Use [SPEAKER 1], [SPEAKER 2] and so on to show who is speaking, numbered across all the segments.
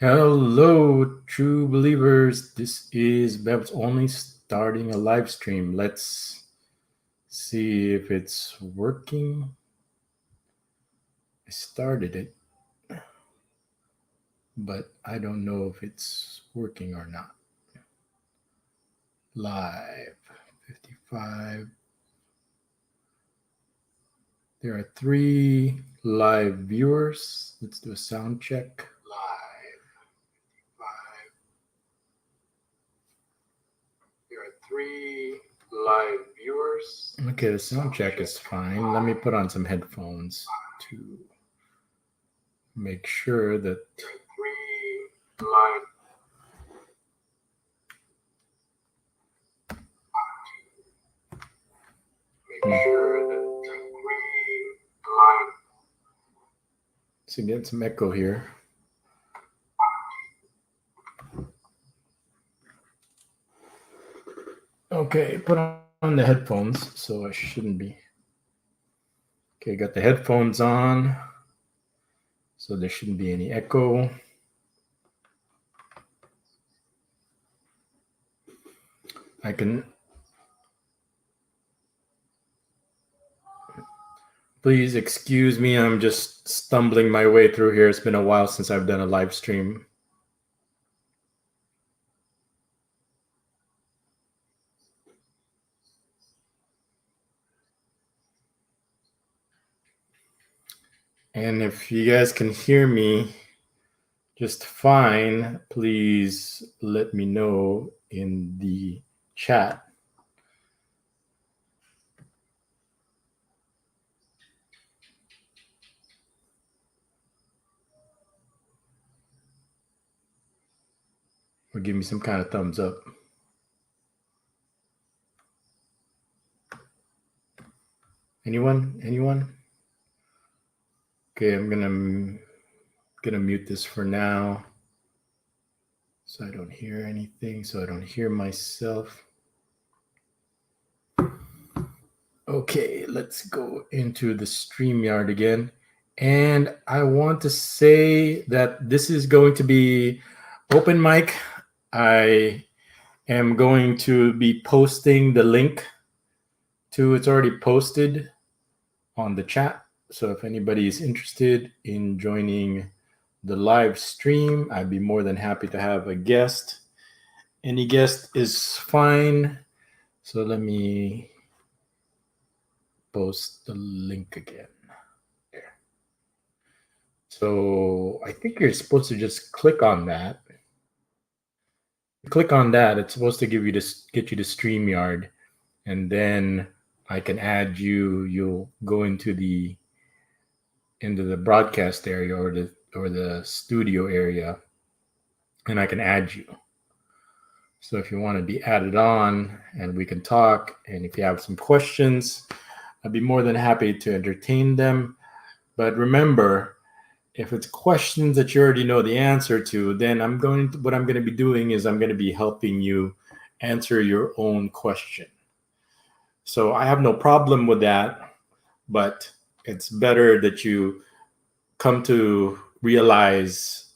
[SPEAKER 1] Hello, true believers. This is bebotsonly starting a live stream. Let's see if it's working. I started it, but I don't know if it's working or not. Live 55. There are 3 live viewers. Let's do a sound check. Live 55. There are 3 live viewers. Okay, the sound check is fine. Let me put on some headphones to make sure that there are 3 live. Make sure that there are 3 live. So get some echo here. Okay, put on the headphones, so I shouldn't be. Okay, got the headphones on, so there shouldn't be any echo. I can. Please excuse me, I'm just stumbling my way through here. It's been a while since I've done a live stream. And if you guys can hear me just fine, please let me know in the chat. Or give me some kind of thumbs up. Anyone? Okay, I'm gonna mute this for now, so I don't hear anything, so I don't hear myself. Okay, let's go into the StreamYard again. And I want to say that this is going to be open mic. I am going to be posting the link to it's already posted on the chat. So if anybody is interested in joining the live stream, I'd be more than happy to have a guest. Any guest is fine. So let me post the link again. There. So I think you're supposed to just click on that. Click on that. It's supposed to give you get you to StreamYard, and then I can add you. You'll go into the broadcast area or the studio area, and I can add you. So if you want to be added on and we can talk, and if you have some questions, I'd be more than happy to entertain them. But remember, if it's questions that you already know the answer to, then what I'm going to be doing is I'm going to be helping you answer your own question. So I have no problem with that, but it's better that you come to realize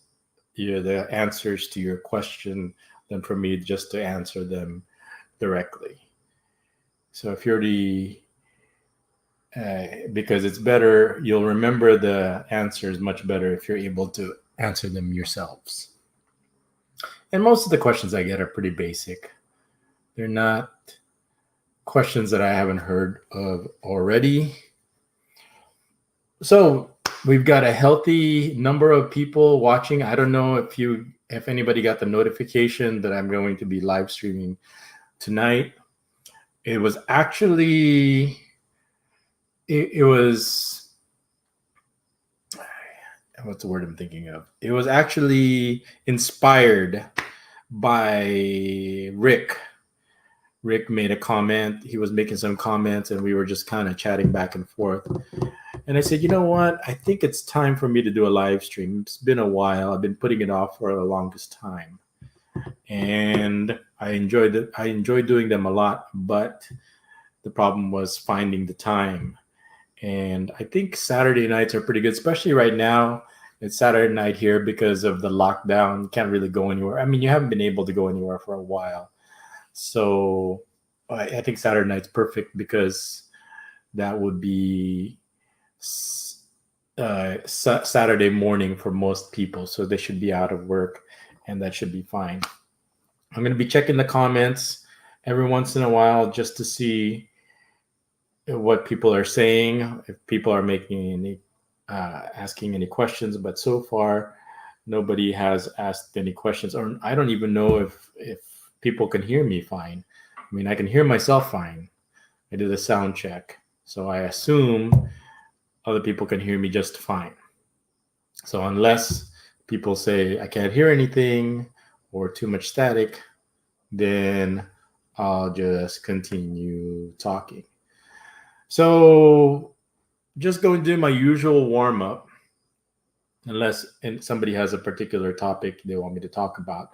[SPEAKER 1] the answers to your question than for me just to answer them directly. So if you're because it's better, you'll remember the answers much better if you're able to answer them yourselves. And most of the questions I get are pretty basic. They're not questions that I haven't heard of already. So we've got a healthy number of people watching. I don't know if anybody got the notification that I'm going to be live streaming tonight. It was actually it was what's the word I'm thinking of? It was actually inspired by Rick. Rick made a comment. He was making some comments, and we were just kind of chatting back and forth. And I said, you know what? I think it's time for me to do a live stream. It's been a while. I've been putting it off for the longest time. And I enjoy doing them a lot, but the problem was finding the time. And I think Saturday nights are pretty good, especially right now. It's Saturday night here because of the lockdown. You can't really go anywhere. I mean, you haven't been able to go anywhere for a while. So I think Saturday night's perfect because that would be Saturday morning for most people. So they should be out of work and that should be fine. I'm going to be checking the comments every once in a while just to see what people are saying, if people are making any asking any questions, but so far nobody has asked any questions, or I don't even know if people can hear me fine. I mean, I can hear myself fine. I did a sound check, so I assume other people can hear me just fine. So unless people say I can't hear anything or too much static, then I'll just continue talking. So just going to do my usual warm up, unless somebody has a particular topic they want me to talk about.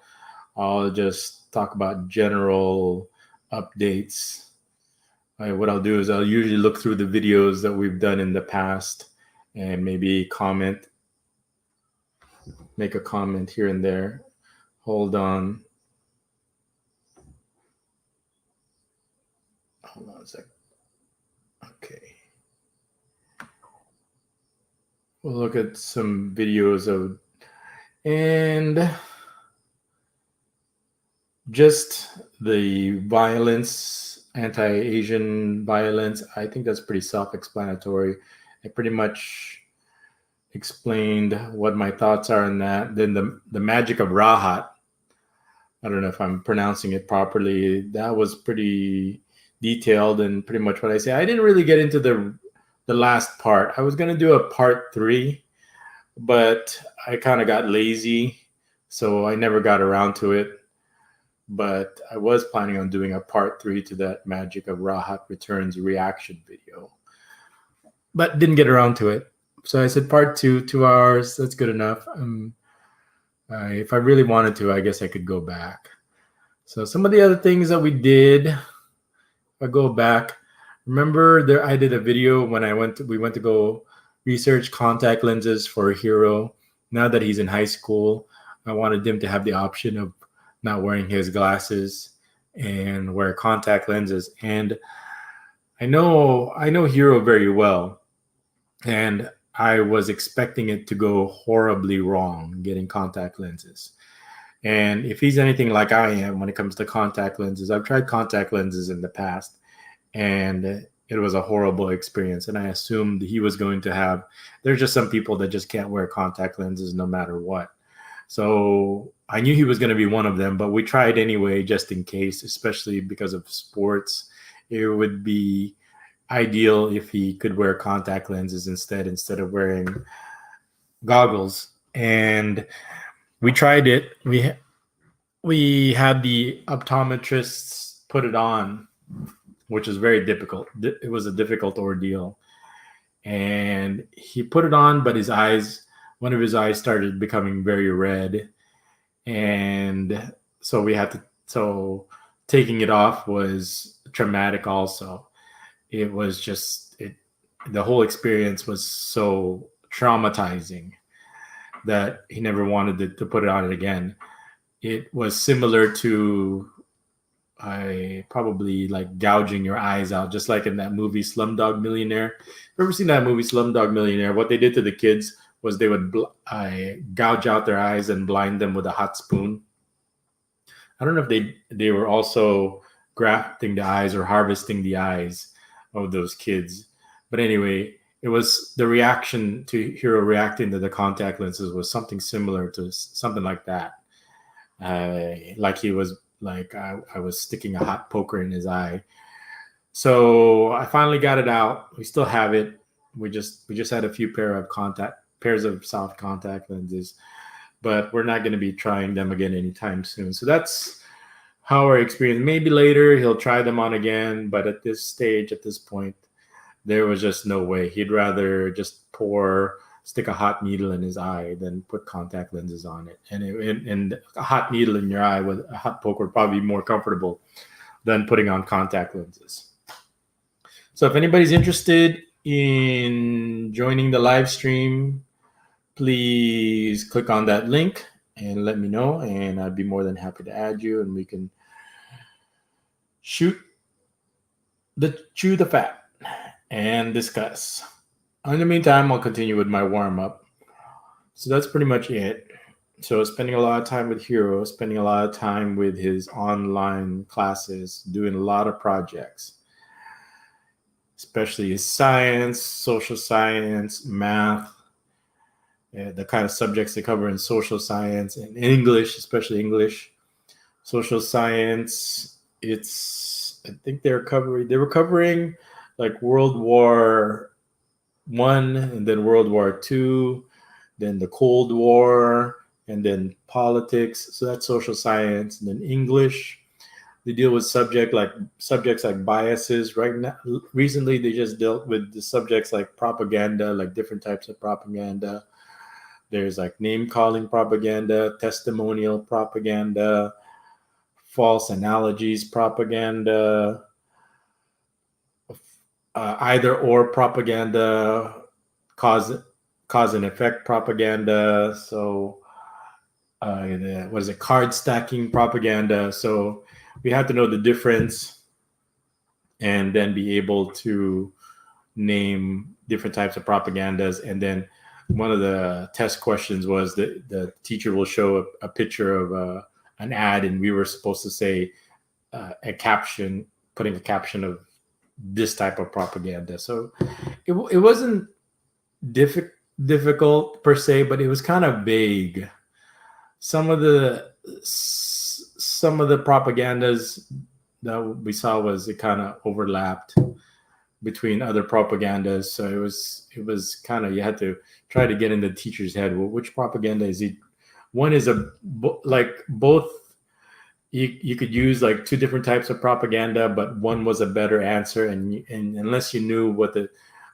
[SPEAKER 1] I'll just talk about general updates. What I'll do is I'll usually look through the videos that we've done in the past and maybe make a comment here and there. Hold on a sec. Okay. We'll look at some videos and just the violence, anti-Asian violence. I think that's pretty self-explanatory. I pretty much explained what my thoughts are on that. Then the magic of Rahat. I don't know if I'm pronouncing it properly. That was pretty detailed and pretty much what I say. I didn't really get into the last part. I was going to do a part 3, but I kind of got lazy, so I never got around to it. But I was planning on doing a part 3 to that Magic of Rahat Returns reaction video, but didn't get around to it. So I said part 2, 2 hours. That's good enough. If I really wanted to, I guess I could go back. So some of the other things that we did, if I go back, remember there I did a video when we went to go research contact lenses for Hiro. Now that he's in high school, I wanted him to have the option of not wearing his glasses and wear contact lenses. And I know Hiro very well, and I was expecting it to go horribly wrong getting contact lenses. And if he's anything like I am when it comes to contact lenses, I've tried contact lenses in the past, and it was a horrible experience. And I assumed he was going to have, there's just some people that just can't wear contact lenses no matter what. So I knew he was going to be one of them, but we tried anyway, just in case, especially because of sports. It would be ideal if he could wear contact lenses instead of wearing goggles. And we tried it. We had the optometrists put it on, which is very difficult. It was a difficult ordeal. And he put it on, but one of his eyes started becoming very red. And so taking it off was traumatic also. It was just, the whole experience was so traumatizing that he never wanted to put it on again. It was similar to probably like gouging your eyes out, just like in that movie Slumdog Millionaire. Ever seen that movie Slumdog Millionaire? What they did to the kids was they would gouge out their eyes and blind them with a hot spoon. I don't know if they were also grafting the eyes or harvesting the eyes of those kids. But anyway, it was the reaction to Hiro reacting to the contact lenses was something similar to something like that. Like he was like I was sticking a hot poker in his eye. So I finally got it out. We still have it. We just had a few pairs of soft contact lenses, but we're not going to be trying them again anytime soon. So that's how our experience. Maybe later he'll try them on again, but at this point, there was just no way. He'd rather just stick a hot needle in his eye than put contact lenses on it. And a hot needle in your eye with a hot poker would probably be more comfortable than putting on contact lenses. So if anybody's interested in joining the live stream, please click on that link and let me know, and I'd be more than happy to add you, and we can chew the fat and discuss. In the meantime, I'll continue with my warm up. So that's pretty much it. So spending a lot of time with Hiro, spending a lot of time with his online classes, doing a lot of projects, especially science, social science, math, the kind of subjects they cover in social science and English, especially English. Social science, I think they were covering like World War One, and then World War Two, then the Cold War, and then politics. So that's social science. And then English, they deal with subjects like biases. Right now, recently they just dealt with the subjects like propaganda, like different types of propaganda. There's like name calling propaganda, testimonial propaganda, false analogies propaganda, either or propaganda, cause and effect propaganda. So what is it, card stacking propaganda. So we have to know the difference and then be able to name different types of propagandas. And then one of the test questions was that the teacher will show a picture of an ad, and we were supposed to say a caption, putting a caption of this type of propaganda. So it wasn't difficult per se, but it was kind of vague. Some of the propagandas that we saw was it kind of overlapped between other propagandas. So it was kind of, you had to try to get in the teacher's head. Well, which propaganda is it? One is like both. You could use like two different types of propaganda, but one was a better answer. And unless you knew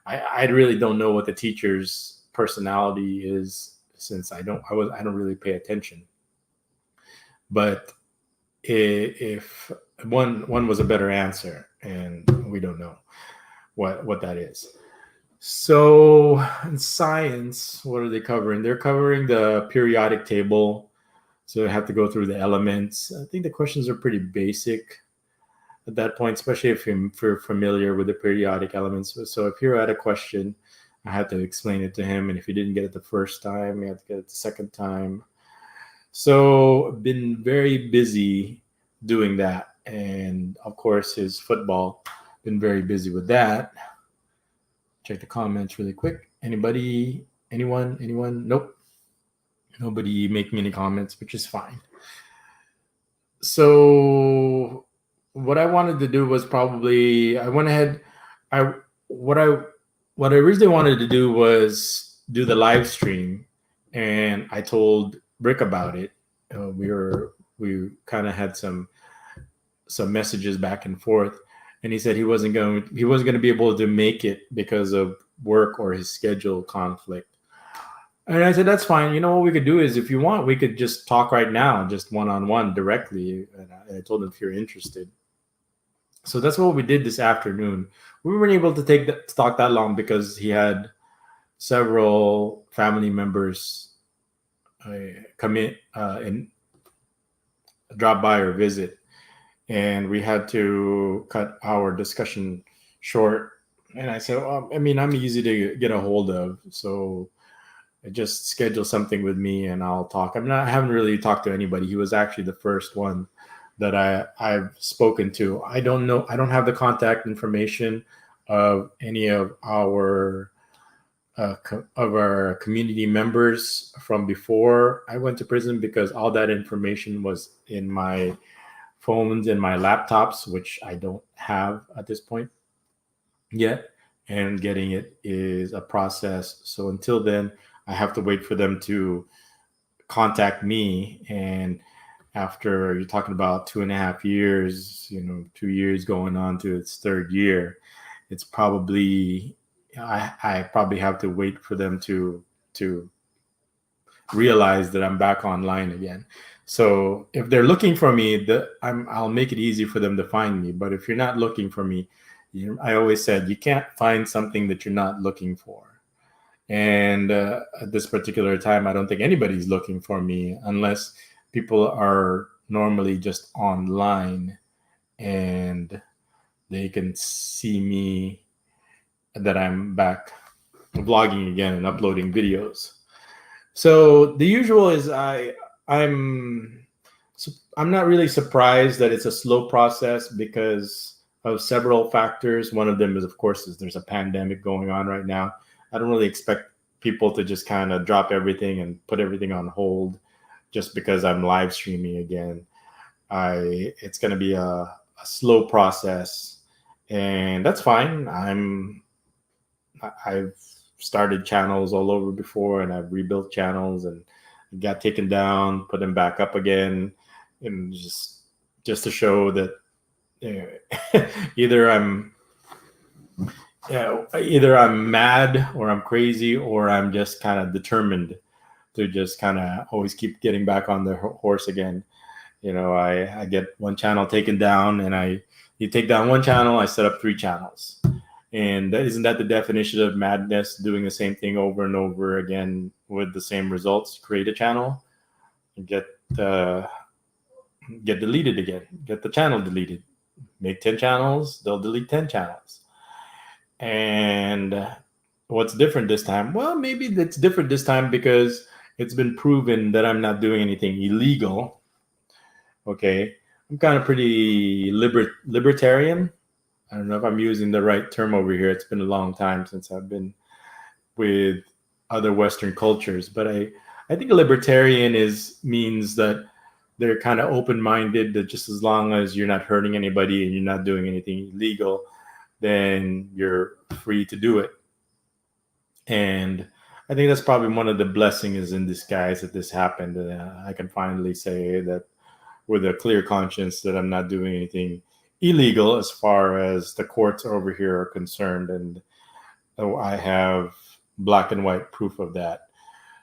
[SPEAKER 1] I really don't know what the teacher's personality is, since I don't really pay attention. But if one was a better answer, and we don't know what that is. So in science, what are they covering? They're covering the periodic table. So I have to go through the elements. I think the questions are pretty basic at that point, especially if you're familiar with the periodic elements. So if you're at a question, I had to explain it to him. And if he didn't get it the first time, you have to get it the second time. So I've been very busy doing that. And of course, his football, been very busy with that. Check the comments really quick. Anybody? Anyone? Nope. Nobody making any comments, which is fine. So what I wanted to do was I went ahead. What I originally wanted to do was do the live stream, and I told Brick about it. We kind of had some messages back and forth, and he said he wasn't going to be able to make it because of work or his schedule conflict. And I said, that's fine. You know what we could do is, if you want, we could just talk right now, just one-on-one directly. And I told him, if you're interested. So that's what we did this afternoon. We weren't able to talk that long because he had several family members come in and drop by or visit. And we had to cut our discussion short. And I said, well, I'm easy to get a hold of. So just schedule something with me and I'll talk. I haven't really talked to anybody. He was actually the first one that I've spoken to. I don't know. I don't have the contact information of any of our community members from before I went to prison, because all that information was in my phones and my laptops, which I don't have at this point yet. And getting it is a process. So until then, I have to wait for them to contact me. And after, you're talking about 2.5 years, 2 years going on to its third year, it's probably, I probably have to wait for them to realize that I'm back online again. So if they're looking for me, I'll make it easy for them to find me. But if you're not looking for me, I always said you can't find something that you're not looking for. And at this particular time, I don't think anybody's looking for me unless people are normally just online and they can see me that I'm back vlogging again and uploading videos. So the usual is I'm I'm not really surprised that it's a slow process because of several factors. One of them is, of course, there's a pandemic going on right now. I don't really expect people to just kind of drop everything and put everything on hold just because I'm live streaming again. It's going to be a slow process, and that's fine. I've started channels all over before, and I've rebuilt channels and got taken down, put them back up again, and just to show that either I'm either I'm mad or I'm crazy or I'm just kind of determined to just kind of always keep getting back on the horse again. I get one channel taken down, and you take down one channel, I set up 3 channels. And isn't that the definition of madness? Doing the same thing over and over again with the same results. Create a channel, and get deleted again. Get the channel deleted. Make 10 channels, they'll delete 10 channels. And what's different this time? Well, maybe it's different this time because it's been proven that I'm not doing anything illegal. Okay, I'm kind of pretty libertarian. I don't know if I'm using the right term over here. It's been a long time since I've been with other Western cultures, but I think a libertarian means that they're kind of open-minded, that just as long as you're not hurting anybody and you're not doing anything illegal, then you're free to do it. And I think that's probably one of the blessings in disguise that this happened. I can finally say that with a clear conscience that I'm not doing anything illegal as far as the courts over here are concerned, and I have black and white proof of that.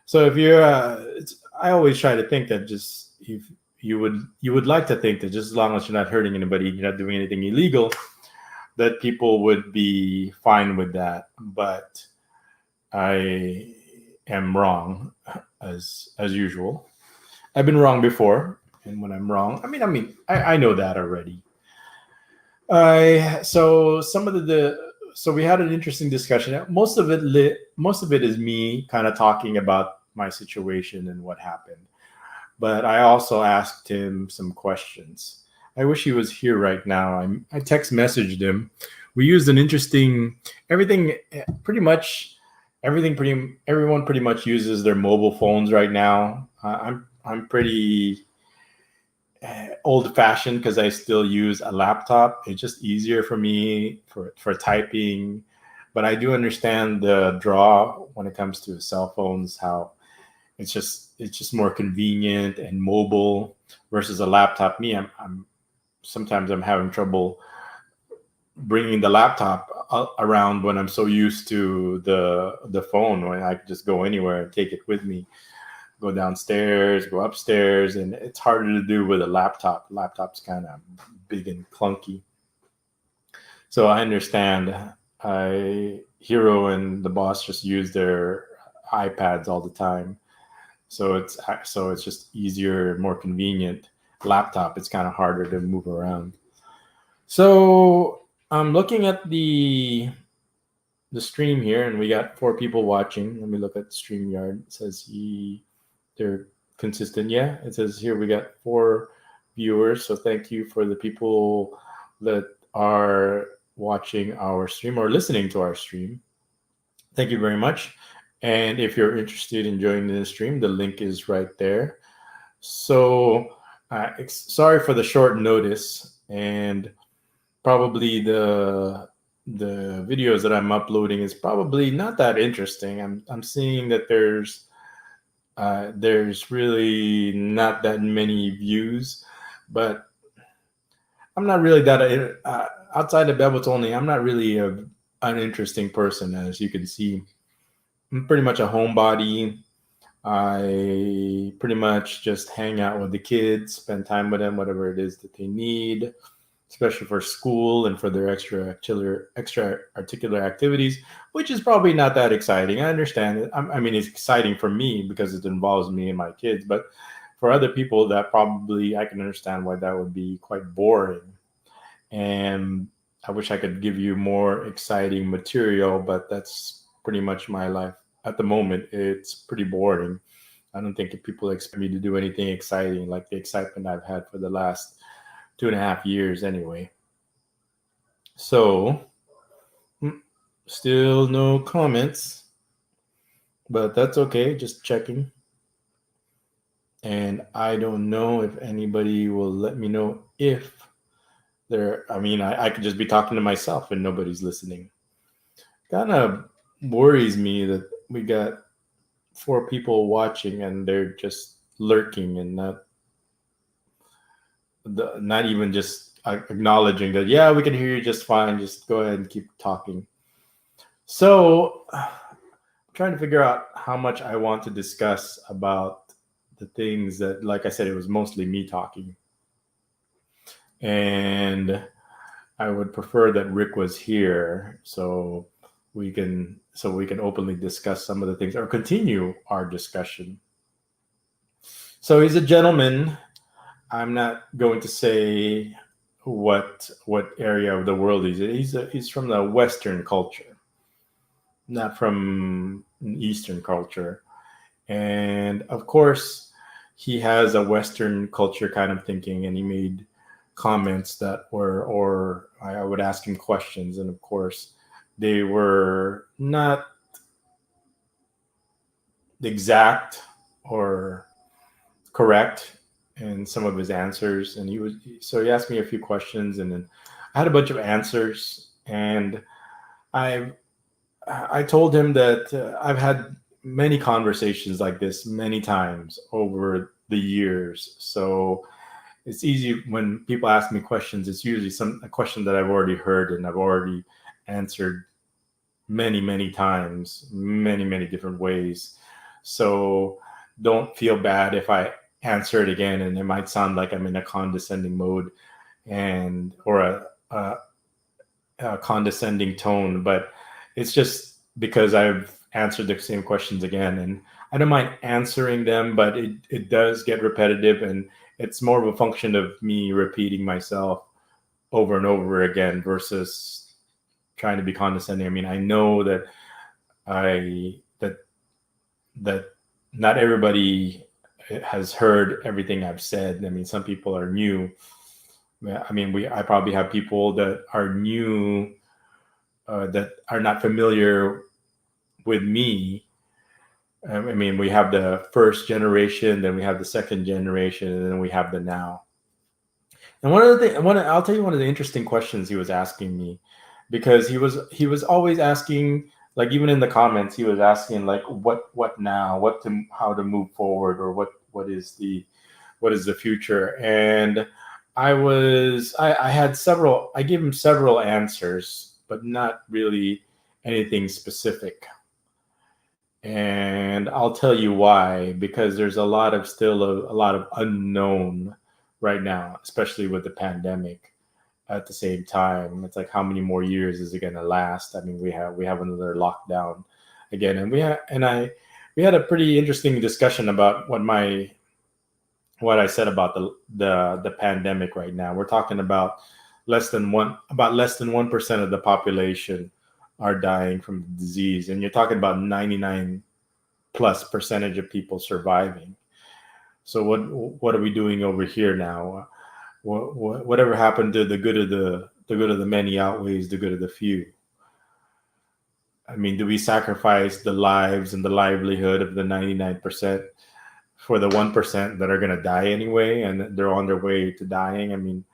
[SPEAKER 1] So if you're, I always try to think that just if you would like to think that just as long as you're not hurting anybody, you're not doing anything illegal, that people would be fine with that. But I am wrong as usual. I've been wrong before, and when I'm wrong, I know that already. So we had an interesting discussion. Most of it is me kind of talking about my situation and what happened. But I also asked him some questions. I wish he was here right now. I text messaged him. We used an interesting everyone pretty much uses their mobile phones right now. I'm pretty old-fashioned because I still use a laptop. It's just easier for me for typing, but I do understand the draw when it comes to cell phones, how it's just more convenient and mobile versus a laptop. Sometimes I'm having trouble bringing the laptop around when I'm so used to the phone, when I can just go anywhere and take it with me. Go downstairs, go upstairs, and it's harder to do with a laptop. Laptop's kind of big and clunky. So I understand. Hiro and the boss just use their iPads all the time. So it's just easier, more convenient. Laptop, it's kind of harder to move around. So I'm looking at the stream here, and we got 4 people watching. Let me look at StreamYard. It says they're consistent. Yeah, it says here we got 4 viewers. So thank you for the people that are watching our stream or listening to our stream. Thank you very much. And if you're interested in joining the stream, the link is right there. So sorry for the short notice, and probably the videos that I'm uploading is probably not that interesting. I'm seeing that there's really not that many views, but I'm not really that outside of bebotsonly. I'm not really an interesting person, as you can see. I'm pretty much a homebody. I pretty much just hang out with the kids, spend time with them, whatever it is that they need. especially for school and for their extra articular activities, which is probably not that exciting. I understand it. I mean, it's exciting for me because it involves me and my kids, but for other people, that probably I can understand why that would be quite boring. And I wish I could give you more exciting material, but that's pretty much my life at the moment. It's pretty boring. I don't think if people expect me to do anything exciting like the excitement I've had for the last 2.5 years anyway. So, still no comments, but that's okay. Just checking. And I don't know if anybody will let me know if I mean, I could just be talking to myself and nobody's listening. Kind of worries me that we got 4 people watching and they're just lurking and not even just acknowledging that, yeah, we can hear you just fine. Just go ahead and keep talking. So, I'm trying to figure out how much I want to discuss about the things that, like I said, it was mostly me talking. And I would prefer that Rick was here so we can openly discuss some of the things or continue our discussion. So he's a gentleman. I'm not going to say what area of the world he's in. He's from the Western culture, not from an Eastern culture. And of course, he has a Western culture kind of thinking, and he made comments that were, or I would ask him questions, and of course, they were not exact or correct in some of his answers. And he asked me a few questions, and then I had a bunch of answers, and I I told him that I've had many conversations like this many times over the years. So it's easy when people ask me questions. It's usually a question that I've already heard and I've already answered many times, many different ways. So don't feel bad if I answer it again, and it might sound like I'm in a condescending mode and or a condescending tone, but it's just because I've answered the same questions again, and I don't mind answering them, but it does get repetitive, and it's more of a function of me repeating myself over and over again versus trying to be condescending. I mean, I know that I that that not everybody has heard everything I've said. I mean, some people are new. I mean, I probably have people that are new, that are not familiar with me. I mean, we have the first generation, then we have the second generation, and then we have the now. And one of the things, I'll tell you one of the interesting questions he was asking me, because he was always asking, like even in the comments, he was asking like, what now, how to move forward, or what is the future. And I gave him several answers, but not really anything specific. And I'll tell you why, because there's a lot of unknown right now, especially with the pandemic. At the same time, it's like, how many more years is it going to last? I mean, we have another lockdown again, and we had a pretty interesting discussion about what I said about the pandemic right now. We're talking about less than 1% of the population are dying from the disease, and you're talking about 99 plus percentage of people surviving. So what are we doing over here now? Whatever happened to the good of the many outweighs the good of the few? I mean, do we sacrifice the lives and the livelihood of the 99% for the 1% that are going to die anyway, and they're on their way to dying? I mean,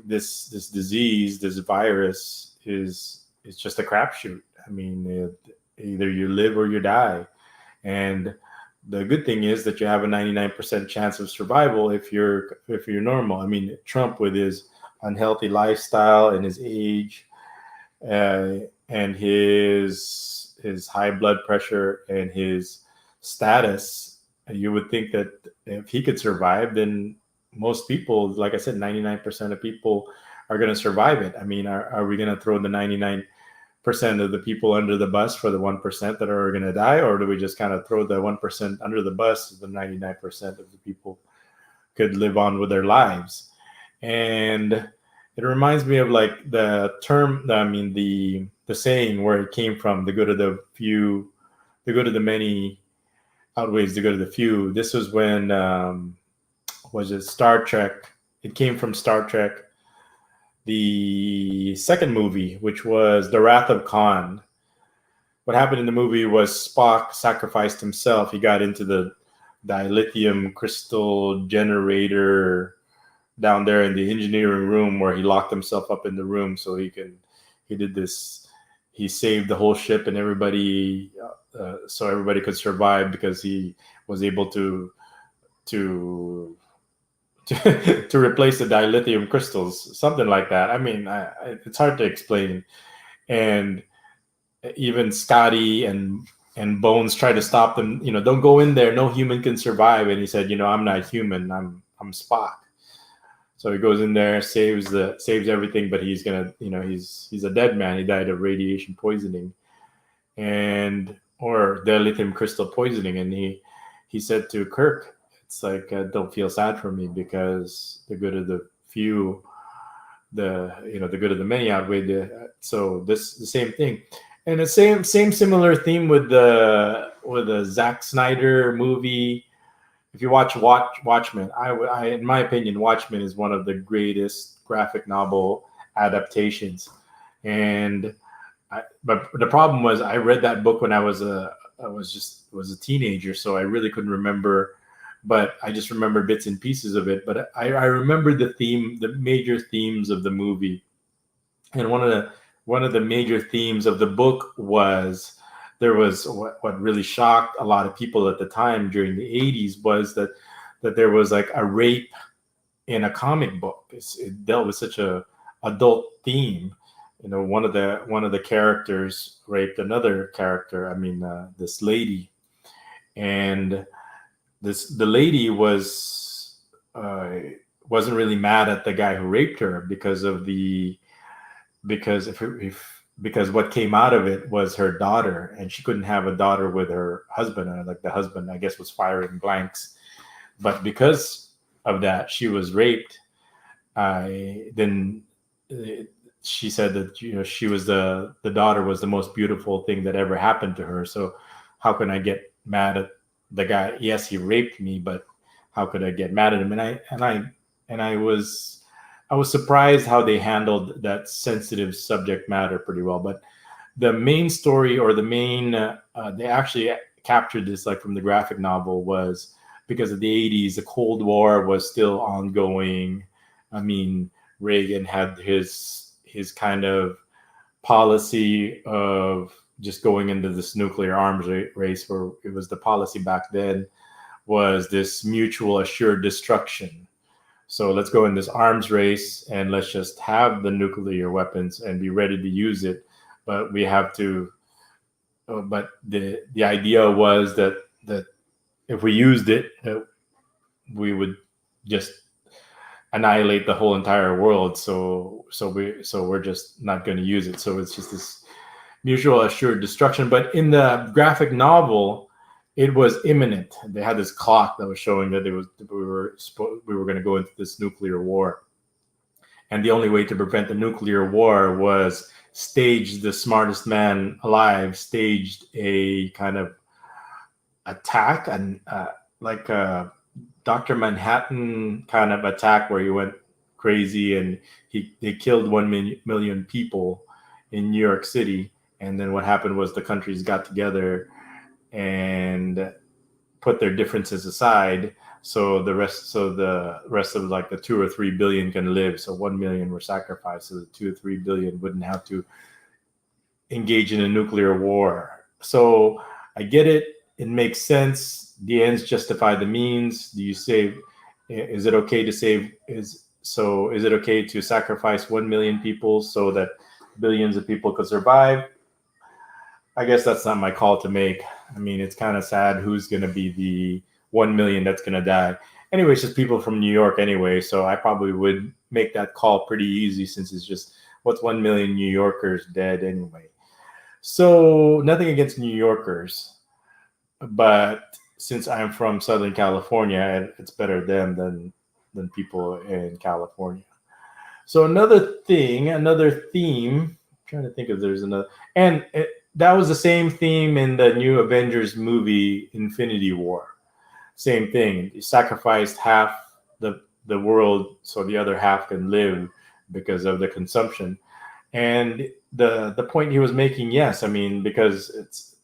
[SPEAKER 1] this disease, this virus is just a crapshoot. I mean, either you live or you die. And the good thing is that you have a 99% chance of survival if you're normal. I mean, Trump, with his unhealthy lifestyle and his age, and his high blood pressure and his status, you would think that if he could survive, then most people, like I said, 99% of people are going to survive it. I mean, are we going to throw the 99% of the people under the bus for the 1% that are going to die, or do we just kind of throw the 1% under the bus so the 99% of the people could live on with their lives? And it reminds me of like the term, I mean, the saying where it came from: the good of the few, the good of the many outweighs the good of the few. This was when was it Star Trek? It came from Star Trek, the second movie, which was The Wrath of Khan. What happened in the movie was Spock sacrificed himself. He got into the dilithium crystal generator down there in the engineering room, where he locked himself up in the room so he did this. He saved the whole ship and everybody, so everybody could survive, because he was able to replace the dilithium crystals, something like that. I mean, it's hard to explain. And even Scotty and Bones tried to stop them. Don't go in there. No human can survive. And he said, I'm not human. I'm Spock. So he goes in there, saves everything, but he's gonna, he's a dead man. He died of radiation poisoning, or dilithium crystal poisoning. And he said to Kirk, it's like, don't feel sad for me, because the good of the few, the good of the many outweigh so the same thing. And the same similar theme with the Zack Snyder movie. If you watch Watchmen, I in my opinion, Watchmen is one of the greatest graphic novel adaptations. But the problem was, I read that book when I was a teenager, so I really couldn't remember. But I just remember bits and pieces of it. But I remember the major themes of the movie. And one of the major themes of the book was, there was what really shocked a lot of people at the time during the 80s was that there was like a rape in a comic book. It dealt with such a adult theme. One of the characters raped another character. I mean, this lady, and the lady wasn't really mad at the guy who raped her because what came out of it was her daughter, and she couldn't have a daughter with her husband. And like, the husband, I guess, was firing blanks, but because of that, she was raped. Then she said that she was the daughter was the most beautiful thing that ever happened to her. So how can I get mad at the guy? Yes, he raped me, but how could I get mad at him? And I was surprised how they handled that sensitive subject matter pretty well. But the main story, or the main, they actually captured this like from the graphic novel, was because of the 80s, the Cold War was still ongoing. I mean, Reagan had his kind of policy of just going into this nuclear arms race, where it was the policy back then was this mutual assured destruction. So let's go in this arms race and let's just have the nuclear weapons and be ready to use it. But we have to, but the idea was that if we used it, we would just annihilate the whole entire world. So we're just not going to use it. So it's just this mutual assured destruction. But in the graphic novel, it was imminent. They had this clock that was showing that we were going to go into this nuclear war, and the only way to prevent the nuclear war was stage the smartest man alive staged a kind of attack, and like a Dr. Manhattan kind of attack, where he went crazy and they killed 1 million people in New York City. And then what happened was the countries got together and put their differences aside, so the rest of like the 2 or 3 billion can live. So 1 million were sacrificed, so the 2 or 3 billion wouldn't have to engage in a nuclear war. So I get it. It makes sense. The ends justify the means. Is it okay to sacrifice 1 million people so that billions of people could survive? I guess that's not my call to make. I mean, it's kind of sad who's going to be the 1 million that's going to die. Anyway, it's just people from New York anyway, so I probably would make that call pretty easy since it's just what's 1 million New Yorkers dead anyway. So nothing against New Yorkers, but since I'm from Southern California, it's better them than people in California. So another theme. I'm trying to think if there's another, and that was the same theme in the new Avengers movie, Infinity War. Same thing. You sacrificed half the world so the other half can live because of the consumption. And the point he was making, yes, I mean, because it's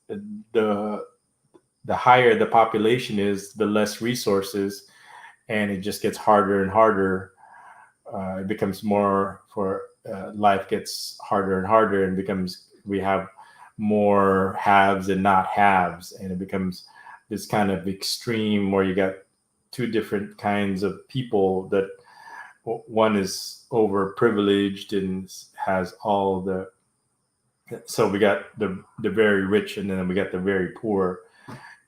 [SPEAKER 1] the higher the population is, the less resources, and it just gets harder and harder. It becomes more for life gets harder and harder, and becomes we have more haves and not haves, and it becomes this kind of extreme where you got two different kinds of people that one is overprivileged and has all the so we got the very rich, and then we got the very poor,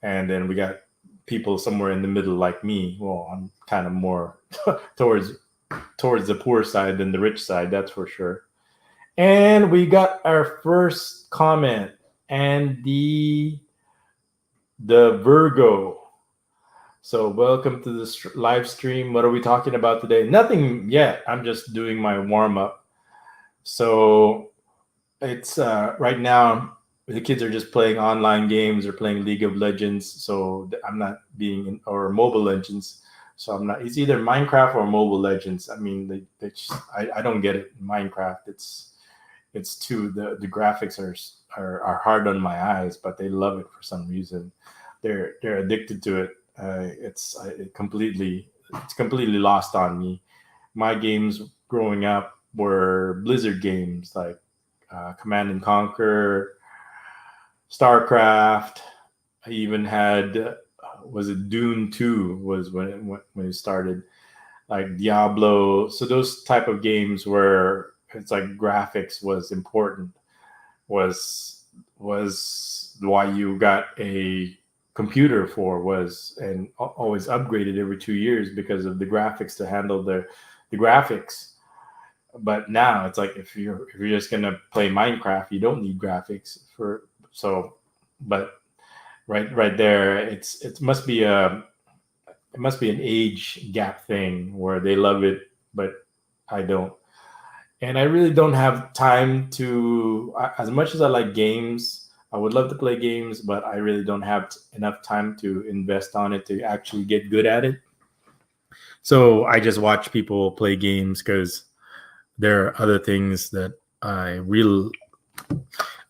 [SPEAKER 1] and then we got people somewhere in the middle like me. Well, I'm kind of more towards the poor side than the rich side, that's for sure. And we got our first comment, and the Virgo. So welcome to this live stream. What are we talking about today? Nothing yet. I'm just doing my warm up. So it's right now the kids are just playing online games or playing League of Legends. So I'm not being or Mobile Legends. So I'm not. It's either Minecraft or Mobile Legends. I mean, they just, I don't get it. Minecraft. It's too the graphics are hard on my eyes, but they love it for some reason. They're addicted to it. It's completely lost on me. My games growing up were Blizzard games like Command and Conquer, StarCraft. I even had was it Dune 2 was when it started, like Diablo. So those type of games where it's like graphics was important, was why you got a computer for, was and always upgraded every 2 years because of the graphics to handle the graphics. But now it's like if you're just gonna play Minecraft, you don't need graphics for so. But right there, it must be an age gap thing where they love it, but I don't. And I really don't have time to, as much as I like games, I would love to play games, but I really don't have enough time to invest on it to actually get good at it. So I just watch people play games because there are other things that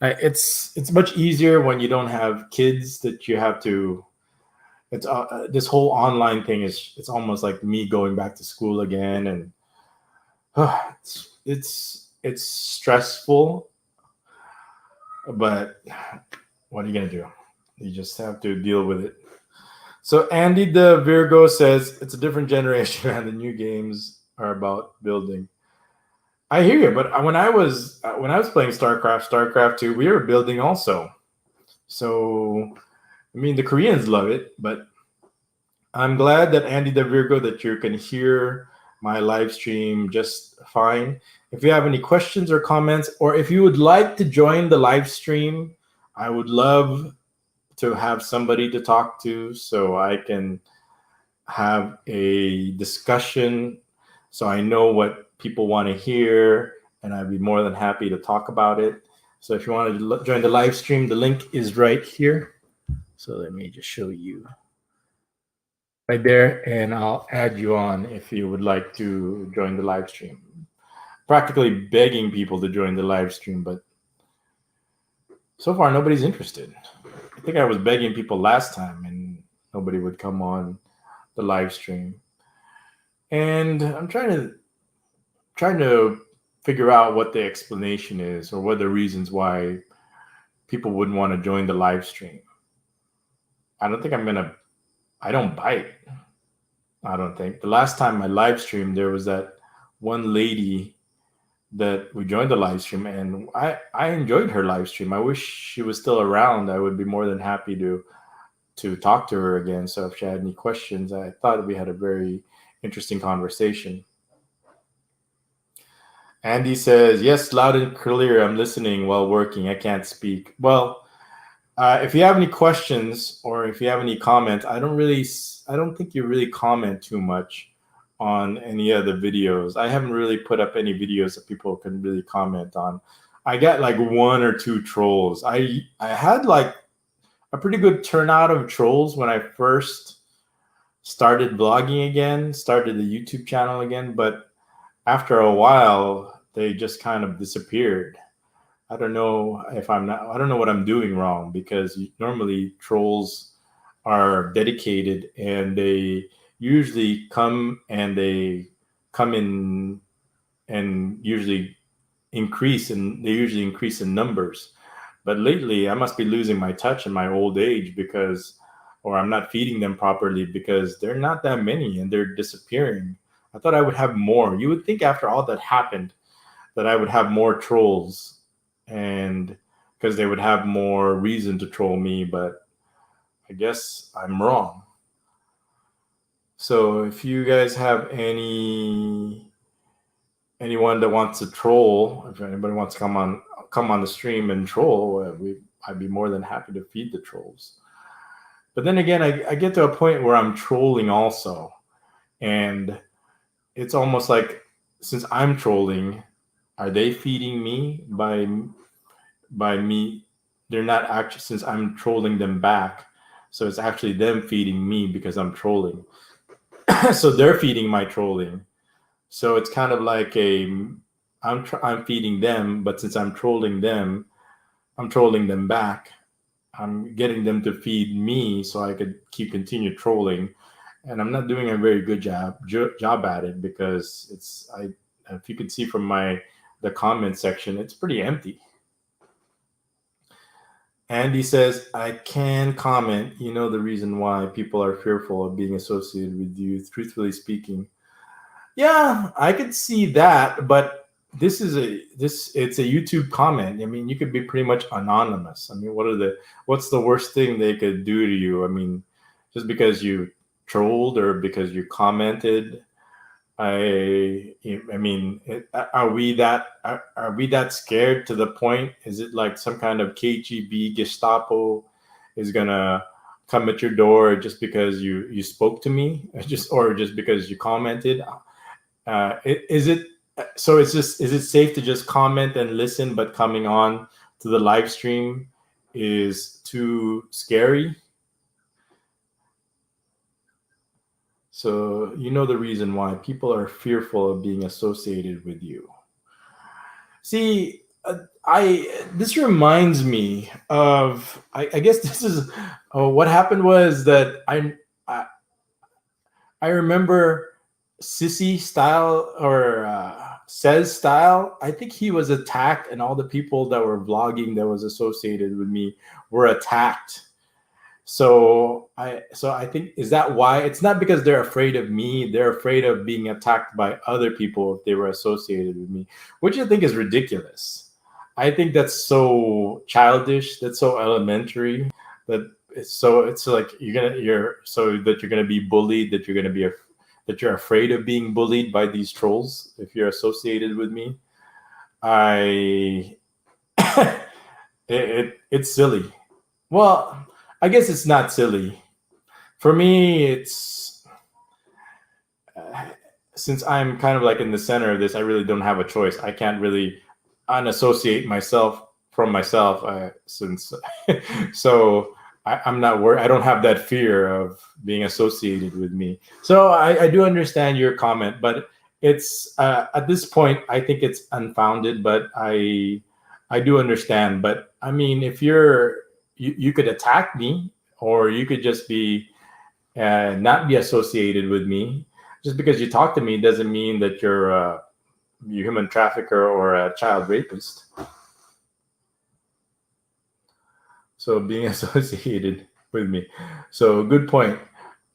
[SPEAKER 1] it's much easier when you don't have kids that you have to. It's this whole online thing it's almost like me going back to school again, and it's stressful, but what are you gonna do? You just have to deal with it. So Andy the Virgo says it's a different generation and the new games are about building. I hear you, but when I was playing StarCraft 2, we were building also. So I mean the Koreans love it, but I'm glad that Andy the Virgo that you can hear my live stream just fine. If you have any questions or comments, or if you would like to join the live stream, I would love to have somebody to talk to so I can have a discussion so I know what people want to hear, and I'd be more than happy to talk about it. So if you want to join the live stream, the link is right here. So let me just show you right there, and I'll add you on if you would like to join the live stream. Practically begging people to join the live stream, but so far nobody's interested. I think I was begging people last time and nobody would come on the live stream. And I'm trying to figure out what the explanation is or what the reasons why people wouldn't want to join the live stream. I don't bite. I don't think. The last time I live streamed, there was that one lady that we joined the live stream, and I enjoyed her live stream. I wish she was still around. I would be more than happy to talk to her again. So if she had any questions, I thought we had a very interesting conversation. Andy says, yes, loud and clear. I'm listening while working. I can't speak. Well, if you have any questions or if you have any comments, I don't think you really comment too much on any of the videos. I haven't really put up any videos that people can really comment on. I got like one or two trolls. I had like a pretty good turnout of trolls when I first started blogging again, started the YouTube channel again, but after a while, they just kind of disappeared. I don't know I don't know what I'm doing wrong, because normally trolls are dedicated and they usually come in and they usually increase in numbers. But lately I must be losing my touch in my old age, or I'm not feeding them properly, because they're not that many and they're disappearing. I thought I would have more. You would think after all that happened that I would have more trolls, and because they would have more reason to troll me, but I guess I'm wrong. So if you guys have anyone that wants to troll, if anybody wants to come on the stream and troll, I'd be more than happy to feed the trolls. But then again, I get to a point where I'm trolling also, and it's almost like, since I'm trolling, are they feeding me by me? They're not actually, since I'm trolling them back, so it's actually them feeding me because I'm trolling. So they're feeding my trolling. So it's kind of like I'm feeding them, but since I'm trolling them back. I'm getting them to feed me so I could continue trolling, and I'm not doing a very good job at it, because if you can see from the comment section, it's pretty empty. Andy says, I can comment. You know the reason why people are fearful of being associated with you, truthfully speaking. Yeah, I could see that, but it's a YouTube comment. I mean, you could be pretty much anonymous. I mean, what's the worst thing they could do to you? I mean, just because you trolled or because you commented. I mean, are we that scared to the point? Is it like some kind of KGB Gestapo is gonna come at your door just because you spoke to me, or just because you commented? Is it so? Is it safe to just comment and listen, but coming on to the live stream is too scary? So you know the reason why people are fearful of being associated with you. See, this reminds me of, I guess this is what happened was that I remember Sissy style, or Says style. I think he was attacked, and all the people that were vlogging that was associated with me were attacked. So I think, is that why? It's not because they're afraid of me. They're afraid of being attacked by other people if they were associated with me, which I think is ridiculous. I think that's so childish. That's so elementary. It's like you're gonna be bullied. That you're afraid of being bullied by these trolls if you're associated with me. I it's silly. Well, I guess it's not silly. For me, it's since I'm kind of like in the center of this, I really don't have a choice. I can't really unassociate myself from myself, since so I'm not worried. I don't have that fear of being associated with me. So I do understand your comment, but it's at this point, I think it's unfounded, but I do understand. But I mean, if you could attack me, or you could just be not be associated with me. Just because you talk to me doesn't mean that you're a human trafficker or a child rapist. So being associated with me. So good point.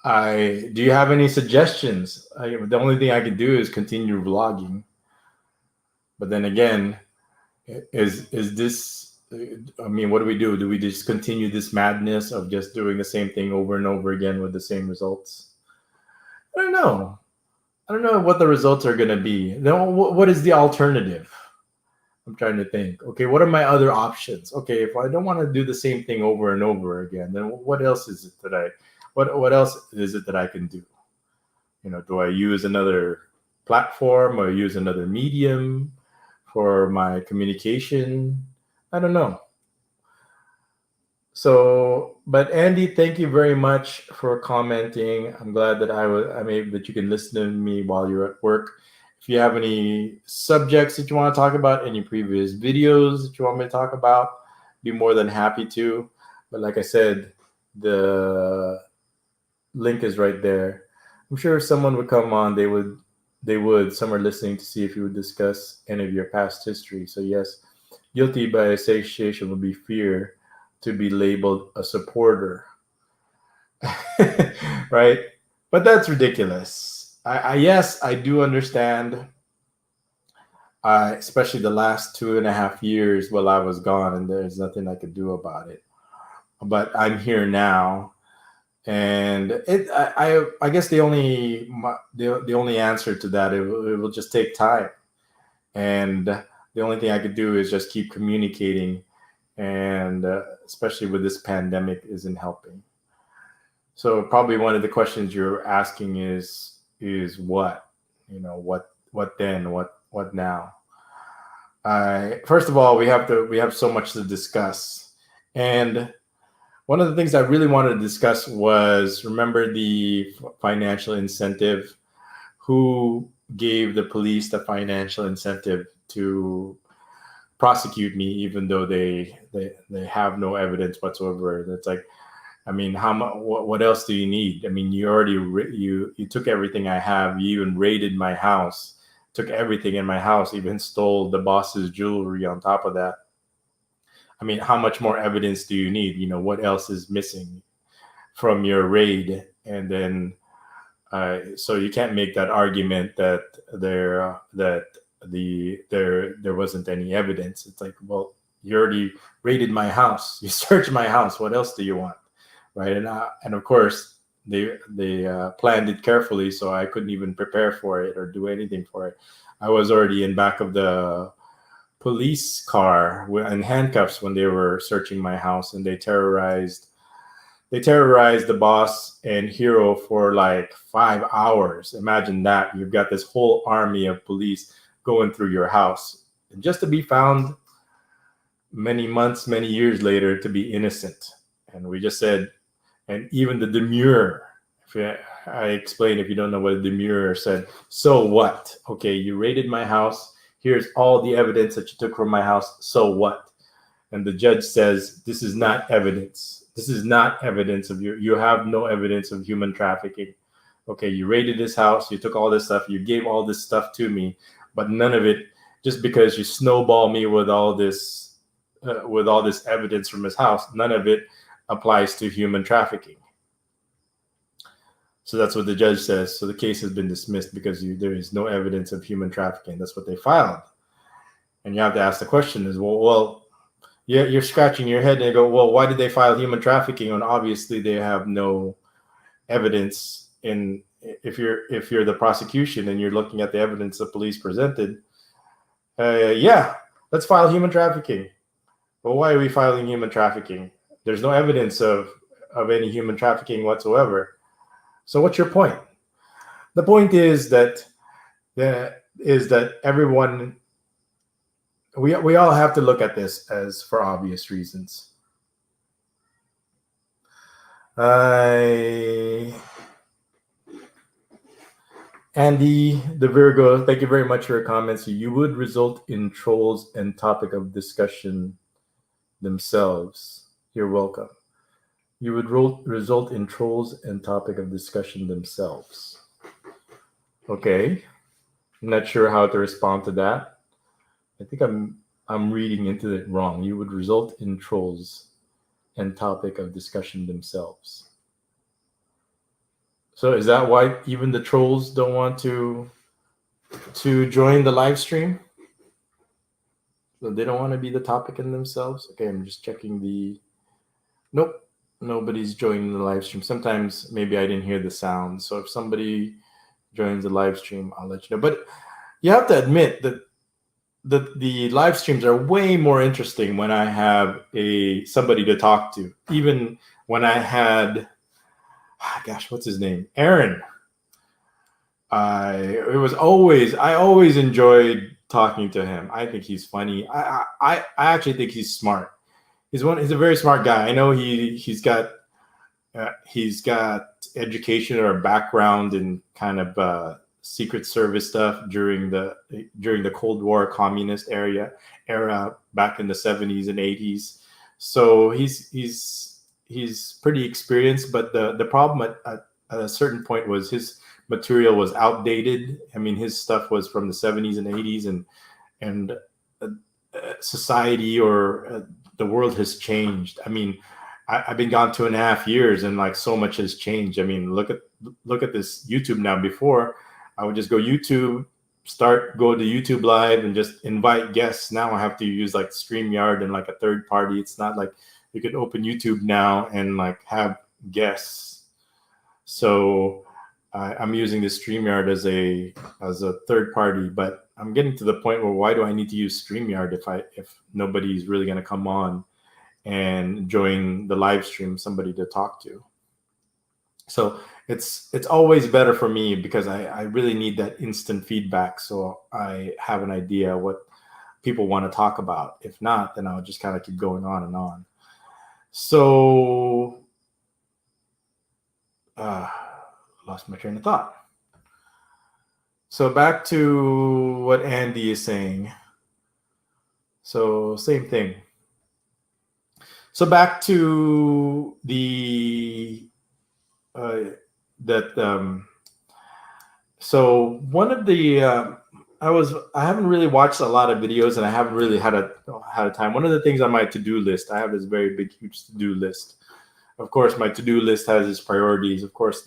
[SPEAKER 1] Do you have any suggestions? The only thing I can do is continue vlogging. But then again, is this? I mean, what do we do? Do we just continue this madness of just doing the same thing over and over again with the same results? I don't know. I don't know what the results are going to be. Then what is the alternative? I'm trying to think. Okay, what are my other options? Okay, if I don't want to do the same thing over and over again, then what else is it that what else is it that I can do? Do I use another platform or use another medium for my communication? I don't know. So, but Andy, thank you very much for commenting. I'm glad that I'm able that you can listen to me while you're at work. If you have any subjects that you want to talk about, any previous videos that you want me to talk about, be more than happy to. But like I said, the link is right there. I'm sure if someone would come on, some are listening to see if you would discuss any of your past history. So yes, guilty by association would be fear to be labeled a supporter. Right? But that's ridiculous. Yes, I do understand, especially the last 2.5 years while I was gone, and there's nothing I could do about it. But I'm here now, and I guess the only answer to that, it will just take time, and the only thing I could do is just keep communicating, and especially with this pandemic isn't helping. So probably one of the questions you're asking is what, what then, what now? First of all, we have so much to discuss, and one of the things I really wanted to discuss was, remember the financial incentive? Who gave the police the financial incentive to prosecute me, even though they have no evidence whatsoever? That's like, I mean, what else do you need? I mean, you already you took everything I have. You even raided my house, took everything in my house, even stole the boss's jewelry on top of that. I mean, how much more evidence do you need? What else is missing from your raid? And then, so you can't make that argument that there wasn't any evidence. It's like, well, you already raided my house. You searched my house. What else do you want? Right? And of course, they planned it carefully, so I couldn't even prepare for it or do anything for it. I was already in back of the police car in handcuffs when they were searching my house, and they terrorized the boss and Hiro for like 5 hours. Imagine that. You've got this whole army of police going through your house, and just to be found many months, many years later to be innocent. And we just said, and even the demurrer, I explained, if you don't know what a demurrer said, so what? Okay, you raided my house. Here's all the evidence that you took from my house. So what? And the judge says, this is not evidence. This is not evidence of you have no evidence of human trafficking. Okay, you raided this house. You took all this stuff. You gave all this stuff to me, but none of it, just because you snowball me with all this evidence from his house, none of it applies to human trafficking. So that's what the judge says. So the case has been dismissed because there is no evidence of human trafficking. That's what they filed. And you have to ask the question is, well, yeah, you're scratching your head and you go, well, why did they file human trafficking when obviously they have no evidence? In if you're the prosecution and you're looking at the evidence the police presented, yeah, let's file human trafficking. Well, why are we filing human trafficking? There's no evidence of any human trafficking whatsoever. So what's your point? The point is that everyone, we all have to look at this as for obvious reasons. Andy the Virgo, thank you very much for your comments. You would result in trolls and topic of discussion themselves. You're welcome. You would result in trolls and topic of discussion themselves. Okay. I'm not sure how to respond to that. I think I'm reading into it wrong. You would result in trolls and topic of discussion themselves. So is that why even the trolls don't want to join the live stream? So they don't want to be the topic in themselves? Okay, I'm just checking the... Nope. Nobody's joining the live stream. Sometimes maybe I didn't hear the sound. So if somebody joins the live stream, I'll let you know. But you have to admit that the live streams are way more interesting when I have somebody to talk to. Even when I had, gosh, what's his name? Aaron. I always enjoyed talking to him. I think he's funny. I actually think he's smart. He's a very smart guy. I know he's got education or background in kind of Secret Service stuff during the Cold War communist era back in the 70s and 80s. So he's pretty experienced, but the problem at a certain point was his material was outdated. I mean, his stuff was from the 70s and 80s, and society or the world has changed. I mean, I've been gone 2.5 years, and like so much has changed. I mean, look at this YouTube now. Before, I would just go to YouTube Live and just invite guests. Now I have to use like StreamYard and like a third party. It's not like you could open YouTube now and like have guests. So I'm using the StreamYard as a third party, but I'm getting to the point where why do I need to use StreamYard if nobody's really going to come on and join the live stream, somebody to talk to? So it's always better for me because I really need that instant feedback, so I have an idea what people want to talk about. If not, then I'll just kind of keep going on and on. So lost my train of thought. So back to what Andy is saying. So same thing. So back to so one of the I haven't really watched a lot of videos, and I haven't really had a time. One of the things on my to-do list, I have this very big, huge to-do list. Of course, my to-do list has its priorities. Of course,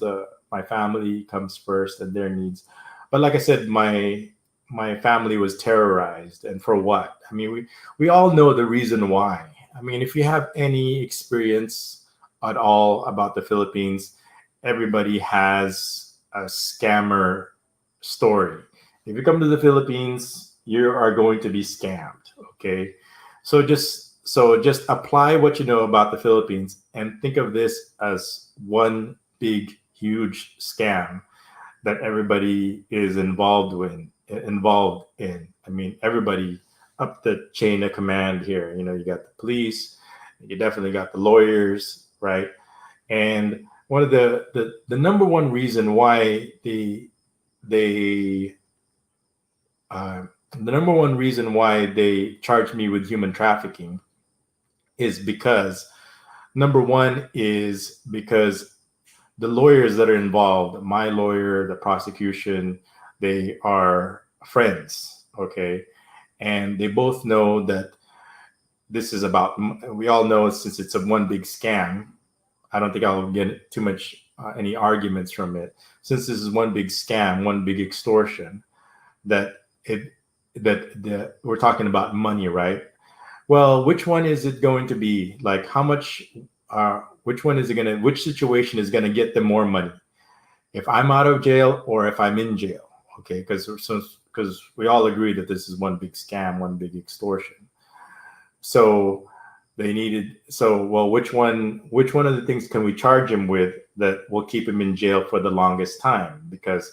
[SPEAKER 1] my family comes first and their needs. But like I said, my family was terrorized, and for what? I mean, we all know the reason why. I mean, if you have any experience at all about the Philippines, everybody has a scammer story. If you come to the Philippines, you are going to be scammed. Okay, so just apply what you know about the Philippines and think of this as one big, huge scam that everybody is involved in. I mean, everybody up the chain of command here. You know, you got the police, you definitely got the lawyers, right? And one of the number one reason why the number one reason why they charged me with human trafficking is because number one is because the lawyers that are involved, my lawyer, the prosecution, they are friends, okay? And they both know that this is about, we all know since it's a one big scam, I don't think I'll get too much any arguments from it. Since this is one big scam, one big extortion, that we're talking about money, right? Well, which one is it going to be? Like how much, which situation is gonna get them more money? If I'm out of jail or if I'm in jail, okay? Because we all agree that this is one big scam, one big extortion. So which one of the things can we charge him with that will keep him in jail for the longest time? Because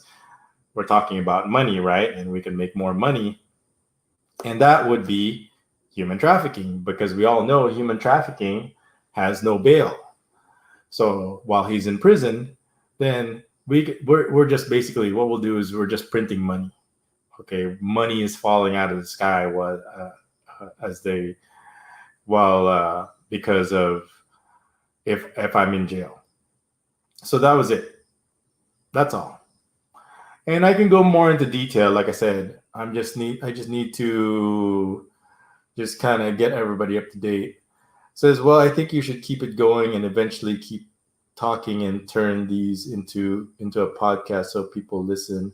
[SPEAKER 1] we're talking about money, right? And we can make more money. And that would be human trafficking, because we all know human trafficking has no bail. So while he's in prison, then we're just basically, what we'll do is we're just printing money. Okay, money is falling out of the sky because of if I'm in jail. So that was it. That's all. And I can go more into detail. Like I said, I just need to just kind of get everybody up to date. Says, well, I think you should keep it going and eventually keep talking and turn these into a podcast so people listen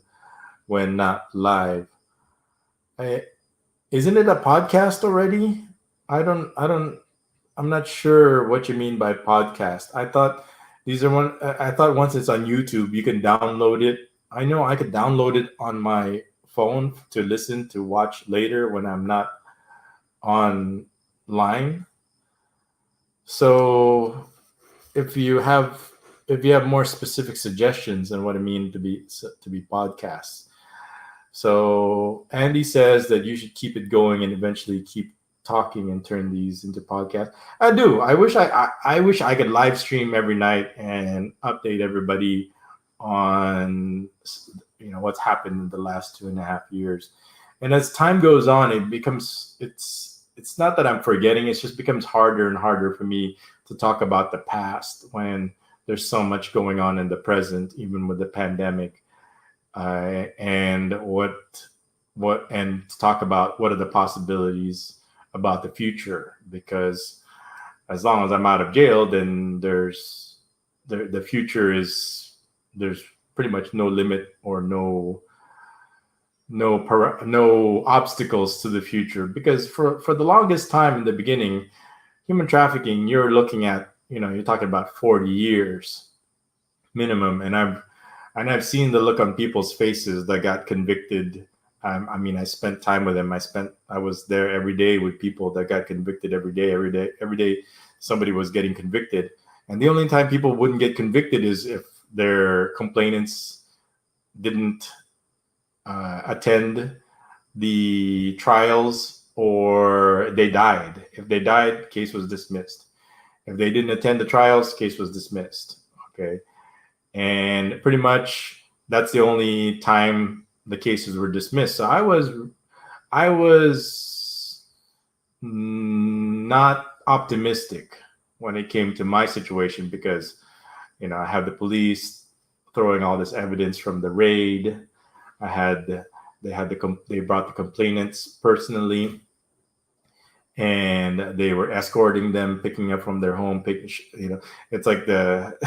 [SPEAKER 1] when not live. Isn't it a podcast already? I'm not sure what you mean by podcast. I thought once it's on YouTube, you can download it I know I could download it on my phone to listen to watch later when I'm not online. So if you have more specific suggestions on what I mean to be podcasts. So Andy says that you should keep it going and eventually keep talking and turn these into podcasts. I do. I wish I could live stream every night and update everybody on what's happened in the last 2.5 years. And as time goes on, it's not that I'm forgetting. It just becomes harder and harder for me to talk about the past when there's so much going on in the present, even with the pandemic, and and to talk about what are the possibilities about the future. Because as long as I'm out of jail, then the future is, there's pretty much no limit or no obstacles to the future. Because for the longest time in the beginning, human trafficking, you're looking at, you're talking about 40 years minimum. And I've seen the look on people's faces that got convicted. I mean, I spent time with them. I was there every day with people that got convicted every day. Somebody was getting convicted. And the only time people wouldn't get convicted is if their complainants didn't attend the trials, or they died. If they died, case was dismissed. If they didn't attend the trials, case was dismissed. Okay. And pretty much that's the only time the cases were dismissed. So I was not optimistic when it came to my situation, because I had the police throwing all this evidence from the raid. They brought the complainants personally, and they were escorting them, picking up from their home. It's like the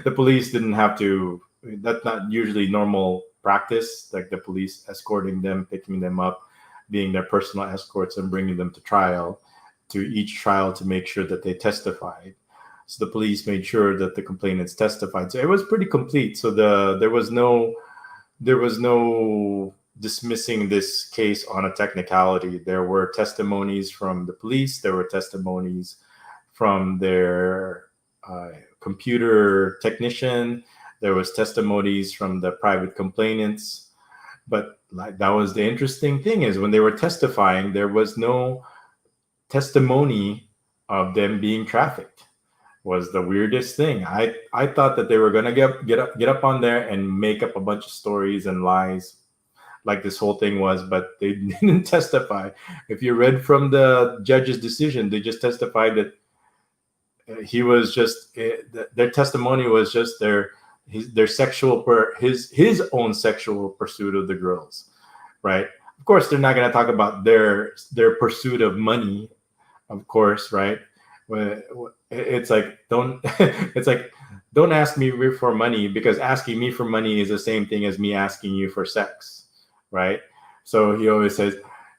[SPEAKER 1] the police didn't have to. That's not usually normal practice. Like the police escorting them, picking them up, being their personal escorts, and bringing them to each trial to make sure that they testified. So the police made sure that the complainants testified. So it was pretty complete. So there was no dismissing this case on a technicality. There were testimonies from the police. There were testimonies from their computer technician. There was testimonies from the private complainants. But that was the interesting thing, is when they were testifying, there was no testimony of them being trafficked. Was the weirdest thing. I thought that they were gonna get up on there and make up a bunch of stories and lies, like this whole thing was, but they didn't testify. If you read from the judge's decision, they just testified that their testimony was just their sexual his own sexual pursuit of the girls, right? Of course, they're not going to talk about their pursuit of money, of course, right? It's like don't ask me for money, because asking me for money is the same thing as me asking you for sex, right? So he always says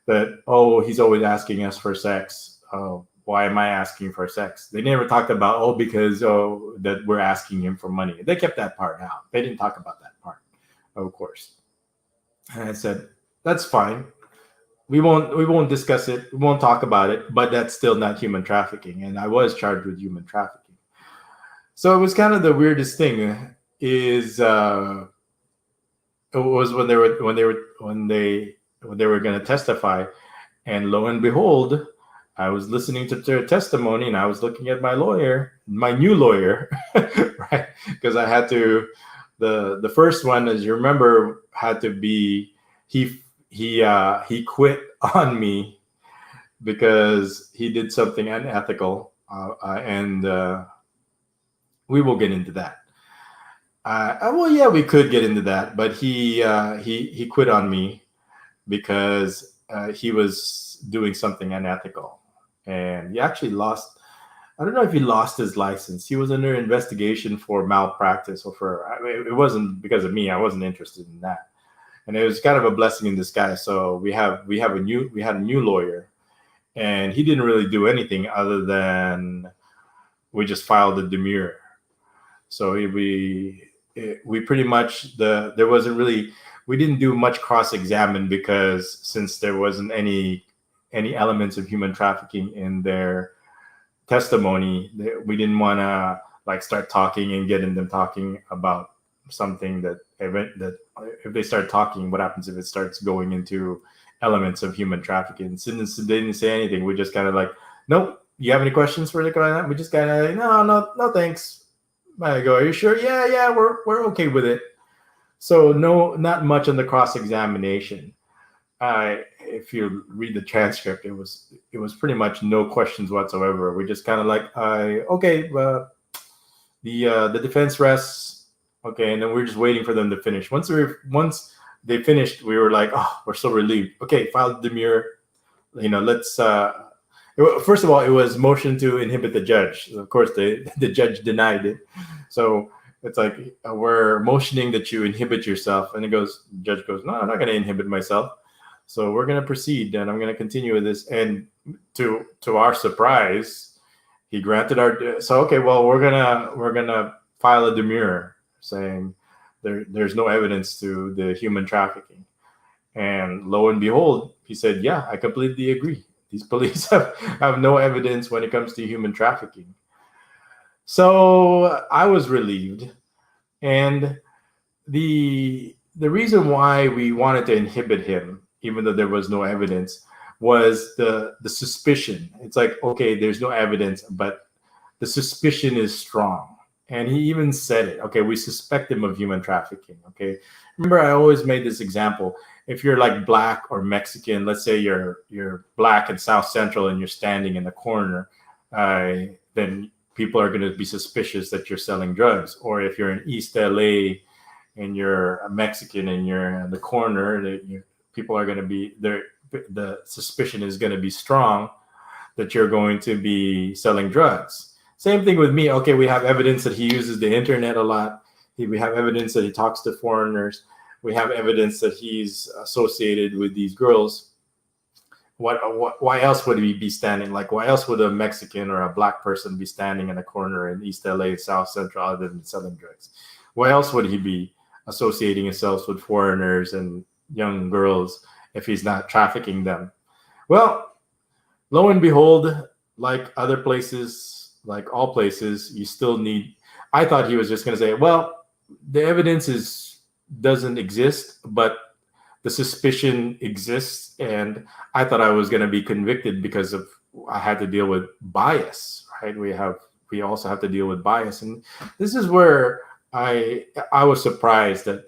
[SPEAKER 1] that, oh, he's always asking us for sex. Oh, why am I asking for sex? They never talked about, because that we're asking him for money. They kept that part out. They didn't talk about that part, of course. And I said, that's fine. We won't discuss it. We won't talk about it, but that's still not human trafficking. And I was charged with human trafficking. So it was kind of the weirdest thing is it was when they were going to testify, and lo and behold, I was listening to their testimony, and I was looking at my new lawyer, right? Because I had to, the first one, as you remember, had to be, he quit on me because he did something unethical, and we will get into that. Well, yeah, we could get into that, but he quit on me because he was doing something unethical, and he actually lost. I don't know if he lost his license. He was under investigation for malpractice, or it wasn't because of me. I wasn't interested in that, and it was kind of a blessing in disguise. So we had a new lawyer, and he didn't really do anything other than we just filed a demurrer. So we pretty much there wasn't really, we didn't do much cross-examine, because since there wasn't any elements of human trafficking in their testimony, we didn't want to like start talking and getting them talking about something that if they start talking, what happens if it starts going into elements of human trafficking? Since they didn't say anything, we just kind of like, nope. You have any questions for the client? We just kind of like, no, thanks. I go, are you sure? Yeah, we're okay with it. So no, not much on the cross examination. If you read the transcript, it was pretty much no questions whatsoever. We just kind of like, okay, the defense rests, okay, and then we're just waiting for them to finish. Once they finished, we were like, oh, we're so relieved. Okay, file the demurrer. Let's. First of all, it was motion to inhibit the judge. Of course, the judge denied it. So it's like, we're motioning that you inhibit yourself, and the judge goes, no, I'm not going to inhibit myself. So we're going to proceed, and I'm going to continue with this. And to our surprise, he granted our. So okay, well, we're gonna file a demurrer saying there's no evidence to the human trafficking. And lo and behold, he said, yeah, I completely agree. These police have no evidence when it comes to human trafficking. So I was relieved. And the reason why we wanted to inhibit him, even though there was no evidence, was the suspicion. It's like, okay, there's no evidence, but the suspicion is strong. And he even said it. Okay, we suspect him of human trafficking. Okay, remember, I always made this example. If you're like Black or Mexican, let's say you're Black in South Central and you're standing in the corner, then people are going to be suspicious that you're selling drugs. Or if you're in East LA and you're a Mexican and you're in the corner, people are going to be there. The suspicion is going to be strong that you're going to be selling drugs. Same thing with me. Okay, we have evidence that he uses the internet a lot. We have evidence that he talks to foreigners. We have evidence that he's associated with these girls. Why else would he be standing? Like, why else would a Mexican or a Black person be standing in a corner in East LA, South Central, other than selling drugs? Why else would he be associating himself with foreigners and young girls if he's not trafficking them? Well, lo and behold, like other places, like all places, you still need. I thought he was just going to say, well, the evidence doesn't exist, but the suspicion exists, and I thought I was going to be convicted because I had to deal with bias, right? We also have to deal with bias, and this is where I was surprised that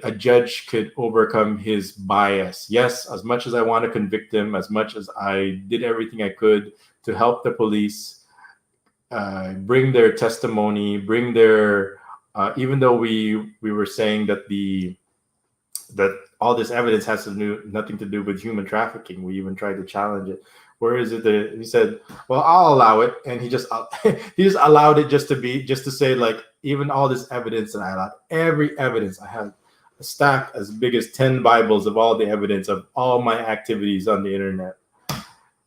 [SPEAKER 1] a judge could overcome his bias. Yes, as much as I want to convict him, as much as I did everything I could to help the police bring their testimony, bring their even though we were saying that that all this evidence has nothing to do with human trafficking. We even tried to challenge it. Where is it that he said, well, I'll allow it. And he just allowed it just to say, like, even all this evidence that I allowed, every evidence. I have a stack as big as 10 Bibles of all the evidence of all my activities on the internet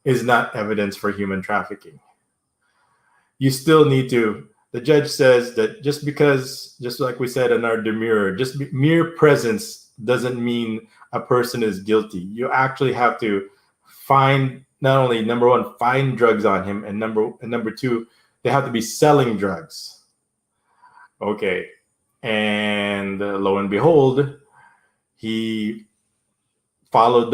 [SPEAKER 1] is not evidence for human trafficking. You still need to. The judge says that just like we said in our demurrer, just mere presence doesn't mean a person is guilty. You actually have to find, not only, number one, find drugs on him, and number two, they have to be selling drugs. Okay. And lo and behold, he followed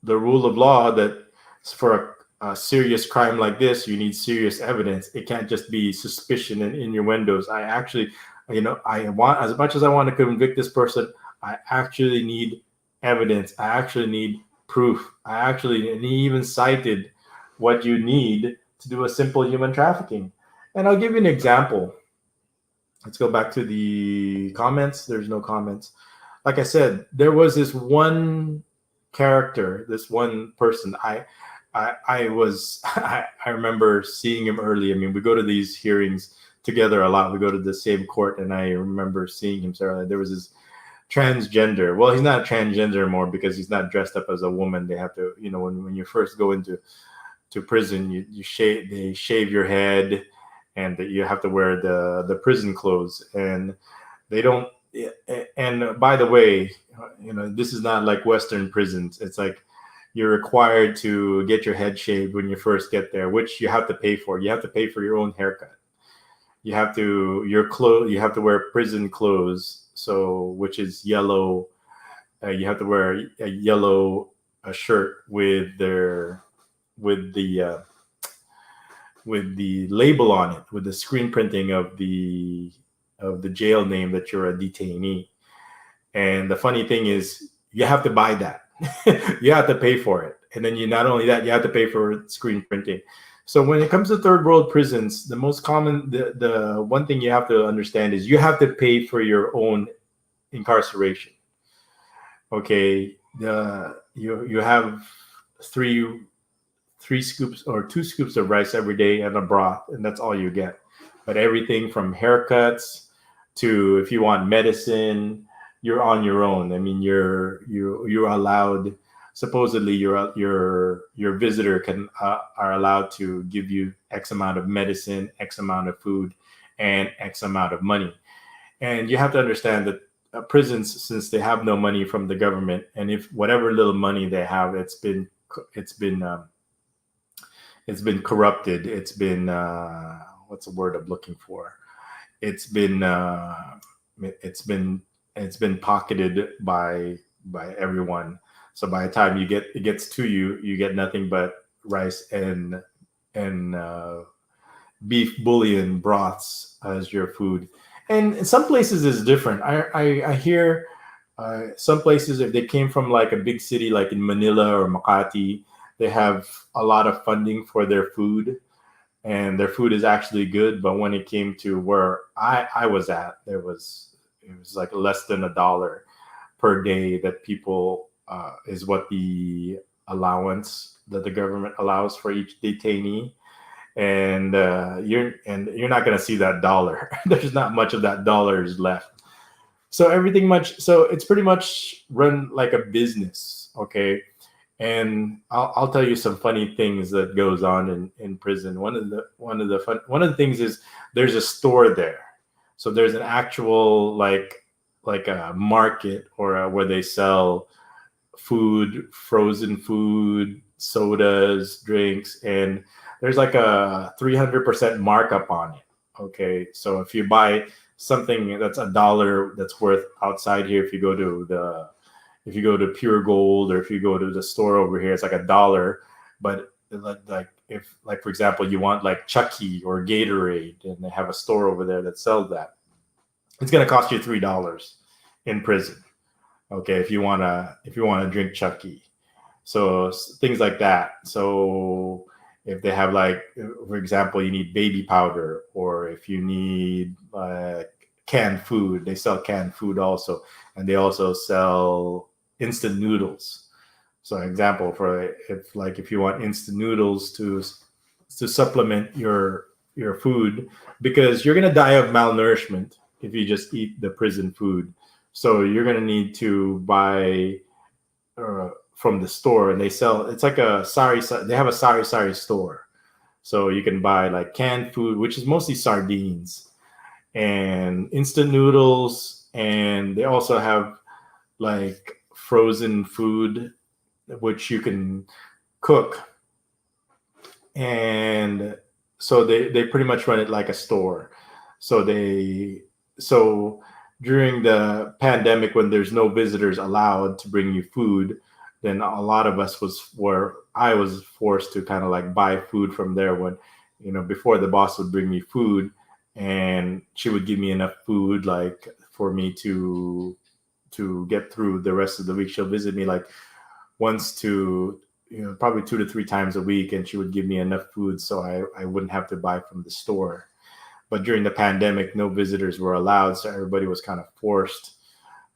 [SPEAKER 1] the rule of law that for a serious crime like this, you need serious evidence. It can't just be suspicion and in your windows. I actually, I want, as much as I want to convict this person, I actually need evidence. I actually need proof. And he even cited what you need to do a simple human trafficking. And I'll give you an example. Let's go back to the comments. There's no comments. Like I said, there was this one character, this one person. I remember seeing him early. I mean, we go to these hearings together a lot. We go to the same court, and I remember seeing him so early. There was this transgender. Well, he's not transgender anymore because he's not dressed up as a woman. They have to, when you first go into prison, they shave your head, and you have to wear the prison clothes. And They don't. And by the way, this is not like Western prisons. It's like you're required to get your head shaved when you first get there, which you have to pay for. You have to pay for your own haircut. You have to wear prison clothes, so which is yellow. You have to wear a yellow shirt with with the uh, with the label on it, with the screen printing of the jail name that you're a detainee. And the funny thing is, you have to buy that. You have to pay for it, and then you not only that, you have to pay for screen printing. So when it comes to third world prisons, the most common, the one thing you have to understand is you have to pay for your own incarceration. Okay, you have three scoops or 2 scoops of rice every day and a broth, and that's all you get. But everything from haircuts to if you want medicine, you're on your own. I mean, you're allowed. Supposedly, your visitor are allowed to give you X amount of medicine, X amount of food, and X amount of money. And you have to understand that prisons, since they have no money from the government, and if whatever little money they have, it's been it's been corrupted. It's been what's the word I'm looking for? It's been it's been it's been pocketed by everyone. So by the time it gets to you, you get nothing but rice and beef bouillon broths as your food. And in some places it's different. I hear some places, if they came from like a big city like in Manila or Makati, they have a lot of funding for their food, and their food is actually good. But when it came to where I was at, it was like less than $1 per day that people is what the allowance that the government allows for each detainee. And you're not going to see that dollar. There's not much of that dollars left. So so it's pretty much run like a business. Okay. And I'll tell you some funny things that goes on in prison. One of the things is there's a store there. So there's an actual like a market where they sell food, frozen food, sodas, drinks, and there's like a 300% markup on it. Okay, so if you buy something that's $1 that's worth outside here, if you go to Pure Gold, or if you go to the store over here, it's like $1. But like if, like, for example, you want like Chucky or Gatorade, and they have a store over there that sells that, it's going to cost you $3 in prison. Okay, if you wanna drink Chucky, so things like that. So if they have, like, for example, you need baby powder, or if you need canned food, they sell canned food also, and they also sell instant noodles. So example, if you want instant noodles to supplement your food, because you're gonna die of malnourishment if you just eat the prison food. So you're gonna need to buy from the store, and it's like they have a sari store. So you can buy like canned food, which is mostly sardines, and instant noodles, and they also have like frozen food which you can cook. And so they pretty much run it like a store. So during the pandemic, when there's no visitors allowed to bring you food, then a lot of us I was forced to kind of like buy food from there. When, before, the boss would bring me food, and she would give me enough food like for me to get through the rest of the week. She'll visit me like once to, probably 2 to 3 times a week, and she would give me enough food so I wouldn't have to buy from the store. But during the pandemic, no visitors were allowed, so everybody was kind of forced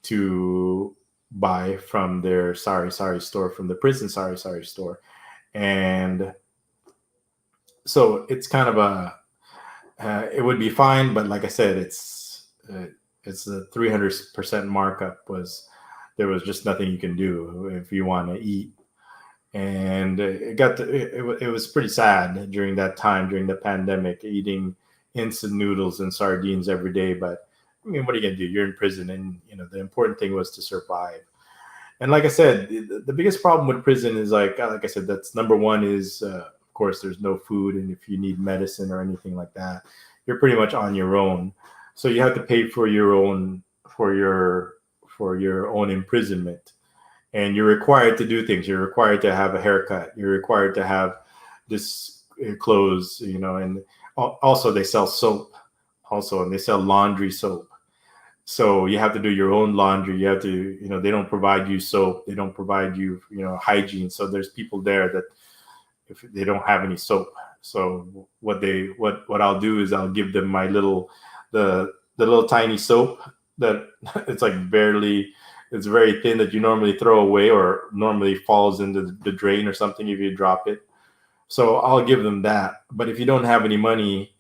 [SPEAKER 1] to buy from their sari store, from the prison sari store. And so it's kind of it would be fine, but like I said, it's the 300% markup. There was just nothing you can do if you want to eat. And it was pretty sad during that time, during the pandemic, eating instant noodles and sardines every day. But I mean, what are you gonna do? You're in prison, and the important thing was to survive. And like I said, the biggest problem with prison is like I said, that's number one is of course there's no food, and if you need medicine or anything like that, you're pretty much on your own. So you have to pay for your own imprisonment, and you're required to do things. You're required to have a haircut. You're required to have this clothes, and also they sell soap, also, and they sell laundry soap. So you have to do your own laundry. You have to, they don't provide you soap. They don't provide you, hygiene. So there's people there that if they don't have any soap. So what I'll do is I'll give them my the little tiny soap that it's like it's very thin that you normally throw away or normally falls into the drain or something if you drop it. So I'll give them that. But if you don't have any money,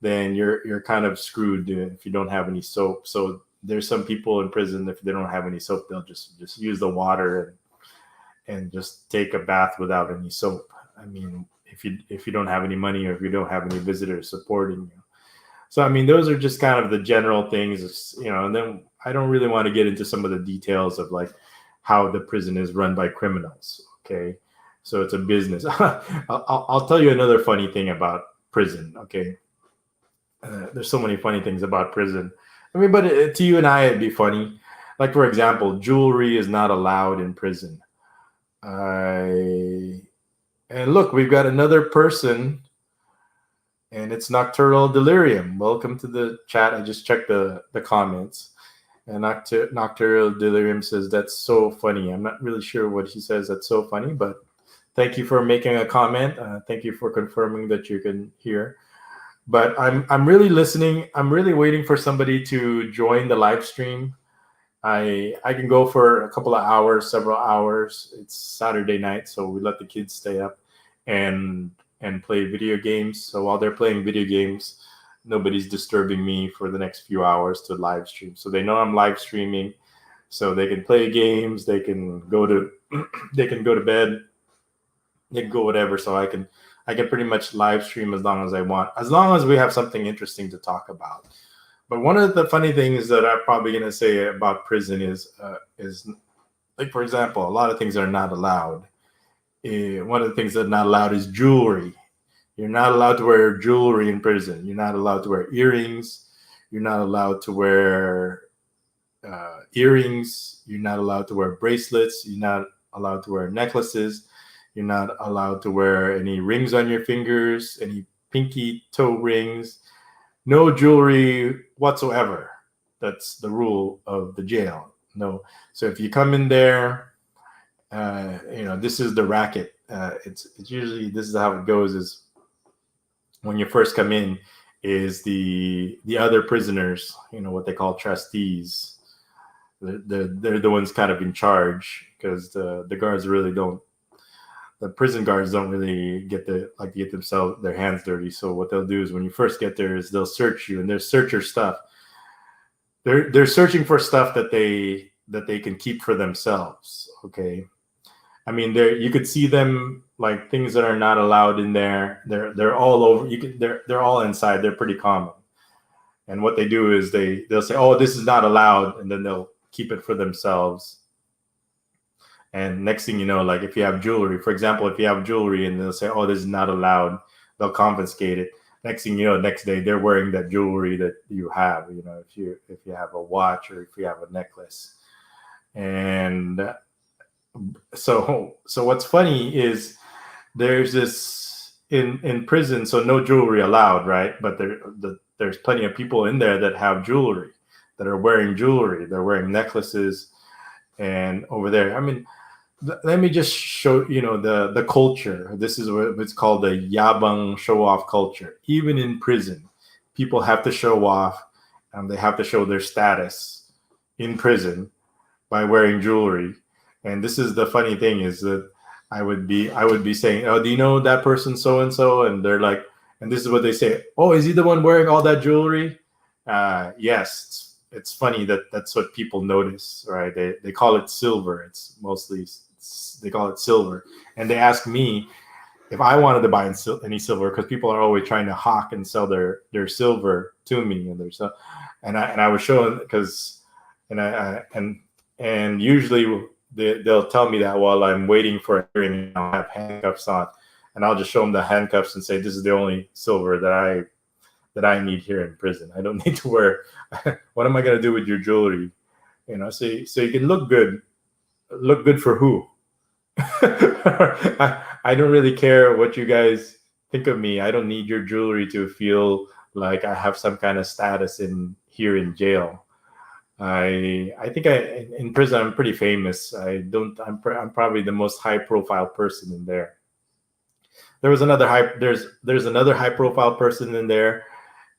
[SPEAKER 1] then you're kind of screwed if you don't have any soap. So there's some people in prison, if they don't have any soap, they'll just use the water and just take a bath without any soap. I mean, if you don't have any money or if you don't have any visitors supporting you. So I mean, those are just kind of the general things, and then I don't really want to get into some of the details of like how the prison is run by criminals. Okay. So it's a business. I'll tell you another funny thing about prison. Okay. There's so many funny things about prison. I mean, but to you and I, it'd be funny. Like, for example, jewelry is not allowed in prison. And look, we've got another person, and it's Nocturnal Delirium. Welcome to the chat. I just checked the comments. And Nocturnal Delirium says, that's so funny. I'm not really sure what he says that's so funny, but thank you for making a comment. Thank you for confirming that you can hear. But I'm really listening. I'm really waiting for somebody to join the live stream. I can go for a couple of hours, several hours. It's Saturday night, so we let the kids stay up and play video games. So while they're playing video games, nobody's disturbing me for the next few hours to live stream. So they know I'm live streaming, so they can play games. They can go to bed. They can go whatever. So I can pretty much live stream as long as I want, as long as we have something interesting to talk about. But one of the funny things that I'm probably going to say about prison is like, for example, a lot of things are not allowed. One of the things that are not allowed is jewelry. You're not allowed to wear jewelry in prison. You're not allowed to wear earrings. You're not allowed to wear earrings. You're not allowed to wear bracelets. You're not allowed to wear necklaces. You're not allowed to wear any rings on your fingers, any pinky toe rings, no jewelry whatsoever. That's the rule of the jail. No. So if you come in there, this is the racket. It's usually, this is how it goes, is when you first come in is the other prisoners, what they call trustees. They're the ones kind of in charge, because the guards really don't. The prison guards don't really get their hands dirty. So what they'll do is when you first get there is they'll search you, and they'll search your stuff. They're searching for stuff that they can keep for themselves. Okay. I mean, you could see them, like things that are not allowed in there. They're all over. They're all inside. They're pretty common. And what they do is they'll say, "Oh, this is not allowed," and then they'll keep it for themselves. And next thing you know, like if you have jewelry, for example, if you have jewelry and they'll say, "Oh, this is not allowed," they'll confiscate it. Next thing you know, next day they're wearing that jewelry that you have. If you have a watch or if you have a necklace. And so what's funny is there's this in prison, so no jewelry allowed, right? But there's plenty of people in there that have jewelry, that are wearing jewelry. They're wearing necklaces, and over there, I mean. Let me just show the culture. This is what it's called, the yabang show-off culture. Even in prison, people have to show off, and they have to show their status in prison by wearing jewelry. And this is the funny thing, is that I would be saying, "Oh, do you know that person so and so?" And they're like, and this is what they say: "Oh, is he the one wearing all that jewelry?" Yes. It's funny that's what people notice, right? They call it silver. It's mostly, they call it silver. And they ask me, if I wanted to buy any silver, because people are always trying to hawk and sell their silver to me, and I was showing because and usually they'll tell me that while I'm waiting for a hearing, and I'll have handcuffs on, and I'll just show them the handcuffs and say, "This is the only silver that I need here in prison. I don't need to wear. What am I going to do with your jewelry? So you can look good. Look good for who? I don't really care what you guys think of me. I don't need your jewelry to feel like I have some kind of status here in jail. I think in prison I'm pretty famous. I'm probably the most high profile person in there. There's another high profile person in there.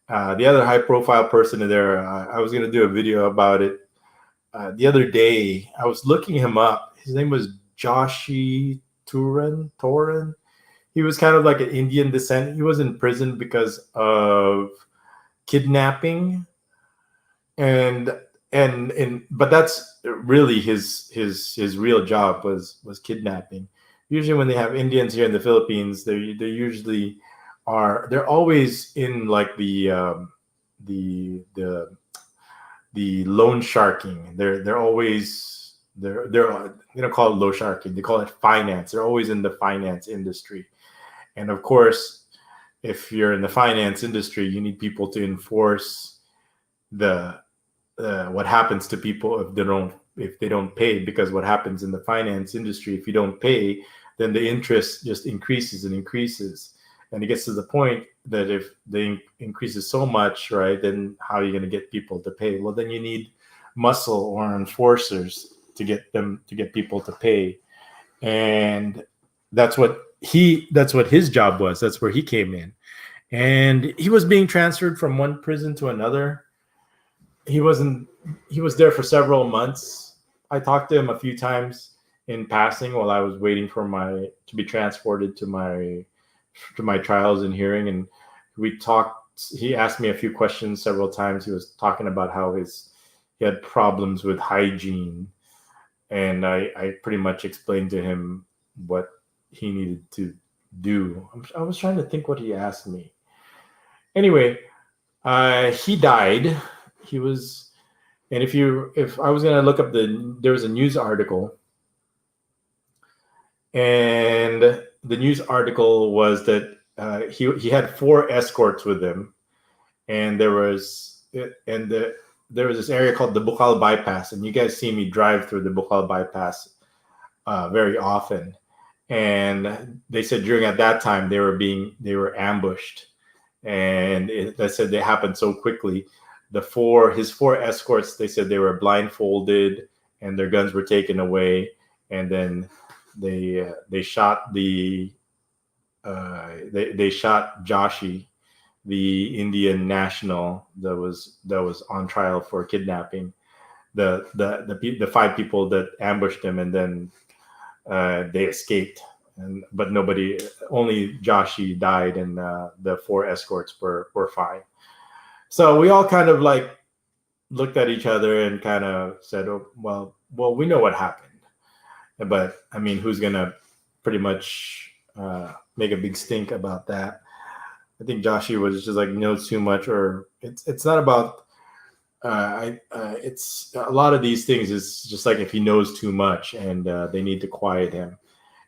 [SPEAKER 1] The other high profile person in there, I was going to do a video about it. The other day, I was looking him up. His name was Joshi Toran. He was kind of like an Indian descent. He was in prison because of kidnapping, but that's really his real job was kidnapping. Usually, when they have Indians here in the Philippines, they usually they're always in like the loan sharking. They're always they don't call it loan sharking. They call it finance. They're always in the finance industry, and of course, if you're in the finance industry, you need people to enforce what happens to people if they don't pay. Because what happens in the finance industry, if you don't pay, then the interest just increases and increases. And it gets to the point that if they increases so much, right, then how are you going to get people to pay? Well, then you need muscle or enforcers to get people to pay. And that's what his job was. That's where he came in. And he was being transferred from one prison to another. He was there for several months. I talked to him a few times in passing while I was waiting for to be transported to my trials and hearing, and we talked. He asked me a few questions several times. He was talking about how he had problems with hygiene, and I pretty much explained to him what he needed to do. I was trying to think what he asked me. Anyway, he died. He was, and if I was going to look up there was a news article, and the news article was that he had 4 escorts with him, and there was this area called the Bukal bypass, and you guys see me drive through the Bukal bypass very often. And they said at that time they were ambushed, and they said they happened so quickly. His 4 escorts, they said they were blindfolded and their guns were taken away, and then they shot they shot Joshi, the Indian national that was on trial for kidnapping, the 5 people that ambushed him, and then they escaped, but only Joshi died, and the 4 escorts were fine. So we all kind of like looked at each other and kind of said, "Oh, well, we know what happened." But I mean, who's gonna pretty much make a big stink about that? I think Joshi was just like knows too much, or it's not about. It's a lot of these things is just like if he knows too much, and they need to quiet him.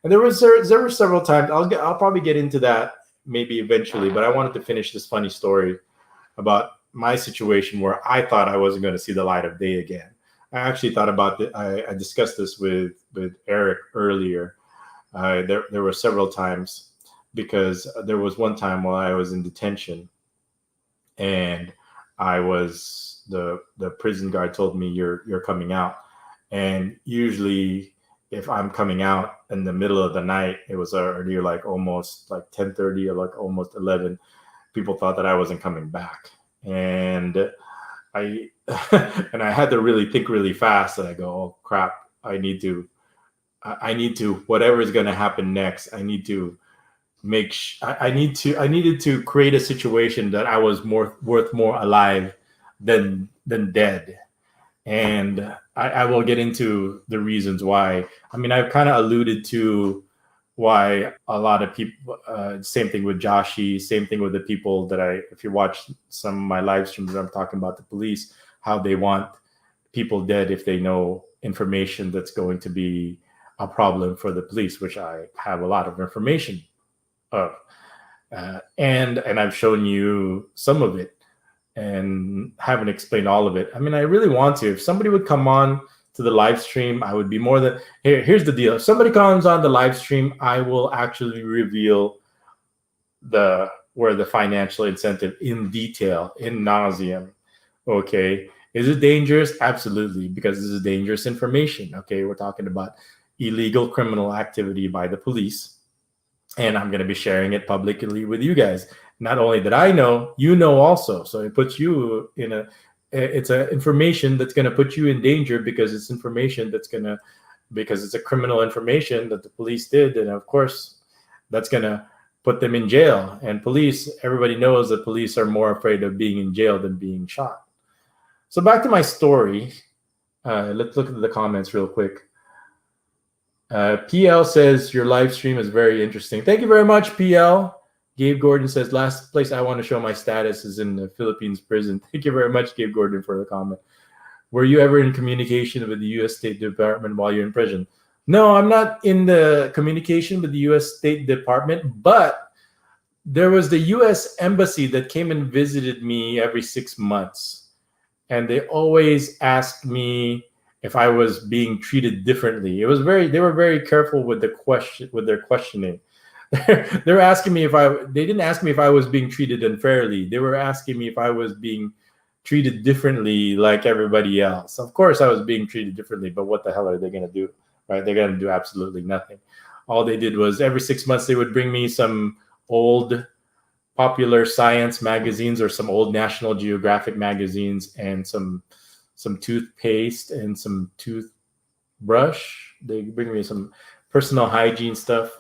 [SPEAKER 1] And there were several times. I'll probably get into that maybe eventually, but I wanted to finish this funny story about my situation where I thought I wasn't going to see the light of day again. I actually thought about it. I discussed this with Eric earlier. There were several times, because there was one time while I was in detention, and the prison guard told me you're coming out. And usually if I'm coming out in the middle of the night, it was already like almost like 10:30 or like almost 11. People thought that I wasn't coming back, and I had to really think really fast. And I go, "Oh crap! I need to whatever is going to happen next. I need to I needed to create a situation that I was worth more alive than dead." And I will get into the reasons why. I mean, I've kind of alluded to why a lot of people, same thing with Joshi, same thing with the people that if you watch some of my live streams, I'm talking about the police, how they want people dead if they know information that's going to be a problem for the police, which I have a lot of information of. And I've shown you some of it and haven't explained all of it. I mean, I really want to. If somebody would come on to the live stream, I would be more than here's the deal. If somebody comes on the live stream, I will actually reveal where the financial incentive in detail, in nauseam. Okay. Is it dangerous? Absolutely, because this is dangerous information. Okay, we're talking about illegal criminal activity by the police, and I'm going to be sharing it publicly with you guys. Not only that I know, you know also. So it puts you in it's a information that's going to put you in danger because it's information because it's a criminal information that the police did, and of course, that's going to put them in jail. And police, everybody knows that police are more afraid of being in jail than being shot. So back to my story. Let's look at the comments real quick. PL says, your live stream is very interesting. Thank you very much, PL. Gabe Gordon says, last place I want to show my status is in the Philippines prison. Thank you very much, Gabe Gordon, for the comment. Were you ever in communication with the U.S. State Department while you're in prison? No, I'm not in the communication with the U.S. State Department, but there was the U.S. Embassy that came and visited me every 6 months. And they always asked me if I was being treated differently. They were very careful with their questioning. They were asking me they didn't ask me if I was being treated unfairly. They were asking me if I was being treated differently like everybody else. Of course I was being treated differently, but what the hell are they going to do? Right? They're going to do absolutely nothing. All they did was every 6 months they would bring me some old popular science magazines or some old National Geographic magazines and some toothpaste and some toothbrush. They bring me some personal hygiene stuff,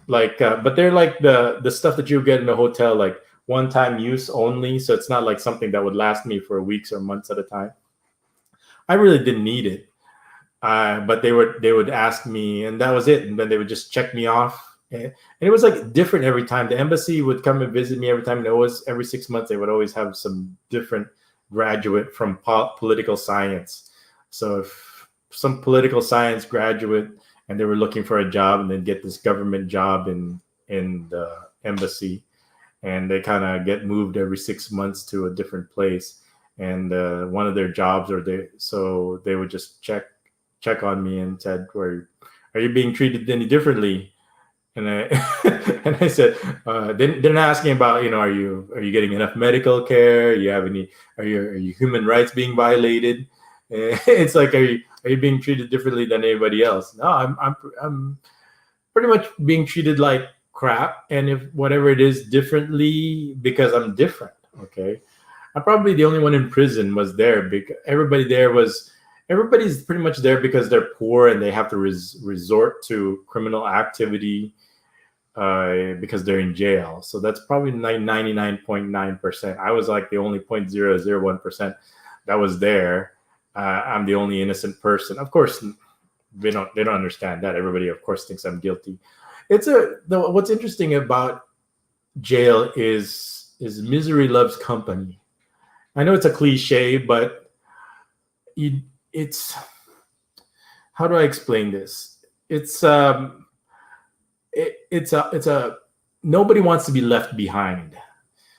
[SPEAKER 1] but they're like the stuff that you get in a hotel, like one-time use only. So it's not like something that would last me for weeks or months at a time. I really didn't need it, but they would ask me, and that was it. And then they would just check me off. And it was like different every time. The embassy would come and visit me every time. And it was every 6 months, they would always have some different graduate from political science. So if some political science graduate and they were looking for a job and then get this government job in the embassy, and they kind of get moved every 6 months to a different place. And one of their jobs, so they would just check on me and said, are you being treated any differently? And I said, they're not asking about, are you getting enough medical care? Are your human rights being violated? It's like, are you being treated differently than anybody else? No, I'm pretty much being treated like crap. And if whatever it is differently because I'm different. Okay. I'm probably the only one in prison was there because everybody's pretty much there because they're poor and they have to resort to criminal activity because they're in jail. So that's probably 99.9%. I was like the only 0.001% that was there. I'm the only innocent person. Of course, they don't understand that. Everybody, of course, thinks I'm guilty. What's interesting about jail is misery loves company. I know it's a cliche, but it's how do I explain this? It's nobody wants to be left behind.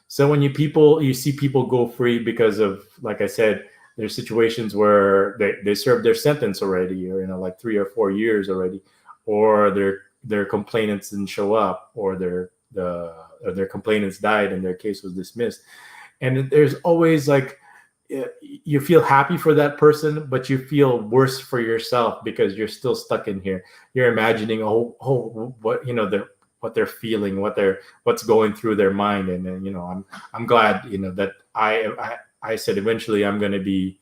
[SPEAKER 1] So when you see people go free because of, like I said, there's situations where they served their sentence already, or like 3 or 4 years already, or their complainants didn't show up, or their complainants died and their case was dismissed. And there's always like, you feel happy for that person, but you feel worse for yourself because you're still stuck in here. You're imagining, what they're feeling, what's going through their mind. And then, I'm glad, that I said eventually I'm going to be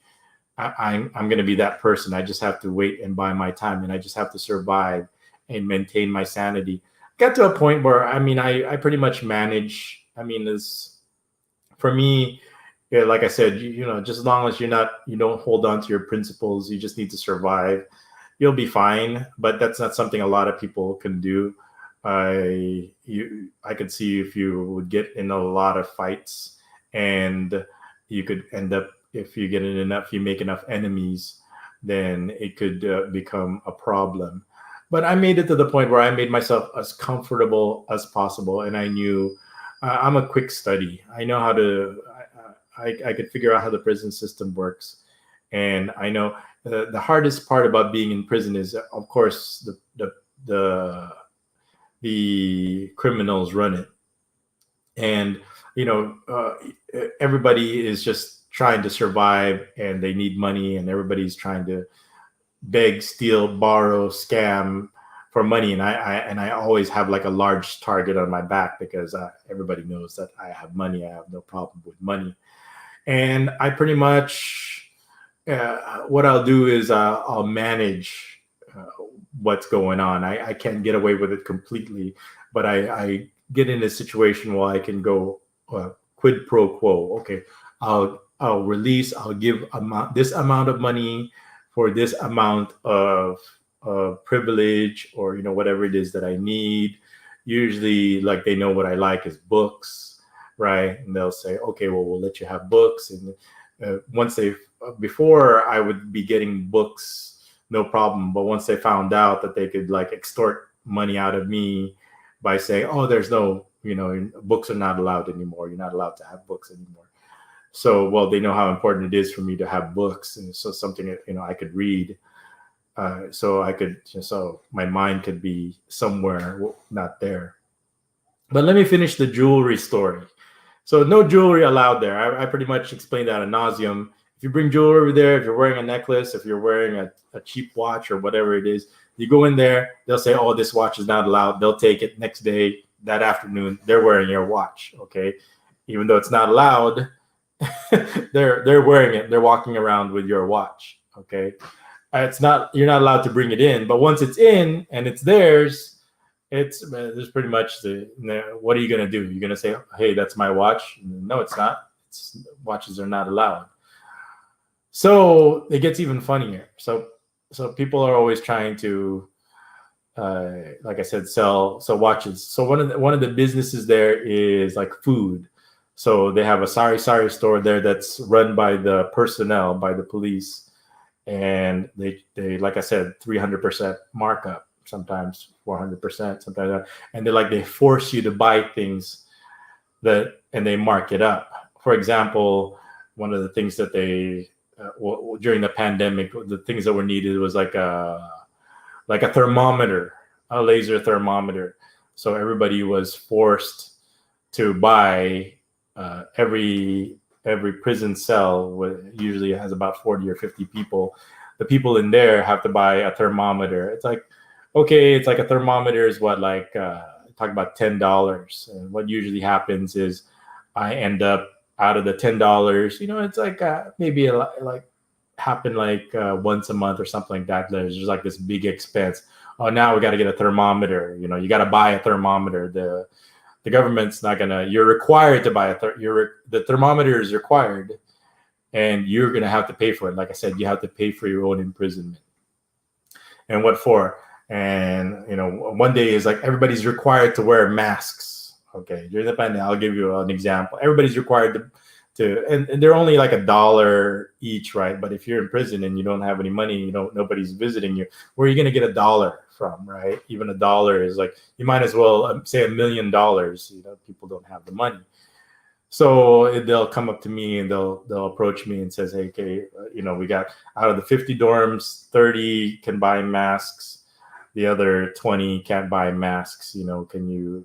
[SPEAKER 1] that person. I just have to wait and buy my time, and I just have to survive and maintain my sanity. Got to a point where, I pretty much manage. For me, yeah, like I said, just as long as you don't hold on to your principles, you just need to survive. You'll be fine. But that's not something a lot of people can do. I could see if you would get in a lot of fights, and you could end up, if you get in enough, you make enough enemies, then it could become a problem. But I made it to the point where I made myself as comfortable as possible, and I knew I'm a quick study. I know how to. I could figure out how the prison system works, and I know the hardest part about being in prison is, of course, the the criminals run it, and everybody is just trying to survive, and they need money, and everybody's trying to beg, steal, borrow, scam for money, and I always have like a large target on my back, because everybody knows that I have money. I have no problem with money, and I pretty much what I'll do is I'll manage what's going on. I can't get away with it completely, but I get in a situation where I can go quid pro quo. Okay, I'll release. I'll give this amount of money for this amount of privilege, or whatever it is that I need. Usually, like, they know what I like is books, right? And they'll say, okay, well, we'll let you have books. And once they, before I would be getting books, no problem. But once they found out that they could like extort money out of me by saying, oh, there's no, books are not allowed anymore. You're not allowed to have books anymore. So, well, they know how important it is for me to have books, and so something I could read, so my mind could be somewhere, not there. But let me finish the jewelry story. So, no jewelry allowed there. I pretty much explained that ad nauseum. If you bring jewelry over there, if you're wearing a necklace, if you're wearing a cheap watch or whatever it is, you go in there, they'll say, oh, this watch is not allowed. They'll take it next day, that afternoon, they're wearing your watch, okay? Even though it's not allowed, they're wearing it. They're walking around with your watch, okay? You're not allowed to bring it in, but once it's in and it's theirs, there's pretty much what are you going to do? You're going to say, hey, that's my watch? No, it's not. Watches are not allowed. So it gets even funnier. So people are always trying to, like I said, sell watches. So one of the businesses there is like food. So they have a sari store there that's run by the personnel, by the police, and they like I said, 300% markup, sometimes 400%, sometimes, and they force you to buy things and they mark it up. For example, one of the things that they during the pandemic, the things that were needed was like a thermometer, a laser thermometer. So everybody was forced to buy. Every prison cell usually has about 40 or 50 people. The people in there have to buy a thermometer. It's like, okay, it's like a thermometer is what, like, talk about $10. And what usually happens is I end up, out of the $10, it's like maybe like happen like once a month or something like that. There's just like this big expense. Oh, now we got to get a thermometer. You got to buy a thermometer. The government's not gonna. You're required to buy the thermometer is required, and you're gonna have to pay for it. Like I said, you have to pay for your own imprisonment. And what for? And one day is like everybody's required to wear masks. Okay, during the pandemic, I'll give you an example. Everybody's required and they're only like $1 each, right? But if you're in prison and you don't have any money, nobody's visiting you, where are you gonna get $1 from, right? Even $1 is like, you might as well say $1 million. People don't have the money, so they'll come up to me and they'll approach me and says, hey, okay, we got, out of the 50 dorms, 30 can buy masks, the other 20 can't buy masks. Can you?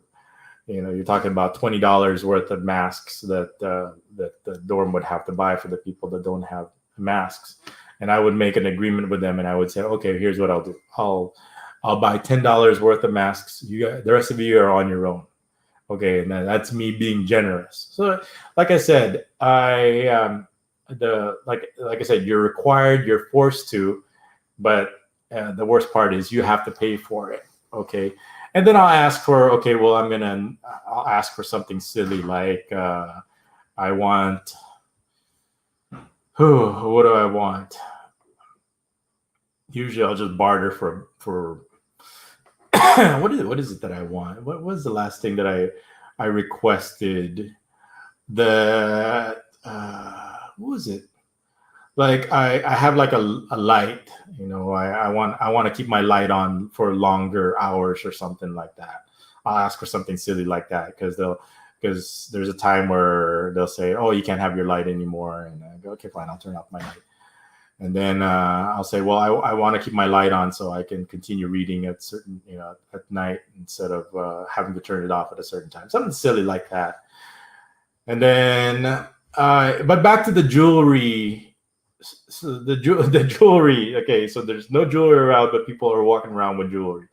[SPEAKER 1] You're talking about $20 worth of masks that the dorm would have to buy for the people that don't have masks. And I would make an agreement with them, and I would say, okay, here's what I'll do. I'll buy $10 worth of masks. The rest of you are on your own. Okay, and then that's me being generous. So, like I said, like I said, you're required, you're forced to, but the worst part is you have to pay for it. Okay. And then I'll ask for, okay, well, I'll ask for something silly, like I want, what do I want? Usually I'll just barter for what is it that I want? What was the last thing that I requested? The what was it? Like I have like a light, I want to keep my light on for longer hours or something like that. I'll ask for something silly like that because there's a time where they'll say, oh, you can't have your light anymore, and I go, okay, fine, I'll turn off my light. And then I'll say, well, I want to keep my light on so I can continue reading at certain, at night instead of having to turn it off at a certain time, something silly like that. And then but back to the jewelry. So the jewelry. Okay, so there's no jewelry around, but people are walking around with jewelry,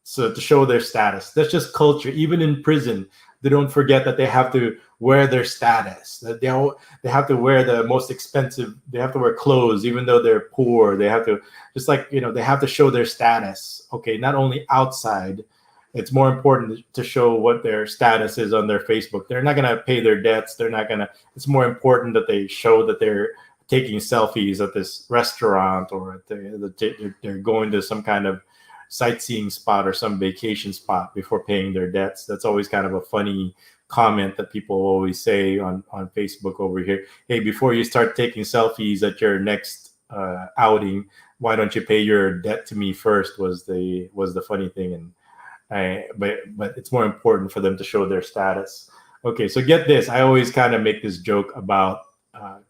[SPEAKER 1] so to show their status. That's just culture. Even in prison, they don't forget that they have to wear their status. That they have to wear the most expensive. They have to wear clothes, even though they're poor. They have to, just like, they have to show their status. Okay, not only outside. It's more important to show what their status is on their Facebook. They're not going to pay their debts. They're not going to. It's more important that they show that they're taking selfies at this restaurant, or they're going to some kind of sightseeing spot or some vacation spot before paying their debts. That's always kind of a funny comment that people always say on Facebook over here. Hey, before you start taking selfies at your next outing, why don't you pay your debt to me first? Was the funny thing. And but it's more important for them to show their status. Okay, so get this. I always kind of make this joke about,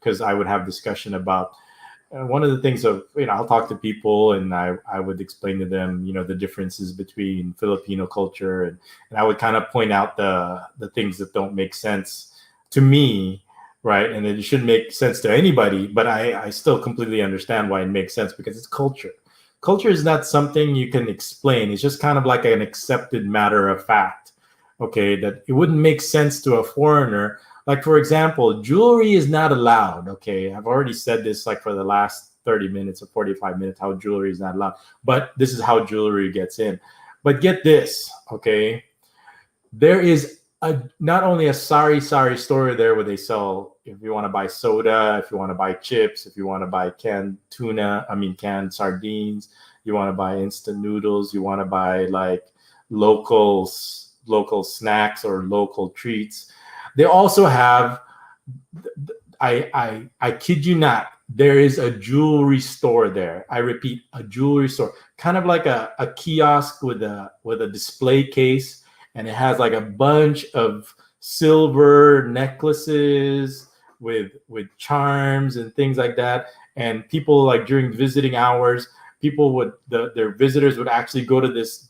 [SPEAKER 1] because I would have discussion about one of the things of, I'll talk to people and I would explain to them, the differences between Filipino culture, and I would kind of point out the things that don't make sense to me, right? And it shouldn't make sense to anybody, but I still completely understand why it makes sense, because it's culture. Culture is not something you can explain. It's just kind of like an accepted matter of fact, okay, that it wouldn't make sense to a foreigner. Like, for example, jewelry is not allowed, okay? I've already said this like for the last 30 minutes or 45 minutes, how jewelry is not allowed. But this is how jewelry gets in. But get this, okay? There is not only a sari store there where they sell, if you want to buy soda, if you want to buy chips, if you want to buy canned sardines, you want to buy instant noodles, you want to buy like local snacks or local treats. They also have, I kid you not, there is a jewelry store there. I repeat, a jewelry store, kind of like a kiosk with a display case. And it has like a bunch of silver necklaces with charms and things like that. And people, like, during visiting hours, their visitors would actually go to this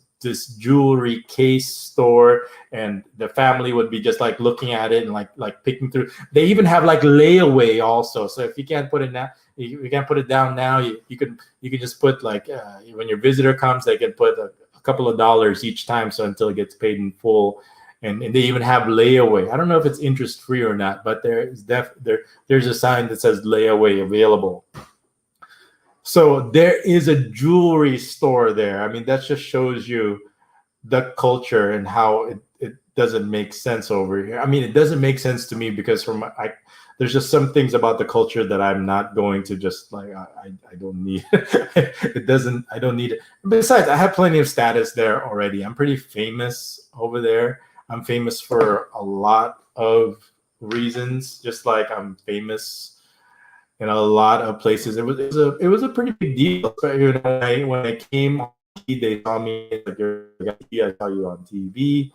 [SPEAKER 1] jewelry case store, and the family would be just like looking at it and like picking through. They even have like layaway also. So if you can't put it now, you can't put it down now. You can just put like when your visitor comes, they can put a couple of dollars each time, so until it gets paid in full. And they even have layaway. I don't know if it's interest free or not, but there's a sign that says layaway available. So there is a jewelry store there. I mean, that just shows you the culture and how it doesn't make sense over here. I mean, it doesn't make sense to me because there's just some things about the culture that I'm not going to just like, I don't need it. I don't need it. Besides, I have plenty of status there already. I'm pretty famous over there. I'm famous for a lot of reasons, just like I'm famous in a lot of places. It was a pretty big deal. When I came, they saw me like, I saw you on TV.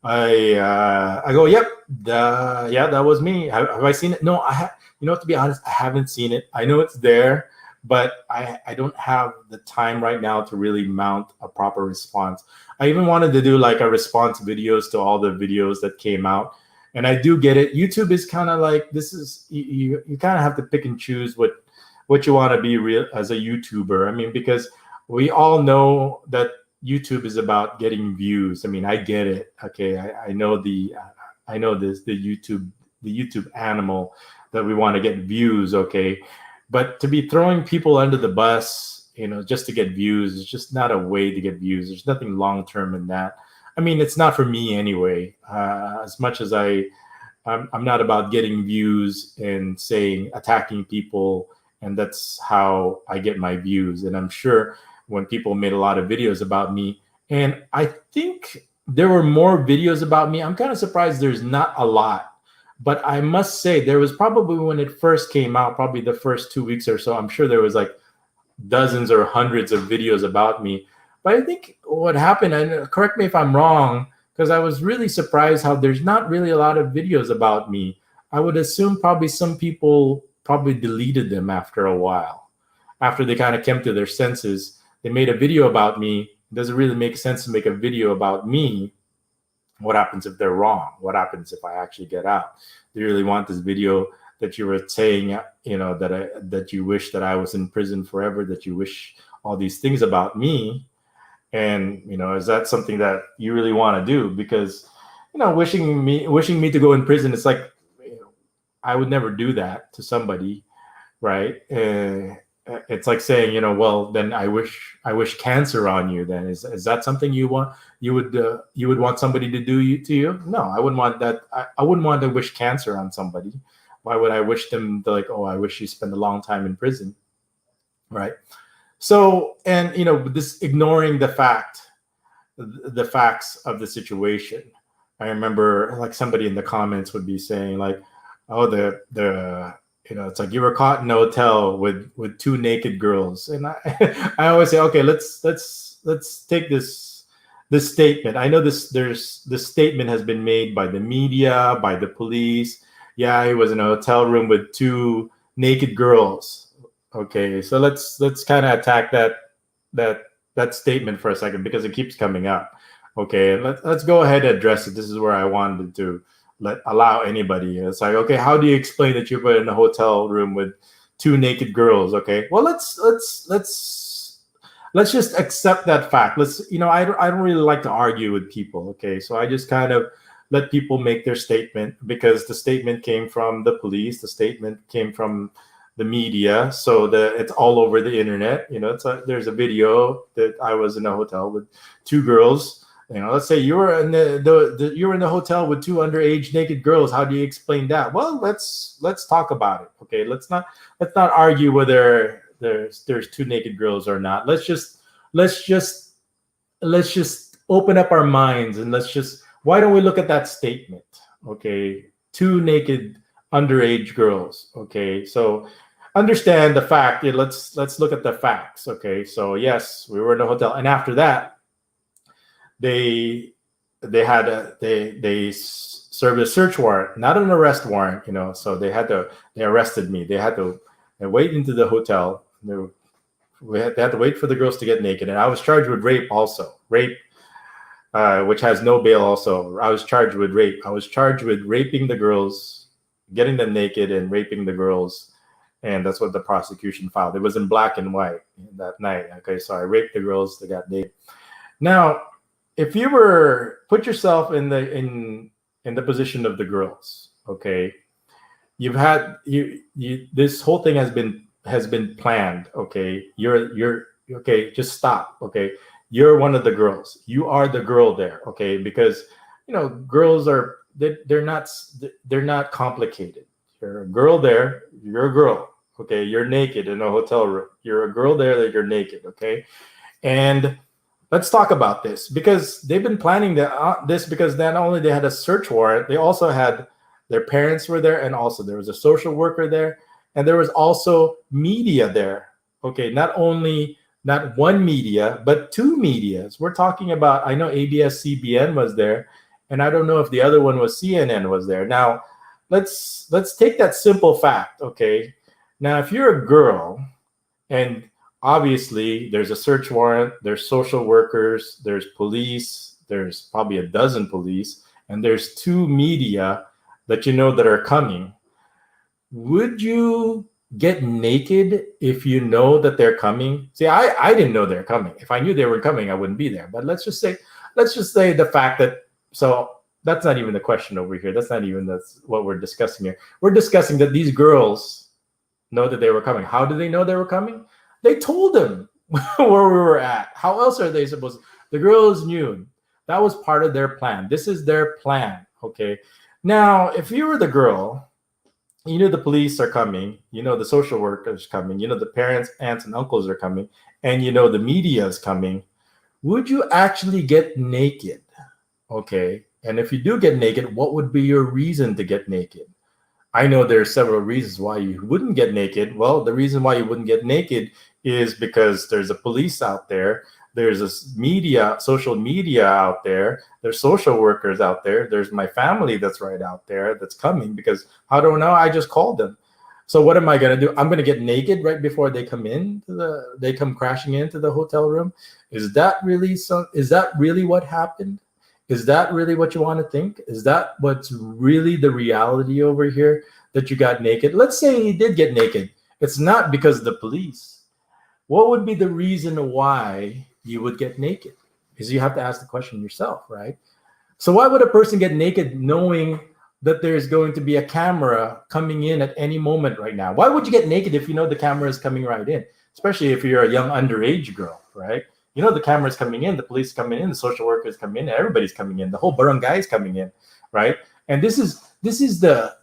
[SPEAKER 1] I go, yep, that was me. Have I seen it? No, to be honest, I haven't seen it. I know it's there, but I don't have the time right now to really mount a proper response. I even wanted to do like a response videos to all the videos that came out. And I do get it. YouTube is kind of like, this is, you kind of have to pick and choose what you want to be real as a YouTuber. I mean, because we all know that YouTube is about getting views. I mean, I get it. Okay, I know the YouTube animal that we want to get views. Okay, but to be throwing people under the bus, just to get views, is just not a way to get views. There's nothing long term in that. I mean, it's not for me anyway. As much as I'm not about getting views and attacking people, and that's how I get my views. And I'm sure when people made a lot of videos about me And I think there were more videos about me. I'm kind of surprised there's not a lot. But I must say, there was probably when it first came out, probably the first 2 weeks or so, I'm sure there was like dozens or hundreds of videos about me. But I think what happened, and correct me if I'm wrong, because I was really surprised how there's not really a lot of videos about me. I would assume probably some people probably deleted them after a while. After they kind of came to their senses, they made a video about me. It doesn't really make sense to make a video about me. What happens if they're wrong? What happens if I actually get out? Do you really want this video that you were saying, that you wish that I was in prison forever, that you wish all these things about me? And, is that something that you really want to do? Because, wishing me to go in prison, it's like, I would never do that to somebody, right? It's like saying, well, then I wish cancer on you. Then is that something you want? You would want somebody to do to you? No, I wouldn't want that. I wouldn't want to wish cancer on somebody. Why would I wish them to, like, oh, I wish you spent a long time in prison, right? So, and this ignoring the facts of the situation. I remember like somebody in the comments would be saying like, oh, it's like you were caught in a hotel with two naked girls, and I always say, okay, let's take this statement. I know this statement has been made by the media, by the police. Yeah, he was in a hotel room with two naked girls. Okay, so let's kind of attack that statement for a second because it keeps coming up. Okay, let's go ahead and address it. This is where I wanted to allow anybody. It's like, okay, how do you explain that you were in a hotel room with two naked girls? Okay, well, let's just accept that fact. I don't really like to argue with people. Okay, so I just kind of let people make their statement because the statement came from the police, the statement came from the media, so it's all over the internet. There's a video that I was in a hotel with two girls. Let's say you were in you were in the hotel with two underage naked girls. How do you explain that? Well, let's talk about it. Okay, let's not argue whether there's two naked girls or not. Let's just open up our minds and why don't we look at that statement? Okay, two naked underage girls. Okay, so understand the fact. Let's look at the facts. Okay, so yes, we were in a hotel, and after that, they served a search warrant, not an arrest warrant. So they arrested me. They had to wait into the hotel. They had to wait for the girls to get naked, and I was charged with rape also. Rape. Which has no bail also. I was charged with rape. I was charged with raping the girls, getting them naked and raping the girls. And that's what the prosecution filed. It was in black and white that night. Okay, so I raped the girls, they got naked. Now, if you put yourself in the position of the girls, okay, this whole thing has been planned, okay? You're okay, just stop, okay? You're one of the girls. You are the girl there, okay? Because girls they're not complicated. You're a girl there. You're a girl, okay? You're naked in a hotel room. You're a girl there that you're naked, okay? And let's talk about this because they've been planning this because not only they had a search warrant, they also had their parents were there, and also there was a social worker there, and there was also media there, okay? Not one media, but two medias. We're talking about, I know ABS-CBN was there, and I don't know if the other one was CNN was there. Now, let's take that simple fact, okay? Now, if you're a girl, and obviously there's a search warrant, there's social workers, there's police, there's probably a dozen police, and there's two media that that are coming. Would you get naked if you know that they're coming? See, I didn't know they're coming. If I knew they were coming, I wouldn't be there. But let's just say the fact that, so that's not even the question over here. That's what we're discussing here. We're discussing that these girls know that they were coming. How do they know they were coming? They told them where we were at. How else are they supposed to? The girls knew. That was part of their plan. This is their plan, okay? Now, if you were the girl, the police are coming, the social workers coming, the parents, aunts, and uncles are coming, and the media is coming. would you actually get naked? Okay. And if you do get naked, what would be your reason to get naked? I know there are several reasons why you wouldn't get naked. Well, the reason why you wouldn't get naked is because there's a police out there. There's a media, social media out there. There's social workers out there. There's my family that's right out there that's coming, because how do I know? I just called them. So what am I going to do? I'm going to get naked right before they come they come crashing into the hotel room. Is that really what happened? Is that really what you want to think? Is that what's really the reality over here, that you got naked? Let's say you did get naked. It's not because of the police. What would be the reason why you would get naked? Because you have to ask the question yourself, right? So why would a person get naked knowing that there's going to be a camera coming in at any moment right now? Why would you get naked if you know the camera is coming right in? Especially if you're a young underage girl, right? You know the camera's coming in, the police coming in, the social workers coming in, everybody's coming in, the whole barangay is coming in, right? And this is the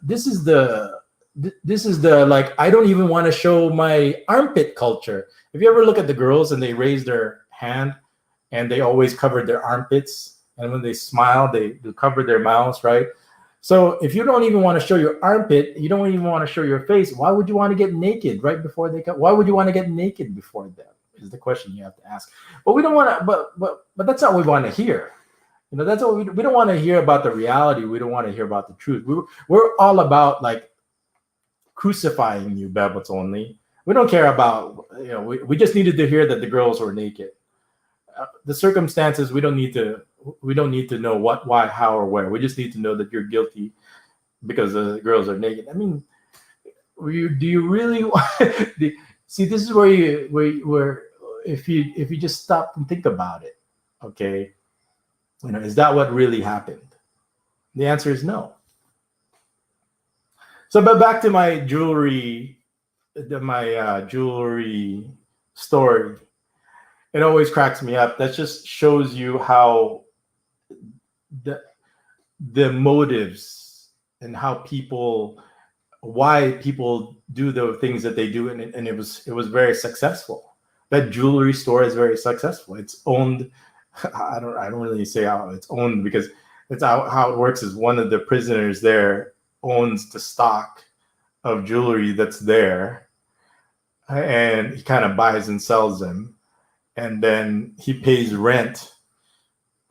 [SPEAKER 1] like, I don't even want to show my armpit culture. If you ever look at the girls and they raise their hand and they always cover their armpits, and when they smile, they cover their mouths, right? So if you don't even want to show your armpit, you don't even want to show your face, why would you want to get naked right before they come? Why would you want to get naked before them? Is the question you have to ask. But we don't want to, but that's not what we want to hear. You know, that's what we don't want to hear about the reality. We don't want to hear about the truth. We're all about like crucifying you, Bebots only. We don't care about, you know, we just needed to hear that the girls were naked. The circumstances, we don't need to know what, why, how, or where. We just need to know that you're guilty because the girls are naked. I mean, do you really see? This is where if you just stop and think about it, okay, you know, is that what really happened? The answer is no. So, but back to my jewelry story. It always cracks me up. That just shows you how the motives and how why people do the things that they do, and it was very successful. That jewelry store is very successful. It's owned. I don't really say how it's owned, because it's how it works is one of the prisoners there owns the stock of jewelry that's there, and he kind of buys and sells them, and then he pays rent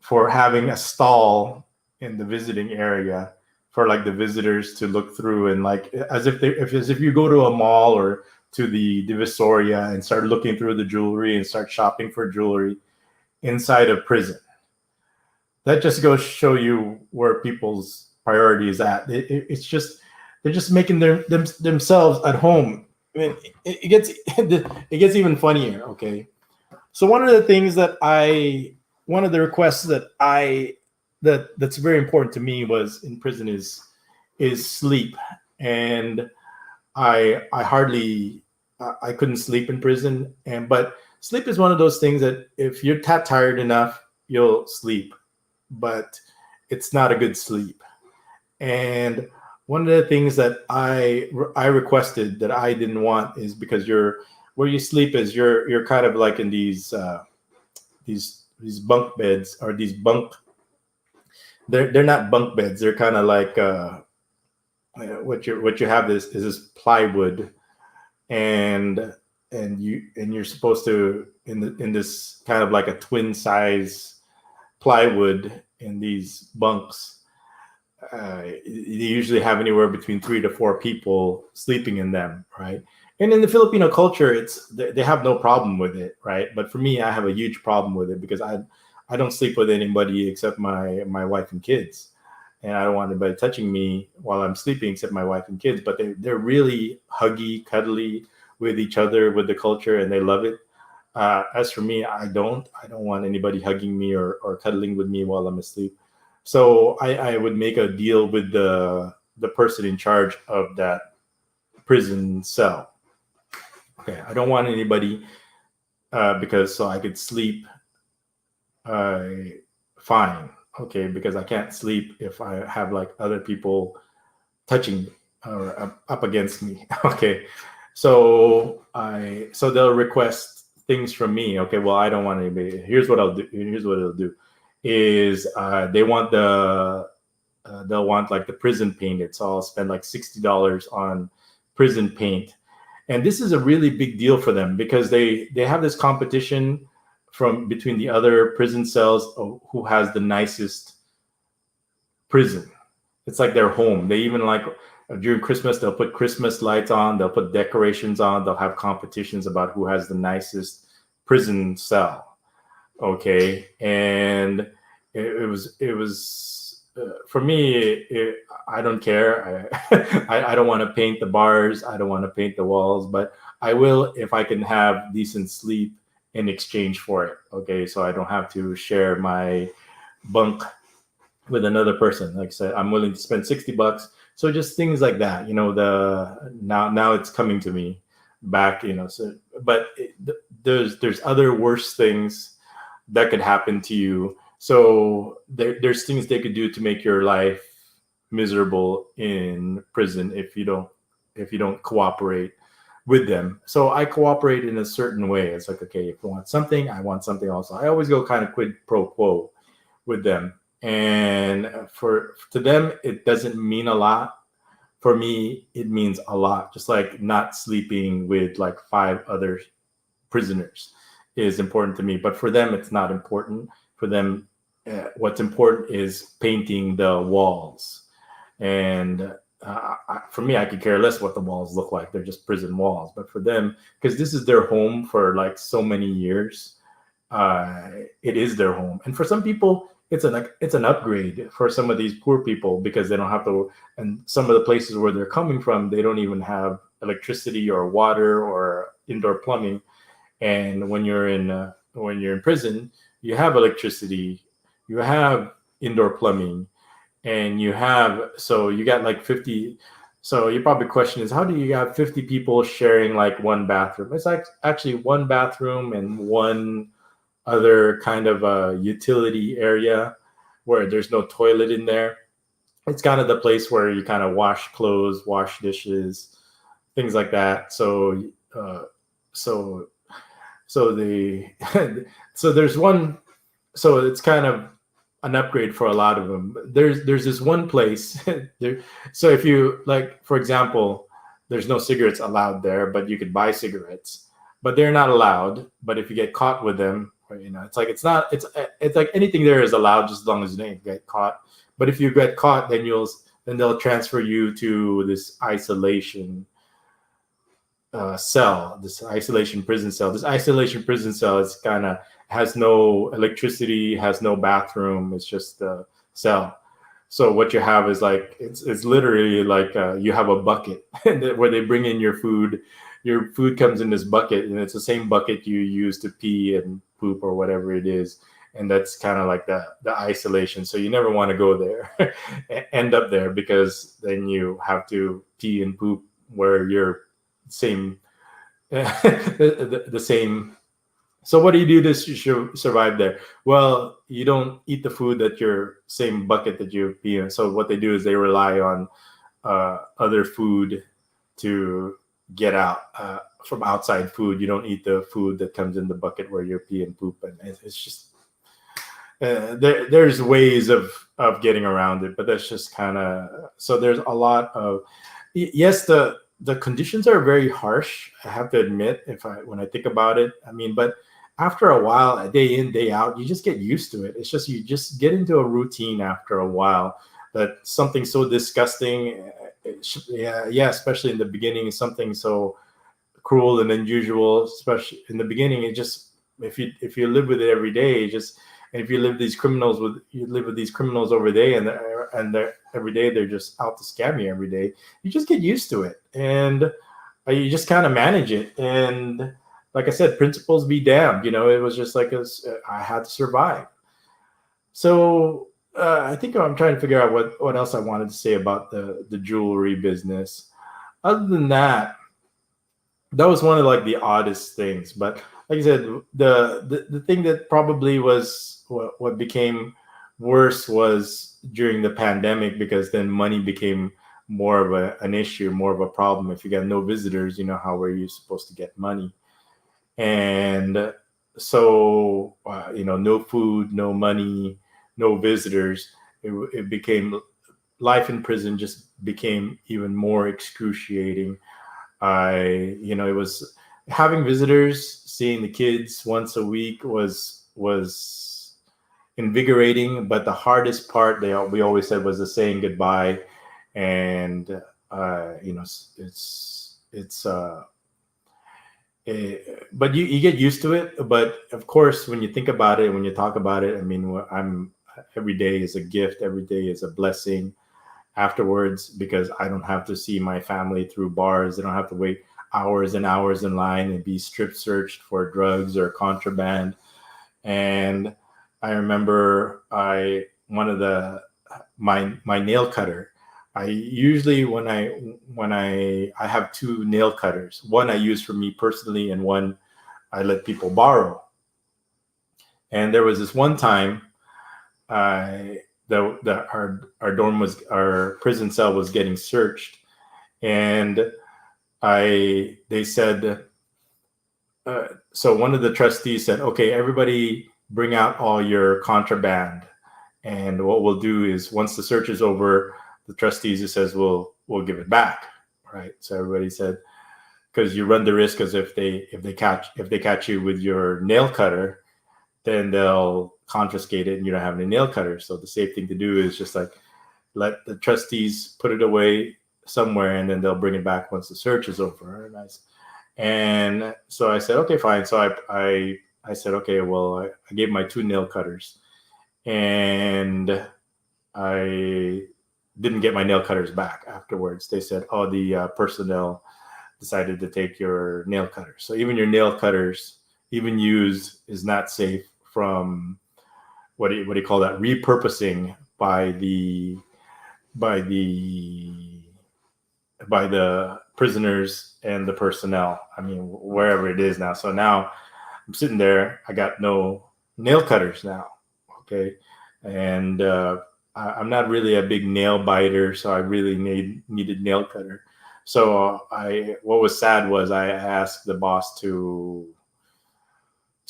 [SPEAKER 1] for having a stall in the visiting area for like the visitors to look through, and like as if you go to a mall or to the Divisoria and start looking through the jewelry and start shopping for jewelry inside of prison. That just goes to show you where people's priority is at. It's just, they're just making themselves at home. I mean, it gets even funnier. Okay, so one of the requests that's very important to me was in prison is sleep. And I couldn't sleep in prison, but sleep is one of those things that if you're tired enough, you'll sleep, but it's not a good sleep. And one of the things that I requested that I didn't want is because where you sleep is you're kind of like in these bunk beds, or these bunk. They're not bunk beds. They're kind of like what you have is this plywood, and you're supposed to in this kind of like a twin size plywood in these bunks. They usually have anywhere between 3 to 4 people sleeping in them, right? And in the Filipino culture, they have no problem with it, right? But for me, I have a huge problem with it, because I don't sleep with anybody except my wife and kids. And I don't want anybody touching me while I'm sleeping except my wife and kids. But they're really huggy, cuddly with each other, with the culture, and they love it. As for me, I don't want anybody hugging me or cuddling with me while I'm asleep. So I would make a deal with the person in charge of that prison cell. Okay, I don't want anybody because so I could sleep fine. Okay, because I can't sleep if I have like other people touching me or up against me. Okay, so they'll request things from me. Okay, well, I don't want anybody. Here's what I'll do. Here's what it'll do is they want they'll want like the prison painted. So I'll spend like $60 on prison paint. And this is a really big deal for them because they have this competition from between the other prison cells of who has the nicest prison. It's like their home. They even like during Christmas, they'll put Christmas lights on, they'll put decorations on, they'll have competitions about who has the nicest prison cell. Okay. And it was for me, I don't care. I don't want to paint the bars. I don't want to paint the walls, but I will if I can have decent sleep in exchange for it. Okay. So I don't have to share my bunk with another person. Like I said, I'm willing to spend $60. So just things like that, now it's coming to me back, so, but there's other worse things that could happen to you. So there's things they could do to make your life miserable in prison if you don't cooperate with them. So I cooperate in a certain way. It's like, okay, if you want something, I want something also. I always go kind of quid pro quo with them. And to them, it doesn't mean a lot. For me, it means a lot. Just like not sleeping with like 5 other prisoners is important to me. But for them, it's not important. For them, what's important is painting the walls. And for me, I could care less what the walls look like. They're just prison walls. But for them, because this is their home for like so many years, it is their home. And for some people, it's an upgrade for some of these poor people because they don't have to. And some of the places where they're coming from, they don't even have electricity or water or indoor plumbing. And when you're in prison, you have electricity, you have indoor plumbing, and you got like 50. So your probably question is, how do you have 50 people sharing like one bathroom? It's like actually one bathroom and one other kind of a utility area where there's no toilet in there. It's kind of the place where you kind of wash clothes, wash dishes, things like that. So there's one. So it's kind of an upgrade for a lot of them. There's this one place there. So if you like, for example, there's no cigarettes allowed there, but you could buy cigarettes, but they're not allowed. But if you get caught with them, it's like anything there is allowed just as long as you don't get caught. But if you get caught, then they'll transfer you to this isolation cell, this isolation prison cell. This isolation prison cell is has no electricity, has no bathroom. It's just a cell. So what you have is like it's literally like you have a bucket where they bring in your food. Your food comes in this bucket, and it's the same bucket you use to pee and poop or whatever it is. And that's kind of like the isolation. So you never want to go there, end up there, because then you have to pee and poop where you're same, the same. So what do you do to survive there? Well, you don't eat the food that your same bucket that you pee in. So what they do is they rely on other food to get out from outside food. You don't eat the food that comes in the bucket where you're pee and poop, and it's just there's ways of getting around it, but that's just kind of. So there's a lot of yes, the conditions are very harsh, I have to admit, when I think about it. I mean, but after a while, day in, day out, you just get used to it. It's just you just get into a routine after a while that something so disgusting. Especially in the beginning, something so cruel and unusual, especially in the beginning. It just if you live with it every day, and if you live with these criminals over there, and they're every day they're just out to scam you every day. You just get used to it, and you just kind of manage it. And like I said, principles be damned. It was just like I had to survive. So. I think I'm trying to figure out what else I wanted to say about the jewelry business. Other than that was one of like the oddest things. But like I said, the thing that probably was what became worse was during the pandemic, because then money became more of an issue, more of a problem. If you got no visitors, how were you supposed to get money? And so, no food, no money, no visitors. It became, life in prison just became even more excruciating. It was having visitors, seeing the kids once a week was invigorating, but the hardest part, we always said, was the saying goodbye. And but you get used to it. But of course, when you think about it, when you talk about it, I mean, every day is a gift, every day is a blessing afterwards, because I don't have to see my family through bars. I don't have to wait hours and hours in line and be strip searched for drugs or contraband. And I remember my nail cutter. I usually, when I have two nail cutters. One I use for me personally, and one I let people borrow. And there was this one time, our prison cell was getting searched, and they said, so one of the trustees said, "Okay, everybody, bring out all your contraband, and what we'll do is, once the search is over, the trustees, it says, we'll give it back." Right? So everybody said, because you run the risk, because if they catch you with your nail cutter, then they'll confiscate it and you don't have any nail cutters. So the safe thing to do is just like let the trustees put it away somewhere, and then they'll bring it back once the search is over. Nice. And so I said, okay, fine. So I said, okay, well, I gave my two nail cutters, and I didn't get my nail cutters back afterwards. They said, oh, the personnel decided to take your nail cutters. So even your nail cutters, even used, is not safe from what do you call that, repurposing by the prisoners and the personnel. I mean, wherever it is now. So now I'm sitting there, I got no nail cutters now. Okay. And I'm not really a big nail biter, so I really needed nail cutter. So what was sad was I asked the boss to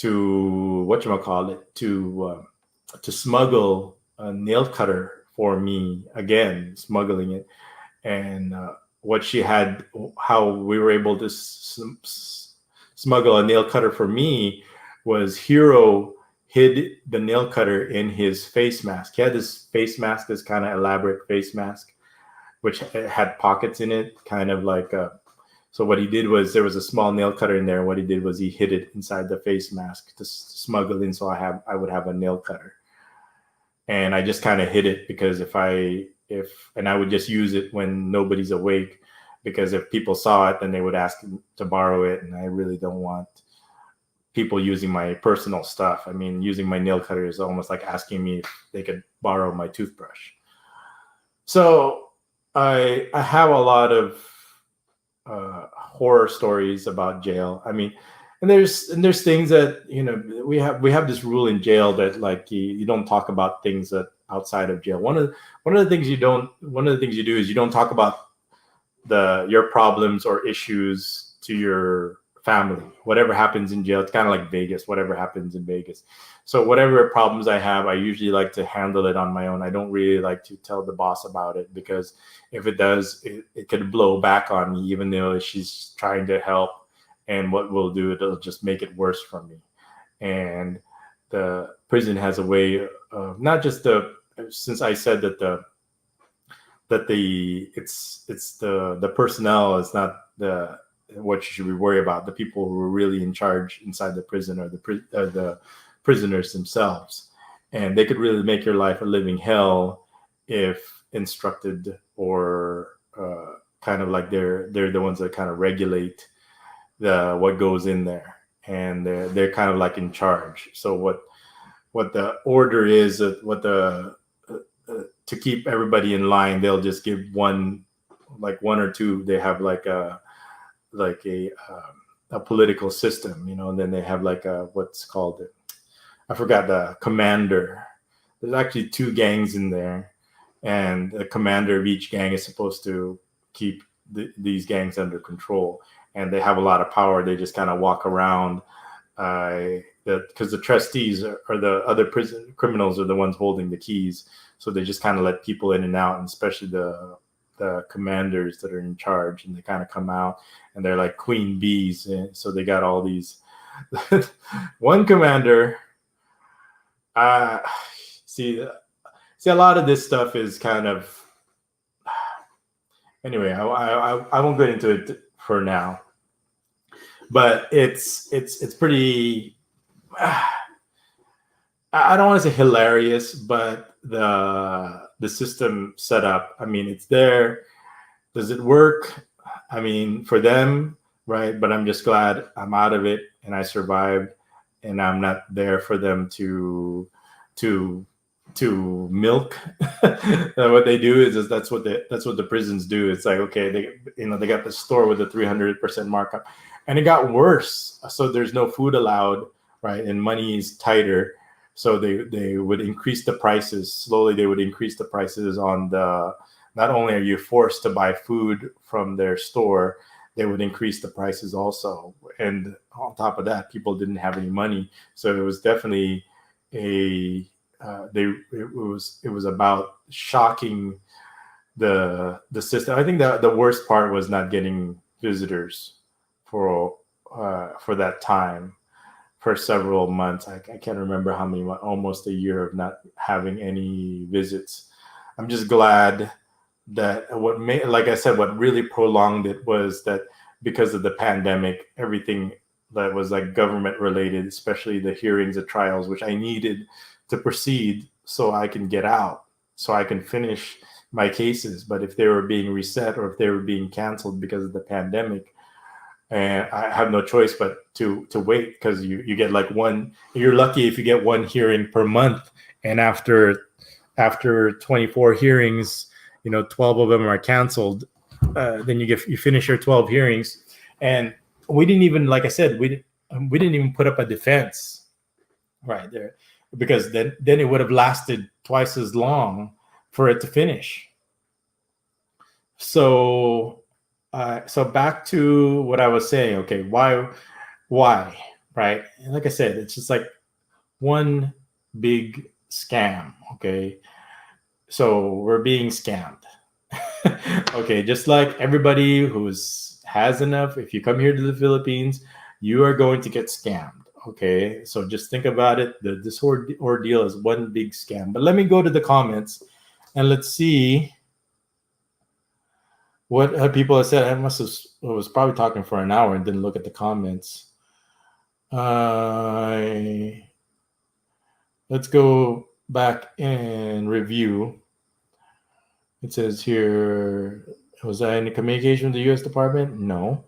[SPEAKER 1] whatchamacallit, to smuggle a nail cutter for me, again, smuggling it. And how we were able to smuggle a nail cutter for me was Hiro hid the nail cutter in his face mask. He had this face mask, this kind of elaborate face mask, which had pockets in it, kind of like so what he did was, there was a small nail cutter in there. What he did was he hid it inside the face mask to smuggle in, so I would have a nail cutter. And I just kind of hid it, because and I would just use it when nobody's awake, because if people saw it, then they would ask to borrow it, and I really don't want people using my personal stuff. I mean, using my nail cutter is almost like asking me if they could borrow my toothbrush. So I have a lot of horror stories about jail. I mean, and there's things that, we have this rule in jail that, like, you don't talk about things that outside of jail. One of the things you do is you don't talk about your problems or issues to your family. Whatever happens in jail, it's kind of like Vegas, whatever happens in Vegas. So whatever problems I have, I usually like to handle it on my own. I don't really like to tell the boss about it, because if it does, it could blow back on me, even though she's trying to help. And what we'll do, it'll just make it worse for me. And the prison has a way of not just since I said that the personnel is not what you should be worried about. The people who are really in charge inside the prison are the prisoners themselves, and they could really make your life a living hell if instructed, or kind of like they're the ones that kind of regulate what goes in there, and they're kind of like in charge. So what the order is, to keep everybody in line, they'll just give one or two. They have like a political system, and then they have like what's called it. I forgot the commander. There's actually two gangs in there, and the commander of each gang is supposed to keep these gangs under control. and they have a lot of power. They just kind of walk around, because the trustees are the other prison criminals are the ones holding the keys. So they just kind of let people in and out, and especially the commanders that are in charge, and they kind of come out and they're like queen bees. And so they got all these. One commander, see a lot of this stuff is kind of, anyway, I won't get into it for now, but it's pretty, I don't want to say hilarious, but the system set up, I mean, it's there. Does it work? I mean, for them, right? But I'm just glad I'm out of it and I survived, and I'm not there for them to milk. What they do is that's what the prisons do. It's like, okay, they got the store with a 300% markup, and it got worse. So there's no food allowed, right? And money is tighter. So they would increase the prices slowly. They would increase the prices on the. Not only are you forced to buy food from their store, they would increase the prices also. And on top of that, people didn't have any money. So it was definitely it was about shocking the system. I think that the worst part was not getting visitors for that time, for several months. I can't remember how many, almost a year of not having any visits. I'm just glad that like I said, what really prolonged it was that because of the pandemic, everything that was like government related, especially the hearings, the trials, which I needed to proceed so I can get out, so I can finish my cases. But if they were being reset or if they were being canceled because of the pandemic, and I have no choice but to wait, because you get like one. You're lucky if you get one hearing per month, and after 24 hearings, 12 of them are canceled. Then you finish your 12 hearings, and we didn't even, like I said, we didn't even put up a defense right there, because then it would have lasted twice as long for it to finish. So back to what I was saying. Okay, why, right? And like I said, it's just like one big scam. Okay, so we're being scammed. Okay, just like everybody has enough, if you come here to the Philippines, you are going to get scammed. Okay, so just think about it. This ordeal is one big scam. But let me go to the comments and let's see what people have said. I was probably talking for an hour and didn't look at the comments. Let's go back and review. It says here, was I in communication with the U.S. Department? No.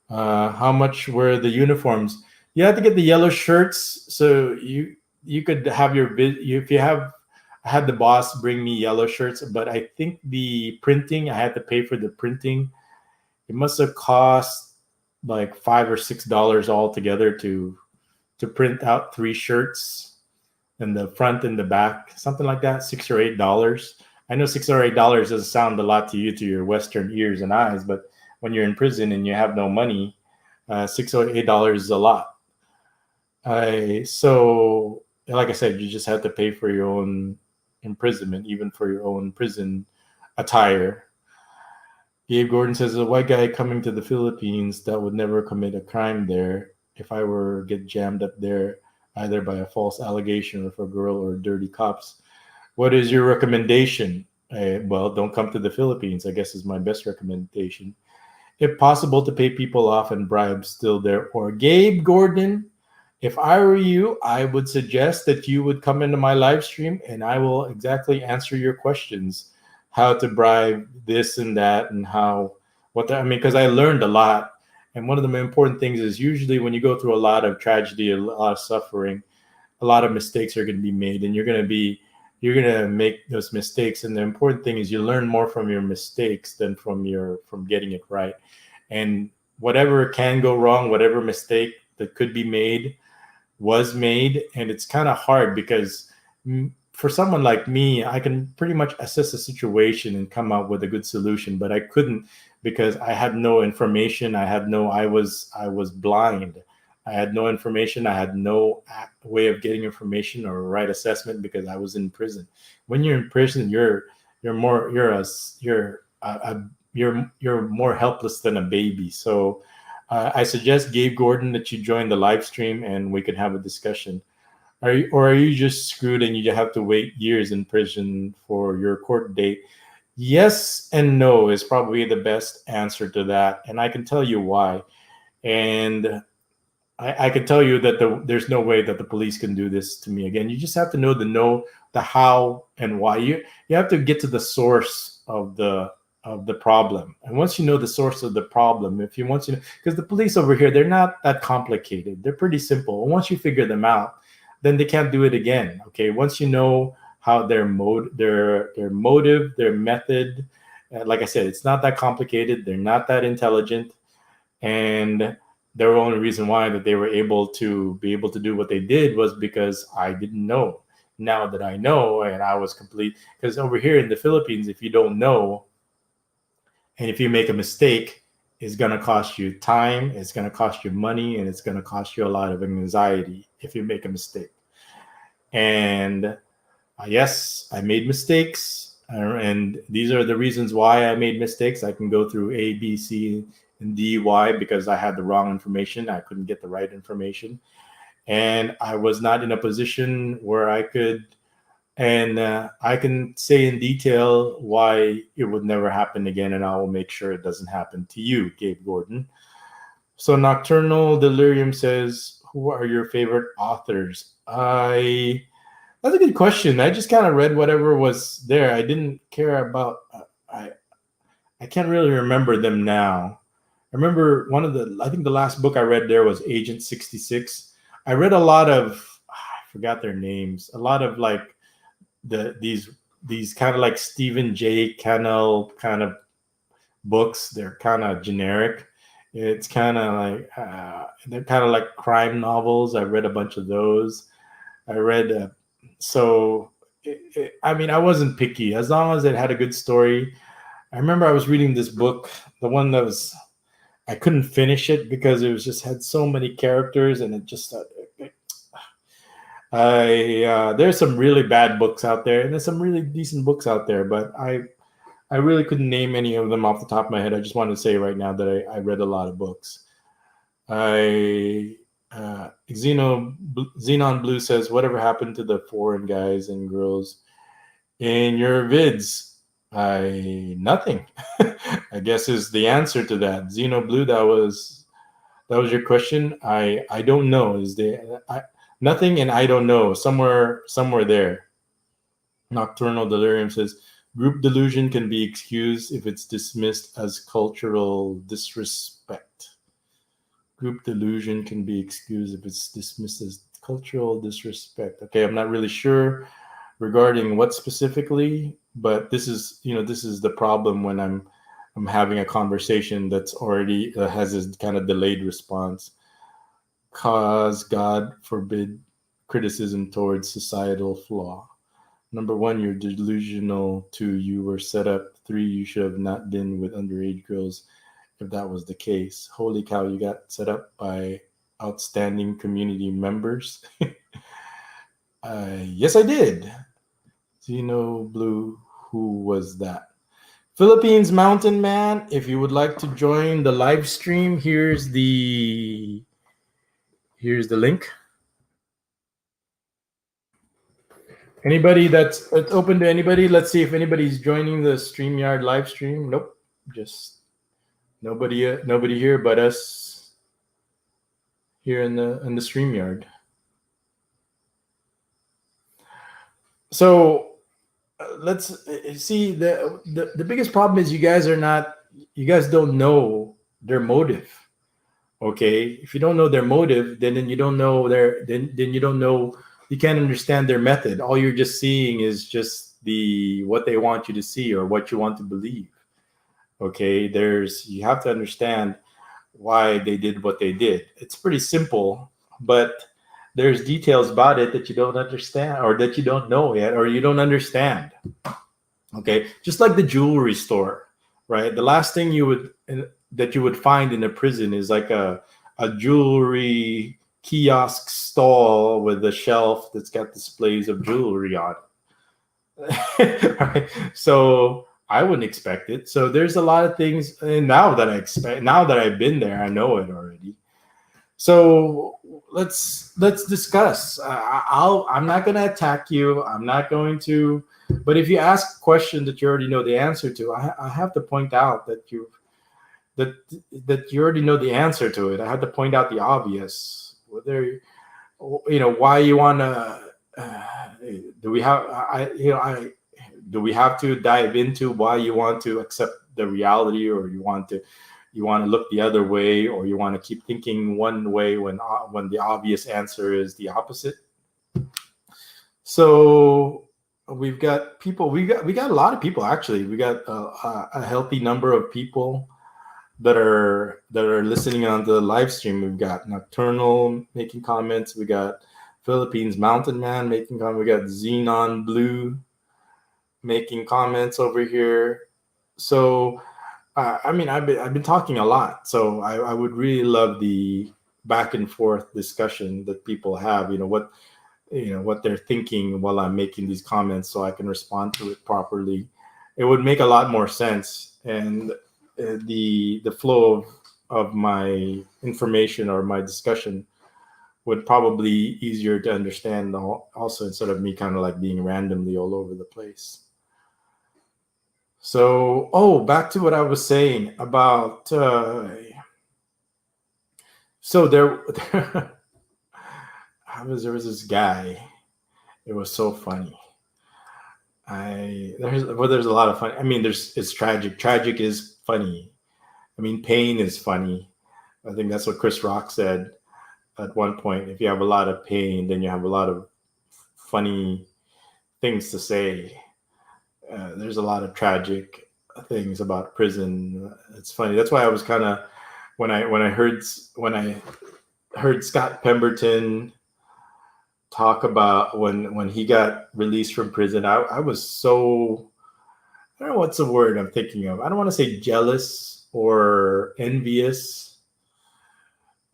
[SPEAKER 1] How much were the uniforms? You have to get the yellow shirts. So you could have if you have. I had the boss bring me yellow shirts, but I think the printing, I had to pay for the printing. It must have cost like $5 or $6 altogether to print out 3 shirts, and the front and the back, something like that, $6 or $8. I know $6 or $8 doesn't sound a lot to you, to your Western ears and eyes, but when you're in prison and you have no money, $6 or $8 is a lot. So, like I said, you just have to pay for your own imprisonment, even for your own prison attire. Gabe Gordon says, a white guy coming to the Philippines that would never commit a crime there. If I were get jammed up there, either by a false allegation or for a girl or dirty cops, what is your recommendation? Well, don't come to the Philippines, I guess, is my best recommendation. If possible, to pay people off and bribes still there. Or Gabe Gordon, if I were you, I would suggest that you would come into my live stream and I will exactly answer your questions. How to bribe this and that, and because I learned a lot. And one of the important things is, usually when you go through a lot of tragedy, a lot of suffering, a lot of mistakes are going to be made, and you're going to make those mistakes. And the important thing is you learn more from your mistakes than from getting it right. And whatever can go wrong, whatever mistake that could be made was made. And it's kind of hard because for someone like me, I can pretty much assess the situation and come up with a good solution, but I couldn't because I had no information. I was blind. I had no information. I had no way of getting information or right assessment because I was in prison. When you're in prison, you're more you're more helpless than a baby. So I suggest Gabe Gordon that you join the live stream and we can have a discussion. Are you just screwed and you have to wait years in prison for your court date? Yes and no is probably the best answer to that, and I can tell you why. And I can tell you that there's no way that the police can do this to me again. You just have to know the how and why. You have to get to the source of the problem. And once you know the source of the problem, if you want to, because the police over here, they're not that complicated. They're pretty simple. And once you figure them out, then they can't do it again. Okay. Once you know how their motive, their method, like I said, it's not that complicated. They're not that intelligent, and the only reason why that they were able to do what they did was because I didn't know. Now that I know, and I was complete, because over here in the Philippines, if you don't know, and if you make a mistake, it's going to cost you time, it's going to cost you money, and it's going to cost you a lot of anxiety if you make a mistake. And yes, I made mistakes, and these are the reasons why I made mistakes. I can go through A, B, C, and D, why, because I had the wrong information. I couldn't get the right information, and I was not in a position where I could. And I can say in detail why it would never happen again, and I will make sure it doesn't happen to you, Gabe Gordon. So Nocturnal Delirium says, who are your favorite authors? That's a good question. I just kind of read whatever was there. I didn't care about. I can't really remember them now. I remember I think the last book I read there was Agent 66. I read a lot of, I forgot their names. A lot of like these kind of like Stephen J. Cannell kind of books. They're kind of generic. It's kind of like they're kind of like crime novels. I read a bunch of those. I read I mean, I wasn't picky as long as it had a good story. I remember I was reading this book, the one that was I couldn't finish it because it was just had so many characters, and it just there's some really bad books out there, and there's some really decent books out there, but I really couldn't name any of them off the top of my head. I just wanted to say right now that I read a lot of books. Xenon Blue says, whatever happened to the foreign guys and girls in your vids? Nothing. I guess is the answer to that. Xeno Blue, that was your question. I don't know. Nothing, and I don't know. Somewhere there. Nocturnal Delirium says, group delusion can be excused if it's dismissed as cultural disrespect. Group delusion can be excused if it's dismissed as cultural disrespect. Okay, I'm not really sure regarding what specifically, but this is the problem when I'm having a conversation that's already has this kind of delayed response. Cause God forbid criticism towards societal flaw. Number 1, you're delusional. 2, you were set up. 3, you should have not been with underage girls if that was the case. Holy cow, you got set up by outstanding community members. Yes, I did. Xeno Blue, who was that? Philippines Mountain Man, if you would like to join the live stream, here's the link. Anybody that's open to anybody? Let's see if anybody's joining the StreamYard live stream. Nope, just nobody here but us here in the StreamYard. So let's see. The biggest problem is you guys don't know their motive. Okay, if you don't know their motive, then you don't know you don't know, you can't understand their method. All you're just seeing is just what they want you to see or what you want to believe. Okay, you have to understand why they did what they did. It's pretty simple, but there's details about it that you don't understand, or that you don't know yet, or you don't understand. Okay, just like the jewelry store, right? The last thing that you would find in a prison is like a jewelry kiosk stall with a shelf that's got displays of jewelry on it. Right? So I wouldn't expect it. So there's a lot of things, and now that I've been there, I know it already. So let's discuss. I'm not going to attack you. I'm not going to. But if you ask a question that you already know the answer to, I have to point out that you already know the answer to it. I have to point out the obvious. Whether why you want to. Do we have do we have to dive into why you want to accept the reality, or you want to look the other way, or you want to keep thinking one way when the obvious answer is the opposite? So we've got people. We got a lot of people, actually. We got a healthy number of people that are listening on the live stream. We've got Nocturnal making comments. We got Philippines Mountain Man making comments. We got Xenon Blue making comments over here. So I mean, I've been talking a lot, so I would really love the back and forth discussion that people have. What they're thinking while I'm making these comments, so I can respond to it properly. It would make a lot more sense, and the flow of my information or my discussion would probably easier to understand also, instead of me kind of like being randomly all over the place. So, back to what I was saying about. So there was this guy. It was so funny. There's a lot of funny. I mean, it's tragic. Tragic is funny. I mean, pain is funny. I think that's what Chris Rock said at one point. If you have a lot of pain, then you have a lot of funny things to say. There's a lot of tragic things about prison. It's funny. That's why I was kind of when I heard Scott Pemberton talk about when he got released from prison, I was so, I don't know what's the word I'm thinking of. I don't want to say jealous or envious,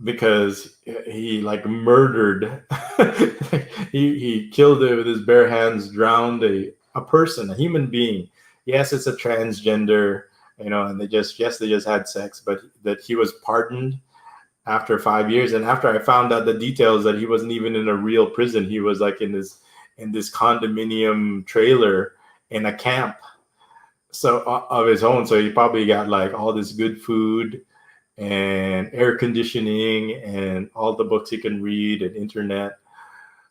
[SPEAKER 1] because he like murdered. he killed it with his bare hands, drowned a person, a human being. Yes, it's a transgender, and they just had sex, but that he was pardoned after 5 years. And after I found out the details that he wasn't even in a real prison, he was like in this condominium trailer in a camp, so of his own. So he probably got like all this good food and air conditioning and all the books he can read and internet.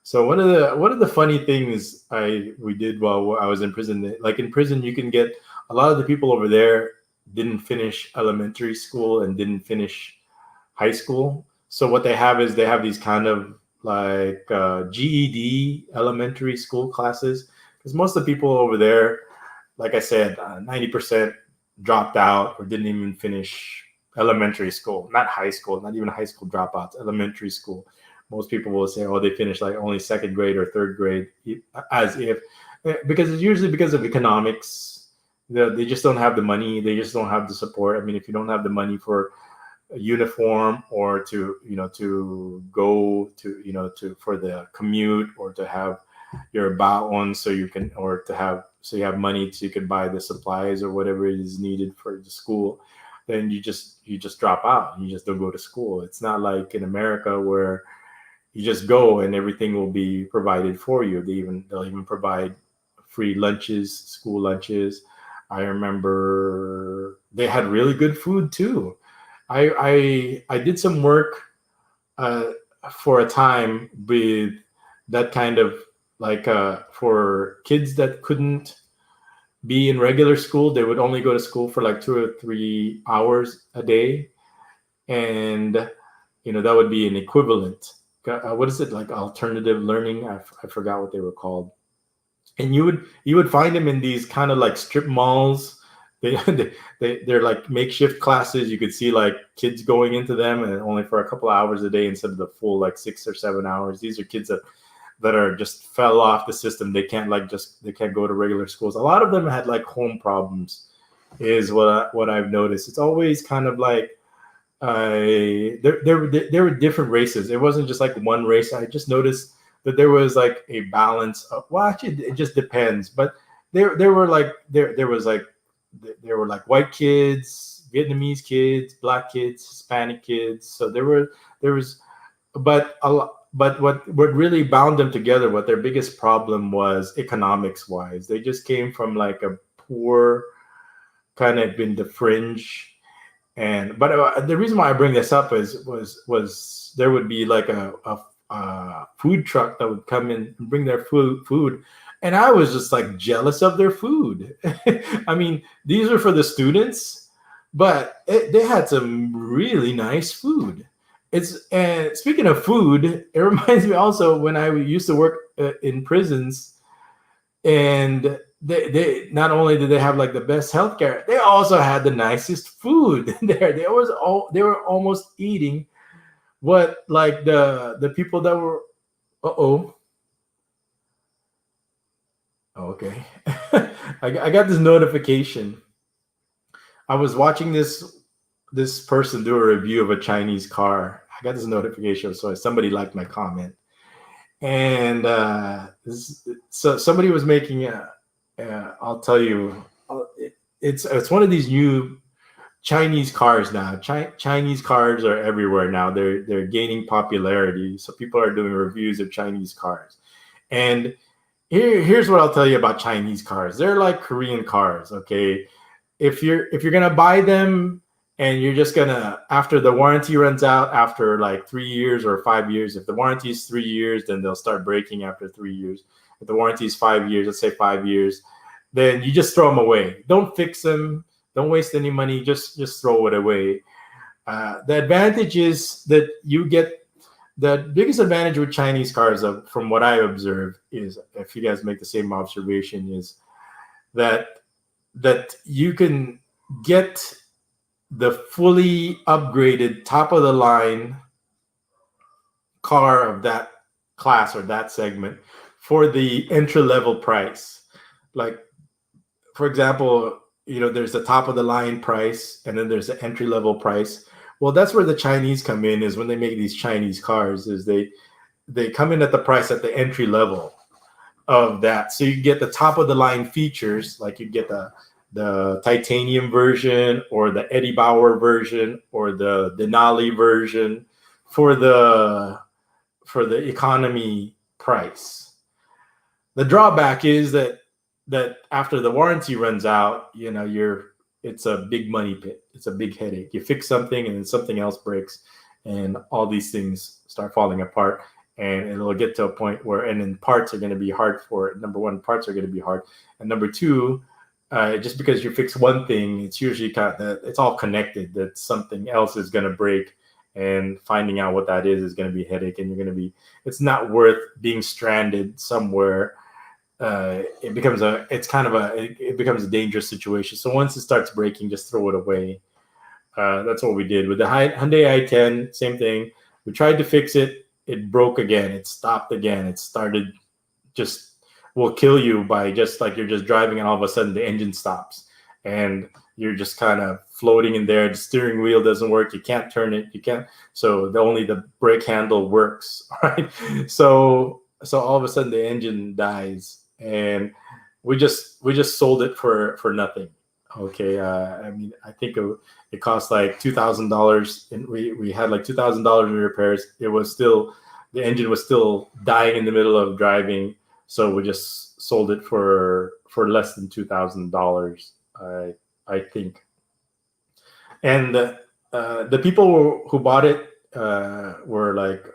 [SPEAKER 1] So one of the funny things we did while I was in prison, like in prison, you can get a lot of the people over there didn't finish elementary school and didn't finish high school. So what they have is these kind of like GED elementary school classes, because most of the people over there, like I said, 90% dropped out or didn't even finish elementary school, not high school, not even high school dropouts, elementary school. Most people will say, they finished like only second grade or third grade, as if, because it's usually because of economics. They just don't have the money. They just don't have the support. I mean, if you don't have the money for a uniform, or to go to for the commute, or to have your baon, so you have money so you can buy the supplies or whatever is needed for the school, then you just drop out. You just don't go to school. It's not like in America where you just go and everything will be provided for you. They'll even provide free lunches, school lunches. I remember they had really good food too. I did some work for a time with that kind of like for kids that couldn't be in regular school. They would only go to school for like 2 or 3 hours a day, and that would be an equivalent. What is it, like alternative learning? I forgot what they were called. And you would find them in these kind of like strip malls they're like makeshift classes. You could see like kids going into them, and only for a couple of hours a day instead of the full like 6 or 7 hours. These are kids that are just fell off the system. They can't they can't go to regular schools. A lot of them had like home problems, is what I've noticed. It's always kind of like there were different races. It wasn't just like one race. I just noticed that there was like a balance of, well, actually it just depends, but there were like there were like white kids, Vietnamese kids, black kids, Hispanic kids. So there was, but a lot. But what really bound them together, what their biggest problem was economics wise, they just came from like a poor kind of in the fringe. And but the reason why I bring this up was there would be like a food truck that would come in and bring their food, and I was just like jealous of their food. I mean, these are for the students, but they had some really nice food. And speaking of food, it reminds me also when I used to work in prisons, and they not only did they have like the best healthcare, they also had the nicest food there. They were almost eating what like the people that were. Okay. I got this notification. I was watching this person do a review of a Chinese car. I got this notification, so somebody liked my comment, and so somebody was making I'll tell you, it's one of these new Chinese cars now. Chinese cars are everywhere now. They're gaining popularity, so people are doing reviews of Chinese cars. And here's what I'll tell you about Chinese cars. They're like Korean cars, okay? If you're gonna buy them and you're just gonna, after the warranty runs out after like 3 years or 5 years, if the warranty is 3 years, then they'll start breaking after 3 years. If the warranty is 5 years, let's say 5 years, then you just throw them away. Don't fix them. Don't waste any money. Just throw it away. The advantage is that you get, the biggest advantage with Chinese cars, from what I observe, is, if you guys make the same observation, is that you can get the fully upgraded top of the line car of that class or that segment for the entry level price. Like, for example, there's the top of the line price and then there's the entry level price. Well, that's where the Chinese come in, is when they make these Chinese cars, is they come in at the price at the entry level of that. So you get the top of the line features, like you get the titanium version or the Eddie Bauer version or the Denali version for the economy price. The drawback is that after the warranty runs out, it's a big money pit. It's a big headache. You fix something and then something else breaks, and all these things start falling apart. And it'll get to a point where, and then parts are going to be hard for it. Number one, parts are going to be hard, and number two, just because you fix one thing, it's usually it's all connected. That something else is going to break, and finding out what that is going to be a headache, and it's not worth being stranded somewhere. It becomes a dangerous situation. So once it starts breaking, just throw it away. That's what we did with the Hyundai i10. Same thing. We tried to fix it. It broke again. It stopped again. It started, just will kill you by just like you're just driving and all of a sudden the engine stops and you're just kind of floating in there. The steering wheel doesn't work. You can't turn it. You can't. So only the brake handle works. Right. So all of a sudden the engine dies. And we just sold it for nothing. Okay, I mean, I think it cost like $2,000, and we had like $2,000 in repairs. It was still, the engine was still dying in the middle of driving, so we just sold it for less than $2,000, I think. And the people who bought it were like,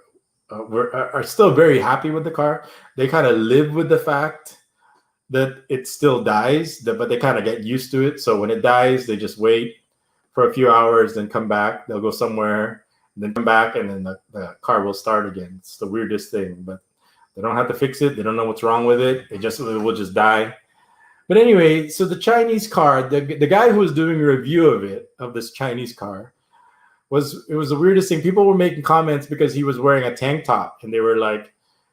[SPEAKER 1] are still very happy with the car. They kind of live with the fact that it still dies, but they kind of get used to it. So when it dies, they just wait for a few hours, then come back. They'll go somewhere, then come back, and then the car will start again. It's the weirdest thing, but they don't have to fix it. They don't know what's wrong with it. It will just die. But anyway, so the Chinese car, the guy who was doing a review of this Chinese car, it was the weirdest thing. People were making comments because he was wearing a tank top, and they were like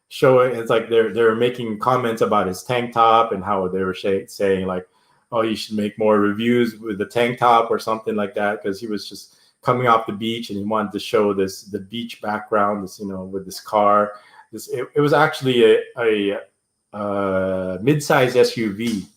[SPEAKER 1] showing. It's like they're making comments about his tank top and how they were saying like, oh, you should make more reviews with the tank top or something like that, because he was just coming off the beach and he wanted to show the beach background, this, with this car. It was actually a mid-size SUV,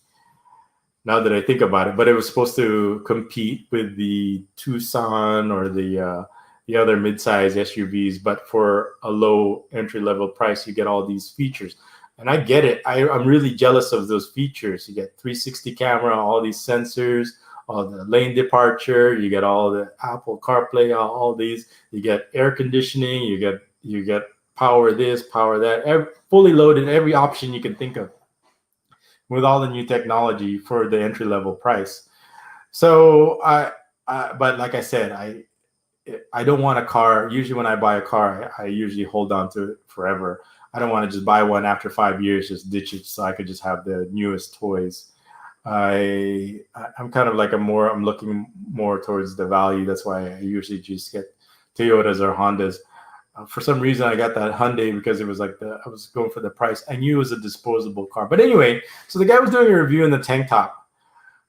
[SPEAKER 1] now that I think about it, but it was supposed to compete with the Tucson or the other mid-size SUVs, but for a low entry-level price, you get all these features. And I get it. I'm really jealous of those features. You get 360 camera, all these sensors, all the lane departure, you get all the Apple CarPlay, all these. You get air conditioning, you get power this, power that, fully loaded, every option you can think of, with all the new technology for the entry level price. So but like I said, I don't want a car. Usually when I buy a car, I usually hold on to it forever. I don't want to just buy one after 5 years, just ditch it so I could just have the newest toys. I'm kind of like I'm looking more towards the value. That's why I usually just get Toyotas or Hondas. For some reason, I got that Hyundai because it was like I was going for the price. I knew it was a disposable car. But anyway, so the guy was doing a review in the tank top.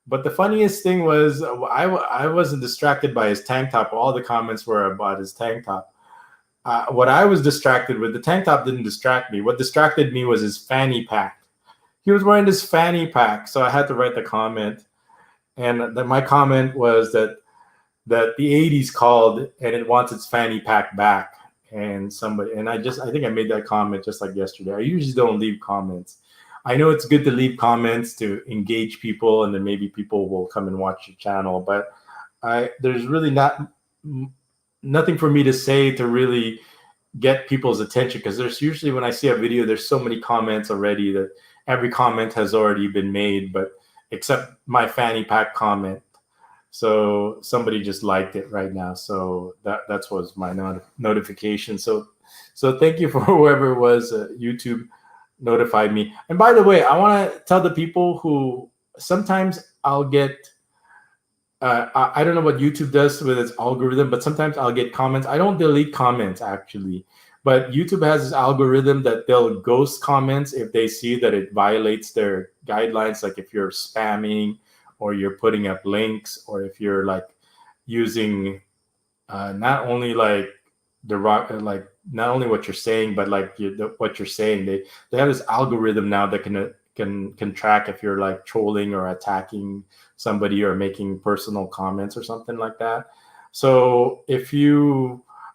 [SPEAKER 1] But the funniest thing was I wasn't distracted by his tank top. All the comments were about his tank top. What I was distracted with, the tank top didn't distract me. What distracted me was his fanny pack. He was wearing this fanny pack, so I had to write the comment. And my comment was that the 80s called and it wants its fanny pack back. And I think I made that comment just like yesterday. I usually don't leave comments. I know it's good to leave comments to engage people, and then maybe people will come and watch your channel. But there's really nothing for me to say to really get people's attention, because there's usually, when I see a video, there's so many comments already that every comment has already been made, but except my fanny pack comment. So somebody just liked it right now. So that was my notification. So thank you for whoever it was. YouTube notified me. And by the way, I want to tell the people who sometimes I'll get, I don't know what YouTube does with its algorithm, but sometimes I'll get comments. I don't delete comments actually, but YouTube has this algorithm that they'll ghost comments if they see that it violates their guidelines. Like if you're spamming, or you're putting up links, or if you're like using not only like not only what you're saying, but like what you're saying. They have this algorithm now that can track if you're like trolling or attacking somebody or making personal comments or something like that. So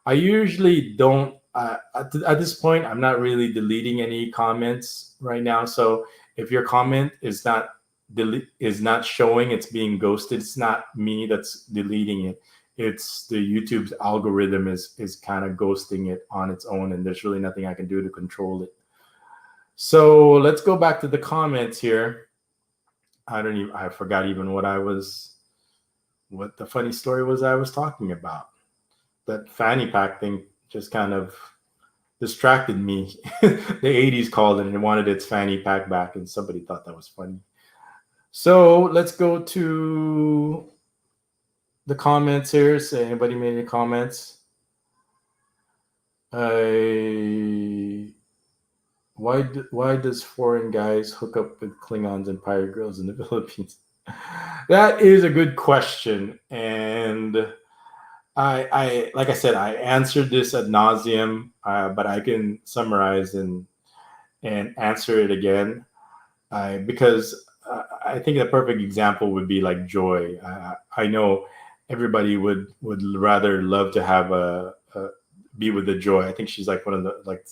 [SPEAKER 1] I usually don't. At this point, I'm not really deleting any comments right now. So if your comment is not showing, it's being ghosted, it's not me that's deleting it. It's the YouTube's algorithm is kind of ghosting it on its own, and there's really nothing I can do to control it. So let's go back to the comments here. I forgot even what the funny story was I was talking about. That fanny pack thing just kind of distracted me. The 80s called and it wanted its fanny pack back, and somebody thought that was funny. So let's go to the comments here. So anybody made any comments? Why does foreign guys hook up with Klingons and pirate girls in the Philippines? That is a good question, and I like I said, I answered this ad nauseum, but I can summarize and answer it again, because I think the perfect example would be like Joy. I know everybody would rather love to have be with the Joy. I think she's like one of the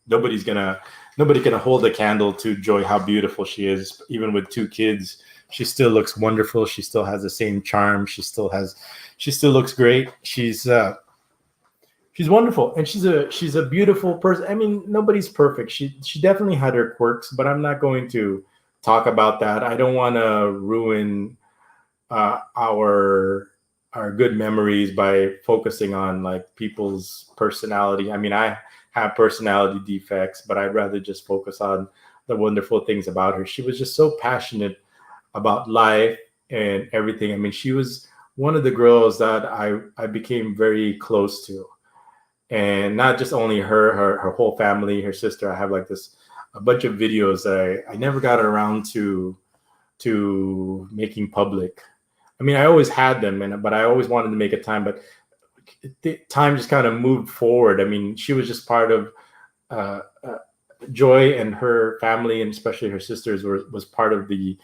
[SPEAKER 1] nobody can hold a candle to Joy, how beautiful she is. Even with 2 kids, she still looks wonderful. She still has the same charm. She still looks great. She's wonderful, and she's a beautiful person. I mean, nobody's perfect. She definitely had her quirks, but I'm not going to talk about that. I don't want to ruin our good memories by focusing on like people's personality. I mean, I have personality defects, but I'd rather just focus on the wonderful things about her. She was just so passionate about life and everything. I mean, she was one of the girls that I became very close to, and not just only her whole family, her sister. I have like this a bunch of videos that I never got around to making public. I mean, I always had them, but I always wanted to make a time, but the time just kind of moved forward. I mean, she was just part of uh, uh, Joy, and her family, and especially her sisters, was part of the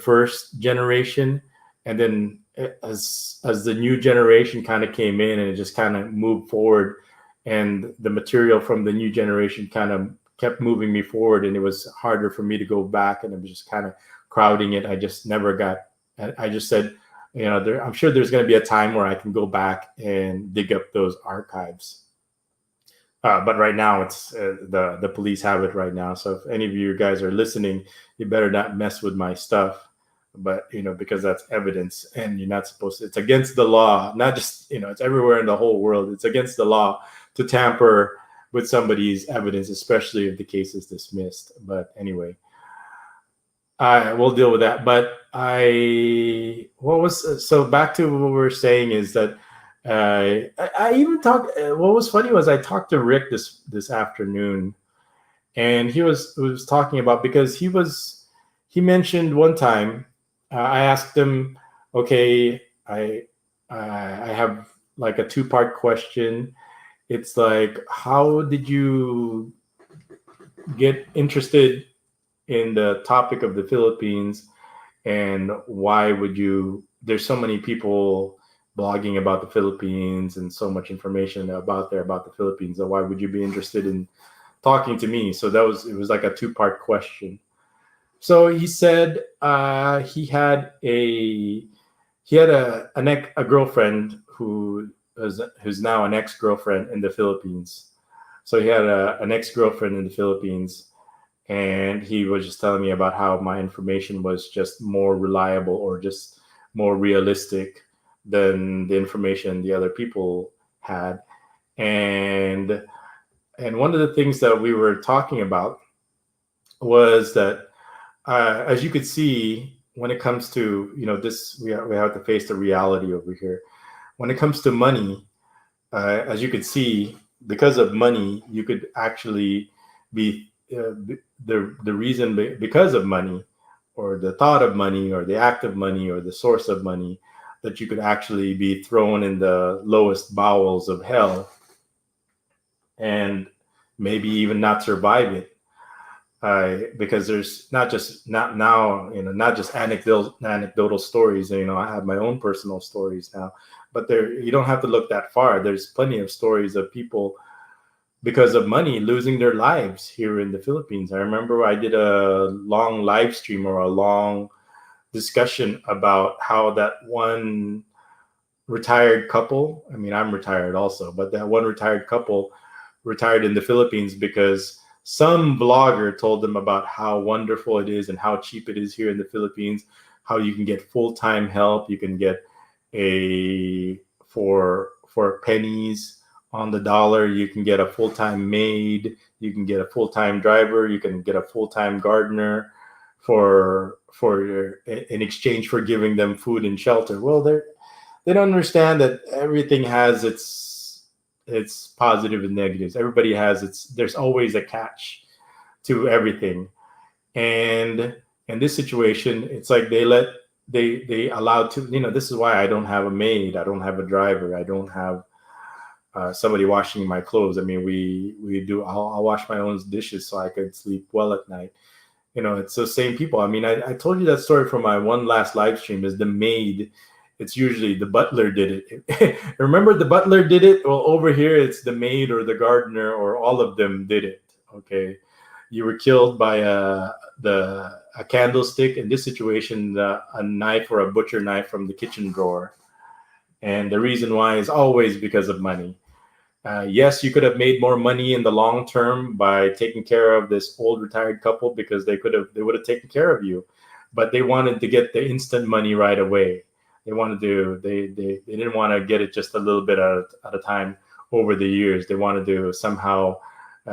[SPEAKER 1] first generation, and then as the new generation kind of came in, and it just kind of moved forward, and the material from the new generation kind of kept moving me forward, and it was harder for me to go back, and it was just kind of crowding it. I just never got. I just said, I'm sure there's going to be a time where I can go back and dig up those archives. But right now, it's the police have it right now. So if any of you guys are listening, you better not mess with my stuff. But because that's evidence, and you're not supposed to. It's against the law. Not just it's everywhere in the whole world. It's against the law to tamper with somebody's evidence, especially if the case is dismissed. But anyway, I will deal with that. But so back to what we were saying is that I even talked. What was funny was I talked to Rick this afternoon, and he was talking about, because he mentioned one time. I asked him, okay, I have like a 2-part question. It's like, how did you get interested in the topic of the Philippines, and why would you? There's so many people blogging about the Philippines and so much information about the Philippines. So why would you be interested in talking to me? So it was like a 2-part question. So he said he had a girlfriend who's now an ex-girlfriend in the Philippines. So he had an ex-girlfriend in the Philippines, and he was just telling me about how my information was just more reliable, or just more realistic than the information the other people had. And one of the things that we were talking about was that, as you could see, when it comes to this, we have to face the reality over here. When it comes to money, as you could see, because of money, you could actually be the reason because of money, or the thought of money, or the act of money, or the source of money, that you could actually be thrown in the lowest bowels of hell, and maybe even not survive it. Because there's not just anecdotal stories. I have my own personal stories now, but you don't have to look that far. There's plenty of stories of people, because of money, losing their lives here in the Philippines. I remember I did a long live stream, or a long discussion, about how that one retired couple, I mean, I'm retired also, but that one retired couple retired in the Philippines because some blogger told them about how wonderful it is and how cheap it is here in the Philippines, how you can get full-time help. You can get for pennies on the dollar, you can get a full-time maid, you can get a full-time driver, you can get a full-time gardener in exchange for giving them food and shelter. Well, they don't understand that everything has its positive and negatives. Everybody has there's always a catch to everything. And in this situation, it's like they allowed to, this is why I don't have a maid, I don't have a driver, I don't have somebody washing my clothes. I mean, I'll wash my own dishes so I could sleep well at night. It's those same people. I mean, I told you that story from my one last live stream. Is the maid, it's usually the butler did it. Remember, the butler did it? Well, over here, it's the maid or the gardener, or all of them did it. Okay. You were killed by a candlestick. In this situation, a knife or a butcher knife from the kitchen drawer. And the reason why is always because of money. Yes, you could have made more money in the long term by taking care of this old retired couple, because they would have taken care of you, but they wanted to get the instant money right away. They didn't want to get it just a little bit at a time over the years. They wanted to somehow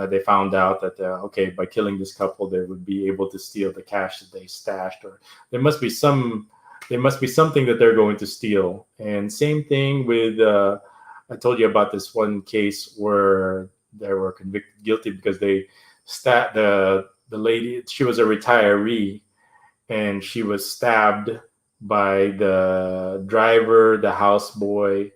[SPEAKER 1] they found out that okay, by killing this couple, they would be able to steal the cash that they stashed, or there must be something that they're going to steal. And same thing with I told you about this one case where they were convicted guilty because they the lady. She was a retiree, and she was stabbed by the driver, the houseboy,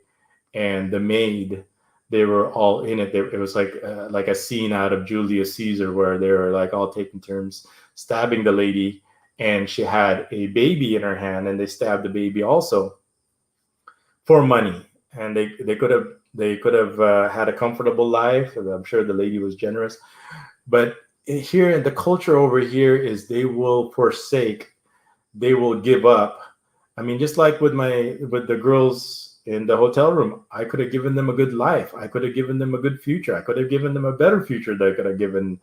[SPEAKER 1] and the maid. They were all in it. It was like a scene out of Julius Caesar where they were like all taking turns stabbing the lady, and she had a baby in her hand, and they stabbed the baby also for money. And they could have had a comfortable life. I'm sure the lady was generous, but here the culture over here is they will forsake, they will give up. I mean, just like with the girls in the hotel room, I could have given them a good life. I could have given them a good future. I could have given them a better future. I could have given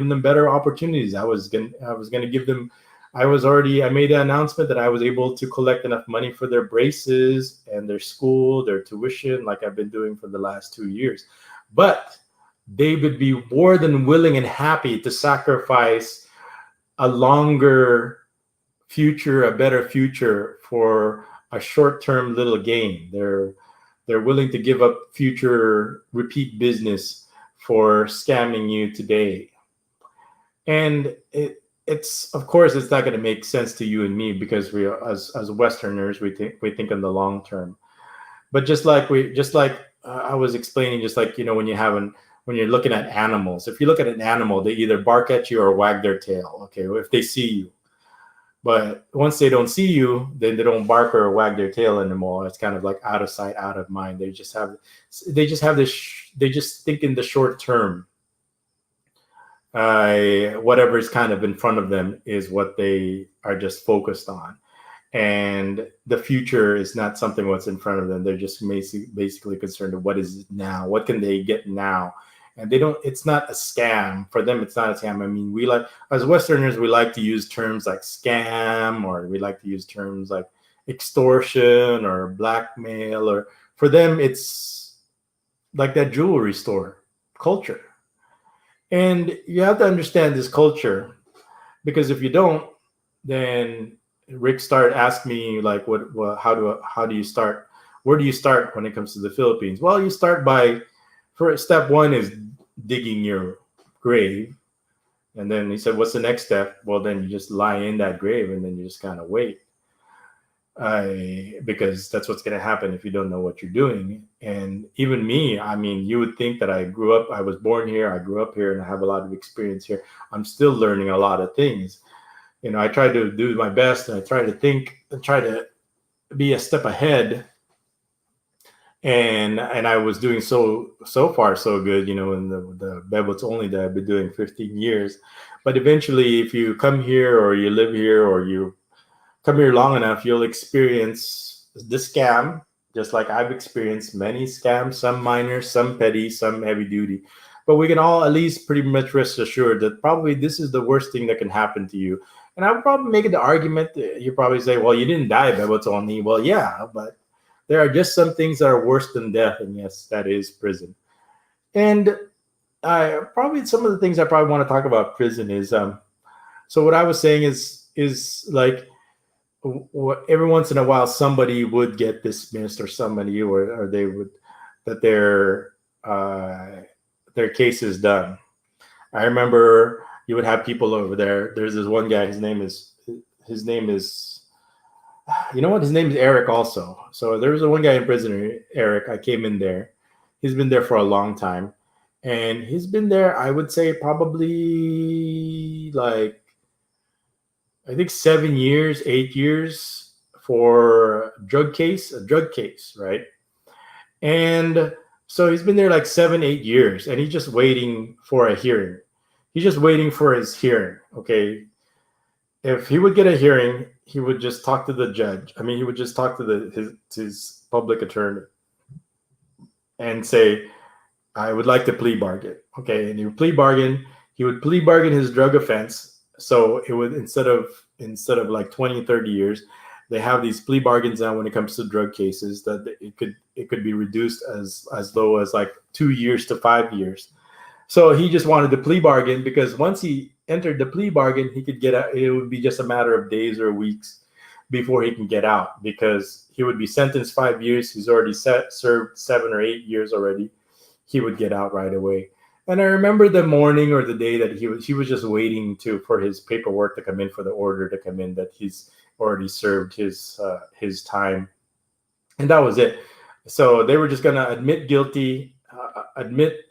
[SPEAKER 1] them better opportunities. I was gonna give them. I made the announcement that I was able to collect enough money for their braces and their school, their tuition, like I've been doing for the last 2 years. But they would be more than willing and happy to sacrifice a longer future, a better future for a short-term little gain. They're willing to give up future repeat business for scamming you today. And it's of course it's not going to make sense to you and me because we are, as Westerners, we think in the long term. But just like I was explaining, just like when you're looking at animals, if you look at an animal, they either bark at you or wag their tail. Okay, if they see you. But once they don't see you, then they don't bark or wag their tail anymore. It's kind of like out of sight, out of mind. They just think in the short term. Whatever is kind of in front of them is what they are just focused on. And the future is not something what's in front of them. They're just basically concerned with what is now, what can they get now. And it's not a scam for them. It's not a scam. I mean, as Westerners, we like to use terms like scam, or we like to use terms like extortion or blackmail, or for them, it's like that jewelry store culture. And you have to understand this culture, because if you don't, then Rick started asking me like, how do you start? Where do you start when it comes to the Philippines? Well, you start step one is digging your grave. And then he said, what's the next step? Well, then you just lie in that grave and then you just kind of wait. Because that's what's going to happen if you don't know what you're doing. And even me, I mean, you would think that I was born here, I grew up here, and I have a lot of experience here. I'm still learning a lot of things. I try to do my best, and I try to think and try to be a step ahead. And I was doing so far so good, in the bebotsonly that I've been doing 15 years. But eventually, if you come here or you live here or you come here long enough, you'll experience the scam, just like I've experienced many scams, some minor, some petty, some heavy duty. But we can all at least pretty much rest assured that probably this is the worst thing that can happen to you. And I would probably make the argument that you probably say, well, you didn't die, bebotsonly. Well, yeah, but there are just some things that are worse than death, and yes, that is prison. And some of the things I probably want to talk about prison is so what I was saying is like every once in a while somebody would get dismissed, or somebody or they would that their case is done. I remember you would have people over there. There's this one guy. His name is you know what? His name is Eric also. So there was one guy in prison, Eric. I came in there. He's been there for a long time. And he's been there, I would say, probably like, I think 7 years, 8 years for a drug case, right? And so he's been there like 7, 8 years, and he's just waiting for a hearing. He's just waiting for his hearing, okay? If he would get a hearing, he would just talk to the judge. I mean, he would just talk to his public attorney and say, I would like to plea bargain. Okay. And he would plea bargain his drug offense. So it would, instead of like 20, 30 years, they have these plea bargains now when it comes to drug cases, that it could be reduced as low as like 2 years to 5 years. So he just wanted the plea bargain because once he entered the plea bargain, he could get out. It would be just a matter of days or weeks before he can get out because he would be sentenced 5 years. He's already served 7 or 8 years already. He would get out right away. And I remember the morning or the day that he was just waiting for his paperwork to come in, for the order to come in that he's already served his time, and that was it. So they were just gonna admit guilty, admit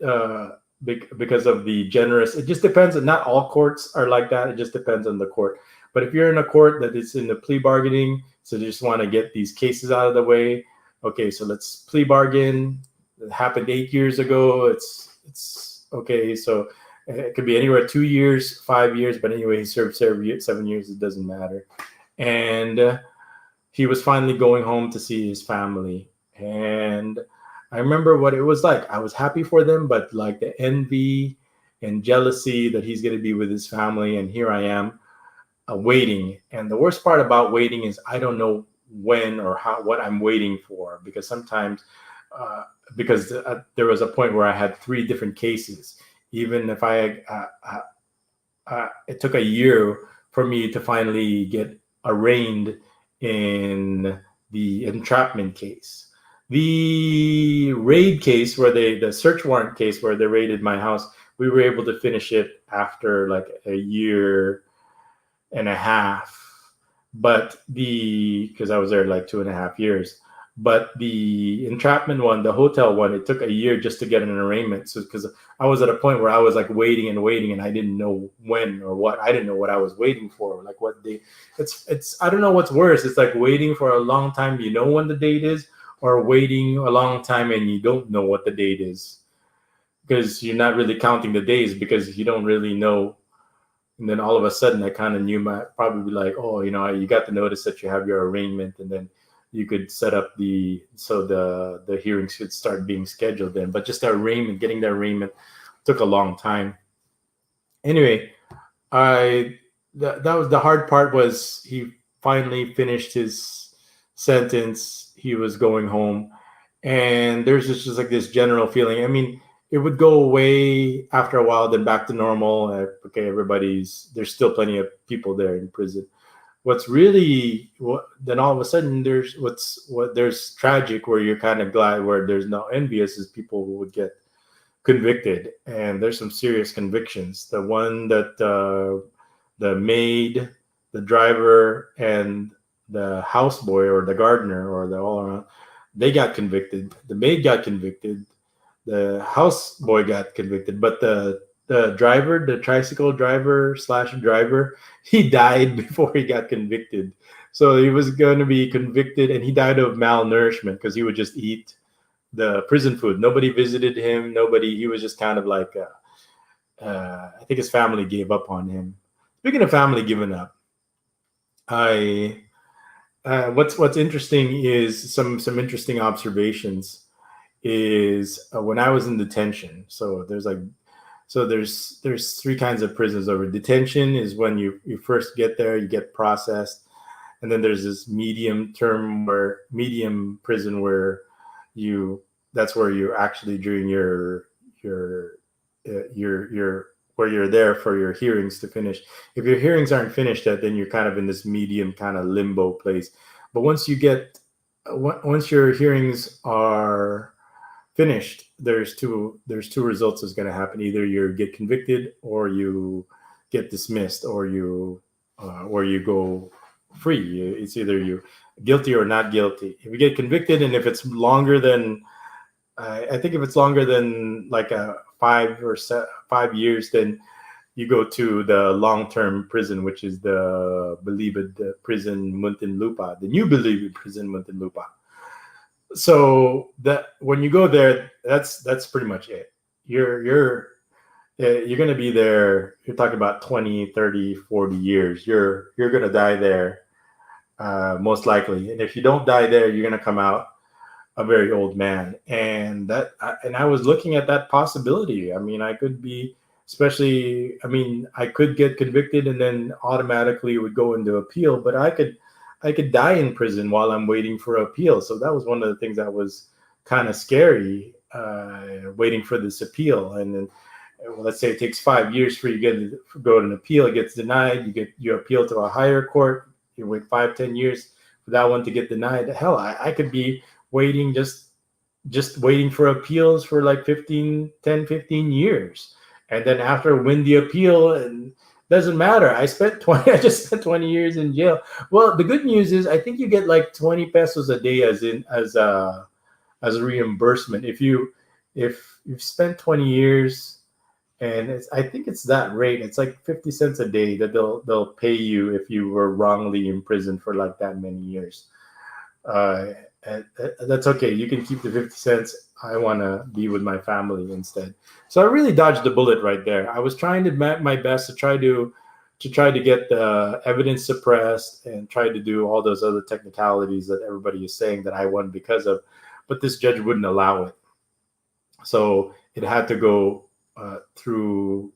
[SPEAKER 1] because of the generous. It just depends. Not all courts are like that. It just depends on the court. But if you're in a court that is in the plea bargaining, so they just want to get these cases out of the way. Okay, so let's plea bargain. It happened 8 years ago. It's okay. So it could be anywhere 2 years, 5 years. But anyway, he served 7 years. It doesn't matter. And he was finally going home to see his family. And I remember what it was like. I was happy for them, but like the envy and jealousy that he's going to be with his family. And here I am waiting. And the worst part about waiting is I don't know when or what I'm waiting for, because sometimes because there was a point where I had 3 different cases. Even if it took a year for me to finally get arraigned in the entrapment case. The raid case, the search warrant case where they raided my house, we were able to finish it after like a year and a half. But because I was there like 2.5 years. But the entrapment one, the hotel one, it took a year just to get an arraignment. So because I was at a point where I was like waiting, and I didn't know when or what. I didn't know what I was waiting for, like what day. It's I don't know what's worse. It's like waiting for a long time, you know when the date is, or waiting a long time and you don't know what the date is, because you're not really counting the days because you don't really know. And then all of a sudden, I kind of knew probably like, oh, you got the notice that you have your arraignment, and then you could set up the hearings could start being scheduled then. But just getting the arraignment took a long time. Anyway, that was the hard part. Was he finally finished his sentence? He was going home, and there's just like this general feeling. I mean, it would go away after a while, then back to normal. Okay, there's still plenty of people there in prison. Then all of a sudden there's tragic, where you're kind of glad, where there's no envious, is people who would get convicted, and there's some serious convictions. The one that the maid, the driver, and the houseboy or the gardener or the all around, they got convicted. The maid got convicted. The houseboy got convicted, but the driver, the tricycle driver/driver, he died before he got convicted. So he was going to be convicted, and he died of malnourishment because he would just eat the prison food. Nobody visited him. He was just kind of like, I think his family gave up on him. Speaking of family giving up, what's interesting is some interesting observations is when I was in detention. So there's 3 kinds of prisons over. Detention is when you first get there, you get processed, and then there's this medium prison where that's where you're actually during your where you're there for your hearings to finish. If your hearings aren't finished yet, then you're kind of in this medium kind of limbo place. But once your hearings are finished, there's two results that's going to happen. Either you get convicted, or you get dismissed, or you go free. It's either you guilty or not guilty. If you get convicted, and if it's longer than I think if it's longer than like 5 years, then you go to the long-term prison, which is the Believed prison Muntinlupa, the new Believed prison Muntinlupa. So that when you go there, that's pretty much it. You're going to be there. You're talking about 20, 30, 40 years. You're going to die there, most likely. And if you don't die there, you're going to come out a very old man. And I was looking at that possibility. I mean, I could get convicted and then automatically would go into appeal, but I could die in prison while I'm waiting for appeal. So that was one of the things that was kind of scary, waiting for this appeal. And then let's say it takes 5 years for you to go to an appeal, it gets denied, you appeal to a higher court, you wait 5-10 years for that one to get denied. Hell, I could be waiting, just waiting for appeals for like 15 years, and then after win the appeal, and doesn't matter, I just spent 20 years in jail. Well, the good news is I think you get like 20 pesos a day as a reimbursement if you've spent 20 years, and I think it's that rate. It's like 50 cents a day that they'll pay you if you were wrongly imprisoned for like that many years. Uh, that's okay. You can keep the 50 cents. I want to be with my family instead. So I really dodged the bullet right there. I was trying to my best to try to get the evidence suppressed and try to do all those other technicalities that everybody is saying that I won because of, but this judge wouldn't allow it. So it had to go through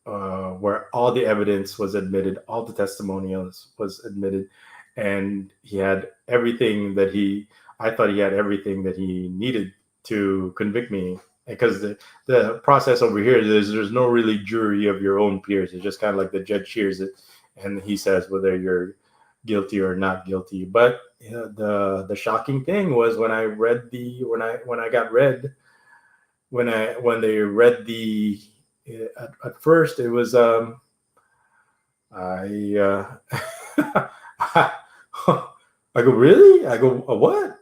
[SPEAKER 1] where all the evidence was admitted, all the testimonials was admitted, and he had everything I thought he had everything that he needed to convict me. Because the process over here, there's no really jury of your own peers. It's just kind of like the judge hears it, and he says whether you're guilty or not guilty. But the shocking thing was when I read when they read at first it was I I go, really? I go, what?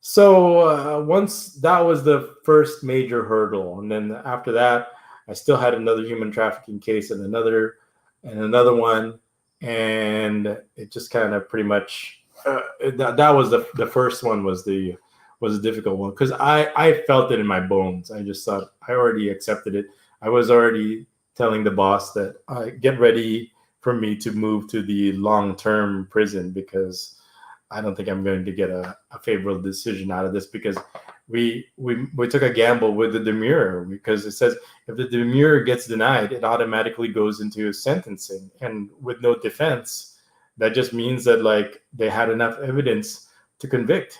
[SPEAKER 1] So once that was the first major hurdle, and then after that, I still had another human trafficking case and another one, and it just kind of pretty much that was the first one was a difficult one because I felt it in my bones. I just thought I already accepted it. I was already telling the boss that get ready for me to move to the long-term prison because I don't think I'm going to get a favorable decision out of this, because we took a gamble with the demurrer, because it says if the demurrer gets denied, it automatically goes into sentencing, and with no defense, that just means that like they had enough evidence to convict,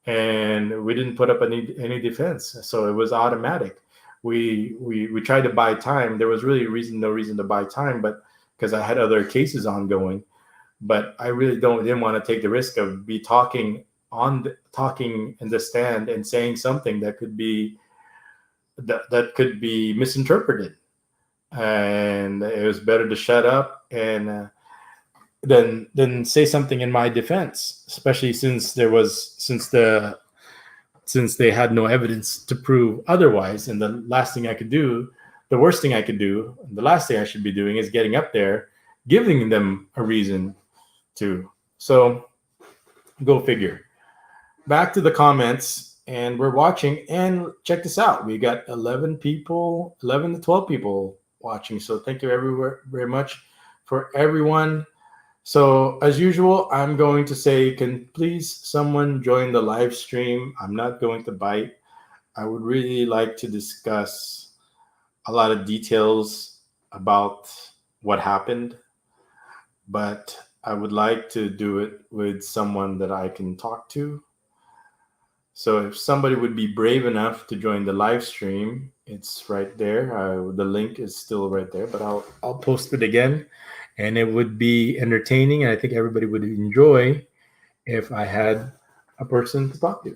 [SPEAKER 1] and we didn't put up any defense, so it was automatic. We tried to buy time. There was really no reason to buy time, but because I had other cases ongoing. But I really didn't want to take the risk of talking in the stand and saying something that could be misinterpreted, and it was better to shut up and than say something in my defense, especially since they had no evidence to prove otherwise. And the worst thing I could do, the last thing I should be doing is getting up there, giving them a reason to. So go figure. Back to the comments, and we're watching, and check this out. We got 11 to 12 people watching. So thank you very much for everyone. So as usual, I'm going to say, can please someone join the live stream? I'm not going to bite. I would really like to discuss a lot of details about what happened, but I would like to do it with someone that I can talk to. So if somebody would be brave enough to join the live stream, it's right there. The link is still right there, but I'll post it again, and it would be entertaining, and I think everybody would enjoy if I had a person to talk to.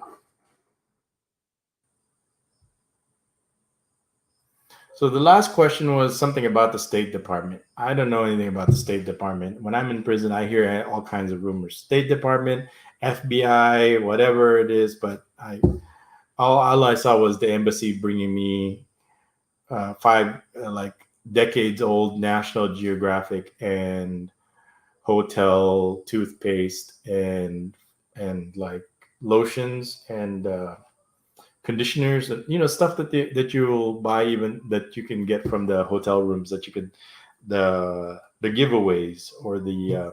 [SPEAKER 1] So the last question was something about the State Department. I don't know anything about the State Department. When I'm in prison, I hear all kinds of rumors. State Department, FBI, whatever it is, but all I saw was the embassy bringing me 5 decades old National Geographic and hotel toothpaste and like lotions and conditioners, and stuff that you'll buy, even that you can get from the hotel rooms, that you could the giveaways or the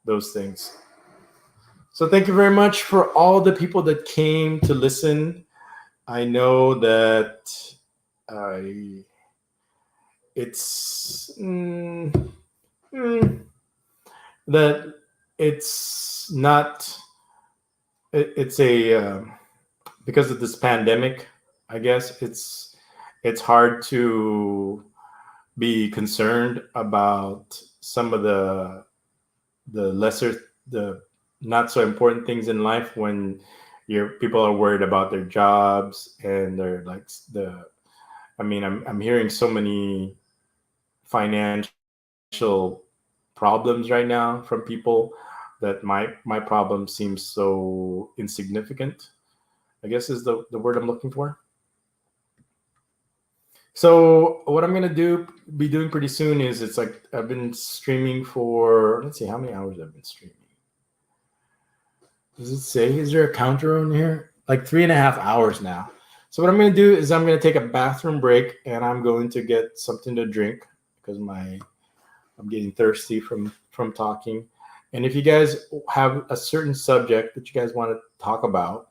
[SPEAKER 1] those things. So thank you very much for all the people that came to listen. I know that it's that it's not it's a because of this pandemic, I guess it's hard to be concerned about some of the not so important things in life when your people are worried about their jobs and they're like the I mean I'm hearing so many financial problems right now from people that my problem seems so insignificant, I guess is the word I'm looking for. So what I'm gonna be doing pretty soon is it's like I've been streaming for, let's see how many hours I've been streaming. Does it say? Is there a counter on here? Like 3.5 hours now. So what I'm gonna do is I'm gonna take a bathroom break and I'm going to get something to drink because I'm getting thirsty from talking. And if you guys have a certain subject that you guys want to talk about,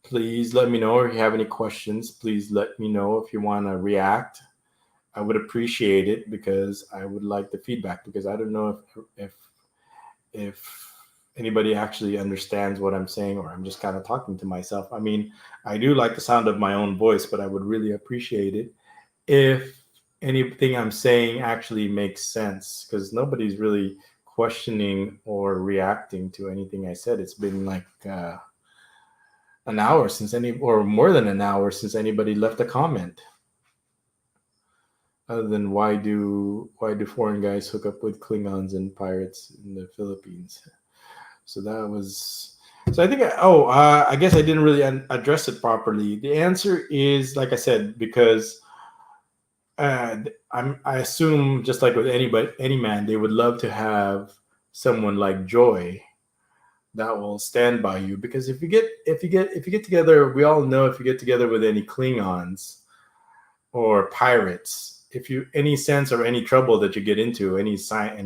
[SPEAKER 1] please let me know. Or if you have any questions, please let me know. If you want to react, I would appreciate it because I would like the feedback, because I don't know if anybody actually understands what I'm saying, or I'm just kind of talking to myself. I mean, I do like the sound of my own voice, but I would really appreciate it if anything I'm saying actually makes sense, because nobody's really questioning or reacting to anything I said. It's been like an hour since or more than an hour since anybody left a comment. Other than why do foreign guys hook up with Klingons and pirates in the Philippines? So that was. So I think I guess I didn't really address it properly. The answer is, like I said, because I assume, just like with any man, they would love to have someone like Joy that will stand by you. Because if you get together, we all know if you get together with any Klingons or pirates, if you any sense or any trouble that you get into, any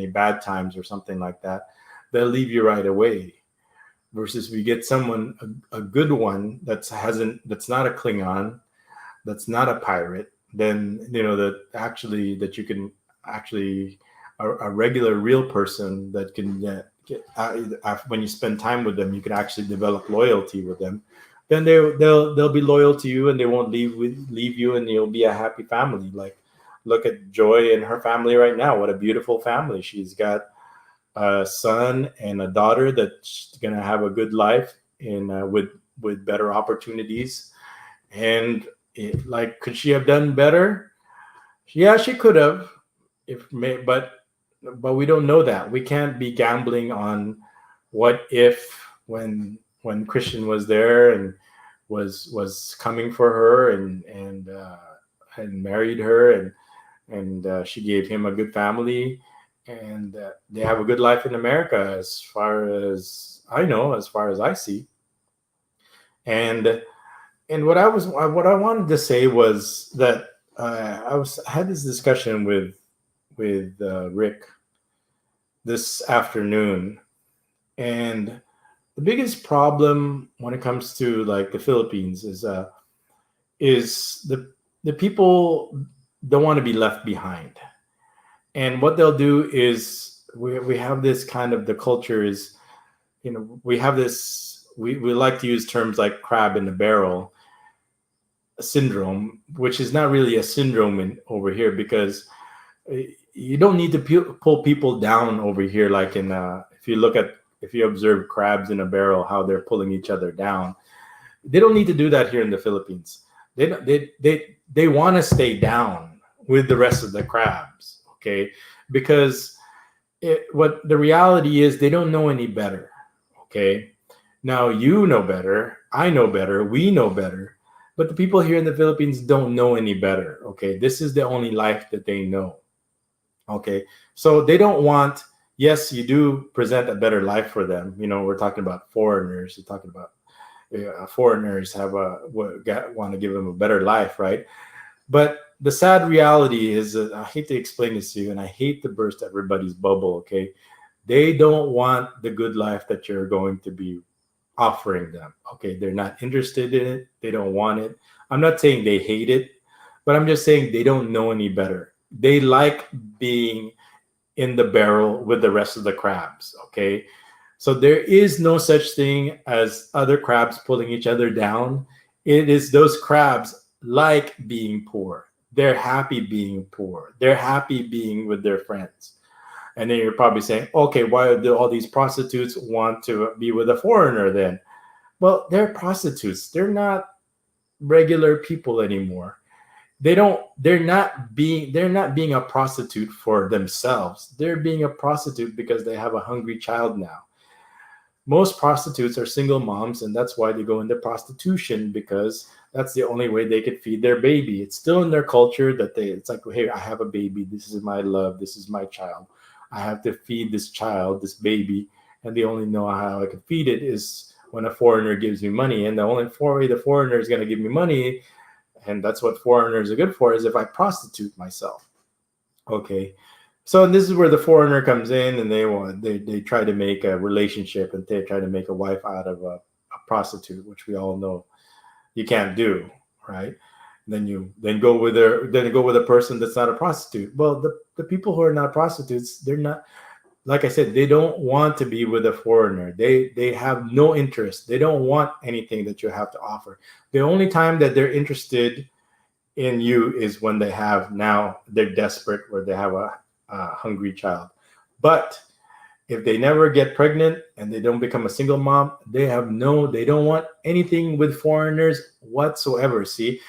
[SPEAKER 1] bad times or something like that, they'll leave you right away. Versus if you get someone a good one that's not a Klingon, that's not a pirate, then that you can actually a regular real person that can get when you spend time with them, you can actually develop loyalty with them. Then they'll be loyal to you and they won't leave you, and you'll be a happy family. Like, look at Joy and her family right now. What a beautiful family. She's got a son and a daughter that's gonna have a good life with better opportunities. And like, could she have done better? Yeah, she could have. But we don't know that. We can't be gambling on what if when Christian was there and was coming for her and married her and she gave him a good family and they have a good life in America, as far as I know, as far as I see. And what I wanted to say was that I had this discussion with Rick this afternoon, and the biggest problem when it comes to like the Philippines is the people don't want to be left behind, and what they'll do is we have this kind of, the culture is, we have this, we like to use terms like crab in the barrel syndrome, which is not really a syndrome over here, because you don't need to pull people down over here. Like if you observe crabs in a barrel, how they're pulling each other down, they don't need to do that here in the Philippines. They want to stay down with the rest of the crabs, okay? Because what the reality is, they don't know any better, okay? Now, you know better, I know better, we know better, but the people here in the Philippines don't know any better, okay? This is the only life that they know, okay? So they don't want, yes, you do present a better life for them. We're talking about foreigners. We're talking about foreigners want to give them a better life, right? But the sad reality is that, I hate to explain this to you, and I hate to burst everybody's bubble, okay? They don't want the good life that you're going to be offering them, okay? They're not interested in it. They don't want it. I'm not saying they hate it, but I'm just saying they don't know any better. They like being in the barrel with the rest of the crabs, okay? So there is no such thing as other crabs pulling each other down. It is those crabs like being poor. They're happy being poor. They're happy being with their friends. And then you're probably saying, okay, why do all these prostitutes want to be with a foreigner then? Well, they're prostitutes. They're not regular people anymore. They're not being a prostitute for themselves. They're being a prostitute because they have a hungry child now. Most prostitutes are single moms, and that's why they go into prostitution, because that's the only way they could feed their baby. It's still in their culture that it's like, hey, I have a baby, this is my love, this is my child, I have to feed this child, this baby, and they only know how I can feed it is when a foreigner gives me money. And the only way the foreigner is going to give me money, and that's what foreigners are good for, is if I prostitute myself. Okay, so this is where the foreigner comes in, and they try to make a relationship, and they try to make a wife out of a prostitute, which we all know you can't do, right? Then go with a person that's not a prostitute. Well, the people who are not prostitutes, they're not, like I said, they don't want to be with a foreigner. They have no interest. They don't want anything that you have to offer. The only time that they're interested in you is when they're desperate, or they have a hungry child. But if they never get pregnant and they don't become a single mom, they don't want anything with foreigners whatsoever. See?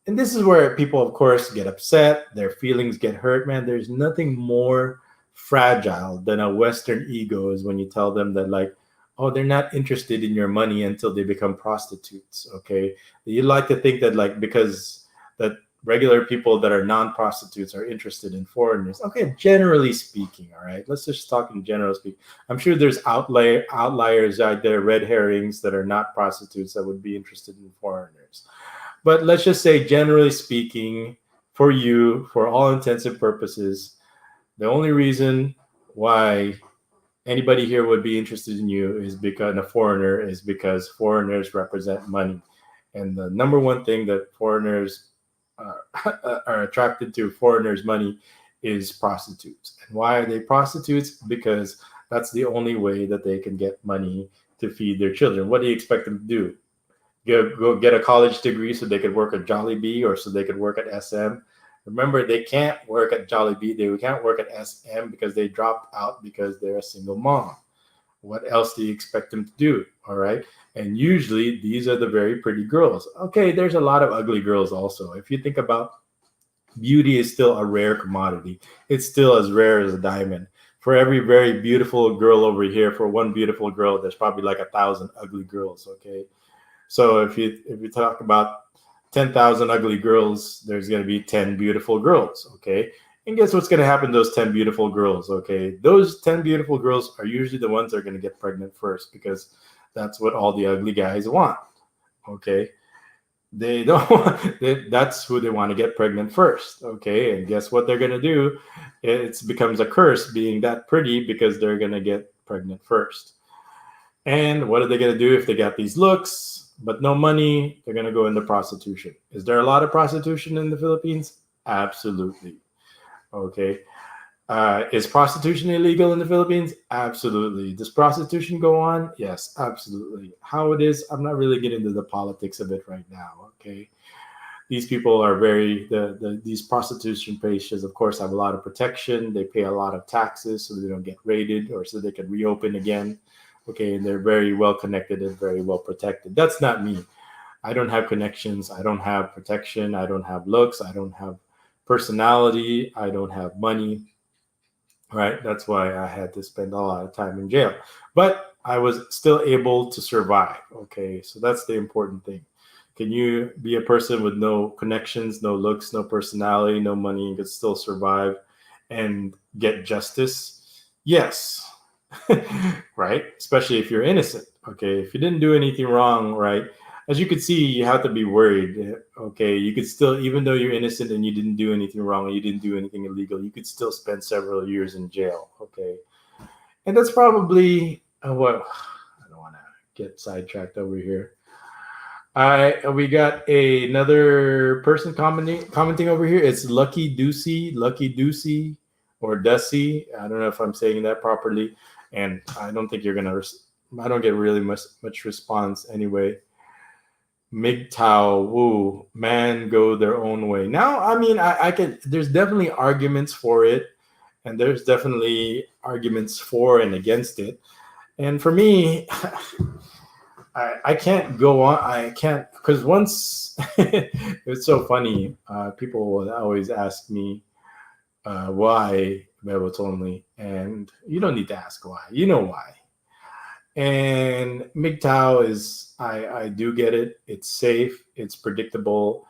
[SPEAKER 1] And this is where people, of course, get upset. Their feelings get hurt, man. There's nothing more fragile than a Western ego is when you tell them that, like, oh, they're not interested in your money until they become prostitutes. Okay. You like to think that, like, because that regular people that are non-prostitutes are interested in foreigners. Okay, generally speaking, all right. Let's just talk in general speaking. I'm sure there's outliers out there, red herrings that are not prostitutes that would be interested in foreigners. But let's just say, generally speaking, for you, for all intents and purposes, the only reason why anybody here would be interested in you is because a foreigner is because foreigners represent money. And the number one thing that foreigners are attracted to foreigners' money is prostitutes. And why are they prostitutes? Because that's the only way that they can get money to feed their children. What do you expect them to do? Go get a college degree so they could work at Jollibee, or so they could work at SM? Remember, they can't work at Jollibee. They can't work at SM because they dropped out because they're a single mom. What else do you expect them to do? All right. And usually these are the very pretty girls. Okay, there's a lot of ugly girls also. If you think about, beauty is still a rare commodity. It's still as rare as a diamond. For every very beautiful girl over here, for one beautiful girl, there's probably like 1,000 ugly girls. Okay. So if you talk about 10,000 ugly girls, there's going to be 10 beautiful girls. Okay. And guess what's going to happen to those 10 beautiful girls? Okay. Those 10 beautiful girls are usually the ones that are going to get pregnant first, because that's what all the ugly guys want. Okay. They don't that's who they want to get pregnant first. Okay. And guess what they're going to do? It becomes a curse being that pretty, because they're going to get pregnant first. And what are they going to do if they got these looks but no money? They're going to go into prostitution. Is there a lot of prostitution in the Philippines? Absolutely. Okay. Is prostitution illegal in the Philippines? Absolutely. Does prostitution go on? Yes, absolutely. How it is, I'm not really getting into the politics of it right now. Okay. These people are these prostitution places, of course, have a lot of protection. They pay a lot of taxes so they don't get raided, or so they can reopen again. Okay. And they're very well connected and very well protected. That's not me. I don't have connections. I don't have protection. I don't have looks. I don't have personality. I don't have money. Right. That's why I had to spend a lot of time in jail. But I was still able to survive. Okay. So that's the important thing. Can you be a person with no connections, no looks, no personality, no money, and can still survive and get justice? Yes. Right. Especially if you're innocent. Okay. If you didn't do anything wrong, right? As you could see, you have to be worried. Okay, you could still, even though you're innocent and you didn't do anything wrong, you didn't do anything illegal, you could still spend several years in jail. Okay, and that's probably what I don't want to get sidetracked over here. We got another person commenting over here. It's Lucky Doocy, or Dussy. I don't know if I'm saying that properly, and I don't think you're gonna. I don't get really much response anyway. MGTOW, woo, man, go their own way. Now, I mean, I can. There's definitely arguments for it, and there's definitely arguments for and against it. And for me, I can't go on. I can't because once it's so funny. People will always ask me why bebotsonly, and you don't need to ask why. You know why. And MGTOW is I do get it. It's safe. It's predictable.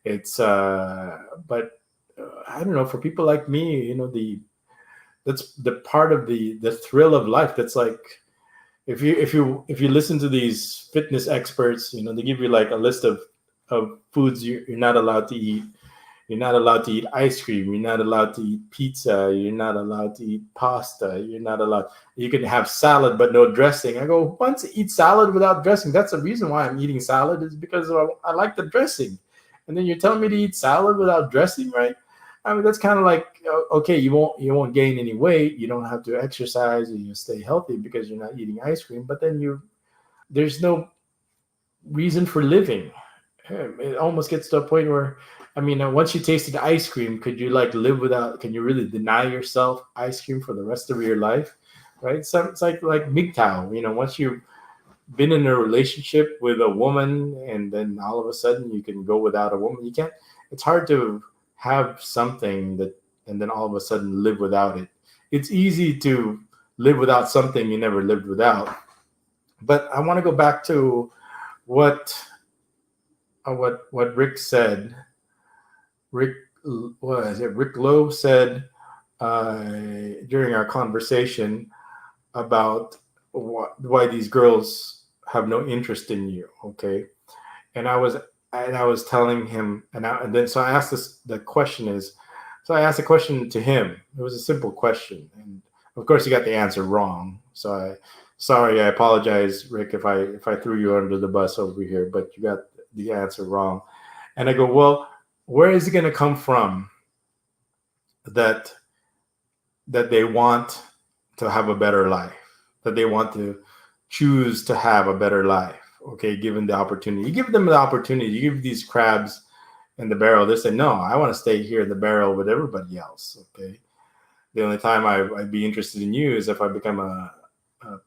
[SPEAKER 1] It's but I don't know, for people like me, that's the part of the thrill of life. That's like if you listen to these fitness experts, they give you like a list of foods you're not allowed to eat. You're not allowed to eat ice cream. You're not allowed to eat pizza. You're not allowed to eat pasta. You're not allowed. You can have salad but no dressing. I go, once eat salad without dressing. That's the reason why I'm eating salad, is because I like the dressing. And then you're telling me to eat salad without dressing, right? I mean, that's kind of like, okay, you won't gain any weight. You don't have to exercise, and you stay healthy because you're not eating ice cream. But then there's no reason for living. It almost gets to a point where, I mean, once you tasted ice cream, could you like live without? Can you really deny yourself ice cream for the rest of your life, right? So it's like MGTOW. Once you've been in a relationship with a woman, and then all of a sudden you can go without a woman. You can't. It's hard to have something that, and then all of a sudden live without it. It's easy to live without something you never lived without. But I want to go back to what what Rick said. Rick, what is it? Rick Lowe said during our conversation about why these girls have no interest in you. Okay, and I was telling him, and then so I asked the question is, so I asked a question to him. It was a simple question, and of course he got the answer wrong. So I apologize, Rick, if I threw you under the bus over here, but you got the answer wrong. And I go, well, where is it going to come from that they want to have a better life, that they want to choose to have a better life? Okay, given the opportunity, you give them the opportunity. You give these crabs in the barrel. They say, no, I want to stay here in the barrel with everybody else. Okay, the only time I'd be interested in you is if I become a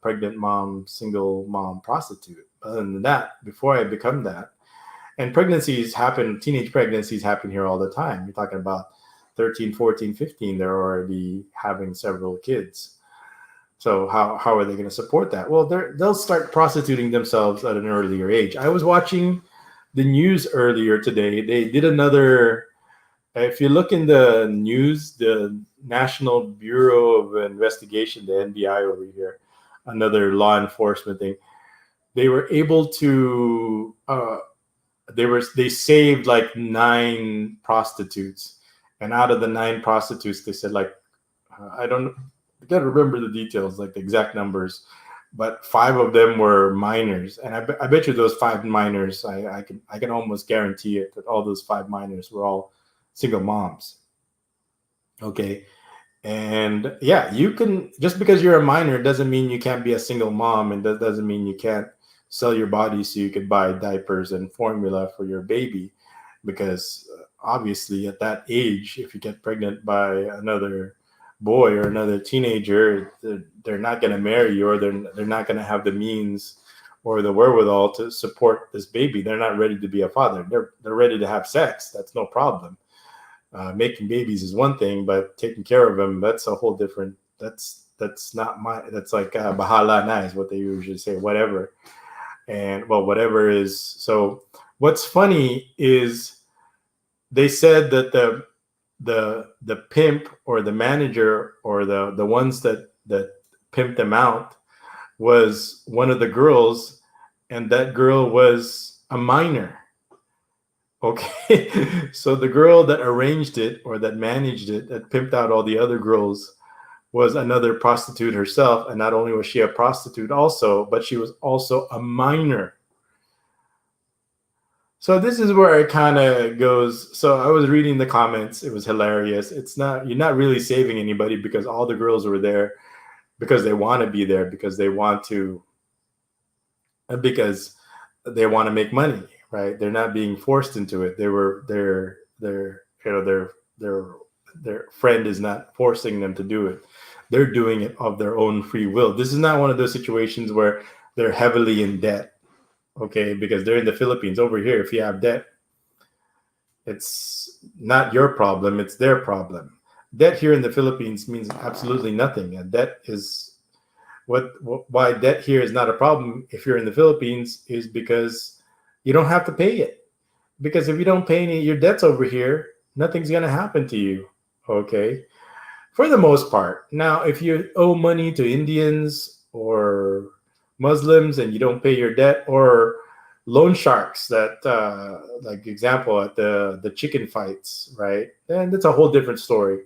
[SPEAKER 1] pregnant mom, single mom prostitute. Other than that, before I become that, and pregnancies happen, teenage pregnancies happen here all the time. You're talking about 13, 14, 15, they're already having several kids. So how are they going to support that? Well, they'll start prostituting themselves at an earlier age. I was watching the news earlier today. They did another, if you look in the news, the National Bureau of Investigation, the NBI over here, another law enforcement thing, they were able to, they saved like 9 prostitutes. And out of the 9 prostitutes, they said like, I got to remember the details, like the exact numbers, but 5 of them were minors. And I bet you those 5 minors, I can almost guarantee it, that all those 5 minors were all single moms. Okay. And yeah, you can, just because you're a minor doesn't mean you can't be a single mom, and that doesn't mean you can't sell your body so you could buy diapers and formula for your baby. Because obviously at that age, if you get pregnant by another boy or another teenager, they're not going to marry you, or they're not going to have the means or the wherewithal to support this baby. They're not ready to be a father. They're ready to have sex. That's no problem. Making babies is one thing, but taking care of them, that's a whole different. That's not that's like bahala na is what they usually say. Whatever. And well, whatever is. So what's funny is they said that the pimp or the manager or the ones that pimped them out was one of the girls, and that girl was a minor. Okay, so the girl that arranged it or that managed it, that pimped out all the other girls, was another prostitute herself. And not only was she a prostitute also, but she was also a minor. So this is where it kind of goes. So I was reading the comments. It was hilarious. You're not really saving anybody, because all the girls were there because they want to be there, because they want to make money. right? They're not being forced into it. Their friend is not forcing them to do it. They're doing it of their own free will. This is not one of those situations where they're heavily in debt, okay? Because they're in the Philippines. Over here, if you have debt, it's not your problem, it's their problem. Debt here in the Philippines means absolutely nothing. And debt is why debt here is not a problem if you're in the Philippines is because you don't have to pay it. Because if you don't pay any of your debts over here, nothing's going to happen to you. Okay. For the most part. Now, if you owe money to Indians or Muslims and you don't pay your debt, or loan sharks that, like example at the chicken fights, right? And that's a whole different story.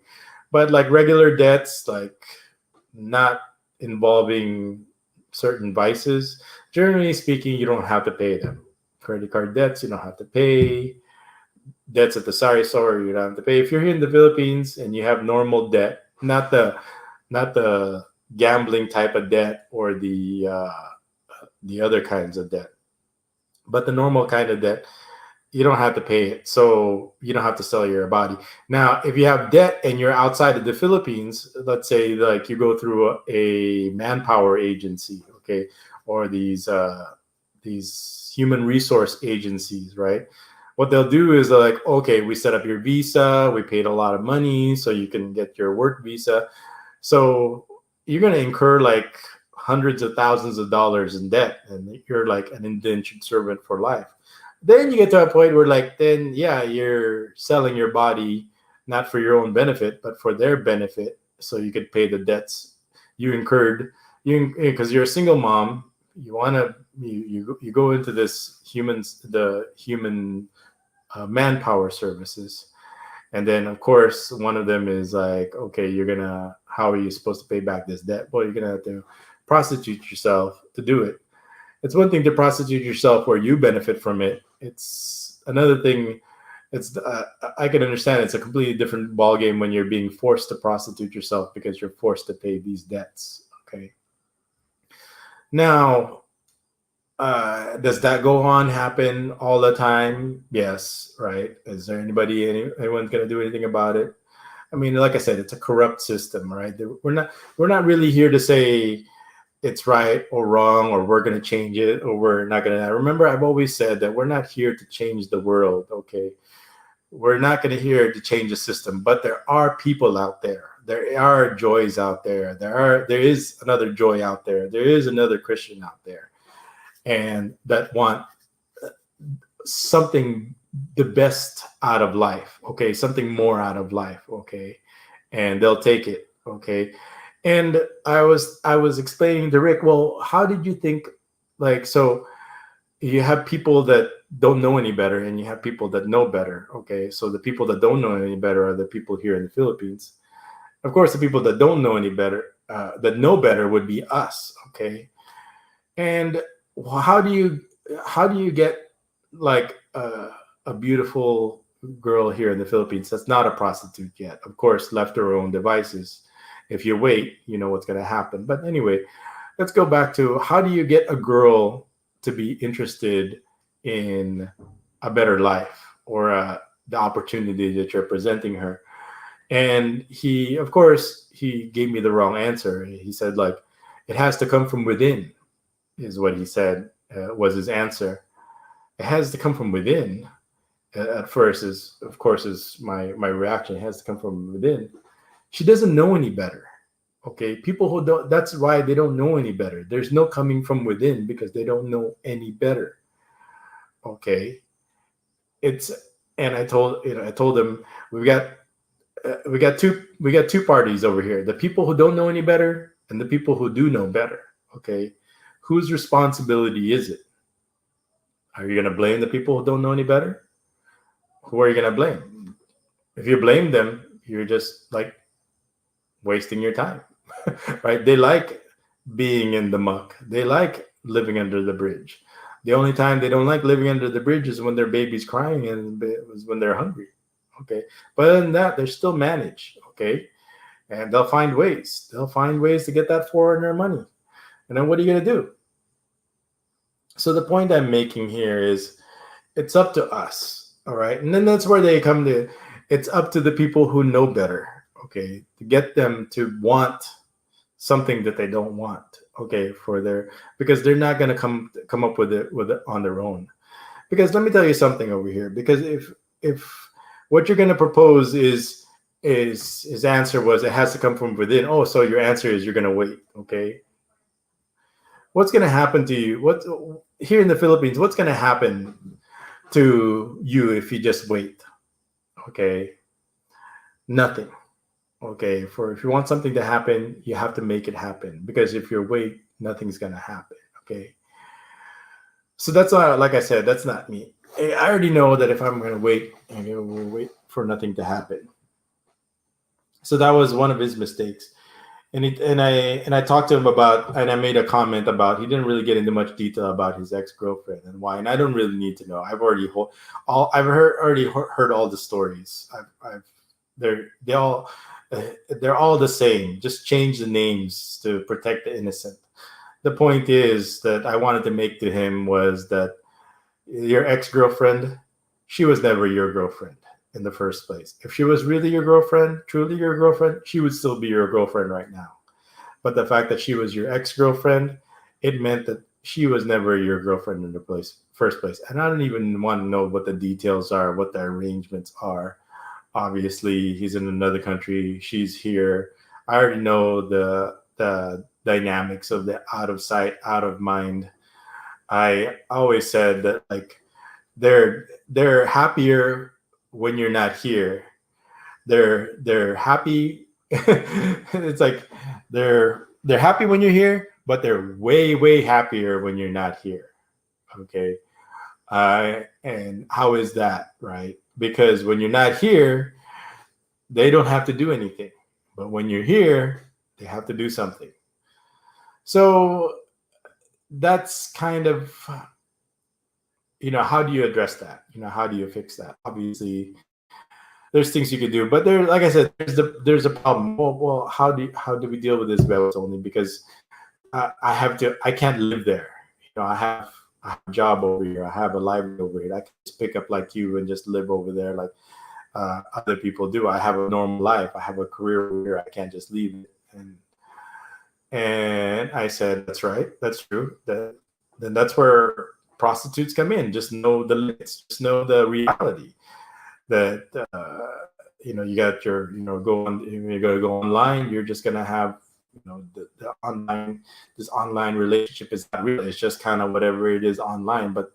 [SPEAKER 1] But like regular debts, like not involving certain vices, generally speaking, you don't have to pay them. Credit card debts, you don't have to pay. Debts at the sari store, you don't have to pay. If you're here in the Philippines and you have normal debt, not the gambling type of debt or the other kinds of debt, but the normal kind of debt, you don't have to pay it. So you don't have to sell your body. Now, if you have debt and you're outside of the Philippines, let's say like you go through a manpower agency, okay, or these human resource agencies, right? What they'll do is they're like, okay, we set up your visa, we paid a lot of money so you can get your work visa. So you're going to incur like hundreds of thousands of dollars in debt, and you're like an indentured servant for life. Then you get to a point where like, then yeah, you're selling your body not for your own benefit, but for their benefit, so you could pay the debts you incurred. Because you're a single mom, you want to you go into the human manpower services, and then of course one of them is like, okay, how are you supposed to pay back this debt? Well, you're gonna have to prostitute yourself to do it. It's one thing to prostitute yourself where you benefit from it. It's another thing. I can understand it's a completely different ballgame when you're being forced to prostitute yourself because you're forced to pay these debts. Okay. Now, does that go on happen all the time? Yes, right. Is there anyone's gonna do anything about it? I mean, like I said, it's a corrupt system, right? We're not really here to say it's right or wrong, or we're going to change it, or we're not going to. Remember, I've always said that we're not here to change the world, okay? We're not going to here to change the system, but there are people out there. There are joys out there. There is another joy out there. There is another Christian out there, and that want something, the best out of life, okay? Something more out of life, okay? And they'll take it, okay? And I was explaining to Rick, well, how did you think, like, so you have people that don't know any better and you have people that know better, okay? So the people that don't know any better are the people here in the Philippines. Of course, the people that don't know any better, that know better, would be us, okay? And how do you get like a beautiful girl here in the Philippines that's not a prostitute yet? Of course, left to her own devices. If you wait, you know what's going to happen. But anyway, let's go back to, how do you get a girl to be interested in a better life, or the opportunity that you're presenting her? And of course, he gave me the wrong answer. He said, like, it has to come from within, is what he said, was his answer. It has to come from within. At first, is my reaction. It has to come from within. She doesn't know any better. Okay, people who don't, that's why they don't know any better. There's no coming from within, because they don't know any better. Okay, and I told them, we got two parties over here: the people who don't know any better and the people who do know better. Okay, whose responsibility is it? Are you going to blame the people who don't know any better? Who are you going to blame? If you blame them, you're just like wasting your time. Right? They like being in the muck. They like living under the bridge. The only time they don't like living under the bridge is when their baby's crying, and it was when they're hungry. Okay. But other than that, they're still managed. Okay. And they'll find ways. They'll find ways to get that foreigner money. And then what are you going to do? So the point I'm making here is, It's up to us. All right. And then that's where they come to, it's up to the people who know better. Okay. To get them to want something that they don't want. Okay. For their, because they're not going to come up with it on their own. Because let me tell you something over here. Because if what you're going to propose is his answer was it has to come from within. Oh, so your answer is you're going to wait. Okay. What's going to happen to you? What here in the Philippines? What's going to happen to you if you just wait? Okay, nothing. Okay, for if you want something to happen, you have to make it happen. Because if you wait, nothing's going to happen. Okay, so that's why, like I said, that's not me. I already know that if I'm going to wait, I'm going to wait for nothing to happen. So that was one of his mistakes. And I talked to him about, and I made a comment about he didn't really get into much detail about his ex-girlfriend and why, and I don't really need to know. I've heard all the stories. I've they all they're all the same. Just change the names to protect the innocent. The point is that I wanted to make to him was that your ex-girlfriend, she was never your girlfriend in the first place. If she was really your girlfriend, truly your girlfriend, she would still be your girlfriend right now. But the fact that she was your ex-girlfriend, it meant that she was never your girlfriend in the first place. And I don't even want to know what the details are, what the arrangements are. Obviously, he's in another country, she's here. I already know the dynamics of the out of sight, out of mind. I always said that like they're happier when you're not here. They're happy. It's like they're happy when you're here, but they're way happier when you're not here. Okay, and how is that, right? Because when you're not here, they don't have to do anything, but when you're here, they have to do something. So that's kind of, how do you address that? How do you fix that? Obviously, there's things you could do, but there, like I said, there's a problem. Well, how do we deal with this balance only? Because I can't live there. I have a job over here. I have a library over here. I can just pick up like you and just live over there like other people do. I have a normal life. I have a career over here. I can't just leave it. And I said, that's right. That's true. Then that's where prostitutes come in. Just know the limits. Just know the reality that you got your you're gonna go online. You're just gonna have the online this online relationship is not real. It's just kind of whatever it is online. But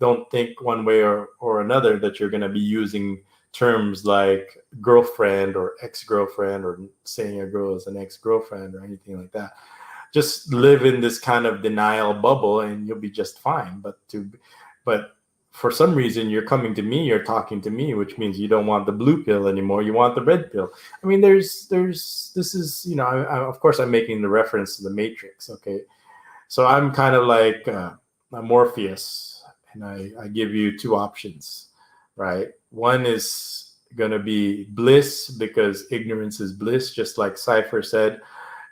[SPEAKER 1] don't think one way or another that you're gonna be using terms like girlfriend or ex-girlfriend or saying a girl is an ex-girlfriend or anything like that. Just live in this kind of denial bubble and you'll be just fine. But for some reason you're coming to me, you're talking to me, which means you don't want the blue pill anymore, you want the red pill. I mean, there's this is of course I'm making the reference to the Matrix. Okay, so I'm kind of like a Morpheus, and I give you two options, right? One is gonna be bliss, because ignorance is bliss, just like Cypher said.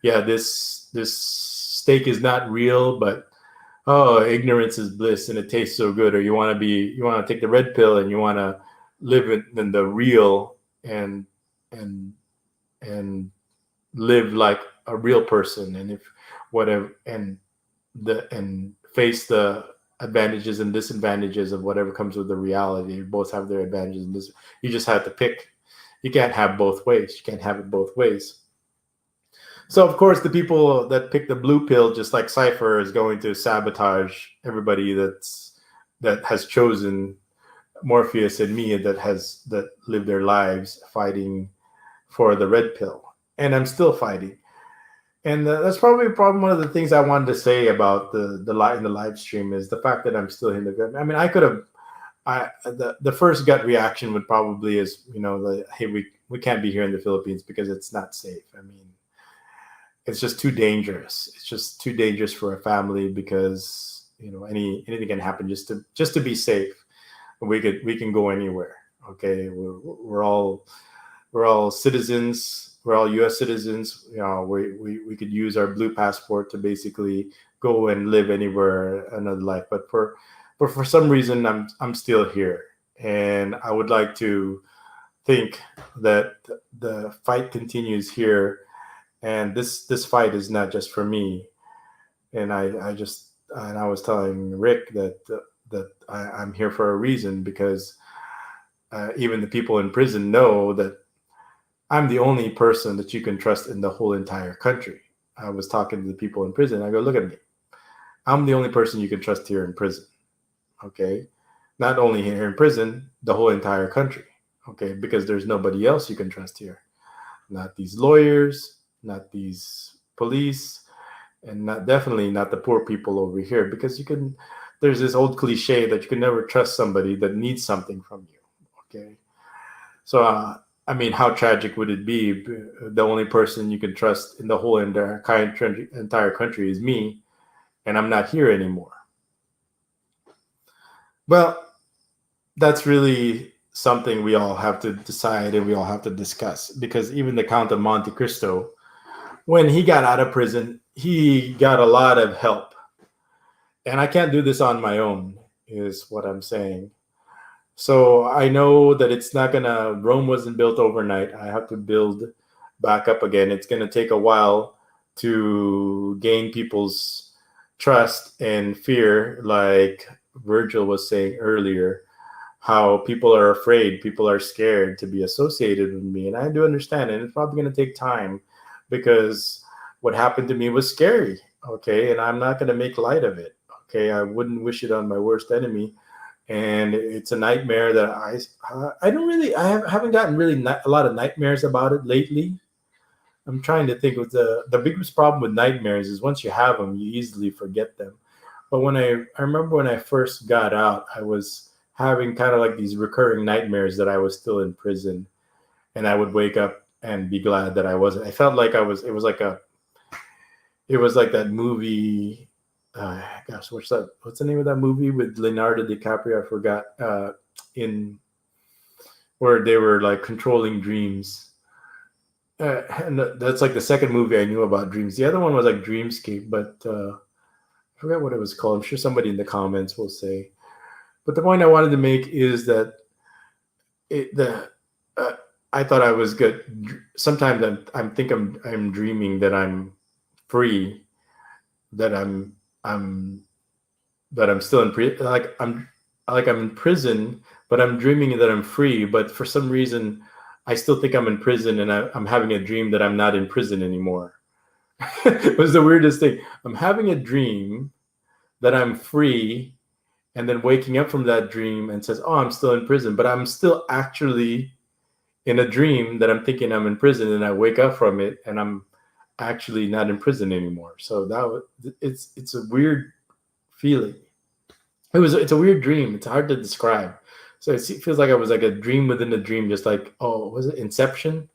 [SPEAKER 1] Yeah, this steak is not real, but oh, ignorance is bliss and it tastes so good. Or you want to take the red pill and you want to live in the real and and live like a real person, and if whatever and face the advantages and disadvantages of whatever comes with the reality. You both have their advantages and this. You just have to pick. You can't have both ways. You can't have it both ways. So of course, the people that pick the blue pill, just like Cypher, is going to sabotage everybody that has chosen Morpheus and me, that live their lives fighting for the red pill, and I'm still fighting. And that's probably one of the things I wanted to say about the light in the live stream is the fact that I'm still in the gut. I mean, I could have. The first gut reaction would probably is hey, we can't be here in the Philippines because it's not safe. I mean, it's just too dangerous. It's just too dangerous for a family because anything can happen just to be safe. We can go anywhere. Okay, we're all citizens. We're all U.S. citizens. We could use our blue passport to basically go and live anywhere another life. But for but for some reason I'm still here, and I would like to think that the fight continues here, and this fight is not just for me. And I was telling Rick that I'm here for a reason, because even the people in prison know that I'm the only person that you can trust in the whole entire country. I was talking to the people in prison. I go, look at me. I'm the only person you can trust here in prison. Okay. Not only here in prison, the whole entire country. Okay. Because there's nobody else you can trust here. Not these lawyers, not these police, and definitely not the poor people over here. Because there's this old cliche that you can never trust somebody that needs something from you. Okay. So, I mean, how tragic would it be? The only person you can trust in the whole entire country is me, and I'm not here anymore. Well, that's really something we all have to decide and we all have to discuss, because even the Count of Monte Cristo, when he got out of prison, he got a lot of help. And I can't do this on my own, is what I'm saying. So I know that Rome wasn't built overnight. I have to build back up again. It's going to take a while to gain people's trust and fear, like Virgil was saying earlier, how people are afraid, people are scared to be associated with me. And I do understand, and it's probably going to take time, because what happened to me was scary, okay? And I'm not going to make light of it, okay? I wouldn't wish it on my worst enemy. And it's a nightmare that I haven't gotten really a lot of nightmares about it lately. I'm trying to think of the biggest problem with nightmares is once you have them, you easily forget them. But I remember when I first got out, I was having kind of like these recurring nightmares that I was still in prison, and I would wake up and be glad that I wasn't. I felt like it was like that movie. Gosh, what's the name of that movie with Leonardo DiCaprio? I forgot. In where they were like controlling dreams, and that's like the second movie I knew about dreams. The other one was like Dreamscape, but I forgot what it was called. I'm sure somebody in the comments will say. But the point I wanted to make is that I thought I was good. Sometimes I'm dreaming that I'm free, that I'm still in prison. I'm in prison, but I'm dreaming that I'm free. But for some reason, I still think I'm in prison, and I'm having a dream that I'm not in prison anymore. It was the weirdest thing. I'm having a dream that I'm free, and then waking up from that dream and says, "Oh, I'm still in prison," but I'm still actually in a dream that I'm thinking I'm in prison, and I wake up from it, and I'm actually not in prison anymore. So it's a weird feeling. It's a weird dream. It's hard to describe. So it feels like I was like a dream within a dream, just like, oh, was it Inception?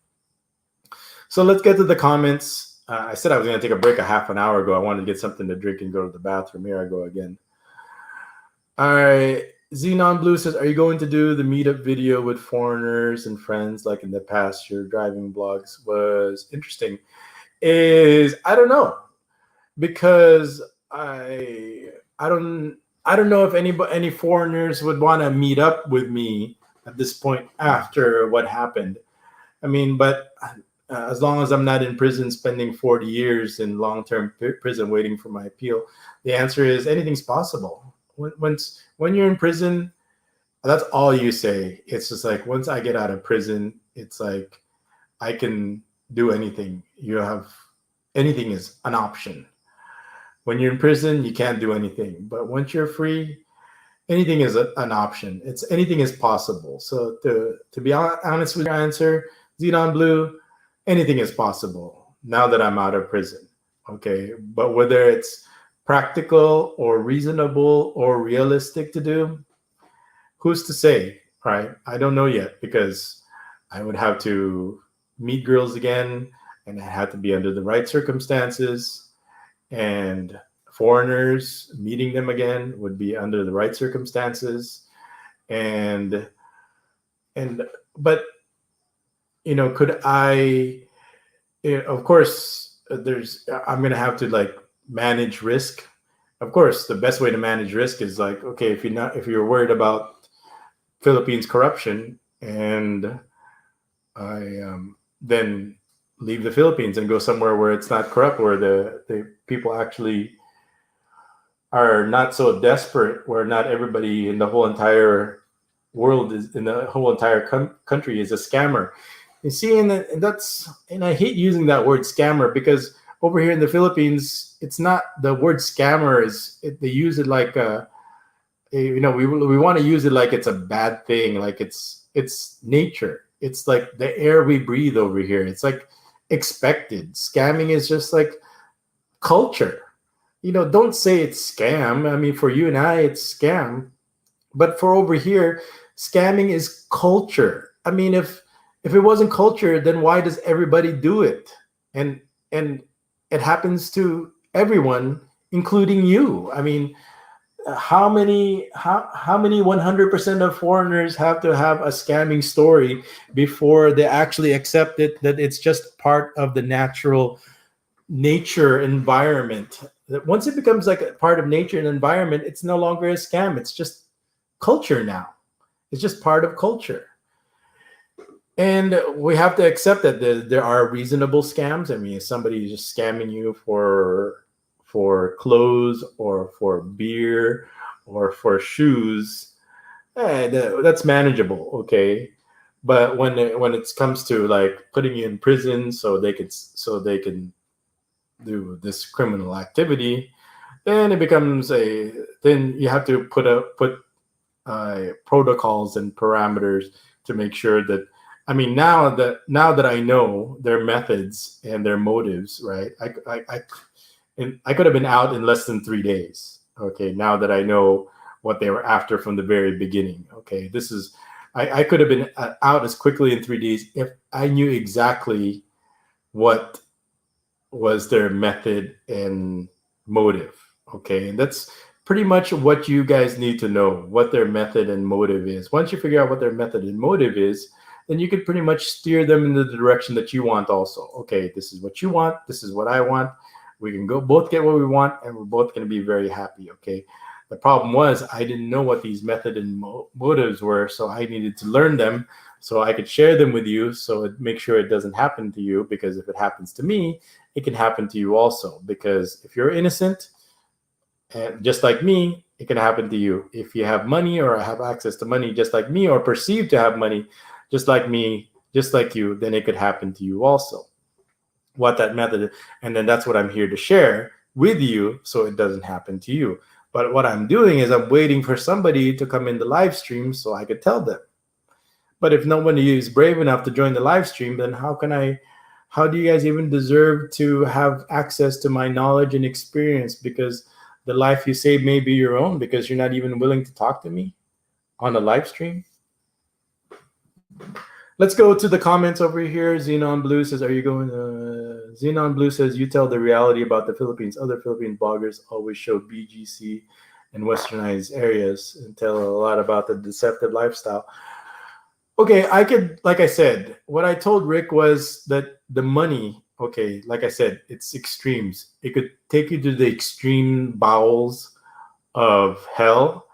[SPEAKER 1] So let's get to the comments. I said I was going to take a break a half an hour ago. I wanted to get something to drink and go to the bathroom. Here I go again. All right. Xenon Blue says, are you going to do the meetup video with foreigners and friends like in the past? Your driving blogs was interesting. I don't know, because I don't know if any foreigners would want to meet up with me at this point after what happened. I mean, but as long as I'm not in prison spending 40 years in long-term prison waiting for my appeal, the answer is anything's possible. When you're in prison, that's all you say. It's just like, once I get out of prison, it's like I can do anything. Anything is an option. When you're in prison, you can't do anything. But once you're free, anything is an option. Anything is possible. So to be honest with your answer, Xenon Blue, anything is possible now that I'm out of prison. Okay, but whether it's practical or reasonable or realistic to do, who's to say, right? I don't know yet, because I would have to meet girls again, and it had to be under the right circumstances, and foreigners, meeting them again would be under the right circumstances. But could I, of course, I'm going to have to like manage risk. of course, the best way to manage risk is like, okay, if you're worried about Philippines corruption, and then leave the Philippines and go somewhere where it's not corrupt, where the people actually are not so desperate, where not everybody in the whole entire world is in the whole entire country is a scammer. You see, and I hate using that word scammer, because over here in the Philippines, it's not the word scammer they use it like we want to use it like it's a bad thing, like it's nature. It's like the air we breathe over here. It's like expected. Scamming is just like culture. Don't say it's scam. I mean, for you and I, it's scam. But for over here, scamming is culture. I mean, if it wasn't culture, then why does everybody do it? And it happens to everyone, including you. I mean, how many 100% of foreigners have to have a scamming story before they actually accept it, that it's just part of the natural nature environment? That once it becomes like a part of nature and environment, it's no longer a scam. It's just culture now. It's just part of culture. And we have to accept that there are reasonable scams. I mean, if somebody is just scamming you for clothes or for beer or for shoes, that's manageable, okay? But when it comes to like putting you in prison so they can do this criminal activity, then it becomes then you have to put protocols and parameters to make sure that, I mean, now that I know their methods and their motives, right? I could have been out in less than 3 days. Okay, now that I know what they were after from the very beginning. Okay, I could have been out as quickly in 3 days if I knew exactly what was their method and motive. Okay, and that's pretty much what you guys need to know, what their method and motive is. Once you figure out what their method and motive is, then you can pretty much steer them in the direction that you want also. Okay, this is what you want, this is what I want. We can go both get what we want, and we're both going to be very happy, okay? The problem was I didn't know what these method and motives were, so I needed to learn them so I could share them with you, so make sure it doesn't happen to you, because if it happens to me, it can happen to you also. Because if you're innocent, and just like me, it can happen to you. If you have money or have access to money just like me, or perceive to have money just like me, just like you, then it could happen to you also. What that method is, and then that's what I'm here to share with you so it doesn't happen to you. But what I'm doing is I'm waiting for somebody to come in the live stream so I could tell them. But if nobody is brave enough to join the live stream, then how do you guys even deserve to have access to my knowledge and experience? Because the life you save may be your own, because you're not even willing to talk to me on a live stream. Let's go to the comments over here. Xenon Blue says, are you going? Xenon Blue says, you tell the reality about the Philippines. Other Philippine bloggers always show BGC and westernized areas and tell a lot about the deceptive lifestyle. Okay, like I said, what I told Rick was that the money, okay, like I said, it's extremes. It could take you to the extreme bowels of hell,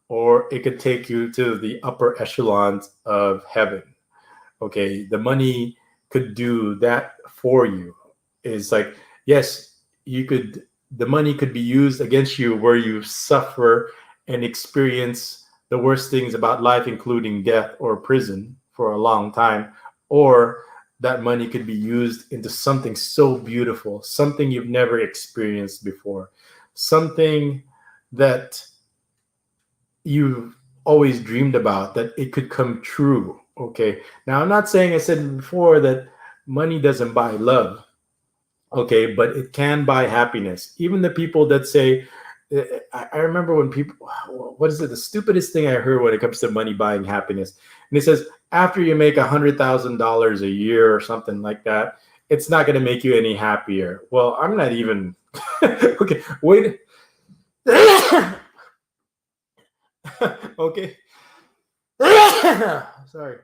[SPEAKER 1] or it could take you to the upper echelons of heaven. Okay, the money could do that for you. It's like, yes, the money could be used against you where you suffer and experience the worst things about life, including death or prison for a long time. Or that money could be used into something so beautiful, something you've never experienced before, something that you've always dreamed about, that it could come true. Okay, now I'm not saying, I said before, that money doesn't buy love. Okay, but it can buy happiness. Even the people that say, I remember when people, what is it? The stupidest thing I heard when it comes to money buying happiness. And it says, after you make $100,000 a year or something like that, it's not going to make you any happier. Well, I'm not even, okay, wait. Okay. Sorry.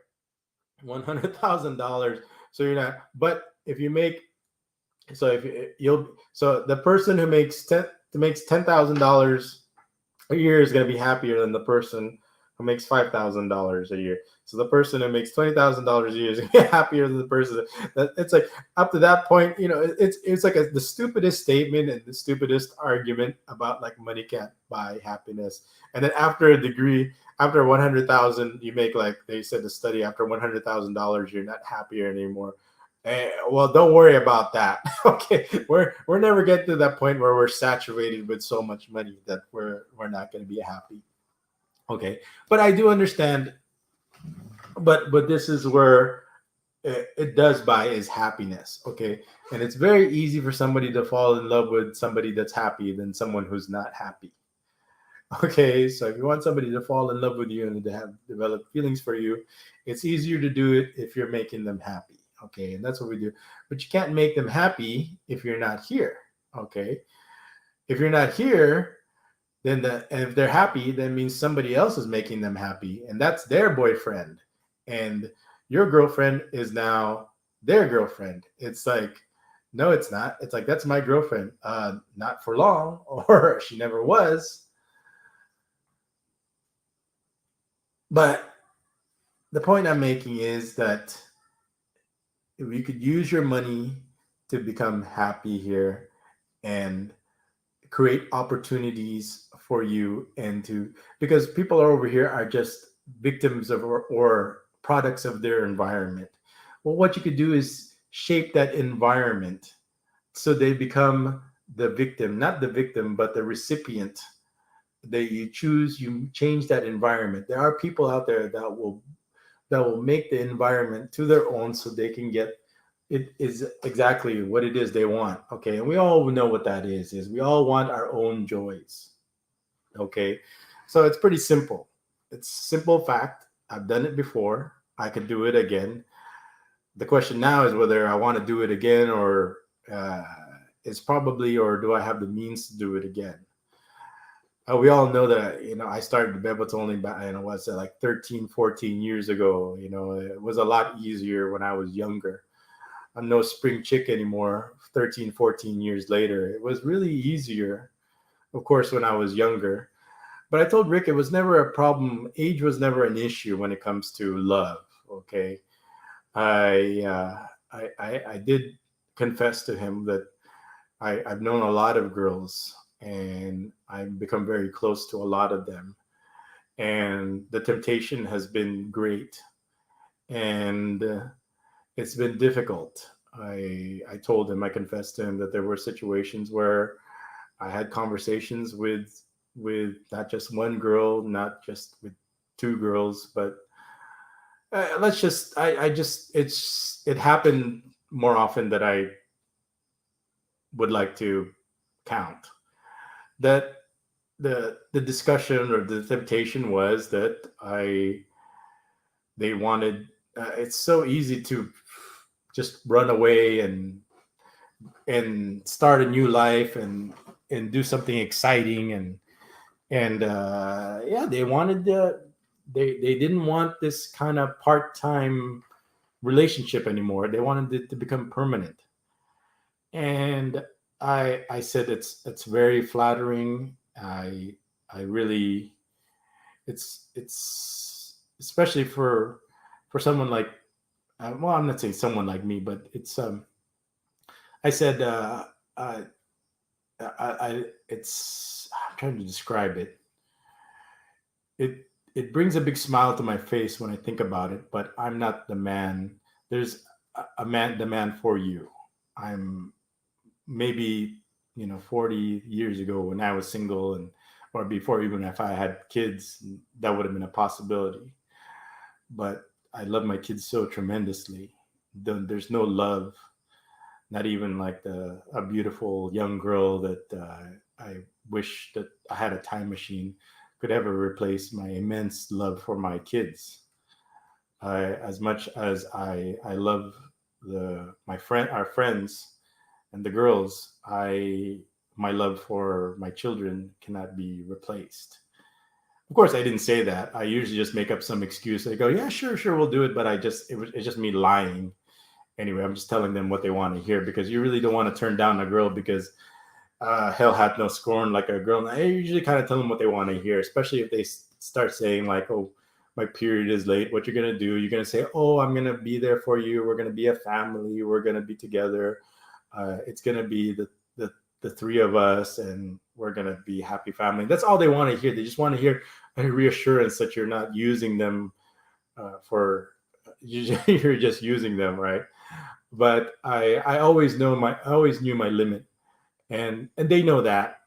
[SPEAKER 1] $100,000. So you're not, but if you make, so if you'll, so the person who makes that makes $10,000 a year is going to be happier than the person who makes $5,000 a year. So the person who makes $20,000 a year is going to be happier than the person that it's like up to that point, it's like the stupidest statement and the stupidest argument about like money can't buy happiness. And then after a degree, after 100,000, you make, like they said, the study, after $100,000, you're not happier anymore. Well, don't worry about that. Okay, we're never getting to that point where we're saturated with so much money that we're not going to be happy. Okay, but I do understand. But this is where it does buy is happiness. Okay, and it's very easy for somebody to fall in love with somebody that's happy than someone who's not happy. Okay, so if you want somebody to fall in love with you and to have developed feelings for you, it's easier to do it if you're making them happy. Okay, and that's what we do. But you can't make them happy if you're not here. Okay, if you're not here, then and if they're happy, that means somebody else is making them happy, and that's their boyfriend, and your girlfriend is now their girlfriend. It's like, no, it's not. It's like, that's my girlfriend. Not for long, or she never was. But the point I'm making is that if you could use your money to become happy here and create opportunities for you, and to, because people over here are just victims of or products of their environment. Well, what you could do is shape that environment so they become the victim, not the victim, but the recipient. That you choose, you change that environment. There are people out there that will make the environment to their own so they can get it is exactly what it is they want. Okay, and we all know what that is we all want our own joys. Okay, so it's pretty simple. It's simple fact. I've done it before. I could do it again. The question now is whether I want to do it again, or it's probably, or do I have the means to do it again. We all know that, I started bebotsonly back, what's it, like 13, 14 years ago. It was a lot easier when I was younger. I'm no spring chick anymore. 13, 14 years later, it was really easier, of course, when I was younger. But I told Rick it was never a problem. Age was never an issue when it comes to love. Okay, I did confess to him that I've known a lot of girls, and I've become very close to a lot of them, and the temptation has been great, and it's been difficult. I told him, I confessed to him that there were situations where I had conversations with not just one girl, not just with two girls, but let's just I just it happened more often than I would like to count. That the discussion or the temptation was that they wanted. It's so easy to just run away and start a new life and do something exciting, and yeah, they wanted they didn't want this kind of part-time relationship anymore. They wanted it to become permanent. And I said it's very flattering. I really, it's especially for someone like, well, I'm not saying someone like me, but it's I said it's, I'm trying to describe it. It brings a big smile to my face when I think about it, but I'm not the man. There's a man, the man for you. I'm maybe 40 years ago when I was single, and or before, even if I had kids, that would have been a possibility. But I love my kids so tremendously. There's no love, not even like a beautiful young girl that I wish that I had a time machine could ever replace my immense love for my kids. As much as I love our friends and the girls, my love for my children cannot be replaced. Of course, I didn't say that. I usually just make up some excuse. I go, yeah, sure, we'll do it. But it's just me lying. Anyway, I'm just telling them what they want to hear, because you really don't want to turn down a girl because hell hath no scorn like a girl. And I usually kind of tell them what they want to hear, especially if they start saying like, "Oh, my period is late. What you're gonna do? You're gonna say, "Oh, I'm gonna be there for you. We're gonna be a family. We're gonna be together. It's gonna be the three of us, and we're gonna be happy family." That's all they want to hear. They just want to hear a reassurance that you're not using them for. You're just using them, right? But I always I always knew my limit, and they know that.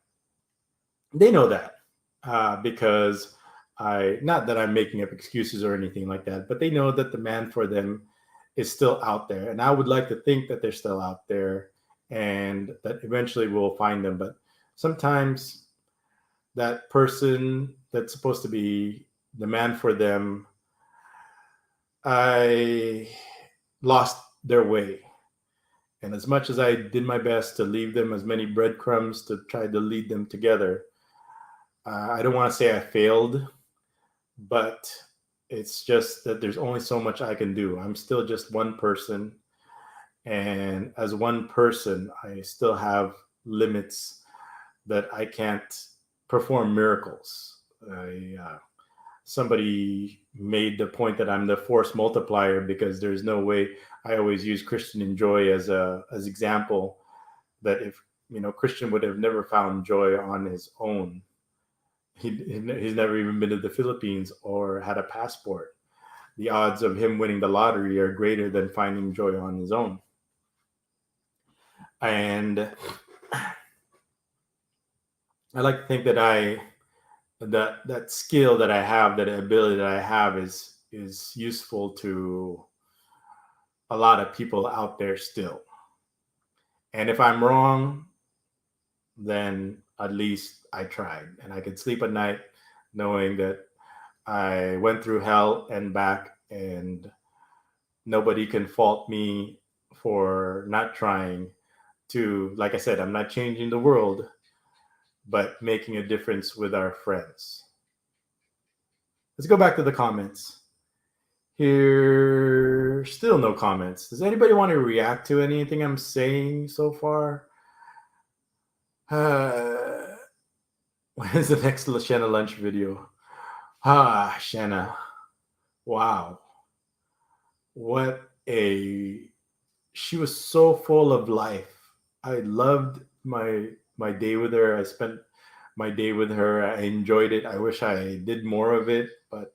[SPEAKER 1] They know that because not that I'm making up excuses or anything like that, but they know that the man for them is still out there, and I would like to think that they're still out there, and that eventually we'll find them. But sometimes that person that's supposed to be the man for them, I lost their way. And as much as I did my best to leave them as many breadcrumbs to try to lead them together, I don't want to say I failed, but it's just that there's only so much I can do. I'm still just one person. And as one person, I still have limits that I can't perform miracles. Somebody made the point that I'm the force multiplier because there's no way. I always use Christian Joy as example that if Christian would have never found joy on his own. He's never even been to the Philippines or had a passport. The odds of him winning the lottery are greater than finding joy on his own. And I like to think that that skill that I have, that ability that I have is useful to a lot of people out there still. And if I'm wrong, then at least I tried, and I could sleep at night knowing that I went through hell and back, and nobody can fault me for not trying to, like I said, I'm not changing the world, but making a difference with our friends. Let's go back to the comments. Here, still no comments. Does anybody want to react to anything I'm saying so far? When is the next Shanna lunch video? Shanna. Wow. She was so full of life. I loved my day with her. I spent my day with her. I enjoyed it. I wish I did more of it, but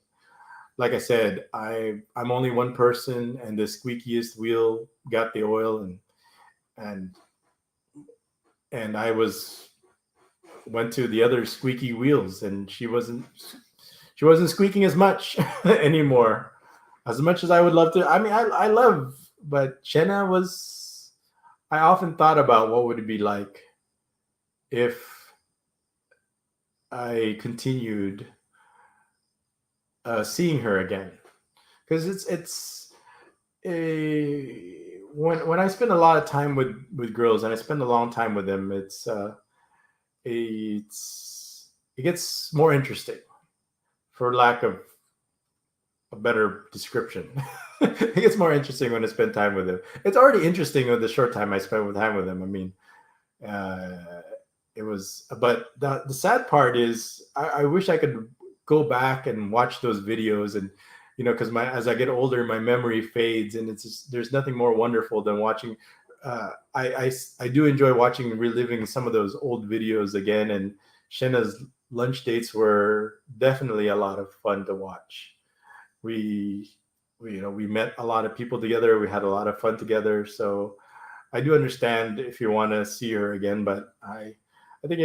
[SPEAKER 1] like I said, I'm only one person, and the squeakiest wheel got the oil, and I went to the other squeaky wheels, and she wasn't squeaking as much anymore, as much as I would love to. I mean, I love, but Shenna was. I often thought about what would it be like if I continued seeing her again, because it's a when I spend a lot of time with girls, and I spend a long time with them, it gets more interesting, for lack of a better description. It gets more interesting when I spend time with them. It's already interesting with the short time I spent with time with them. I mean, it was, but the sad part is I wish I could go back and watch those videos, and because as I get older, my memory fades, and it's just, there's nothing more wonderful than watching. I do enjoy watching and reliving some of those old videos again, and Shenna's lunch dates were definitely a lot of fun to watch. We met a lot of people together. We had a lot of fun together. So I do understand if you want to see her again, but I think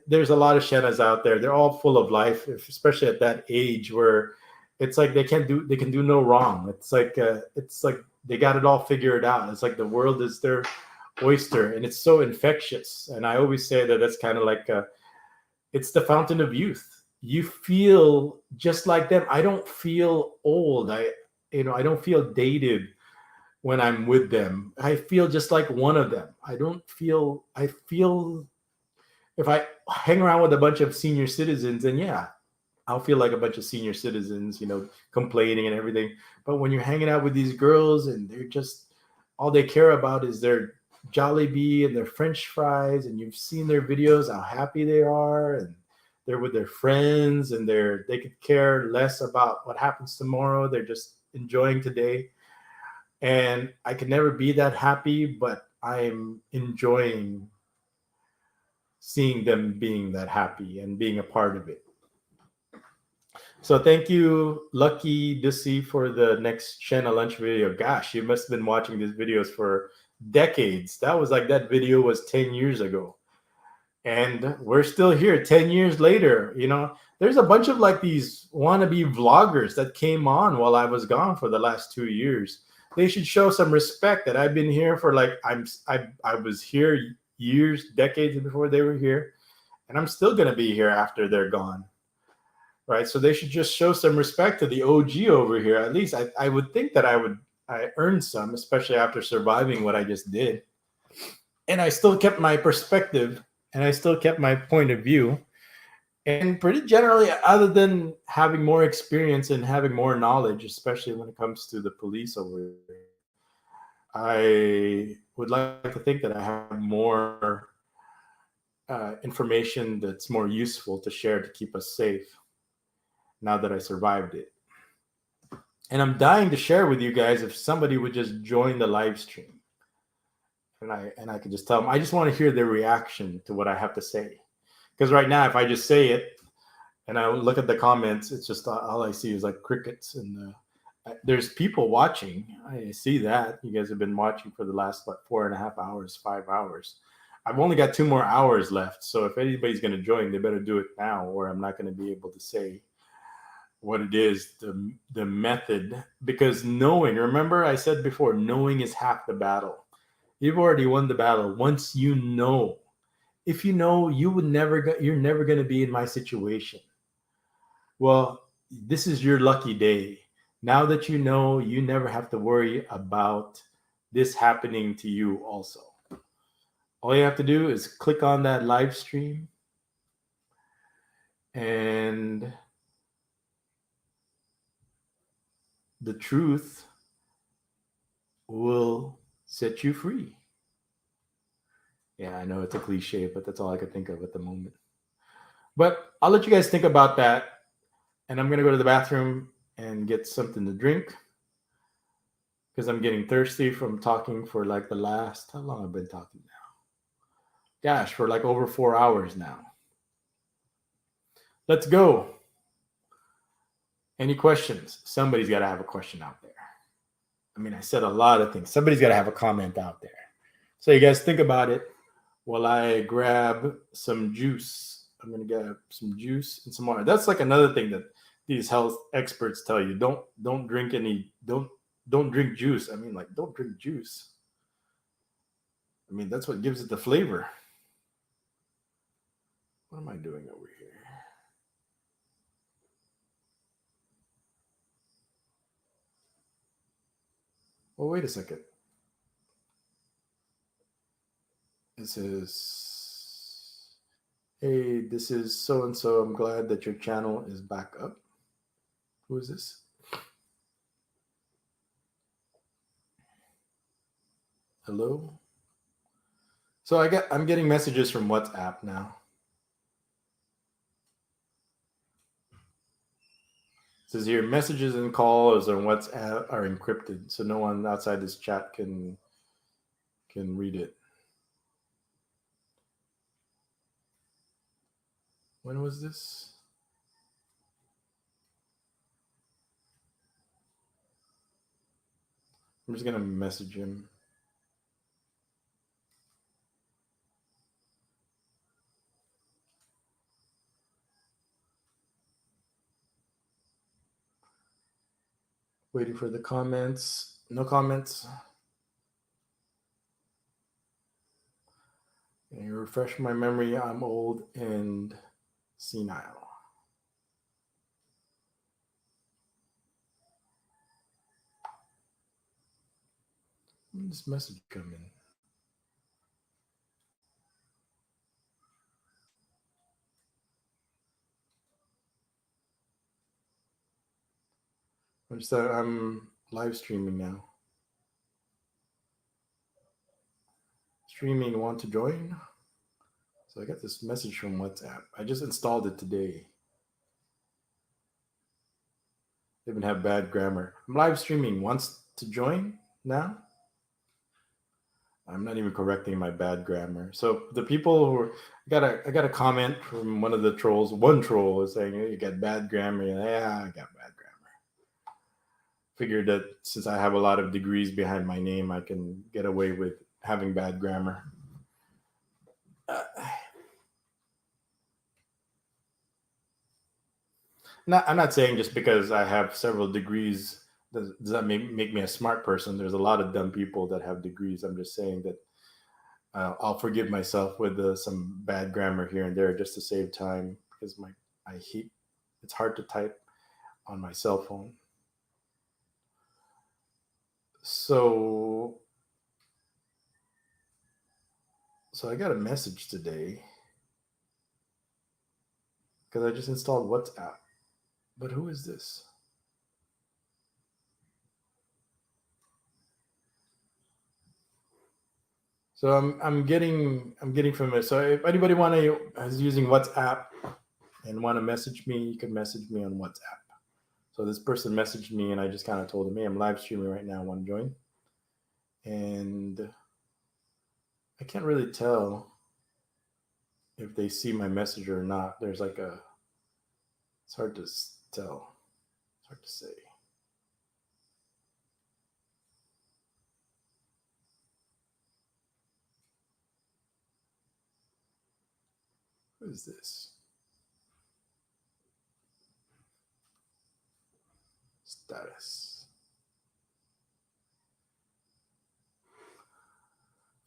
[SPEAKER 1] there's a lot of Shennas out there. They're all full of life, especially at that age where it's like they can do no wrong. It's like they got it all figured out. It's like the world is their oyster, and it's so infectious. And I always say that that's kind of like it's the fountain of youth. You feel just like them. I don't feel old. I don't feel dated when I'm with them. I feel just like one of them. I feel if I hang around with a bunch of senior citizens, and yeah, I'll feel like a bunch of senior citizens, complaining and everything. But when you're hanging out with these girls, and they're just, all they care about is their Jollibee and their French fries, and you've seen their videos, how happy they are, and they're with their friends, and they could care less about what happens tomorrow. They're just enjoying today. And I can never be that happy, but I'm enjoying seeing them being that happy and being a part of it. So thank you, Lucky Dussy, for the next Shena lunch video. Gosh, you must have been watching these videos for decades. That was like that video was 10 years ago. And we're still here 10 years later. There's a bunch of like these wannabe vloggers that came on while I was gone for the last 2 years. They should show some respect that I've been here for like I was here years, decades before they were here, and I'm still gonna be here after they're gone. Right? So they should just show some respect to the OG over here. At least I would think that I earned some, especially after surviving what I just did. And I still kept my perspective and I still kept my point of view. And pretty generally, other than having more experience and having more knowledge, especially when it comes to the police over there, I would like to think that I have more information that's more useful to share to keep us safe now that I survived it. And I'm dying to share with you guys if somebody would just join the live stream. And I could just tell them, I just want to hear their reaction to what I have to say. Because right now, if I just say it and I look at the comments, it's just all I see is like crickets. And there's people watching. I see that. You guys have been watching for the last, 4.5 hours, 5 hours. I've only got 2 more hours left. So if anybody's going to join, they better do it now, or I'm not going to be able to say what it is, the method. Because remember I said before, knowing is half the battle. You've already won the battle once you know. If you know, you're never going to be in my situation. Well, this is your lucky day. Now that you know, you never have to worry about this happening to you also. All you have to do is click on that live stream and the truth will set you free. Yeah, I know it's a cliche, but that's all I could think of at the moment. But I'll let you guys think about that. And I'm going to go to the bathroom and get something to drink because I'm getting thirsty from talking for like the last, how long I've been talking now? Gosh, for like over 4 hours now. Let's go. Any questions? Somebody's got to have a question out there. I mean, I said a lot of things. Somebody's got to have a comment out there. So you guys think about it while I grab some juice. I'm going to grab some juice and some water. That's like another thing that these health experts tell you. Don't drink don't drink juice. I mean, like, don't drink juice. I mean, that's what gives it the flavor. What am I doing over here? Well, wait a second. This is, hey, this is so-and-so. I'm glad that your channel is back up. Who is this? Hello? So I'm getting messages from WhatsApp now. It says here, messages and calls on WhatsApp are encrypted, so no one outside this chat can read it. When was this? I'm just gonna message him. Waiting for the comments. No comments. And you refresh my memory. I'm old and senile. When did this message come in? I'm live streaming now. streaming want to join? So I got this message from WhatsApp. I just installed it today. They even have bad grammar. I'm live streaming. Wants to join now? I'm not even correcting my bad grammar. So the people who I got a comment from one of the trolls. One troll is saying, "Hey, you got bad grammar." Yeah, I got bad grammar. Figured that since I have a lot of degrees behind my name, I can get away with having bad grammar. Uh, I'm not saying just because I have several degrees does that make me a smart person. There's a lot of dumb people that have degrees. I'm just saying that I'll forgive myself with some bad grammar here and there just to save time because I hate it's hard to type on my cell phone. So I got a message today because I just installed WhatsApp. But who is this? So I'm getting from it. So if anybody is using WhatsApp and want to message me, you can message me on WhatsApp. So this person messaged me and I just kind of told him, hey, I'm live streaming right now. Want to join? And I can't really tell if they see my message or not. There's like it's hard to tell. It's hard to say. Who is this? Status.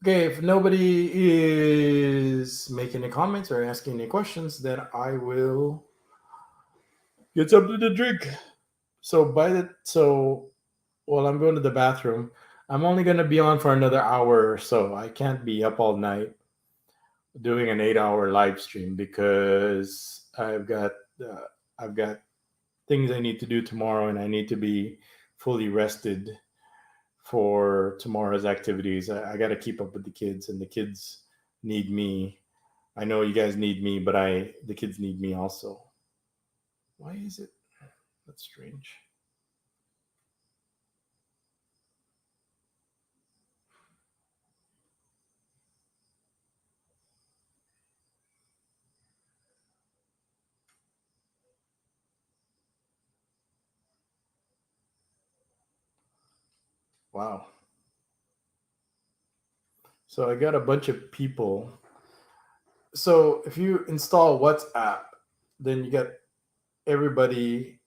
[SPEAKER 1] Okay, if nobody is making any comments or asking any questions, then I will get something to drink. So while I'm going to the bathroom, I'm only going to be on for another hour or so. I can't be up all night doing an 8-hour live stream because uh, I've got things I need to do tomorrow, and I need to be fully rested for tomorrow's activities. I got to keep up with the kids, and the kids need me. I know you guys need me, but the kids need me also. Why is it? That's strange. Wow. So I got a bunch of people. So if you install WhatsApp, then you get everybody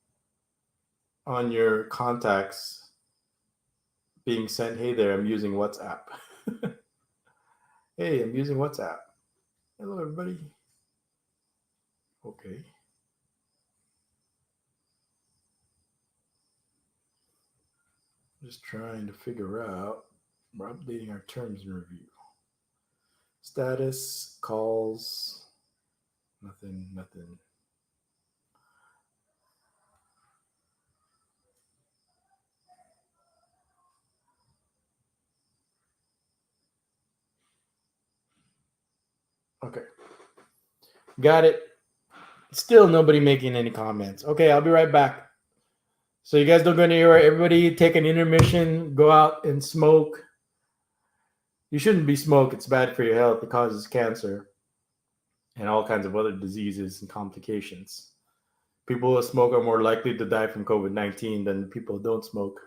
[SPEAKER 1] on your contacts being sent, hey there, I'm using WhatsApp. Hey, I'm using WhatsApp. Hello, everybody. Okay. Just trying to figure out. We're updating our terms and review. Status, calls, nothing. Okay. Got it. Still nobody making any comments. Okay, I'll be right back. So you guys don't go anywhere. Everybody take an intermission, go out and smoke. You shouldn't be smoke. It's bad for your health. It causes cancer and all kinds of other diseases and complications. People who smoke are more likely to die from COVID-19 than people who don't smoke.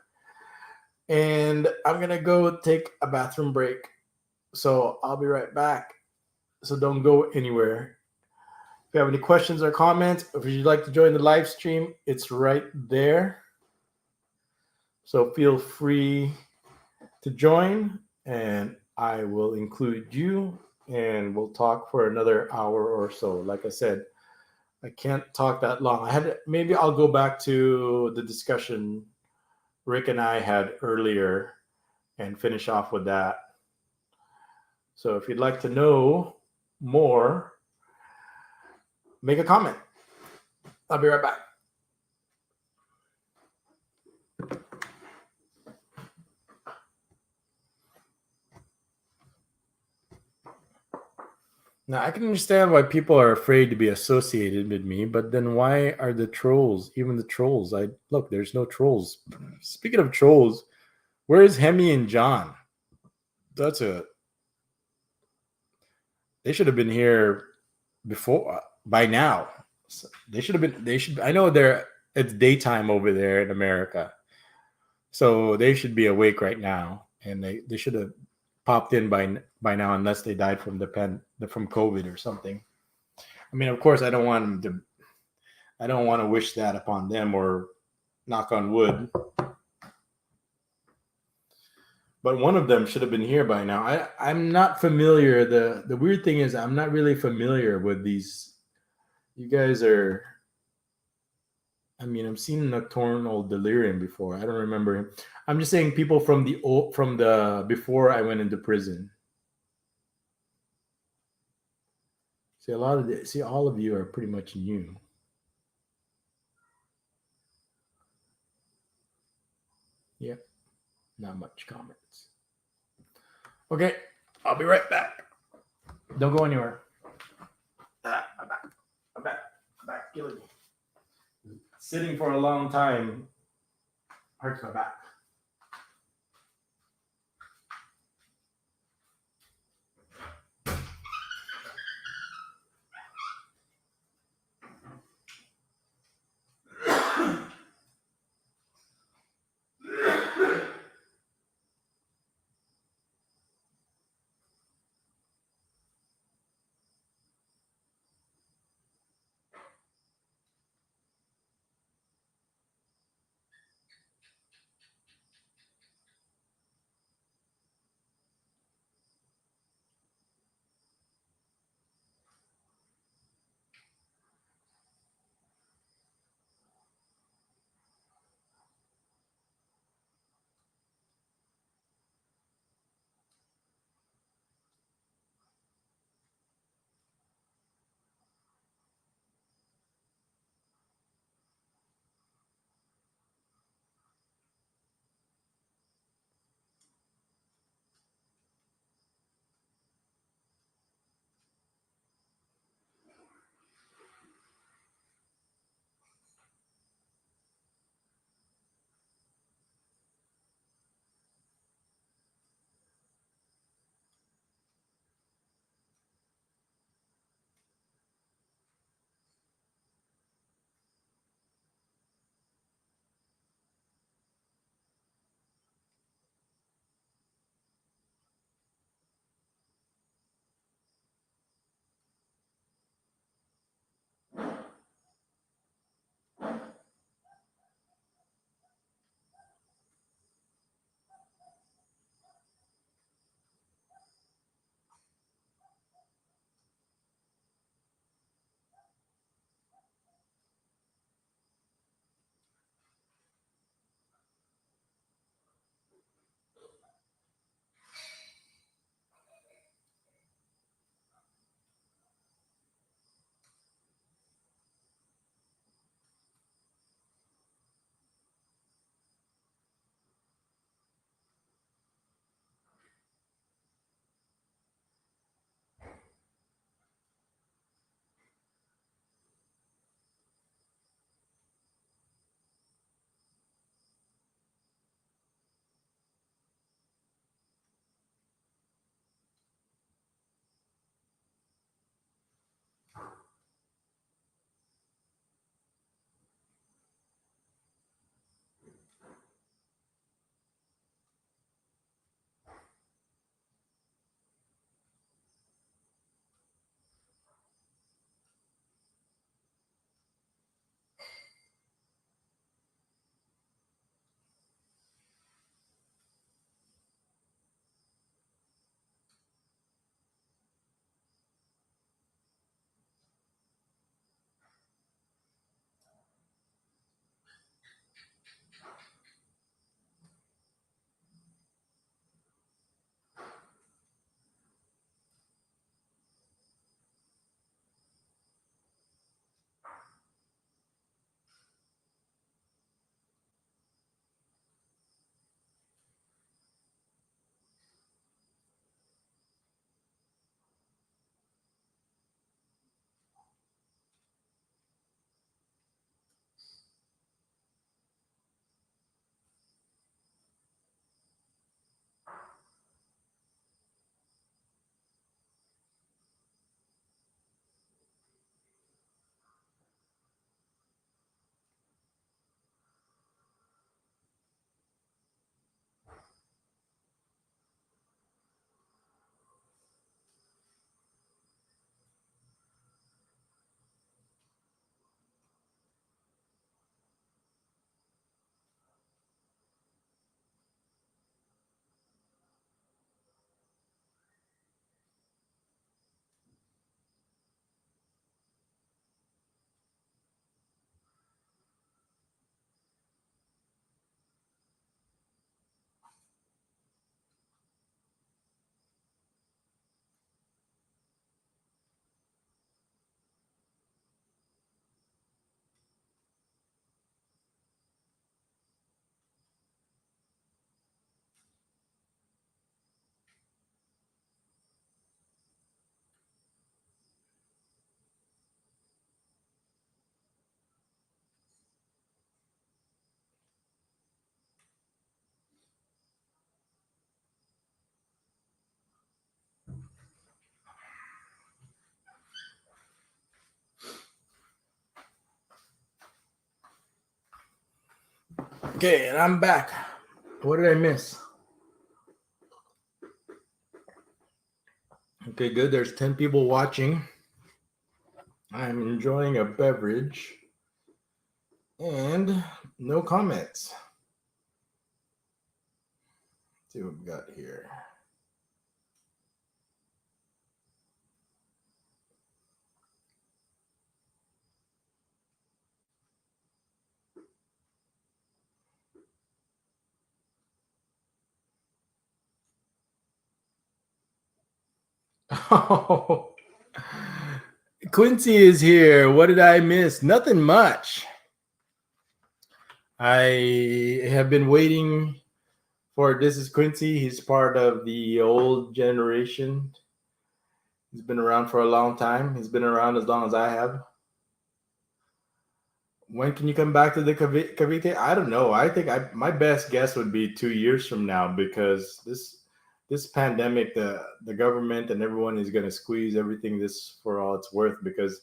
[SPEAKER 1] And I'm going to go take a bathroom break. So I'll be right back. So don't go anywhere. If you have any questions or comments, if you'd like to join the live stream, it's right there. So feel free to join and I will include you and we'll talk for another hour or so. Like I said, I can't talk that long. Maybe I'll go back to the discussion Rick and I had earlier and finish off with that. So if you'd like to know more, make a comment. I'll be right back. Now I can understand why people are afraid to be associated with me, but then why are the trolls, even the trolls? I look, there's no trolls. Speaking of trolls, where is Hemi and John? That's a They should have been here before by now. They should have been. They should. I know they're. It's daytime over there in America, so they should be awake right now, and they should have popped in by now, unless they died from from COVID or something. I mean, of course, I don't want them to. I don't want to wish that upon them or knock on wood. But one of them should have been here by now. I'm not familiar. The weird thing is I'm not really familiar with these. You guys are. I mean, I've seen Nocturnal Delirium before. I don't remember him. I'm just saying people from the before I went into prison. See, all of you are pretty much new. Yep, not much comments. Okay, I'll be right back. Don't go anywhere. I'm back. I'm back. I'm back. Killing me. Sitting for a long time hurts my back. Okay, and I'm back. What did I miss? Okay, good. There's 10 people watching. I'm enjoying a beverage. And no comments. Let's see what we got here. Oh, Quincy is here. What did I miss? Nothing much. I have been waiting for this is Quincy. He's part of the old generation. He's been around for a long time. He's been around as long as I have. When can you come back to the Cavite? I don't know. I think my best guess would be 2 years from now because this pandemic, the government and everyone is going to squeeze everything this for all it's worth because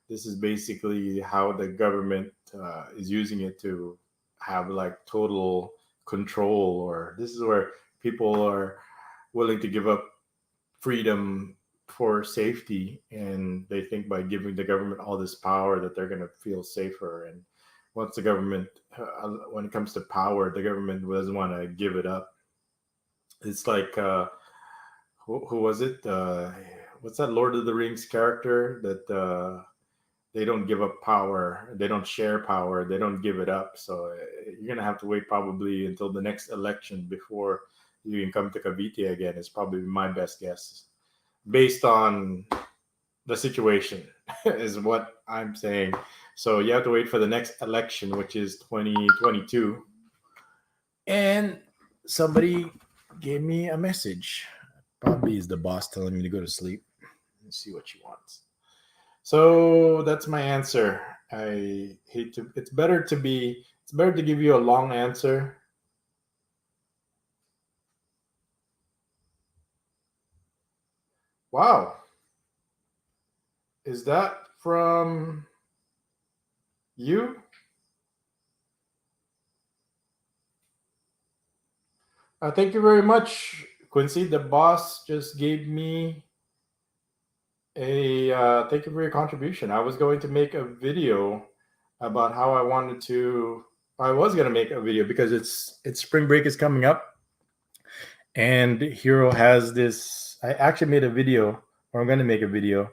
[SPEAKER 1] this is basically how the government is using it to have like total control, or this is where people are willing to give up freedom for safety, and they think by giving the government all this power that they're going to feel safer. And once the government when it comes to power, the government doesn't want to give it up. It's like who was it, what's that Lord of the Rings character that they don't give up power, they don't share power, they don't give it up. So you're going to have to wait probably until the next election before you can come to Cavite again. Is probably my best guess based on the situation is what I'm saying. So you have to wait for the next election, which is 2022. And somebody gave me a message. Probably is the boss telling me to go to sleep. Let's see what she wants. So that's my answer. I hate to. It's better to give you a long answer. Wow. Is that from you? Thank you very much, Quincy. The boss just gave me a thank you for your contribution. I was going to make a video about how I wanted to. I was going to make a video because it's spring break is coming up, and Hiro has this. I actually made a video, or I'm going to make a video.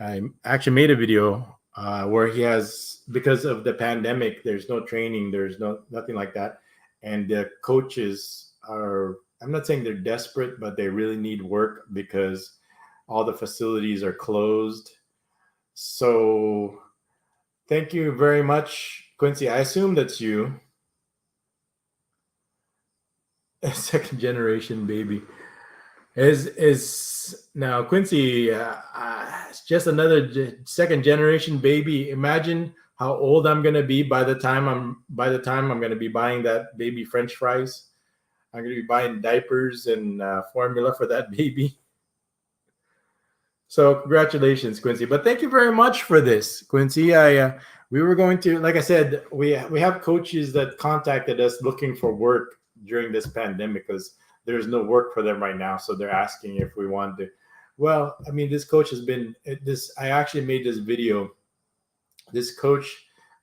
[SPEAKER 1] I actually made a video where he has, because of the pandemic, there's no training, there's nothing like that, and the coaches are. I'm not saying they're desperate, but they really need work because all the facilities are closed. So thank you very much, Quincy. I assume that's you. Second generation baby. Is now Quincy just another second generation baby. Imagine how old I'm gonna be by the time I'm gonna be buying that baby French fries. I'm gonna be buying diapers and formula for that baby. So congratulations, Quincy. But thank you very much for this, Quincy. I we were going to, like I said, we have coaches that contacted us looking for work during this pandemic because there's no work for them right now. So they're asking if we want to. Well, I mean, this coach has been this. I actually made this video. This coach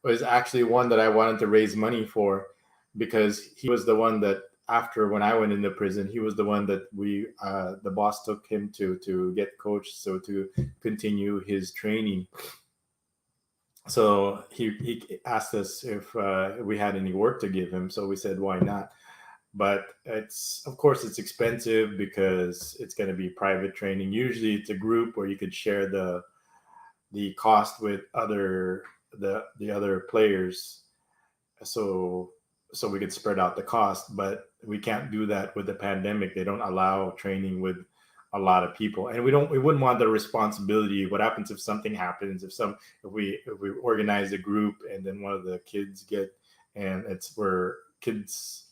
[SPEAKER 1] was actually one that I wanted to raise money for because he was the one that after when I went into prison, he was the one that the boss took him to get coached, so to continue his training. So he asked us if we had any work to give him. So we said, why not? But it's, of course, it's expensive because it's going to be private training. Usually it's a group where you could share the cost with the other players. So we could spread out the cost, but we can't do that with the pandemic. They don't allow training with a lot of people, and we wouldn't want the responsibility. What happens if something happens? If we organize a group and then one of the kids and it's where kids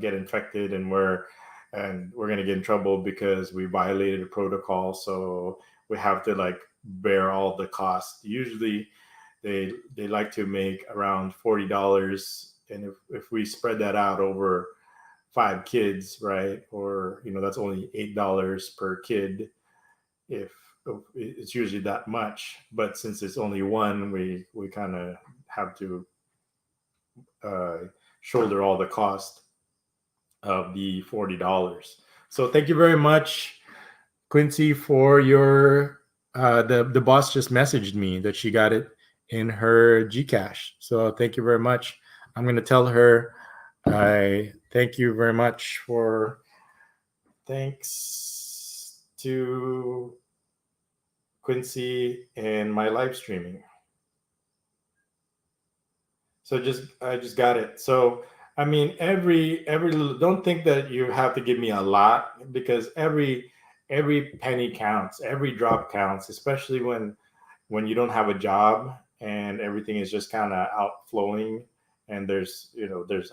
[SPEAKER 1] get infected, and we're going to get in trouble because we violated a protocol. So we have to like bear all the costs. Usually they like to make around $40 And if we spread that out over 5 kids, right, or that's only $8 per kid. If it's usually that much, but since it's only one, we kind of have to uh, shoulder all the cost of the $40. So thank you very much, Quincy, for your the boss just messaged me that she got it in her Gcash. So thank you very much. I'm going to tell her I thank you very much for thanks to Quincy and my live streaming. So I just got it. So I mean, every little, don't think that you have to give me a lot, because every penny counts, every drop counts, especially when you don't have a job and everything is just kind of outflowing. And there's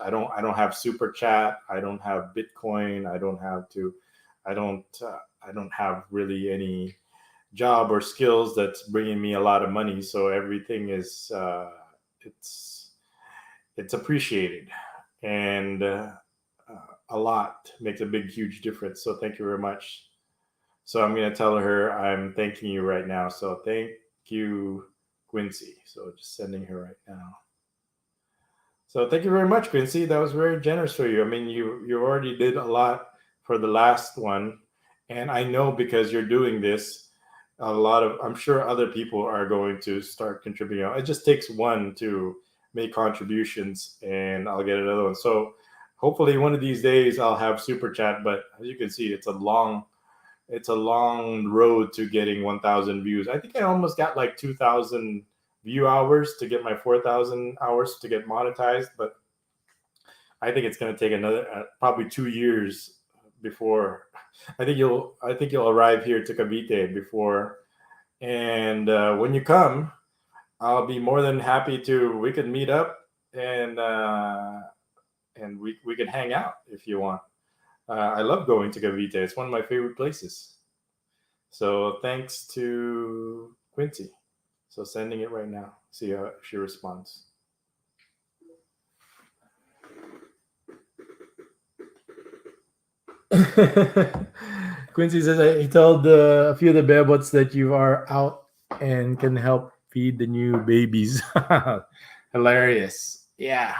[SPEAKER 1] I don't have super chat, I don't have Bitcoin, I don't have really any job or skills that's bringing me a lot of money. So everything is it's appreciated, and a lot makes a big huge difference. So thank you very much. So I'm going to tell her I'm thanking you right now. So thank you, Quincy. So just sending her right now. So thank you very much, Quincy. That was very generous for you. I mean, you already did a lot for the last one, and I know because you're doing this, I'm sure other people are going to start contributing. It just takes one to make contributions, and I'll get another one. So hopefully one of these days I'll have super chat. But as you can see, it's a long road to getting 1,000 views. I think I almost got like 2,000 view hours to get my 4,000 hours to get monetized, but I think it's going to take another probably 2 years before. I think you'll arrive here to Cavite before, and when you come, I'll be more than happy to. We can meet up, and we can hang out if you want. I love going to Cavite. It's one of my favorite places. So thanks to Quincy. So sending it right now. See how she responds. Quincy says he told a few of the bebots that you are out and can help feed the new babies. Hilarious. Yeah.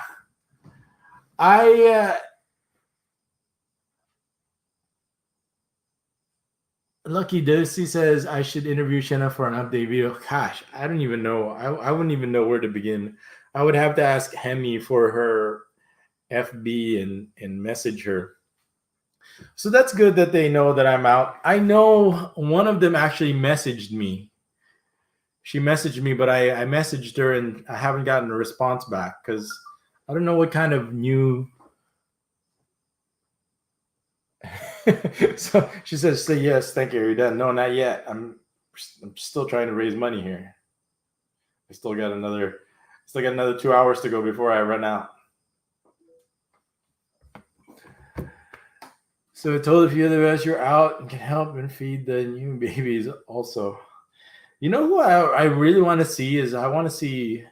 [SPEAKER 1] Lucky Dosey says I should interview Shenna for an update video. Gosh, I don't even know. I wouldn't even know where to begin. I would have to ask Hemi for her FB and message her. So that's good that they know that I'm out. I know one of them actually messaged me. She messaged me, but I messaged her and I haven't gotten a response back because I don't know what kind of new. So she says, "Say yes, thank you. Are you done?" No, not yet. I'm still trying to raise money here. I still got another 2 hours to go before I run out. So I told a few of the rest you're out and can help and feed the new babies also. You know who I really want to see is I want to see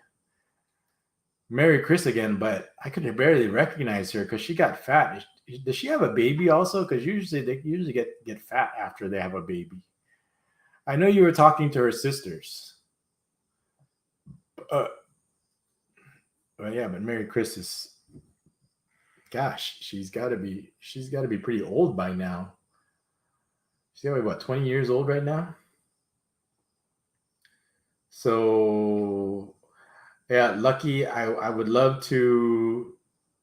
[SPEAKER 1] Mary Chris again, but I could barely recognize her because she got fat. Does she have a baby also? Because they usually get fat after they have a baby. I know you were talking to her sisters. Well, yeah, but Mary Chris is. Gosh, she's got to be pretty old by now. She's got to be what, 20 years old right now. So yeah, Lucky, I would love to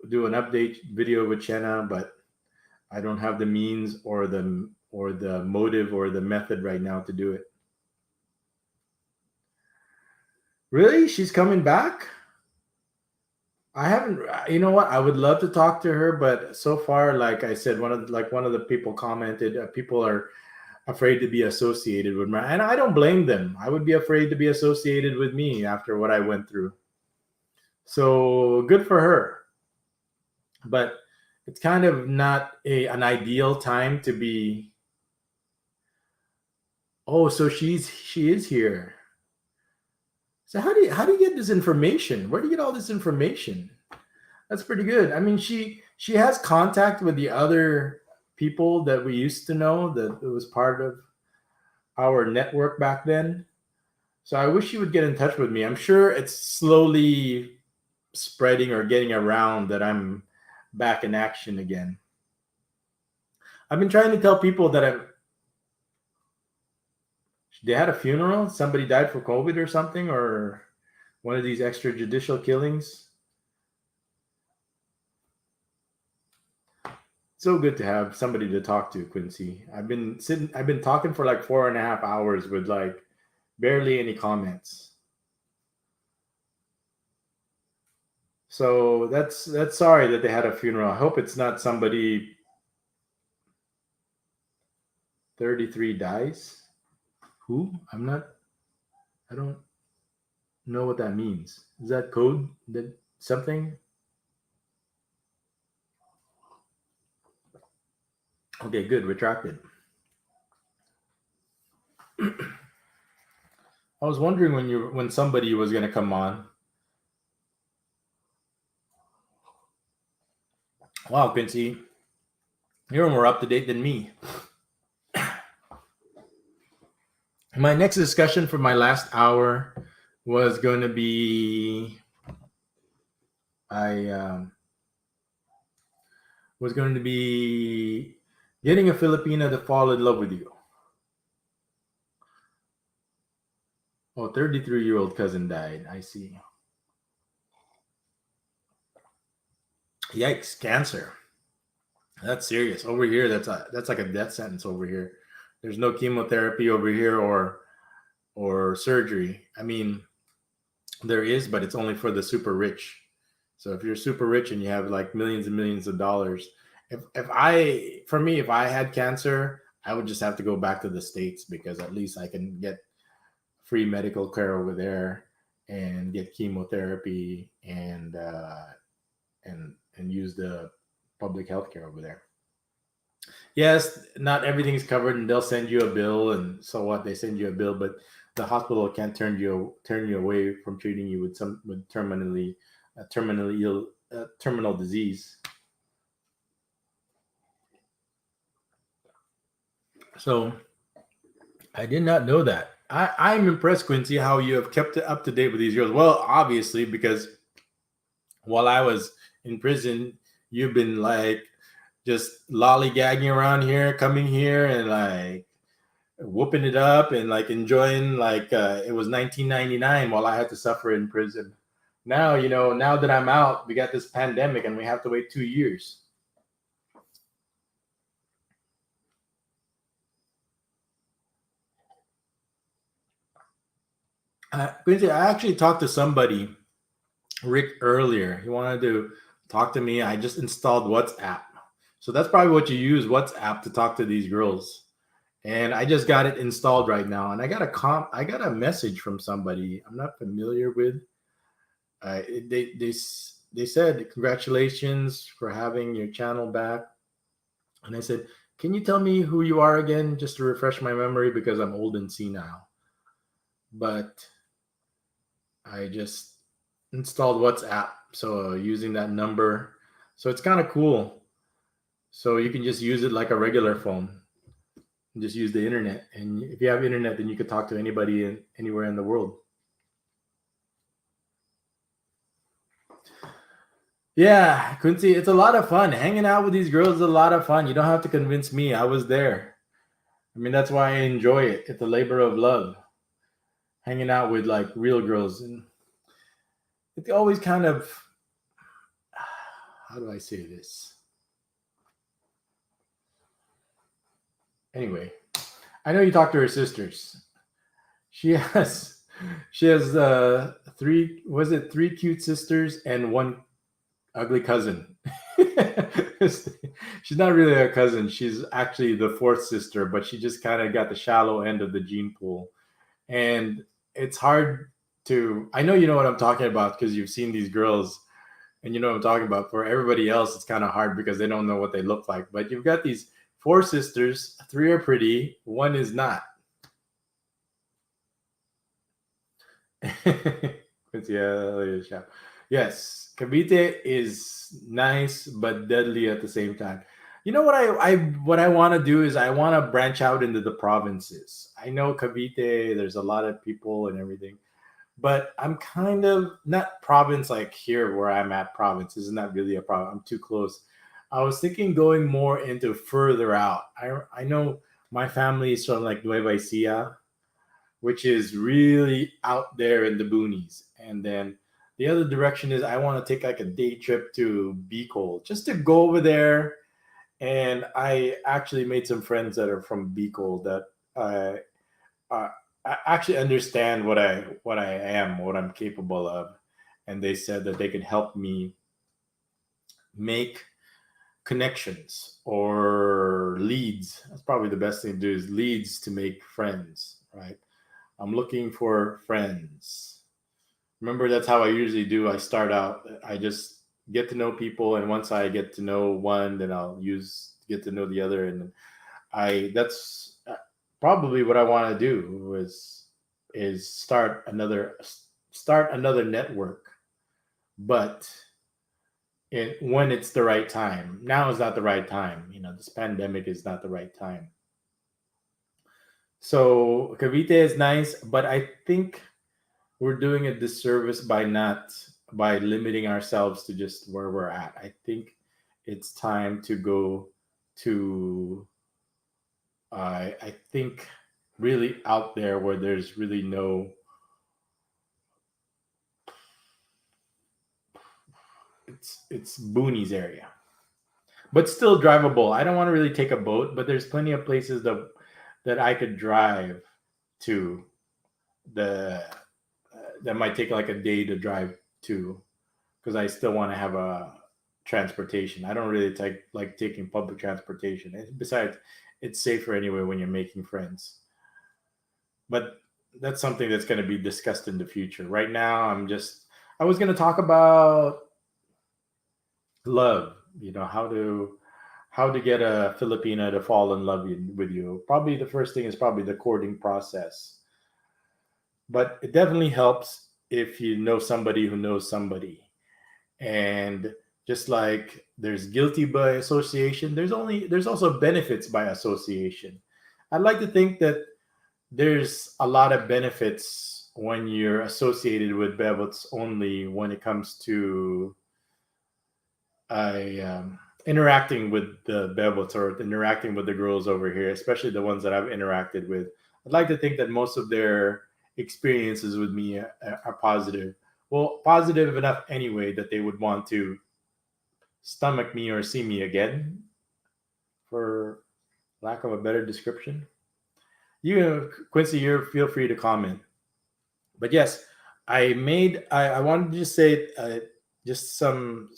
[SPEAKER 1] do an update video with Shenna, but I don't have the means or the motive or the method right now to do it. Really? She's coming back? I haven't. You know what? I would love to talk to her, but so far, like I said, one of the people commented, people are afraid to be associated with me, and I don't blame them. I would be afraid to be associated with me after what I went through. So good for her, but it's kind of not an ideal time to be. Oh, so she is here. So how do you get this information? Where do you get all this information? That's pretty good. I mean, she has contact with the other people that we used to know that it was part of our network back then. So I wish she would get in touch with me. I'm sure it's slowly spreading or getting around that I'm back in action again. I've been trying to tell people that they had a funeral, somebody died for COVID or something, or one of these extrajudicial killings. So good to have somebody to talk to, Quincy. I've been talking for like 4.5 hours with like barely any comments. So that's sorry that they had a funeral. I hope it's not somebody 33 dies. Who? I don't know what that means. Is that code? That something? Okay, good. Retracted. I was wondering when somebody was gonna come on. Wow, Quincy, you're more up to date than me. My next discussion for my last hour was going to be I was going to be getting a Filipina to fall in love with you. Oh, 33-year-old cousin died. I see. Yikes, cancer. That's serious. Over here, that's like a death sentence over here. There's no chemotherapy over here or surgery. I mean, there is, but it's only for the super rich. So if you're super rich and you have like millions and millions of dollars, if I had cancer, I would just have to go back to the States because at least I can get free medical care over there and get chemotherapy and use the public health care over there. Yes, not everything is covered, and they'll send you a bill, and so what? They send you a bill, but the hospital can't turn you away from treating you with terminally ill terminal disease. So I did not know that. I'm impressed, Quincy, how you have kept it up to date with these girls. Well, obviously, because while I was in prison, you've been like just lollygagging around here, coming here, and like whooping it up and like enjoying like it was 1999 while I had to suffer in prison. Now, now that I'm out, we got this pandemic and we have to wait 2 years. Quincy, I actually talked to somebody, Rick, earlier. He wanted to talk to me. I just installed WhatsApp. So that's probably what you use, WhatsApp, to talk to these girls. And I just got it installed right now. And I got a message from somebody I'm not familiar with. They said, congratulations for having your channel back. And I said, can you tell me who you are again, just to refresh my memory, because I'm old and senile. But I just installed WhatsApp, so using that number. So it's kind of cool. So you can just use it like a regular phone. And just use the internet. And if you have internet, then you can talk to anybody anywhere in the world. Yeah, Quincy, it's a lot of fun. Hanging out with these girls is a lot of fun. You don't have to convince me. I was there. I mean, that's why I enjoy it. It's a labor of love. Hanging out with like real girls. And it's always kind of, how do I say this? Anyway, I know you talk to her sisters. She has three cute sisters and one ugly cousin. She's not really a cousin. She's actually the fourth sister, but she just kind of got the shallow end of the gene pool. And it's hard I know you know what I'm talking about because you've seen these girls and you know what I'm talking about. For everybody else, it's kind of hard because they don't know what they look like. But you've got these four sisters, three are pretty, one is not. Yeah, Yes, Cavite is nice but deadly at the same time. You know what I want to do is I want to branch out into the provinces. I know Cavite, there's a lot of people and everything, but I'm kind of not province like here where I'm at. Province isn't that really a problem? I'm too close. I was thinking going more into further out. I know my family is from like Nueva Ecija, which is really out there in the boonies. And then the other direction is I want to take like a day trip to Bicol just to go over there. And I actually made some friends that are from Bicol that uh, uh, actually understand what I am, what I'm capable of, and they said that they can help me make connections or leads. That's probably the best thing to do is leads to make friends, right? I'm looking for friends. Remember, that's how I usually do. I start out, I just get to know people, and once I get to know one, then I'll use get to know the other, and I that's probably what I want to do is start another network, but when it's the right time. Now is not the right time. This pandemic is not the right time. So Cavite is nice, but I think we're doing a disservice by not by limiting ourselves to just where we're at. I think it's time to go to I think really out there where there's really no it's boonies area, but still drivable. I don't want to really take a boat, but there's plenty of places that I could drive to the that might take like a day to drive to because I still want to have a transportation. I don't really like taking public transportation. And besides, it's safer anyway when you're making friends. But that's something that's going to be discussed in the future. Right now, I was going to talk about love. How to get a Filipina to fall in love with you. Probably the first thing is probably the courting process, but it definitely helps if you know somebody who knows somebody. And just like there's guilty by association, there's also benefits by association. I'd like to think that there's a lot of benefits when you're associated with bebots only when it comes to interacting with the bebots or interacting with the girls over here, especially the ones that I've interacted with. I'd like to think that most of their experiences with me are positive. Well, positive enough anyway that they would want to stomach me or see me again, for lack of a better description. Quincy, you feel free to comment. But yes, I wanted to just say just some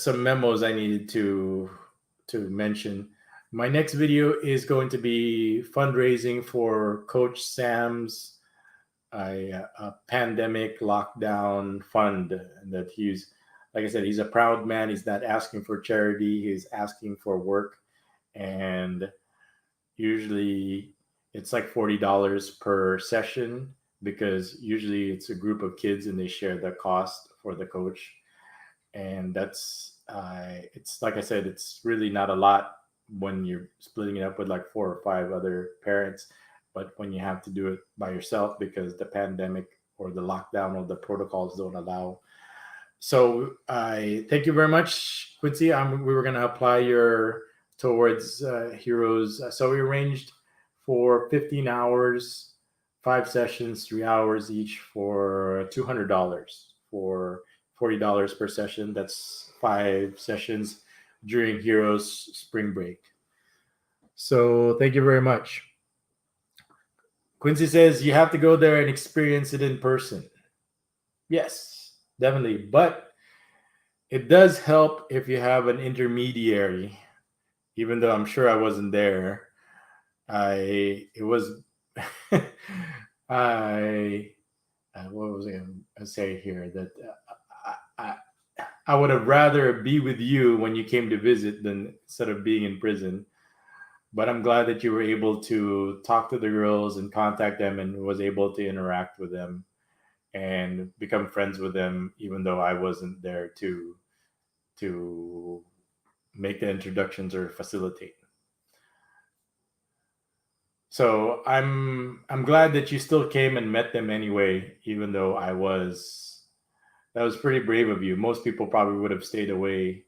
[SPEAKER 1] memos I needed to mention. My next video is going to be fundraising for Coach Sam's a pandemic lockdown fund that he's like I said, he's a proud man. He's not asking for charity, he's asking for work. And usually it's like $40 per session because usually it's a group of kids and they share the cost for the coach. And that's it's like I said, it's really not a lot when you're splitting it up with like 4 or 5 other parents, but when you have to do it by yourself because the pandemic or the lockdown or the protocols don't allow. So I thank you very much, Quincy. We were going to apply your towards Heroes. So we arranged for 15 hours, 5 sessions, 3 hours each for $200 for $40 per session. That's 5 sessions during Heroes spring break. So thank you very much. Quincy says you have to go there and experience it in person. Yes, definitely. But it does help if you have an intermediary, even though I'm sure I wasn't there. It was, what was I going to say here? That I, I would have rather be with you when you came to visit than instead of being in prison. But I'm glad that you were able to talk to the girls and contact them and was able to interact with them. and become friends with them, even though I wasn't there to make the introductions or facilitate. So I'm glad that you still came and met them anyway, even though that was pretty brave of you. Most people probably would have stayed away,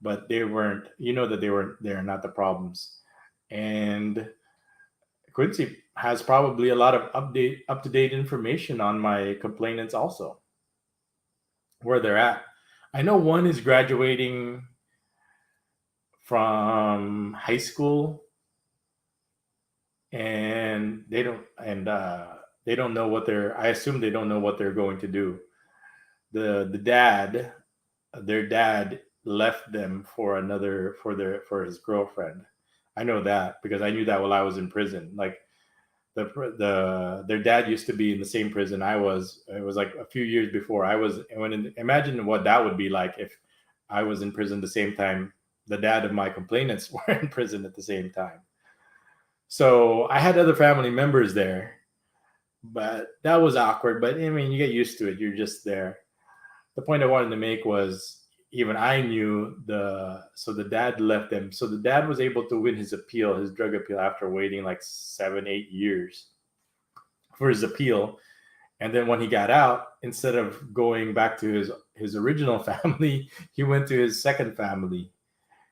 [SPEAKER 1] but they weren't. You know that they weren't there, not the problems. And Quincy has probably a lot of up to date information on my complainants also, where they're at. I know one is graduating from high school, and they don't know what they're. I assume they don't know what they're going to do. The dad, their dad left them for another for his girlfriend. I know that because I knew that while I was in prison. Like their dad used to be in the same prison I was. It was like a few years before I was. Imagine what that would be like if I was in prison the same time the dad of my complainants were in prison at the same time. So I had other family members there, but that was awkward. But I mean, you get used to it. You're just there. The point I wanted to make was even I knew the dad left them. So the dad was able to win his appeal, his drug appeal, after waiting like 7, 8 years for his appeal. And then when he got out, instead of going back to his original family, he went to his second family,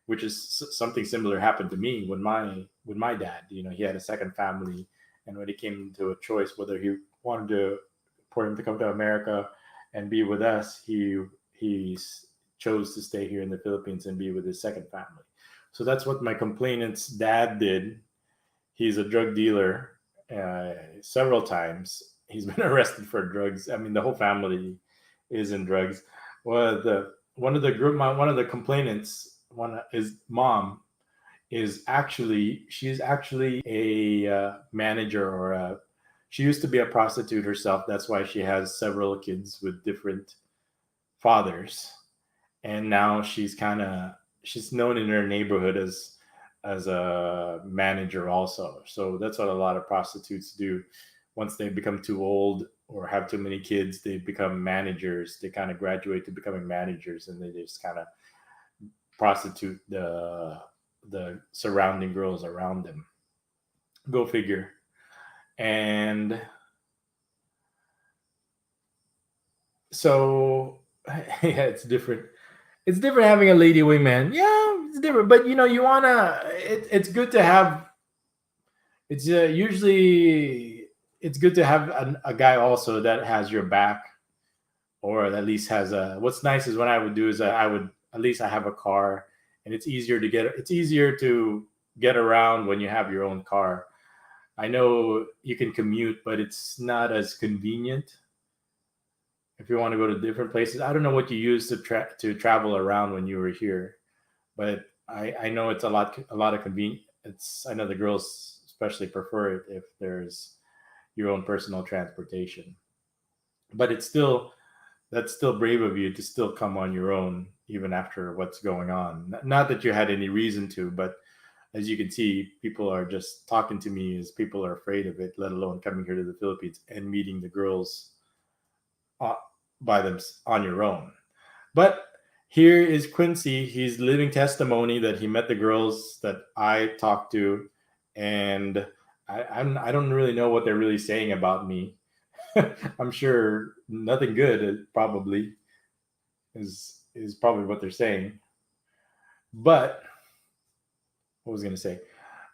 [SPEAKER 1] which is something similar happened to me when my dad. You know, he had a second family, and when he came to a choice whether he wanted for him to come to America and be with us, he chose to stay here in the Philippines and be with his second family. So that's what my complainant's dad did. He's a drug dealer several times. He's been arrested for drugs. I mean, the whole family is in drugs. Well, one of the complainants, his mom she's actually a manager she used to be a prostitute herself. That's why she has several kids with different fathers, and now she's known in her neighborhood as a manager also. So that's what a lot of prostitutes do. Once they become too old or have too many kids, they become managers. They kind of graduate to becoming managers, and they just kind of prostitute the surrounding girls around them. Go figure. And so yeah, it's different. It's different having a lady wingman. Yeah, it's different. But you wanna. It's good to have. It's usually it's good to have a guy also that has your back, or at least has a. What's nice is what I would do is I would at least I have a car, and it's easier to get around when you have your own car. I know you can commute, but it's not as convenient if you want to go to different places. I don't know what you use to travel around when you were here, but I know it's a lot of convenience. I know the girls especially prefer it if there's your own personal transportation. But that's still brave of you to still come on your own even after what's going on. Not that you had any reason to, but as you can see, people are just talking to me as people are afraid of it, let alone coming here to the Philippines and meeting the girls uh, by them on your own. But here is Quincy. He's living testimony that he met the girls that I talked to, and I don't really know what they're really saying about me. I'm sure nothing good. Probably is probably what they're saying. But what was I going to say?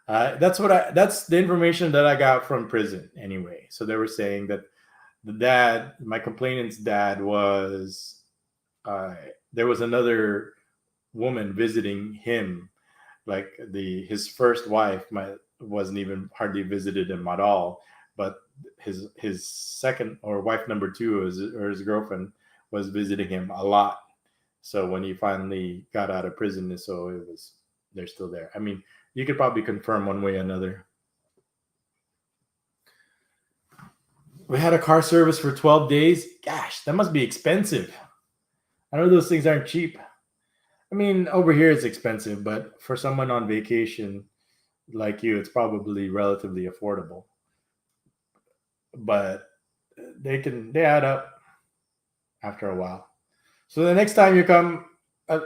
[SPEAKER 1] That's the information that I got from prison anyway. So they were saying that my complainant's dad was there was another woman visiting him, like his first wife wasn't even hardly visited him at all, but his second or wife number two or his girlfriend was visiting him a lot. So when he finally got out of prison, so they're still there. I mean, you could probably confirm one way or another. We had a car service for 12 days. Gosh, that must be expensive. I know those things aren't cheap. I mean, over here it's expensive, but for someone on vacation like you, it's probably relatively affordable. But they add up. after a while. So the next time you come, uh,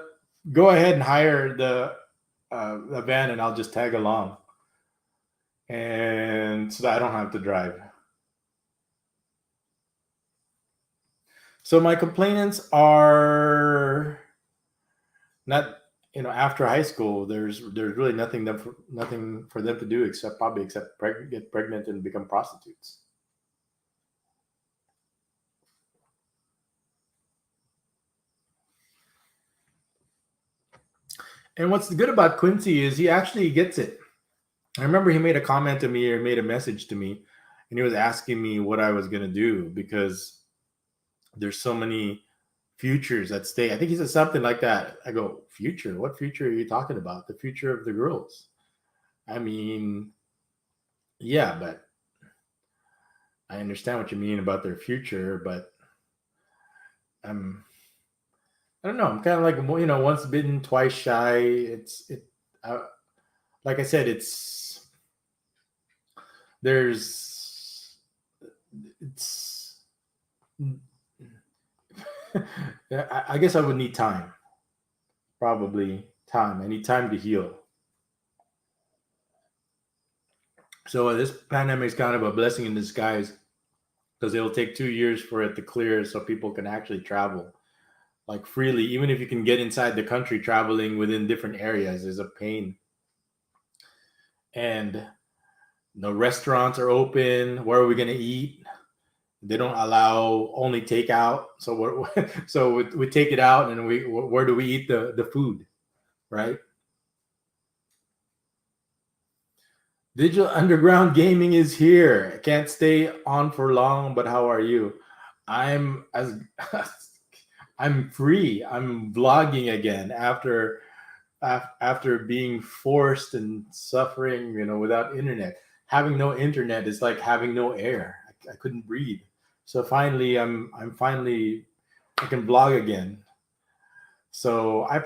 [SPEAKER 1] go ahead and hire the van, and I'll just tag along, and so that I don't have to drive. So my complainants are not, after high school. There's really nothing for them to do except probably get pregnant and become prostitutes. And what's good about Quincy is he actually gets it. I remember he made a comment to me or made a message to me, and he was asking me what I was gonna do because there's so many futures at stake. I think he said something like that. I go, future? What future are you talking about? The future of the girls. I mean, yeah, but I understand what you mean about their future, but I'm I don't know. I'm kind of like, once bitten, twice shy. Uh, like I said, there's, it's, I guess I would need time. Probably time. I need time to heal. So this pandemic is kind of a blessing in disguise because it'll take 2 years for it to clear so people can actually travel like freely. Even if you can get inside the country, traveling within different areas is a pain. And the restaurants are open. Where are we going to eat? They don't allow only takeout. So we take it out, and where do we eat the food, right? Digital underground gaming is here. I can't stay on for long, but how are you? I'm as I'm free. I'm vlogging again after being forced and suffering, without internet. Having no internet is like having no air. I couldn't breathe. So finally, I'm finally I can vlog again. So I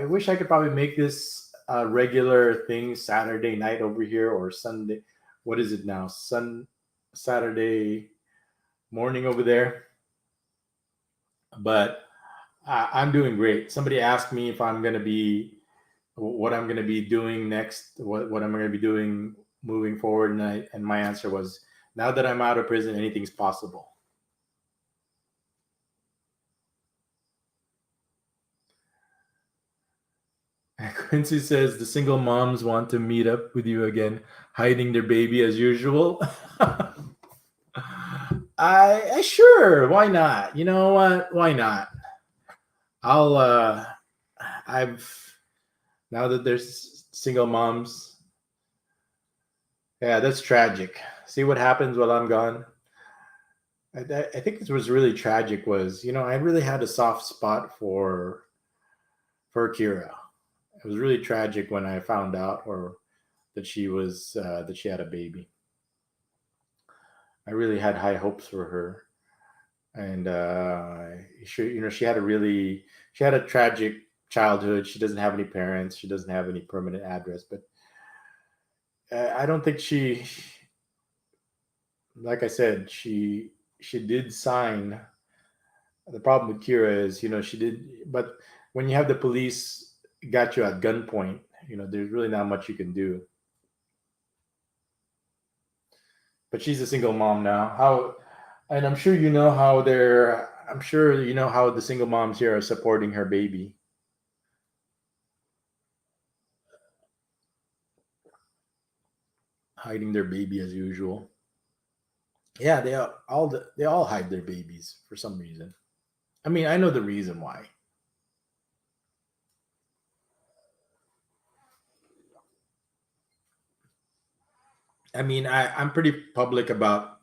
[SPEAKER 1] wish I could probably make this a regular thing Saturday night over here or Sunday. What is it now? Saturday morning over there. But I'm doing great. Somebody asked me if I'm going to be what I'm going to be doing next, what I'm going to be doing moving forward, and my answer was, now that I'm out of prison, anything's possible. Quincy says the single moms want to meet up with you again, hiding their baby as usual. I sure, why not? You know what? Why not? I'll I've now that there's single moms. Yeah, that's tragic. See what happens while I'm gone. I think this was really tragic. Was I really had a soft spot for Kira. It was really tragic when I found out or that she had a baby. I really had high hopes for her, and she had a tragic childhood. She doesn't have any parents. She doesn't have any permanent address. But I don't think like I said, she did sign. The problem with Kira is, she did, but when you have the police got you at gunpoint, there's really not much you can do. But she's a single mom now. And I'm sure I'm sure how the single moms here are supporting her baby, hiding their baby as usual. Yeah, they all hide their babies for some reason. I mean, I know the reason why. I mean, I'm pretty public about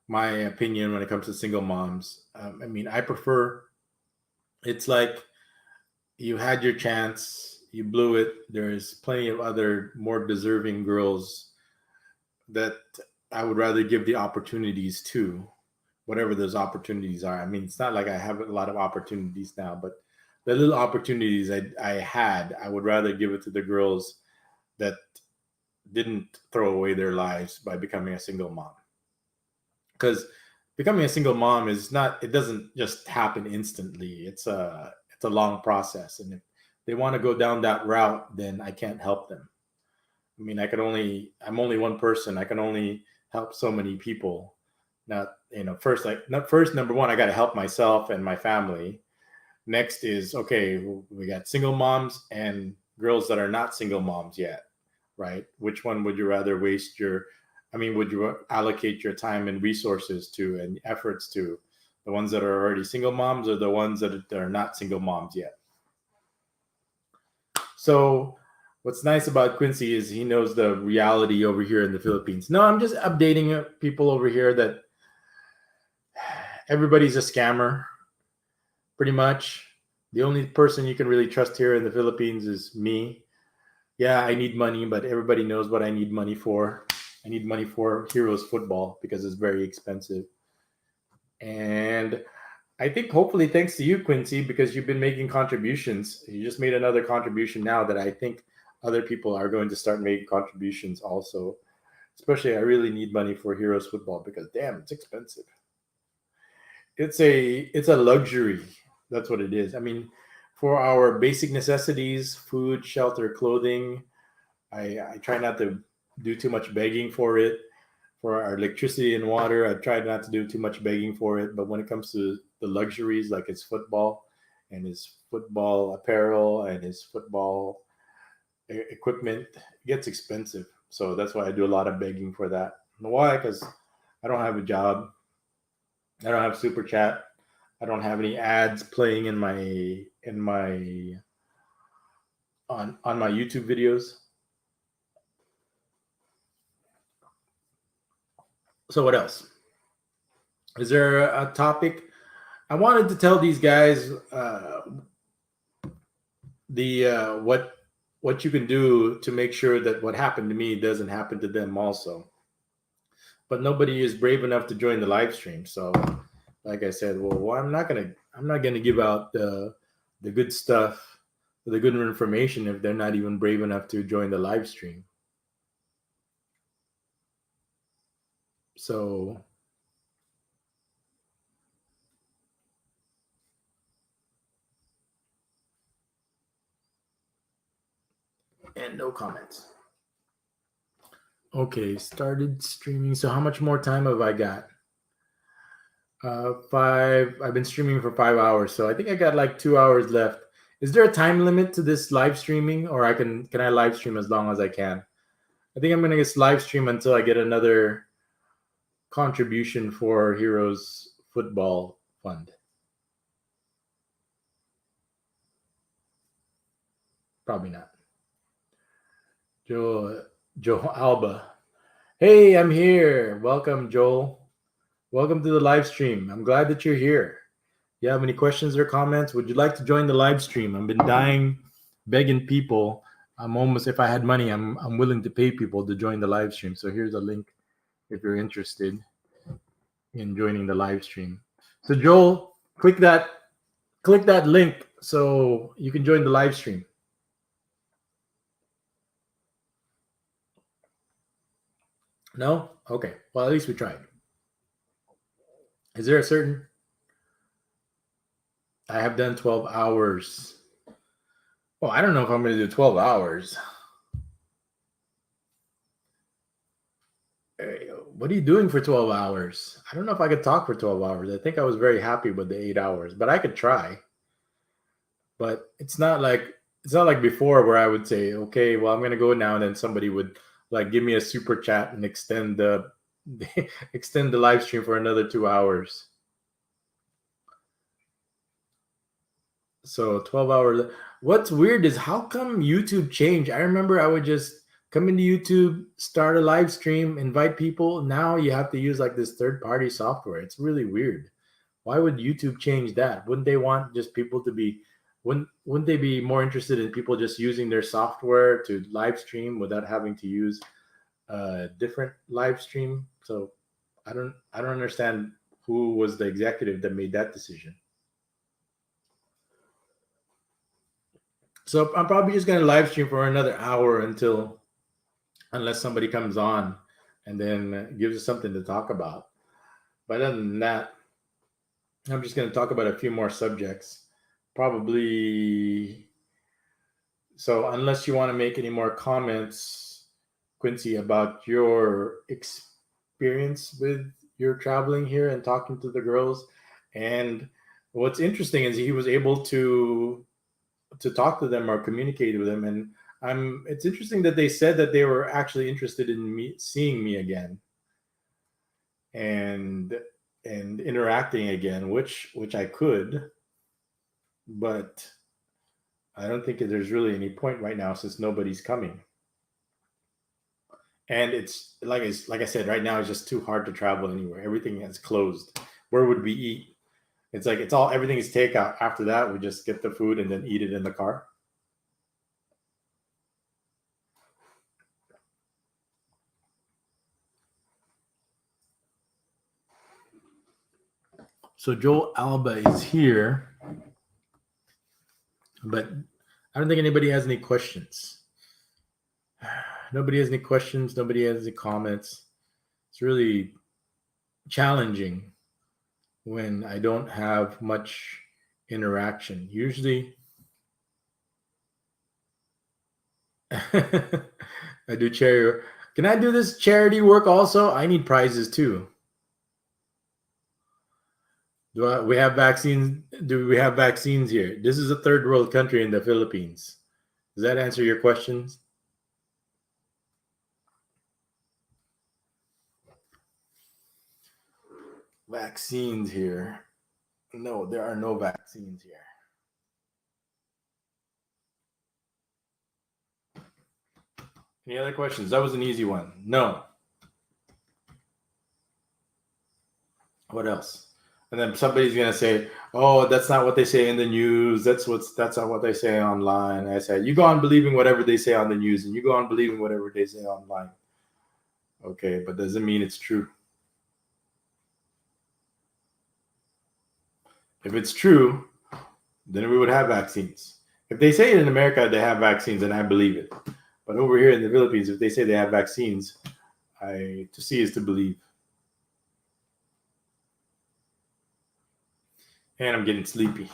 [SPEAKER 1] my opinion when it comes to single moms. I mean, I prefer. It's like you had your chance, you blew it. There's plenty of other more deserving girls that I would rather give the opportunities to, whatever those opportunities are. I mean, it's not like I have a lot of opportunities now, but the little opportunities I had, I would rather give it to the girls that didn't throw away their lives by becoming a single mom. Because becoming a single mom is not, it doesn't just happen instantly. It's a long process, and if they want to go down that route, then I can't help them. I mean, I'm only one person. I can only help so many people. Not, first, like, not first, number one, I got to help myself and my family. Next is, okay, we got single moms and girls that are not single moms yet, right? Which one would you rather would you allocate your time and resources to and efforts to? The ones that are already single moms, or the ones that are not single moms yet? So, what's nice about Quincy is he knows the reality over here in the Philippines. No, I'm just updating people over here that everybody's a scammer, pretty much. The only person you can really trust here in the Philippines is me. Yeah, I need money, but everybody knows what I need money for. I need money for Heroes football because it's very expensive. And I think hopefully thanks to you, Quincy, because you've been making contributions. You just made another contribution now that I think other people are going to start making contributions also. Especially, I really need money for Heroes football because damn, it's expensive. It's a luxury. That's what it is. I mean, for our basic necessities, food, shelter, clothing, I try not to do too much begging for it. For our electricity and water, I try not to do too much begging for it. But when it comes to the luxuries, like his football and his football apparel and his football equipment, it gets expensive. So that's why I do a lot of begging for that. Why? Because I don't have a job. I don't have super chat. I don't have any ads playing on my YouTube videos. So what else? Is there a topic? I wanted to tell these guys the what you can do to make sure that what happened to me doesn't happen to them also. But nobody is brave enough to join the live stream. So, like I said, well, I'm not gonna give out the good stuff, the good information if they're not even brave enough to join the live stream. So and no comments. Okay, started streaming. So how much more time have I got? Five. I've been streaming for 5 hours, so I think I got like 2 hours left. Is there a time limit to this live streaming, or can I live stream as long as I can? I think I'm gonna just live stream until I get another contribution for Heroes Football Fund. Probably not. Joe Alba. Hey, I'm here. Welcome, Joel. Welcome to the live stream. I'm glad that you're here. You have any questions or comments? Would you like to join the live stream? I've been dying, begging people. I'm almost, if I had money, I'm willing to pay people to join the live stream. So here's a link if you're interested in joining the live stream. So Joel, click that link so you can join the live stream. No? Okay. Well, at least we tried. Is there a certain I have done 12 hours. Well, I don't know if I'm going to do 12 hours. What are you doing for 12 hours? I don't know if I could talk for 12 hours. I think I was very happy with the 8 hours, but I could try. But it's not like before where I would say, okay, well, I'm going to go now, and then somebody would like give me a super chat and extend the extend the live stream for another 2 hours. So 12 hours. What's weird is how come YouTube changed? I remember I would just come into YouTube, start a live stream, invite people. Now you have to use like this third-party software. It's really weird. Why would YouTube change that? Wouldn't they want just people to be wouldn't they be more interested in people just using their software to live stream without having to use a different live stream? So I don't understand who was the executive that made that decision. So I'm probably just going to live stream for another hour unless somebody comes on and then gives us something to talk about. But other than that, I'm just going to talk about a few more subjects. Probably. So, unless you want to make any more comments, Quincy, about your experience with your traveling here and talking to the girls, and what's interesting is he was able to talk to them or communicate with them, and it's interesting that they said that they were actually interested in me seeing me again and interacting again, which I could, but I don't think there's really any point right now since nobody's coming. And it's like I said, right now it's just too hard to travel anywhere. Everything is closed. Where would we eat? It's like it's all everything is takeout. After that, we just get the food and then eat it in the car. So Joel Alba is here, but I don't think anybody has any questions. Nobody has any questions. Nobody has any comments. It's really challenging when I don't have much interaction. Usually, I do charity. Can I do this charity work also? I need prizes too. We have vaccines? Do we have vaccines here? This is a third world country in the Philippines. Does that answer your questions? Vaccines here. No, there are no vaccines here. Any other questions? That was an easy one. No. What else? And then somebody's gonna say, "Oh, that's not what they say in the news. That's not what they say online." I said, "You go on believing whatever they say on the news, and you go on believing whatever they say online." Okay, but doesn't mean it's true. If it's true, then we would have vaccines. If they say it in America they have vaccines, then I believe it. But over here in the Philippines, if they say they have vaccines, to see is to believe. And I'm getting sleepy.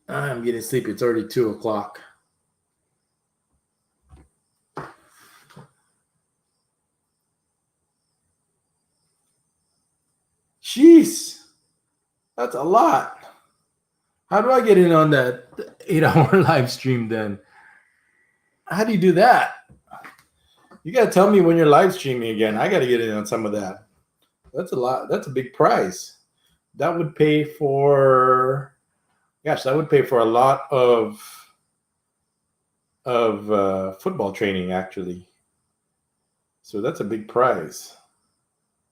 [SPEAKER 1] It's already 2:00. Jeez, that's a lot. How do I get in on that 8-hour live stream then? How do you do that? You got to tell me when you're live streaming again. I got to get in on some of that. That's a lot. That's a big prize. That would pay for, gosh, that would pay for a lot of football training actually. So that's a big prize.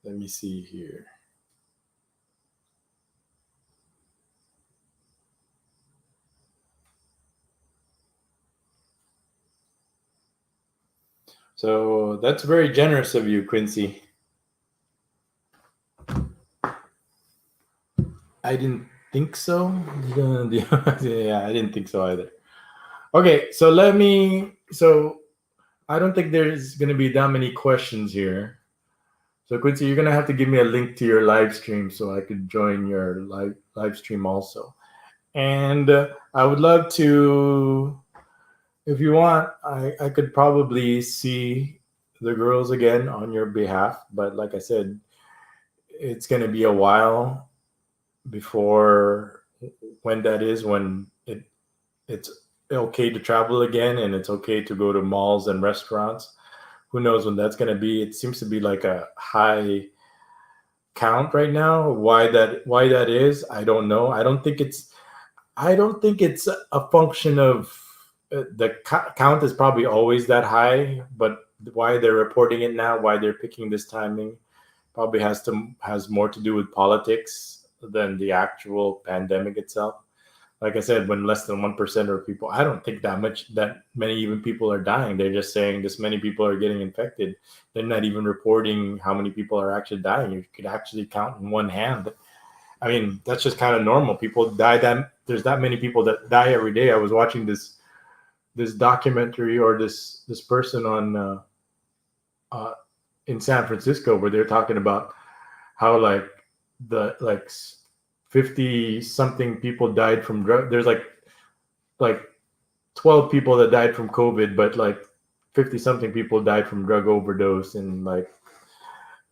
[SPEAKER 1] Let me see here. So that's very generous of you, Quincy. I didn't think so. Yeah, I didn't think so either. Okay, so I don't think there's going to be that many questions here. So Quincy, you're going to have to give me a link to your live stream so I could join your live stream also. And I would love to, if you want, I could probably see the girls again on your behalf. But like I said, it's going to be a while before when that is, when it's okay to travel again and it's okay to go to malls and restaurants. Who knows when that's going to be? It seems to be like a high count right now. Why that is, I don't know. I don't think it's a function of the count is probably always that high, but why they're reporting it now, why they're picking this timing, probably has more to do with politics than the actual pandemic itself. Like I said, when less than 1% of people, I don't think that many even people are dying. They're just saying this many people are getting infected. They're not even reporting how many people are actually dying. You could actually count in one hand. I mean, that's just kind of normal. People die. There's that many people that die every day. I was watching this documentary or this person on in San Francisco where they're talking about how like the like 50 something people died from drug. There's like 12 people that died from COVID, but like 50 something people died from drug overdose in like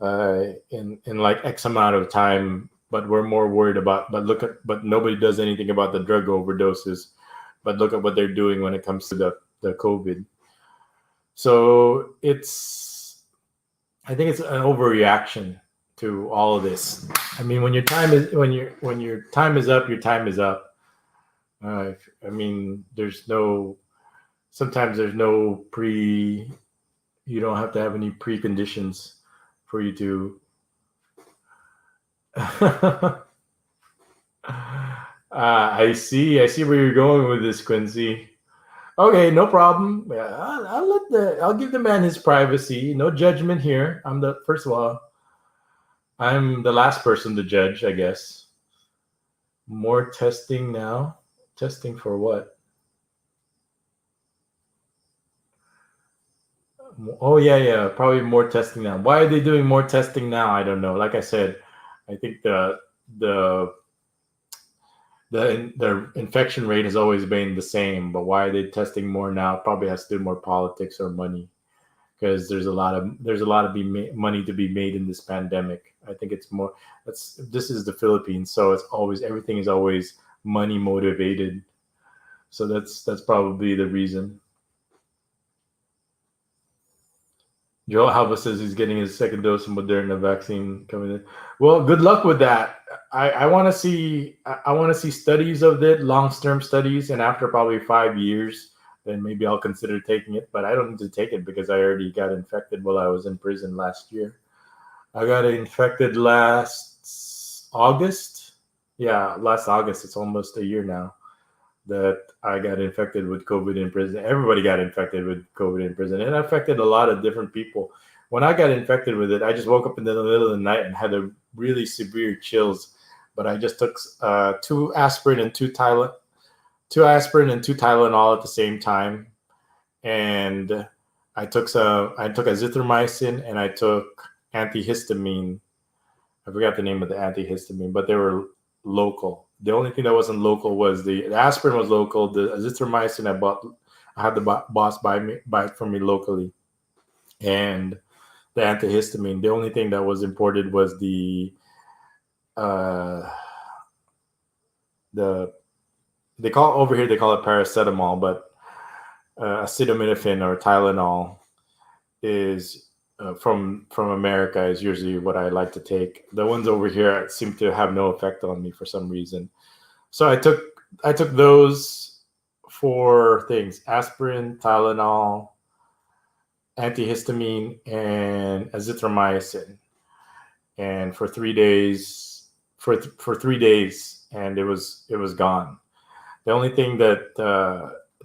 [SPEAKER 1] in like X amount of time. But we're more worried about. But nobody does anything about the drug overdoses. But look at what they're doing when it comes to the COVID. So I think it's an overreaction to all of this. I mean, when your time is up, your time is up. I mean, sometimes there's no you don't have to have any preconditions for you to. I see where you're going with this, Quincy. Okay, no problem. Yeah, I'll give the man his privacy. No judgment here. First of all, I'm the last person to judge, I guess. More testing now. Testing for what? Oh yeah, probably more testing now. Why are they doing more testing now? I don't know. Like I said, I think the infection rate has always been the same, but why are they testing more now? Probably has to do more politics or money, because there's a lot of money to be made in this pandemic. I think it's more. This is the Philippines, so everything is always money motivated. So that's probably the reason. Joel Alba says he's getting his second dose of Moderna vaccine coming in. Well, good luck with that. I want to see studies of it, long-term studies, and after probably 5 years, then maybe I'll consider taking it. But I don't need to take it because I already got infected while I was in prison last year. I got infected last August. Yeah, last August. It's almost a year now that I got infected with COVID in prison. Everybody got infected with COVID in prison. It affected a lot of different people. When I got infected with it, I just woke up in the middle of the night and had a really severe chills. But I just took 2 aspirin and 2 Tylenol at the same time, and I took azithromycin and I took antihistamine. I forgot the name of the antihistamine, but they were local. The only thing that wasn't local was the aspirin was local. The azithromycin I had the boss buy it for me locally, and the antihistamine. The only thing that was imported was they call it paracetamol, but acetaminophen or Tylenol is from America is usually what I like to take. The ones over here seem to have no effect on me for some reason. So I took those 4 things: aspirin, Tylenol, antihistamine, and azithromycin. And for 3 days, for 3 days, and it was gone. The only thing that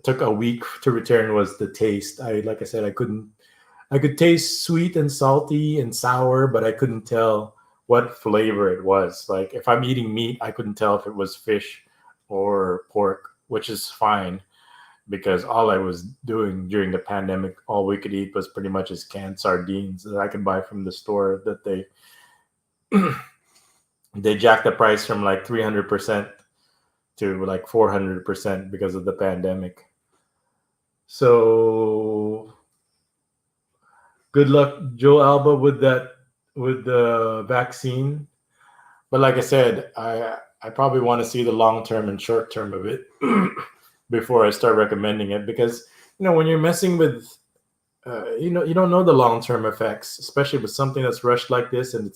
[SPEAKER 1] took a week to return was the taste. Like I said, I could taste sweet and salty and sour, but I couldn't tell what flavor it was. Like if I'm eating meat, I couldn't tell if it was fish or pork, which is fine because all I was doing during the pandemic, all we could eat was pretty much as canned sardines that I could buy from the store that they jacked the price from like 300% to like 400% because of the pandemic. So good luck, Joe Alba, with the vaccine. But like I said, I probably want to see the long term and short term of it before I start recommending it, because when you're messing with you don't know the long term effects, especially with something that's rushed like this, and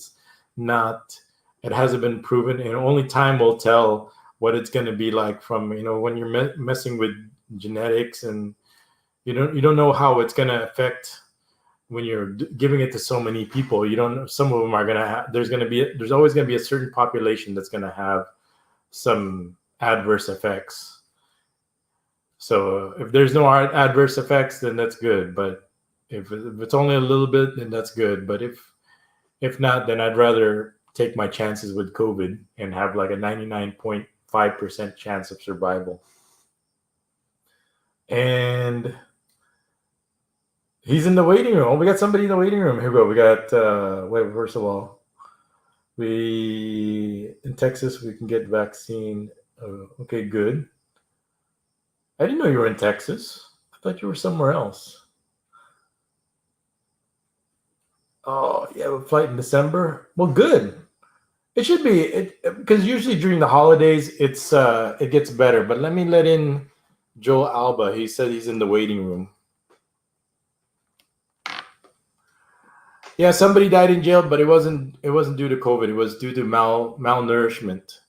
[SPEAKER 1] it hasn't been proven, and only time will tell what it's going to be like from when you're messing with genetics, and you don't know how it's going to affect when you're giving it to so many people. You don't know, some of them are going to have, there's always going to be a certain population that's going to have some adverse effects. So if there's no adverse effects, then that's good. But if it's only a little bit, then that's good. But if not, then I'd rather take my chances with COVID and have like a 99.5% chance of survival. And he's in the waiting room. We got somebody in the waiting room. Here we go. We got, wait, first of all, We in Texas we can get vaccine. Okay, good. I didn't know you were in Texas. I thought you were somewhere else. Oh, you have a flight in December. Well, good. It should be it because usually during the holidays it gets better. But let me let in Joel Alba. He said he's in the waiting room. Yeah, somebody died in jail, but it wasn't due to COVID. It was due to malnourishment.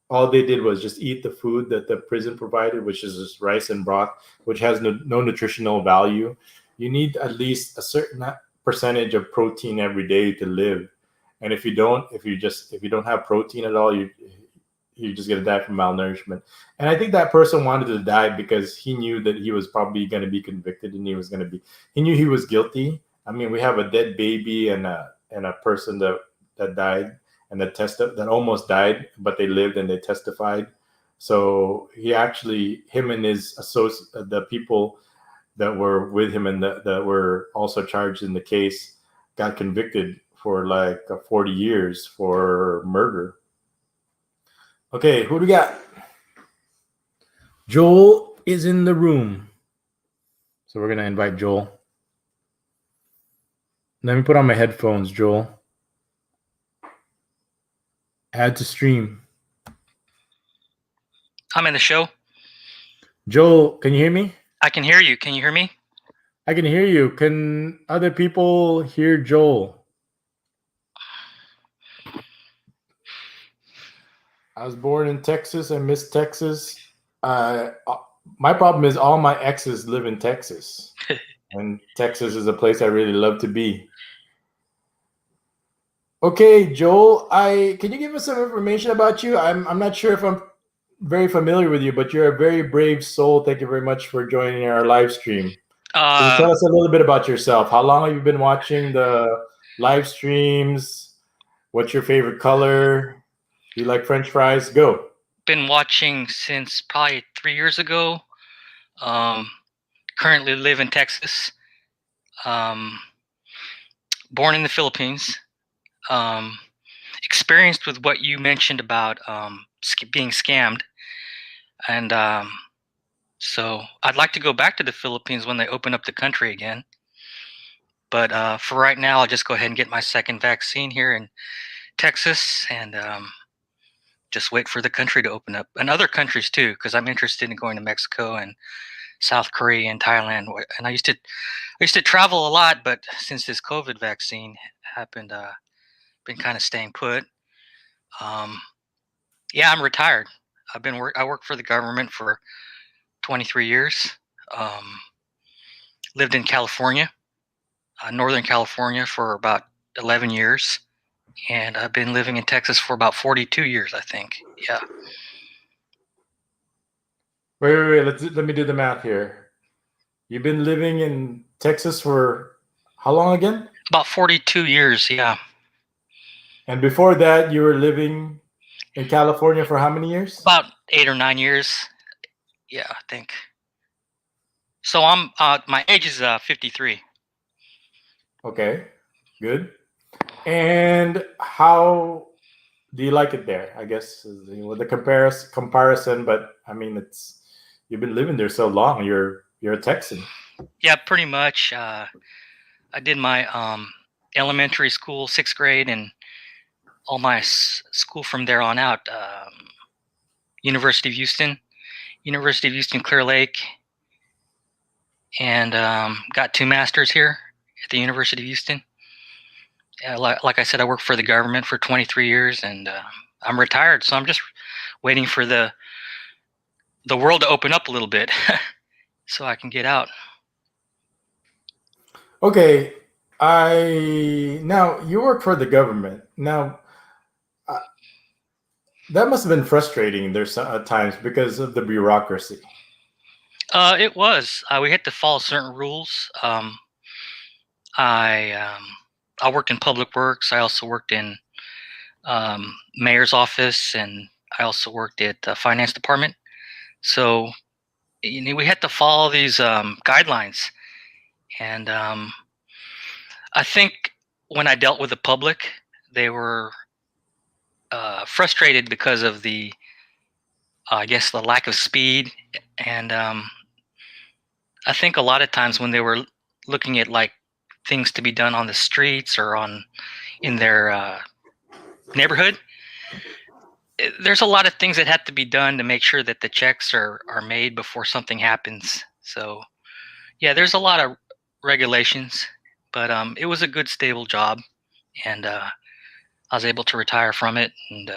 [SPEAKER 1] All they did was just eat the food that the prison provided, which is just rice and broth, which has no nutritional value. You need at least a certain percentage of protein every day to live. And if you don't have protein at all, you're just gonna die from malnourishment. And I think that person wanted to die because he knew that he was probably gonna be convicted and he knew he was guilty. I mean, we have a dead baby and a person that died and that almost died, but they lived and they testified. So him and his associate, the people that were with him and that were also charged in the case, got convicted for like 40 years for murder. Okay, who do we got? Joel is in the room. So we're going to invite Joel. Let me put on my headphones, Joel. Add to stream.
[SPEAKER 2] I'm in the show.
[SPEAKER 1] Joel, can you hear me?
[SPEAKER 2] I can hear you. Can you hear me?
[SPEAKER 1] I can hear you. Can other people hear Joel? I was born in Texas. I miss Texas. My problem is all my exes live in Texas. And Texas is a place I really love to be. Okay, Joel, can you give us some information about you? I'm not sure if I'm very familiar with you, but you're a very brave soul. Thank you very much for joining our live stream. Can you tell us a little bit about yourself? How long have you been watching the live streams? What's your favorite color? Do you like French fries? Go.
[SPEAKER 2] Been watching since probably 3 years ago. Currently live in Texas. Born in the Philippines. Experienced with what you mentioned about being scammed. And so I'd like to go back to the Philippines when they open up the country again. But for right now, I'll just go ahead and get my second vaccine here in Texas and just wait for the country to open up, and other countries too, because I'm interested in going to Mexico and South Korea and Thailand. And I used to travel a lot, but since this COVID vaccine happened, been kind of staying put. Yeah, I'm retired. I worked for the government for 23 years. Lived in California, Northern California, for about 11 years. And I've been living in Texas for about 42 years, I think. Yeah.
[SPEAKER 1] Wait. Let me do the math here. You've been living in Texas for how long again?
[SPEAKER 2] About 42 years, yeah.
[SPEAKER 1] And before that, you were living in California for how many years?
[SPEAKER 2] About 8 or 9 years. Yeah, I think. So my age is 53.
[SPEAKER 1] Okay, good. And how do you like it there? I guess with the comparison, but I mean, you've been living there so long. You're a Texan.
[SPEAKER 2] Yeah, pretty much. I did my elementary school, 6th grade, and all my school from there on out. University of Houston, Clear Lake, and got 2 masters here at the University of Houston. Like I said, I worked for the government for 23 years, and I'm retired, so I'm just waiting for the world to open up a little bit so I can get out.
[SPEAKER 1] Okay, now you work for the government. Now, that must have been frustrating. There's at times because of the bureaucracy.
[SPEAKER 2] It was. We had to follow certain rules. I worked in public works. I also worked in mayor's office, and I also worked at the finance department. So, we had to follow these guidelines. And I think when I dealt with the public, they were frustrated because of the I guess the lack of speed, and I think a lot of times when they were looking at like things to be done on the streets or on in their neighborhood, there's a lot of things that have to be done to make sure that the checks are made before something happens. So yeah, there's a lot of regulations, but it was a good stable job, and I was able to retire from it and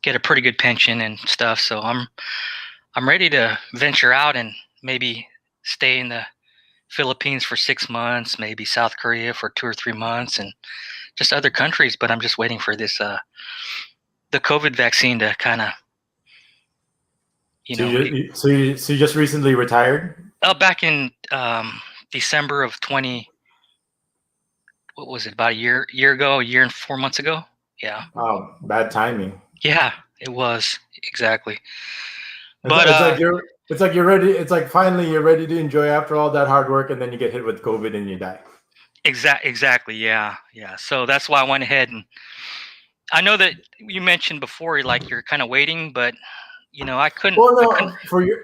[SPEAKER 2] get a pretty good pension and stuff. So I'm ready to venture out and maybe stay in the Philippines for 6 months, maybe South Korea for 2 or 3 months, and just other countries. But I'm just waiting for this the COVID vaccine to kind of
[SPEAKER 1] So you just recently retired?
[SPEAKER 2] back in December of 20. What was it? About a year ago, a year and 4 months ago. Yeah.
[SPEAKER 1] Oh, bad timing.
[SPEAKER 2] Yeah, it was exactly.
[SPEAKER 1] But it's like you're ready. It's like finally you're ready to enjoy after all that hard work, and then you get hit with COVID and you die.
[SPEAKER 2] Exactly. Yeah. So that's why I went ahead, and I know that you mentioned before, like you're kind of waiting, but I couldn't.
[SPEAKER 1] Well,
[SPEAKER 2] I
[SPEAKER 1] no,
[SPEAKER 2] couldn't.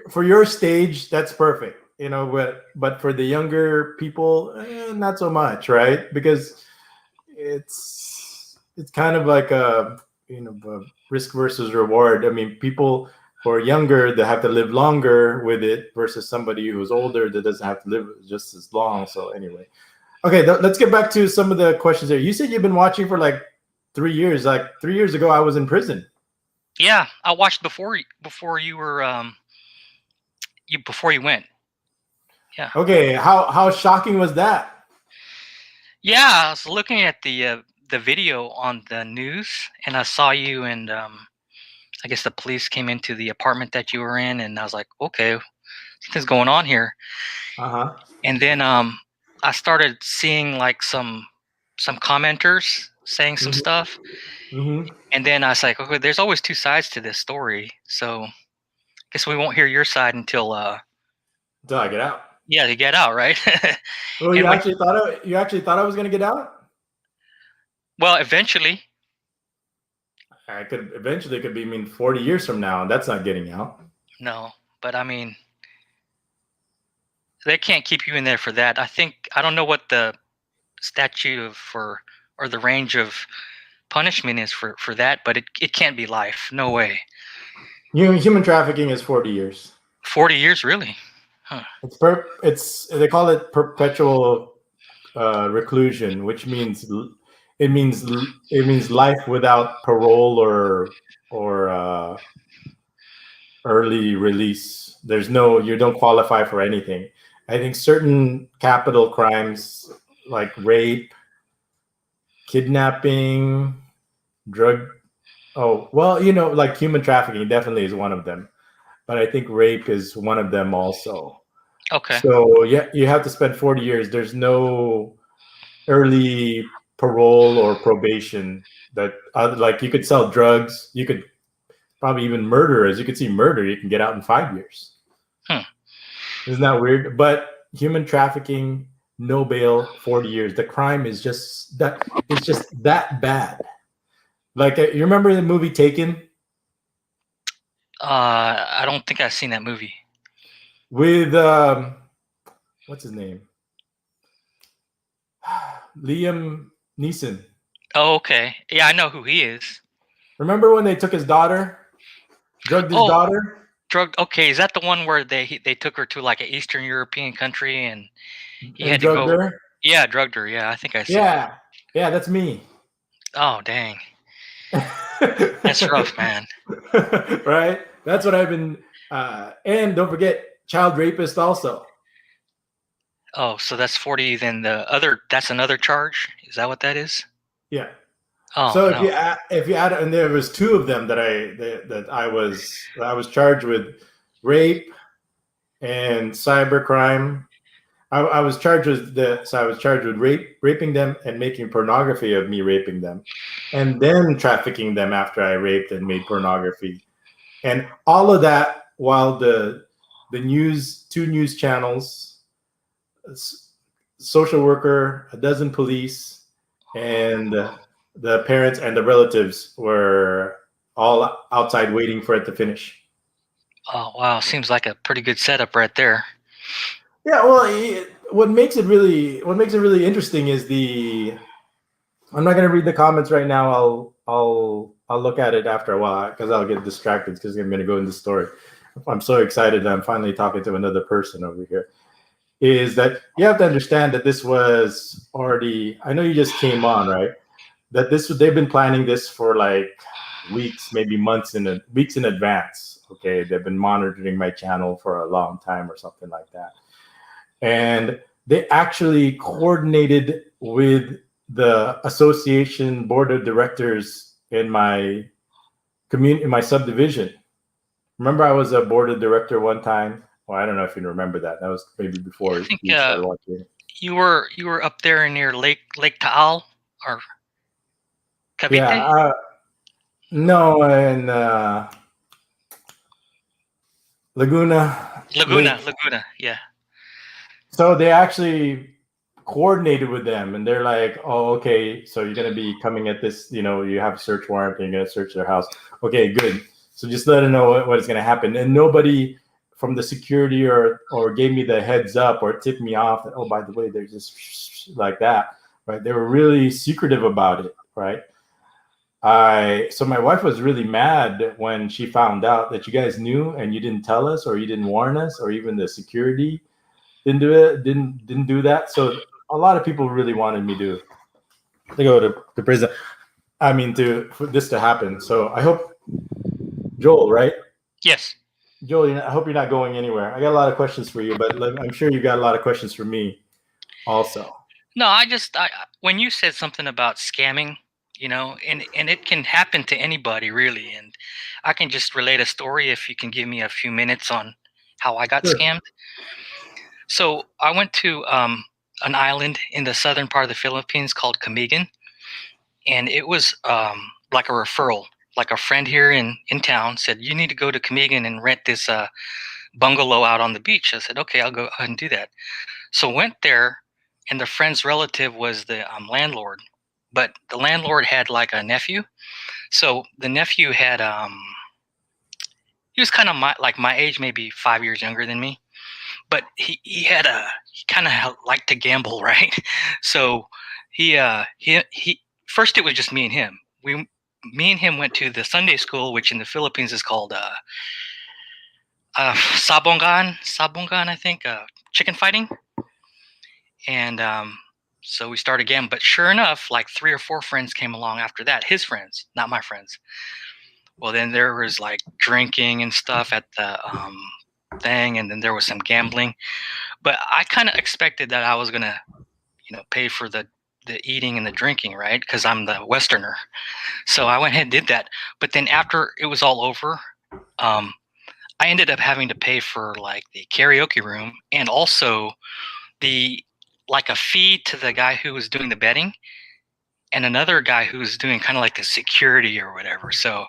[SPEAKER 1] for your stage, that's perfect. But for the younger people, not so much, right? Because it's kind of like a risk versus reward. I mean, people who are younger, they have to live longer with it versus somebody who's older that doesn't have to live just as long. So anyway, okay, let's get back to some of the questions there. You said you've been watching for like 3 years. Like 3 years ago, I was in prison.
[SPEAKER 2] Yeah, I watched before you were before you went. Yeah.
[SPEAKER 1] Okay, how shocking was that?
[SPEAKER 2] Yeah, I was looking at the video on the news, and I saw you, and I guess the police came into the apartment that you were in, and I was like, okay, something's going on here.
[SPEAKER 1] Uh-huh.
[SPEAKER 2] And then I started seeing like some commenters saying some stuff,
[SPEAKER 1] Mm-hmm.
[SPEAKER 2] and then I was like, okay, there's always two sides to this story, so I guess we won't hear your side until
[SPEAKER 1] Until I get out.
[SPEAKER 2] yeah, you get out, right?
[SPEAKER 1] Well,
[SPEAKER 2] And
[SPEAKER 1] you actually thought I was gonna get out?
[SPEAKER 2] well, eventually.
[SPEAKER 1] I could eventually it could be 40 years from now, and that's not getting out.
[SPEAKER 2] No, but I mean, they can't keep you in there for that. I don't know what the statute or the range of punishment is for that, but it can't be life. No way.
[SPEAKER 1] Human trafficking is 40 years.
[SPEAKER 2] 40 years, really? Huh.
[SPEAKER 1] It's they call it perpetual reclusion, which means it means life without parole or early release. You don't qualify for anything. I think certain capital crimes like rape, kidnapping, like human trafficking definitely is one of them. But I think rape is one of them also.
[SPEAKER 2] Okay.
[SPEAKER 1] So yeah, you have to spend 40 years. There's no early parole or probation that like you could sell drugs. You could probably even murder. As you can see, murder, you can get out in 5 years. Isn't that weird? But human trafficking, no bail, 40 years. The crime is just that. It's just that bad. Like you remember the movie Taken?
[SPEAKER 2] I don't think I've seen that movie.
[SPEAKER 1] With what's his name? Liam Neeson.
[SPEAKER 2] Oh, okay. Yeah, I know who he is.
[SPEAKER 1] Remember when they took his daughter? Drugged his daughter?
[SPEAKER 2] Okay, is that the one where they took her to like an Eastern European country and he had to
[SPEAKER 1] drugged
[SPEAKER 2] go?
[SPEAKER 1] her?
[SPEAKER 2] Yeah, drugged her. Yeah, I think I see.
[SPEAKER 1] Yeah, that's me.
[SPEAKER 2] Oh, dang. That's rough, man.
[SPEAKER 1] Right? That's what I've been. And don't forget, child rapist also.
[SPEAKER 2] Oh, so that's 40. Then that's another charge. Is that what that is?
[SPEAKER 1] Yeah.
[SPEAKER 2] Oh,
[SPEAKER 1] so
[SPEAKER 2] no.
[SPEAKER 1] if you add, and there was two of them that I was charged with rape and cybercrime. I was charged with raping them and making pornography of me raping them, and then trafficking them after I raped and made pornography, and all of that while the two news channels, social worker, a dozen police, and the parents and the relatives were all outside waiting for it to finish.
[SPEAKER 2] Oh wow, seems like a pretty good setup right there.
[SPEAKER 1] Yeah, well, what makes it really interesting is the. I'm not going to read the comments right now. I'll look at it after a while because I'll get distracted because I'm going to go into the story. I'm so excited that I'm finally talking to another person over here. Is that you have to understand that this was already. I know you just came on, right? That they've been planning this for like weeks, maybe months weeks in advance. Okay, they've been monitoring my channel for a long time or something like that, and they actually coordinated with the association board of directors in my community, in my subdivision. Remember, I was a board of director one time. Well, I don't know if you remember that. That was maybe
[SPEAKER 2] I
[SPEAKER 1] before
[SPEAKER 2] think
[SPEAKER 1] you started watching.
[SPEAKER 2] you were up there near Lake Taal or
[SPEAKER 1] Yeah,
[SPEAKER 2] Cavite?
[SPEAKER 1] no, and Laguna
[SPEAKER 2] Laguna,
[SPEAKER 1] Lake.
[SPEAKER 2] Laguna, yeah.
[SPEAKER 1] So they actually coordinated with them, and they're like, "Oh, okay, so you're gonna be coming at this. You have a search warrant, and you're gonna search their house. Okay, good. So just let them know what is gonna happen." And nobody from the security or gave me the heads up or tipped me off that, oh, by the way, they're just like that, right? They were really secretive about it, right? So my wife was really mad when she found out that you guys knew and you didn't tell us or you didn't warn us or even the security didn't do that. So a lot of people really wanted me to go to prison. I mean, for this to happen. So I hope Joel, right?
[SPEAKER 2] Yes.
[SPEAKER 1] Joel, I hope you're not going anywhere. I got a lot of questions for you, but I'm sure you got a lot of questions for me also.
[SPEAKER 2] No, when you said something about scamming, and it can happen to anybody really, and I can just relate a story if you can give me a few minutes on how I got
[SPEAKER 1] Sure.
[SPEAKER 2] scammed. So I went to an island in the southern part of the Philippines called Camigan, and it was like a referral. Like a friend here in town said, you need to go to Camigan and rent this bungalow out on the beach. I said, okay, I'll go ahead and do that. So went there, and the friend's relative was the landlord, but the landlord had like a nephew. So the nephew had he was kind of like my age, maybe 5 years younger than me, but he kind of liked to gamble, right? So he first it was just me and him. Me and him went to the Sunday school, which in the Philippines is called sabongan, I think, chicken fighting. And so we started again. But sure enough, like 3 or 4 friends came along after that. His friends, not my friends. Well, then there was like drinking and stuff at the thing, and then there was some gambling. But I kind of expected that I was gonna, pay for the eating and the drinking, right? Because I'm the Westerner. So I went ahead and did that. But then after it was all over, um, I ended up having to pay for like the karaoke room and also the like a fee to the guy who was doing the betting and another guy who was doing kind of like the security or whatever. So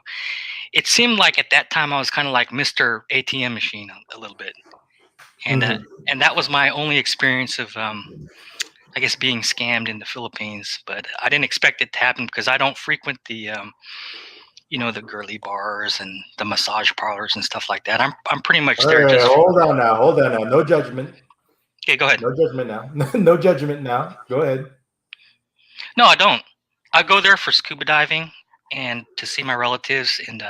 [SPEAKER 2] it seemed like at that time I was kind of like Mr. ATM machine a little bit, and
[SPEAKER 1] Mm-hmm.
[SPEAKER 2] and that was my only experience of I guess being scammed in the Philippines. But I didn't expect it to happen because I don't frequent the the girly bars and the massage parlors and stuff like that. I'm pretty much
[SPEAKER 1] All
[SPEAKER 2] there
[SPEAKER 1] right,
[SPEAKER 2] just
[SPEAKER 1] hold on now. Hold on now. No judgment.
[SPEAKER 2] okay. Go ahead.
[SPEAKER 1] No judgment now. No judgment now. Go ahead.
[SPEAKER 2] No, I don't. I go there for scuba diving and to see my relatives in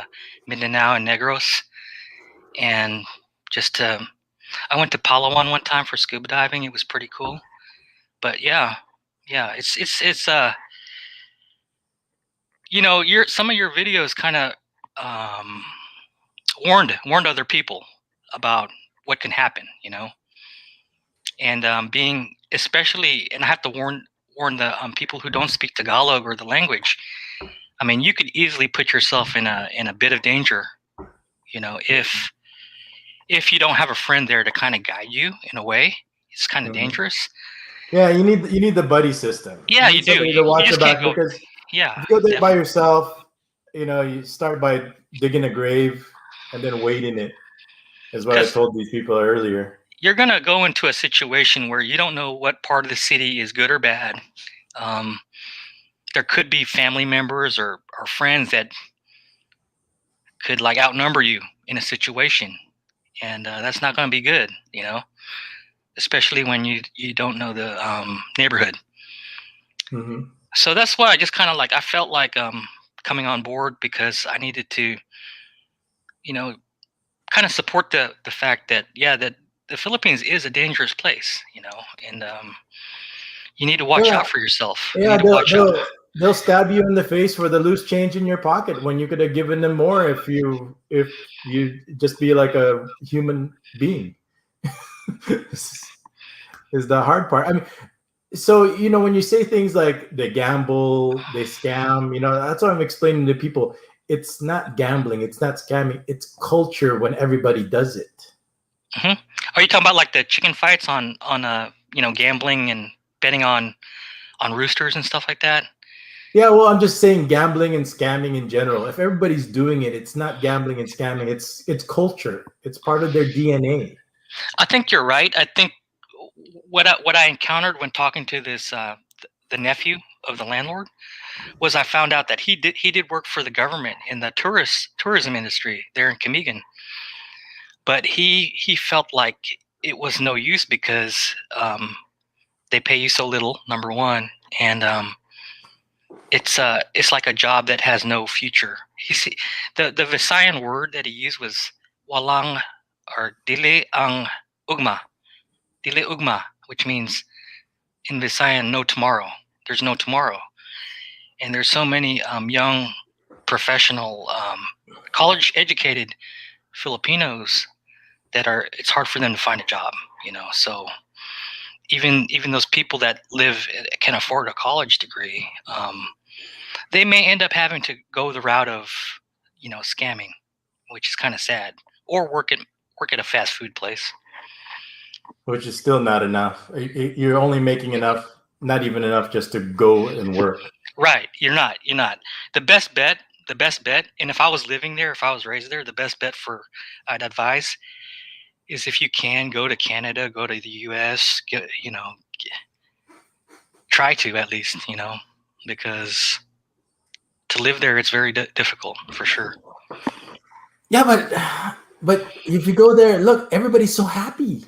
[SPEAKER 2] Mindanao and Negros, and just I went to Palawan one time for scuba diving. It was pretty cool. But yeah, it's your some of your videos kind of um, warned other people about what can happen, and being especially, and I have to warn the people who don't speak Tagalog or the language. I mean, you could easily put yourself in a bit of danger, if you don't have a friend there to kind of guide you in a way. It's kind of
[SPEAKER 1] Mm-hmm.
[SPEAKER 2] dangerous.
[SPEAKER 1] Yeah, you need the buddy system.
[SPEAKER 2] Yeah,
[SPEAKER 1] You
[SPEAKER 2] you
[SPEAKER 1] need
[SPEAKER 2] do.
[SPEAKER 1] somebody
[SPEAKER 2] You,
[SPEAKER 1] to
[SPEAKER 2] you
[SPEAKER 1] watch your
[SPEAKER 2] just can't
[SPEAKER 1] back
[SPEAKER 2] go.
[SPEAKER 1] because
[SPEAKER 2] Yeah,
[SPEAKER 1] if you go there by
[SPEAKER 2] definitely.
[SPEAKER 1] yourself, you start by digging a grave and then wading it, is what I
[SPEAKER 2] Because
[SPEAKER 1] told these people earlier.
[SPEAKER 2] you're gonna go into a situation where you don't know what part of the city is good or bad. Um, there could be family members or friends that could like outnumber you in a situation, and that's not going to be good, especially when you don't know the neighborhood.
[SPEAKER 1] Mm-hmm.
[SPEAKER 2] So that's why I just kind of like I felt like coming on board, because I needed to, kind of support the fact that that the Philippines is a dangerous place, and you need to watch
[SPEAKER 1] Yeah,
[SPEAKER 2] out for yourself. You
[SPEAKER 1] yeah.
[SPEAKER 2] need to watch out.
[SPEAKER 1] They'll stab you in the face for the loose change in your pocket when you could have given them more if you just be like a human being. Is the hard part. I mean, so when you say things like they gamble, they scam, that's what I'm explaining to people. It's not gambling, it's not scamming, it's culture when everybody does it.
[SPEAKER 2] Hmm. Are you talking about like the chicken fights on gambling and betting on roosters and stuff like that?
[SPEAKER 1] Yeah, well, I'm just saying gambling and scamming in general. If everybody's doing it, it's not gambling and scamming. It's culture. It's part of their DNA.
[SPEAKER 2] I think you're right. I think what I encountered when talking to this the nephew of the landlord was I found out that he did work for the government in the tourism industry there in Camigan, but he felt like it was no use because they pay you so little, number one, and it's like a job that has no future. The Visayan word that he used was walang, or dili ang ugma, which means in Visayan no tomorrow. There's no tomorrow, and there's so many young professional college educated Filipinos that it's hard for them to find a job. So even those people that can afford a college degree, they may end up having to go the route of scamming, which is kind of sad, or work at a fast food place,
[SPEAKER 1] Which is still not enough. You're only making enough, not even enough just to go and work.
[SPEAKER 2] Right. You're not the best bet, and if I was living there, if I was raised there, the best bet I'd advise is, if you can, go to Canada, go to the US, try to, at least, because to live there, it's very difficult, for sure.
[SPEAKER 1] Yeah, but if you go there, look, everybody's so happy.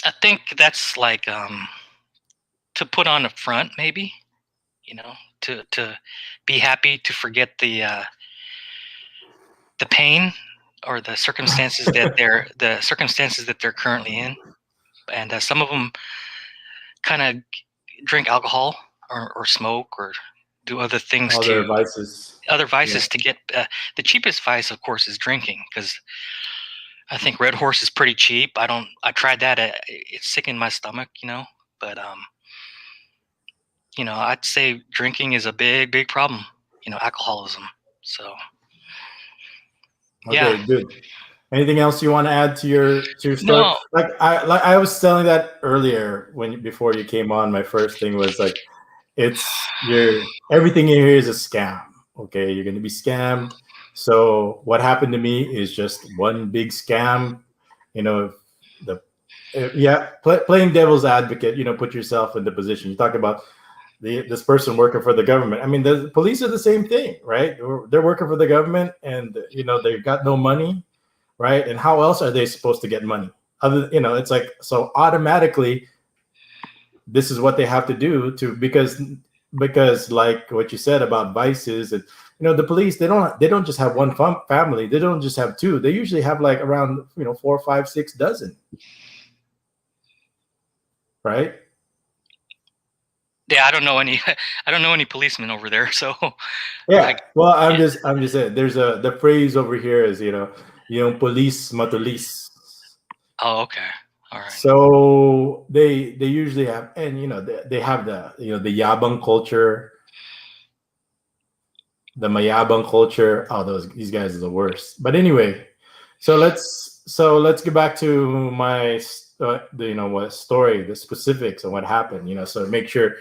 [SPEAKER 2] I think that's like to put on a front, maybe, to be happy, to forget the pain or the circumstances that they're currently in, and some of them kind of drink alcohol or smoke or do other things,
[SPEAKER 1] Other vices.
[SPEAKER 2] to get the cheapest vice, of course, is drinking, because I think Red Horse is pretty cheap. I tried that. It's sick in my stomach, but I'd say drinking is a big problem, alcoholism. So
[SPEAKER 1] Okay,
[SPEAKER 2] yeah.
[SPEAKER 1] good. Anything else you want to add to your story?
[SPEAKER 2] No.
[SPEAKER 1] Like I was telling that earlier before you came on. My first thing was like, everything in here is a scam. Okay, you're going to be scammed. So what happened to me is just one big scam. Playing devil's advocate. Put yourself in the position. You talk about this person working for the government. I mean, the police are the same thing, right? They're working for the government, and they've got no money, right? And how else are they supposed to get money? It's like, so automatically, this is what they have to do because like what you said about vices, and the police, they don't just have one family. They don't just have two. They usually have like around 4, 5, 6 dozen, right?
[SPEAKER 2] Yeah, I don't know any policemen over there, so
[SPEAKER 1] yeah. Well, I'm just saying. There's the phrase over here is police matulis.
[SPEAKER 2] Oh, okay, all right.
[SPEAKER 1] So they usually have, and they have the the yabang culture, the mayabang culture. Oh, these guys are the worst. But anyway, so let's get back to my what story, the specifics of what happened. So make sure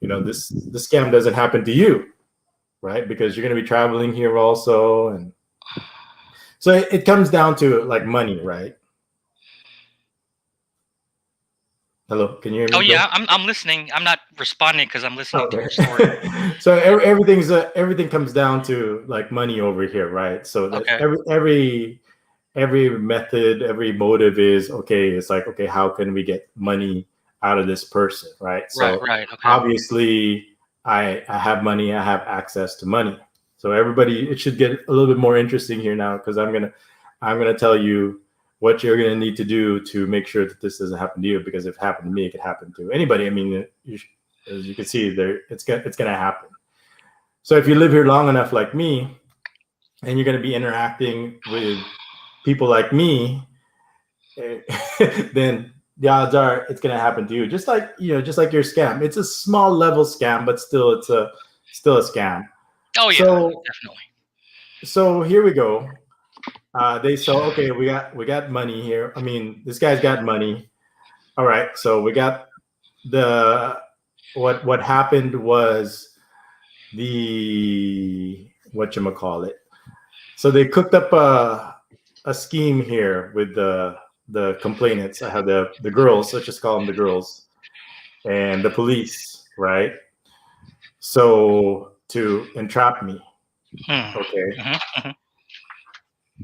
[SPEAKER 1] this scam doesn't happen to you, right? Because you're going to be traveling here also, and so it comes down to like money, right? Hello, can you hear
[SPEAKER 2] Oh
[SPEAKER 1] me, Joe?
[SPEAKER 2] yeah, I'm listening. I'm not responding because I'm listening to
[SPEAKER 1] Okay.
[SPEAKER 2] your story.
[SPEAKER 1] So everything comes down to like money over here, right? So that
[SPEAKER 2] Okay.
[SPEAKER 1] every method, every motive is okay. It's like, okay, how can we get money out of this person, right?
[SPEAKER 2] Right.
[SPEAKER 1] So
[SPEAKER 2] Right. Okay.
[SPEAKER 1] obviously, I have money, I have access to money. So everybody, it should get a little bit more interesting here now because I'm gonna tell you what you're gonna need to do to make sure that this doesn't happen to you. Because if it happened to me, it could happen to anybody. I mean, as you can see, there it's gonna happen. So if you live here long enough, like me, and you're gonna be interacting with people like me, then the odds are it's going to happen to you. Just like your scam. It's a small level scam, but still a scam.
[SPEAKER 2] Oh yeah,
[SPEAKER 1] So
[SPEAKER 2] definitely.
[SPEAKER 1] so here we go. They so okay, we got money here. I mean, this guy's got money. All right, so we got the what happened was the whatchamacallit. So they cooked up a scheme here with the complainants. I have the girls, let's just call them the girls, and the police, right? So to entrap me,
[SPEAKER 2] Hmm.
[SPEAKER 1] okay.
[SPEAKER 2] Hmm.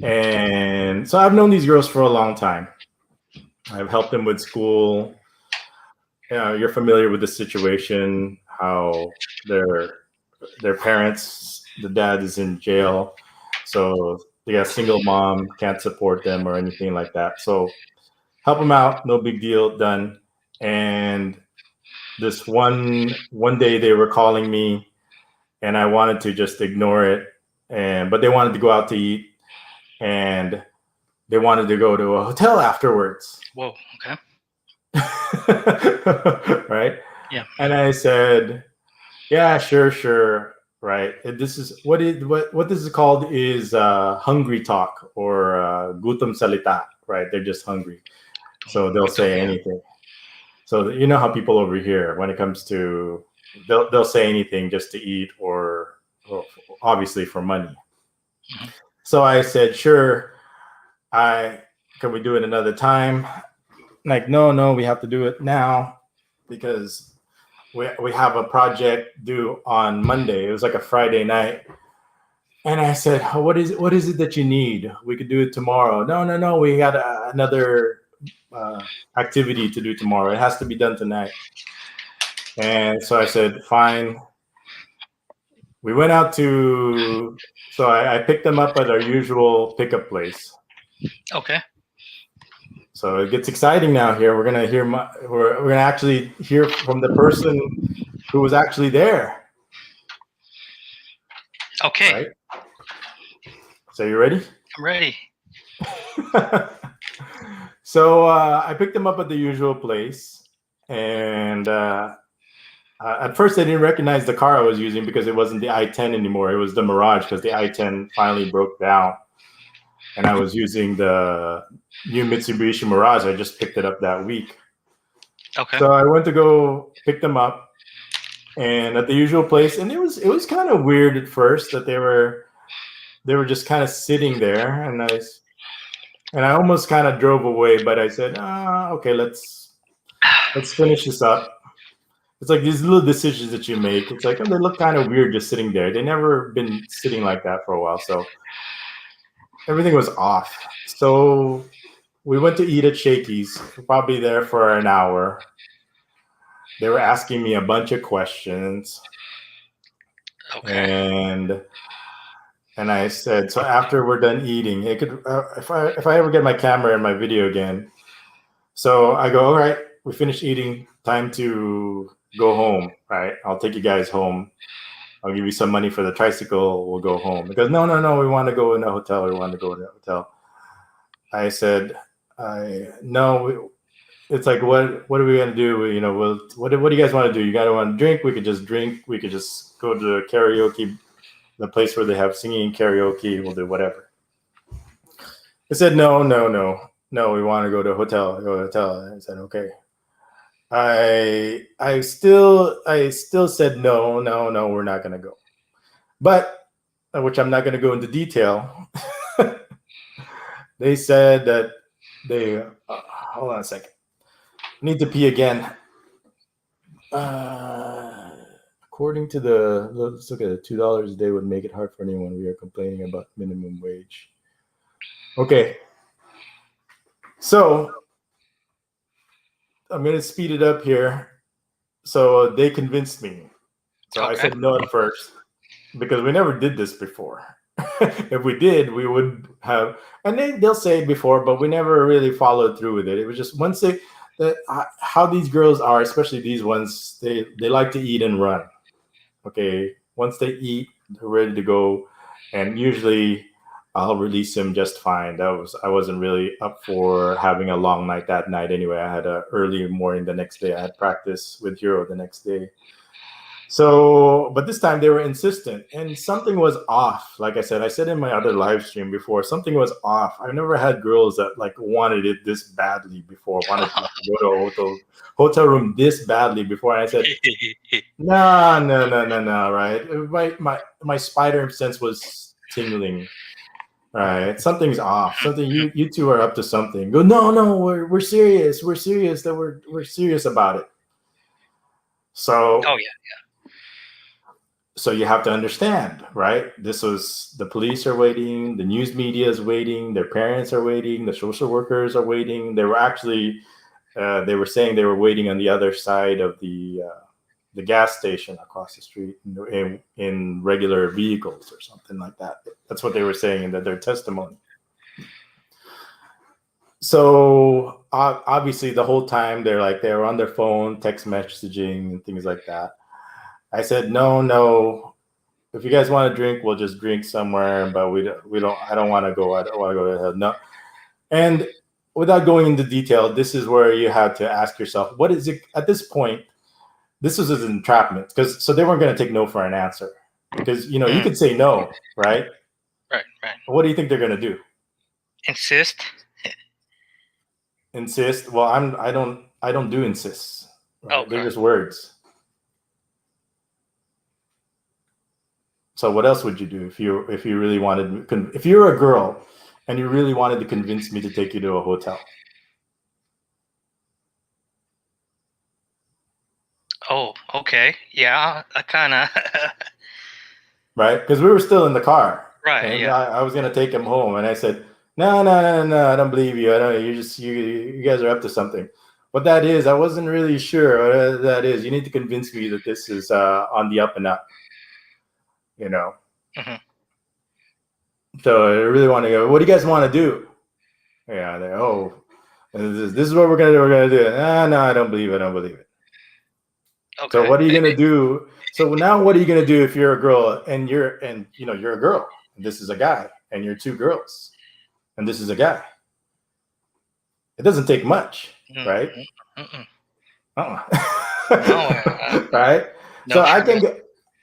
[SPEAKER 1] And so I've known these girls for a long time. I've helped them with school. You're familiar with the situation, how their parents, the dad is in jail, so they got a single mom, can't support them or anything like that. So help them out, no big deal, done. And this one day they were calling me, and I wanted to just ignore it, and but they wanted to go out to eat, and they wanted to go to a hotel afterwards.
[SPEAKER 2] Whoa. Okay.
[SPEAKER 1] Right?
[SPEAKER 2] Yeah.
[SPEAKER 1] And I said, yeah, sure, right. This is what this is called is hungry talk, or gutom salita, right? They're just hungry, so they'll say
[SPEAKER 2] Yeah.
[SPEAKER 1] anything. So you know how people over here, when it comes to, they'll say anything just to eat, or obviously for money.
[SPEAKER 2] Mhm.
[SPEAKER 1] So I said, sure, I can we do it another time? Like, no, we have to do it now because we have a project due on Monday. It was like a Friday night. And I said, what is it that you need? We could do it tomorrow. No, we got another activity to do tomorrow. It has to be done tonight. And so I said, fine. We went out to, so I picked them up at our usual pickup place.
[SPEAKER 2] Okay.
[SPEAKER 1] So it gets exciting now here. We're gonna actually hear from the person who was actually there.
[SPEAKER 2] Okay.
[SPEAKER 1] Right? So you ready?
[SPEAKER 2] I'm ready.
[SPEAKER 1] So I picked them up at the usual place, and at first I didn't recognize the car I was using because it wasn't the i10 anymore. It was the Mirage, because the i10 finally broke down, and I was using the new Mitsubishi Mirage. I just picked it up that week.
[SPEAKER 2] Okay.
[SPEAKER 1] So I went to go pick them up, and at the usual place, and it was kind of weird at first that they were just kind of sitting there, and I almost kind of drove away, but I said, okay, let's finish this up. It's like these little decisions that you make. It's like, oh, they look kind of weird just sitting there. They never been sitting like that for a while, so everything was off. So we went to eat at Shakey's. We're probably there for an hour. They were asking me a bunch of questions,
[SPEAKER 2] Okay.
[SPEAKER 1] and I said, so after we're done eating, it could if I ever get my camera and my video again. So I go, all right, we finished eating. Time to go home, right? I'll take you guys home. I'll give you some money for the tricycle. We'll go home. Because no, we want to go in a hotel. We want to go in a hotel. I said, no. It's like, what are we gonna do? You know, what do you guys want to do? You gotta want to drink? We could just drink. We could just go to the karaoke, the place where they have singing karaoke. We'll do whatever. I said, no. We want to go to a hotel. Go to a hotel. I said, okay. I still said no, we're not gonna go. But which I'm not gonna go into detail. They said that they hold on a second. Need to pee again. According to let's look at it. $2 a day would make it hard for anyone. We are complaining about minimum wage. Okay. So I'm going to speed it up here. So they convinced me. So I said no at first because we never did this before. If we did, we would have, and they'll say it before, but we never really followed through with it. It was just once how these girls are, especially these ones, they like to eat and run. Okay, once they eat, they're ready to go, and usually I'll release them just fine. I wasn't really up for having a long night that night anyway. I had a early morning the next day. I had practice with Hiro the next day. So, but this time they were insistent, and something was off. Like I said in my other live stream before, something was off. I've never had girls that like wanted it this badly before, wanted to go to a hotel room this badly before. And I said, no, right? My spider sense was tingling. Right, something's off. Something you two are up to something. Go, no, we're serious. We're serious. That we're serious about it. So,
[SPEAKER 2] oh yeah.
[SPEAKER 1] So you have to understand, right? This was the police are waiting, the news media is waiting, their parents are waiting, the social workers are waiting. They were actually, they were saying they were waiting on the other side of the gas station across the street in regular vehicles or something like that. That's what they were saying in their testimony. So obviously the whole time they were on their phone, text messaging and things like that. I said, no. If you guys want to drink, we'll just drink somewhere. But we don't. I don't want to go. I don't want to go to hell. No. And without going into detail, this is where you have to ask yourself, what is it at this point? This was an entrapment so they weren't going to take no for an answer because you could say no, right?
[SPEAKER 2] Right.
[SPEAKER 1] What do you think they're going to do?
[SPEAKER 2] Insist.
[SPEAKER 1] Well, I don't do insists. Right? Okay. They're just words. So what else would you do if you really wanted, if you were a girl and you really wanted to convince me to take you to a hotel?
[SPEAKER 2] Oh, okay. Yeah, I kind of.
[SPEAKER 1] Right, because we were still in the car.
[SPEAKER 2] Right.
[SPEAKER 1] And
[SPEAKER 2] yeah.
[SPEAKER 1] I was gonna take him home, and I said, no, I don't believe you. I don't. You guys are up to something. What that is, I wasn't really sure what that is. You need to convince me that this is on the up and up.
[SPEAKER 2] Mm-hmm.
[SPEAKER 1] So I really want to go. What do you guys want to do? Yeah, this is what we're gonna do. We're gonna do it. No, I don't believe it. Okay. So what are you gonna do? So now what are you gonna do if you're a girl and you're a girl and this is a guy and you're two girls and this is a guy? It doesn't take much, right? No, right? No, so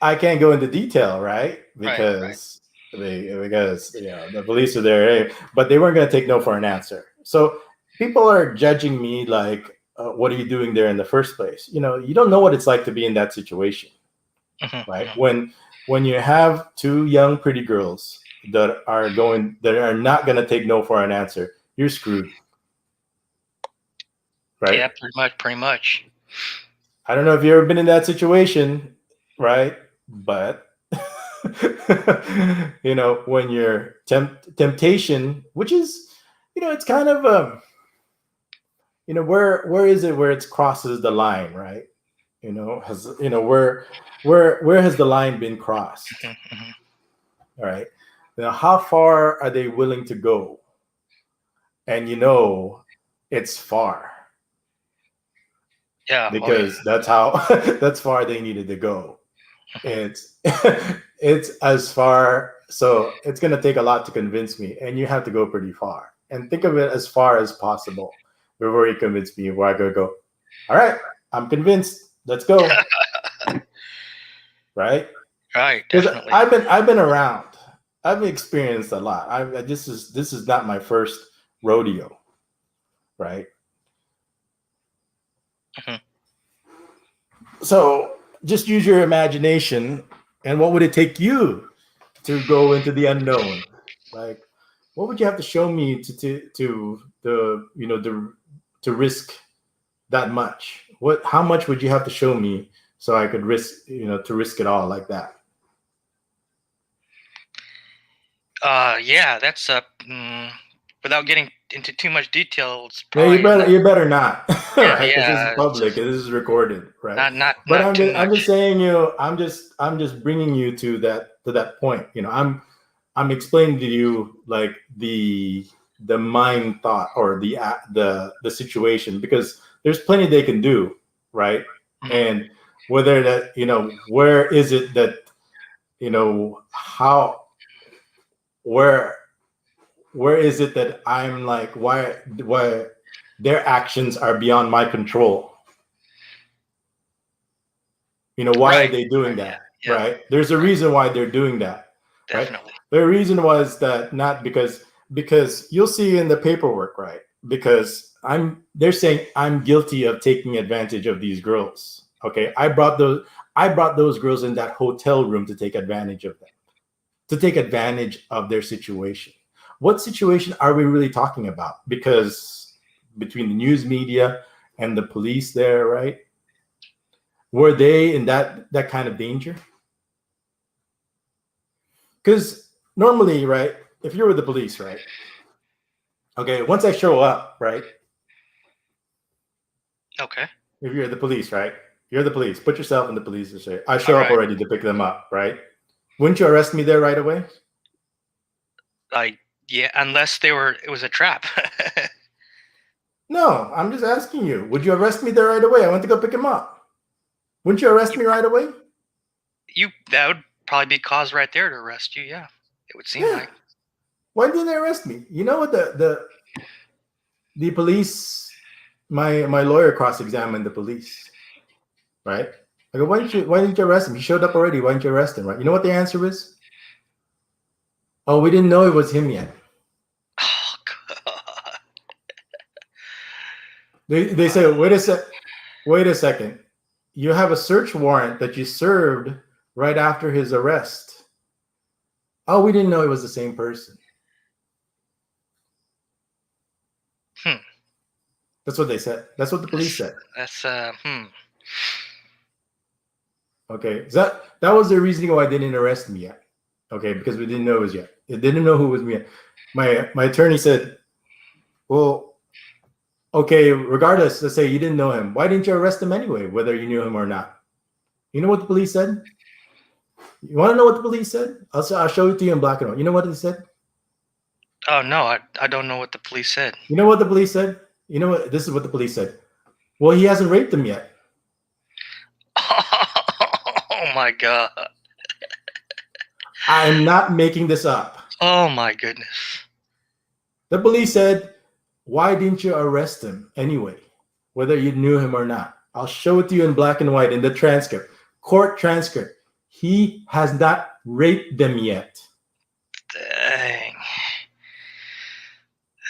[SPEAKER 1] I can't go into detail, right? Because the police are there, but they weren't going to take no for an answer. So people are judging me like, what are you doing there in the first place? You don't know what it's like to be in that situation, right? When you have two young pretty girls that are not going to take no for an answer, you're screwed, right?
[SPEAKER 2] Yeah, pretty much.
[SPEAKER 1] I don't know if you've ever been in that situation, right? But when you're temptation, which is, it's kind of where is it where it crosses the line, right? Where has the line been crossed? All right. Now, how far are they willing to go? And it's far.
[SPEAKER 2] Yeah.
[SPEAKER 1] Because that's far they needed to go. It's as far, so it's going to take a lot to convince me, and you have to go pretty far. And think of it as far as possible before you convince me where I gotta go. All right, I'm convinced. Let's go. Right.
[SPEAKER 2] Definitely.
[SPEAKER 1] I've been around. I've experienced a lot. This is not my first rodeo, right? So just use your imagination, and what would it take you to go into the unknown? Like, what would you have to show me to risk that much? How much would you have to show me so I could risk, to risk it all like that?
[SPEAKER 2] Yeah, that's without getting into too much detail, it's
[SPEAKER 1] Yeah,
[SPEAKER 2] probably
[SPEAKER 1] you better not,
[SPEAKER 2] yeah,
[SPEAKER 1] right? Because this is
[SPEAKER 2] yeah, it's
[SPEAKER 1] public,
[SPEAKER 2] just
[SPEAKER 1] this is recorded, right? But
[SPEAKER 2] not too
[SPEAKER 1] I'm just
[SPEAKER 2] much.
[SPEAKER 1] saying, I'm just bringing you to that point. I'm explaining to you like the mind thought or the situation, because there's plenty they can do, right?
[SPEAKER 2] Mhm.
[SPEAKER 1] And whether that, where is it that, how where is it that I'm like, why their actions are beyond my control? Why are
[SPEAKER 2] Right,
[SPEAKER 1] they doing
[SPEAKER 2] right, yeah,
[SPEAKER 1] that?
[SPEAKER 2] yeah,
[SPEAKER 1] Right? There's a
[SPEAKER 2] right,
[SPEAKER 1] reason why they're doing that, right?
[SPEAKER 2] definitely.
[SPEAKER 1] The reason was that not because you'll see in the paperwork, right? Because they're saying I'm guilty of taking advantage of these girls. Okay, I brought those girls in that hotel room to take advantage of them, to take advantage of their situation. What situation are we really talking about? Because between the news media and the police there, right? Were they in that kind of danger? Because normally, right, if you're with the police, right? Okay, once I show up, right?
[SPEAKER 2] Okay.
[SPEAKER 1] If you're the police, right? You're the police. Put yourself in the police's shoes. I
[SPEAKER 2] All
[SPEAKER 1] show up
[SPEAKER 2] right.
[SPEAKER 1] already to pick them up, right? Wouldn't you arrest me there right away?
[SPEAKER 2] Like, yeah, unless it was a trap.
[SPEAKER 1] No, I'm just asking you. Would you arrest me there right away? I went to go pick him up. Wouldn't you arrest
[SPEAKER 2] you
[SPEAKER 1] me right away?
[SPEAKER 2] that would probably be cause right there to arrest you. Yeah, it would seem
[SPEAKER 1] Yeah.
[SPEAKER 2] like.
[SPEAKER 1] Why didn't they arrest me? You know what the police, my lawyer cross-examined the police, right? I go, why didn't you arrest him? He showed up already. Why didn't you arrest him? Right? You know what the answer is? Oh, we didn't know it was him yet.
[SPEAKER 2] Oh God.
[SPEAKER 1] They say, wait a second. You have a search warrant that you served right after his arrest. Oh, we didn't know it was the same person.
[SPEAKER 2] Hmm.
[SPEAKER 1] That's what they said. That's what the police said.
[SPEAKER 2] That's
[SPEAKER 1] Okay, so that was the reasoning why they didn't arrest me yet. Okay, because we didn't know it was yet. They didn't know who was me. My attorney said, well, okay, regardless, let's say you didn't know him. Why didn't you arrest him anyway, whether you knew him or not? You know what the police said? You want to know what the police said? I'll show it to you in black and white. You know what they said?
[SPEAKER 2] Oh no, I don't know what the police said.
[SPEAKER 1] You know what the police said? You know what? This is what the police said. Well, he hasn't raped him yet.
[SPEAKER 2] Oh my God.
[SPEAKER 1] I'm not making this up.
[SPEAKER 2] Oh my goodness.
[SPEAKER 1] The police said, why didn't you arrest him anyway, whether you knew him or not? I'll show it to you in black and white in the transcript, court transcript. He has not raped them yet.
[SPEAKER 2] Dang.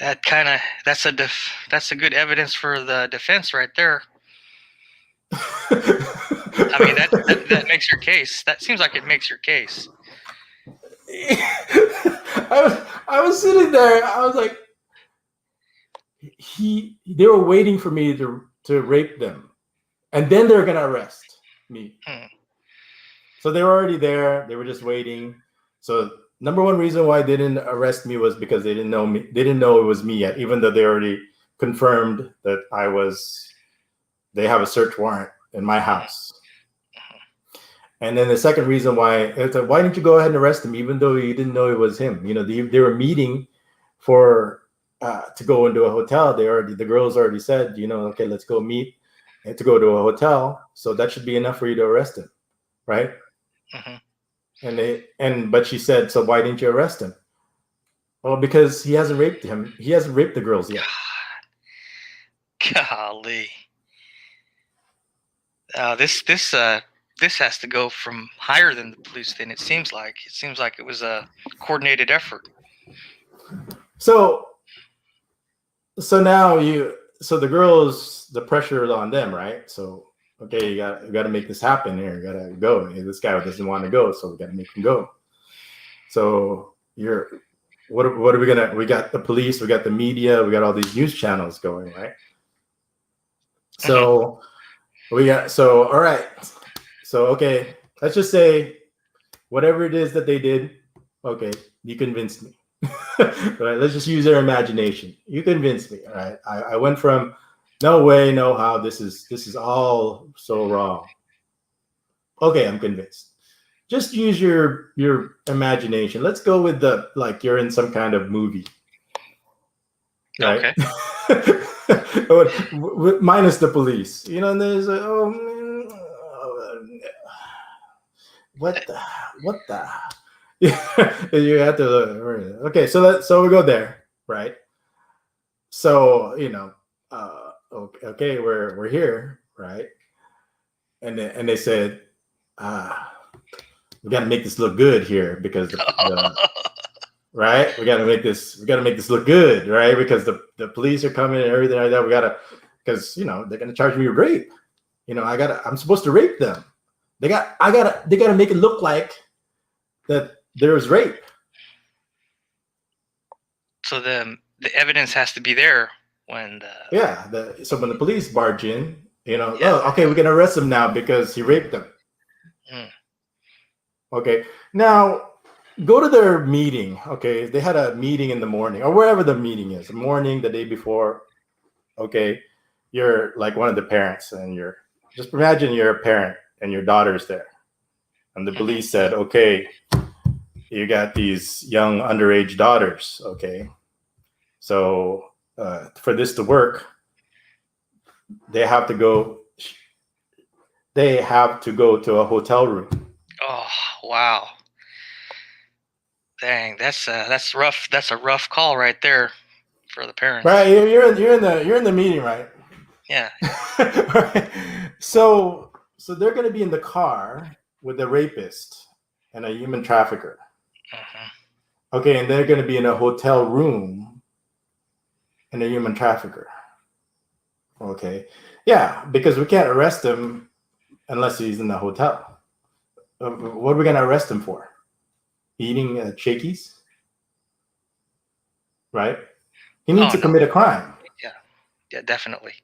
[SPEAKER 2] That's a good evidence for the defense right there. I mean that makes your case. That seems like it makes your case.
[SPEAKER 1] I was sitting there. I was like, they were waiting for me to rape them, and then they're gonna arrest me. So they were already there. They were just waiting. So number one reason why they didn't arrest me was because they didn't know me. They didn't know it was me yet, even though they already confirmed that I was. They have a search warrant in my house. And then the second reason why it's like, why didn't you go ahead and arrest him, even though you didn't know it was him? They were meeting for to go into a hotel. The girls already said, okay, let's go meet and to go to a hotel. So that should be enough for you to arrest him, right?
[SPEAKER 2] Mm-hmm.
[SPEAKER 1] But she said, so why didn't you arrest him? Well, because he hasn't raped him. He hasn't raped the girls yet.
[SPEAKER 2] Golly. This has to go from higher than the police. Then it seems like it was a coordinated effort.
[SPEAKER 1] So now the girls, the pressure is on them, right? So okay, you got to make this happen here. You got to go. This guy doesn't want to go, so we got to make him go. So what are we gonna? We got the police, we got the media, we got all these news channels going, right? So we got, so, all right. So, okay, let's just say whatever it is that they did, okay, you convinced me. All right, let's just use our imagination. You convinced me. All right, I went from no way, no how. This is all so wrong. Okay, I'm convinced. Just use your imagination. Let's go with the like you're in some kind of movie, right?
[SPEAKER 2] Okay.
[SPEAKER 1] Minus the police, and there's what the you have to okay, so we go there, right? So okay, we're here, right? And they said, we got to make this look good here because right, we got to make this look good, right? Because the police are coming and everything like that. We gotta, because they're gonna charge me with rape. I'm supposed to rape them. They gotta make it look like that there was rape.
[SPEAKER 2] So the evidence has to be there when
[SPEAKER 1] so when the police barge in, oh, okay, we can arrest him now because he raped them. Okay, now go to their meeting. Okay, they had a meeting in the morning or wherever the meeting is, the morning, the day before. Okay, you're like one of the parents, and just imagine you're a parent and your daughter's there, and the police said, okay, you got these young underage daughters. Okay, so for this to work, they have to go to a hotel room.
[SPEAKER 2] Oh, wow. Dang, that's rough. That's a rough call right there for the parents.
[SPEAKER 1] Right, you're in the meeting, right?
[SPEAKER 2] Yeah.
[SPEAKER 1] Right. So they're going to be in the car with a rapist and a human trafficker. Okay, and they're going to be in a hotel room and a human trafficker. Okay, yeah, because we can't arrest him unless he's in the hotel. What are we going to arrest him for? Eating shakies? Right? He needs to commit a crime.
[SPEAKER 2] Yeah, definitely.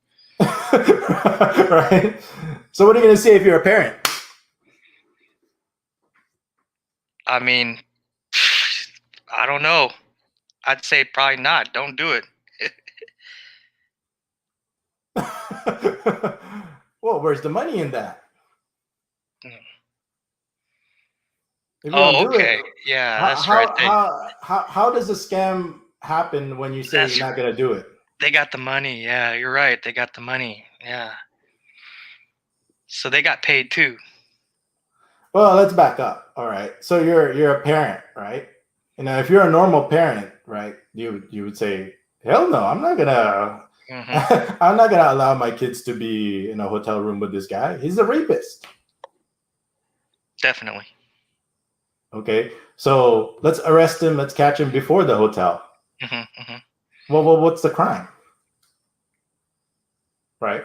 [SPEAKER 1] Right? So what are you going to say if you're a parent?
[SPEAKER 2] I mean, I don't know. I'd say probably not. Don't do it.
[SPEAKER 1] Well, where's the money in that?
[SPEAKER 2] Oh, okay. Yeah, that's right.
[SPEAKER 1] How does a scam happen when you say you're not going to do it?
[SPEAKER 2] They got the money. Yeah, you're right. They got the money. Yeah. So they got paid too.
[SPEAKER 1] Well, let's back up. All right. So you're a parent, right? And if you're a normal parent, right, you would say, hell no, I'm not gonna I'm not gonna allow my kids to be in a hotel room with this guy. He's a rapist.
[SPEAKER 2] Definitely.
[SPEAKER 1] Okay. So let's arrest him. Let's catch him before the hotel. Well, what's the crime? Right.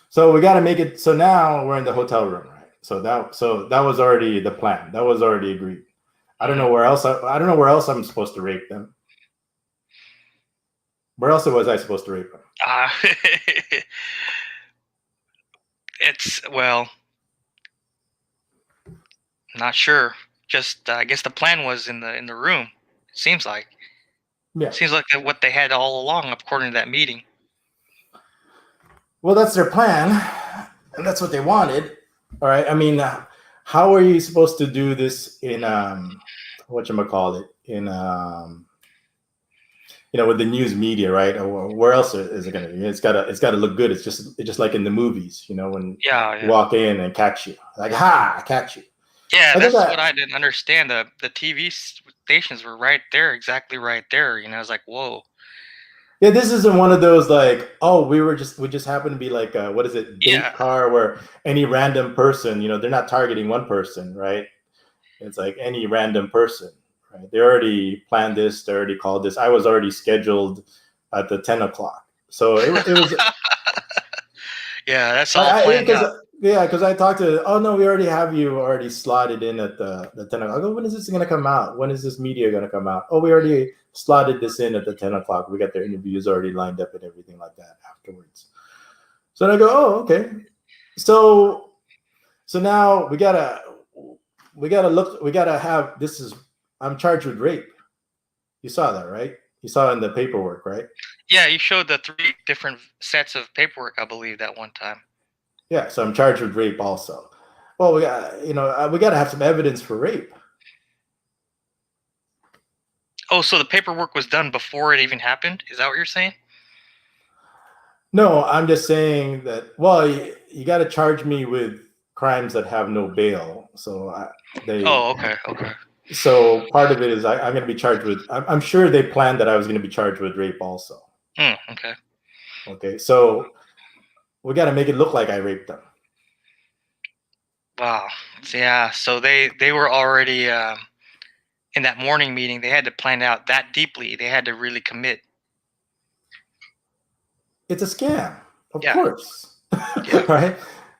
[SPEAKER 1] So we got to make it. So now we're in the hotel room, right? So that was already the plan. That was already agreed. I don't know where else. I don't know where else I'm supposed to rape them. Where else was I supposed to rape them?
[SPEAKER 2] Not sure. Just I guess the plan was in the room. It seems like.
[SPEAKER 1] Yeah.
[SPEAKER 2] Seems like what they had all along, according to that meeting.
[SPEAKER 1] Well, that's their plan, and that's what they wanted. All right. I mean, how are you supposed to do this in whatchamacallit, in with the news media, right? Or where else is it gonna be? It's gotta look good. It's just like in the movies, when you walk in and catch you, like, I catch you.
[SPEAKER 2] Yeah, that's what I didn't understand. The TV stations were right there, exactly right there. I was like, whoa.
[SPEAKER 1] Yeah, this isn't one of those like, oh, we just happen to be like, what is it, date car, where any random person, they're not targeting one person, right? It's like any random person, right? They already planned this, they already called this. I was already scheduled at the 10 o'clock. So it was.
[SPEAKER 2] Yeah, that's all planned out.
[SPEAKER 1] Yeah, because I talked to, oh no, we already have you already slotted in at the 10 o'clock. I go, when is this going to come out? When is this media going to come out? Oh, we already slotted this in at the 10 o'clock. We got their interviews already lined up and everything like that afterwards. So I go, oh, okay. So now we gotta look, we gotta have, this is, I'm charged with rape. You saw that, right? You saw in the paperwork, right?
[SPEAKER 2] Yeah, you showed the 3 different sets of paperwork, I believe, that one time.
[SPEAKER 1] Yeah, so I'm charged with rape also. Well, we got, we got to have some evidence for rape.
[SPEAKER 2] Oh, so the paperwork was done before it even happened? Is that what you're saying?
[SPEAKER 1] No, I'm just saying that, well, you got to charge me with crimes that have no bail. So
[SPEAKER 2] Oh, okay, okay.
[SPEAKER 1] so part of it is I'm going to be charged with, I'm sure they planned that I was going to be charged with rape also.
[SPEAKER 2] Okay.
[SPEAKER 1] Okay, so we got to make it look like I raped them.
[SPEAKER 2] Wow. Yeah, so they were already in that morning meeting. They had to plan out that deeply. They had to really commit.
[SPEAKER 1] It's a scam, of
[SPEAKER 2] Yeah.
[SPEAKER 1] course.
[SPEAKER 2] Yeah.
[SPEAKER 1] Right?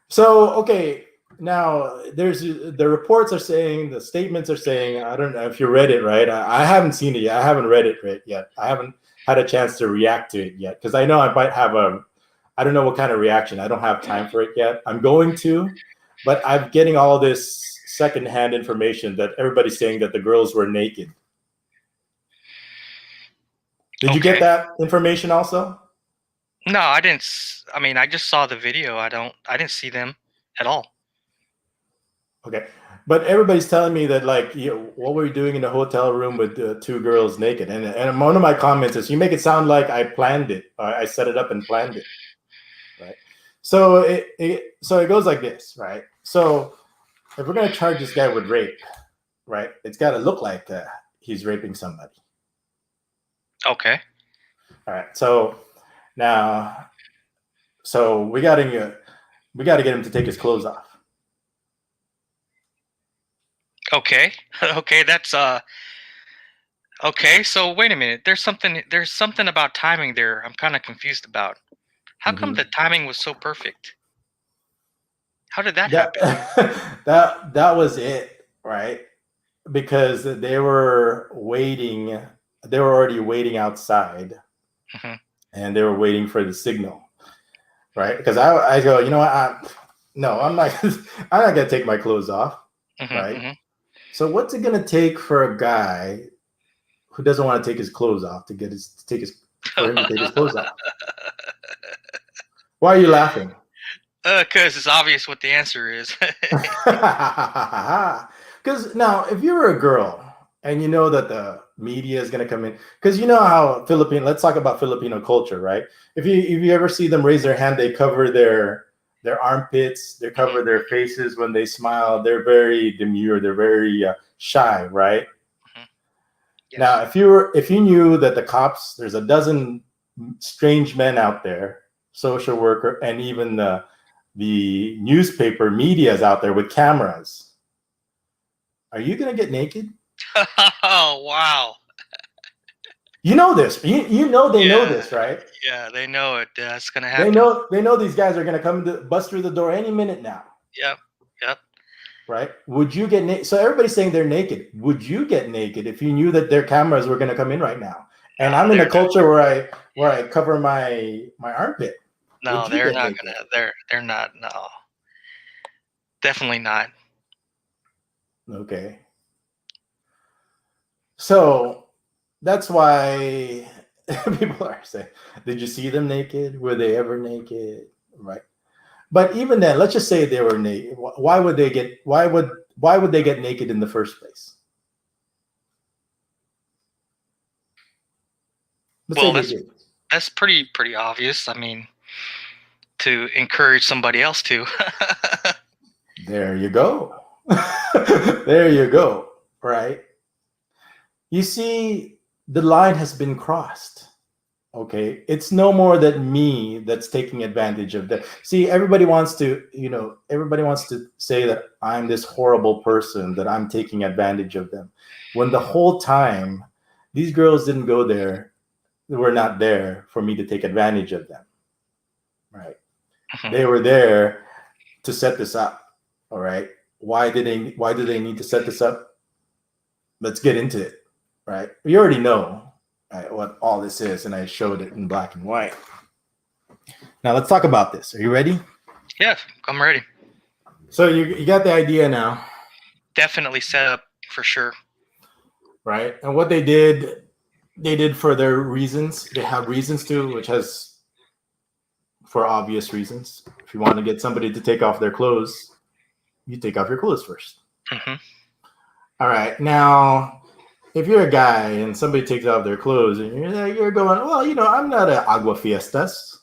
[SPEAKER 1] So, okay, now there's the reports are saying, the statements are saying, I don't know if you read it, right? I haven't seen it yet. I haven't read it yet. I haven't had a chance to react to it yet because I know I might have I don't know what kind of reaction. I don't have time for it yet. I'm going to, but I'm getting all this secondhand information that everybody's saying that the girls were naked. Did you get that information also?
[SPEAKER 2] No, I didn't. I mean, I just saw the video. I didn't see them at all.
[SPEAKER 1] Okay, but everybody's telling me that, like, what were you doing in a hotel room with 2 girls naked? And one of my comments is, you make it sound like I planned it. I set it up and planned it, right? So it goes like this, right? So if we're gonna charge this guy with rape, right, it's got to look like he's raping somebody.
[SPEAKER 2] Okay.
[SPEAKER 1] All right. So now, we got to get him to take his clothes off.
[SPEAKER 2] Okay. Okay, that's okay, so wait a minute. There's something about timing there I'm kind of confused about. How come the timing was so perfect? How did that happen?
[SPEAKER 1] that was it, right? Because they were waiting. They were already waiting outside, and they were waiting for the signal, right? Because I go, you know what? No, I'm not. I'm not gonna take my clothes off, right? So what's it gonna take for a guy who doesn't want to take his clothes off for him to take his clothes off? Why are you laughing?
[SPEAKER 2] Because it's obvious what the answer is.
[SPEAKER 1] Because now, if you were a girl and you know that the media is going to come in, because you know how let's talk about Filipino culture, right? If you ever see them raise their hand, they cover their armpits, they cover their faces when they smile. They're very demure. They're very shy, right? Yes. Now, if you knew that the cops, there's a dozen strange men out there, social worker, and even the newspaper media is out there with cameras, are you gonna get naked?
[SPEAKER 2] Oh, wow.
[SPEAKER 1] You know this. You know they know this, right?
[SPEAKER 2] Yeah, they know it. It's gonna happen.
[SPEAKER 1] They know these guys are gonna come bust through the door any minute now.
[SPEAKER 2] Yep.
[SPEAKER 1] Right? Would you get naked? So everybody's saying they're naked. Would you get naked if you knew that their cameras were gonna come in right now? And I'm in a culture where I cover my armpit.
[SPEAKER 2] No, they're not gonna. They're not. No, definitely not.
[SPEAKER 1] Okay. So that's why people are saying, did you see them naked? Were they ever naked? Right. But even then, let's just say they were naked. Why would they get naked in the first place?
[SPEAKER 2] Well, that's pretty obvious. I mean, to encourage somebody else to.
[SPEAKER 1] There you go. There you go. Right. You see, the line has been crossed. Okay, it's no more than me that's taking advantage of that. See, everybody wants to say that I'm this horrible person, that I'm taking advantage of them, when the whole time these girls didn't go there, they were not there for me to take advantage of them, right? They were there to set this up. All right. Why do they need to set this up? Let's get into it. Right. You already know, right, what all this is, and I showed it in black and white. Now let's talk about this. Are you ready?
[SPEAKER 2] Yeah, I'm ready.
[SPEAKER 1] So you got the idea now.
[SPEAKER 2] Definitely set up for sure.
[SPEAKER 1] Right. And what they did for their reasons. They have reasons to, which has for obvious reasons. If you want to get somebody to take off their clothes, you take off your clothes first.
[SPEAKER 2] Mm-hmm.
[SPEAKER 1] All right. Now, if you're a guy and somebody takes off their clothes and you're going, well, I'm not an agua fiestas.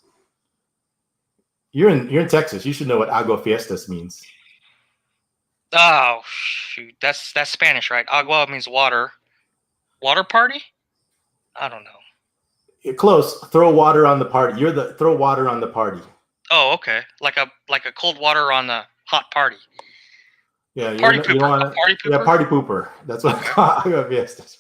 [SPEAKER 1] You're in Texas. You should know what agua fiestas means.
[SPEAKER 2] Oh shoot, that's Spanish, right? Agua means water. Water party? I don't know.
[SPEAKER 1] You're close. Throw water on the party. Throw water on the party.
[SPEAKER 2] Oh, okay. Like a cold water on the hot party.
[SPEAKER 1] Yeah,
[SPEAKER 2] Party pooper.
[SPEAKER 1] You don't want
[SPEAKER 2] Party pooper?
[SPEAKER 1] Yeah, party pooper. That's what I call agua fiestas.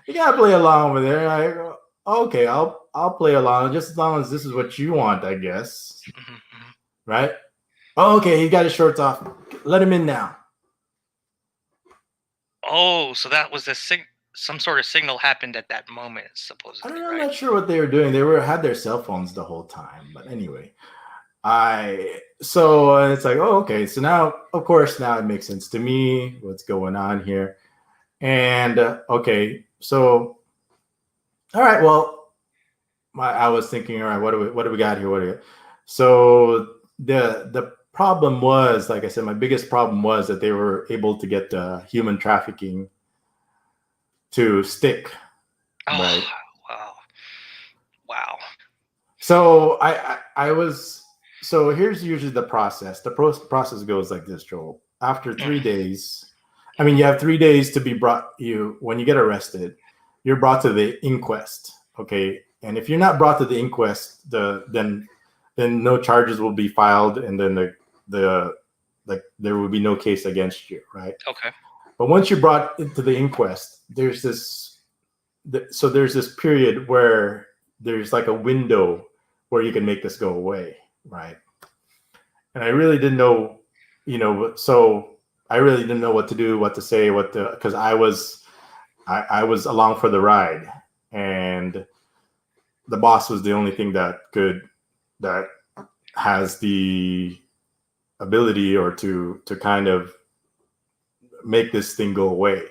[SPEAKER 1] You gotta play along with it. I go, okay, I'll play along just as long as this is what you want, I guess.
[SPEAKER 2] Mm-hmm.
[SPEAKER 1] Right? Oh, okay, he got his shorts off. Let him in now.
[SPEAKER 2] Oh, so that was some sort of signal happened at that moment, supposedly.
[SPEAKER 1] I'm not sure what they were doing. They had their cell phones the whole time. But anyway, so it's like, oh, okay. So now, of course, now it makes sense to me what's going on here. And okay, so all right, well, I was thinking, all right, what do we got here? So the problem was, like I said, my biggest problem was that they were able to get human trafficking to stick.
[SPEAKER 2] Oh,
[SPEAKER 1] right?
[SPEAKER 2] Wow.
[SPEAKER 1] So so here's usually the process. The process goes like this, Joel. After 3 days, you have 3 days to be when you get arrested, you're brought to the inquest. Okay. And if you're not brought to the inquest, then no charges will be filed, and then there will be no case against you, right?
[SPEAKER 2] Okay.
[SPEAKER 1] But once you're brought into the inquest, there's this period where there's like a window where you can make this go away, right? And I really didn't know, so I really didn't know what to do, what to say, because I was along for the ride, and the boss was the only thing that has the ability or to kind of make this thing go away.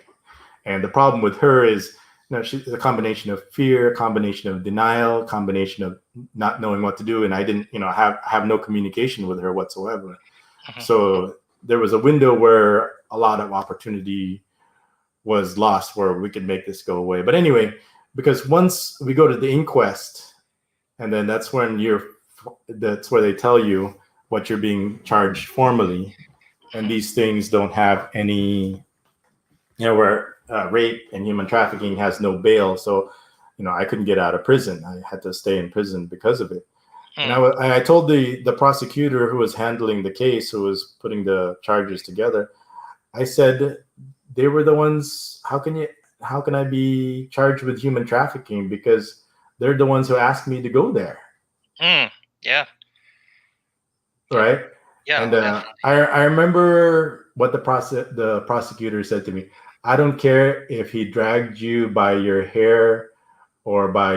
[SPEAKER 1] And the problem with her is, she's a combination of fear, combination of denial, combination of not knowing what to do. And I didn't, have no communication with her whatsoever. Mm-hmm. So there was a window where a lot of opportunity was lost where we could make this go away. But anyway, because once we go to the inquest, and then that's where they tell you what you're being charged formally. And these things don't have any, where rape and human trafficking has no bail. So, I couldn't get out of prison. I had to stay in prison because of it. And I told the prosecutor who was handling the case, who was putting the charges together, I said, they were the ones, how can I be charged with human trafficking? Because they're the ones who asked me to go there.
[SPEAKER 2] Yeah.
[SPEAKER 1] Right?
[SPEAKER 2] Yeah.
[SPEAKER 1] And I remember what the prosecutor said to me. I don't care if he dragged you by your hair or by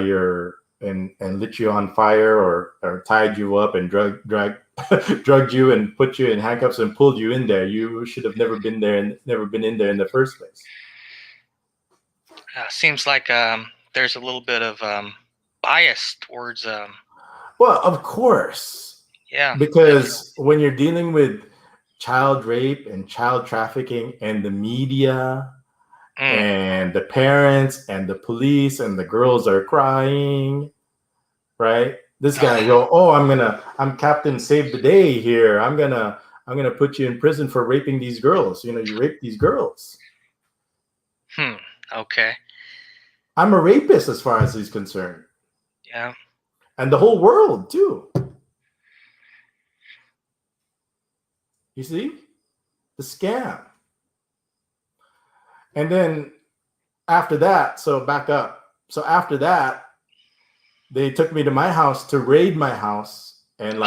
[SPEAKER 1] and lit you on fire or tied you up and drugged you and put you in handcuffs and pulled you in there. You should have never been there and never been in there in the first place.
[SPEAKER 2] Seems like there's a little bit of bias towards.
[SPEAKER 1] Well, of course.
[SPEAKER 2] Yeah.
[SPEAKER 1] Because when you're dealing with child rape and child trafficking and the media and the parents and the police and the girls are crying, right? This guy go, oh, I'm Captain Save the Day here. I'm gonna put you in prison for raping these girls. You raped these girls.
[SPEAKER 2] Okay.
[SPEAKER 1] I'm a rapist as far as he's concerned.
[SPEAKER 2] Yeah.
[SPEAKER 1] And the whole world too. You see? The scam. And then after that, so back up. So after that, they took me to my house to raid my house and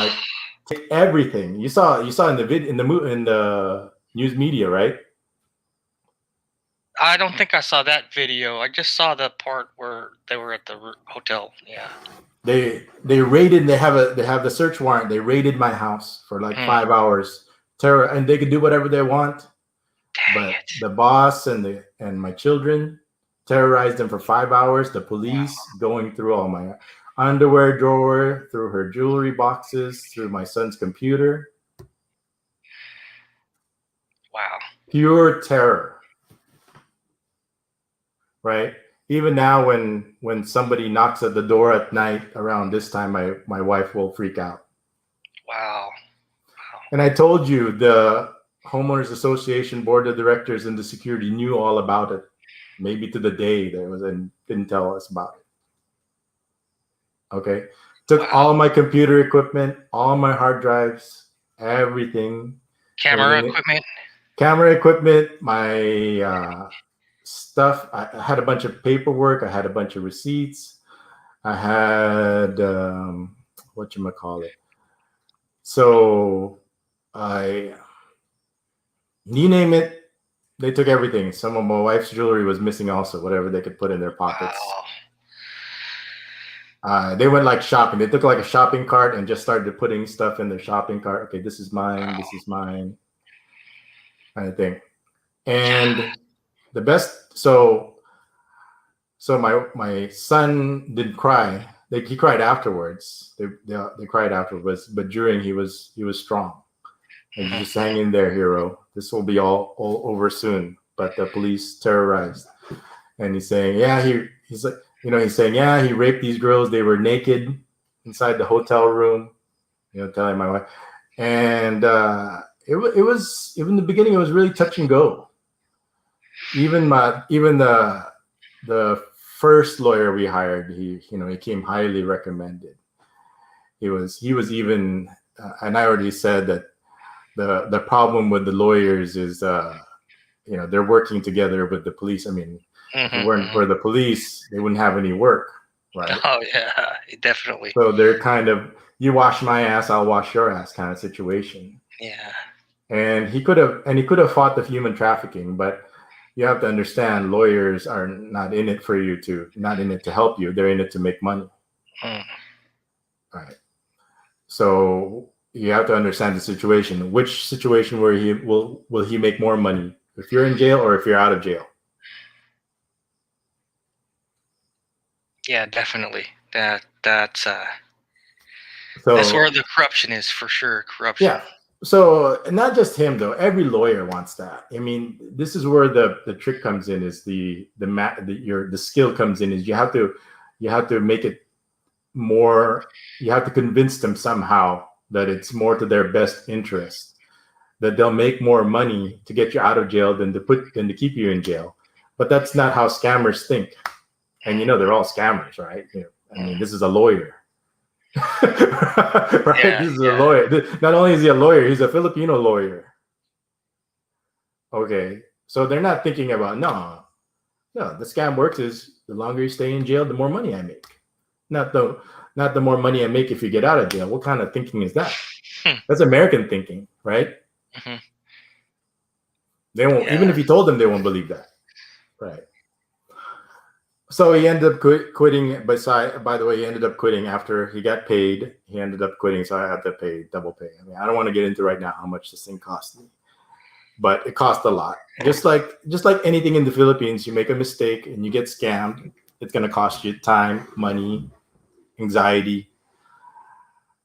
[SPEAKER 1] everything. You saw in the news media, right?
[SPEAKER 2] I don't think I saw that video. I just saw the part where they were at the hotel. Yeah.
[SPEAKER 1] They raided. They have the search warrant. They raided my house for like 5 hours. Terror, and they could do whatever they want.
[SPEAKER 2] Dang
[SPEAKER 1] But
[SPEAKER 2] it.
[SPEAKER 1] the boss and my children terrorized them for 5 hours. The police going through all my underwear drawer, through her jewelry boxes, through my son's computer.
[SPEAKER 2] Wow.
[SPEAKER 1] Pure terror. Right? Even now when somebody knocks at the door at night around this time, my wife will freak out.
[SPEAKER 2] Wow.
[SPEAKER 1] And I told you the homeowners association board of directors and the security knew all about it, maybe to the day there was, and didn't tell us about it. Okay. Took all my computer equipment, all my hard drives, everything.
[SPEAKER 2] Camera equipment,
[SPEAKER 1] my stuff. I had a bunch of paperwork. I had a bunch of receipts. I had whatchamacallit. So you name it, they took everything. Some of my wife's jewelry was missing also, whatever they could put in their pockets. They went like shopping. They took like a shopping cart and just started putting stuff in their shopping cart. Okay, this is mine. This is mine. Kind of thing. And the best, so my son didn't cry. He cried afterwards. They cried afterwards, but during he was strong. And you just hang in there, Hiro. This will be all over soon. But the police terrorized. And he's saying, yeah, he's like, he's saying, yeah, he raped these girls. They were naked inside the hotel room, telling my wife. And it was, even in the beginning, it was really touch and go. Even the first lawyer we hired, he came highly recommended. He was even, and I already said that the problem with the lawyers is, they're working together with the police. I mean, if it weren't for the police, they wouldn't have any work, right?
[SPEAKER 2] Oh yeah, definitely.
[SPEAKER 1] So they're kind of, you wash my ass, I'll wash your ass kind of situation.
[SPEAKER 2] Yeah.
[SPEAKER 1] And he could have fought the human trafficking, but you have to understand, lawyers are not in it not in it to help you. They're in it to make money. Right. So you have to understand the situation. Which situation where will he make more money? If you're in jail or if you're out of jail?
[SPEAKER 2] Yeah, definitely. That's where the corruption is, for sure. Corruption.
[SPEAKER 1] Yeah. So not just him though. Every lawyer wants that. I mean, this is where the trick comes in. Is the skill comes in. Is you have to make it more. You have to convince them somehow that it's more to their best interest, that they'll make more money to get you out of jail than to keep you in jail. But that's not how scammers think. And they're all scammers, right? I mean, this is a lawyer. Right?
[SPEAKER 2] Yeah,
[SPEAKER 1] this is a lawyer. Not only is he a lawyer, he's a Filipino lawyer. Okay. So they're not thinking about, no, the scam works is the longer you stay in jail, the more money I make. Not the more money I make if you get out of jail. What kind of thinking is that? That's American thinking, right? They won't, even if you told them, they won't believe that. Right. So he ended up quitting. By the way, he ended up quitting after he got paid. He ended up quitting, so I had to pay double pay. I mean, I don't want to get into right now how much this thing cost me, but it cost a lot. Just like anything in the Philippines, you make a mistake and you get scammed, it's going to cost you time, money, anxiety.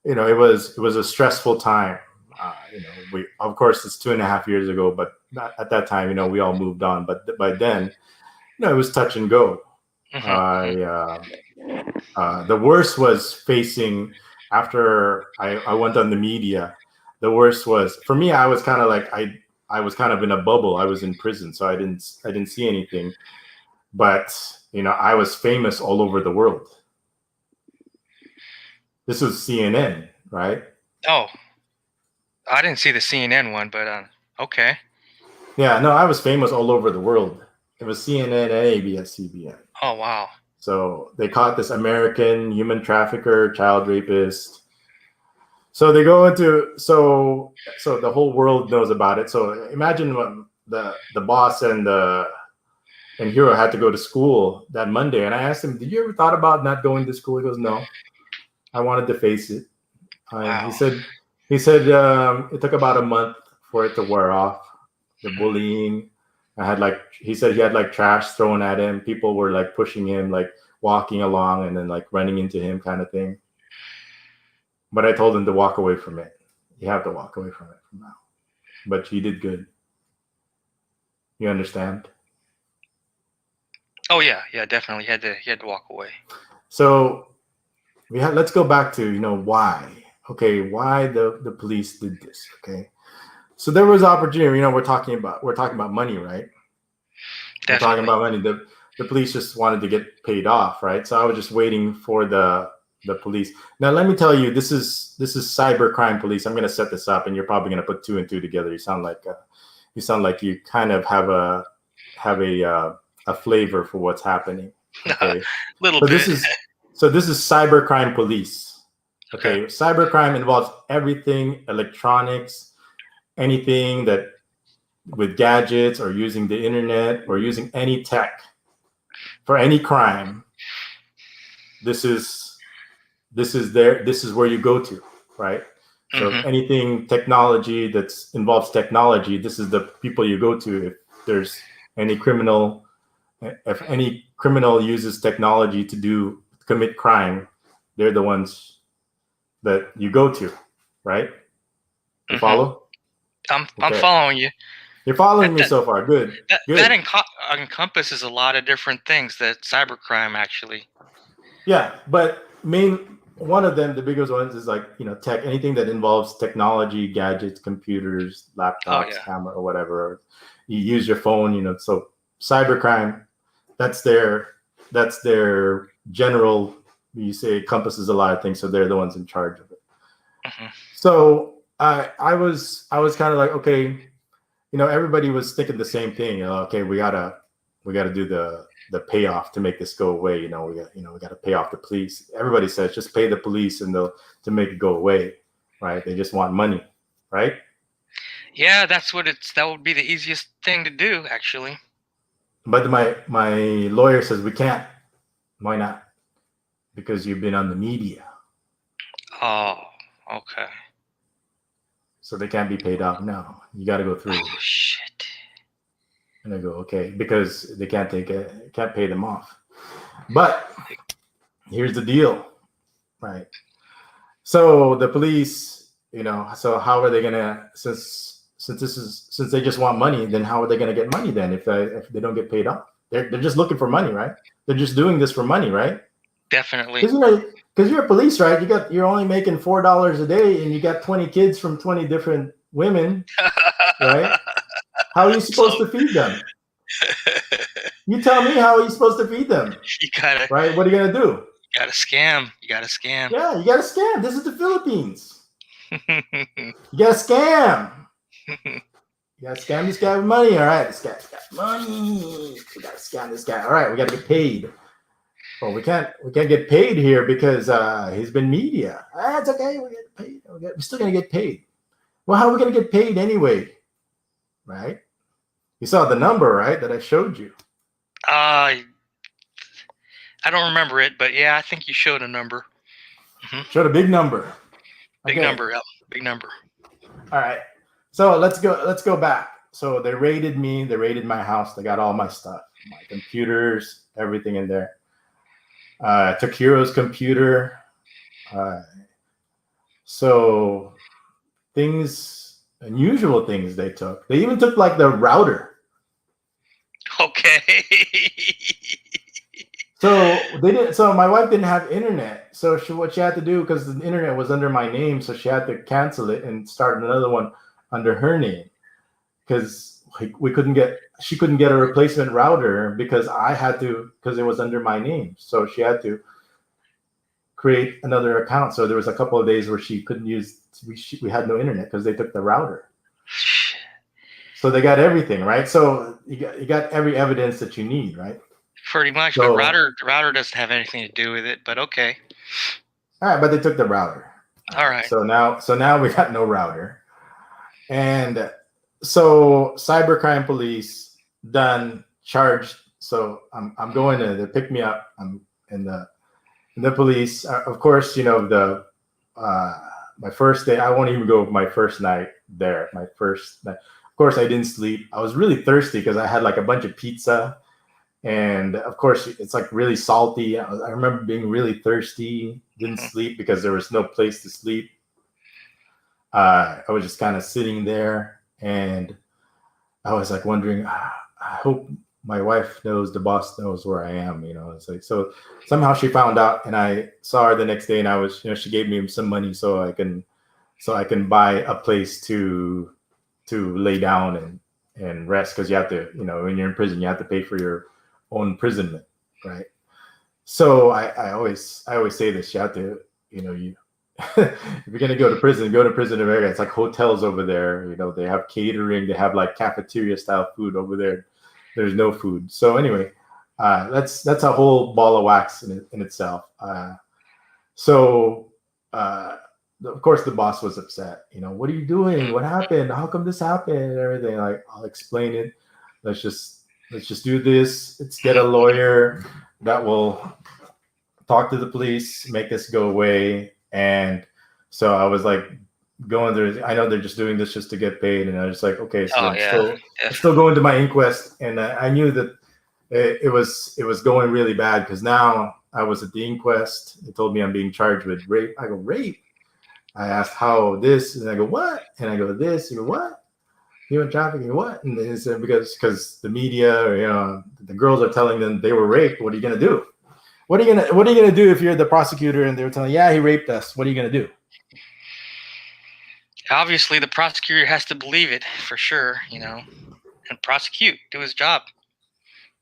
[SPEAKER 1] It was a stressful time. Of course, it's 2.5 years ago, but not at that time. We all moved on. But by then, it was touch and go. The worst was facing after I went on the media. The worst was for me. I was kind of like I was kind of in a bubble. I was in prison, so I didn't see anything. But I was famous all over the world. This was CNN, right?
[SPEAKER 2] Oh, I didn't see the CNN one, but okay.
[SPEAKER 1] Yeah, no, I was famous all over the world. It was CNN, ABS, CBN.
[SPEAKER 2] Oh, wow.
[SPEAKER 1] So they caught this American human trafficker, child rapist, So they go into so the whole world knows about it. So imagine when the boss and Hiro had to go to school that Monday, and I asked him, "Did you ever thought about not going to school?" He goes, "No, I wanted to face it."
[SPEAKER 2] Wow.
[SPEAKER 1] He said it took about a month for it to wear off. The bullying. I had like he said he had like trash thrown at him. People were like pushing him, like walking along, and then like running into him, kind of thing. But I told him to walk away from it. You have to walk away from it from now. But he did good. You understand?
[SPEAKER 2] Oh yeah, yeah, definitely. He had to walk away.
[SPEAKER 1] So let's go back to why. Okay, why the police did this. Okay. So there was opportunity. We're talking about money, right?
[SPEAKER 2] Definitely.
[SPEAKER 1] We're talking about money. The police just wanted to get paid off, right? So I was just waiting for the police. Now let me tell you, this is cybercrime police. I'm going to set this up, and you're probably going to put two and two together. You sound like you kind of have a flavor for what's happening. Okay,
[SPEAKER 2] little bit.
[SPEAKER 1] This is cybercrime police. Okay, cybercrime involves everything, electronics, anything that with gadgets or using the internet or using any tech for any crime. This is where you go to, right? So anything technology that's involves technology, this is the people you go to. If there's any criminal, if any criminal uses technology to commit crime, they're the ones that you go to, right? You follow?
[SPEAKER 2] I'm following you.
[SPEAKER 1] You're following me so far. Good.
[SPEAKER 2] That encompasses a lot of different things. That cybercrime actually.
[SPEAKER 1] Yeah, but one of them, the biggest ones, is like tech, anything that involves technology, gadgets, computers, laptops, camera, or whatever. You use your phone, so cybercrime, that's their general. You say encompasses a lot of things, so they're the ones in charge of it. So I was kind of like, okay, everybody was thinking the same thing. Okay, we gotta do the payoff to make this go away. We got to pay off the police. Everybody says just pay the police and to make it go away, right? They just want money, right?
[SPEAKER 2] Yeah, that would be the easiest thing to do, actually.
[SPEAKER 1] But my lawyer says we can't. Why not? Because you've been on the media.
[SPEAKER 2] Oh, okay.
[SPEAKER 1] So they can't be paid off. No, you got to go through.
[SPEAKER 2] Oh shit.
[SPEAKER 1] And I go, okay, because they can't pay them off. But here's the deal, right? So the police, so how are they gonna since they just want money, then how are they gonna get money then if they don't get paid off? They're just looking for money, right? They're just doing this for money, right?
[SPEAKER 2] Definitely.
[SPEAKER 1] Because you're a police, right? You're only making $4 a day, and you got 20 kids from 20 different women, right? How are you supposed to feed them? You tell me, how are you supposed to feed them? Right? What are you gonna do?
[SPEAKER 2] You gotta scam.
[SPEAKER 1] Yeah, you gotta scam. This is the Philippines. You gotta scam. You gotta scam this guy with money. All right, this guy's got money. We gotta scam this guy. All right, we gotta get paid. Well, we can't get paid here because he's been media. That's okay. We get paid. We're still gonna get paid. Well, how are we gonna get paid anyway? Right? You saw the number, right, that I showed you.
[SPEAKER 2] I don't remember it, but yeah, I think you showed a number.
[SPEAKER 1] Showed a big number.
[SPEAKER 2] Big number, yeah. Big number.
[SPEAKER 1] All right. So let's go back. So they raided me. They raided my house. They got all my stuff, my computers, everything in there. Took Hiro's computer. So unusual things they took. They even took like the router.
[SPEAKER 2] Okay.
[SPEAKER 1] So they didn't. So my wife didn't have internet. So what she had to do, because the internet was under my name, so she had to cancel it and start another one under her name, because she couldn't get a replacement router because it was under my name. So she had to create another account. So there was a couple of days where she couldn't use. We had no internet because they took the router. So they got everything, right? So you got every evidence that you need, right?
[SPEAKER 2] Pretty much, but router doesn't have anything to do with it. But okay.
[SPEAKER 1] All right, but they took the router.
[SPEAKER 2] All right.
[SPEAKER 1] So now we got no router, and so cybercrime police done charged. So I'm going to they pick me up. I'm in the police. Of course, uh, my first day. I won't even go my first night there. My first night. Of course, I didn't sleep. I was really thirsty because I had like a bunch of pizza, and of course, it's like really salty. I remember being really thirsty. Didn't sleep because there was no place to sleep. I was just kind of sitting there, and I was like wondering, I hope my wife knows, the boss knows where I am. It's like, so somehow she found out, and I saw her the next day, and I was, she gave me some money so I can buy a place to lay down and rest, because you have to, when you're in prison, you have to pay for your own imprisonment, right? So I always say this: you have to, you if you're gonna go to prison in America. It's like hotels over there. They have catering, they have like cafeteria style food. Over there, there's no food. So anyway, that's a whole ball of wax in itself. So of course the boss was upset. What are you doing? What happened? How come this happened? And everything. Like, I'll explain it. Let's just do this. Let's get a lawyer that will talk to the police, make this go away. And so I was like going there. I know they're just doing this just to get paid. And I was like, okay, so I'm still going to my inquest. And I knew that it was going really bad, because now I was at the inquest. They told me I'm being charged with rape. I go, rape? I asked how this, and I go, what? And I go, this. You go, what? Human trafficking, what? And they said, because the media, or, the girls are telling them they were raped. What are you gonna do? What are you gonna do if you're the prosecutor and they're telling, yeah, he raped us? What are you gonna do?
[SPEAKER 2] Obviously, the prosecutor has to believe it for sure, and prosecute, do his job.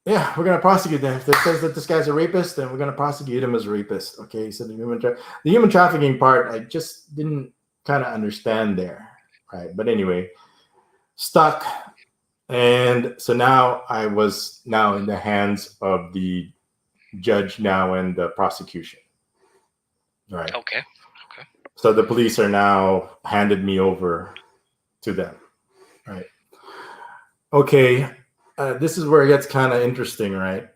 [SPEAKER 1] Yeah, we're gonna prosecute them. If it says that this guy's a rapist, then we're gonna prosecute him as a rapist. Okay, so the human trafficking part, I just didn't kind of understand there, right? But anyway, stuck, and so now I was in the hands of the judge now and the prosecution, right?
[SPEAKER 2] Okay.
[SPEAKER 1] So the police are now handed me over to them, right? Okay, this is where it gets kind of interesting, right?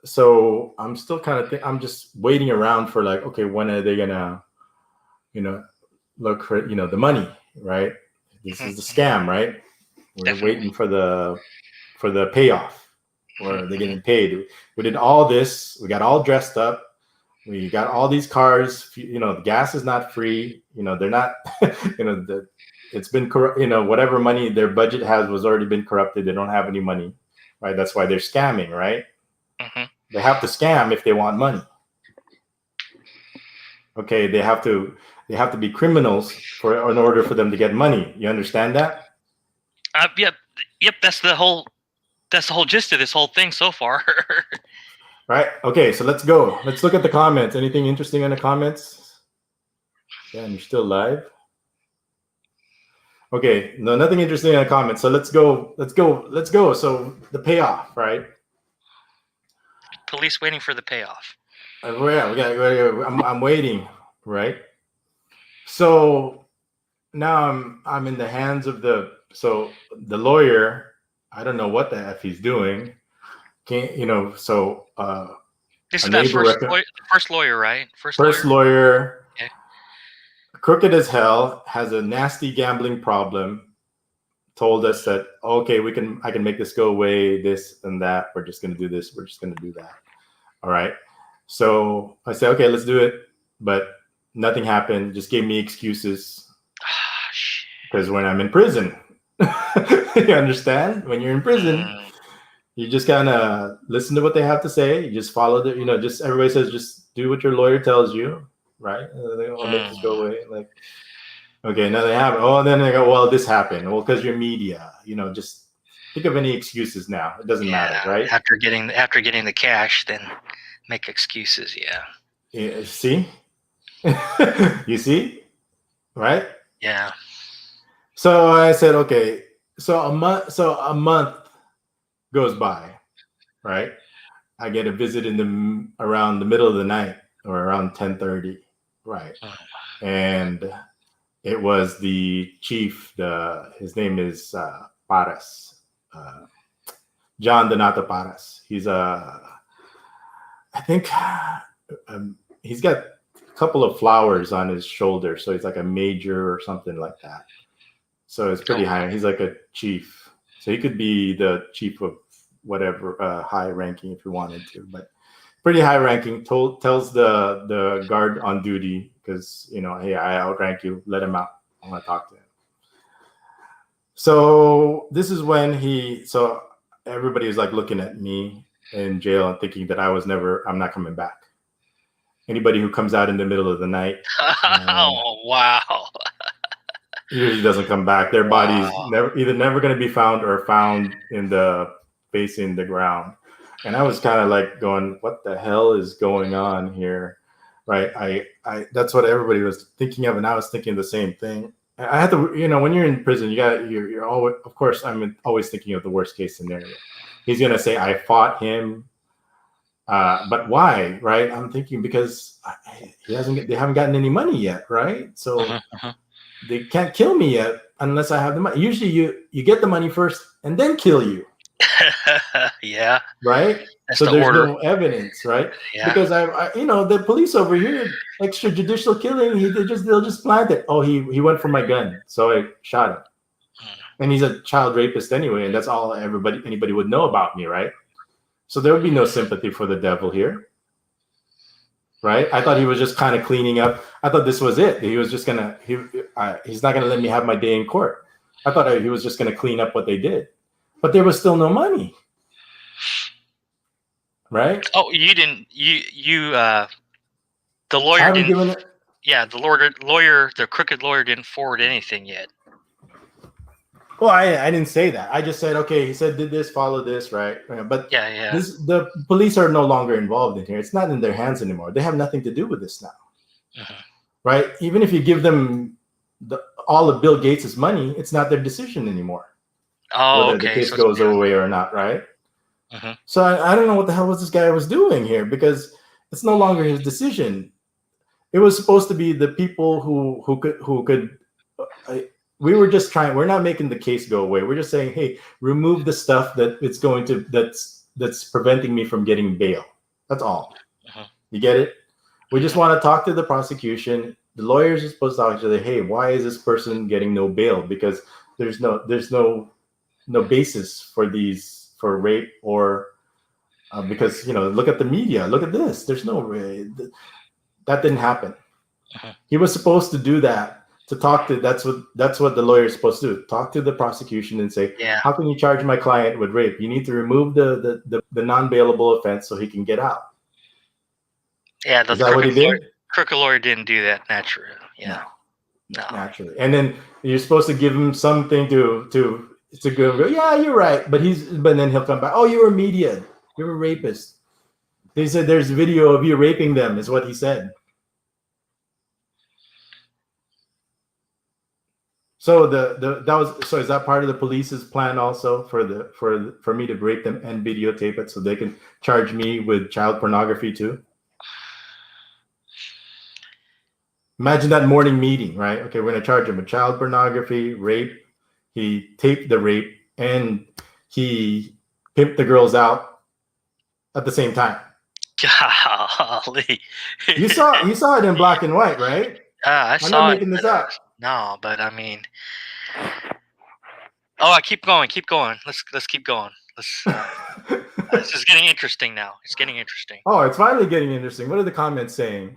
[SPEAKER 1] So I'm still kind of I'm just waiting around for, like, okay, when are they gonna look for the money, right? This is the scam, right? We're
[SPEAKER 2] Definitely
[SPEAKER 1] waiting for the payoff. Or they're getting paid. We did all this. We got all dressed up. We got all these cars. The gas is not free. They're not. It's been corrupt. Whatever money their budget was already been corrupted. They don't have any money, right? That's why they're scamming, right?
[SPEAKER 2] Mm-hmm.
[SPEAKER 1] They have to scam if they want money. Okay, they have to be criminals in order for them to get money. You understand that?
[SPEAKER 2] Yep. That's the whole gist of this whole thing so far.
[SPEAKER 1] Right. Okay, so let's go. Let's look at the comments. Anything interesting in the comments? Yeah, and you're still live. Okay, no, nothing interesting in the comments. So let's go. So the payoff, right?
[SPEAKER 2] Police waiting for the payoff.
[SPEAKER 1] Yeah, I'm waiting, right? So now I'm in the hands of the lawyer. I don't know what the F he's doing. This
[SPEAKER 2] is that first lawyer, right?
[SPEAKER 1] First lawyer.
[SPEAKER 2] Okay.
[SPEAKER 1] Crooked as hell, has a nasty gambling problem. Told us that, okay, I can make this go away, this and that. We're just gonna do this. We're just gonna do that. All right. So I said, okay, let's do it. But nothing happened. Just gave me excuses. Because when I'm in prison, you understand? When you're in prison, you just kind of listen to what they have to say. You just follow just everybody says, just do what your lawyer tells you, right? They want to make this go away. Like, okay, now they have it. Oh, then they go, well, this happened. Well, because you're media, just think of any excuses now. It doesn't matter, right?
[SPEAKER 2] After getting the cash, then make excuses.
[SPEAKER 1] Yeah. See? You see? Right?
[SPEAKER 2] Yeah.
[SPEAKER 1] So I said, okay. So a month goes by, right? I get a visit around the middle of the night, or around 10:30, right? and it was the chief. His name is Paras, John Donato Paras. He's I think he's got a couple of flowers on his shoulder, so he's like a major or something like that. So it's pretty high. He's like a chief, so he could be the chief of whatever high ranking if he wanted to, but pretty high ranking. Tells the guard on duty, because hey, I outrank you, let him out, I want to talk to him. So this is when so everybody was like looking at me in jail and thinking that I'm not coming back. Anybody who comes out in the middle of the night,
[SPEAKER 2] oh wow,
[SPEAKER 1] usually doesn't come back. Their body's never going to be found, or found facing the ground. And I was kind of like going, what the hell is going on here? Right. I that's what everybody was thinking of. And I was thinking the same thing. I had to, when you're in prison, you're always, of course, I'm always thinking of the worst case scenario. He's going to say, I fought him. But why? Right. I'm thinking because they haven't gotten any money yet. Right. So they can't kill me yet unless I have the money. Usually you get the money first and then kill you.
[SPEAKER 2] Yeah.
[SPEAKER 1] Right.
[SPEAKER 2] That's
[SPEAKER 1] so
[SPEAKER 2] the
[SPEAKER 1] there's
[SPEAKER 2] order.
[SPEAKER 1] No evidence, right?
[SPEAKER 2] Yeah.
[SPEAKER 1] Because the police over here, extrajudicial killing, they'll just plant it. Oh, he went for my gun, so I shot him. And he's a child rapist anyway, and that's all anybody would know about me, right? So there would be no sympathy for the devil here. Right? I thought he was just kind of cleaning up. I thought this was it. He was just he's not gonna let me have my day in court. I thought he was just gonna clean up what they did. But there was still no money. Right?
[SPEAKER 2] Oh, you didn't. The lawyer didn't. Yeah, the crooked lawyer didn't forward anything yet.
[SPEAKER 1] Well, I didn't say that. I just said, okay, he said, did this, follow this, right? But
[SPEAKER 2] yeah.
[SPEAKER 1] The police are no longer involved in here. It's not in their hands anymore. They have nothing to do with this now. Right? Even if you give them all of Bill Gates' money, it's not their decision anymore.
[SPEAKER 2] Oh,
[SPEAKER 1] whether the case goes away or not, right? So I don't know what the hell this guy was doing here, because it's no longer his decision. It was supposed to be the people who could. We were just trying. We're not making the case go away. We're just saying, hey, remove the stuff that's preventing me from getting bail. That's all. You get it? We just want to talk to the prosecution. The lawyers are supposed to talk to hey, why is this person getting no bail? Because there's no basis for rape, or because look at the media, look at this. There's no that didn't happen. He was supposed to do that. To talk to that's what the lawyer is supposed to do. Talk to the prosecution and say, how can you charge my client with rape? You need to remove the non-bailable offense so he can get out.
[SPEAKER 2] Yeah,
[SPEAKER 1] is that what he did?
[SPEAKER 2] Crooked lawyer didn't do that naturally. Yeah, no.
[SPEAKER 1] Naturally. And then you're supposed to give him something to go. Yeah, you're right. But then he'll come back. Oh, you were media. You're a rapist. They said there's video of you raping them. Is what he said. So is that part of the police's plan also for me to rape them and videotape it so they can charge me with child pornography too? Imagine that morning meeting, right? Okay, we're gonna charge him with child pornography, rape. He taped the rape and he pimped the girls out at the same time.
[SPEAKER 2] Golly.
[SPEAKER 1] You saw it in black and white, right?
[SPEAKER 2] I'm
[SPEAKER 1] not making this up.
[SPEAKER 2] No, but I mean, keep going. Let's keep going. This is getting interesting now. It's getting interesting.
[SPEAKER 1] Oh, it's finally getting interesting. What are the comments saying?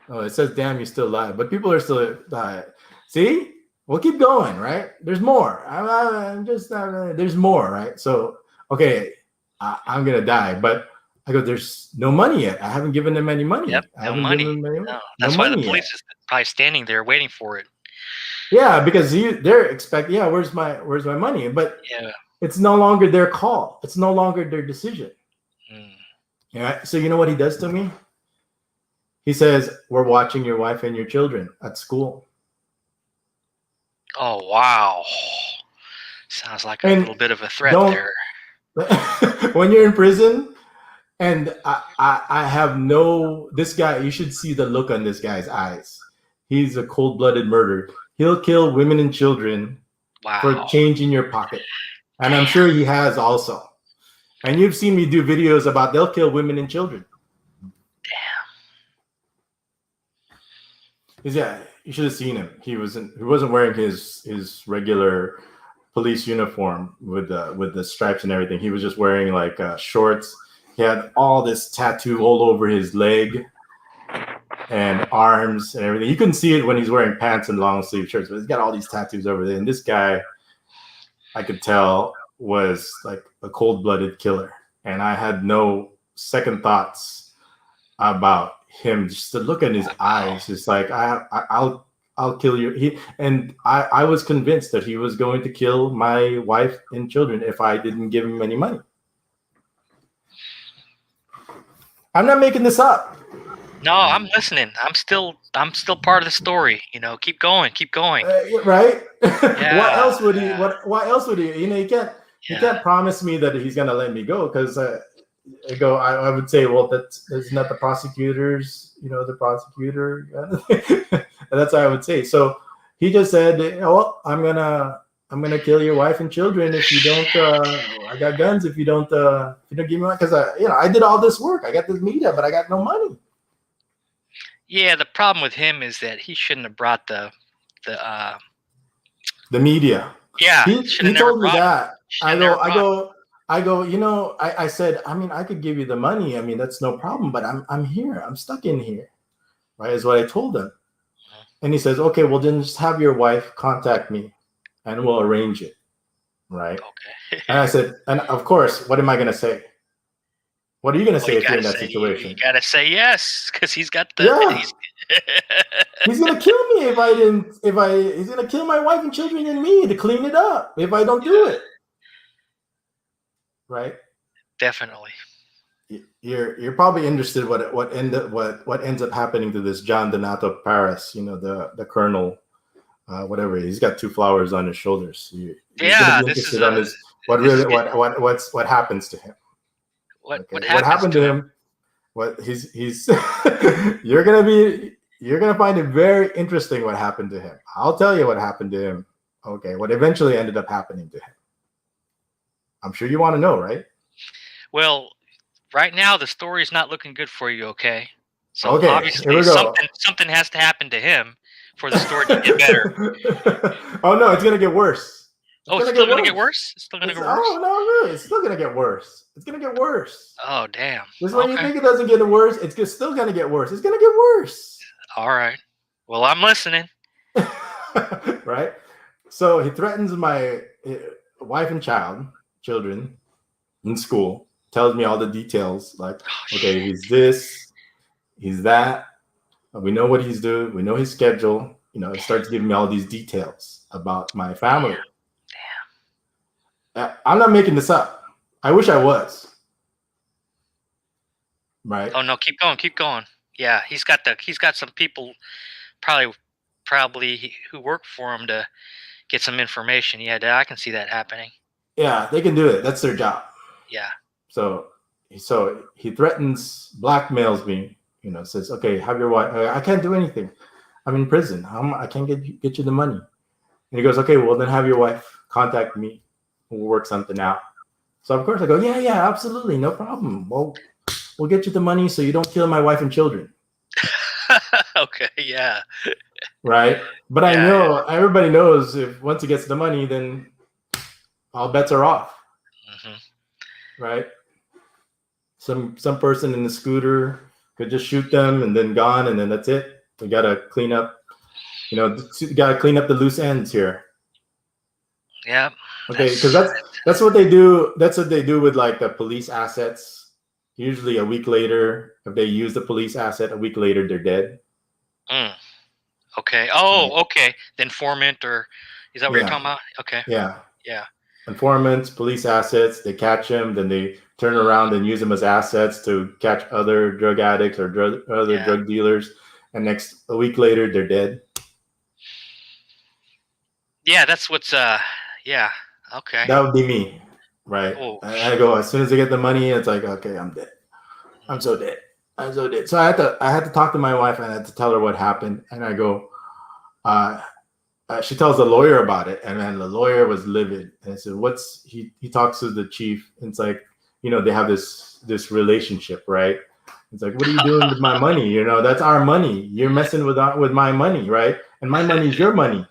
[SPEAKER 1] Oh, it says, "Damn, you still alive," but people are still alive. See, we'll keep going, right? There's more. There's more, right? So, okay, I'm gonna die, but I go, there's no money yet. I haven't given them any money.
[SPEAKER 2] Yep, no money. No. That's why the police is probably standing there waiting for it.
[SPEAKER 1] Yeah, because they're expecting, where's my money? But it's no longer their call. It's no longer their decision. Yeah. So you know what he does to me? He says, "We're watching your wife and your children at school."
[SPEAKER 2] Oh, wow. Sounds like a little bit of a threat there.
[SPEAKER 1] When you're in prison, And I have no, this guy, you should see the look on this guy's eyes. He's a cold-blooded murderer. He'll kill women and children for
[SPEAKER 2] Wow.
[SPEAKER 1] change in your pocket. And I'm
[SPEAKER 2] Damn.
[SPEAKER 1] sure he has also. And you've seen me do videos about they'll kill women and children.
[SPEAKER 2] Damn.
[SPEAKER 1] Yeah, you should have seen him. He wasn't wearing his regular police uniform with the stripes and everything. He was just wearing like shorts. He had all this tattoo all over his leg and arms and everything. You couldn't see it when he's wearing pants and long sleeve shirts, but he's got all these tattoos over there. And this guy, I could tell, was like a cold-blooded killer. And I had no second thoughts about him. Just to look in his eyes, it's like I'll kill you. I was convinced that he was going to kill my wife and children if I didn't give him any money. I'm not making this up.
[SPEAKER 2] No, I'm listening. I'm still part of the story. You know, keep going.
[SPEAKER 1] Right?
[SPEAKER 2] Yeah,
[SPEAKER 1] What else would he?
[SPEAKER 2] yeah.
[SPEAKER 1] What else would he? You know, you can't promise me that he's gonna let me go because I would say, well, that's not the prosecutors. You know, the prosecutor. That's what I would say. So he just said, "Oh, I'm gonna kill your wife and children if you don't. I got guns if you don't give me money because I did all this work. I got this media, but I got no money."
[SPEAKER 2] Yeah, the problem with him is that he shouldn't have brought the
[SPEAKER 1] media.
[SPEAKER 2] Yeah,
[SPEAKER 1] he told me that. I go. You know, I said, I mean, I could give you the money. I mean, that's no problem. But I'm here. I'm stuck in here. Right, is what I told him. And he says, okay, well then just have your wife contact me, and we'll arrange it. Right.
[SPEAKER 2] Okay.
[SPEAKER 1] And I said, and of course, what am I going to say? What are you going to say if you're in that situation?
[SPEAKER 2] You gotta say yes, because he's got the.
[SPEAKER 1] Yeah. He's gonna kill me if I didn't. He's gonna kill my wife and children and me to clean it up if I don't do it. Right.
[SPEAKER 2] Definitely.
[SPEAKER 1] You're probably interested what ends up happening to this John Donato Paris. You know, the colonel, whatever. He's got 2 flowers on his shoulders. You're gonna be interested on his what happens to him.
[SPEAKER 2] What
[SPEAKER 1] happened to him? What he's you're gonna find it very interesting what happened to him. I'll tell you what happened to him. Okay, what eventually ended up happening to him. I'm sure you want to know, right?
[SPEAKER 2] Well, right now the story's not looking good for you. Okay, so
[SPEAKER 1] okay,
[SPEAKER 2] obviously something has to happen to him for the story to get better.
[SPEAKER 1] Oh no, it's gonna get worse.
[SPEAKER 2] It's still gonna get worse. It's still gonna get worse.
[SPEAKER 1] Oh no, really? It's still gonna get worse. It's gonna get worse.
[SPEAKER 2] Oh damn!
[SPEAKER 1] Just when you think it doesn't get worse, it's still gonna get worse. It's gonna get worse.
[SPEAKER 2] All right. Well, I'm listening.
[SPEAKER 1] Right. So he threatens my wife and children in school. Tells me all the details. Like, okay, he's this, he's that. We know what he's doing. We know his schedule. You know, it starts giving me all these details about my family. Damn. I'm not making this up. I wish I was. Right.
[SPEAKER 2] Oh no, keep going. Yeah, he's got some people probably who work for him to get some information. Yeah, I can see that happening.
[SPEAKER 1] Yeah, they can do it. That's their job.
[SPEAKER 2] Yeah.
[SPEAKER 1] So he threatens, blackmails me. You know, says, okay, have your wife. I can't do anything. I'm in prison. I can't get you the money. And he goes, okay, well then have your wife contact me. We'll work something out. So of course I go, yeah, absolutely, no problem. Well, we'll get you the money so you don't kill my wife and children.
[SPEAKER 2] Okay, yeah.
[SPEAKER 1] Right? But I know everybody knows if once he gets the money, then all bets are off. Mm-hmm. Right? Some person in the scooter could just shoot them and then gone, and then that's it. We gotta clean up, the loose ends here.
[SPEAKER 2] Yeah.
[SPEAKER 1] Okay, because that's what they do. That's what they do with like the police assets. Usually a week later, if they use the police asset, a week later they're dead.
[SPEAKER 2] Okay. Oh, okay. The informant, or is that what you're talking about? Okay.
[SPEAKER 1] Yeah.
[SPEAKER 2] Yeah.
[SPEAKER 1] Informants, police assets. They catch them, then they turn around and use them as assets to catch other drug addicts or drug dealers. And a week later, they're dead.
[SPEAKER 2] Yeah, that's what's. Yeah. Okay.
[SPEAKER 1] That would be me, right? I go as soon as I get the money, it's like, okay, I'm dead. I'm so dead. I'm so dead. So I had to talk to my wife and I had to tell her what happened. And I go, she tells the lawyer about it, and then the lawyer was livid. And I said, "What's he?" He talks to the chief. And it's like, they have this relationship, right? It's like, what are you doing with my money? That's our money. You're messing with my money, right? And my money is your money,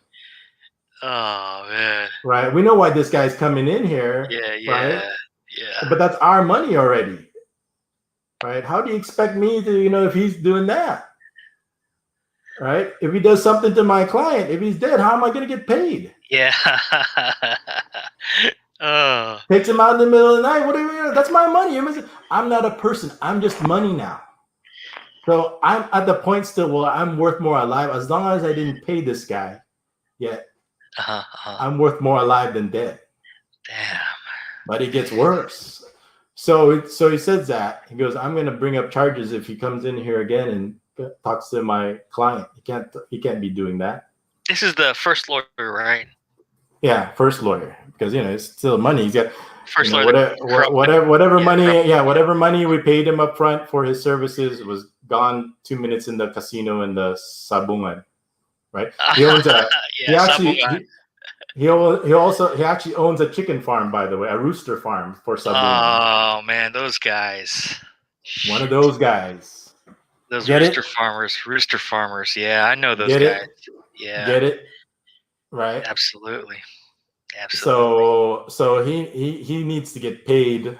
[SPEAKER 2] Oh man.
[SPEAKER 1] right? We know why this guy's coming in here,
[SPEAKER 2] Yeah,
[SPEAKER 1] right?
[SPEAKER 2] yeah.
[SPEAKER 1] But that's our money already, right? How do you expect me to, if he's doing that? Right? If he does something to my client, if he's dead, how am I going to get paid?
[SPEAKER 2] Yeah. Oh.
[SPEAKER 1] Takes him out in the middle of the night. What are you? That's my money. I'm not a person. I'm just money now. So I'm at the point still where I'm worth more alive. As long as I didn't pay this guy yet, I'm worth more alive than dead.
[SPEAKER 2] Damn.
[SPEAKER 1] But it gets worse. So he says that. He goes, I'm going to bring up charges if he comes in here again and talks to my client. He can't be doing that.
[SPEAKER 2] This is the first lawyer, right?
[SPEAKER 1] Yeah, first lawyer, because it's still money. He's got
[SPEAKER 2] First lawyer.
[SPEAKER 1] Whatever money we paid him up front for his services was gone 2 minutes in the casino in the Sabungan, right? He owns he actually owns a chicken farm, by the way, a rooster farm for Sabungan.
[SPEAKER 2] Oh man, those guys.
[SPEAKER 1] One of those guys.
[SPEAKER 2] Those
[SPEAKER 1] Get
[SPEAKER 2] rooster farmers. Yeah, I know those
[SPEAKER 1] Get
[SPEAKER 2] guys.
[SPEAKER 1] it?
[SPEAKER 2] Yeah.
[SPEAKER 1] Get it? Right?
[SPEAKER 2] Absolutely.
[SPEAKER 1] So he needs to get paid,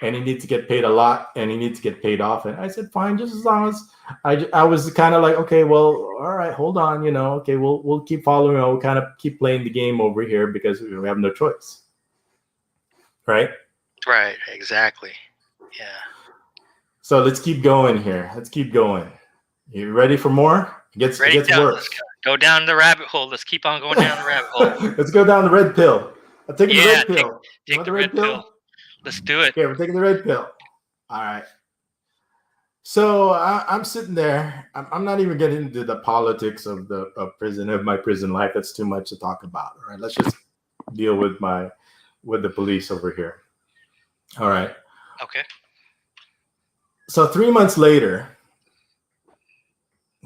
[SPEAKER 1] and he needs to get paid a lot, and he needs to get paid off. And I said, fine, just as long as I was kind of like, okay, well, all right, hold on, okay, we'll keep following. We'll kind of keep playing the game over here because we have no choice, right?
[SPEAKER 2] Right. Exactly. Yeah.
[SPEAKER 1] So let's keep going here. Let's keep going. You ready for more? It gets worse.
[SPEAKER 2] Let's go down the rabbit hole. Let's keep on going down the rabbit hole.
[SPEAKER 1] Let's go down the red pill. I'm taking the red pill.
[SPEAKER 2] Take the red pill. Let's do it.
[SPEAKER 1] Okay, we're taking the red pill. All right. So I'm sitting there. I'm not even getting into the politics of my prison life. That's too much to talk about. All right. Let's just deal with the police over here. All right.
[SPEAKER 2] Okay.
[SPEAKER 1] So 3 months later.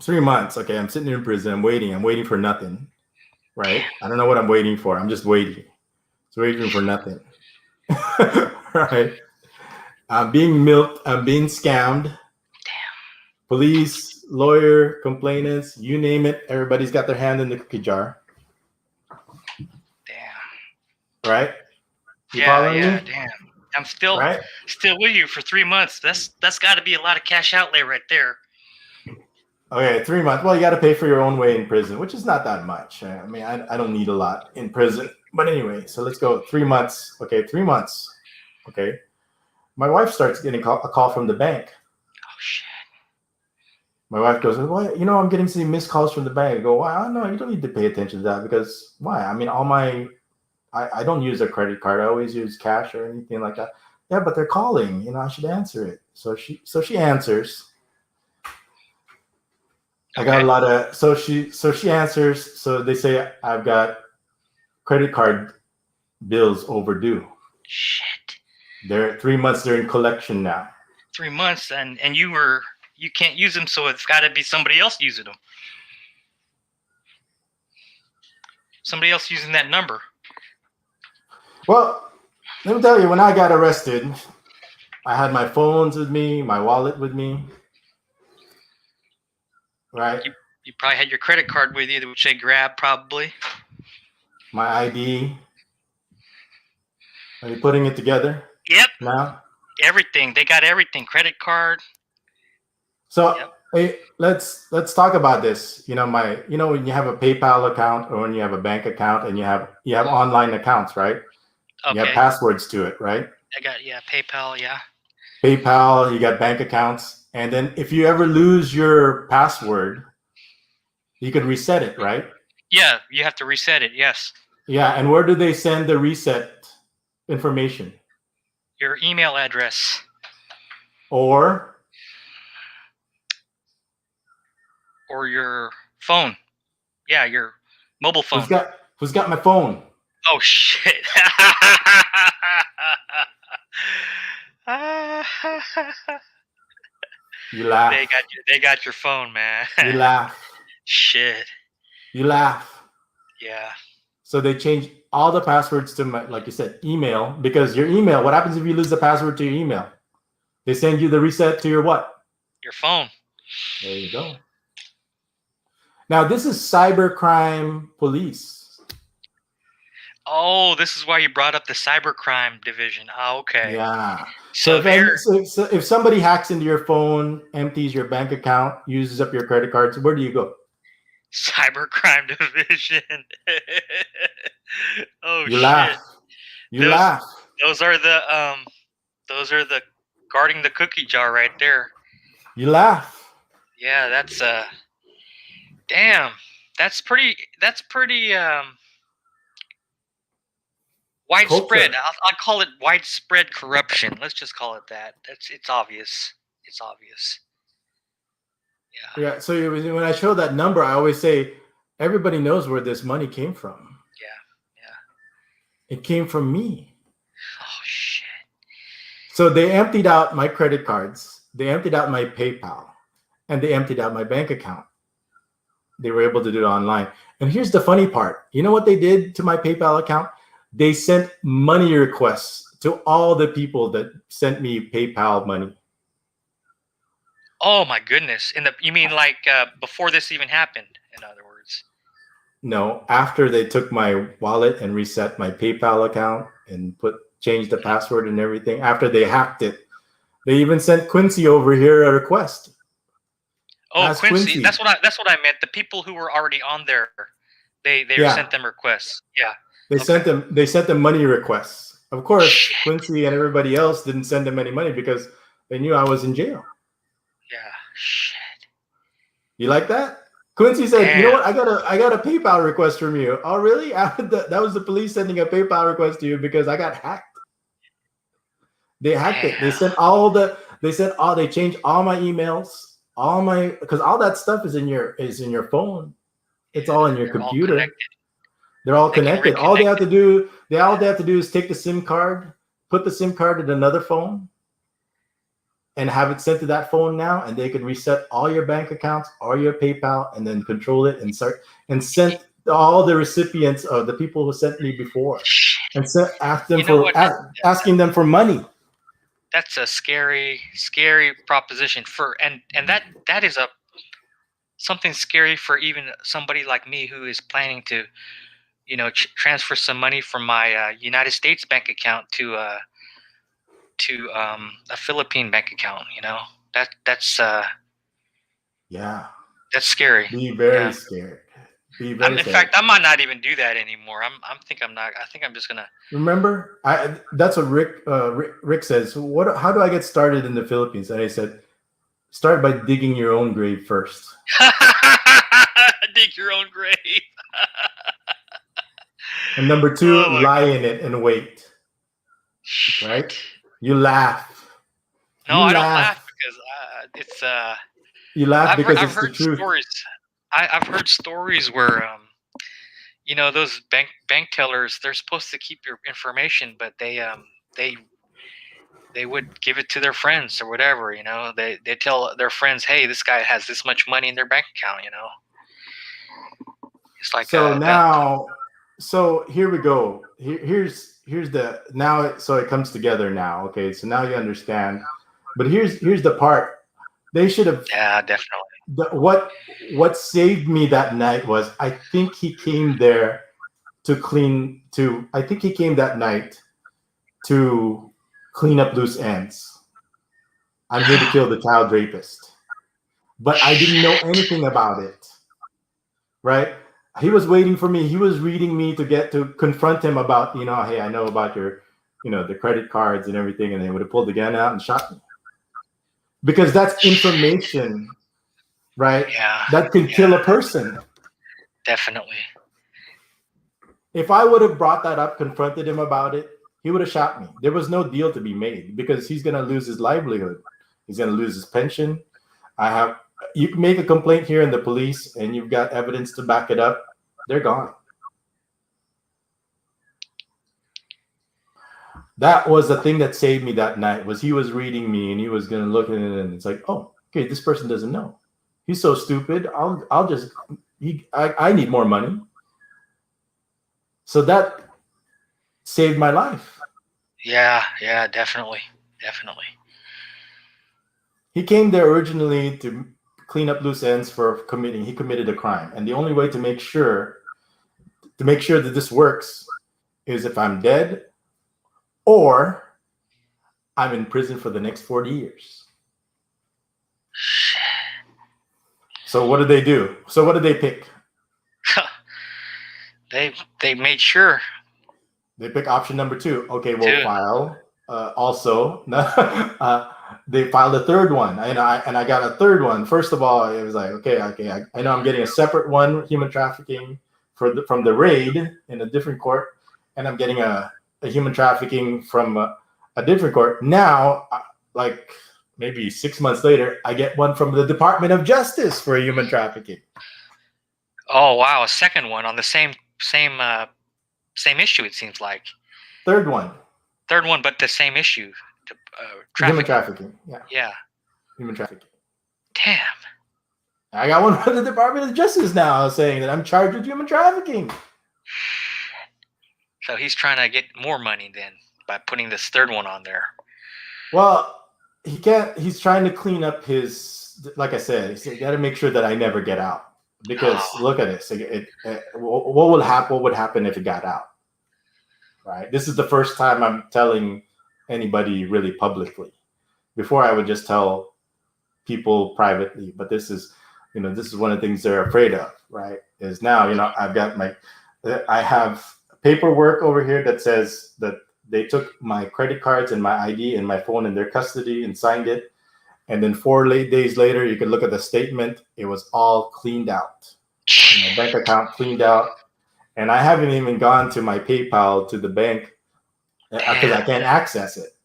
[SPEAKER 1] 3 months. Okay, I'm sitting in prison. I'm waiting for nothing. Right? I don't know what I'm waiting for. I'm just waiting. It's waiting for nothing. Right? I'm being milked. I'm being scammed.
[SPEAKER 2] Damn.
[SPEAKER 1] Police, lawyer, complainants, you name it. Everybody's got their hand in the cookie jar.
[SPEAKER 2] Damn.
[SPEAKER 1] Right?
[SPEAKER 2] Yeah. Damn. I'm still with you for 3 months. That's got to be a lot of cash outlay right there.
[SPEAKER 1] Okay, 3 months. Well, you got to pay for your own way in prison, which is not that much. I mean, I don't need a lot in prison. But anyway, so let's go 3 months. Okay, 3 months. Okay. My wife starts getting a call from the bank.
[SPEAKER 2] Oh, shit.
[SPEAKER 1] My wife goes, well, I'm getting some missed calls from the bank. I go, wow, no, you don't need to pay attention to that because why? I mean, I don't use a credit card. I always use cash or anything like that. Yeah, but they're calling. I should answer it. So she answers. I got a lot of so she answers. So they say I've got credit card bills overdue.
[SPEAKER 2] Shit.
[SPEAKER 1] They're 3 months. They're in collection now.
[SPEAKER 2] 3 months, and you can't use them, so it's got to be somebody else using them. Somebody else using that number.
[SPEAKER 1] Well, let me tell you, when I got arrested, I had my phones with me, my wallet with me. Right.
[SPEAKER 2] You probably had your credit card with you, which they grabbed probably.
[SPEAKER 1] My ID. Are you putting it together?
[SPEAKER 2] Yep.
[SPEAKER 1] Now?
[SPEAKER 2] Everything. They got everything. Credit card.
[SPEAKER 1] So hey, let's talk about this. When you have a PayPal account or when you have a bank account and you have online accounts, right? Okay. You have passwords to it, right?
[SPEAKER 2] I got PayPal,
[SPEAKER 1] PayPal, you got bank accounts. And then if you ever lose your password, you could reset it, right?
[SPEAKER 2] Yeah, you have to reset it, yes.
[SPEAKER 1] Yeah, and where do they send the reset information?
[SPEAKER 2] Your email address.
[SPEAKER 1] Or
[SPEAKER 2] your phone. Yeah, your mobile phone.
[SPEAKER 1] Who's got my phone?
[SPEAKER 2] Oh, shit.
[SPEAKER 1] You laugh.
[SPEAKER 2] They got your phone, man.
[SPEAKER 1] You laugh.
[SPEAKER 2] Shit.
[SPEAKER 1] You laugh.
[SPEAKER 2] Yeah.
[SPEAKER 1] So they change all the passwords to my, like you said, email, because your email, what happens if you lose the password to your email? They send you the reset to your what?
[SPEAKER 2] Your phone.
[SPEAKER 1] There you go. Now, this is cybercrime police.
[SPEAKER 2] Oh, this is why you brought up the cybercrime division. Oh, okay.
[SPEAKER 1] Yeah.
[SPEAKER 2] So
[SPEAKER 1] So if somebody hacks into your phone, empties your bank account, uses up your credit cards, where do you go?
[SPEAKER 2] cybercrime division. Oh
[SPEAKER 1] You
[SPEAKER 2] shit.
[SPEAKER 1] laugh. You laugh.
[SPEAKER 2] Those are the guarding the cookie jar right there.
[SPEAKER 1] You laugh.
[SPEAKER 2] Yeah, that's damn. That's pretty widespread.
[SPEAKER 1] Culture.
[SPEAKER 2] I'll call it widespread corruption. Let's just call it that. It's obvious. It's obvious. Yeah.
[SPEAKER 1] Yeah. So when I show that number, I always say everybody knows where this money came from.
[SPEAKER 2] Yeah.
[SPEAKER 1] It came from me.
[SPEAKER 2] Oh shit.
[SPEAKER 1] So they emptied out my credit cards, they emptied out my PayPal, and they emptied out my bank account. They were able to do it online. And here's the funny part. You know what they did to my PayPal account? They sent money requests to all the people that sent me PayPal money.
[SPEAKER 2] Oh my goodness! You mean like before this even happened? In other words.
[SPEAKER 1] No, after they took my wallet and reset my PayPal account and changed the password and everything, after they hacked it, they even sent Quincy over here a request.
[SPEAKER 2] Oh, Quincy. That's what I meant. The people who were already on there, they sent them requests. Yeah.
[SPEAKER 1] They sent them money requests. Of course, shit. Quincy and everybody else didn't send them any money because they knew I was in jail.
[SPEAKER 2] Yeah. Shit.
[SPEAKER 1] You like that? Quincy said, damn. You know what? I got a PayPal request from you. Oh, really? That was the police sending a PayPal request to you because I got hacked. They hacked it. They changed all my emails, because all that stuff is in your phone. It's all in your computer. They're all connected. All they have to do is take the SIM card, put the SIM card in another phone, and have it sent to that phone now, and they could reset all your bank accounts, all your PayPal, and then control it and send all the recipients of the people who sent me before, and asking them for money.
[SPEAKER 2] That's a scary proposition and that is something scary for even somebody like me who is planning to, transfer some money from my United States bank account to a Philippine bank account. That's scary.
[SPEAKER 1] Be very scared.
[SPEAKER 2] In fact, I might not even do that anymore. I think I'm just gonna.
[SPEAKER 1] Remember, that's what Rick says. How do I get started in the Philippines? And I said, start by digging your own grave first.
[SPEAKER 2] Dig your own grave.
[SPEAKER 1] And number 2, lie in it and wait. Right? You laugh.
[SPEAKER 2] No, I don't laugh because it's.
[SPEAKER 1] You laugh because it's the truth.
[SPEAKER 2] I've heard stories where, those bank tellers, they're supposed to keep your information, but they would give it to their friends or whatever. They tell their friends, hey, this guy has this much money in their bank account. It's like
[SPEAKER 1] so here we go. Here's the now. So it comes together now. Okay, so now you understand. But here's the part. They should have.
[SPEAKER 2] Yeah, definitely.
[SPEAKER 1] What saved me that night was I think he came there I think he came that night to clean up loose ends. I'm here to kill the child rapist. But I didn't know anything about it. Right? He was waiting for me. He was reading me to get to confront him about, hey, I know about your, the credit cards and everything, and they would have pulled the gun out and shot me. Because that's information, right?
[SPEAKER 2] Yeah.
[SPEAKER 1] That can kill a person.
[SPEAKER 2] Definitely.
[SPEAKER 1] If I would have brought that up, confronted him about it, he would have shot me. There was no deal to be made because he's going to lose his livelihood. He's going to lose his pension. You can make a complaint here in the police and you've got evidence to back it up. They're gone. That was the thing that saved me that night was he was reading me and he was going to look at it and it's like, oh, okay, this person doesn't know. He's so stupid. I need more money. So that saved my life.
[SPEAKER 2] Yeah, definitely.
[SPEAKER 1] He came there originally to clean up loose ends he committed a crime. And the only way to make sure that this works is if I'm dead or I'm in prison for the next 40 years. So what did they do? So what did they pick?
[SPEAKER 2] They made sure.
[SPEAKER 1] They pick option number 2. Okay, we'll file. Also, they filed a third one, and I got a third one. First of all, it was like, okay, I know I'm getting a separate one, human trafficking from the raid in a different court, and I'm getting a human trafficking from a different court. Now, like maybe 6 months later, I get one from the Department of Justice for human trafficking.
[SPEAKER 2] Oh wow, a second one on the same issue. It seems like
[SPEAKER 1] third one,
[SPEAKER 2] but the same issue.
[SPEAKER 1] Human trafficking.
[SPEAKER 2] Yeah.
[SPEAKER 1] Human trafficking.
[SPEAKER 2] Damn.
[SPEAKER 1] I got one from the Department of Justice now saying that I'm charged with human trafficking.
[SPEAKER 2] So he's trying to get more money then by putting this third one on there.
[SPEAKER 1] Well, he can't. He's trying to clean up his. Like I said, he said, "You got to make sure that I never get out." Because look at this. What would happen if it got out? Right. This is the first time I'm telling anybody really publicly. Before I would just tell people privately, but this is one of the things they're afraid of. Right. Is now I have paperwork over here that says that they took my credit cards and my ID and my phone in their custody and signed it. And then 4 days later, you can look at the statement. It was all cleaned out. My bank account cleaned out. And I haven't even gone to my PayPal to the bank because I can't access it.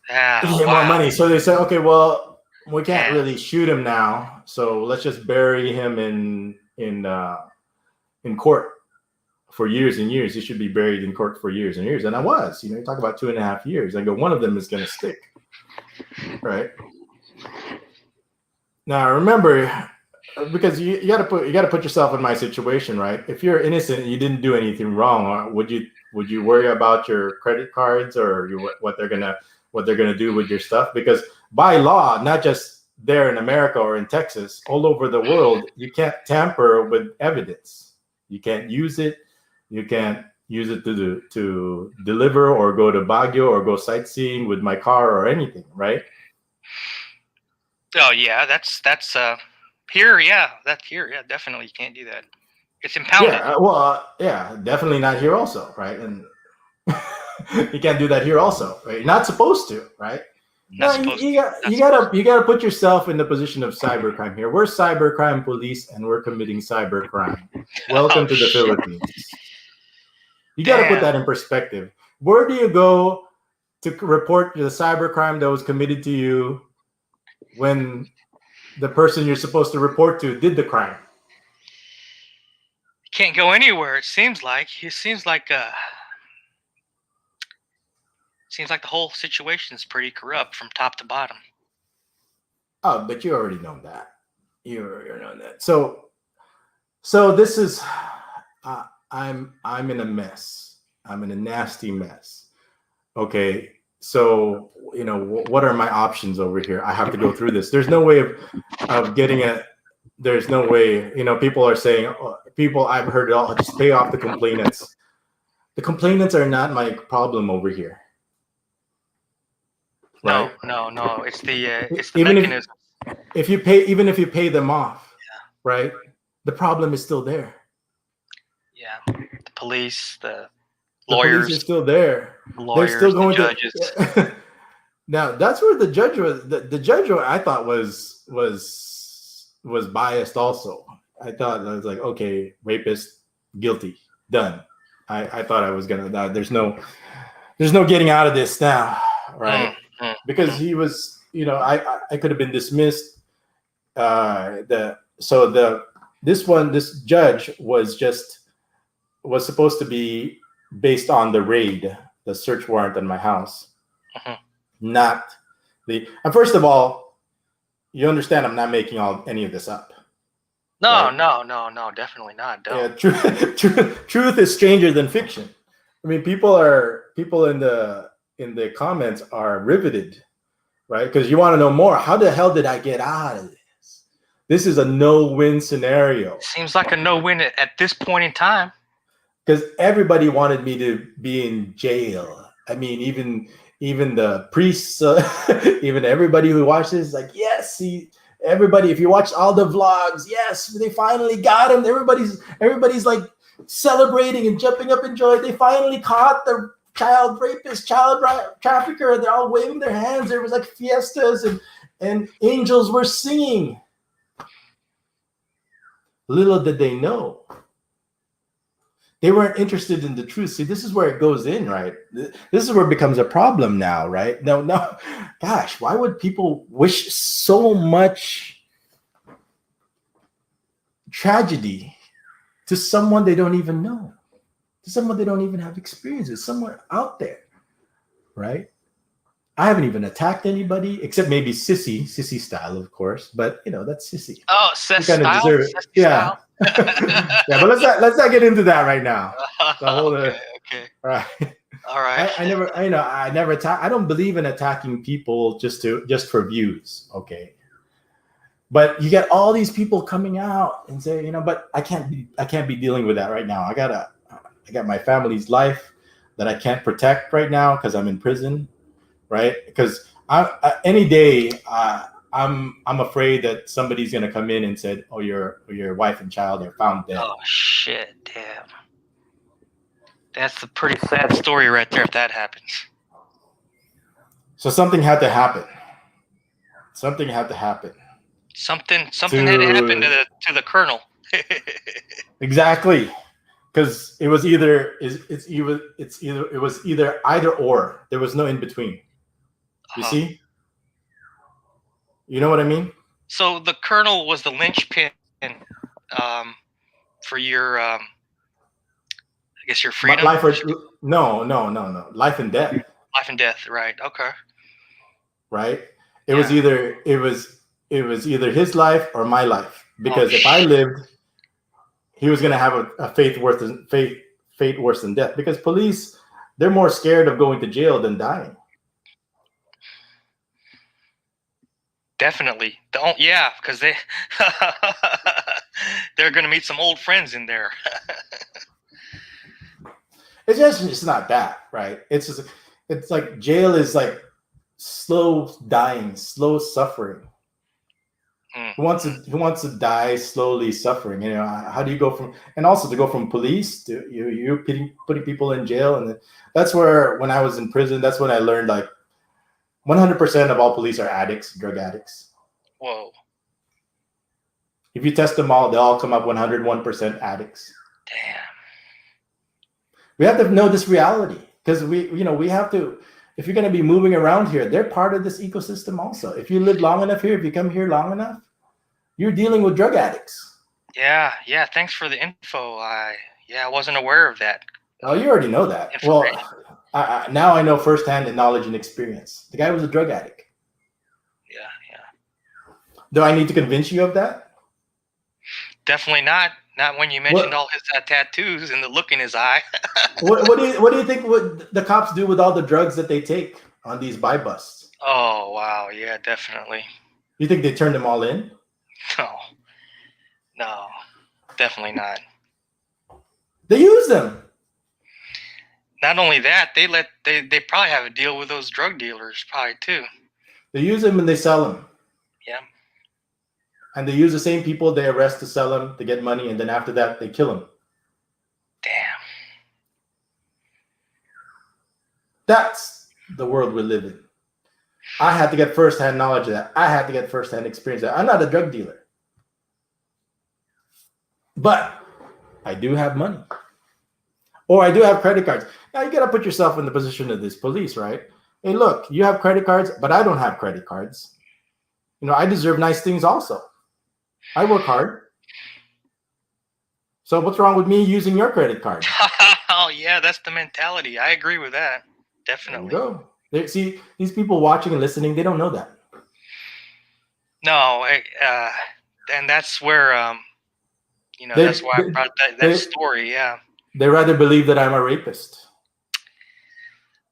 [SPEAKER 1] Get more money. So they said, okay, well, we can't really shoot him now. So let's just bury him in court for years and years. He should be buried in court for years and years. And I was, you talk about 2.5 years. I go, one of them is going to stick. Right. Now, remember, because you got to put yourself in my situation, right? If you're innocent and you didn't do anything wrong, would you worry about your credit cards or what they're going to do with your stuff? Because by law, not just there in America or in Texas, all over the world, you can't tamper with evidence. You can't use it. You can't use it to deliver or go to Baguio or go sightseeing with my car or anything, right?
[SPEAKER 2] Oh yeah, that's here. Yeah, that's here. Yeah, definitely you can't do that. It's impounded.
[SPEAKER 1] Yeah, well, definitely not here also, right? And you can't do that here also, right? You're not supposed to, right? You gotta put yourself in the position of cybercrime here. We're cybercrime police and we're committing cybercrime. Welcome to the Philippines. You got to put that in perspective. Where do you go to report the cybercrime that was committed to you when the person you're supposed to report to did the crime?
[SPEAKER 2] You can't go anywhere. It seems like the whole situation is pretty corrupt from top to bottom.
[SPEAKER 1] Oh, but you already know that. You already know that. So this is. I'm in a mess. I'm in a nasty mess. Okay, so what are my options over here? I have to go through this. There's no way of getting it. There's no way. People are saying, I've heard it all. Just pay off the complainants. The complainants are not my problem over here. Right?
[SPEAKER 2] No. It's the
[SPEAKER 1] mechanism. If you pay them off, right? The problem is still there.
[SPEAKER 2] Yeah, the police, the lawyers,
[SPEAKER 1] police are still there.
[SPEAKER 2] Lawyers,
[SPEAKER 1] they're still going
[SPEAKER 2] the judges.
[SPEAKER 1] Now that's where the judge was. The judge, I thought was biased. Also, I was like, okay, rapist, guilty, done. I thought I was gonna die. There's no getting out of this now, right? Because he was, I could have been dismissed. This judge was supposed to be based on the raid, the search warrant on my house. not the. And first of all, you understand I'm not making any of this up.
[SPEAKER 2] No,
[SPEAKER 1] right?
[SPEAKER 2] no, definitely not.
[SPEAKER 1] Yeah,
[SPEAKER 2] Don't.
[SPEAKER 1] truth is stranger than fiction. I mean, people in the comments are riveted, right? Because you want to know more. How the hell did I get out of this? This is a no-win scenario.
[SPEAKER 2] Seems like a no-win at this point in time.
[SPEAKER 1] Because everybody wanted me to be in jail. I mean, even the priests, even everybody who watches, like, yes, everybody. If you watch all the vlogs, yes, they finally got him. Everybody's like celebrating and jumping up in joy. They finally caught the child rapist, child trafficker. They're all waving their hands. There was like fiestas and angels were singing. Little did they know, they weren't interested in the truth. See, this is where it goes in, right? This is where it becomes a problem now, right? No, gosh, why would people wish so much tragedy to someone they don't even know, to someone they don't even have experience with, somewhere out there, right? I haven't even attacked anybody except maybe Sissy style, of course, but that's Sissy.
[SPEAKER 2] Oh,
[SPEAKER 1] You kind of deserve it. Yeah. Yeah, but let's not get into that right now.
[SPEAKER 2] Okay.
[SPEAKER 1] Right.
[SPEAKER 2] All right.
[SPEAKER 1] I never attack. I don't believe in attacking people just for views. Okay. But you get all these people coming out and say, but I can't be dealing with that right now. I got my family's life that I can't protect right now because I'm in prison, right? Because any day I'm afraid that somebody's gonna come in and said, "Oh, your wife and child are found dead."
[SPEAKER 2] Oh shit! Damn. That's a pretty sad story right there if that happens.
[SPEAKER 1] So something had to happen. Something had to happen.
[SPEAKER 2] Something had to happen to the colonel.
[SPEAKER 1] Exactly, because it was either either or. There was no in between. You see? You know what I mean?
[SPEAKER 2] So the colonel was the linchpin for your, I guess, your freedom.
[SPEAKER 1] No. Life and death.
[SPEAKER 2] Life and death, right? Okay.
[SPEAKER 1] Right. It was either his life or my life, because if I lived, he was going to have a fate worse than death, because police, they're more scared of going to jail than dying.
[SPEAKER 2] Definitely. Yeah, because they're going to meet some old friends in there.
[SPEAKER 1] It's not that, right? It's like jail is like slow dying, slow suffering. Who wants to die slowly suffering? How do you go from, and also to go from police to you putting people in jail, and that's where, when I was in prison, that's when I learned, like, 100% of all police are addicts, drug addicts.
[SPEAKER 2] Whoa.
[SPEAKER 1] If you test them all, they all come up 101% addicts.
[SPEAKER 2] Damn.
[SPEAKER 1] We have to know this reality, because we have to. If you're going to be moving around here, they're part of this ecosystem also. If you live long enough here, if you come here long enough, you're dealing with drug addicts.
[SPEAKER 2] Yeah. Thanks for the info. I wasn't aware of that.
[SPEAKER 1] Oh, you already know that. Well, now I know firsthand knowledge and experience. The guy was a drug addict.
[SPEAKER 2] Yeah.
[SPEAKER 1] Do I need to convince you of that?
[SPEAKER 2] Definitely not. Not when you mentioned all his tattoos and the look in his eye.
[SPEAKER 1] What do you think what the cops do with all the drugs that they take on these buy busts?
[SPEAKER 2] Oh, wow. Yeah, definitely.
[SPEAKER 1] You think they turn them all in?
[SPEAKER 2] No, definitely not.
[SPEAKER 1] They use them.
[SPEAKER 2] Not only that, they probably have a deal with those drug dealers, probably too.
[SPEAKER 1] They use them and they sell them.
[SPEAKER 2] Yeah.
[SPEAKER 1] And they use the same people they arrest to sell them, to get money, and then after that they kill them.
[SPEAKER 2] Damn.
[SPEAKER 1] That's the world we live in. I had to get firsthand knowledge of that. I had to get firsthand experience of that. I'm not a drug dealer, but I do have money, or I do have credit cards. Now you got to put yourself in the position of this police, right? Hey, look, you have credit cards, but I don't have credit cards. I deserve nice things also. I work hard. So what's wrong with me using your credit card?
[SPEAKER 2] Oh, yeah, that's the mentality. I agree with that. Definitely.
[SPEAKER 1] There you go. See, these people watching and listening, they don't know that.
[SPEAKER 2] No, and that's where that's why I brought that story. Yeah.
[SPEAKER 1] They rather believe that I'm a rapist.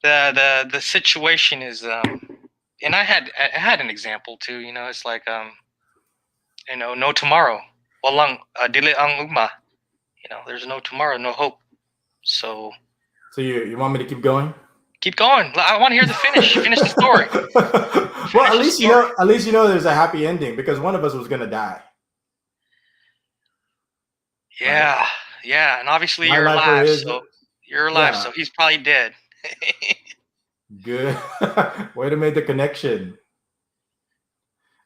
[SPEAKER 2] The situation is and I had an example too. It's like no tomorrow. Walang dili ang ugma. There's no tomorrow, no hope. So
[SPEAKER 1] you want me to keep going?
[SPEAKER 2] Keep going. I want to hear the finish. Finish the story.
[SPEAKER 1] Well, at least you know there's a happy ending because one of us was gonna die.
[SPEAKER 2] Yeah, right? Yeah, and obviously you're alive, so you're alive, so he's probably dead.
[SPEAKER 1] Good. Way to make the connection.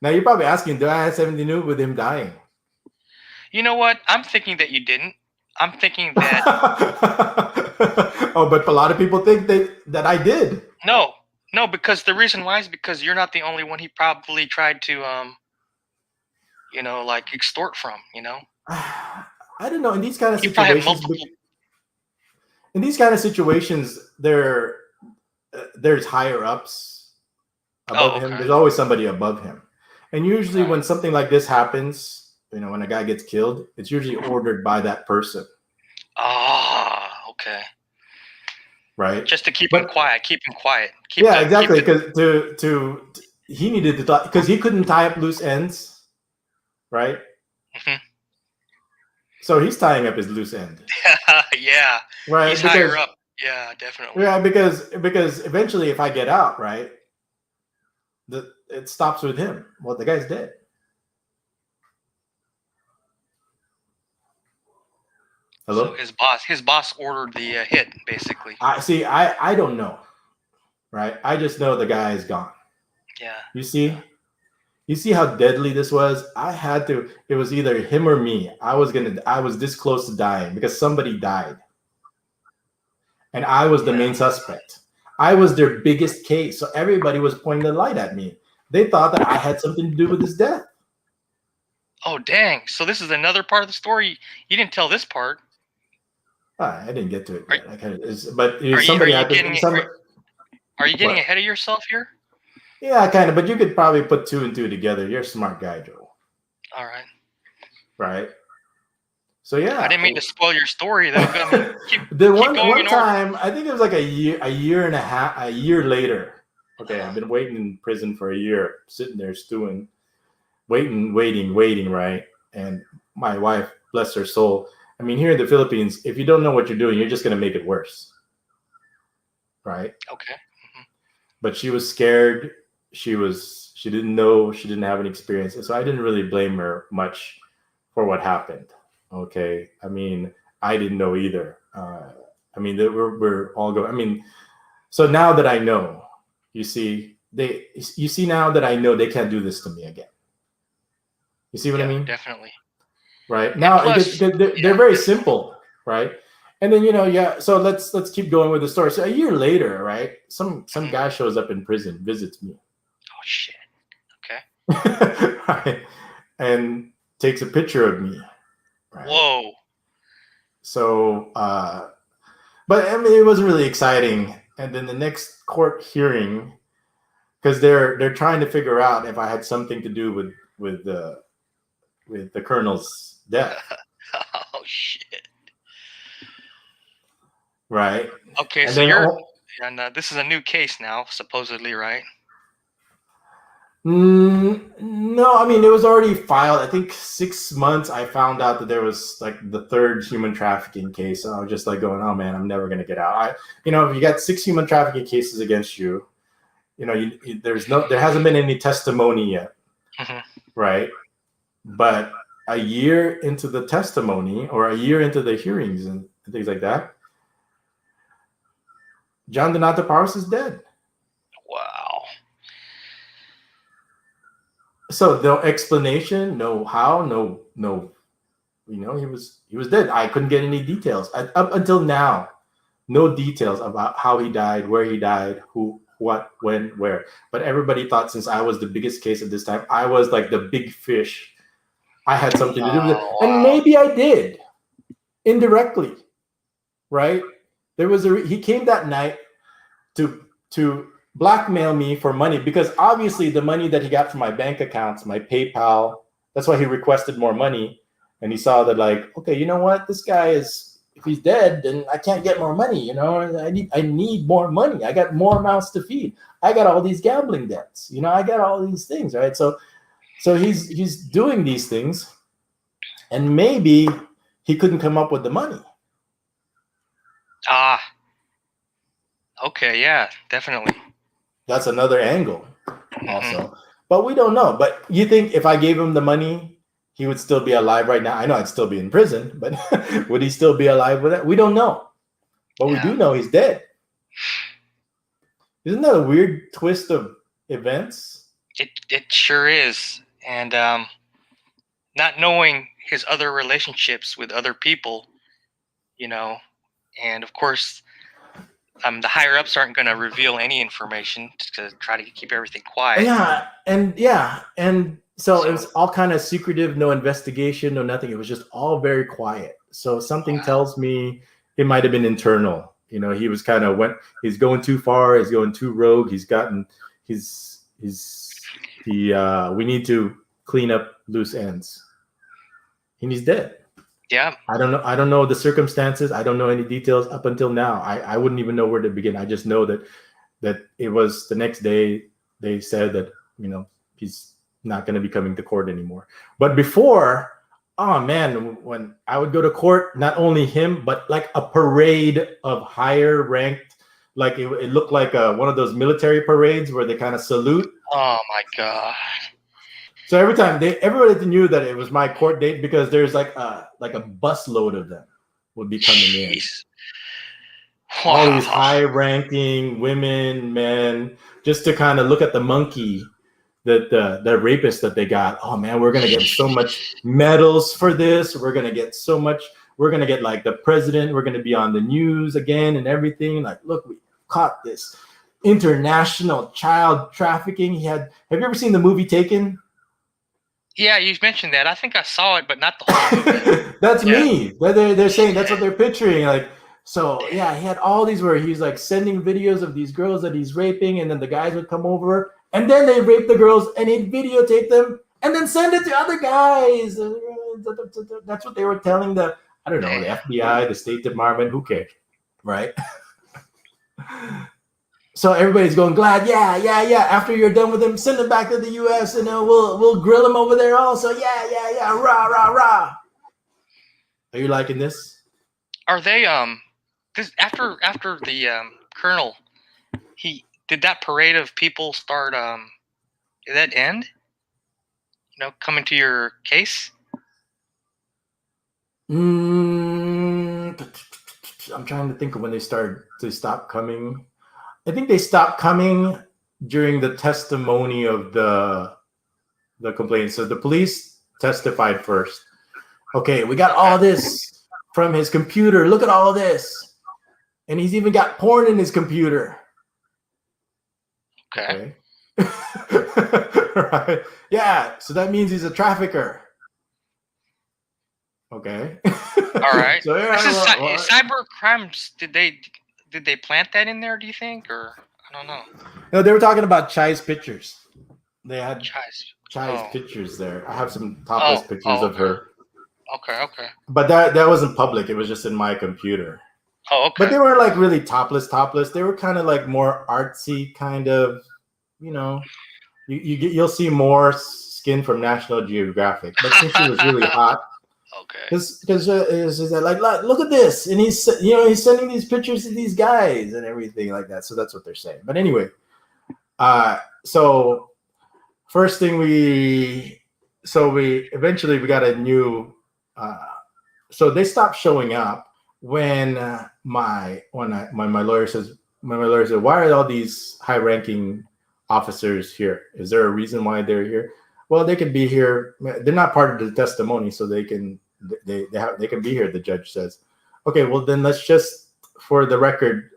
[SPEAKER 1] Now you're probably asking, do I have something to do with him dying?
[SPEAKER 2] You know what? I'm thinking that you didn't. I'm thinking that.
[SPEAKER 1] Oh, but a lot of people think that I did.
[SPEAKER 2] No, because the reason why is because you're not the only one he probably tried to, like extort from.
[SPEAKER 1] I don't know. In these kind of situations, there's higher ups above him. There's always somebody above him, and usually when something like this happens, when a guy gets killed, it's usually ordered by that person.
[SPEAKER 2] Ah, okay.
[SPEAKER 1] Right.
[SPEAKER 2] Just to keep him quiet.
[SPEAKER 1] Exactly. Because he needed to talk because he couldn't tie up loose ends, right? Mm-hmm. So he's tying up his loose end.
[SPEAKER 2] Yeah.
[SPEAKER 1] Right.
[SPEAKER 2] He's higher up. Yeah, definitely.
[SPEAKER 1] Yeah, because eventually, if I get out, right, it stops with him. Well, the guy's dead. Hello?
[SPEAKER 2] So his boss ordered the hit, basically.
[SPEAKER 1] I don't know, right? I just know the guy is gone.
[SPEAKER 2] Yeah.
[SPEAKER 1] You see how deadly this was? It was either him or me. I was this close to dying because somebody died. And I was the main suspect. I was their biggest case. So everybody was pointing the light at me. They thought that I had something to do with his death.
[SPEAKER 2] Oh, dang. So this is another part of the story. You didn't tell this part.
[SPEAKER 1] I didn't get to it yet.
[SPEAKER 2] Are you getting ahead of yourself here?
[SPEAKER 1] Yeah, kind of. But you could probably put two and two together. You're a smart guy, Joel.
[SPEAKER 2] All right.
[SPEAKER 1] Right. So yeah.
[SPEAKER 2] I didn't mean to spoil your story though.
[SPEAKER 1] One time, I think it was like a year and a half, a year later. Okay, I've been waiting in prison for a year, sitting there stewing, waiting, right? And my wife, bless her soul. I mean, here in the Philippines, if you don't know what you're doing, you're just going to make it worse. Right?
[SPEAKER 2] Okay. Mm-hmm.
[SPEAKER 1] But she was scared. She didn't know. She didn't have any experience. And so I didn't really blame her much for what happened. Okay. I mean, I didn't know either. We're all going. I mean, so now that I know, you see now that I know they can't do this to me again. You see what I mean?
[SPEAKER 2] Definitely.
[SPEAKER 1] Right now, they're very simple, right? And then So let's keep going with the story. So a year later, right? Some guy shows up in prison, visits me.
[SPEAKER 2] Oh shit! Okay.
[SPEAKER 1] Right, and takes a picture of me. Right?
[SPEAKER 2] Whoa.
[SPEAKER 1] So, but I mean, it wasn't really exciting. And then the next court hearing, because they're trying to figure out if I had something to do with the colonel's death.
[SPEAKER 2] Oh shit!
[SPEAKER 1] Right.
[SPEAKER 2] Okay, and so this is a new case now, supposedly, right?
[SPEAKER 1] No, I mean it was already filed. I think 6 months. I found out that there was like the third human trafficking case. So I was just like going, "Oh man, I'm never gonna get out." If you got 6 human trafficking cases against you, there hasn't been any testimony yet, right? But a year into the testimony or a year into the hearings and things like that, John Donato Parras is dead.
[SPEAKER 2] Wow.
[SPEAKER 1] So no explanation, no how, no. He was dead. I couldn't get any details up until now. No details about how he died, where he died, who, what, when, where. But everybody thought since I was the biggest case at this time, I was like the big fish. I had something to do with it, and maybe I did indirectly, right? He came that night to blackmail me for money, because obviously the money that he got from my bank accounts, my PayPal, that's why he requested more money. And he saw that, like, okay, you know what? This guy is, if he's dead, then I can't get more money. You know, I need more money. I got more mouths to feed. I got all these gambling debts. You know, I got all these things, right? So he's doing these things, and maybe he couldn't come up with the money.
[SPEAKER 2] Ah. Okay. Yeah. Definitely.
[SPEAKER 1] That's another angle, also. But we don't know. But you think if I gave him the money, he would still be alive right now? I know I'd still be in prison, but would he still be alive with it? We don't know. But we do know he's dead. Isn't that a weird twist of events?
[SPEAKER 2] It sure is. And not knowing his other relationships with other people, you know, and of course, the higher ups aren't going to reveal any information to try to keep everything quiet.
[SPEAKER 1] And so it was all kind of secretive, no investigation, no nothing. It was just all very quiet. So something tells me it might have been internal. You know, he was kind of he's going too far, he's going too rogue, we need to clean up loose ends. And he's dead.
[SPEAKER 2] Yeah.
[SPEAKER 1] I don't know the circumstances. I don't know any details up until now. I wouldn't even know where to begin. I just know that it was the next day they said that, you know, he's not going to be coming to court anymore. But before, oh man, when I would go to court, not only him, but like a parade of higher ranked, like it looked like one of those military parades where they kind of salute.
[SPEAKER 2] Oh my God.
[SPEAKER 1] So every time everybody knew that it was my court date, because there's like a busload of them would be coming in. Wow. All these high-ranking women, men, just to kind of look at the monkey, the rapist that they got. Oh man, we're gonna get so much medals for this. We're gonna get so much. We're gonna get like the president. We're gonna be on the news again and everything. Like, look, we caught this international child trafficking. Have you ever seen the movie Taken?
[SPEAKER 2] Yeah, you mentioned that. I think I saw it, but not the whole movie.
[SPEAKER 1] That's me. They're saying that's what they're picturing. Like, so yeah, he had all these where he's like sending videos of these girls that he's raping, and then the guys would come over, and then they rape the girls, and he'd videotape them, and then send it to other guys. That's what they were telling the FBI, the State Department. Who cares, right? So everybody's going, glad, yeah. After you're done with him, send him back to the U.S. and we'll grill him over there also. Yeah, rah. Are you liking this?
[SPEAKER 2] Are they this after the colonel, he did that parade of people start did that end? You know, coming to your case?
[SPEAKER 1] I'm trying to think of when they stopped coming. I think they stopped coming during the testimony of the complaint. So the police testified first. Okay, we got all this from his computer. Look at all this. And he's even got porn in his computer.
[SPEAKER 2] Okay.
[SPEAKER 1] Right. Yeah, so that means he's a trafficker. Okay.
[SPEAKER 2] All right.
[SPEAKER 1] So, yeah,
[SPEAKER 2] cyber crimes, did they plant that in there, do you think? Or I don't know.
[SPEAKER 1] No, they were talking about Chai's pictures. They had Chai's
[SPEAKER 2] Oh.
[SPEAKER 1] pictures there. I have some topless pictures of her.
[SPEAKER 2] Okay.
[SPEAKER 1] But that wasn't public. It was just in my computer.
[SPEAKER 2] Oh, okay.
[SPEAKER 1] But they weren't like really topless. They were kind of like more artsy, kind of, you know. You'll see more skin from National Geographic. But since she was really hot,
[SPEAKER 2] okay.
[SPEAKER 1] Because like, look at this, and he's sending these pictures to these guys and everything like that. So that's what they're saying. But anyway, so first thing we eventually got a new. So they stopped showing up when my lawyer said, why are all these high-ranking officers here? Is there a reason why they're here? Well, they can be here. They're not part of the testimony, so they can be here. The judge says, "Okay, well then let's just, for the record,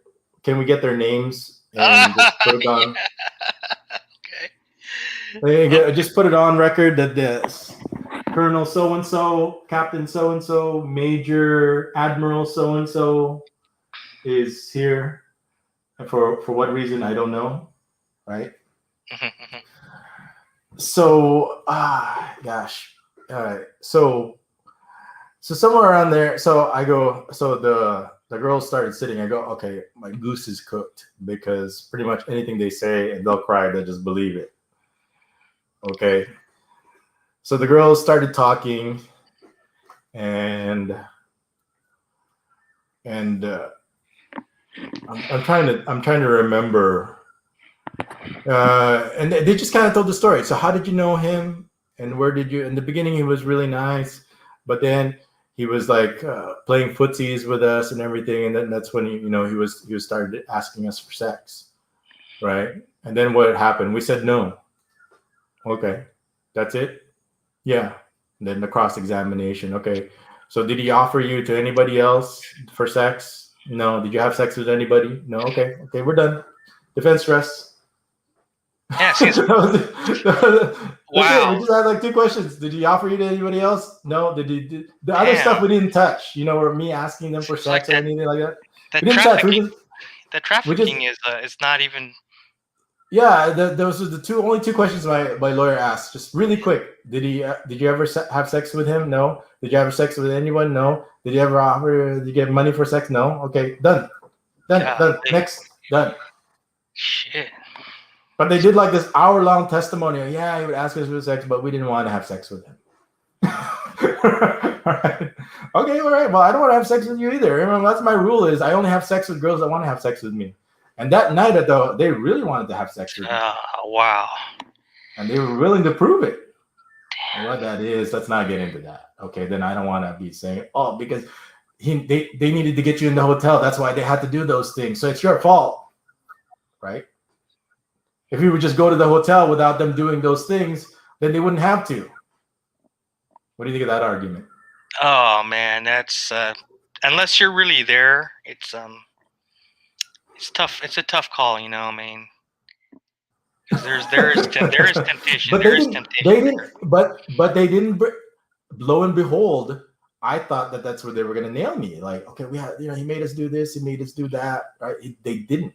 [SPEAKER 1] can we get their names and just put it on?" Okay. Just put it on record that this Colonel so and so, Captain so and so, Major Admiral so and so is here. For what reason, I don't know. right?
[SPEAKER 2] Mm-hmm.
[SPEAKER 1] So, gosh, so somewhere around there. So I go. So the girls started sitting. I go, okay, my goose is cooked because pretty much anything they say and they'll cry. They just believe it. Okay. So the girls started talking, and I'm trying to remember. And they just kind of told the story. So how did you know him, and where did you? In the beginning, he was really nice, but then he was like playing footsies with us and everything, and then that's when he was started asking us for sex, right? And then what happened? We said no. Okay, that's it. Yeah. And then the cross examination. Okay, so did he offer you to anybody else for sex? No. Did you have sex with anybody? No. Okay. Okay, we're done. Defense rests.
[SPEAKER 2] Yeah, since
[SPEAKER 1] That's it. We
[SPEAKER 2] wow,
[SPEAKER 1] just had like 2 questions. Did he offer you to anybody else? No. Did he? The other
[SPEAKER 2] damn,
[SPEAKER 1] stuff we didn't touch. Or me asking them for
[SPEAKER 2] seems like
[SPEAKER 1] sex or anything like that.
[SPEAKER 2] that
[SPEAKER 1] We didn't touch.
[SPEAKER 2] that
[SPEAKER 1] We just
[SPEAKER 2] trafficking is not even.
[SPEAKER 1] yeah. Those are the only two questions my lawyer asked. Just really quick. Did you ever have sex with him? No. Did you ever sex with anyone? No. Did you ever offer? Did you get money for sex? No. Okay. Done. Done. Next. Done.
[SPEAKER 2] Shit.
[SPEAKER 1] But they did like this hour-long testimonial. Yeah, he would ask us for sex, but we didn't want to have sex with him. All right. Okay, all right. Well, I don't want to have sex with you either. Remember, that's my rule is I only have sex with girls that want to have sex with me. And that night, though, they really wanted to have sex with me.
[SPEAKER 2] Wow.
[SPEAKER 1] And they were willing to prove it. And what that is, let's not get into that. Okay, then I don't want to be saying, oh, because they needed to get you in the hotel. That's why they had to do those things. So it's your fault, right? If we would just go to the hotel without them doing those things, then they wouldn't have to. What do you think of that argument?
[SPEAKER 2] Oh man, that's unless you're really there, it's tough. It's a tough call, I mean, because there is temptation.
[SPEAKER 1] But
[SPEAKER 2] There is temptation.
[SPEAKER 1] they didn't. But they didn't. Lo and behold, I thought that's where they were going to nail me. Like, okay, we had, he made us do this, he made us do that, right? They didn't.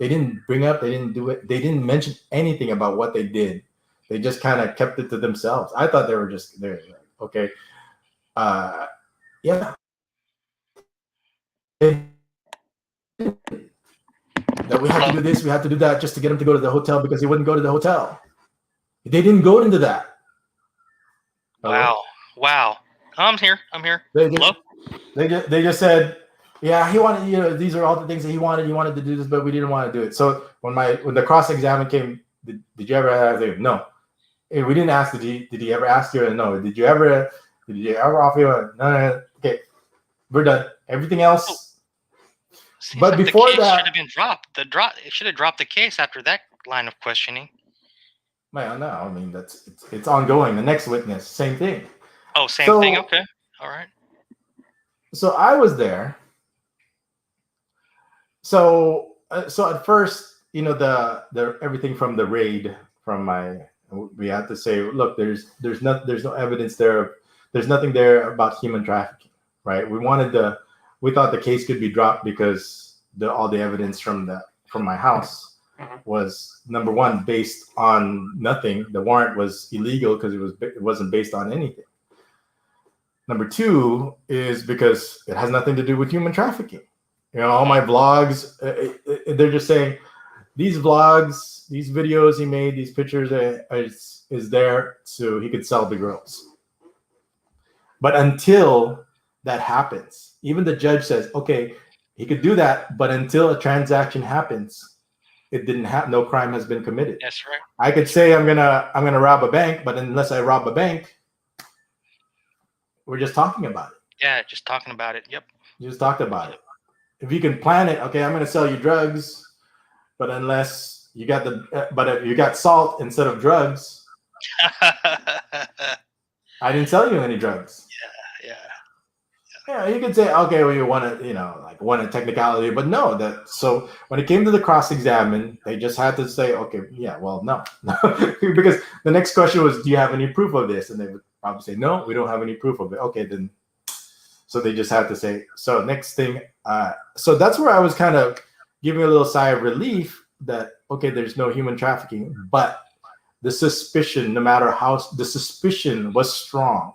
[SPEAKER 1] They didn't bring up. They didn't do it. They didn't mention anything about what they did. They just kind of kept it to themselves. I thought they were just there. Okay. Yeah. That we had to do this, we had to do that just to get him to go to the hotel because he wouldn't go to the hotel. They didn't go into that.
[SPEAKER 2] Wow. Wow. I'm here.
[SPEAKER 1] They just said, yeah, he wanted, these are all the things that he wanted. He wanted to do this, but we didn't want to do it. So when the cross examen came, did you ever have? No. We didn't ask. Did he ever ask you? No. Did you ever offer you? No. Okay, we're done. Everything else.
[SPEAKER 2] Seems
[SPEAKER 1] but
[SPEAKER 2] like
[SPEAKER 1] before
[SPEAKER 2] the case
[SPEAKER 1] that,
[SPEAKER 2] should have been dropped. It should have dropped the case after that line of questioning.
[SPEAKER 1] Well, no, I mean it's ongoing. The next witness, same thing.
[SPEAKER 2] Oh, same thing. Okay, all right.
[SPEAKER 1] So I was there. So at first, the everything from the raid we had to say, look, there's no evidence there. There's nothing there about human trafficking, right? We thought the case could be dropped because all the evidence from my house was, number one, based on nothing. The warrant was illegal because it wasn't based on anything. Number two is because it has nothing to do with human trafficking. All my vlogs, they're just saying these vlogs, these videos he made, these pictures is there so he could sell the girls. But until that happens, even the judge says, okay, he could do that, but until a transaction happens, it didn't have, no crime has been committed.
[SPEAKER 2] That's right.
[SPEAKER 1] I could say I'm gonna rob a bank, but unless I rob a bank, we're just talking about it.
[SPEAKER 2] Yeah, just talking about it. Yep.
[SPEAKER 1] You just talked about it. If you can plan it, okay, I'm going to sell you drugs, but unless you got but if you got salt instead of drugs, I didn't sell you any drugs. Yeah, you could say, okay, well, you want to, want a technicality, but no. So when it came to the cross-examine, they just had to say, okay, yeah, well, no, because the next question was, do you have any proof of this? And they would probably say, no, we don't have any proof of it. Okay, then. So they just had to say, so next thing. So that's where I was kind of giving a little sigh of relief okay, there's no human trafficking, but the suspicion, no matter how the suspicion was strong,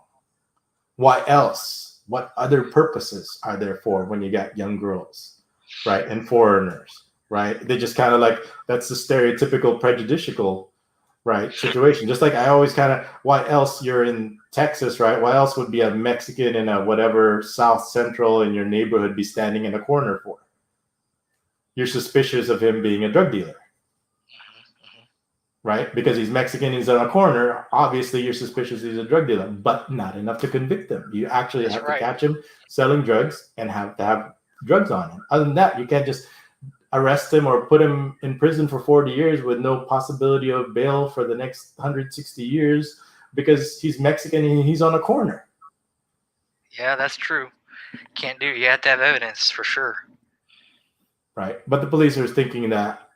[SPEAKER 1] why else? What other purposes are there for when you got young girls, right, and foreigners, right? They just kind of like, that's the stereotypical prejudicial, right, situation. Just like I always kind of, why else you're in Texas, right? Why else would be a Mexican in a whatever South Central in your neighborhood be standing in a corner for? You're suspicious of him being a drug dealer, right? Because he's Mexican, he's on a corner. Obviously, you're suspicious he's a drug dealer, but not enough to convict him. You actually have to catch him selling drugs and have to have drugs on him. Other than that, you can't just arrest him or put him in prison for 40 years with no possibility of bail for the next 160 years because he's Mexican and he's on a corner.
[SPEAKER 2] Yeah, that's true. Can't do. You have to have evidence for sure.
[SPEAKER 1] Right, but the police are thinking that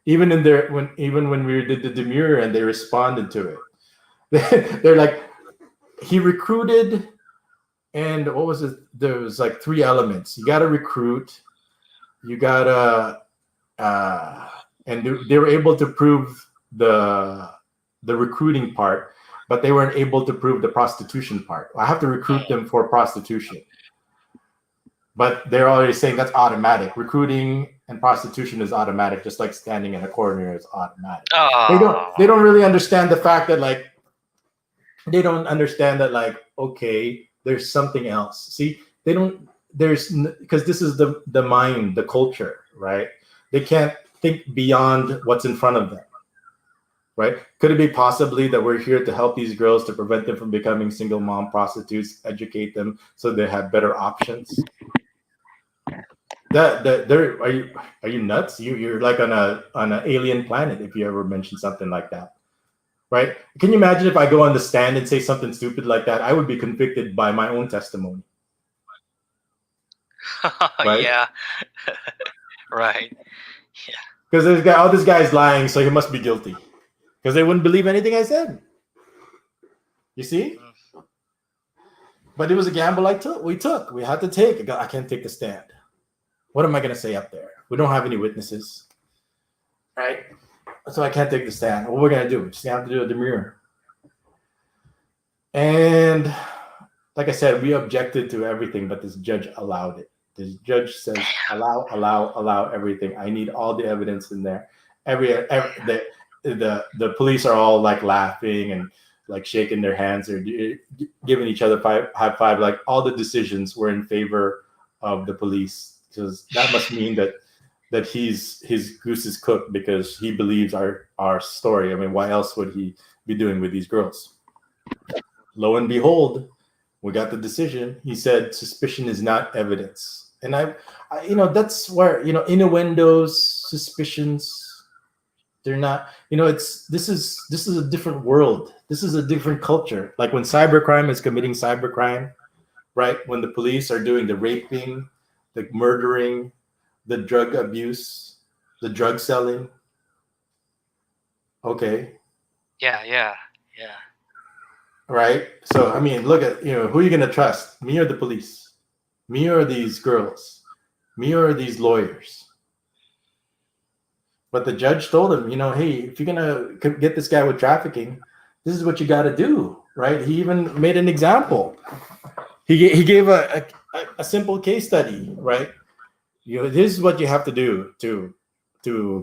[SPEAKER 1] even when we did the demurrer and they responded to it, they're like, he recruited, and what was it? There was like 3 elements. You got to recruit, you got to, and they were able to prove the recruiting part, but they weren't able to prove the prostitution part. I have to recruit them for prostitution. But they're already saying that's automatic. Recruiting and prostitution is automatic, just like standing in a corner is automatic. They don't really understand the fact that okay, there's something else. See, because this is the mind, the culture, right? They can't think beyond what's in front of them, right? Could it be possibly that we're here to help these girls to prevent them from becoming single mom prostitutes, educate them so they have better options? Are you nuts? You're like on an alien planet if you ever mention something like that, right? Can you imagine if I go on the stand and say something stupid like that? I would be convicted by my own testimony.
[SPEAKER 2] Right? Yeah. Right. Yeah.
[SPEAKER 1] Because this guy's lying, so he must be guilty. Because they wouldn't believe anything I said. You see? But it was a gamble we took. We had to take. I can't take the stand. What am I going to say up there? We don't have any witnesses, right? So I can't take the stand. What we're going to do? We're just going to have to do a demurrer. And like I said, we objected to everything, but this judge allowed it. This judge says, allow everything. I need all the evidence in there. The police are all like laughing and like shaking their hands or giving each other high five. Like all the decisions were in favor of the police. Because that must mean that his goose is cooked because he believes our story. I mean, why else would he be doing with these girls? Lo and behold, we got the decision. He said suspicion is not evidence, and I that's where innuendos, suspicions, they're not. This is a different world. This is a different culture. Like when cybercrime is committing cybercrime, right? When the police are doing the raping, the murdering, the drug abuse, the drug selling. Okay.
[SPEAKER 2] Yeah.
[SPEAKER 1] Right? So, I mean, look at, who are you going to trust? Me or the police? Me or these girls? Me or these lawyers? But the judge told him, hey, if you're going to get this guy with trafficking, this is what you got to do, right? He even made an example. He gave a simple case study, right? This is what you have to do to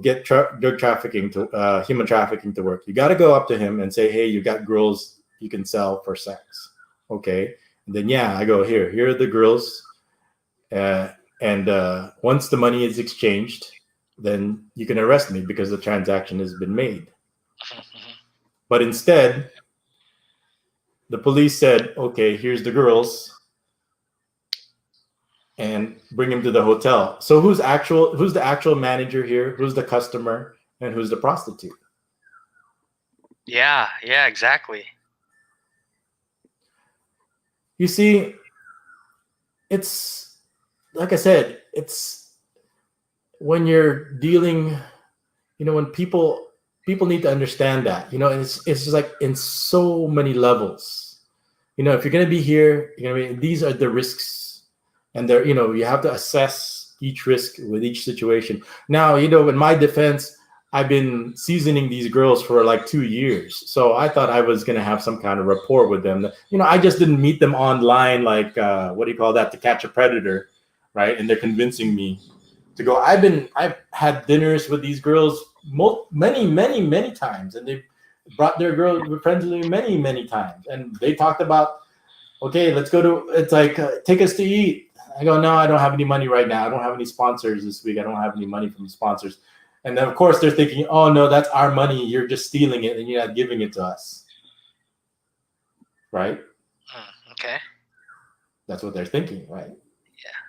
[SPEAKER 1] get drug trafficking to human trafficking to work. You got to go up to him and say, hey, you got girls you can sell for sex, okay? And then I go, here are the girls, and once the money is exchanged, then you can arrest me because the transaction has been made. But instead, the police said, okay, here's the girls, and bring him to the hotel. So who's the actual manager here? Who's the customer? And who's the prostitute?
[SPEAKER 2] Yeah, exactly.
[SPEAKER 1] You see, it's like I said, it's when you're dealing, when people need to understand that, it's just like in so many levels. If you're going to be here, these are the risks. And there, you have to assess, each risk, with each situation. Now, in my defense, I've been seasoning these girls for like 2 years. So I thought I was going to have some kind of rapport with them. I just didn't meet them online, like, what do you call that? To catch a predator, right? And they're convincing me to go. I've had dinners with these girls many, many, many times. And they've brought their girl friends with me many, many times. And they talked about, okay, let's go to, it's like, take us to eat. I go, no, I don't have any money right now. I don't have any sponsors this week. I don't have any money from sponsors. And then, of course, they're thinking, oh, no, that's our money. You're just stealing it and you're not giving it to us. Right?
[SPEAKER 2] Okay.
[SPEAKER 1] That's what they're thinking, right?
[SPEAKER 2] Yeah.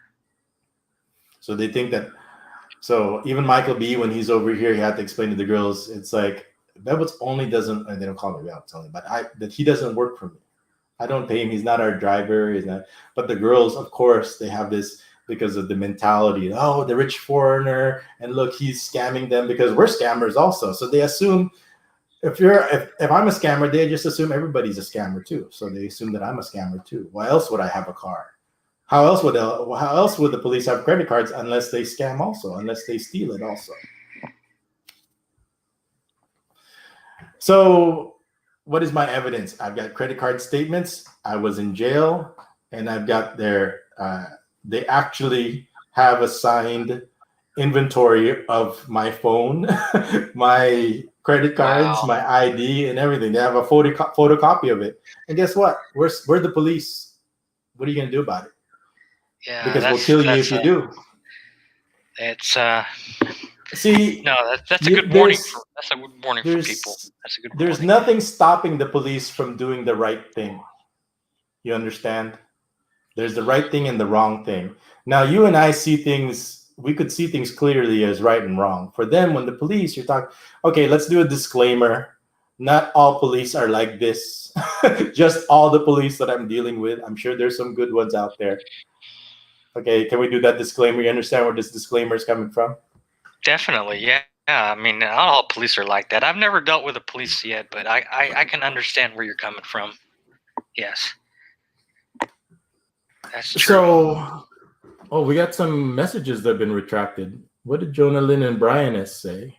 [SPEAKER 1] So they think that, so even Michael B., when he's over here, he had to explain to the girls, it's like, Bebots only doesn't, and they don't call me Bebots only, but that he doesn't work for me. I don't pay him. He's not our driver. He's not. But the girls, of course, they have this because of the mentality. Oh, the rich foreigner, and look, he's scamming them because we're scammers also. So they assume if I'm a scammer, they just assume everybody's a scammer too. So they assume that I'm a scammer too. Why else would I have a car? How else would the police have credit cards unless they scam also, unless they steal it also? So what is my evidence? I've got credit card statements. I was in jail, and I've got they actually have a signed inventory of my phone, my credit cards,
[SPEAKER 2] Wow.
[SPEAKER 1] my ID, and everything. They have a photocopy of it. And guess what? We're the police. What are you going to do about it?
[SPEAKER 2] Yeah,
[SPEAKER 1] Because we'll kill you if you do.
[SPEAKER 2] It's
[SPEAKER 1] See,
[SPEAKER 2] no, that's a good warning. That's a good warning for people. That's a good.
[SPEAKER 1] There's
[SPEAKER 2] warning.
[SPEAKER 1] nothing stopping the police from doing the right thing. You understand? There's the right thing and the wrong thing. Now, you and I see things. We could see things clearly as right and wrong. For them, when the police, you're talking. Okay, let's do a disclaimer. Not all police are like this. Just all the police that I'm dealing with. I'm sure there's some good ones out there. Okay, can we do that disclaimer? You understand where this disclaimer is coming from?
[SPEAKER 2] Definitely, yeah. Yeah, I mean, not all police are like that. I've never dealt with a police yet, but I can understand where you're coming from. Yes, that's true.
[SPEAKER 1] So, we got some messages that have been retracted. What did Jonah Lynn and Brian S. say?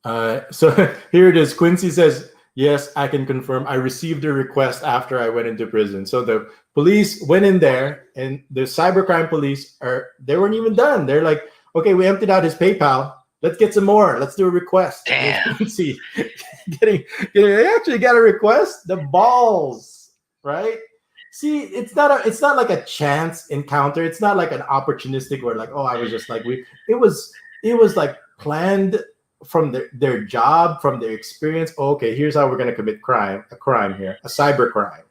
[SPEAKER 1] So here it is. Quincy says, yes, I can confirm. I received a request after I went into prison. So the police went in there, and the cybercrime police they weren't even done. They're like, okay, we emptied out his PayPal. Let's get some more. Let's do a request.
[SPEAKER 2] Damn.
[SPEAKER 1] See, they actually got a request. The balls, right? See, it's not like a chance encounter. It's not like an opportunistic where like, oh, I was just like it was like planned from their job, from their experience. Oh, okay, here's how we're gonna commit a crime here, a cyber crime.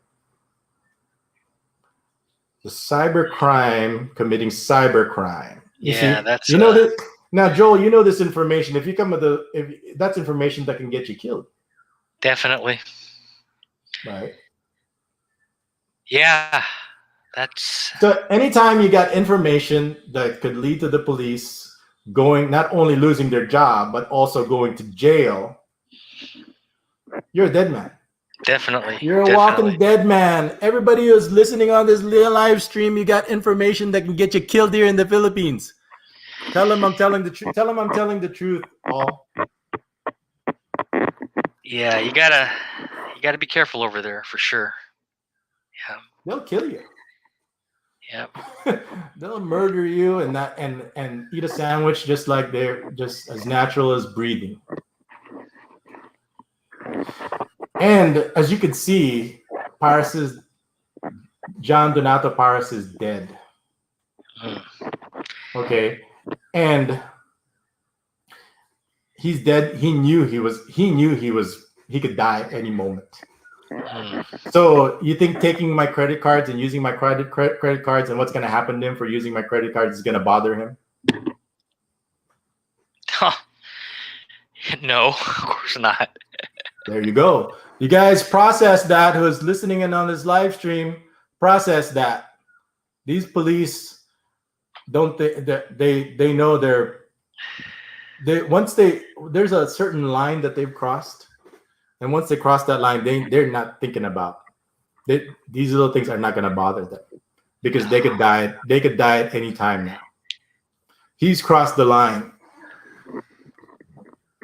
[SPEAKER 1] The cyber crime committing cyber crime.
[SPEAKER 2] Yeah, that's
[SPEAKER 1] this. Now, Joel, you know this information. If you come with that's information that can get you killed.
[SPEAKER 2] definitely.
[SPEAKER 1] Right.
[SPEAKER 2] Yeah, that's
[SPEAKER 1] So anytime you got information that could lead to the police not only losing their job, but also going to jail, you're a dead man.
[SPEAKER 2] definitely.
[SPEAKER 1] You're a walking dead man. Everybody who's listening on this live stream, you got information that can get you killed here in the Philippines. Tell them I'm telling the truth. Tell them I'm telling the truth, Paul.
[SPEAKER 2] Yeah, you gotta be careful over there for sure. Yeah.
[SPEAKER 1] They'll kill you.
[SPEAKER 2] Yep.
[SPEAKER 1] They'll murder you and eat a sandwich just like they're just as natural as breathing. And as you can see, John Donato Paris is dead. Okay. And he's dead. He knew he could die any moment. So you think taking my credit cards and using my credit cards and what's going to happen to him for using my credit cards is going to bother him?
[SPEAKER 2] No, of course not.
[SPEAKER 1] There you go. You guys process that. Who's listening in on this live stream, process that. These police don't they know there's a certain line that they've crossed, and once they cross that line, they're not thinking about these little things are not going to bother them because they could die at any time now. He's crossed the line.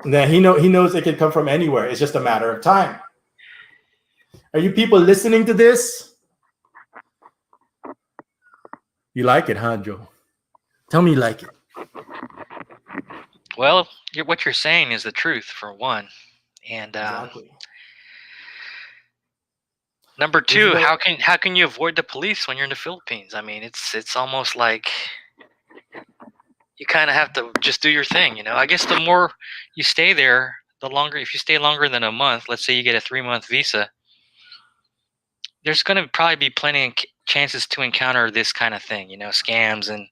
[SPEAKER 1] That he knows it can come from anywhere. It's just a matter of time. Are you people listening to this? You like it, huh, Joe? Tell me you like it.
[SPEAKER 2] Well, what you're saying is the truth, for one, and
[SPEAKER 1] Exactly.
[SPEAKER 2] number two, how can you avoid the police when you're in the Philippines? I mean, it's almost like you kind of have to just do your thing, you know. I guess the more you stay there, the longer. If you stay longer than a month, let's say you get a 3-month visa, there's going to probably be plenty of chances to encounter this kind of thing, you know, scams and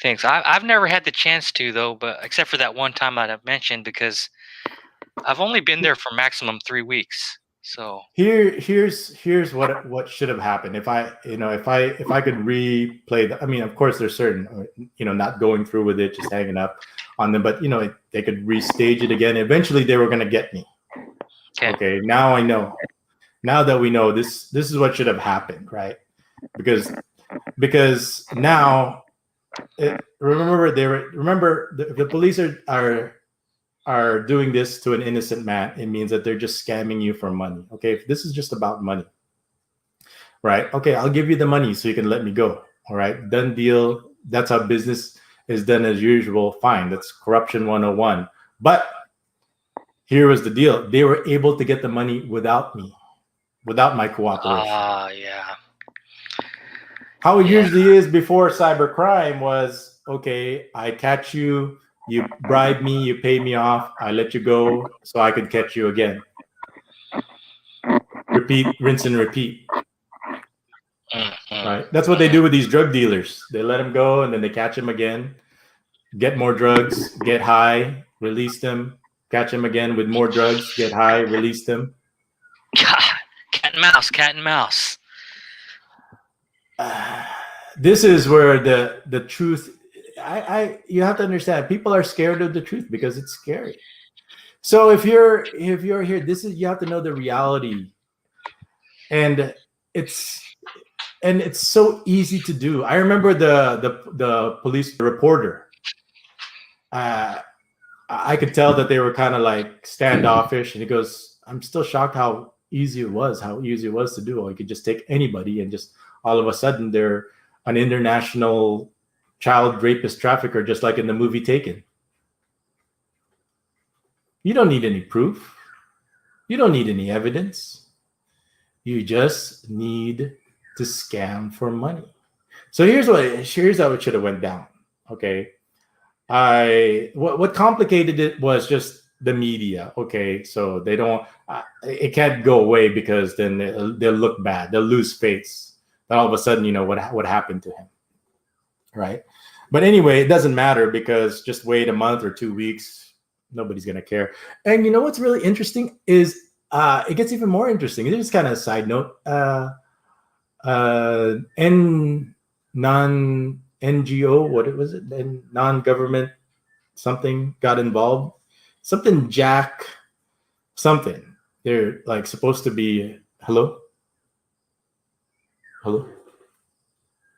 [SPEAKER 2] things. I've never had the chance to, though, but except for that one time that I've mentioned, because I've only been there for maximum 3 weeks. So
[SPEAKER 1] here's what should have happened if I could replay the. I mean, of course, there's certain not going through with it, just hanging up on them, but they could restage it again. Eventually, they were going to get me. Okay, now I know. Now that we know this is what should have happened, right? Because now, remember the police are doing this to an innocent man. It means that they're just scamming you for money. Okay, if this is just about money, right? Okay, I'll give you the money so you can let me go. All right, done deal. That's how business is done as usual. Fine, that's corruption 101. But here was the deal: they were able to get the money without me. Without my cooperation.
[SPEAKER 2] Yeah.
[SPEAKER 1] How it usually is before cybercrime was, okay, I catch you, you bribe me, you pay me off, I let you go so I could catch you again. Repeat, rinse and repeat. Right? That's what they do with these drug dealers. They let them go and then they catch them again, get more drugs, get high, release them, catch them again with more drugs, get high, release them.
[SPEAKER 2] Cat and mouse.
[SPEAKER 1] This is where the truth. You have to understand. People are scared of the truth because it's scary. So if you're here, you have to know the reality, and it's so easy to do. I remember the police reporter. I could tell that they were kind of like standoffish, and he goes, "I'm still shocked how easy it was to do. You could just take anybody and just all of a sudden they're an international child rapist trafficker, just like in the movie Taken. You don't need any proof. You don't need any evidence. You just need to scam for money." So here's how it should have went down. Okay. What complicated it was just the media. Okay, so they don't. It can't go away because then they'll look bad. They'll lose face. Then all of a sudden, what happened to him, right? But anyway, it doesn't matter because just wait a month or 2 weeks, nobody's gonna care. And you know what's really interesting is it gets even more interesting. It's just kind of a side note. NGO, what was it? And non-government something got involved. Something Jack, something. They're like supposed to be. Hello?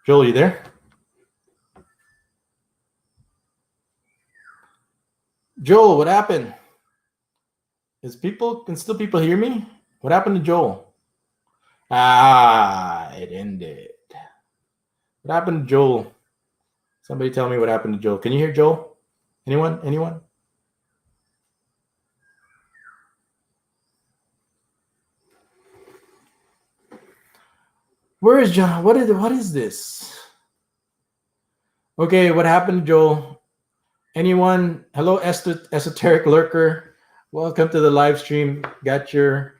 [SPEAKER 1] Joel, you there? Joel, what happened? Can still people hear me? What happened to Joel? It ended. What happened to Joel? Somebody tell me what happened to Joel. Can you hear Joel? Anyone? Where is John? What is this? Okay, what happened to Joel? Anyone? Hello, esoteric lurker. Welcome to the live stream. Got your.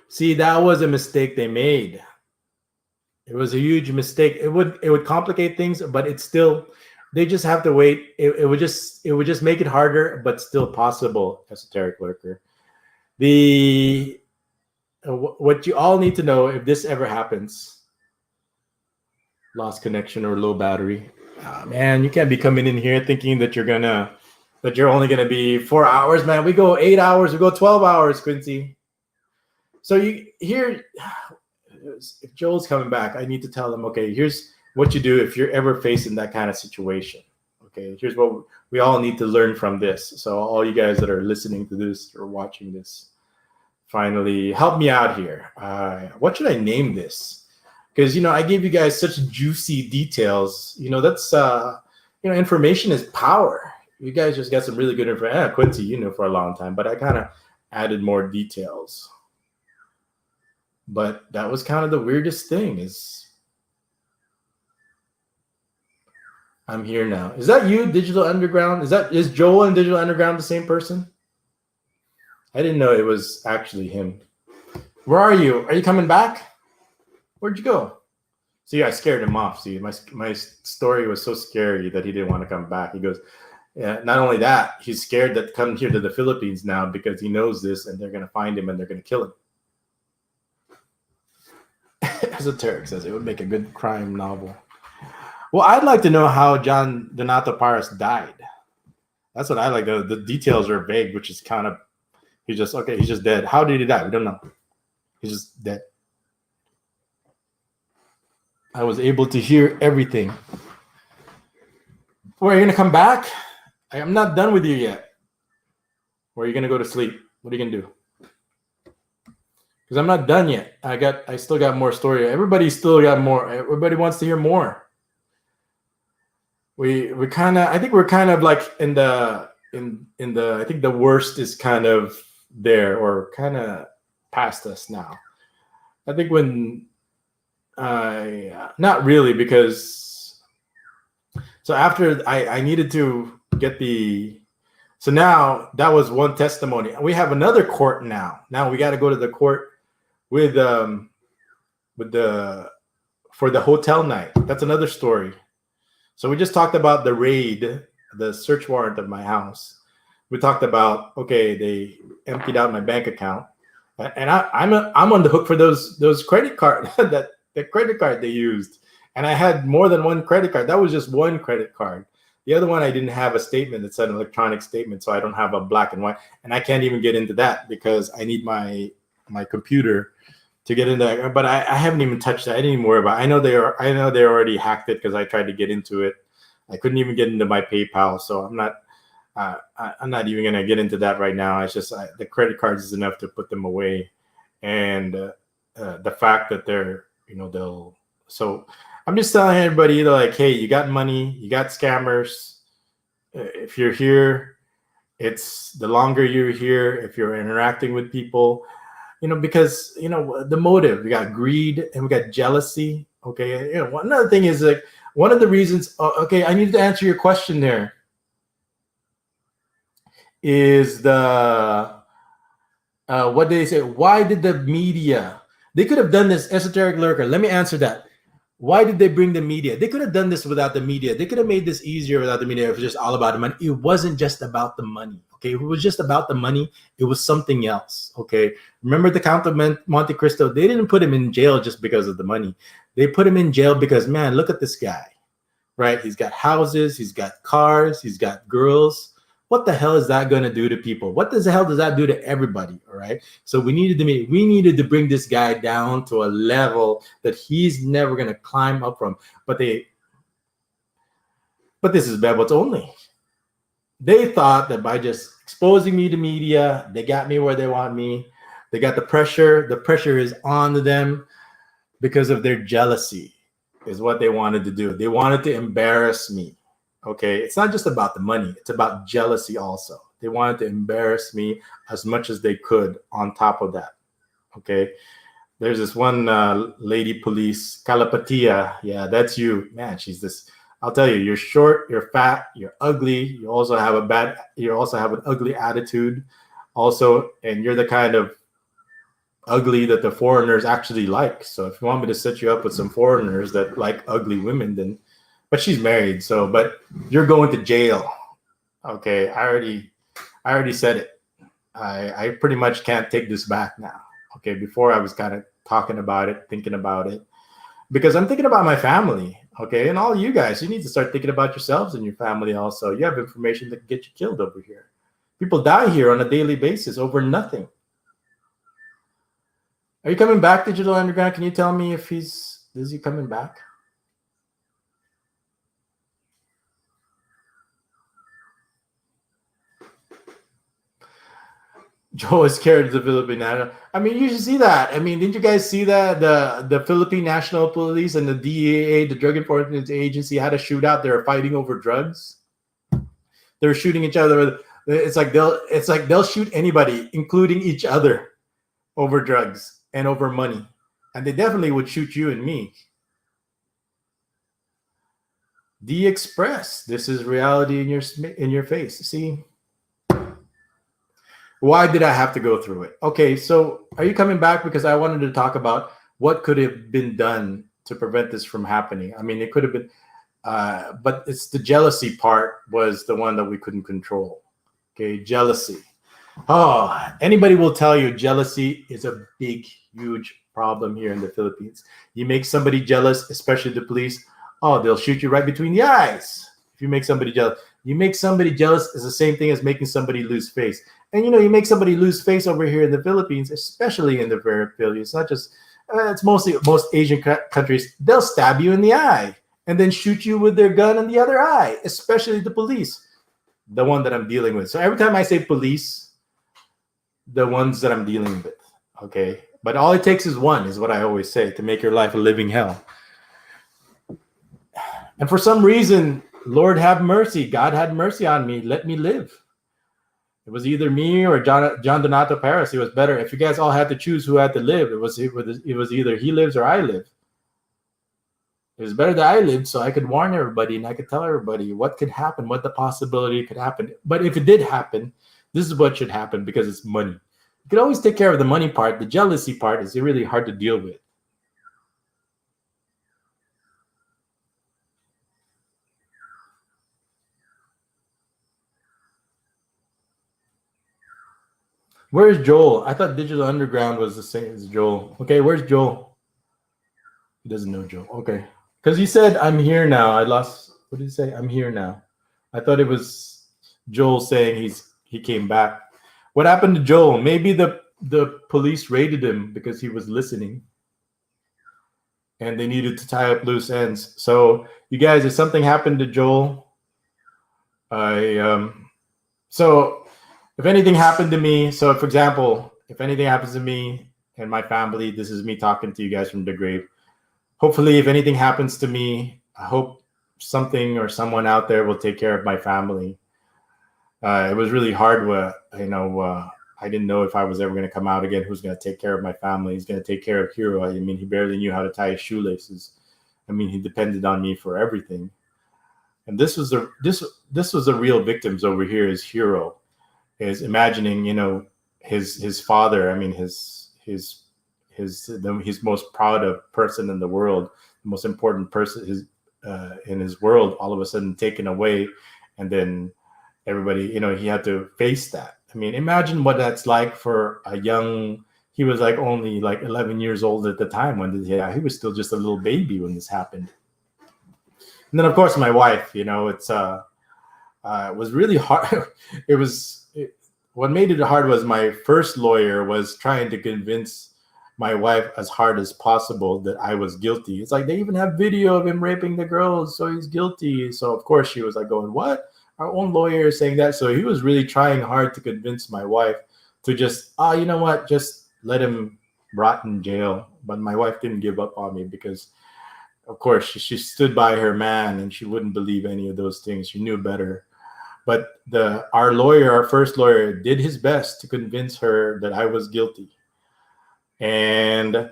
[SPEAKER 1] See, that was a mistake they made. It was a huge mistake. It would complicate things, but it's still. They just have to wait. It would just make it harder, but still possible. Esoteric lurker. What you all need to know if this ever happens, lost connection or low battery, man, you can't be coming in here thinking that you're only gonna be 4 hours, man. We go 8 hours, we go 12 hours, Quincy. So was, if Joel's coming back, I need to tell him, okay, here's what you do if you're ever facing that kind of situation. Okay, here's what we all need to learn from this. So all you guys that are listening to this or watching this, finally help me out here. What should I name this? Because I gave you guys such juicy details. That's information is power. You guys just got some really good information. Quincy, for a long time, but I kind of added more details. But that was kind of the weirdest thing is I'm here now. Is that you, Digital Underground? Is Joel and Digital Underground the same person? I didn't know it was actually him. Where are you? Are you coming back? Where'd you go? See, I scared him off. See, my story was so scary that he didn't want to come back. He goes, yeah, not only that, he's scared to come here to the Philippines now because he knows this and they're going to find him and they're going to kill him. Esoteric says it would make a good crime novel. Well, I'd like to know how John Donato Paras died. That's what I like. The details are vague, which is kind of, he's just dead. How did he die? We don't know. He's just dead. I was able to hear everything. Where are you going to come back? I'm not done with you yet. Where are you going to go to sleep? What are you going to do? Because I'm not done yet. I still got more story. Everybody still got more. Everybody wants to hear more. I think we're kind of like in the I think the worst is kind of there or kind of past us now. I think when not really, because so after I needed to get so now that was one testimony. We have another court now. Now we got to go to the court for the hotel night. That's another story. So we just talked about the raid, the search warrant of my house. We talked about, okay, they emptied out my bank account, and I'm on the hook for those credit card the credit card they used, and I had more than one credit card. That was just one credit card. The other one I didn't have a statement. It's an electronic statement, so I don't have a black and white, and I can't even get into that because I need my computer to get into that. But I haven't even touched that. I didn't even worry about it. I know they already hacked it because I tried to get into it. I couldn't even get into my PayPal, so I'm not even going to get into that right now. It's just the credit cards is enough to put them away, and the fact that they're so I'm just telling everybody, like, hey, you got money, you got scammers. If you're here, it's the longer you're here, if you're interacting with people, because the motive, we got greed and we got jealousy. Okay, another thing is like one of the reasons. Okay, I need to answer your question. There is the what did they say? Why did the media? They could have done this, esoteric lurker. Let me answer that. Why did they bring the media? They could have done this without the media. They could have made this easier without the media. It was just all about the money. It wasn't just about the money. Okay, if it was just about the money, it was something else. Okay, remember the Count of Monte Cristo? They didn't put him in jail just because of the money. They put him in jail because, man, look at this guy, right? He's got houses, he's got cars, he's got girls. What the hell is that going to do to people? What the hell does that do to everybody? All right. So we needed to bring this guy down to a level that he's never going to climb up from. But this is bebotsonly. They thought that by just exposing me to media, they got me where they want me. They got the pressure. The pressure is on them because of their jealousy is what they wanted to do. They wanted to embarrass me. Okay, it's not just about the money. It's about jealousy also. They wanted to embarrass me as much as they could on top of that. Okay, there's this one lady police, Kalapatia. Yeah, that's you. Man, she's this. I'll tell you, you're short, you're fat, you're ugly. You also have an ugly attitude also, and you're the kind of ugly that the foreigners actually like. So if you want me to set you up with some foreigners that like ugly women, then but she's married, so but you're going to jail. Okay, I already said it. I pretty much can't take this back now. Okay, before I was kind of talking about it, thinking about it, because I'm thinking about my family. Okay, and all you guys, you need to start thinking about yourselves and your family also. You have information that can get you killed over here. People die here on a daily basis over nothing. Are you coming back, Digital Underground? Can you tell me if is he coming back? Joe is scared of the Philippine National. I mean, you should see that. I mean, didn't you guys see that the Philippine National Police and the DEA, the Drug Enforcement Agency, had a shootout? They were fighting over drugs. They were shooting each other. It's like they'll shoot anybody, including each other, over drugs and over money, and they definitely would shoot you and me. The Express. This is reality in your face. See. Why did I have to go through it? Okay, so are you coming back? Because I wanted to talk about what could have been done to prevent this from happening. I mean, it could have been, but it's the jealousy part was the one that we couldn't control. Okay, jealousy. Oh, anybody will tell you jealousy is a big, huge problem here in the Philippines. You make somebody jealous, especially the police, oh, they'll shoot you right between the eyes. If you make somebody jealous, you make somebody jealous is the same thing as making somebody lose face. And you make somebody lose face over here in the Philippines, especially in the Philippines. It's not just, it's mostly most Asian countries. They'll stab you in the eye and then shoot you with their gun in the other eye, especially the police, the one that I'm dealing with. So every time I say police, the ones that I'm dealing with, okay? But all it takes is one, is what I always say, to make your life a living hell. And for some reason, Lord have mercy. God had mercy on me. Let me live. It was either me or John Donato Paris. It was better. If you guys all had to choose who had to live, it was either he lives or I live. It was better that I lived so I could warn everybody and I could tell everybody what could happen, what the possibility could happen. But if it did happen, this is what should happen because it's money. You could always take care of the money part. The jealousy part is really hard to deal with. Where's Joel? I thought Digital Underground was the same as Joel. Okay, where's Joel? He doesn't know Joel. Okay. Because he said, I'm here now. I lost. What did he say? I'm here now. I thought it was Joel saying he came back. What happened to Joel? Maybe the police raided him because he was listening. And they needed to tie up loose ends. So, you guys, if something happened to Joel, so if anything happened to me, so for example, if anything happens to me and my family, this is me talking to you guys from the grave. Hopefully, if anything happens to me, I hope something or someone out there will take care of my family. It was really hard. I didn't know if I was ever going to come out again. Who's going to take care of my family? He's going to take care of Hiro. I mean, he barely knew how to tie his shoelaces. I mean, he depended on me for everything. And this was the real victims over here is Hiro. Is imagining, his father. I mean, his most proud of person in the world, the most important person in his world, all of a sudden taken away, and then everybody, he had to face that. I mean, imagine what that's like for a young. He was only 11 years old at the time when he was still just a little baby when this happened. And then, of course, my wife. It was really hard. What made it hard was my first lawyer was trying to convince my wife as hard as possible that I was guilty. It's like they even have video of him raping the girls, so he's guilty. So of course she was going, what? Our own lawyer is saying that. So he was really trying hard to convince my wife to just, you know what, just let him rot in jail. But my wife didn't give up on me because, of course, she stood by her man and she wouldn't believe any of those things. She knew better. But our first lawyer, did his best to convince her that I was guilty. But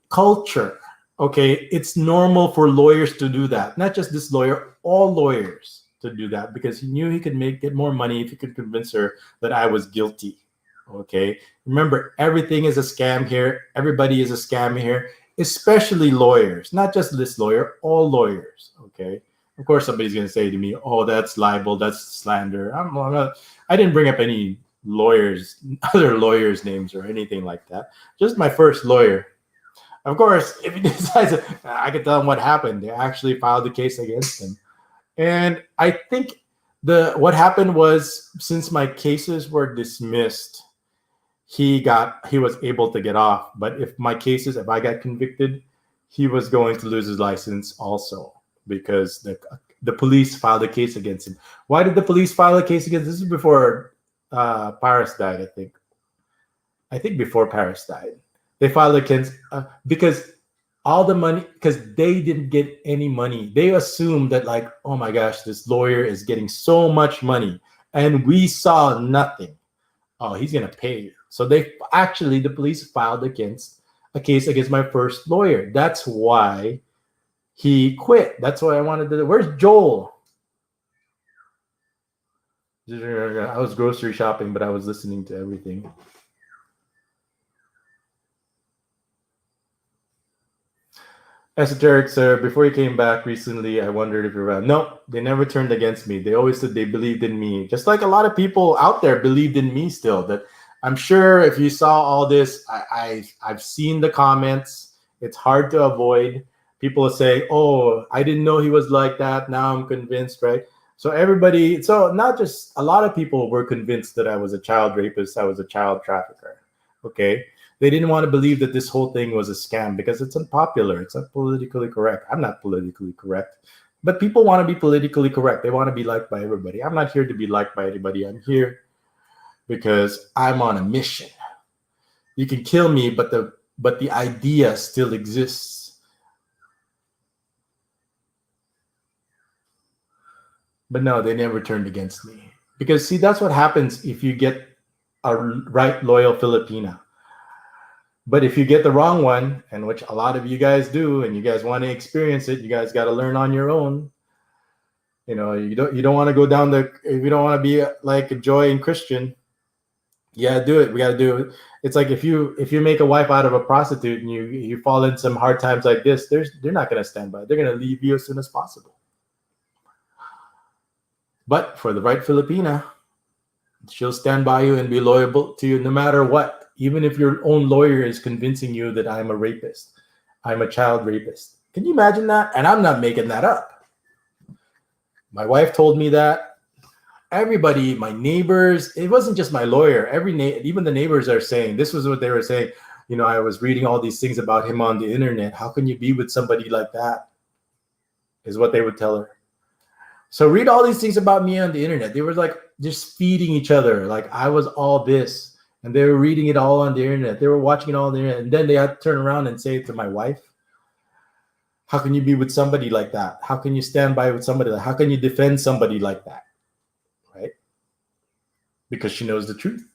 [SPEAKER 1] culture. Okay, it's normal for lawyers to do that. Not just this lawyer, all lawyers to do that because he knew he could get more money if he could convince her that I was guilty. Okay, remember, everything is a scam here. Everybody is a scam here, especially lawyers. Not just this lawyer, all lawyers. Okay. Of course, somebody's going to say to me, "Oh, that's libel, that's slander." I didn't bring up any other lawyers' names or anything like that. Just my first lawyer. Of course, if he decides, I can tell him what happened. They actually filed the case against him, and I think what happened was since my cases were dismissed, he was able to get off. But if I got convicted, he was going to lose his license also, because the police filed a case against him. Why did the police file a case against him? This is before Paris died, I think. I think before Paris died. They filed against because all the money, because they didn't get any money. They assumed that, like, oh my gosh, this lawyer is getting so much money, and we saw nothing. Oh, he's gonna pay. So the police filed a case against my first lawyer. That's why he quit. That's why I wanted to. Where's Joel? I was grocery shopping, but I was listening to everything. Esoteric, sir, before you came back recently, I wondered if you're around. No, they never turned against me. They always said they believed in me. Just like a lot of people out there believed in me still. That I'm sure if you saw all this, I've seen the comments. It's hard to avoid. People say, oh, I didn't know he was like that. Now I'm convinced, right? So not just a lot of people were convinced that I was a child rapist, I was a child trafficker. Okay. They didn't want to believe that this whole thing was a scam because it's unpopular. It's not politically correct. I'm not politically correct. But people want to be politically correct. They want to be liked by everybody. I'm not here to be liked by anybody. I'm here because I'm on a mission. You can kill me, but the idea still exists. But no, they never turned against me. Because, see, that's what happens if you get a right, loyal Filipina. But if you get the wrong one, and which a lot of you guys do, and you guys want to experience it, you guys got to learn on your own. You know, you don't want to go down if you don't want to be like a Joy and Christian. Yeah, do it. We got to do it. It's like if you make a wife out of a prostitute and you fall in some hard times like this, they're not going to stand by. They're going to leave you as soon as possible. But for the right Filipina, she'll stand by you and be loyal to you no matter what. Even if your own lawyer is convincing you that I'm a rapist, I'm a child rapist. Can you imagine that? And I'm not making that up. My wife told me that. Everybody, my neighbors, it wasn't just my lawyer. Even the neighbors are saying, this was what they were saying. You know, I was reading all these things about him on the internet. How can you be with somebody like that? Is what they would tell her. So read all these things about me on the internet. They were like just feeding each other. Like I was all this. And they were reading it all on the internet. They were watching it all on the internet. And then they had to turn around and say it to my wife. How can you be with somebody like that? How can you stand by with somebody like that? How can you defend somebody like that? Right? Because she knows the truth.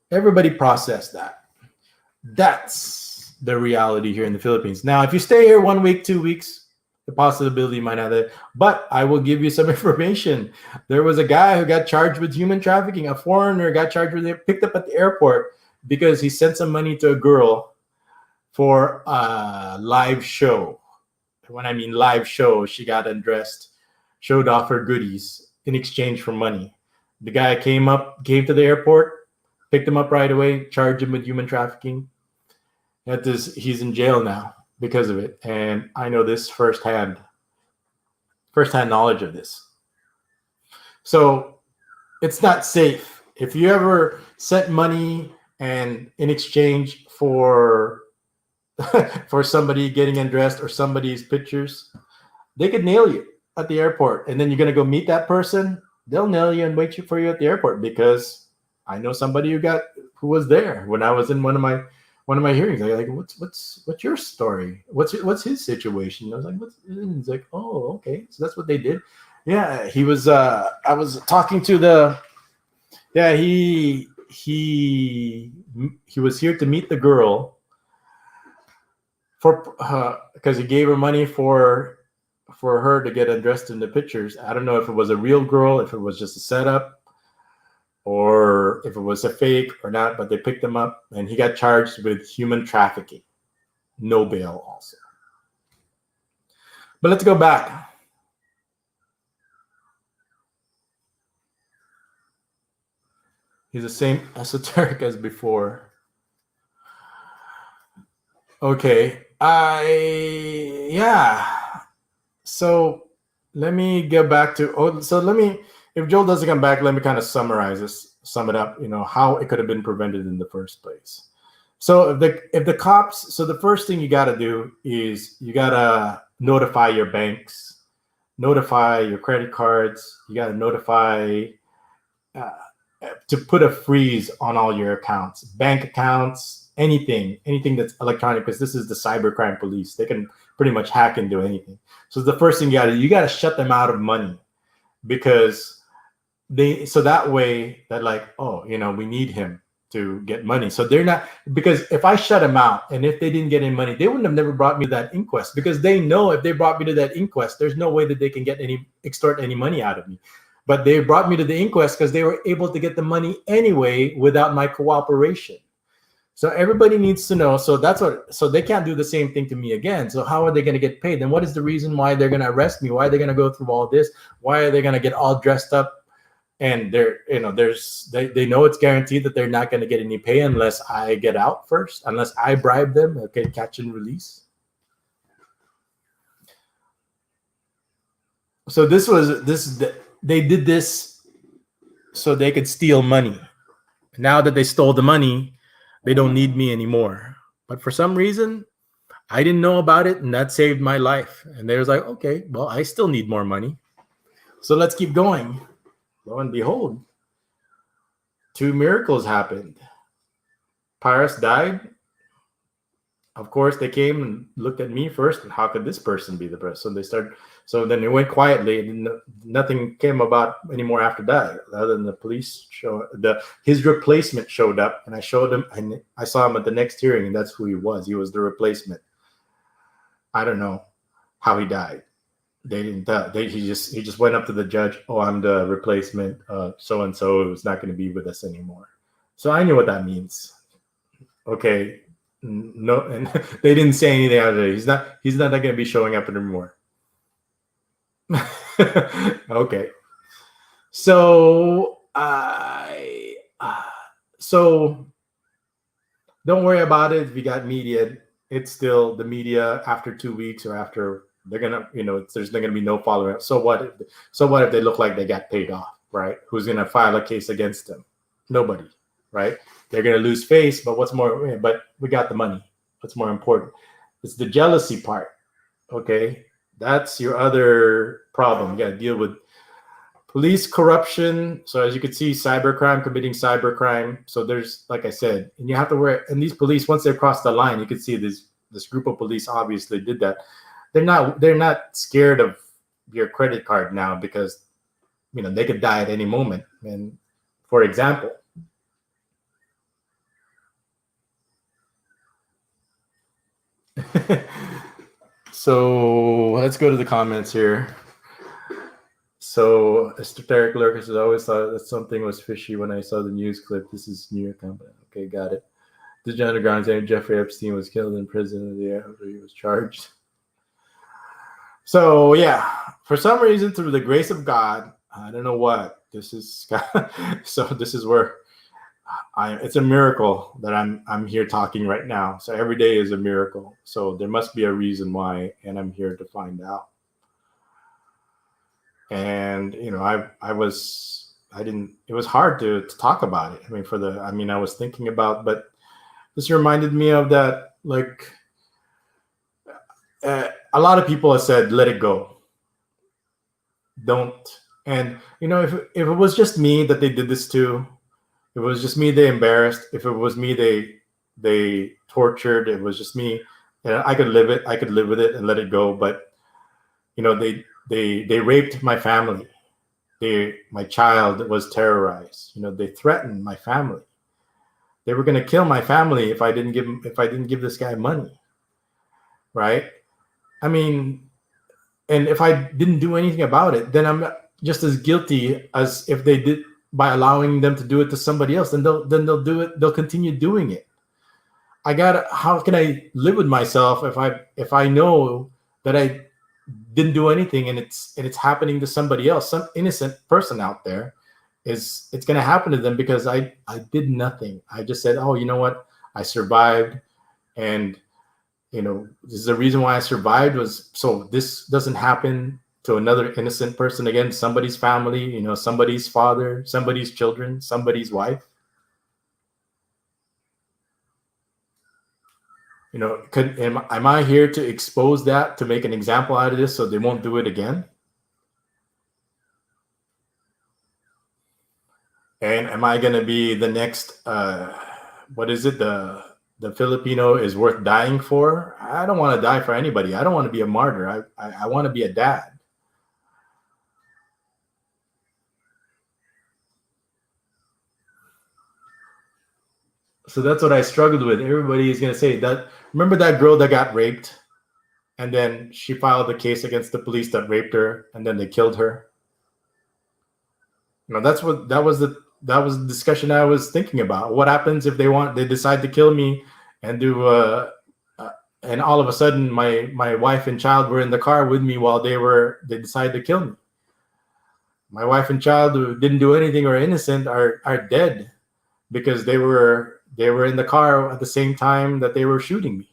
[SPEAKER 1] Everybody process that. That's the reality here in the Philippines. Now, if you stay here 1 week, 2 weeks, the possibility might not have, but I will give you some information. There was a guy who got charged with human trafficking. A foreigner got charged with it, picked up at the airport because he sent some money to a girl for a live show. When I mean live show, she got undressed, showed off her goodies in exchange for money. The guy came to the airport, picked him up right away, charged him with human trafficking. He's in jail now because of it. And I know this firsthand knowledge of this. So it's not safe. If you ever sent money and in exchange for for somebody getting undressed or somebody's pictures, they could nail you at the airport. And then you're going to go meet that person. They'll nail you and wait for you at the airport, because I know somebody who was there when I was in one of my hearings. They're like, what's your story? What's his situation? And I was like, he's like, oh, okay. So that's what they did. Yeah, he was. I was talking to he was here to meet the girl because he gave her money for her to get undressed in the pictures. I don't know if it was a real girl, if it was just a setup, or if it was a fake or not, but they picked him up and he got charged with human trafficking. No bail also. But let's go back. He's the same esoteric as before. Okay. So let me get back to, if Joel doesn't come back, let me kind of summarize this. sum it up, how it could have been prevented in the first place. So if the cops, so the first thing you got to do is you got to notify your banks, notify your credit cards. You got to notify uh, to put a freeze on all your accounts, bank accounts, anything that's electronic, because this is the cybercrime police. They can pretty much hack and do anything. So the first thing you got to shut them out of money, because so that way that like, oh, we need him to get money. So they're not, because if I shut them out and if they didn't get any money, they wouldn't have never brought me to that inquest, because they know if they brought me to that inquest, there's no way that they can extort any money out of me. But they brought me to the inquest because they were able to get the money anyway without my cooperation. So everybody needs to know. So they can't do the same thing to me again. So how are they going to get paid? And what is the reason why they're going to arrest me? Why are they going to go through all this? Why are they going to get all dressed up? And they know it's guaranteed that they're not going to get any pay unless I get out first, unless I bribe them. Okay, catch and release. So they did this so they could steal money. Now that they stole the money, they don't need me anymore. But for some reason, I didn't know about it, and that saved my life. And they was like, okay, well, I still need more money, so let's keep going. Lo and behold, 2 miracles happened. Paris died. Of course, they came and looked at me first. And how could this person be the person? So then it went quietly, and nothing came about anymore after that, other than the police his replacement showed up, and I showed him, and I saw him at the next hearing, and that's who he was. He was the replacement. I don't know how he died. They didn't. He just went up to the judge. Oh, I'm the replacement. So and so is not going to be with us anymore. So I knew what that means. Okay, no, and they didn't say anything out of it. He's not going to be showing up anymore. Okay, so so don't worry about it. If you got media, it's still the media. After 2 weeks or after. They're gonna, there's not gonna be no follow up. So what if they look like they got paid off, right? Who's gonna file a case against them? Nobody, right? They're gonna lose face, but what's more? But we got the money. What's more important? It's the jealousy part. Okay, that's your other problem. You gotta deal with police corruption. So as you can see, cybercrime, committing cybercrime. So there's, like I said, and you have to wear. And these police, once they cross the line, you can see this group of police obviously did that. They're not scared of your credit card now, because they could die at any moment. And for example, so let's go to the comments here. So esoteric lurkers has always thought that something was fishy when I saw the news clip. This is New York company. Okay, got it. The underground saying Jeffrey Epstein was killed in prison the year after he was charged. So yeah, for some reason, through the grace of God, I don't know what this is. So this is where it's a miracle that I'm here talking right now. So every day is a miracle. So there must be a reason why, and I'm here to find out. And it was hard to talk about it. I was thinking about, but this reminded me of that, like. A lot of people have said, let it go. Don't. And, if it was just me that they did this to, if it was just me they embarrassed, if it was me they tortured, it was just me, I could live with it and let it go. But, they raped my family. My child was terrorized. They threatened my family. They were going to kill my family if I didn't give this guy money. Right? And if I didn't do anything about it, then I'm just as guilty as if they did by allowing them to do it to somebody else. Then they'll do it. They'll continue doing it. How can I live with myself if I know that I didn't do anything and it's happening to somebody else, some innocent person out there? It's going to happen to them because I did nothing. I just said, oh, you know what? I survived, and this is the reason why I survived, was so this doesn't happen to another innocent person again, somebody's family, somebody's father, somebody's children, somebody's wife. Am I here to expose that, to make an example out of this so they won't do it again? And am I going to be the next, what is it? The Filipino is worth dying for? I don't want to die for anybody. I don't want to be a martyr. I want to be a dad. So that's what I struggled with. Everybody is going to say that. Remember that girl that got raped? And then she filed a case against the police that raped her, and then they killed her. That was the discussion I was thinking about. What happens if they decide to kill me and do and all of a sudden my wife and child were in the car with me while they decided to kill me. My wife and child who didn't do anything or innocent are dead because they were in the car at the same time that they were shooting me.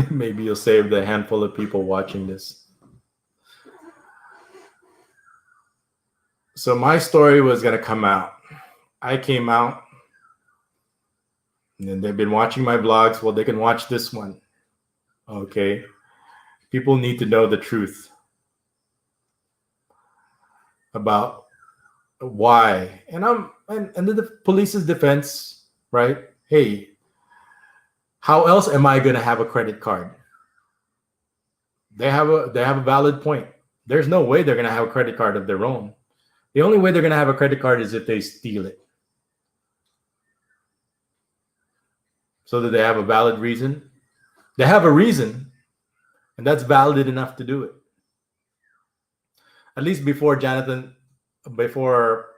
[SPEAKER 1] Maybe you'll save the handful of people watching this. So my story was going to come out. I came out, and then they've been watching my vlogs. Well, they can watch this one. Okay. People need to know the truth about why. And the police's defense, right? Hey, how else am I going to have a credit card? They have a valid point. There's no way they're going to have a credit card of their own. The only way they're going to have a credit card is if they steal it. So that they have a valid reason. They have a reason, and that's valid enough to do it. At least before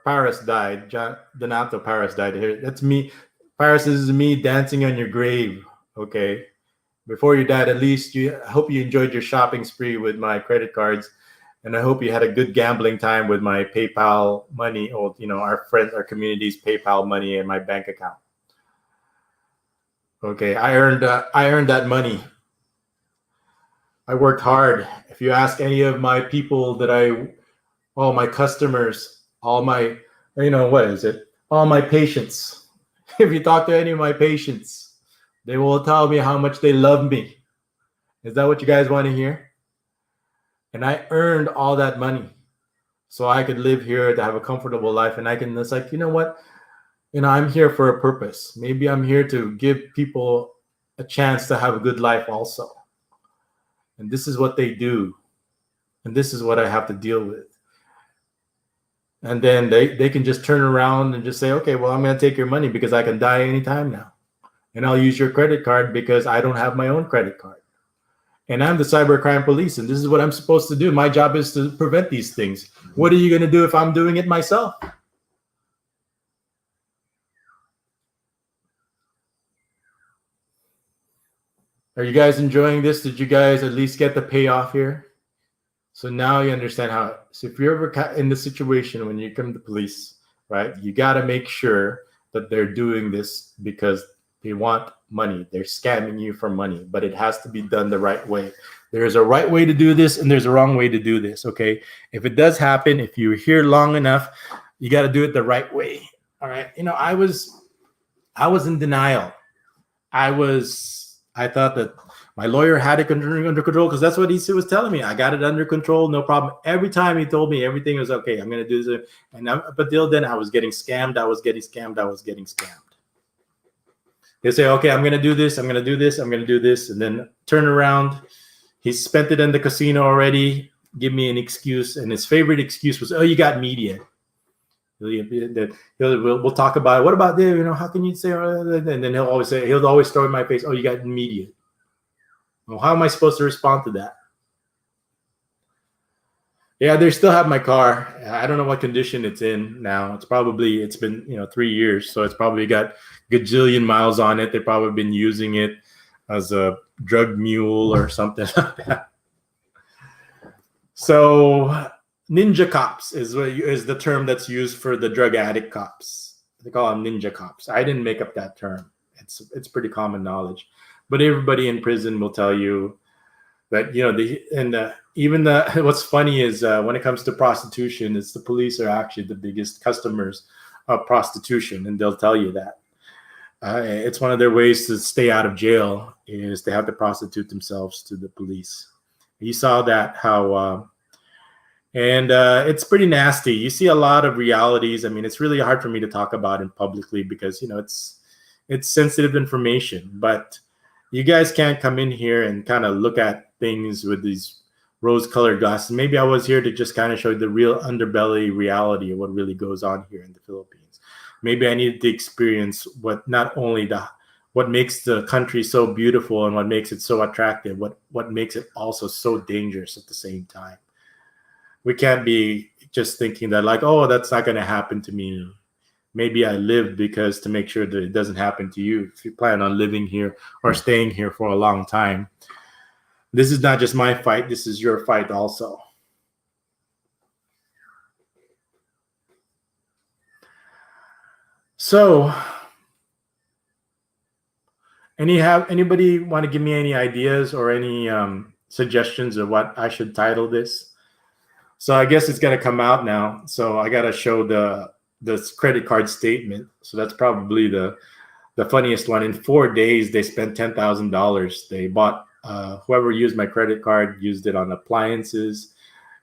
[SPEAKER 1] Paris died, Donato Paris died. Here, that's me. Paris, this is me dancing on your grave. Okay. Before you died, at least I hope you enjoyed your shopping spree with my credit cards. And I hope you had a good gambling time with my PayPal money, or our friends, our community's PayPal money in my bank account. Okay, I earned that money. I worked hard. If you ask any of my people all my customers, all my, all my patients. If you talk to any of my patients, they will tell me how much they love me. Is that what you guys want to hear? And I earned all that money so I could live here to have a comfortable life. And it's like, you know what? I'm here for a purpose. Maybe I'm here to give people a chance to have a good life also. And this is what they do. And this is what I have to deal with. And then they can just turn around and just say, okay, well, I'm going to take your money because I can die anytime now. And I'll use your credit card because I don't have my own credit card. And I'm the cybercrime police, and this is what I'm supposed to do. My job is to prevent these things. What are you going to do if I'm doing it myself? Are you guys enjoying this? Did you guys at least get the payoff here? So now you understand how. So if you're ever in the situation when you come to the police, right, you got to make sure that they're doing this because they want money. They're scamming you for money, but it has to be done the right way. There's a right way to do this, and there's a wrong way to do this. Okay. If it does happen, if you're here long enough, you got to do it the right way. All right. I was in denial. I thought that my lawyer had it under control because that's what he was telling me. I got it under control, no problem. Every time he told me everything was okay, I'm going to do this. And up until then, I was getting scammed. They say, okay, I'm going to do this. I'm going to do this. I'm going to do this. And then turn around. He spent it in the casino already. Give me an excuse. And his favorite excuse was, oh, you got media. We'll talk about it. What about this? How can you say? And then he'll always throw in my face, oh, you got media. Well, how am I supposed to respond to that? Yeah, they still have my car. I don't know what condition it's in now. It's been 3 years, so it's probably got gajillion miles on it. They've probably been using it as a drug mule or something like that. So ninja cops is the term that's used for the drug addict cops. They call them ninja cops. I didn't make up that term. It's pretty common knowledge. But everybody in prison will tell you that, even the what's funny is when it comes to prostitution, it's the police are actually the biggest customers of prostitution, and they'll tell you that. It's one of their ways to stay out of jail is they have to prostitute themselves to the police. You saw that how, and it's pretty nasty. You see a lot of realities. I mean, it's really hard for me to talk about it publicly because it's sensitive information. But you guys can't come in here and kind of look at things with these rose-colored glasses. Maybe I was here to just kind of show the real underbelly reality of what really goes on here in the Philippines. Maybe I needed to experience what makes the country so beautiful and what makes it so attractive, what makes it also so dangerous at the same time. We can't be just thinking that like, oh, that's not going to happen to me. Maybe I lived because to make sure that it doesn't happen to you if you plan on living here or staying here for a long time. This is not just my fight. This is your fight also. So, anybody want to give me any ideas or any suggestions of what I should title this? So I guess it's gonna come out now. So I gotta show this credit card statement. So that's probably the funniest one. In 4 days, they spent $10,000. They bought whoever used my credit card used it on appliances,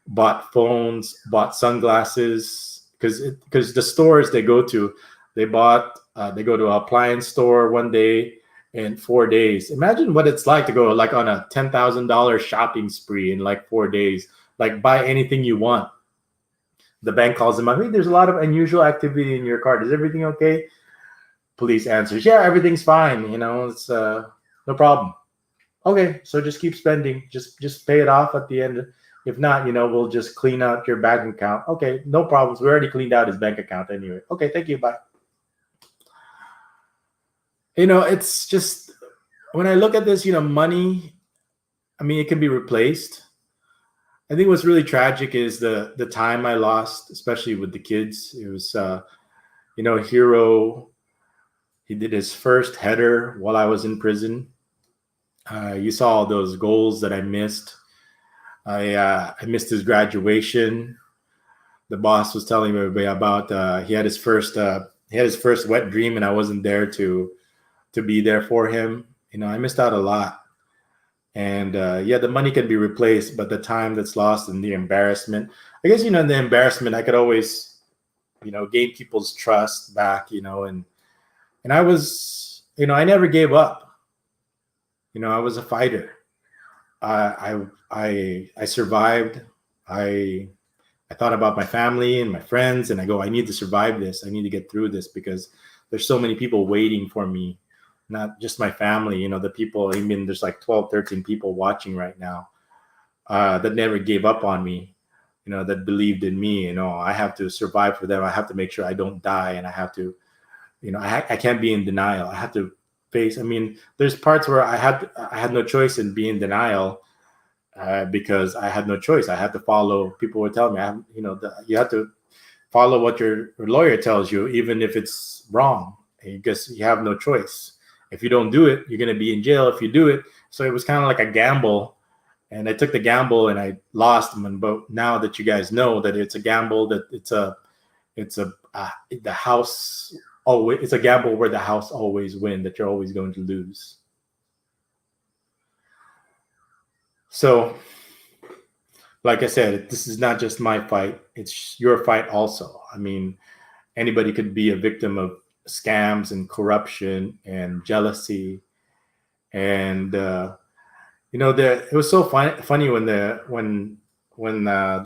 [SPEAKER 1] bought phones, bought sunglasses. Because the stores they go to, they go to an appliance store one day in 4 days. Imagine what it's like to go like on a $10,000 shopping spree in like 4 days. Like buy anything you want. The bank calls them up. Hey, there's a lot of unusual activity in your card. Is everything okay? Police answers, yeah, everything's fine. It's no problem. Okay, so just keep spending. Just pay it off at the end. If not, we'll just clean out your bank account. Okay, no problems. We already cleaned out his bank account anyway. Okay, thank you. Bye. It's just when I look at this, money, I mean, it can be replaced. I think what's really tragic is the time I lost, especially with the kids. It was, Hiro, he did his first header while I was in prison. You saw all those goals that I missed. I missed his graduation. The boss was telling everybody about he had his first wet dream, and I wasn't there to be there for him. I missed out a lot. And the money can be replaced, but the time that's lost and the embarrassment, I guess, in the embarrassment, I could always, gain people's trust back, and I was, I never gave up. I was a fighter. I survived. I thought about my family and my friends, and I go, I need to survive this. I need to get through this because there's so many people waiting for me. Not just my family, the people, I mean, there's like 12, 13 people watching right now that never gave up on me, that believed in me. I have to survive for them. I have to make sure I don't die. And I have to, I can't be in denial. I have to face, I mean, there's parts where I had no choice in being in denial because I had no choice. I had to follow, people were telling me, you have to follow what your lawyer tells you, even if it's wrong. I guess you have no choice. If you don't do it, you're going to be in jail if you do it. So it was kind of like a gamble. And I took the gamble and I lost them. But now that you guys know that it's a gamble, that it's a gamble where the house always wins, that you're always going to lose. So, like I said, this is not just my fight. It's your fight also. I mean, anybody could be a victim of scams and corruption and jealousy, and it was so funny when the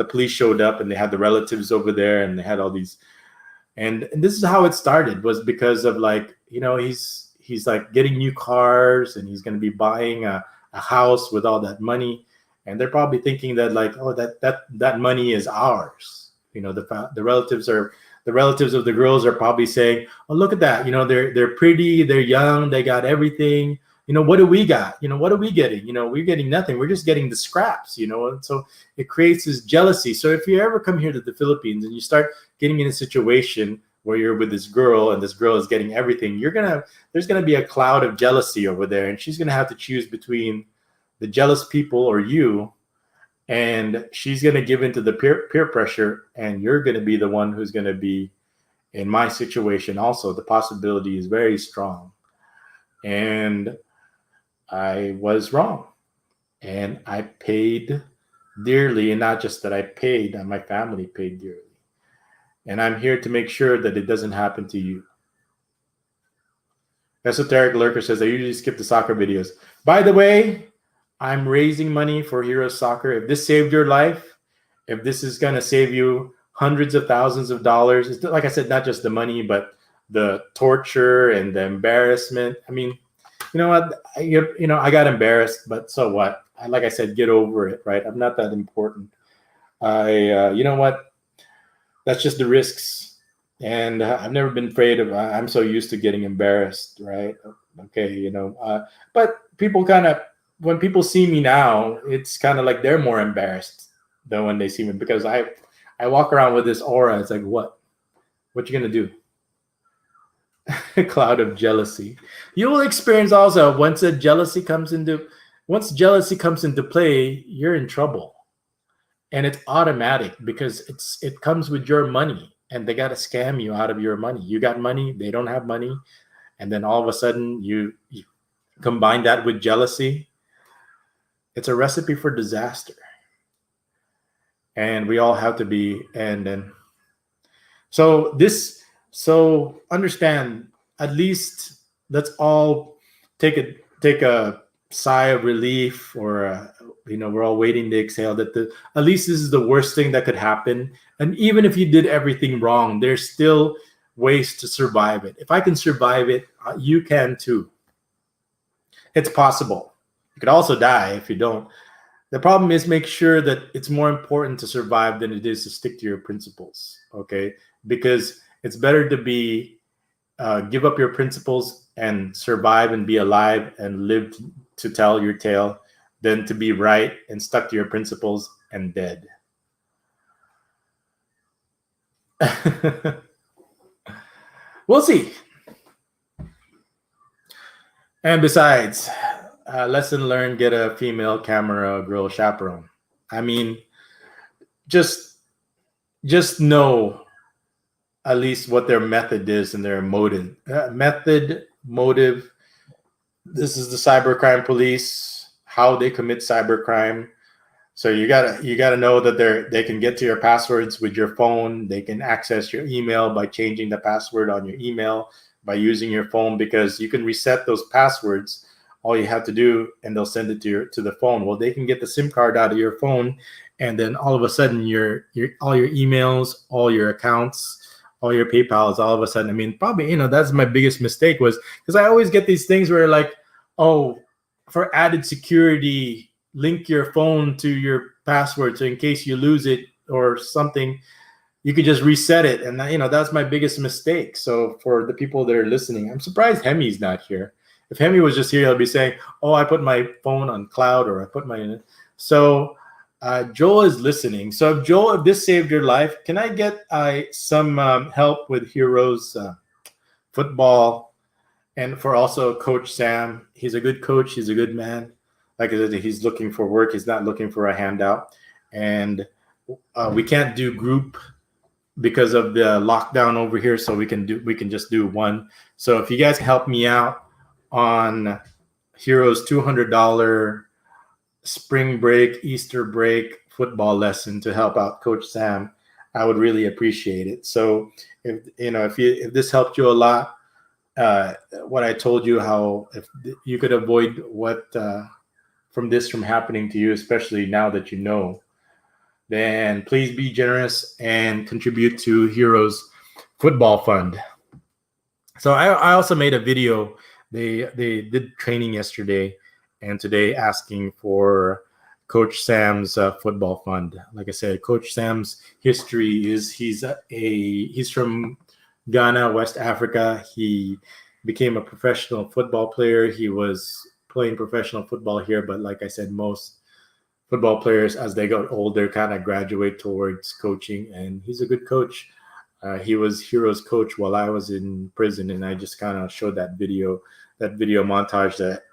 [SPEAKER 1] police showed up and they had the relatives over there and they had all these, and this is how it started, was because of like, he's like getting new cars and he's going to be buying a house with all that money, and they're probably thinking that like, oh, that money is ours. The relatives of the girls are probably saying, oh, look at that. They're pretty, they're young, they got everything. What do we got? What are we getting? We're getting nothing. We're just getting the scraps, and so it creates this jealousy. So if you ever come here to the Philippines and you start getting in a situation where you're with this girl and this girl is getting everything, there's gonna be a cloud of jealousy over there, and she's gonna have to choose between the jealous people or you, and she's gonna give into the peer pressure, and you're gonna be the one who's gonna be in my situation. Also, the possibility is very strong, and I was wrong, and I paid dearly, and not just that I paid, my family paid dearly. And I'm here to make sure that it doesn't happen to you. Esoteric Lurker says, I usually skip the soccer videos. By the way, I'm raising money for Hiro Soccer. If this saved your life, if this is going to save you hundreds of thousands of dollars, it's like I said, not just the money, but the torture and the embarrassment. I mean, you know what? I got embarrassed, but so what? Like I said, get over it, right? I'm not that important. You know what? That's just the risks. And I've never been afraid of, I'm so used to getting embarrassed, right? Okay, but people when people see me now, it's kind of like they're more embarrassed than when they see me, because I walk around with this aura. It's like, what you gonna do? A cloud of jealousy. You will experience also, once jealousy comes into play, you're in trouble. And it's automatic, because it comes with your money, and they got to scam you out of your money. You got money, they don't have money. And then all of a sudden you combine that with jealousy. It's a recipe for disaster. And we all have to be, and then, so understand, at least let's all take a sigh of relief, or we're all waiting to exhale, that at least this is the worst thing that could happen. And even if you did everything wrong, there's still ways to survive it. If I can survive it, you can too. It's possible. You could also die if you don't. The problem is, make sure that it's more important to survive than it is to stick to your principles, okay? Because it's better to give up your principles and survive and be alive and live to tell your tale, than to be right and stuck to your principles and dead. We'll see. And besides, lesson learned, get a female camera girl chaperone. I mean, just know at least what their method is and their motive. Motive. This is the cybercrime police, how they commit cybercrime. So you gotta know that they can get to your passwords with your phone. They can access your email by changing the password on your email, by using your phone, because you can reset those passwords. All you have to do, and they'll send it to the phone. Well, they can get the SIM card out of your phone, and then all of a sudden all your emails, all your accounts, all your PayPal is all of a sudden. I mean, probably, that's my biggest mistake, was because I always get these things where, like, oh, for added security, link your phone to your password, so in case you lose it or something, you could just reset it. And that's my biggest mistake. So for the people that are listening, I'm surprised Hemi's not here. If Hemi was just here, he'll be saying, oh, I put my phone on cloud, or I put my... So Joel is listening. So if this saved your life, can I get some help with Hiro's football, and for also Coach Sam? He's a good coach. He's a good man. Like I said, he's looking for work. He's not looking for a handout. And we can't do group because of the lockdown over here. So we can just do one. So if you guys can help me out on Hiro's $200 spring break, Easter break football lesson to help out Coach Sam, I would really appreciate it. So if this helped you a lot, what I told you, how if you could avoid from happening to you, especially now that you know, then please be generous and contribute to Hiro's football fund. So I also made a video. They did training yesterday and today, asking for Coach Sam's football fund. Like I said, Coach Sam's history is he's from Ghana, West Africa. He became a professional football player. He was playing professional football here, but like I said, most football players, as they got older, kind of graduate towards coaching, and he's a good coach. He was Hiro's coach while I was in prison, and I just kind of showed that video montage that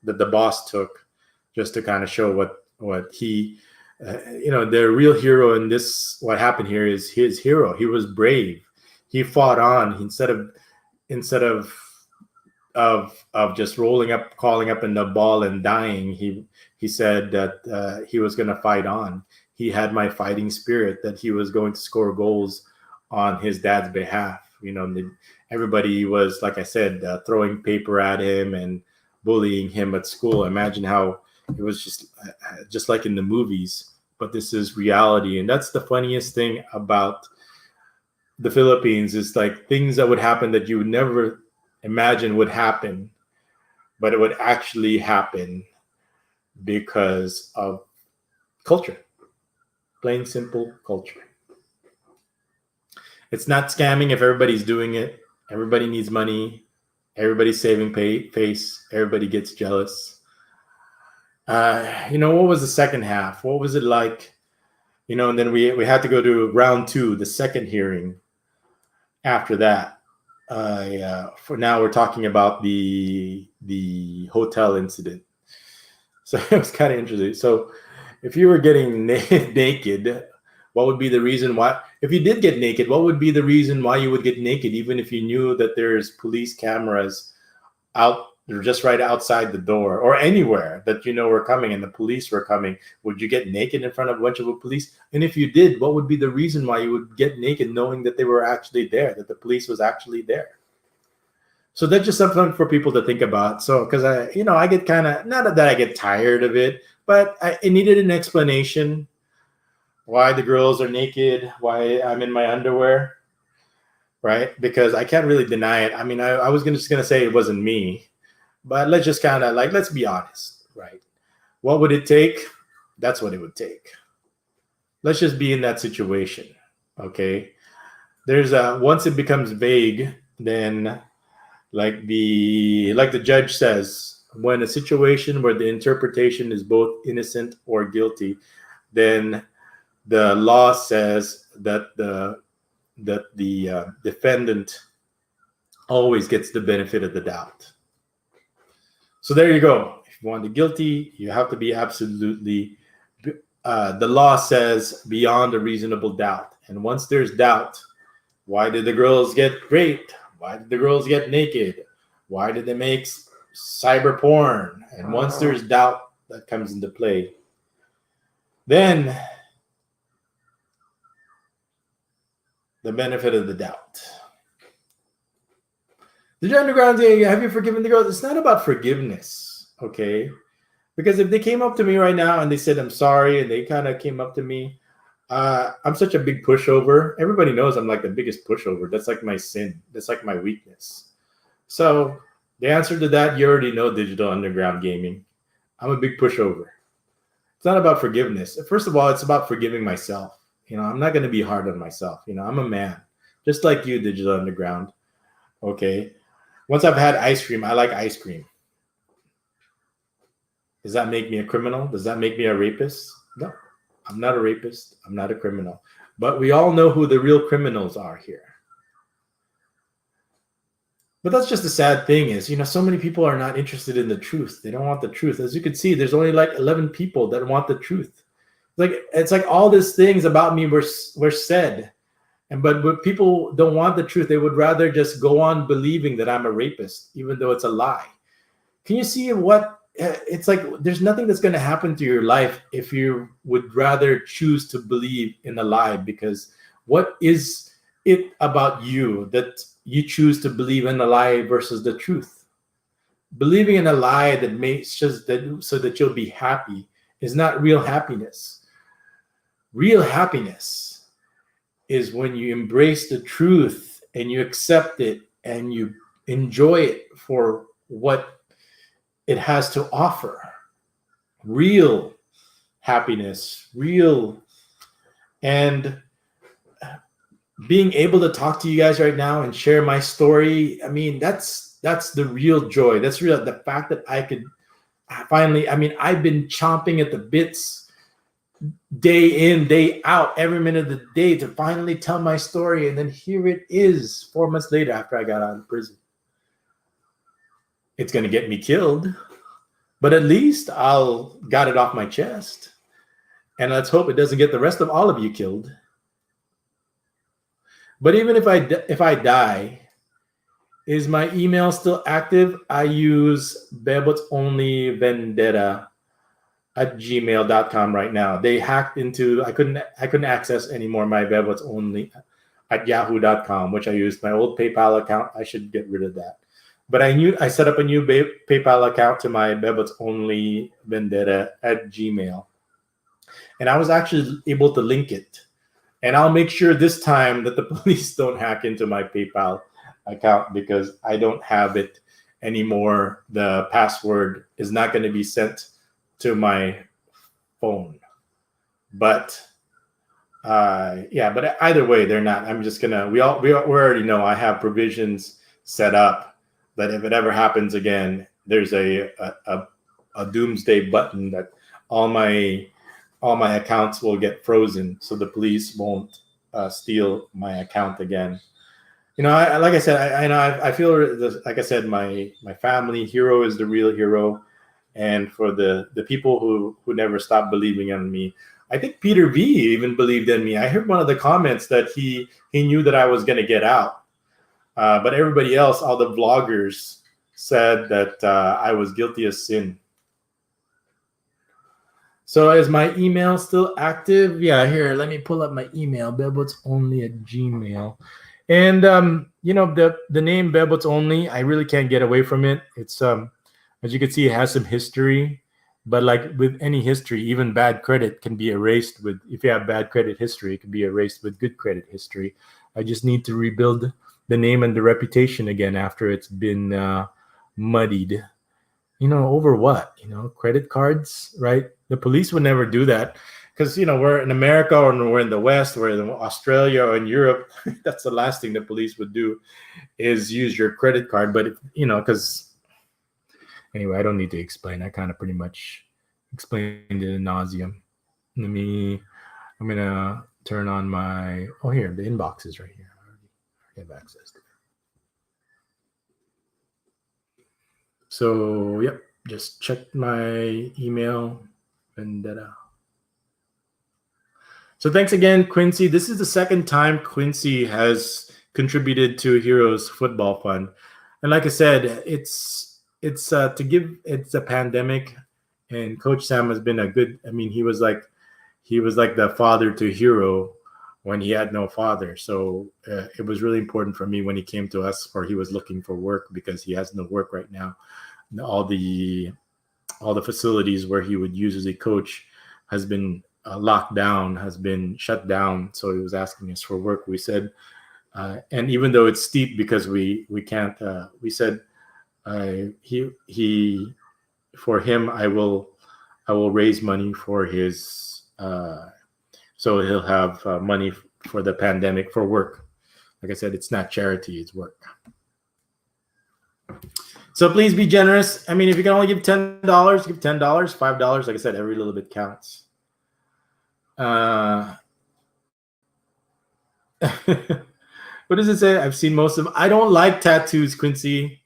[SPEAKER 1] the boss took, just to kind of show what he, the real hero in this. What happened here is his hero. He was brave. He fought on instead of just rolling up, calling up in the ball and dying. He said that he was going to fight on. He had my fighting spirit, that he was going to score goals on his dad's behalf. Everybody was, like I said, throwing paper at him and bullying him at school. Imagine how it was just like in the movies, but this is reality. And that's the funniest thing about the Philippines, is like things that would happen that you would never imagine would happen, but it would actually happen because of culture. Plain simple culture. It's not scamming if everybody's doing it. Everybody needs money. Everybody's saving face. Everybody gets jealous. What was the second half? What was it like? And then we had to go to round 2, the second hearing. After that, for now, we're talking about the hotel incident. So it was kind of interesting. So if you were getting naked, what would be the reason why? If you did get naked, what would be the reason why you would get naked, even if you knew that there's police cameras out just right outside the door or anywhere that were coming and the police were coming? Would you get naked in front of a bunch of police? And if you did, what would be the reason why you would get naked, knowing that they were actually there, that the police was actually there? So that's just something for people to think about. So, because I get kind of, not that I get tired of it, but it needed an explanation. Why the girls are naked, why I'm in my underwear, right? Because I can't really deny it. I mean, I was just going to say it wasn't me, but let's just kind of let's be honest, right? What would it take? That's what it would take. Let's just be in that situation, okay? There's once it becomes vague, then like the judge says, when a situation where the interpretation is both innocent or guilty, then the law says that the defendant always gets the benefit of the doubt. So there you go. If you want the guilty, you have to be absolutely, the law says beyond a reasonable doubt. And once there's doubt, why did the girls get raped? Why did the girls get naked? Why did they make cyber porn? And once there's doubt that comes into play, then the benefit of the doubt. The underground, have you forgiven the girls? It's not about forgiveness, okay? Because if they came up to me right now and they said, I'm sorry, and they kind of came up to me, I'm such a big pushover. Everybody knows I'm like the biggest pushover. That's like my sin. That's like my weakness. So the answer to that, you already know, Digital Underground Gaming. I'm a big pushover. It's not about forgiveness. First of all, it's about forgiving myself. I'm not going to be hard on myself. I'm a man, just like you, Digital Underground. Okay. Once I've had ice cream, I like ice cream. Does that make me a criminal? Does that make me a rapist? No, I'm not a rapist. I'm not a criminal. But we all know who the real criminals are here. But that's just the sad thing is, so many people are not interested in the truth. They don't want the truth. As you can see, there's only like 11 people that want the truth. It's like all these things about me were said, but people don't want the truth. They would rather just go on believing that I'm a rapist, even though it's a lie. Can you see what it's like? There's nothing that's going to happen to your life if you would rather choose to believe in a lie. Because what is it about you that you choose to believe in a lie versus the truth? Believing in a lie that makes just that so that you'll be happy is not real happiness. Real happiness is when you embrace the truth and you accept it and you enjoy it for what it has to offer. Real happiness, and being able to talk to you guys right now and share my story. I mean, that's the real joy. That's real. The fact that I could finally, I've been chomping at the bits day in, day out, every minute of the day to finally tell my story. And then here it is 4 months later after I got out of prison. It's going to get me killed, but at least I'll got it off my chest. And let's hope it doesn't get the rest of all of you killed. But even if I die, is my email still active? I use bebotsonly vendetta at gmail.com right now. They hacked into, I couldn't access anymore my bebotsonly at yahoo.com, which I used my old PayPal account. I should get rid of that. But I set up a new PayPal account to my bebotsonly vendetta at Gmail. And I was actually able to link it. And I'll make sure this time that the police don't hack into my PayPal account because I don't have it anymore. The password is not going to be sent to my phone. But but either way, they're not. I'm just gonna. We already know I have provisions set up that if it ever happens again, there's a doomsday button that all my accounts will get frozen, so the police won't steal my account again. You know, like I said, I feel like I said, my family, Hiro is the real hero, and for the people who never stopped believing in me. I think Peter V even believed in me. I heard one of the comments that he knew that I was going to get out, but everybody else, all the vloggers, said that I was guilty of sin. So is my email still active? Yeah, here, let me pull up my email, bebotsonly at Gmail. And, you know, the name bebotsonly, I really can't get away from it. It's, as you can see, it has some history. But like with any history, even bad credit can be erased with, if you have bad credit history, it can be erased with good credit history. I just need to rebuild the name and the reputation again after it's been muddied. You know, over what? You know, credit cards, right? The police would never do that because, you know, we're in America or we're in the West, we're in Australia or in Europe. That's the last thing the police would do is use your credit card. But, you know, because anyway, I don't need to explain. I kind of pretty much explained it in nauseum. I'm going to turn on my, here, the inbox is right here. I already have access to it. So, yep, just check my email. Vendetta. So thanks again, Quincy. This is the second time Quincy has contributed to Hiro's Football Fund. And like I said, it's a pandemic, and Coach Sam has been he was like the father to Hiro when he had no father. So it was really important for me when he came to us, for he was looking for work because he has no work right now. All the facilities where he would use as a coach has been locked down, has been shut down. So he was asking us for work. We said, and even though it's steep because we can't, we said, he for him, I will raise money for his, so he'll have money for the pandemic for work. Like I said, it's not charity, it's work. So please be generous. I mean, if you can only give $10, give $10, $5. Like I said, every little bit counts. What does it say? I've seen most of them. I don't like tattoos, Quincy.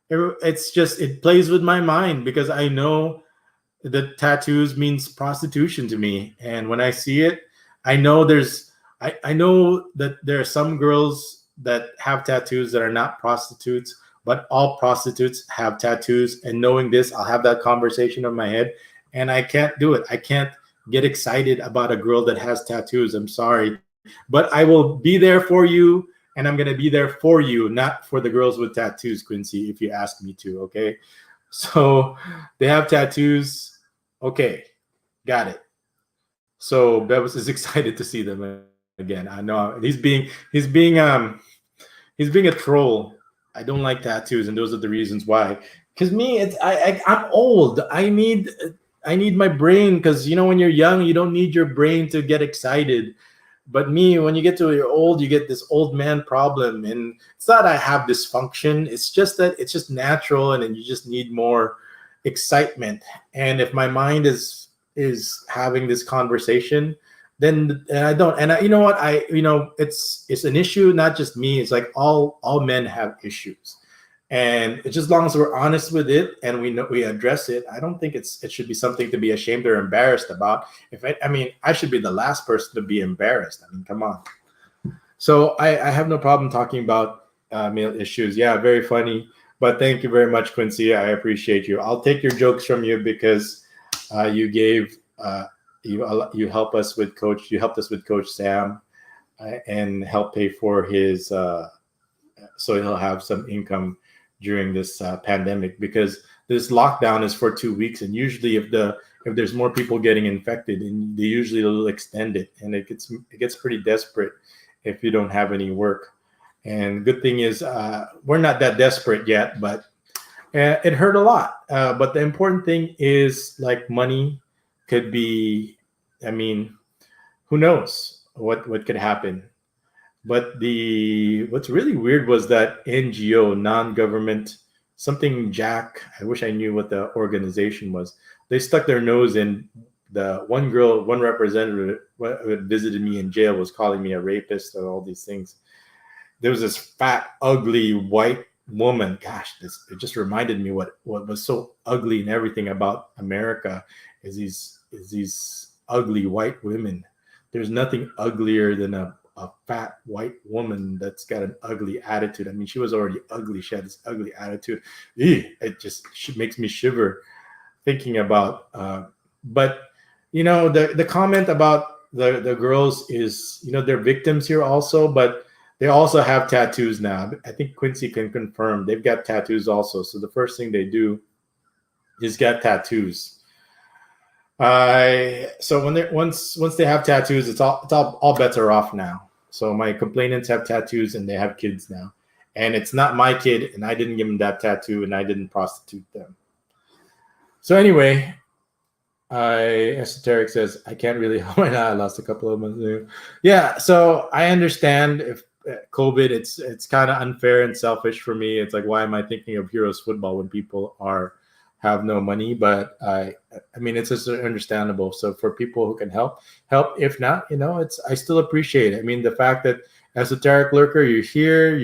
[SPEAKER 1] It's just, it plays with my mind because I know that tattoos means prostitution to me. And when I see it, I know I know that there are some girls that have tattoos that are not prostitutes, but all prostitutes have tattoos. And knowing this, I'll have that conversation in my head, and I can't do it. I can't get excited about a girl that has tattoos. I'm sorry, but I will be there for you, and I'm going to be there for you, not for the girls with tattoos, Quincy, if you ask me to, okay? So they have tattoos. Okay, got it. So Bebos is excited to see them again. I know he's being a troll. I don't like tattoos, and those are the reasons why. Because me, I'm old. I need my brain, because you know when you're young, you don't need your brain to get excited. But me, when you get to your old, you get this old man problem, and it's not I have dysfunction. It's just that it's just natural, and then you just need more excitement. And if my mind is is having this conversation, then I don't. And you know what? It's an issue. Not just me. It's like all men have issues, and it's just as long as we're honest with it and we address it. I don't think it should be something to be ashamed or embarrassed about. I should be the last person to be embarrassed. I mean, come on. So I have no problem talking about male issues. Yeah, very funny. But thank you very much, Quincy. I appreciate you. I'll take your jokes from you because you gave you help us with Coach. You helped us with Coach Sam and help pay for his so he'll have some income during this pandemic, because this lockdown is for 2 weeks, and usually if there's more people getting infected, and they usually will extend it, and it gets pretty desperate if you don't have any work. And good thing is we're not that desperate yet, but it hurt a lot. But the important thing is, like, money could be, I mean, who knows what could happen. But what's really weird was that NGO, non-government, something Jack, I wish I knew what the organization was. They stuck their nose in. The one representative who visited me in jail was calling me a rapist and all these things. There was this fat, ugly white woman. Gosh, it just reminded me what was so ugly and everything about America is these ugly white women. There's nothing uglier than a fat white woman that's got an ugly attitude. I mean, she was already ugly. She had this ugly attitude. It just makes me shiver thinking about. But the comment about the girls is, they're victims here also, but they also have tattoos now. I think Quincy can confirm they've got tattoos also. So the first thing they do is get tattoos. So once they have tattoos, it's all bets are off now. So my complainants have tattoos and they have kids now, and it's not my kid, and I didn't give them that tattoo, and I didn't prostitute them. So anyway, Esoteric says I can't really. Oh my God, I lost a couple of months ago. Yeah, so I understand if COVID, it's kind of unfair and selfish for me. It's like, why am I thinking of Heroes football when people have no money? But I mean, it's just understandable. So for people who can help. If not, I still appreciate it. I mean, the fact that Esoteric Lurker, you're here,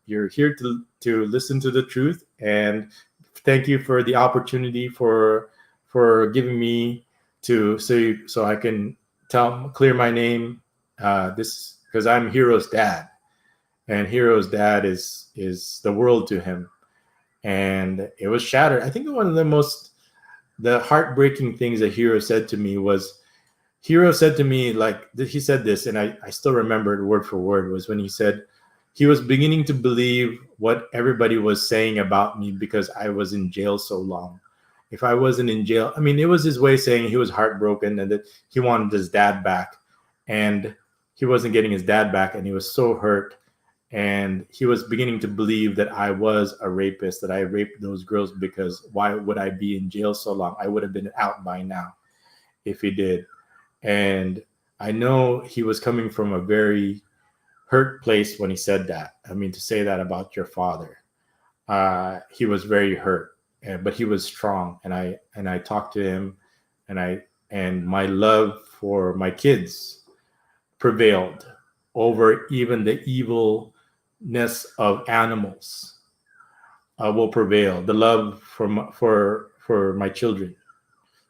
[SPEAKER 1] you're here to listen to the truth, and thank you for the opportunity for giving me so I can clear my name. This because I'm Hero's dad, and Hero's dad is the world to him. And it was shattered. I think one of the heartbreaking things that Hiro said to me was, like, he said this, and I still remember it word for word, was when he said he was beginning to believe what everybody was saying about me because I was in jail so long. If I wasn't in jail, I mean, it was his way of saying he was heartbroken and that he wanted his dad back, and he wasn't getting his dad back, and he was so hurt. And he was beginning to believe that I was a rapist, that I raped those girls, because why would I be in jail so long? I would have been out by now if he did. And I know he was coming from a very hurt place when he said that. I mean, to say that about your father, he was very hurt, but he was strong. And I talked to him, and my love for my kids prevailed over even the evilness of animals. Will prevail. The love for my children.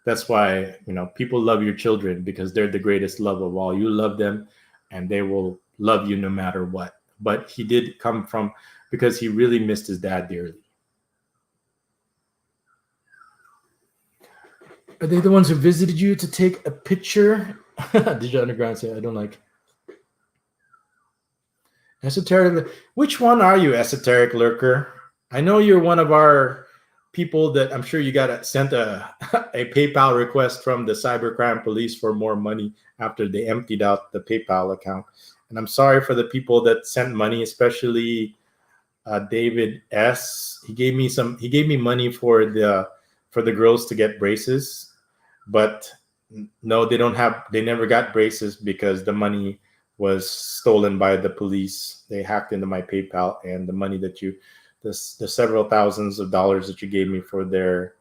[SPEAKER 1] That's why people love your children, because they're the greatest love of all. You love them, and they will love you no matter what. But he did come from because he really missed his dad dearly. Are they the ones who visited you to take a picture? Digital Underground say, I don't like. Esoteric. Which one are you, Esoteric Lurker? I know you're one of our people that I'm sure you got sent a PayPal request from the cybercrime police for more money after they emptied out the PayPal account. And I'm sorry for the people that sent money, especially David S. He gave me money for the girls to get braces, but no, they never got braces because the money was stolen by the police. They hacked into my PayPal, and the money that the several thousands of dollars that you gave me for their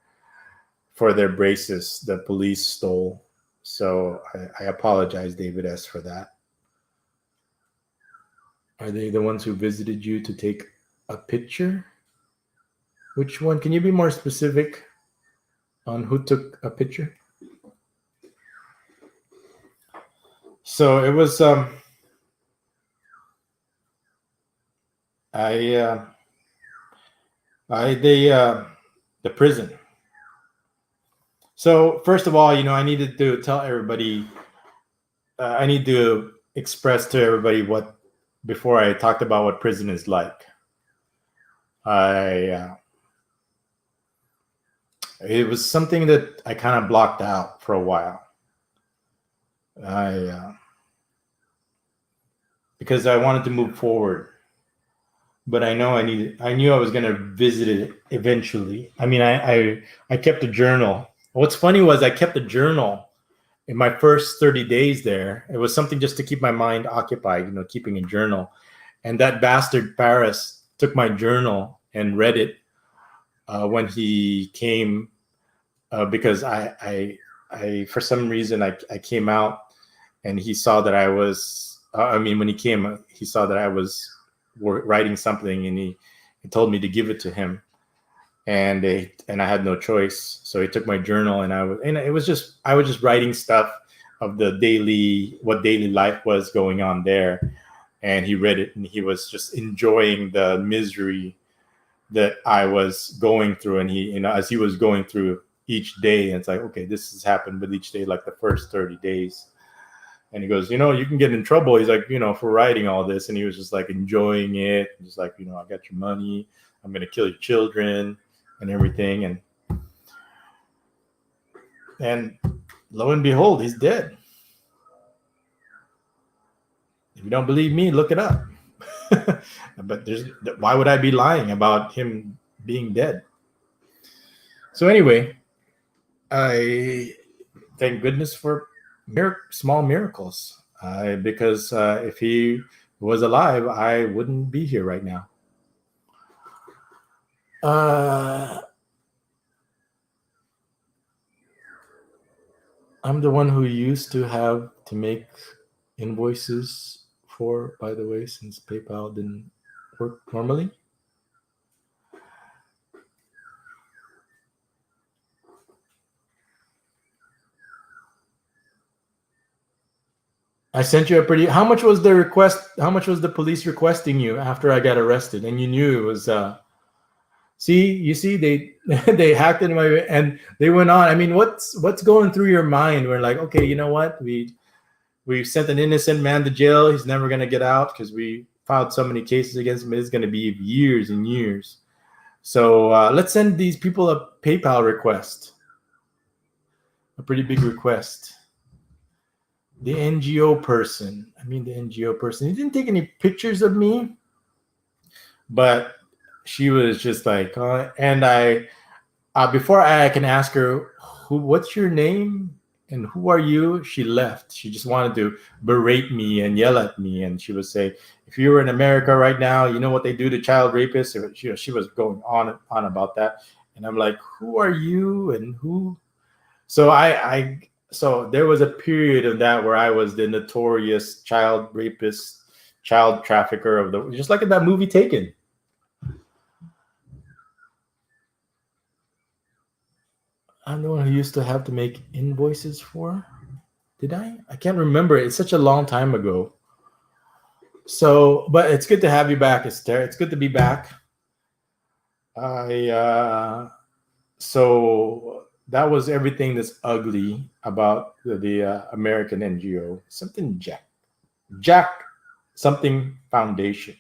[SPEAKER 1] braces, the police stole. So I apologize, David S., for that. Are they the ones who visited you to take a picture? Which one? Can you be more specific on who took a picture? So it was the prison. So first of all, I needed to tell everybody. I need to express to everybody what, before I talked about what prison is like. It was something that I kind of blocked out for a while. Because I wanted to move forward, but I knew I was going to visit it eventually. I mean, I kept a journal. What's funny was I kept a journal in my first 30 days there. It was something just to keep my mind occupied, keeping a journal. And that bastard Paris took my journal and read it when he came, because I for some reason I came out, and he saw that I was. When he came, he saw that I was writing something, and he told me to give it to him, and I had no choice. So he took my journal, and I was just writing stuff of what daily life was going on there, and he read it, and he was just enjoying the misery that I was going through, and he, as he was going through each day, and it's like, okay, this has happened with each day, like the first 30 days. And he goes, you can get in trouble. He's like, for writing all this. And he was just like enjoying it. Just like, I got your money. I'm going to kill your children and everything. And lo and behold, he's dead. If you don't believe me, look it up. But why would I be lying about him being dead? So anyway, I thank goodness for small miracles, because if he was alive, I wouldn't be here right now. I'm the one who used to have to make invoices for, by the way, since PayPal didn't work normally. I sent you how much was the request? How much was the police requesting you after I got arrested? And you knew it was, they hacked into my, and they went on. I mean, what's going through your mind? We're like, okay, you know what? We sent an innocent man to jail. He's never going to get out because we filed so many cases against him. It's going to be years and years. So let's send these people a PayPal request, a pretty big request. The NGO person. He didn't take any pictures of me, but she was just like, and I, before I can ask her, what's your name and who are you? She left. She just wanted to berate me and yell at me. And she would say, if you were in America right now, you know what they do to child rapists? She was going on about that. And I'm like, who are you and who? So so there was a period of that where I was the notorious child rapist, child trafficker just like in that movie Taken. I'm the one who used to have to make invoices for. Did I? I can't remember. It's such a long time ago. So, but it's good to have you back, Esther. It's good to be back. So that was everything that's ugly about the American NGO. Something Jack something Foundation.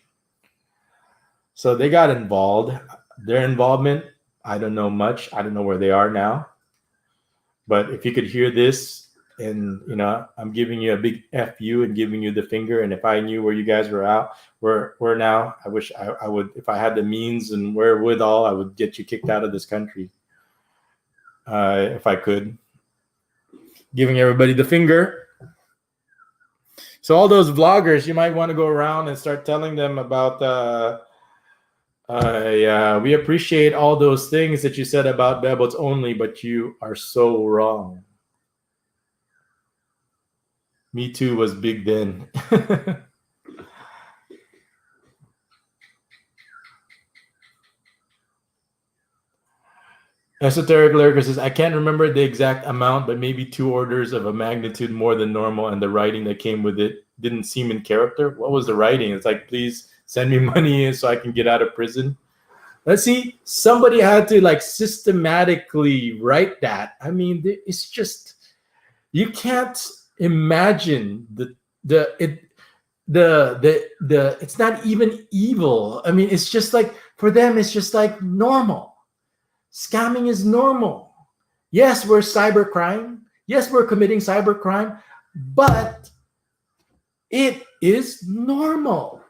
[SPEAKER 1] So they got involved. Their involvement, I don't know much. I don't know where they are now. But if you could hear this, and I'm giving you a big FU and giving you the finger. And if I knew where you guys were now, I wish I would, if I had the means and wherewithal, I would get you kicked out of this country. If I could. Giving everybody the finger. So all those vloggers, you might want to go around and start telling them about we appreciate all those things that you said about bebotsonly, but you are so wrong. Me Too was big then. Esoteric Lurker says, I can't remember the exact amount, but maybe 2 orders of a magnitude more than normal, and the writing that came with it didn't seem in character. What was the writing? It's like, please send me money so I can get out of prison. Let's see, somebody had to like systematically write that. I mean, it's just, you can't imagine it's not even evil. I mean, it's just like, for them, it's just like normal. Scamming is normal. Yes, we're cybercrime. Yes, we're committing cybercrime, but it is normal.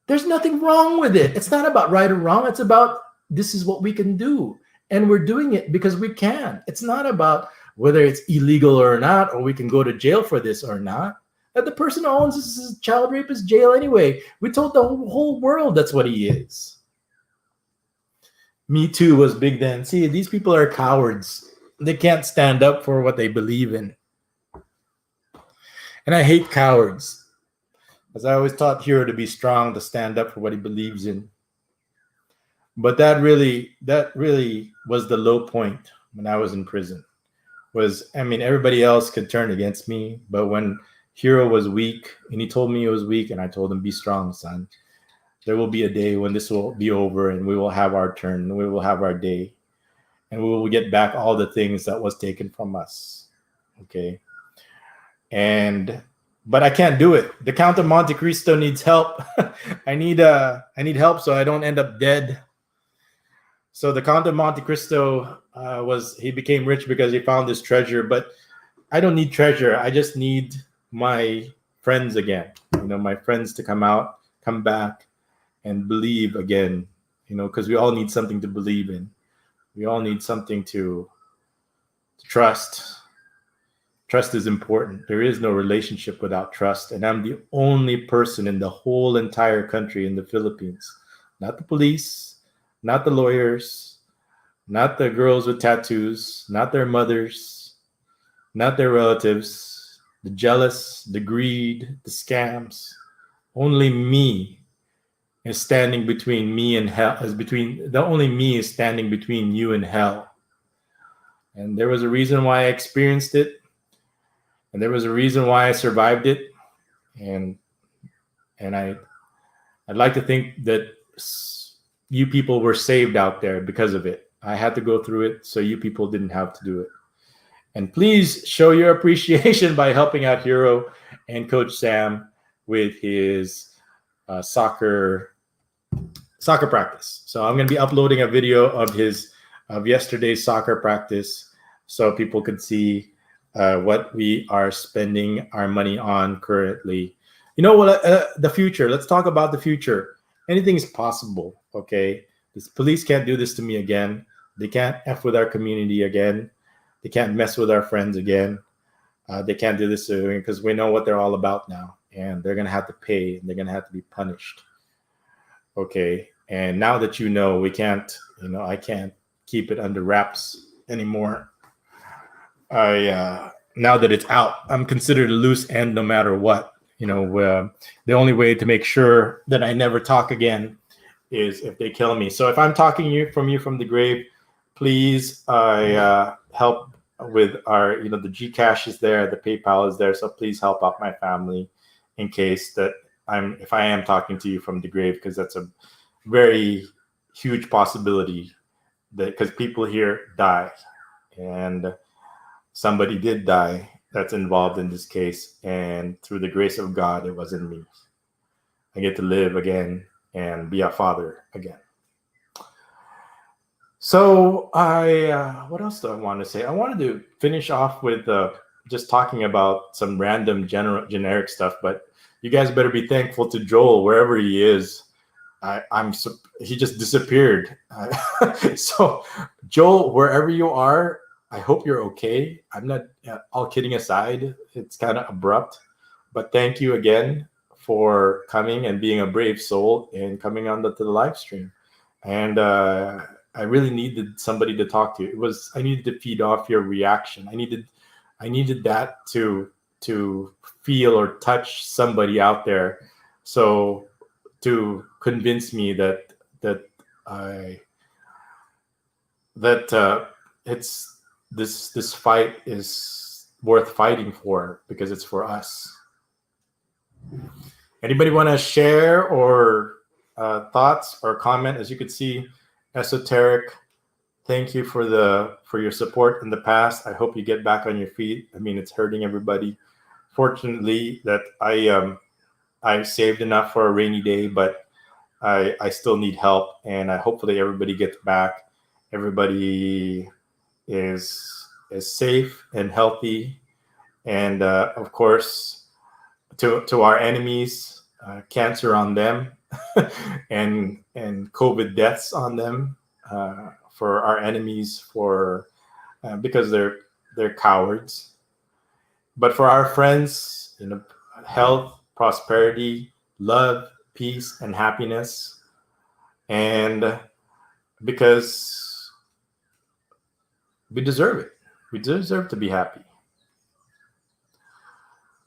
[SPEAKER 1] There's nothing wrong with it. It's not about right or wrong. It's about this is what we can do. And we're doing it because we can. It's not about whether it's illegal or not, or we can go to jail for this or not. That the person who owns this is child rape is jail anyway. We told the whole world that's what he is. Me Too was big then. See, these people are cowards. They can't stand up for what they believe in. And I hate cowards. As I always taught Hiro to be strong, to stand up for what he believes in. But that really was the low point when I was in prison. Everybody else could turn against me, but when Hiro was weak, and he told me he was weak, and I told him, be strong, son. There will be a day when this will be over, and we will have our turn, and we will have our day, and we will get back all the things that was taken from us. Okay. But I can't do it. The Count of Monte Cristo needs help. I need help so I don't end up dead. So the Count of Monte Cristo he became rich because he found this treasure, but I don't need treasure. I just need my friends again. My friends to come back and believe again, because we all need something to believe in. We all need something to trust. Trust is important. There is no relationship without trust. And I'm the only person in the whole entire country in the Philippines, not the police, not the lawyers, not the girls with tattoos, not their mothers, not their relatives, the jealous, the greed, the scams. Only me is standing between me and hell. Only me is standing between you and hell. And there was a reason why I experienced it. And there was a reason why I survived it. And I'd like to think that you people were saved out there because of it. I had to go through it, so you people didn't have to do it. And please show your appreciation by helping out Hiro and Coach Sam with his soccer practice. So I'm going to be uploading a video of yesterday's soccer practice so people could see what we are spending our money on currently. The future. Let's talk about the future. Anything is possible, okay? The police can't do this to me again. They can't F with our community again. They can't mess with our friends again. They can't do this because we know what they're all about now. And they're going to have to pay. And they're going to have to be punished. Okay? And now that we can't, I can't keep it under wraps anymore. Now that it's out, I'm considered a loose end no matter what. The only way to make sure that I never talk again is if they kill me. So if I'm talking from the grave, please help with our, the Gcash is there, the PayPal is there. So please help out my family in case that if I am talking to you from the grave, because that's a very huge possibility because people here die, and somebody did die that's involved in this case. And through the grace of God, it wasn't me. I get to live again and be a father again. So what else do I want to say? I wanted to finish off with just talking about some random generic stuff, but you guys better be thankful to Joel wherever he is. He just disappeared. So Joel, wherever you are, I hope you're okay. I'm not, all kidding aside, it's kind of abrupt, but thank you again for coming and being a brave soul and coming on to the live stream. And I really needed somebody to talk to. I needed to feed off your reaction. I needed that to to feel or touch somebody out there, so to convince me that I that it's this fight is worth fighting for because it's for us. Anybody want to share or thoughts or comment? As you can see, Esoteric, thank you for your support in the past. I hope you get back on your feet. I mean, it's hurting everybody. Fortunately, that I saved enough for a rainy day, but I still need help, and hopefully everybody gets back. Everybody is safe and healthy, and of course, to our enemies, cancer on them, and COVID deaths on them. For our enemies, for because they're cowards. But for our friends, health, prosperity, love, peace, and happiness, and because we deserve it. We deserve to be happy.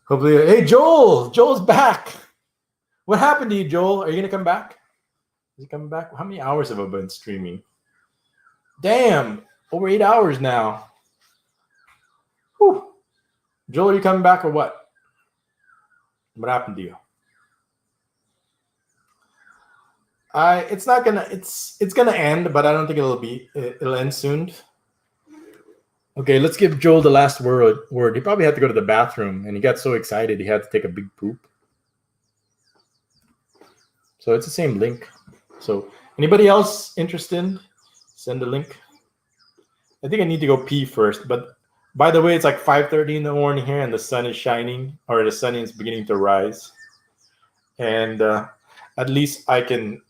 [SPEAKER 1] Hopefully, hey, Joel's back. What happened to you, Joel? Are you gonna come back? Is he coming back? How many hours have I been streaming? Damn, over 8 hours now. Whew. Joel, are you coming back or what? What happened to you? It's gonna end, but I don't think it'll end soon. Okay, let's give Joel the last word. He probably had to go to the bathroom, and he got so excited he had to take a big poop. So it's the same link. So anybody else interested? Send the link. I think I need to go pee first, but by the way, it's like 5:30 in the morning here, and the sun is shining, or the sun is beginning to rise. And at least I can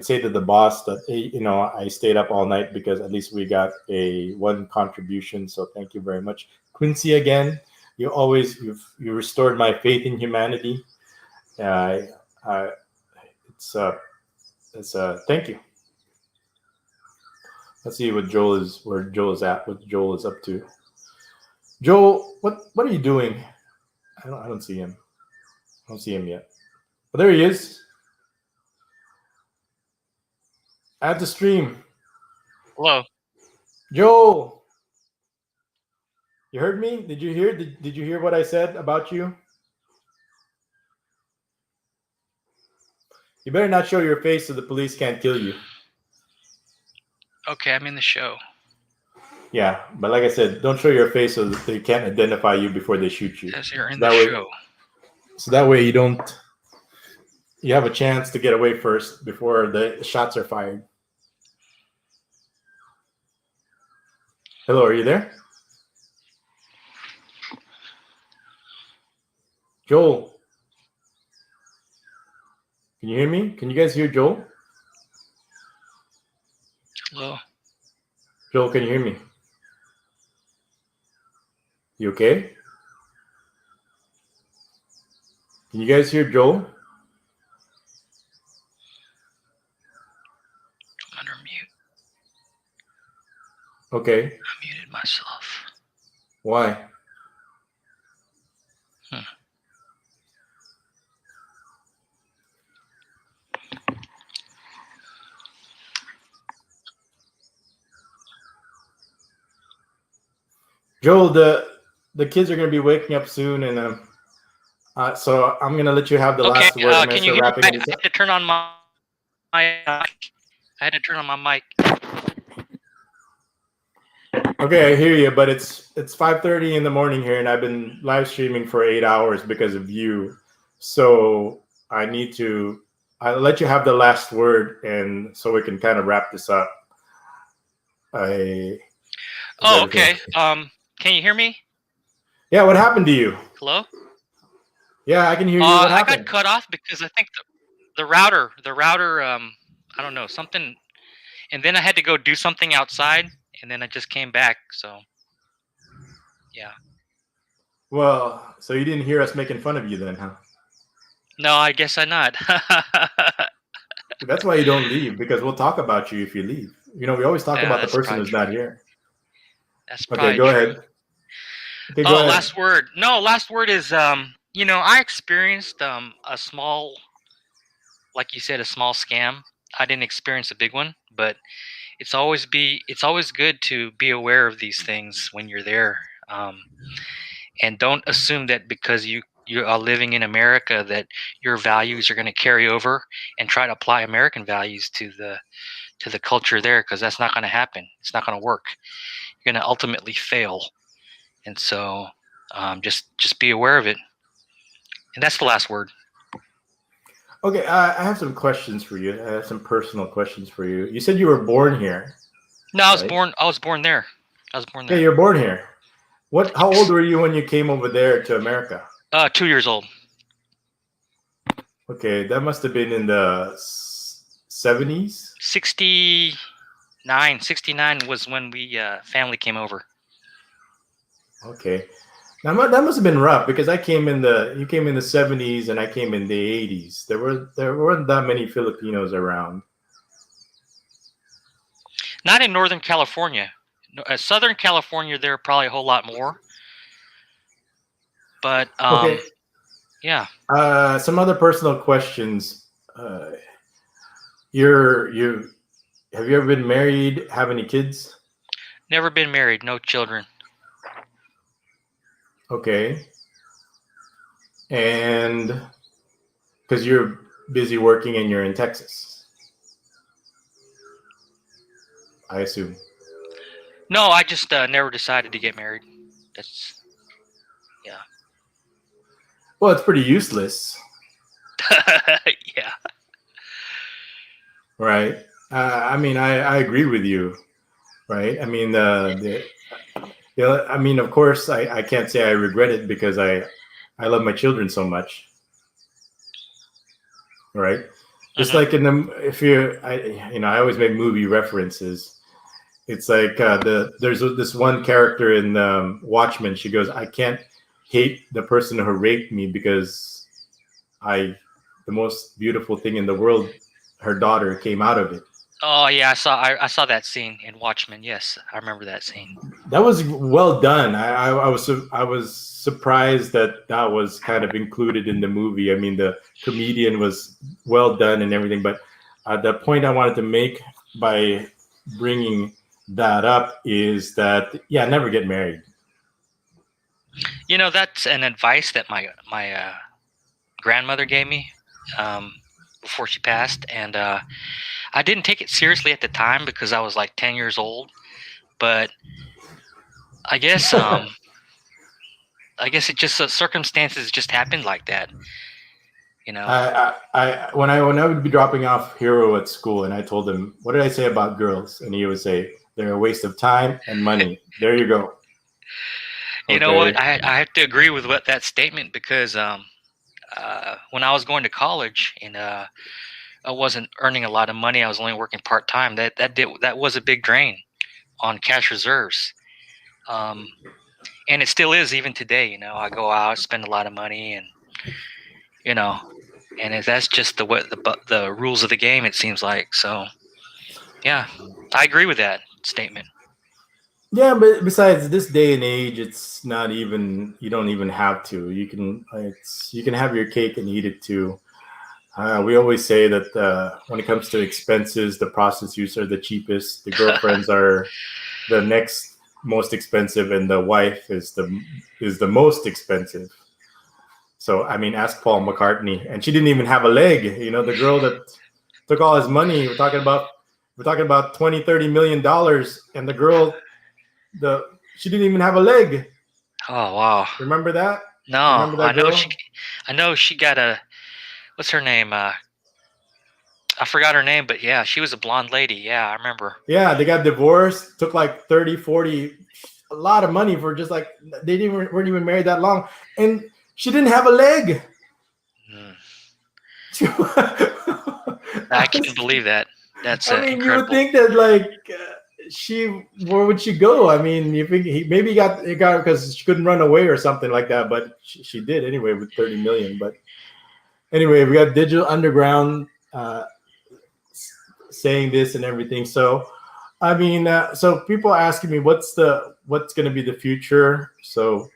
[SPEAKER 1] say to the boss that, hey, I stayed up all night because at least we got one contribution. So thank you very much, Quincy. Again, you restored my faith in humanity. It's thank you. Let's see where Joel is at, what Joel is up to. Joel, what are you doing? I don't see him. I don't see him yet. But there he is. At the stream.
[SPEAKER 2] Hello.
[SPEAKER 1] Joel. You heard me? Did you hear? Did you hear what I said about you? You better not show your face so the police can't kill you.
[SPEAKER 2] Okay, I'm in the show.
[SPEAKER 1] Yeah, but like I said, don't show your face so that they can't identify you before they shoot you.
[SPEAKER 2] Yes, you're in the show.
[SPEAKER 1] So that way you have a chance to get away first before the shots are fired. Hello, are you there? Joel. Can you hear me? Can you guys hear Joel?
[SPEAKER 2] Hello.
[SPEAKER 1] Joel, can you hear me? You okay? Can you guys hear Joel?
[SPEAKER 2] I'm under mute.
[SPEAKER 1] Okay.
[SPEAKER 2] I muted myself.
[SPEAKER 1] Why? Joel, the kids are going to be waking up soon, and so I'm going to let you have the last word.
[SPEAKER 2] Can you hear me? I had to turn on my mic. I had to turn on my mic.
[SPEAKER 1] Okay, I hear you, but it's 5:30 in the morning here, and I've been live streaming for 8 hours because of you. So I'll let you have the last word, and so we can kind of wrap this up.
[SPEAKER 2] Okay. Can you hear me?
[SPEAKER 1] Yeah, what happened to you?
[SPEAKER 2] Hello?
[SPEAKER 1] Yeah, I can hear you. What happened?
[SPEAKER 2] I got cut off because I think the router, I don't know, something, and then I had to go do something outside, and then I just came back, so yeah.
[SPEAKER 1] Well, so you didn't hear us making fun of you then, huh?
[SPEAKER 2] No, I guess I'm not.
[SPEAKER 1] That's why you don't leave, because we'll talk about you if you leave. We always talk about the person who's not here.
[SPEAKER 2] That's
[SPEAKER 1] okay. Go ahead. Okay, go
[SPEAKER 2] Oh,
[SPEAKER 1] ahead.
[SPEAKER 2] last word. No, last word is I experienced a small, like you said, a small scam. I didn't experience a big one, but it's always good to be aware of these things when you're there. And don't assume that because you are living in America that your values are going to carry over, and try to apply American values to the culture there, because that's not going to happen. It's not going to work. You're going to ultimately fail. And so just be aware of it. And that's the last word.
[SPEAKER 1] Okay, I have some questions for you. I have some personal questions for you. You said you were born here,
[SPEAKER 2] No,
[SPEAKER 1] right?
[SPEAKER 2] I was born there. I was born
[SPEAKER 1] Yeah,
[SPEAKER 2] there.
[SPEAKER 1] you're born here. What? How old
[SPEAKER 2] Yes.
[SPEAKER 1] were you when you came over there to America?
[SPEAKER 2] 2 years old.
[SPEAKER 1] Okay, that must have been in the 70s.
[SPEAKER 2] 69 was when we family came over.
[SPEAKER 1] Okay, now that must have been rough because you came in the 70s and I came in the 80s. There weren't that many Filipinos around.
[SPEAKER 2] Not in Northern California. Southern California, there are probably a whole lot more. But
[SPEAKER 1] Okay,
[SPEAKER 2] yeah,
[SPEAKER 1] some other personal questions. You have you ever been married? Have any kids?
[SPEAKER 2] never been married, no children.
[SPEAKER 1] Okay, and because you're busy working and you're in Texas, I assume.
[SPEAKER 2] No, I just never decided to get married. That's yeah.
[SPEAKER 1] Well, it's pretty useless,
[SPEAKER 2] Yeah.
[SPEAKER 1] right? I mean, I agree with you, right? I mean, I mean, of course, I can't say I regret it because I love my children so much, right? Just
[SPEAKER 2] Hmm.
[SPEAKER 1] like in the if you I always make movie references. It's like there's this one character in Watchmen. She goes, "I can't hate the person who raped me because I the most beautiful thing in the world, her daughter, came out of it."
[SPEAKER 2] Oh yeah, I saw that scene in Watchmen. Yes, I remember that scene.
[SPEAKER 1] That was well done. I was surprised that that was kind of included in the movie. I mean, the comedian was well done and everything, but the point I wanted to make by bringing that up is that yeah, never get married.
[SPEAKER 2] That's an advice that my grandmother gave me um, before she passed, and I didn't take it seriously at the time because I was like 10 years old. But I guess it just circumstances just happened like that. You know.
[SPEAKER 1] When I would be dropping off Hiro at school, and I told him, "What did I say about girls?" and he would say, "They're a waste of time and money." There you go.
[SPEAKER 2] You know what?
[SPEAKER 1] Okay.
[SPEAKER 2] I have to agree with what that statement, because when I was going to college and I wasn't earning a lot of money, I was only working part time. That was a big drain on cash reserves, um, and it still is even today. I go out, spend a lot of money, and you know, that's just the rules of the game. It seems like so. Yeah, I agree with that statement.
[SPEAKER 1] Yeah, but besides this day and age, it's not even you don't even have to. You can have your cake and eat it too. We always say that when it comes to expenses, the prostitutes are the cheapest, the girlfriends are the next most expensive, and the wife is the most expensive. So I mean, ask Paul McCartney, and she didn't even have a leg. The girl that took all his money. We're talking about 20-30 million dollars, and the girl the she didn't even have a leg.
[SPEAKER 2] Oh wow.
[SPEAKER 1] Remember that?
[SPEAKER 2] No,
[SPEAKER 1] Remember that girl?
[SPEAKER 2] I know she got a, what's her name? I forgot her name, but yeah, she was a blonde lady. Yeah, I remember.
[SPEAKER 1] Yeah, they got divorced. Took like 30, 40, a lot of money for just like they didn't weren't even married that long, and she didn't have a leg.
[SPEAKER 2] Mm. I
[SPEAKER 1] I
[SPEAKER 2] can't believe that. That's
[SPEAKER 1] I mean, you would
[SPEAKER 2] incredible.
[SPEAKER 1] think that like where would she go? I mean, you think maybe he got because she couldn't run away or something like that, but she did anyway with 30 million. But anyway, we got Digital Underground saying this and everything. So, I mean, so people are asking me what's going to be the future. So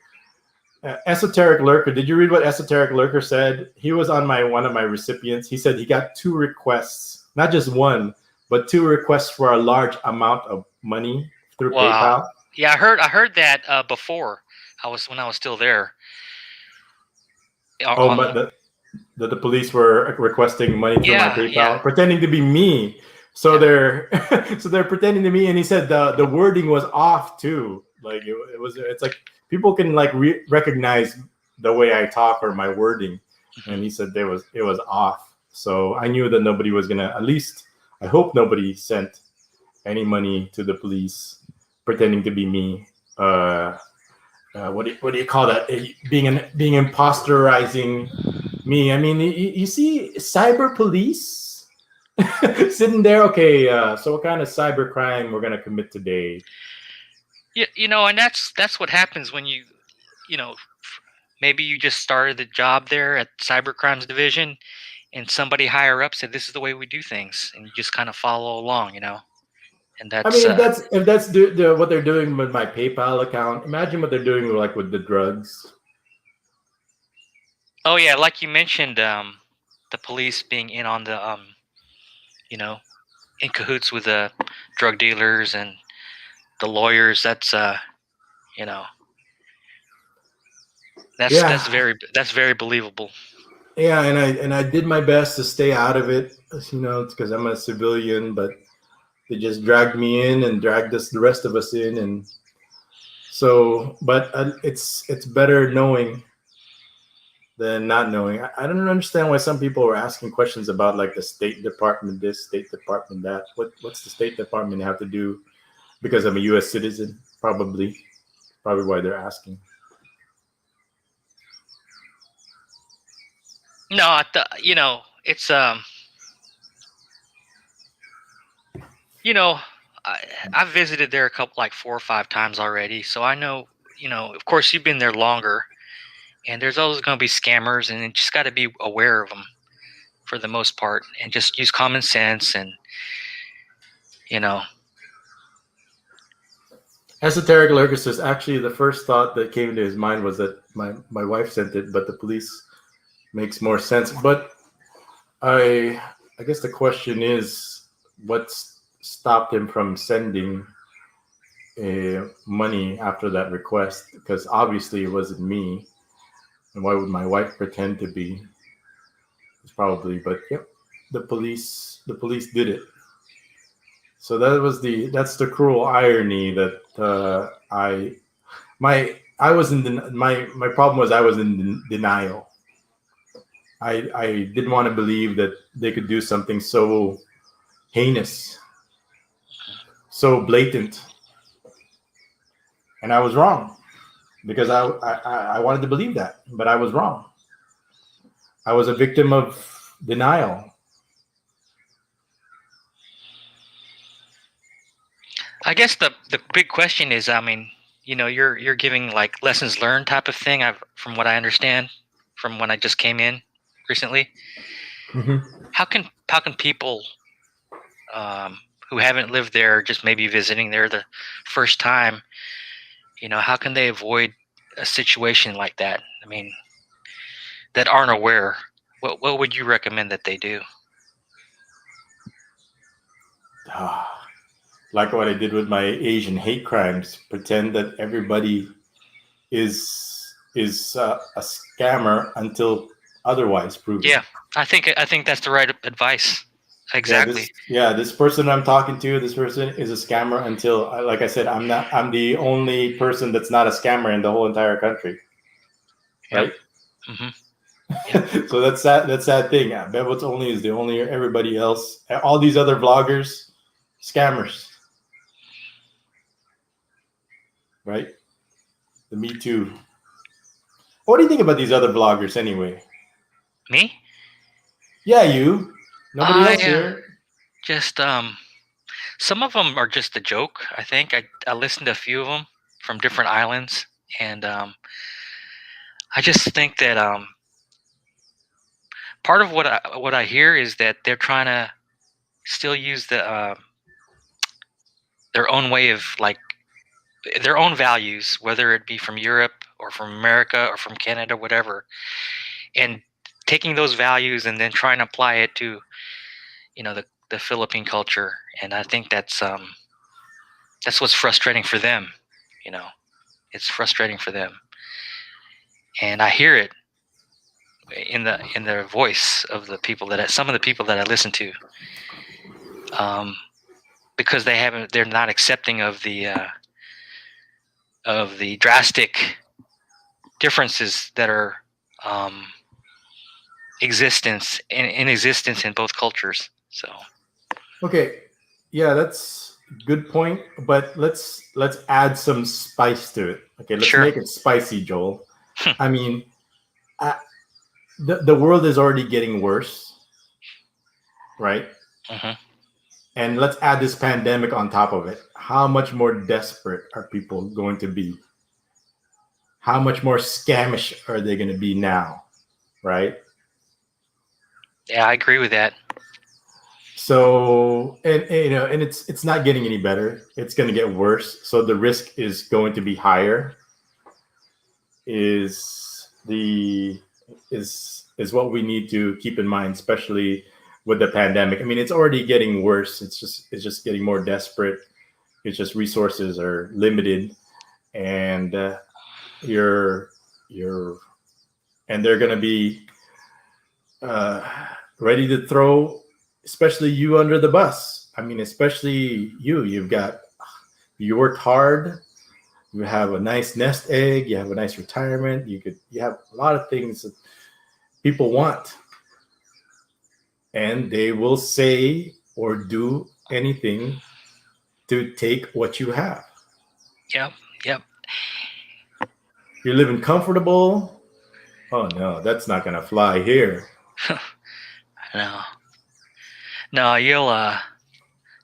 [SPEAKER 1] Esoteric Lurker. Did you read what Esoteric Lurker said? He was on one of my recipients. He said he got 2 requests, not just one, but 2 requests for a large amount of money through
[SPEAKER 2] Wow.
[SPEAKER 1] PayPal.
[SPEAKER 2] Yeah, I heard that before. When I was still there.
[SPEAKER 1] Oh, but the police were requesting money through my
[SPEAKER 2] Yeah.
[SPEAKER 1] PayPal, pretending to be me. So they're so they're pretending to me, and he said the wording was off too. Like it's like people can like recognize the way I talk or my wording, and he said it was off. So I knew that nobody was gonna. At least I hope nobody sent any money to the police pretending to be me. What do you call that? Being imposterizing me. I mean, you see cyber police sitting there. Okay, so what kind of cyber crime we're gonna commit today?
[SPEAKER 2] Yeah, and that's what happens when you know, maybe you just started the job there at Cybercrimes Division, and somebody higher up said this is the way we do things, and you just kind of follow along, And
[SPEAKER 1] I
[SPEAKER 2] that's
[SPEAKER 1] mean, if that's what they're doing with my PayPal account, imagine what they're doing like with the drugs.
[SPEAKER 2] oh yeah, like you mentioned, the police being in on the you know, in cahoots with the drug dealers and the lawyers. That's you know,
[SPEAKER 1] Yeah,
[SPEAKER 2] that's very believable.
[SPEAKER 1] yeah, and I did my best to stay out of it. It's because I'm a civilian, but they just dragged me in and dragged the rest of us in, and so. But it's better knowing than not knowing. I don't understand why some people were asking questions about like the State Department this, State Department that. What's the State Department have to do? Because I'm a U.S. citizen, probably why they're asking.
[SPEAKER 2] No, it's I've visited there a couple, like 4 or 5 times already, so I know. Of course, you've been there longer, and there's always going to be scammers, and you just got to be aware of them for the most part, and just use common sense, and you know.
[SPEAKER 1] Esoteric Lurker says actually the first thought that came into his mind was that my wife sent it, but the police makes more sense. But I guess the question is what's stopped him from sending money after that request? Because obviously it wasn't me, and why would my wife pretend to be? It's probably, but yep, the police did it. So that's the cruel irony that I was my problem was I was in denial. I didn't want to believe that they could do something so heinous, so blatant, and I was wrong because I wanted to believe that, but I was wrong. I was a victim of denial.
[SPEAKER 2] I guess the big question is, I mean, you're giving like lessons learned type of thing. From what I understand, from when I just came in recently.
[SPEAKER 1] Mm-hmm.
[SPEAKER 2] How can people who haven't lived there, just maybe visiting there the first time, how can they avoid a situation like that? I mean, that aren't aware. What would you recommend that they do?
[SPEAKER 1] Like what I did with my Asian hate crimes, pretend that everybody is a scammer until otherwise proven.
[SPEAKER 2] Yeah, I think that's the right advice. Exactly.
[SPEAKER 1] This person I'm talking to, this person is a scammer until, like I said, I'm the only person that's not a scammer in the whole entire country,
[SPEAKER 2] Yep.
[SPEAKER 1] right?
[SPEAKER 2] Mm-hmm.
[SPEAKER 1] So that's that thing. Bebotsonly is the only. Everybody else, all these other vloggers, scammers, right? The Me Too. What do you think about these other vloggers anyway?
[SPEAKER 2] Me?
[SPEAKER 1] Yeah, you. Nobody
[SPEAKER 2] I
[SPEAKER 1] else here.
[SPEAKER 2] just some of them are just a joke. I think I listened to a few of them from different islands, and I just think that part of what I hear is that they're trying to still use their own way of, like, their own values, whether it be from Europe or from America or from Canada, whatever, and taking those values and then trying to apply it to, the Philippine culture. And I think that's what's frustrating for them. You know, it's frustrating for them, and I hear it in the voice of the people some of the people that I listen to, because they're not accepting of the drastic differences that are in existence in both cultures. So
[SPEAKER 1] Okay, yeah, that's good point. But let's add some spice to it. Okay, let's
[SPEAKER 2] sure.
[SPEAKER 1] make it spicy, Joel. I mean, the world is already getting worse, right?
[SPEAKER 2] Mhm.
[SPEAKER 1] And let's add this pandemic on top of it. How much more desperate are people going to be? How much more scamish are they going to be now, right?
[SPEAKER 2] Yeah, I agree with that.
[SPEAKER 1] So, and it's not getting any better. It's going to get worse. So the risk is going to be higher. Is what we need to keep in mind, especially with the pandemic. I mean, it's already getting worse. It's just getting more desperate. It's just resources are limited, and you're and they're going to be ready to throw, especially you, under the bus. I mean, especially you. You worked hard. You have a nice nest egg. You have a nice retirement. You have a lot of things that people want, and they will say or do anything to take what you have.
[SPEAKER 2] Yep.
[SPEAKER 1] You're living comfortable. Oh no, that's not gonna fly here.
[SPEAKER 2] No, you'll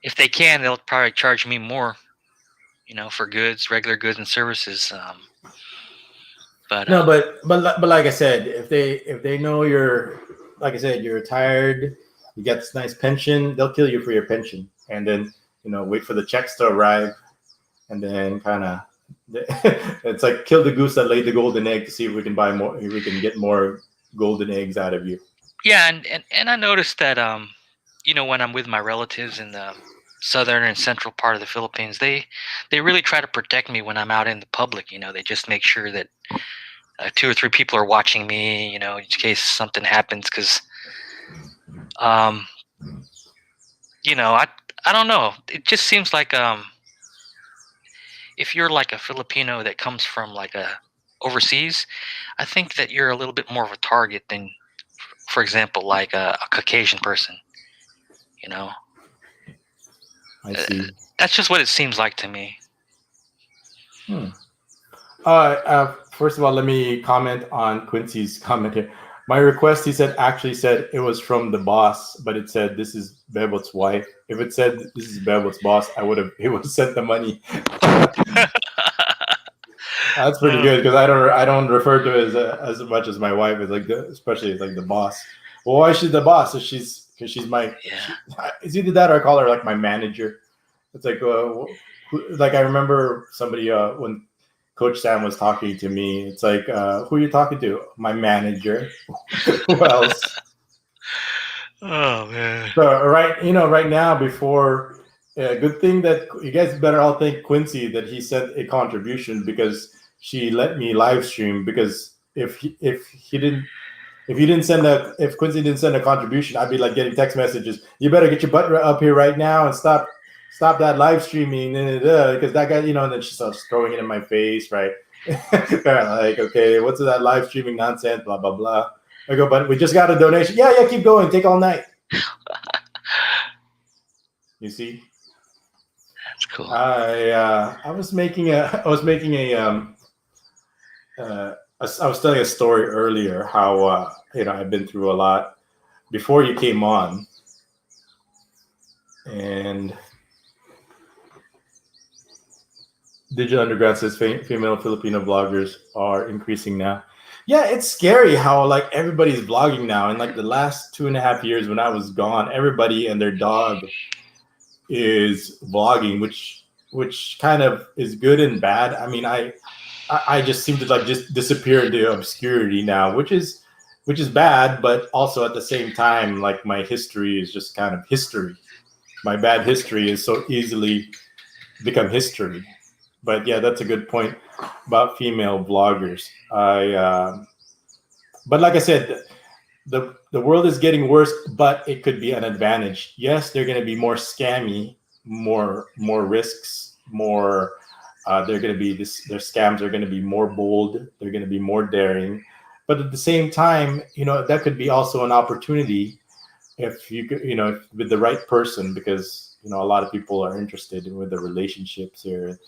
[SPEAKER 2] if they can, they'll probably charge me more, for regular goods and services. But
[SPEAKER 1] No, but like I said, if they know you're, like I said, you're retired, you get this nice pension, they'll kill you for your pension, and then wait for the checks to arrive, and then kind of it's like kill the goose that laid the golden egg to see if we can buy more, if we can get more golden eggs out of you.
[SPEAKER 2] yeah, and I noticed that when I'm with my relatives in the southern and central part of the Philippines, they really try to protect me when I'm out in the public. They just make sure that 2 or 3 people are watching me, in case something happens. Because, I don't know. It just seems like if you're like a Filipino that comes from like overseas, I think that you're a little bit more of a target than, for example, like a Caucasian person.
[SPEAKER 1] I see.
[SPEAKER 2] That's just what it seems like to me.
[SPEAKER 1] First of all, let me comment on Quincy's comment here. My request, he actually said it was from the boss, but it said this is Bebot's wife. If it said this is Bebot's boss, he would have sent the money. That's pretty good, because I don't refer to her as much as my wife. Is like especially like the boss. Well, why is she the boss? Because she's my. It's either that or I call her like my manager. It's like I remember somebody when Coach Sam was talking to me. It's like, who are you talking to? My manager. Who else?
[SPEAKER 2] Oh man.
[SPEAKER 1] So right now, before, good thing that you guys better all thank Quincy that he sent a contribution, because she let me live stream. Because if Quincy didn't send a contribution, I'd be like getting text messages. You better get your butt up here right now and stop that live streaming, because that guy, and then she starts throwing it in my face, right? Like, okay, what's that live streaming nonsense, blah blah blah. I go, but we just got a donation. Yeah, keep going, take all night. You see,
[SPEAKER 2] that's cool.
[SPEAKER 1] I was telling a story earlier how I've been through a lot before you came on, and Digital Underground says female Filipino vloggers are increasing now. Yeah, it's scary how like everybody's vlogging now. In like the last 2.5 years when I was gone, everybody and their dog is vlogging, which kind of is good and bad. I mean, I just seem to like just disappear into obscurity now, which is bad, but also at the same time, like my history is just kind of history. My bad history is so easily become history. But yeah, that's a good point about female bloggers. But like I said, the world is getting worse, but it could be an advantage. Yes, they're going to be more scammy, more risks, more. They're going to be their scams are going to be more bold. They're going to be more daring, but at the same time, that could be also an opportunity if you could, with the right person, because a lot of people are interested with the relationships here.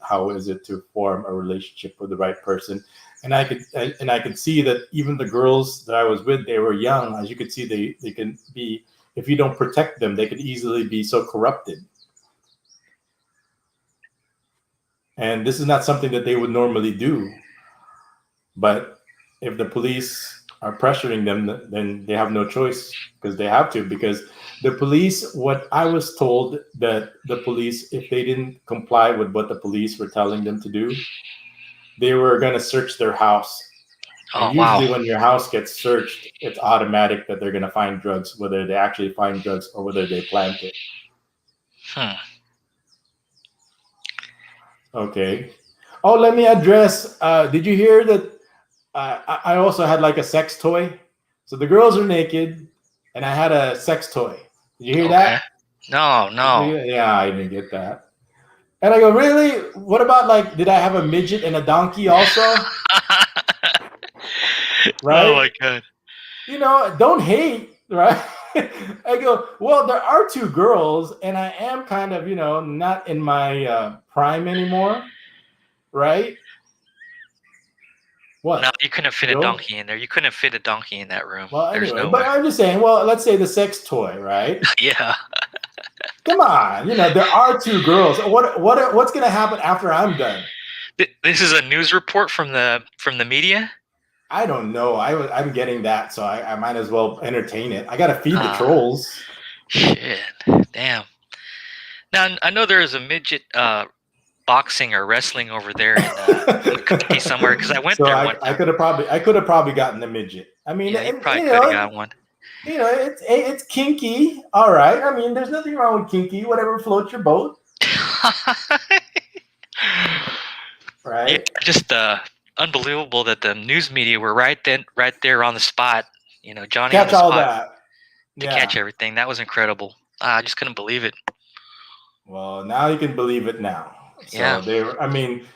[SPEAKER 1] How is it to form a relationship with the right person? And I could see that even the girls that I was with, they were young. As you could see, they can be, if you don't protect them, they could easily be so corrupted. And this is not something that they would normally do. But if the police are pressuring them, then they have no choice, because they have to. Because the police, what I was told, that the police, if they didn't comply with what the police were telling them to do, they were going to search their house. And
[SPEAKER 2] Oh, wow.
[SPEAKER 1] usually when your house gets searched, it's automatic that they're going to find drugs, whether they actually find drugs or whether they plant it. Okay. Oh, let me address. Did you hear that? I also had like a sex toy. So the girls are naked, and I had a sex toy. Did you hear that?
[SPEAKER 2] No.
[SPEAKER 1] Yeah, I didn't get that. And I go, really? What about like, did I have a midget and a donkey also? Right?
[SPEAKER 2] Oh my God.
[SPEAKER 1] Don't hate, right? I go, well, there are two girls, and I am kind of, not in my prime anymore, right? What?
[SPEAKER 2] No, you couldn't fit a donkey in there. You couldn't fit a donkey in that room.
[SPEAKER 1] Well,
[SPEAKER 2] There's
[SPEAKER 1] anyway,
[SPEAKER 2] no
[SPEAKER 1] but
[SPEAKER 2] way.
[SPEAKER 1] I'm just saying, well, let's say the sex toy, right?
[SPEAKER 2] Yeah.
[SPEAKER 1] Come on, there are two girls. What's going to happen after I'm done?
[SPEAKER 2] This is a news report from the media?
[SPEAKER 1] I don't know. I'm getting that, so I might as well entertain it. I got to feed the trolls.
[SPEAKER 2] Shit. Damn. Now, I know there is a midget boxing or wrestling over there in the country somewhere, because I went there one time.
[SPEAKER 1] I could have probably gotten the midget. I mean,
[SPEAKER 2] yeah, you probably could have got one.
[SPEAKER 1] It's kinky. All right. I mean, there's nothing wrong with kinky. Whatever floats your boat. Right.
[SPEAKER 2] Yeah, just unbelievable that the news media were right there on the spot. Johnny
[SPEAKER 1] catch
[SPEAKER 2] on the
[SPEAKER 1] all
[SPEAKER 2] spot
[SPEAKER 1] that
[SPEAKER 2] to catch everything. That was incredible. I just couldn't believe it.
[SPEAKER 1] Well, now you can believe it now. So
[SPEAKER 2] yeah.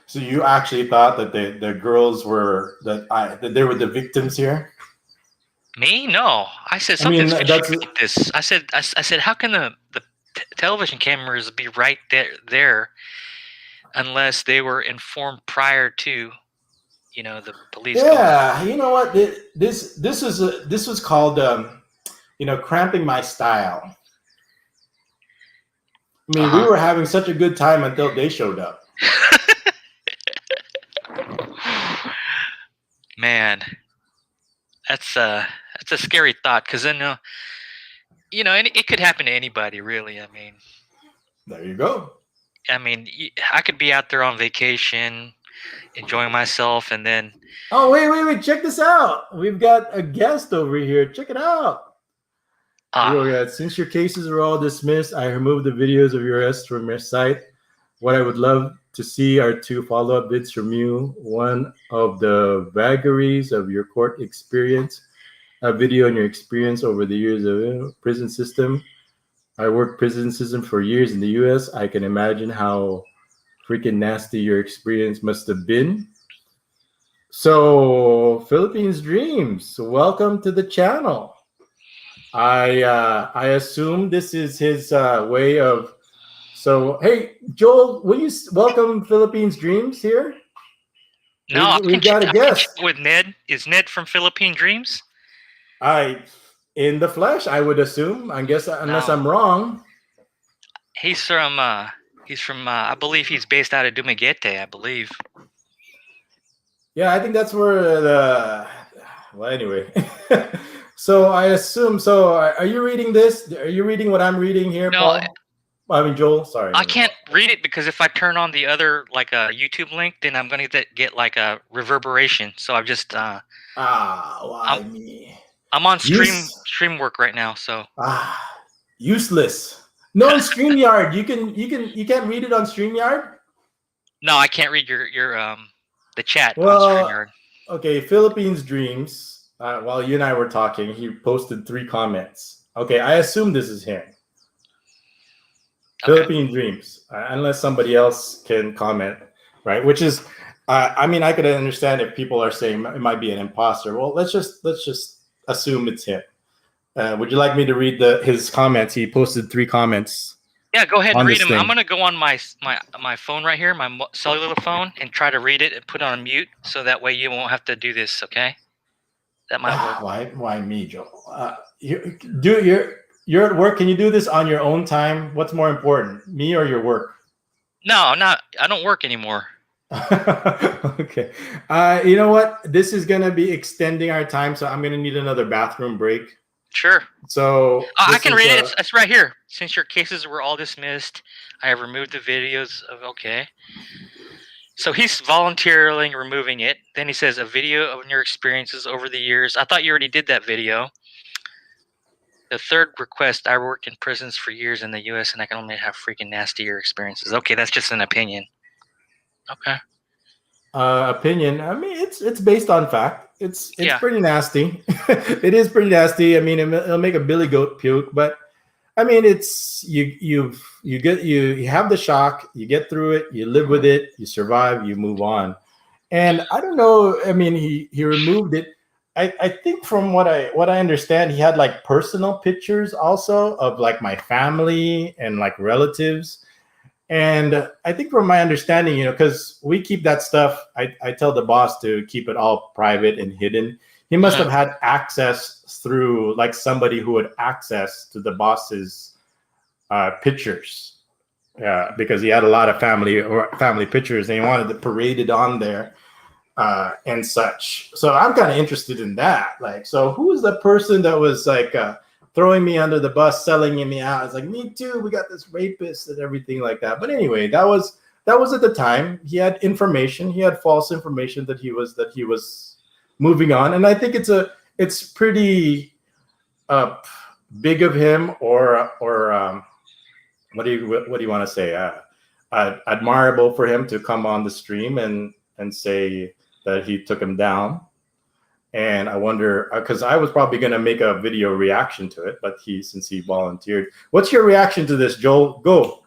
[SPEAKER 1] So you actually thought that the girls were that they were the victims here?
[SPEAKER 2] Me? No. I said something's fishy about this. I said, how can the television cameras be right there unless they were informed prior to, the police?
[SPEAKER 1] Yeah, you know what? This was called cramping my style. I mean, we were having such a good time until they showed up.
[SPEAKER 2] Man, that's a scary thought, because then it could happen to anybody, really. I mean,
[SPEAKER 1] there you go.
[SPEAKER 2] I mean, I could be out there on vacation, enjoying myself, and then.
[SPEAKER 1] Oh, wait! Check this out. We've got a guest over here. Check it out. Since your cases are all dismissed, I removed the videos of your arrest from your site. What I would love to see are 2 follow-up vids from you. One of the vagaries of your court experience, a video on your experience over the years of prison system. I worked prison system for years in the U.S. I can imagine how freaking nasty your experience must have been. So, Philippine Dreams, welcome to the channel. I assume this is his way of. So, hey, Joel, will you welcome Philippine Dreams here?
[SPEAKER 2] No,
[SPEAKER 1] we've got a guest
[SPEAKER 2] with Ned. Is Ned from Philippine Dreams?
[SPEAKER 1] In the flesh, I would assume. I guess unless I'm wrong.
[SPEAKER 2] He's from. I believe he's based out of Dumaguete. I believe.
[SPEAKER 1] Yeah, I think that's where the. Well, anyway. So I assume. So are you reading this? Are you reading what I'm reading here,
[SPEAKER 2] No,
[SPEAKER 1] Paul? I mean, Joel, sorry.
[SPEAKER 2] I can't read it because if I turn on the other like a YouTube link, then I'm gonna get like a reverberation. So I've just
[SPEAKER 1] Why
[SPEAKER 2] I'm
[SPEAKER 1] me?
[SPEAKER 2] I'm on
[SPEAKER 1] Use
[SPEAKER 2] stream work right now. So
[SPEAKER 1] useless. No, in StreamYard, you can't read it on StreamYard.
[SPEAKER 2] no, I can't read your the chat on
[SPEAKER 1] Well,
[SPEAKER 2] StreamYard.
[SPEAKER 1] okay, Philippines Dreams. While you and I were talking, he posted 3 comments. Okay, I assume this is him.
[SPEAKER 2] Okay.
[SPEAKER 1] Philippine Dreams, unless somebody else can comment, right? Which is, I mean, I could understand if people are saying it might be an imposter. Well, let's just assume it's him. Would you like me to read his comments? He posted 3 comments.
[SPEAKER 2] Yeah, go ahead and
[SPEAKER 1] on
[SPEAKER 2] read
[SPEAKER 1] this
[SPEAKER 2] them. I'm
[SPEAKER 1] thing.
[SPEAKER 2] gonna go on my phone right here, my cellular phone, and try to read it and put it on mute, so that way you won't have to do this. Okay, that might work.
[SPEAKER 1] Why me, Joel? You're at work. Can you do this on your own time? What's more important, me or your work?
[SPEAKER 2] No, I'm not. I don't work anymore.
[SPEAKER 1] Okay. You know what? This is gonna be extending our time, so I'm gonna need another bathroom break.
[SPEAKER 2] Sure.
[SPEAKER 1] So
[SPEAKER 2] I can read it. It's right here. Since your cases were all dismissed, I have removed the videos of. Okay. So he's voluntarily removing it. Then he says a video of your experiences over the years. I thought you already did that video. The third request, I worked in prisons for years in the U.S. and I can only have freaking nastier experiences. Okay, that's just an opinion. Okay.
[SPEAKER 1] Opinion. I mean, it's based on fact. It's
[SPEAKER 2] Yeah.
[SPEAKER 1] pretty nasty. It is pretty nasty. I mean, it'll make a billy goat puke, but I mean, it's you have the shock, you get through it, you live with it, you survive, you move on. And I don't know. I mean, he removed it. I think from what I understand, he had like personal pictures also of like my family and like relatives. And I think from my understanding, because we keep that stuff, I tell the boss to keep it all private and hidden. He must have had access through like somebody who had access to the boss's pictures. Yeah, because he had a lot of family pictures and he wanted to parade it on there and such. So I'm kind of interested in that. Like, so who was the person that was like throwing me under the bus, selling me out? It's like, me too. We got this rapist and everything like that. But anyway, that was at the time. He had information. He had false information that he was moving on, and I think it's pretty big of him, or what do you want to say? Admirable for him to come on the stream and say that he took him down. And I wonder, because I was probably going to make a video reaction to it, but since he volunteered. What's your reaction to this, Joel? Go.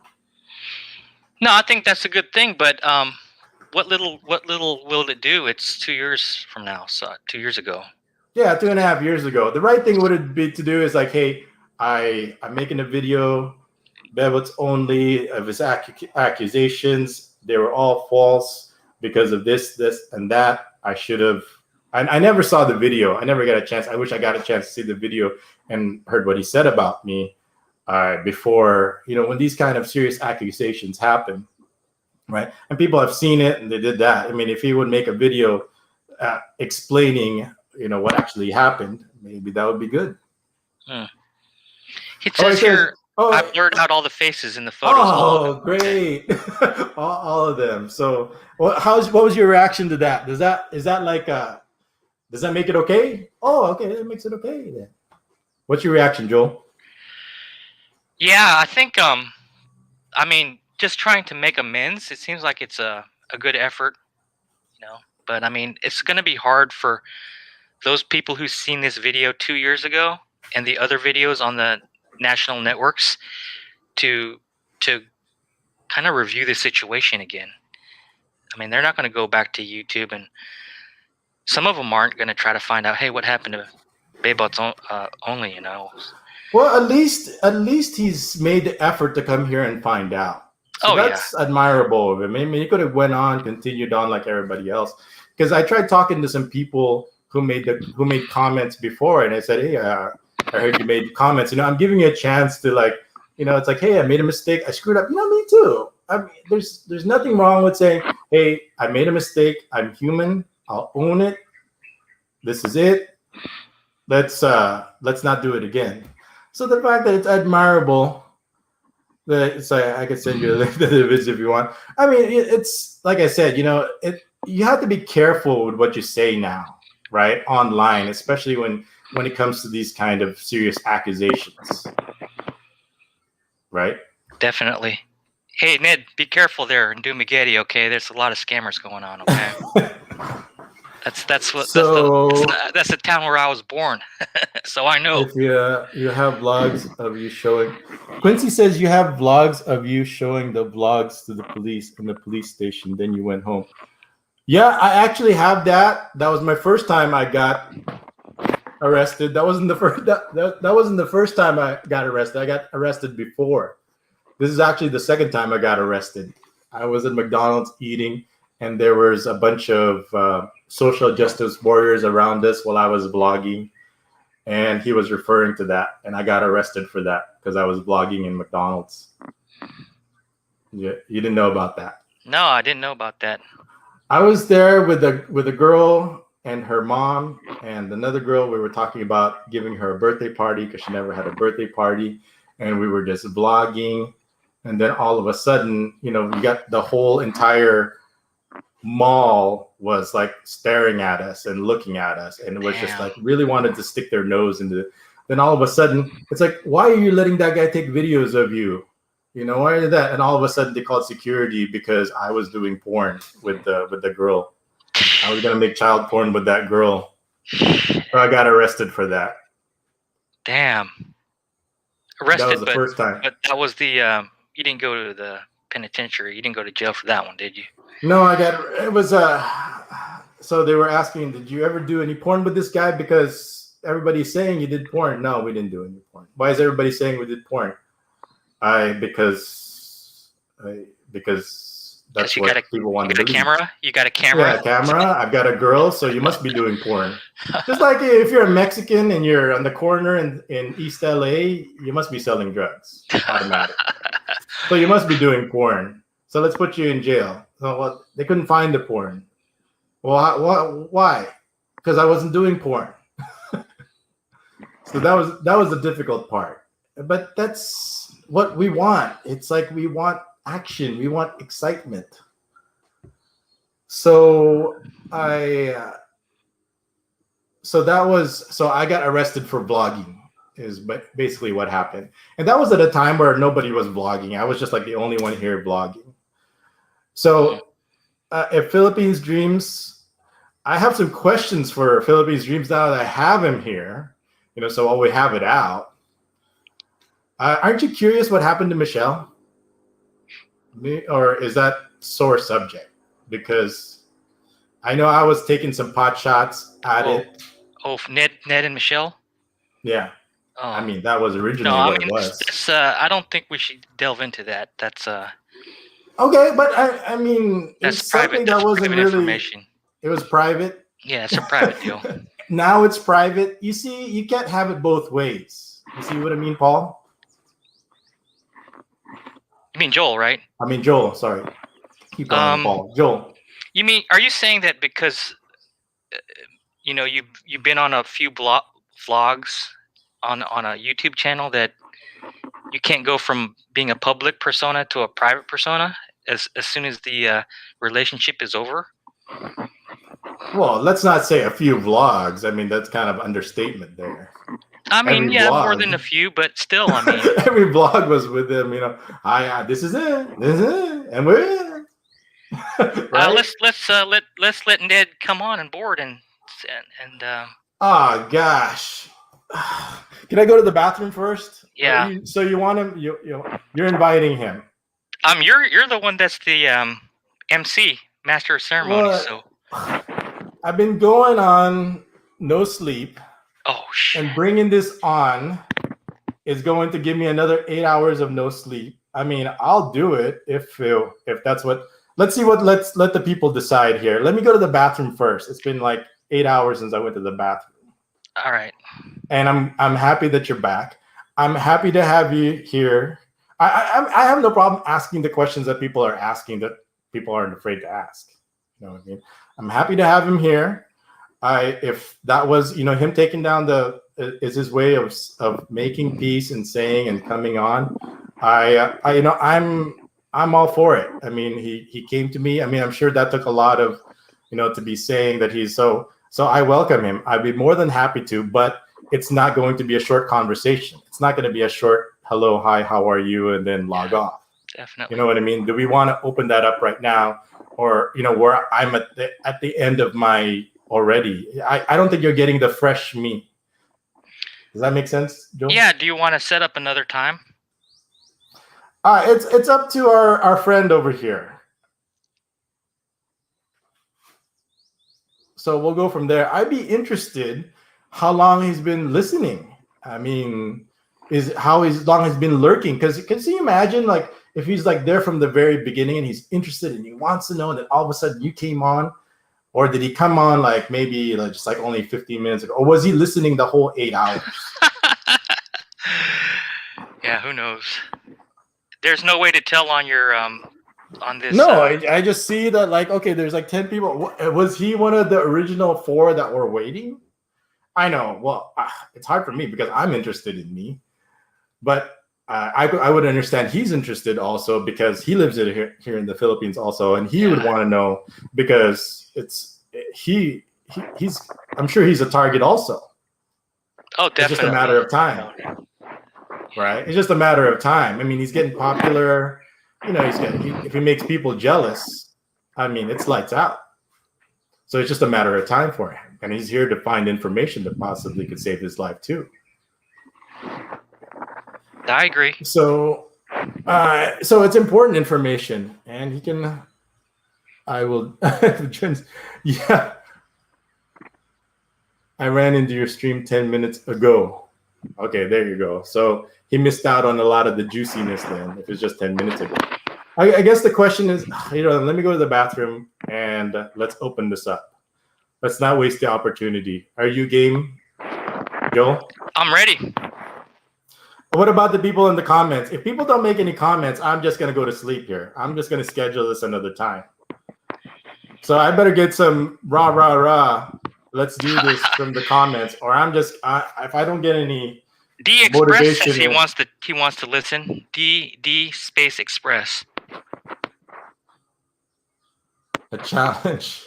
[SPEAKER 2] No, I think that's a good thing, but what little will it do? It's 2 years from now, so 2 years ago.
[SPEAKER 1] Yeah, 2.5 years ago. The right thing would be to do is like, hey, I'm making a video, bebotsonly, of his accusations. They were all false because of this, and that. I should have. I never saw the video. I never got a chance. I wish I got a chance to see the video and heard what he said about me before, when these kind of serious accusations happen, right? And people have seen it and they did that. I mean, if he would make a video explaining, what actually happened, maybe that would be good.
[SPEAKER 2] It says here, I blurred out all the faces in the photos.
[SPEAKER 1] Oh, great. all of them. So what was your reaction to that? Is that like does that make it okay? Oh, okay, that makes it okay then. What's your reaction, Joel?
[SPEAKER 2] Yeah, I think I mean, just trying to make amends, it seems like it's a good effort, but I mean, it's going to be hard for those people who've seen this video 2 years ago and the other videos on the national networks to kind of review the situation again. I mean, they're not going to go back to YouTube, and some of them aren't going to try to find out, hey, what happened to bebotsonly,
[SPEAKER 1] Well, at least he's made the effort to come here and find out. So that's admirable of him. I mean, he could have went on, continued on like everybody else. Because I tried talking to some people who made comments before, and I said, hey, I heard you made comments. I'm giving you a chance to like, it's like, hey, I made a mistake. I screwed up. Me too. I mean, there's nothing wrong with saying, hey, I made a mistake. I'm human. I'll own it. This is it. Let's not do it again. So the fact that it's admirable So I could send you a link to the vids if you want. I mean, it's like I said, you have to be careful with what you say now, right? Online, especially when it comes to these kind of serious accusations, right?
[SPEAKER 2] Definitely. Hey Ned, be careful there in Dumageddon, okay? There's a lot of scammers going on, okay? That's the town where I was born, so I know.
[SPEAKER 1] If you have vlogs of you showing, Quincy says you have vlogs of you showing the vlogs to the police in the police station. Then you went home. Yeah, I actually have that. That was my first time I got arrested. That wasn't the first. That wasn't the first time I got arrested. I got arrested before. This is actually the second time I got arrested. I was at McDonald's eating, and there was a bunch of social justice warriors around us while I was vlogging, and he was referring to that, and I got arrested for that because I was vlogging in McDonald's. Yeah, you didn't know about that?
[SPEAKER 2] No, I didn't know about that.
[SPEAKER 1] I was there with a girl and her mom and another girl. We were talking about giving her a birthday party because she never had a birthday party, and we were just vlogging. And then all of a sudden, we got the whole entire mall was like staring at us and looking at us, and it was just like really wanted to stick their nose into it. Then all of a sudden, it's like, why are you letting that guy take videos of you? Why is that? And all of a sudden, they called security because I was doing porn with the girl. I was gonna make child porn with that girl. So I got arrested for that.
[SPEAKER 2] Damn. Arrested,
[SPEAKER 1] that was the first time.
[SPEAKER 2] But that was the you didn't go to the penitentiary. You didn't go to jail for that one, did you?
[SPEAKER 1] No, it was so they were asking, did you ever do any porn with this guy? Because everybody's saying you did porn. No, we didn't do any porn. Why is everybody saying we did porn? Because that's what people want to do.
[SPEAKER 2] You got a camera?
[SPEAKER 1] Yeah, a camera. I've got a girl, so you must be doing porn. Just like if you're a Mexican and you're on the corner in East LA, you must be selling drugs. Automatic. So you must be doing porn. So let's put you in jail. So they couldn't find the porn. Well, why? Because I wasn't doing porn. So that was the difficult part. But that's what we want. It's like we want action. We want excitement. So I got arrested for vlogging is basically what happened. And that was at a time where nobody was vlogging. I was just like the only one here vlogging. So at Philippine Dreams, I have some questions for Philippine Dreams now that I have him here. So while we have it out, aren't you curious what happened to Michelle? Or is that sore subject? Because I know I was taking some pot shots at it.
[SPEAKER 2] Oh, Ned and Michelle?
[SPEAKER 1] Yeah. I mean, that was originally what it was.
[SPEAKER 2] I don't think we should delve into that. That's
[SPEAKER 1] okay, but I mean,
[SPEAKER 2] that's private. That wasn't really information.
[SPEAKER 1] It was private.
[SPEAKER 2] Yeah, it's a private deal.
[SPEAKER 1] Now it's private. You see, you can't have it both ways. You see what I mean, Paul?
[SPEAKER 2] You mean Joel, right?
[SPEAKER 1] I mean Joel. Sorry, keep on Paul. Joel.
[SPEAKER 2] Are you saying that because you've been on a few vlogs on a YouTube channel that you can't go from being a public persona to a private persona as soon as the relationship is over?
[SPEAKER 1] Well, let's not say a few vlogs. I mean, that's kind of understatement there.
[SPEAKER 2] I mean, more than a few, but still, I mean,
[SPEAKER 1] every vlog was with them. This is it, and we're in. Right?
[SPEAKER 2] Let's let Ned come on and board and.
[SPEAKER 1] Oh gosh, can I go to the bathroom first?
[SPEAKER 2] Yeah.
[SPEAKER 1] So you want him? You're inviting him.
[SPEAKER 2] You're the one that's the MC, master of ceremonies. So
[SPEAKER 1] I've been going on no sleep.
[SPEAKER 2] Oh shit!
[SPEAKER 1] And bringing this on is going to give me another 8 hours of no sleep. I mean, I'll do it if that's what. Let's let the people decide here. Let me go to the bathroom first. It's been like 8 hours since I went to the bathroom.
[SPEAKER 2] All right.
[SPEAKER 1] And I'm happy that you're back. I'm happy to have you here. I have no problem asking the questions that people are asking that people aren't afraid to ask. You know what I mean? I'm happy to have him here. If that was, him taking down is his way of making peace and saying and coming on, I'm all for it. I mean, he came to me. I mean, I'm sure that took a lot of, to be saying that he's so. So I welcome him. I'd be more than happy to, but it's not going to be a short conversation. It's not going to be a short hello, hi, how are you, and then log off.
[SPEAKER 2] Definitely.
[SPEAKER 1] You know what I mean? Do we want to open that up right now, or where I'm at the end of my already? I don't think you're getting the fresh meat. Does that make sense, Joe?
[SPEAKER 2] Yeah. Do you want to set up another time?
[SPEAKER 1] It's up to our friend over here. So we'll go from there. I'd be interested how long he's been listening. I mean, how long he's been lurking. Because can you imagine, like, if he's like there from the very beginning and he's interested and he wants to know, and then all of a sudden you came on, or did he come on like maybe like just like only 15 minutes ago, or was he listening the whole 8 hours?
[SPEAKER 2] Yeah, who knows? There's no way to tell on your on this.
[SPEAKER 1] No, I just see that like, okay, there's like 10 people. Was he one of the original 4 that were waiting? I know. Well, it's hard for me because I'm interested in me, but I would understand he's interested also because he lives here in the Philippines also, and he would want to know because he's I'm sure he's a target also.
[SPEAKER 2] Oh, definitely.
[SPEAKER 1] It's just a matter of time, right? It's just a matter of time. I mean, he's getting popular. If he makes people jealous, I mean, it's lights out. So it's just a matter of time for him, and he's here to find information that possibly could save his life too.
[SPEAKER 2] I agree.
[SPEAKER 1] So it's important information, and he can. I will. Yeah. I ran into your stream 10 minutes ago. Okay, there you go. So he missed out on a lot of the juiciness then, if it's just 10 minutes ago. I guess the question is, let me go to the bathroom and let's open this up. Let's not waste the opportunity. Are you game, Joel?
[SPEAKER 2] I'm ready.
[SPEAKER 1] What about the people in the comments? If people don't make any comments, I'm just going to go to sleep here. I'm just going to schedule this another time. So I better get some rah. Let's do this from the comments, or I'm just if I don't get any
[SPEAKER 2] D Express says he wants to listen. D space Express.
[SPEAKER 1] A challenge.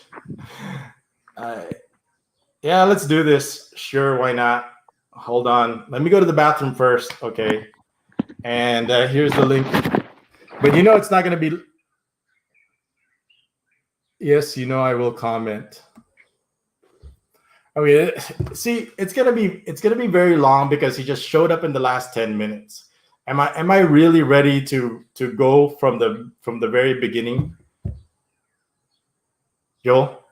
[SPEAKER 1] Yeah, let's do this. Sure, why not? Hold on. Let me go to the bathroom first, okay? And here's the link. But it's not going to be. Yes, I will comment. Okay, see, it's gonna be very long because he just showed up in the last 10 minutes. Am I really ready to go from the very beginning? Joel,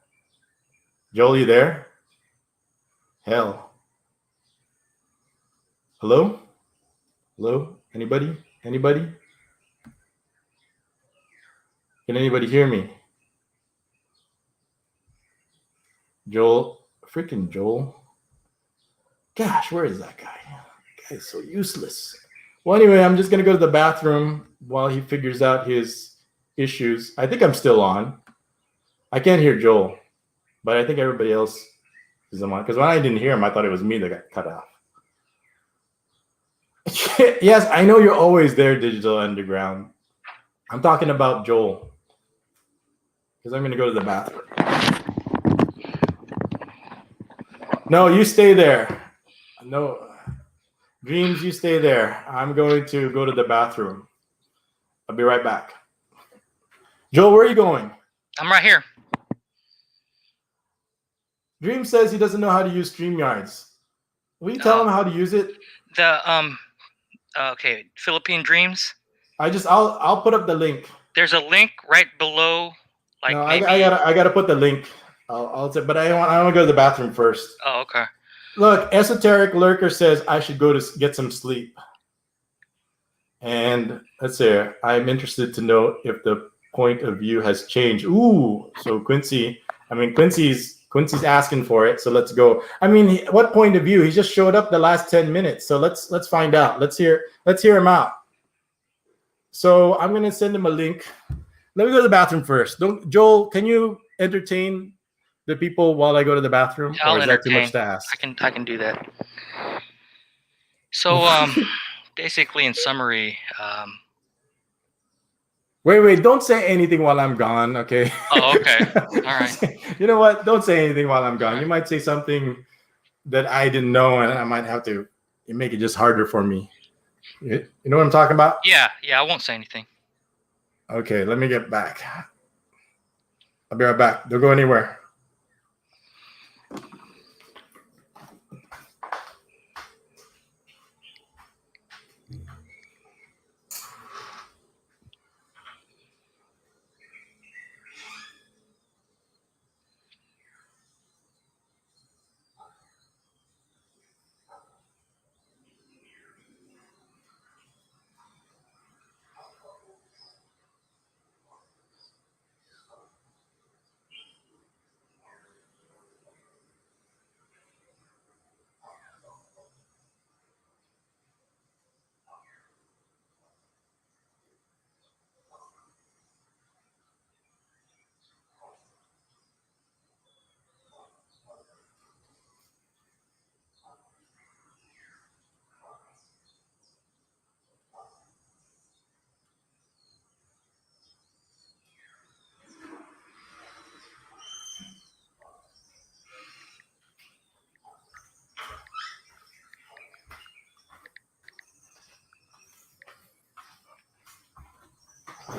[SPEAKER 1] you there? Hell. Hello? Anybody? Can anybody hear me? Joel. Freaking Joel. Gosh, where is that guy? That guy's so useless. Well, anyway, I'm just going to go to the bathroom while he figures out his issues. I think I'm still on. I can't hear Joel, but I think everybody else is on. Because when I didn't hear him, I thought it was me that got cut off. Yes, I know you're always there, Digital Underground. I'm talking about Joel. Because I'm going to go to the bathroom. No, you stay there. No. Dreams, you stay there. I'm going to go to the bathroom. I'll be right back. Joel, where are you going?
[SPEAKER 2] I'm right here.
[SPEAKER 1] Dream says he doesn't know how to use StreamYards. Will you tell him how to use it?
[SPEAKER 2] Okay, Philippine Dreams.
[SPEAKER 1] I'll put up the link.
[SPEAKER 2] There's a link right below. Like
[SPEAKER 1] no,
[SPEAKER 2] maybe...
[SPEAKER 1] I gotta put the link. I'll say, but I want to go to the bathroom first.
[SPEAKER 2] Oh, okay.
[SPEAKER 1] Look, Esoteric Lurker says I should go to get some sleep. And let's see. I'm interested to know if the point of view has changed. Ooh, so Quincy's asking for it. So let's go. I mean, what point of view? He just showed up the last 10 minutes. So let's find out. Let's hear him out. So I'm gonna send him a link. Let me go to the bathroom first. Joel, can you entertain the people while I go to the bathroom?
[SPEAKER 2] I'll
[SPEAKER 1] or is that too much to ask?
[SPEAKER 2] I can do that. So basically, in summary,
[SPEAKER 1] Wait, don't say anything while I'm gone, okay?
[SPEAKER 2] oh, okay. All right.
[SPEAKER 1] You know what? Don't say anything while I'm gone.
[SPEAKER 2] All
[SPEAKER 1] You
[SPEAKER 2] right.
[SPEAKER 1] might say something that I didn't know, and I might have to make it just harder for me. You know what I'm talking about?
[SPEAKER 2] Yeah, I won't say anything.
[SPEAKER 1] Okay, let me get back. I'll be right back. Don't go anywhere.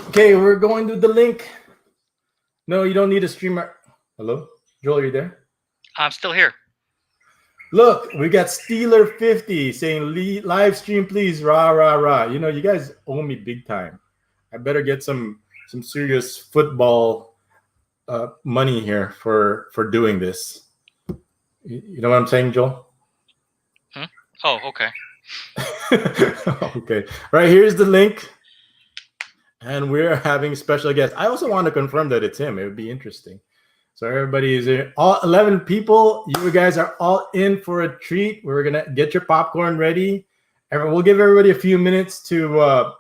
[SPEAKER 1] Okay, we're going to the link. No, you don't need a streamer. Hello? Joel, are you there?
[SPEAKER 2] I'm still here.
[SPEAKER 1] Look, we got Steeler50 saying live stream, please. Rah, rah, rah. You know, you guys owe me big time. I better get some serious football money here for doing this. You know what I'm saying, Joel?
[SPEAKER 2] Oh, okay.
[SPEAKER 1] Okay. Right, here's the link. And we're having special guests. I also want to confirm that it's him. It would be interesting. So everybody is here. All 11 people, you guys are all in for a treat. We're going to get your popcorn ready. We'll give everybody a few minutes to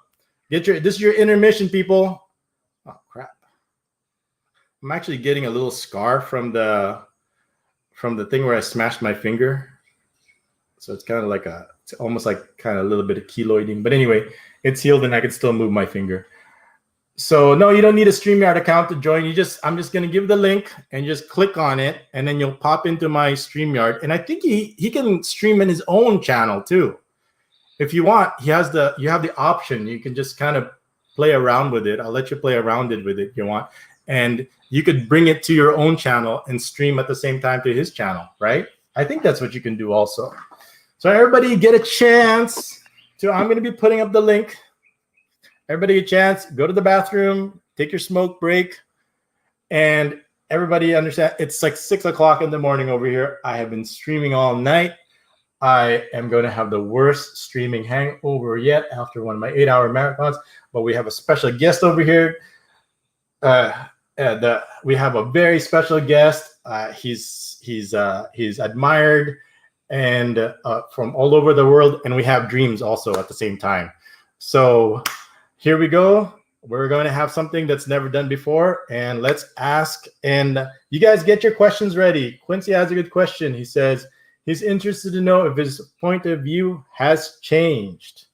[SPEAKER 1] this is your intermission, people. Oh, crap. I'm actually getting a little scar from the thing where I smashed my finger. So it's kind of like it's almost like kind of a little bit of keloiding. But anyway, it's healed and I can still move my finger. So no, you don't need a StreamYard account to join. I'm just gonna give the link and just click on it, and then you'll pop into my StreamYard. And I think he can stream in his own channel too. If you want, you have the option. You can just kind of play around with it. I'll let you play around with it if you want. And you could bring it to your own channel and stream at the same time to his channel, right? I think that's what you can do also. So everybody get a chance to, I'm gonna be putting up the link. Everybody get a chance, go to the bathroom, take your smoke break, and everybody understand it's like 6 o'clock in the morning over here. I have been streaming all night. I am going to have the worst streaming hangover yet after one of my 8-hour marathons, but we have a special guest over here. We have a very special guest. He's admired and from all over the world, and we have dreams also at the same time. So here we go. We're going to have something that's never done before, and let's ask. And you guys get your questions ready. Quincy has a good question. He says he's interested to know if his point of view has changed.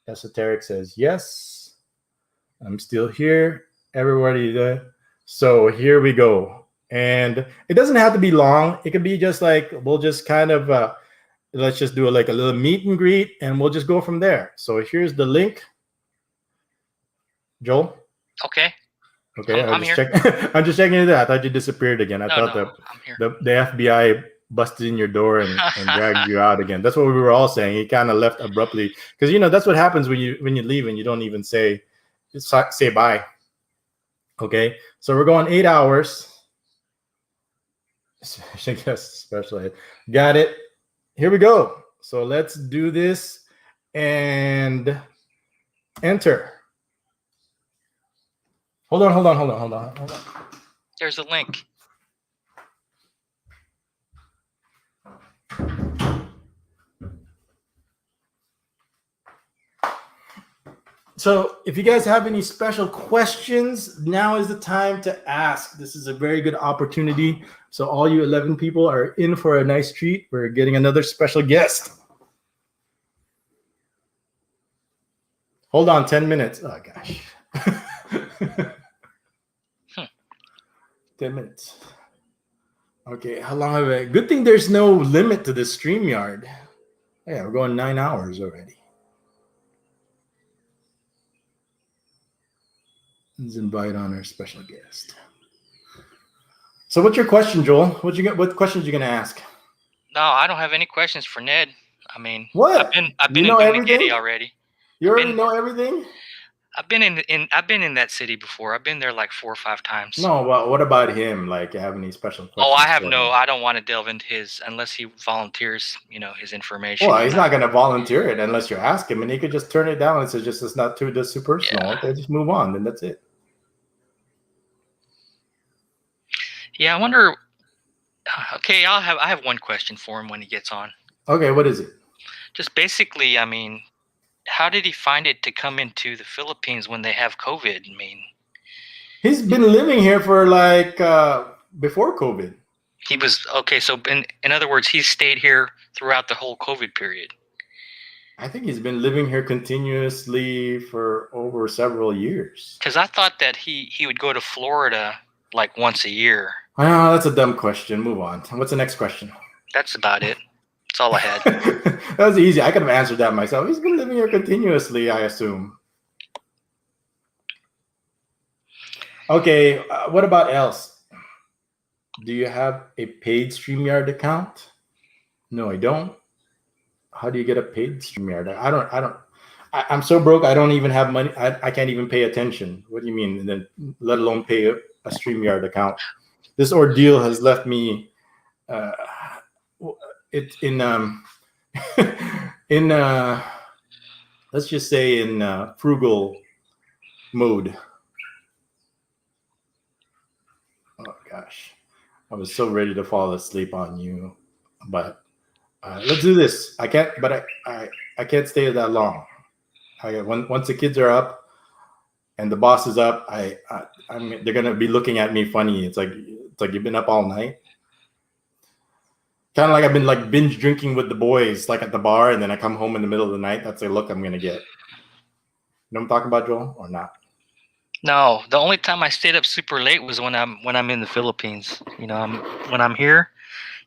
[SPEAKER 1] Esoteric says yes. I'm still here. Everybody there. So here we go. And it doesn't have to be long. It could be just like, we'll just kind of, let's just do like a little meet and greet, and we'll just go from there. So here's the link. Joel?
[SPEAKER 2] Okay.
[SPEAKER 1] Okay,
[SPEAKER 2] I'm here.
[SPEAKER 1] I'm just checking it out. I thought you disappeared again. I thought
[SPEAKER 2] I'm here.
[SPEAKER 1] the FBI busted in your door and dragged you out again. That's what we were all saying. He kind of left abruptly, because that's what happens when you leave and you don't even say bye. Okay, so we're going 8 hours. Special ed. Got it. Here we go. So let's do this and enter. Hold on.
[SPEAKER 2] There's a link.
[SPEAKER 1] So if you guys have any special questions, now is the time to ask. This is a very good opportunity. So all you 11 people are in for a nice treat. We're getting another special guest. Hold on, 10 minutes. Oh gosh. 10 minutes. Okay, how long have I? Good thing there's no limit to the StreamYard. Yeah, we're going 9 hours already. Let's invite on our special guest. So, what's your question, Joel? What questions you gonna ask?
[SPEAKER 2] No, I don't have any questions for Ned. I mean,
[SPEAKER 1] What?
[SPEAKER 2] I've been
[SPEAKER 1] You
[SPEAKER 2] in
[SPEAKER 1] know everything?
[SPEAKER 2] Dumaguete already.
[SPEAKER 1] You
[SPEAKER 2] I've
[SPEAKER 1] already
[SPEAKER 2] been
[SPEAKER 1] know everything?
[SPEAKER 2] I've been in that city before. I've been there like 4 or 5 times.
[SPEAKER 1] No, but what about him? Like, you have any special
[SPEAKER 2] Oh, I
[SPEAKER 1] questions
[SPEAKER 2] have
[SPEAKER 1] for
[SPEAKER 2] no.
[SPEAKER 1] him?
[SPEAKER 2] I don't want to delve into his unless he volunteers. His information.
[SPEAKER 1] Well, he's not gonna volunteer it unless you ask him, and he could just turn it down and say, "Just it's not too personal."
[SPEAKER 2] Yeah.
[SPEAKER 1] Okay, just move on, then that's it.
[SPEAKER 2] Yeah, I wonder. Okay, I have one question for him when he gets on.
[SPEAKER 1] Okay, what is it?
[SPEAKER 2] Just basically, I mean, how did he find it to come into the Philippines when they have COVID? I mean,
[SPEAKER 1] He's been living here for like before COVID.
[SPEAKER 2] he was okay. So, in other words, he stayed here throughout the whole COVID period.
[SPEAKER 1] I think he's been living here continuously for over several years.
[SPEAKER 2] Because I thought that he would go to Florida like once a year.
[SPEAKER 1] Oh, that's a dumb question. Move on. What's the next question?
[SPEAKER 2] That's about it. That's all I had.
[SPEAKER 1] That was easy. I could have answered that myself. He's been living here continuously, I assume. Okay, what about else? Do you have a paid StreamYard account? No, I don't. How do you get a paid StreamYard? I'm so broke. I don't even have money. I can't even pay attention. What do you mean? And then, let alone pay a StreamYard account. This ordeal has left me. It's in in let's just say in frugal mode. Oh gosh, I was so ready to fall asleep on you, but let's do this. I can't, but I can't stay that long. Once the kids are up and the boss is up, they're gonna be looking at me funny. It's like you've been up all night. Kind of like I've been like binge drinking with the boys, like at the bar, and then I come home in the middle of the night. That's the look I'm gonna get. You know what I'm talking about, Joel, or not?
[SPEAKER 2] No, the only time I stayed up super late was when I'm in the Philippines. When I'm here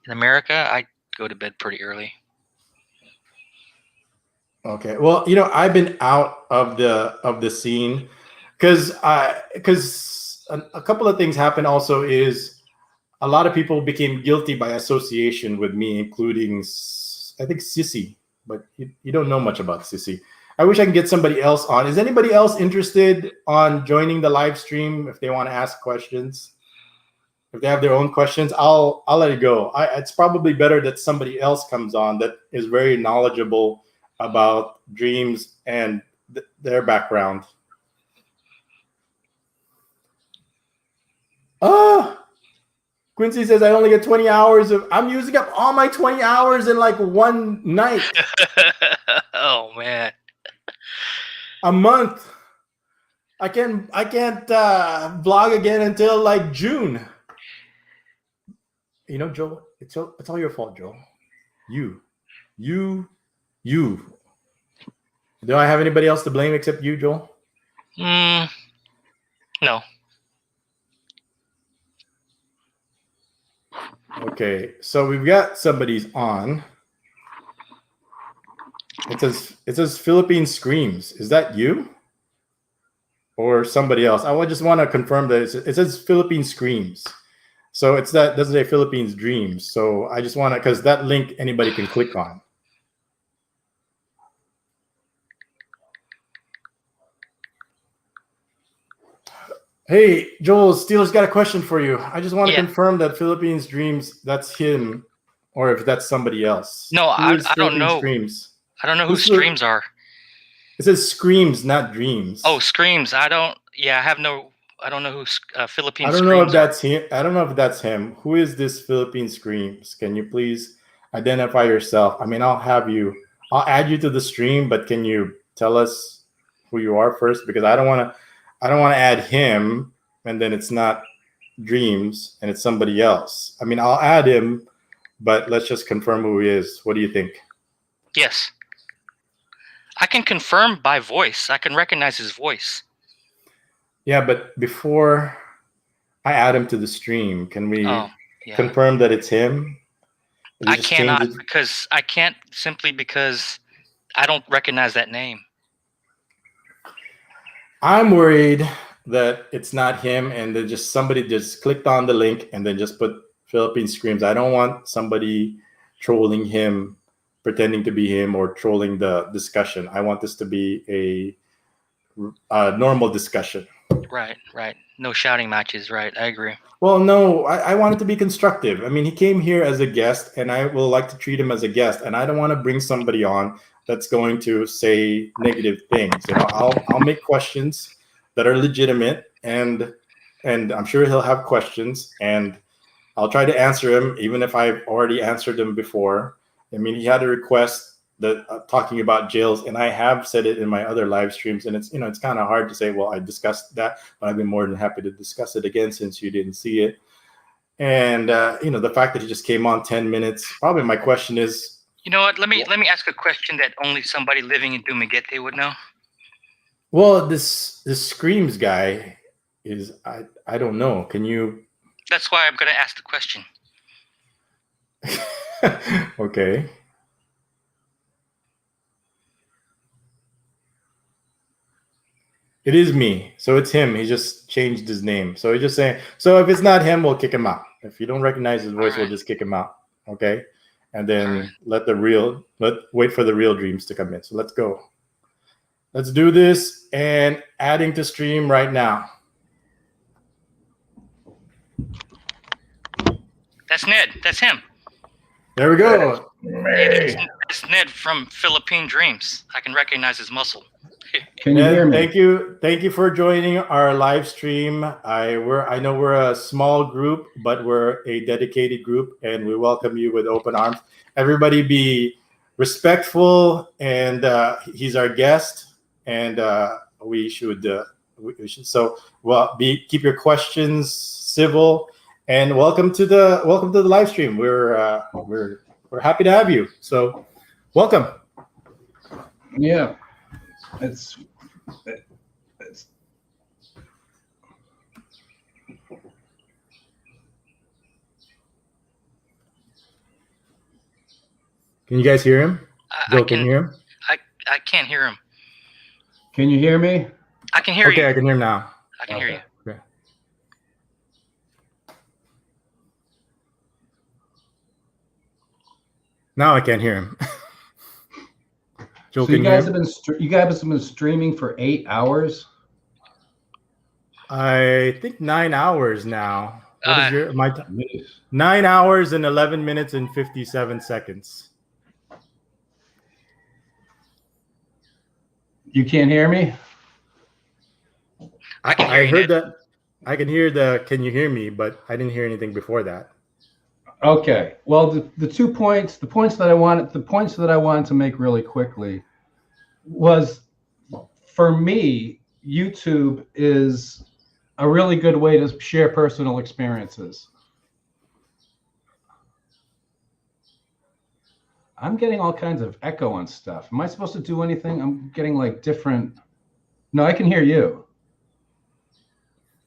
[SPEAKER 2] in America, I go to bed pretty early.
[SPEAKER 1] Okay. Well, I've been out of the scene because a couple of things happened. Also, is a lot of people became guilty by association with me, including I think Sissy, but you don't know much about Sissy. I wish I can get somebody else on. Is anybody else interested on joining the live stream if they want to ask questions? If they have their own questions, I'll let it go. It's probably better that somebody else comes on that is very knowledgeable about dreams and their background. Quincy says I only get 20 hours I'm using up all my 20 hours in like one night.
[SPEAKER 2] Oh man.
[SPEAKER 1] A month. I can't vlog again until like June. Joel, it's all your fault, Joel. You. Do I have anybody else to blame except you, Joel?
[SPEAKER 2] No.
[SPEAKER 1] Okay, so we've got somebody's on. It says Philippine Screams. Is that you? Or somebody else? I just want to confirm that it says Philippine Screams. So it doesn't say Philippines Dreams. So I just want to, because that link anybody can click on. Hey, Joel, Steeler's got a question for you. I just want to confirm that Philippines Dreams, that's him, or if that's somebody else.
[SPEAKER 2] No, I don't know.
[SPEAKER 1] Screams?
[SPEAKER 2] I don't know who Streams are.
[SPEAKER 1] It says Screams, not Dreams.
[SPEAKER 2] Oh, Screams. I don't know who Philippine Screams
[SPEAKER 1] I don't know if that's him. I don't know if that's him. Who is this Philippine Screams? Can you please identify yourself? I mean, I'll add you to the stream, but can you tell us who you are first? Because I don't want to add him and then it's not Dreams and it's somebody else. I mean, I'll add him, but let's just confirm who he is. What do you think?
[SPEAKER 2] Yes. I can confirm by voice. I can recognize his voice.
[SPEAKER 1] Yeah, but before I add him to the stream, can we
[SPEAKER 2] Yeah.
[SPEAKER 1] confirm that it's him?
[SPEAKER 2] I cannot because I can't simply because I don't recognize that name.
[SPEAKER 1] I'm worried that it's not him and then just somebody just clicked on the link and then just put Philippine Screams. I don't want somebody trolling him, pretending to be him, or trolling the discussion. I want this to be a normal discussion.
[SPEAKER 2] Right. No shouting matches. Right. I agree.
[SPEAKER 1] Well, no, I want it to be constructive. I mean, he came here as a guest, and I will like to treat him as a guest. And I don't want to bring somebody on that's going to say negative things. You know, I'll make questions that are legitimate, and I'm sure he'll have questions, and I'll try to answer him, even if I've already answered them before. I mean, he had a request that talking about jails, and I have said it in my other live streams, and it's it's kind of hard to say, well, I discussed that, but I've been more than happy to discuss it again since you didn't see it. And the fact that he just came on 10 minutes, probably my question is,
[SPEAKER 2] you know what? Let me ask a question that only somebody living in Dumaguete would know.
[SPEAKER 1] Well, this Screams guy is I don't know. Can you?
[SPEAKER 2] That's why I'm gonna ask the question.
[SPEAKER 1] Okay. It is me. So it's him. He just changed his name. So he's just saying, so if it's not him, we'll kick him out. If you don't recognize his voice, we'll just kick him out. Okay. And then wait for the real dreams to come in. So let's go. Let's do this, and adding to stream right now.
[SPEAKER 2] That's Ned. That's him.
[SPEAKER 1] There we go.
[SPEAKER 2] It's Ned from Philippine Dreams. I can recognize his muscle.
[SPEAKER 3] Can you hear me?
[SPEAKER 1] Thank you for joining our live stream. I know we're a small group, but we're a dedicated group, and we welcome you with open arms. Everybody be respectful, and he's our guest, and we should keep your questions civil, and welcome to the live stream. We're happy to have you. So welcome.
[SPEAKER 3] Yeah. It's
[SPEAKER 1] Can you guys hear him? Joe, can you hear him?
[SPEAKER 2] I can't hear him.
[SPEAKER 3] Can you hear me?
[SPEAKER 2] I can hear you.
[SPEAKER 1] Okay, I can hear him now.
[SPEAKER 2] I can hear you.
[SPEAKER 1] Okay. Now I can't hear him. Joe,
[SPEAKER 3] so you guys have been streaming for 8 hours?
[SPEAKER 1] I think 9 hours now. What is my time? 9 hours and 11 minutes and 57 seconds.
[SPEAKER 3] You can't hear me?
[SPEAKER 1] I heard that. I can hear the "Can you hear me?" but I didn't hear anything before that.
[SPEAKER 3] Okay. Well, the points that I wanted to make really quickly was, for me, YouTube is a really good way to share personal experiences. I'm getting all kinds of echo and stuff. Am I supposed to do anything? I'm getting like different. No, I can hear you.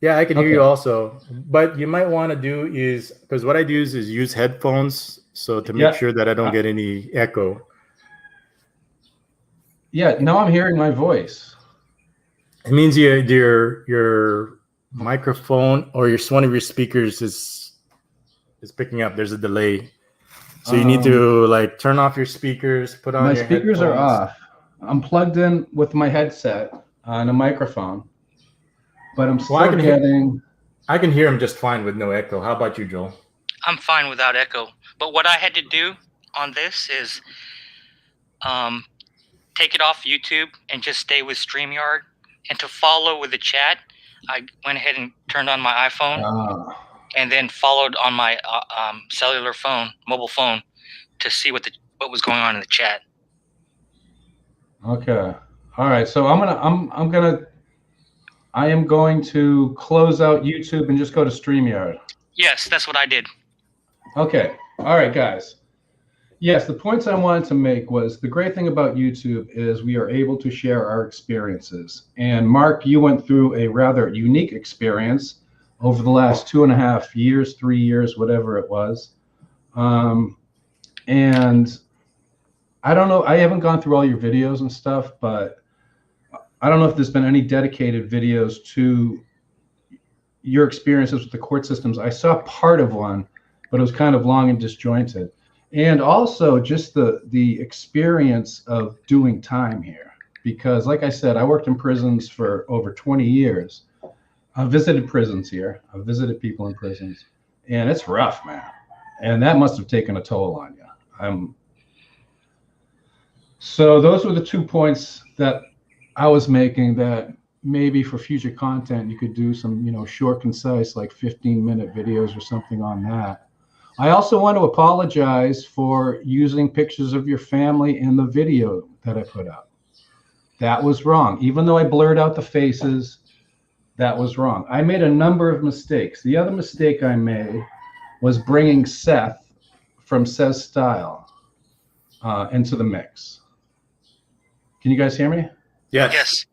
[SPEAKER 1] Yeah, I can hear you also. But you might want to do is, because what I do is use headphones, so to make sure that I don't get any echo.
[SPEAKER 3] Yeah, now I'm hearing my voice.
[SPEAKER 1] It means your microphone or one of your speakers is picking up. There's a delay. So you need to like turn off your speakers, put on
[SPEAKER 3] my
[SPEAKER 1] your
[SPEAKER 3] speakers
[SPEAKER 1] headphones.
[SPEAKER 3] Are off. I'm plugged in with my headset on a microphone, but I'm still getting.
[SPEAKER 1] I can hear him just fine with no echo. How about you, Joel?
[SPEAKER 2] I'm fine without echo. But what I had to do on this is take it off YouTube and just stay with StreamYard. And to follow with the chat, I went ahead and turned on my iPhone. And then followed on my cellular phone, mobile phone, to see what was going on in the chat.
[SPEAKER 3] Okay. All right. So I am going to close out YouTube and just go to StreamYard.
[SPEAKER 2] Yes, that's what I did.
[SPEAKER 3] Okay. All right, guys. Yes, the points I wanted to make was the great thing about YouTube is we are able to share our experiences. And Mark, you went through a rather unique experience over the last 2.5 years, 3 years, whatever it was. And I don't know, I haven't gone through all your videos and stuff, but I don't know if there's been any dedicated videos to your experiences with the court systems. I saw part of one, but it was kind of long and disjointed. And also just the experience of doing time here. Because like I said, I worked in prisons for over 20 years. I've visited prisons here. I've visited people in prisons. And it's rough, man. And that must have taken a toll on you. So those were the 2 points that I was making, that maybe for future content, you could do some, short, concise, like 15-minute videos or something on that. I also want to apologize for using pictures of your family in the video that I put up. That was wrong. Even though I blurred out the faces, that was wrong. I made a number of mistakes. The other mistake I made was bringing Seth from Says Style into the mix. Can you guys hear me?
[SPEAKER 1] Yes.
[SPEAKER 2] Yes.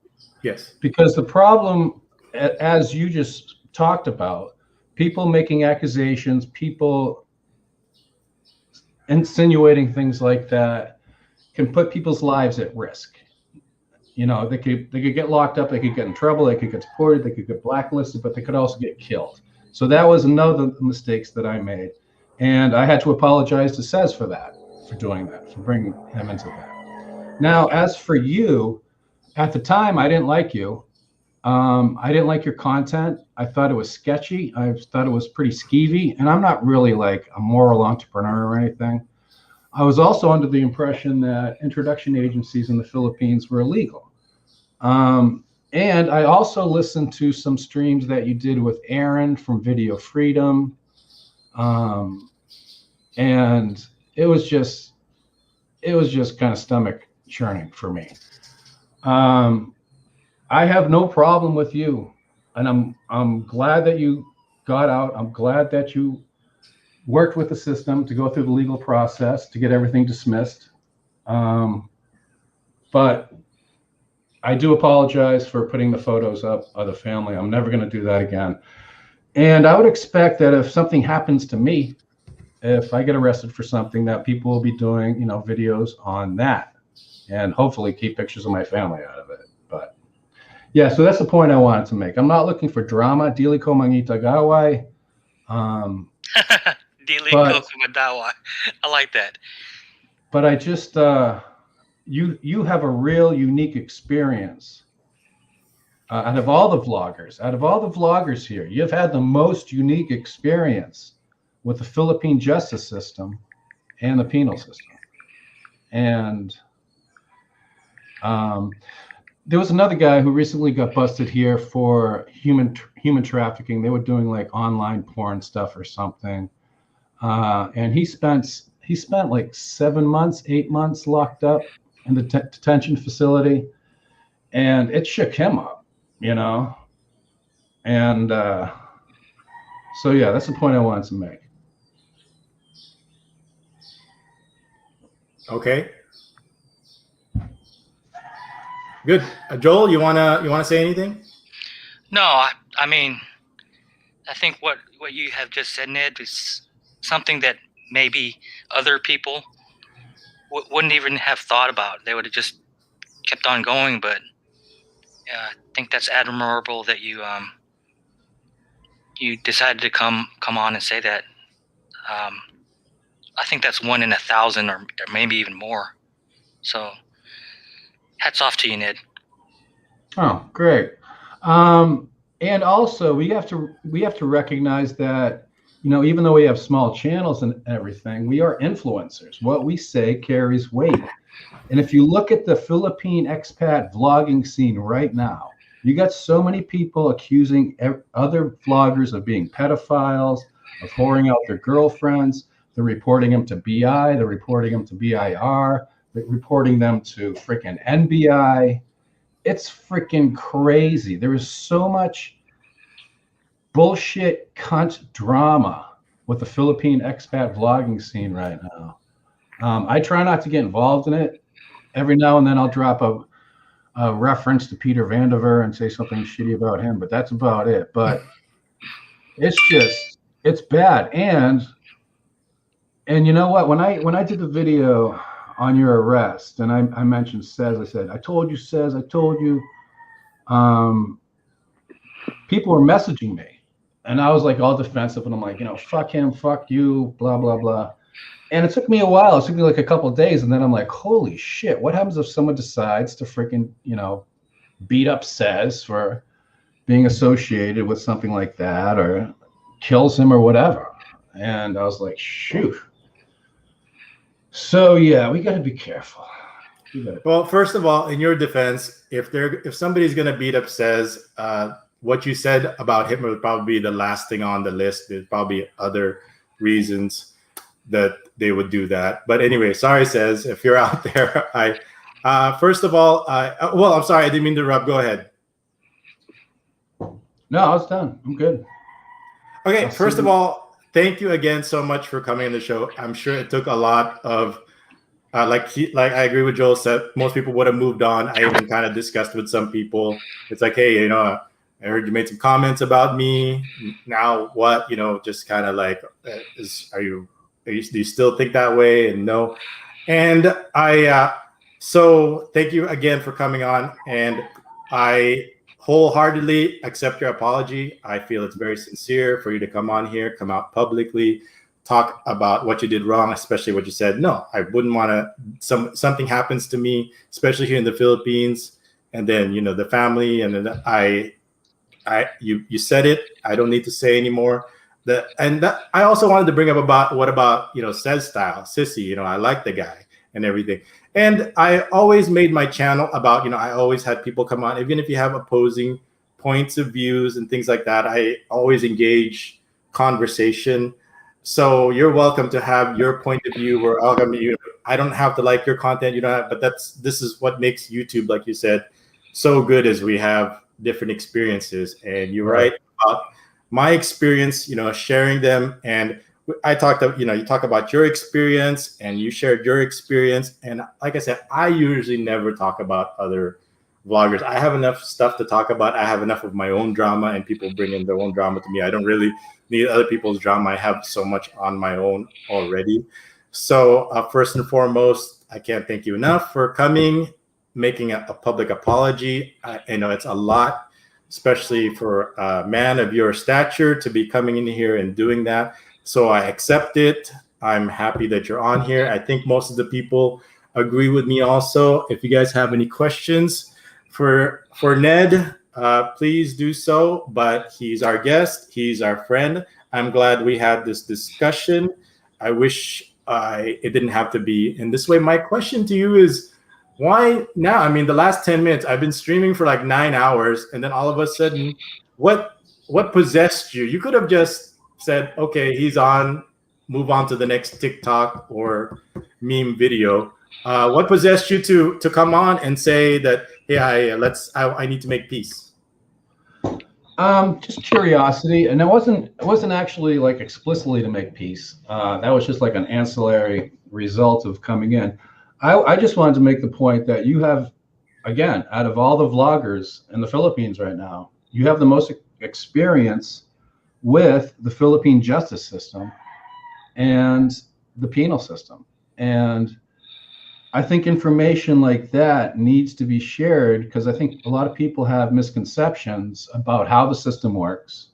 [SPEAKER 1] Yes.
[SPEAKER 3] Because the problem, as you just talked about, people making accusations, people insinuating things like that can put people's lives at risk. They could get locked up, they could get in trouble, they could get deported, they could get blacklisted, but they could also get killed. So that was another of the mistakes that I made. And I had to apologize to Sez for that, for doing that, for bringing him into that. Now, as for you, at the time, I didn't like you. I didn't like your content. I thought it was sketchy. I thought it was pretty skeevy. And I'm not really like a moral entrepreneur or anything. I was also under the impression that introduction agencies in the Philippines were illegal. And I also listened to some streams that you did with Aaron from Video Freedom. And it was just kind of stomach churning for me. I have no problem with you, and I'm glad that you got out. I'm glad that you worked with the system to go through the legal process to get everything dismissed. But I do apologize for putting the photos up of the family. I'm never going to do that again. And I would expect that if something happens to me, if I get arrested for something, that people will be doing, videos on that, and hopefully keep pictures of my family out of it. But yeah, so that's the point I wanted to make. I'm not looking for drama. Dili ko mangita gawai.
[SPEAKER 2] Dili ko kumadawa. I like that.
[SPEAKER 3] But I just, you have a real unique experience. Out of all the vloggers here, you've had the most unique experience with the Philippine justice system and the penal system. And there was another guy who recently got busted here for human trafficking. They were doing like online porn stuff or something, and he spent like 7 months, 8 months locked up in the detention facility, and it shook him up, And so yeah, that's the point I wanted to make.
[SPEAKER 1] Okay. Good. Joel, you wanna say anything?
[SPEAKER 2] No, I mean, I think what you have just said, Ned, is something that maybe other people wouldn't even have thought about. They would have just kept on going. But I think that's admirable that you decided to come on and say that. I think that's 1 in 1,000 or maybe even more. So hats off to you, Ned.
[SPEAKER 3] Oh, great. And also we have to recognize that, even though we have small channels and everything, we are influencers. What we say carries weight. And if you look at the Philippine expat vlogging scene right now, you got so many people accusing other vloggers of being pedophiles, of whoring out their girlfriends. They're reporting them to BI, they're reporting them to BIR, they're reporting them to freaking NBI. It's freaking crazy. There is so much bullshit cunt drama with the Philippine expat vlogging scene right now. I try not to get involved in it. Every now and then I'll drop a reference to Peter Vandiver and say something shitty about him, but that's about it. But it's bad. And you know what? When I did the video on your arrest, and I mentioned Says, I said, I told you, Says, I told you. People were messaging me, and I was like all defensive, and I'm like, fuck him, fuck you, blah blah blah. And it took me a while. It took me like a couple of days, and then I'm like, holy shit, what happens if someone decides to freaking beat up Says for being associated with something like that, or kills him or whatever? And I was like, shoot. So yeah, we got to be careful.
[SPEAKER 1] Well, first of all, in your defense, if somebody's gonna beat up Says, what you said about him would probably be the last thing on the list. There's probably other reasons that they would do that. But anyway, sorry, Says, if you're out there. First of all, well, I'm sorry, I didn't mean to interrupt. Go ahead.
[SPEAKER 3] No, I was done. I'm good.
[SPEAKER 1] Okay, first of all, thank you again so much for coming on the show. I'm sure it took a lot of like I agree with Joel said, most people would have moved on. I even kind of discussed with some people. It's like, hey, I heard you made some comments about me. Now what? Just kind of like, do you still think that way? And no. And so thank you again for coming on. And I wholeheartedly accept your apology. I feel it's very sincere for you to come on here, come out publicly, talk about what you did wrong, especially what you said. No, I wouldn't want to, something happens to me, especially here in the Philippines. And then, the family, and then you said it. I don't need to say anymore. I also wanted to bring up what about Says style, Sissy. I like the guy and everything. And I always made my channel about I always had people come on, even if you have opposing points of views and things like that. I always engage conversation. So you're welcome to have your point of view. We're all gonna be. I don't have to like your content. You don't have, but this is what makes YouTube, like you said, so good, is we have different experiences. And you're right about my experience, sharing them. And I talked, you talk about your experience, and you shared your experience. And like I said, I usually never talk about other vloggers. I have enough stuff to talk about. I have enough of my own drama, and people bring in their own drama to me. I don't really need other people's drama. I have so much on my own already. So first and foremost, I can't thank you enough for coming, making a public apology. I know it's a lot, especially for a man of your stature to be coming in here and doing that. So I accept it. I'm happy that you're on here. I think most of the people agree with me also. If you guys have any questions for Ned, please do so. But he's our guest. He's our friend. I'm glad we had this discussion. I wish it didn't have to be in this way. My question to you is, why now? I mean, the last 10 minutes, I've been streaming for like 9 hours, and then all of a sudden, what possessed you? You could have just said, okay, he's on, move on to the next TikTok or meme video. What possessed you to come on and say that, hey, I need to make peace?
[SPEAKER 3] Just curiosity, and it wasn't actually like explicitly to make peace. That was just like an ancillary result of coming in. I just wanted to make the point that you have, again, out of all the vloggers in the Philippines right now, you have the most experience with the Philippine justice system and the penal system. And I think information like that needs to be shared, because I think a lot of people have misconceptions about how the system works.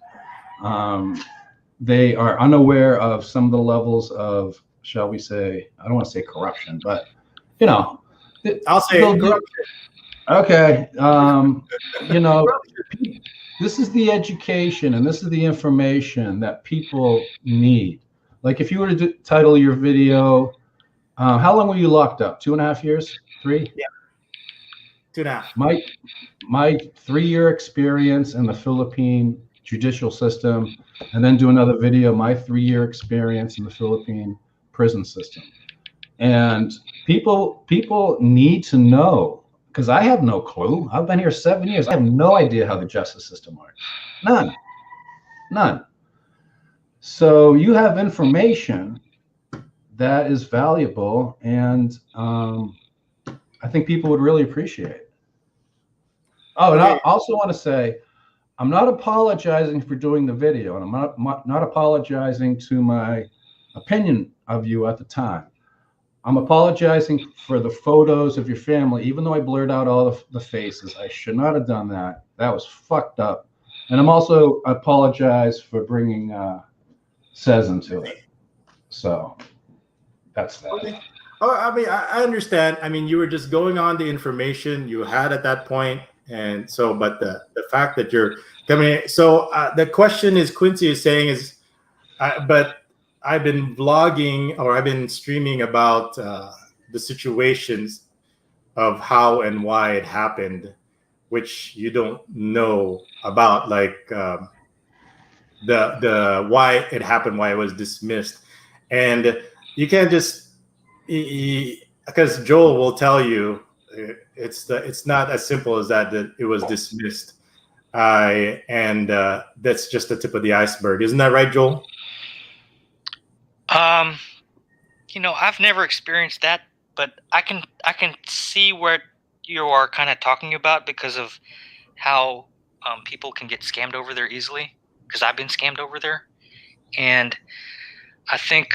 [SPEAKER 3] They are unaware of some of the levels of, shall we say, I don't want to say corruption, but I'll say corruption. Okay. This is the education and this is the information that people need. Like if you were to title your video, how long were you locked up? 2.5 years? 3?
[SPEAKER 1] Yeah. 2.5.
[SPEAKER 3] My 3-year experience in the Philippine judicial system, and then do another video, my 3-year experience in the Philippine prison system. And people need to know, because I have no clue. I've been here 7 years. I have no idea how the justice system works. None. So you have information that is valuable, and I think people would really appreciate it. Oh, and I also want to say, I'm not apologizing for doing the video, and I'm not apologizing to my opinion of you at the time. I'm apologizing for the photos of your family, even though I blurred out all the faces. I should not have done that. That was fucked up. And I'm also apologize for bringing Says into it. So that's that.
[SPEAKER 1] Okay. Oh, I mean, I understand. I mean, you were just going on the information you had at that point, and so, but the fact that you're coming, so the question is, Quincy is saying is, but I've been vlogging or I've been streaming about the situations of how and why it happened, which you don't know about, like the why it happened, why it was dismissed, and you can't just because Joel will tell you it's not as simple as that it was dismissed, and that's just the tip of the iceberg, isn't that right, Joel?
[SPEAKER 2] I've never experienced that, but I can see what you are kind of talking about because of how people can get scammed over there easily. Because I've been scammed over there, and I think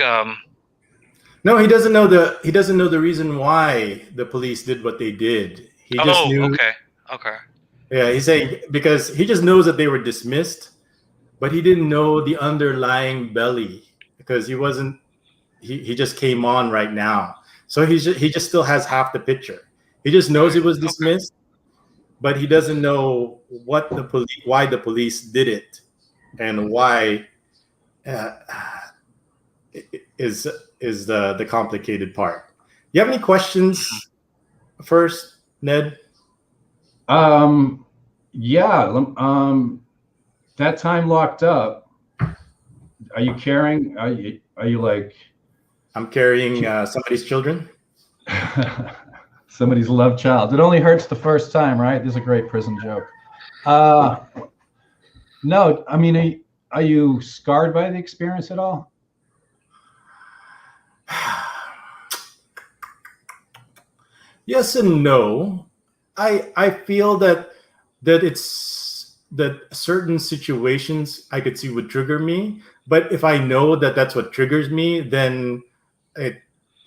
[SPEAKER 1] no, he doesn't know the reason why the police did what they did. He just knew.
[SPEAKER 2] Okay.
[SPEAKER 1] Yeah, he's saying because he just knows that they were dismissed, but he didn't know the underlying belly because he wasn't. He just came on right now, so he just still has half the picture. He just knows it was dismissed, but he doesn't know why the police did it, and why is the complicated part. You have any questions first, Ned?
[SPEAKER 3] Yeah. That time locked up. Are you carrying? Are you like?
[SPEAKER 1] I'm carrying somebody's children.
[SPEAKER 3] Somebody's love child. It only hurts the first time, right? This is a great prison joke. No, I mean, are you scarred by the experience at all?
[SPEAKER 1] Yes and no. I feel that it's that certain situations I could see would trigger me, but if I know that that's what triggers me, then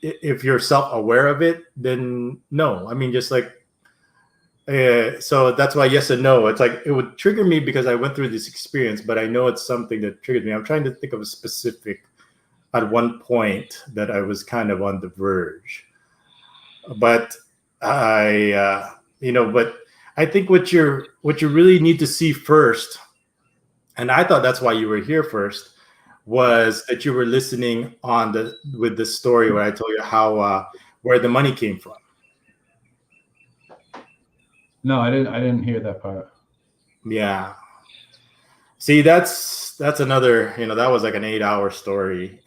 [SPEAKER 1] if you're self-aware of it, then no. I mean, just like so that's why yes and no. It's like it would trigger me because I went through this experience, but I know it's something that triggered me. I'm trying to think of a specific at one point that I was kind of on the verge, but but I think what you really need to see first, and I thought that's why you were here first, was that you were listening with the story where I told you how where the money came from.
[SPEAKER 3] No, I didn't hear that part.
[SPEAKER 1] Yeah. See, that's another, that was like an 8-hour story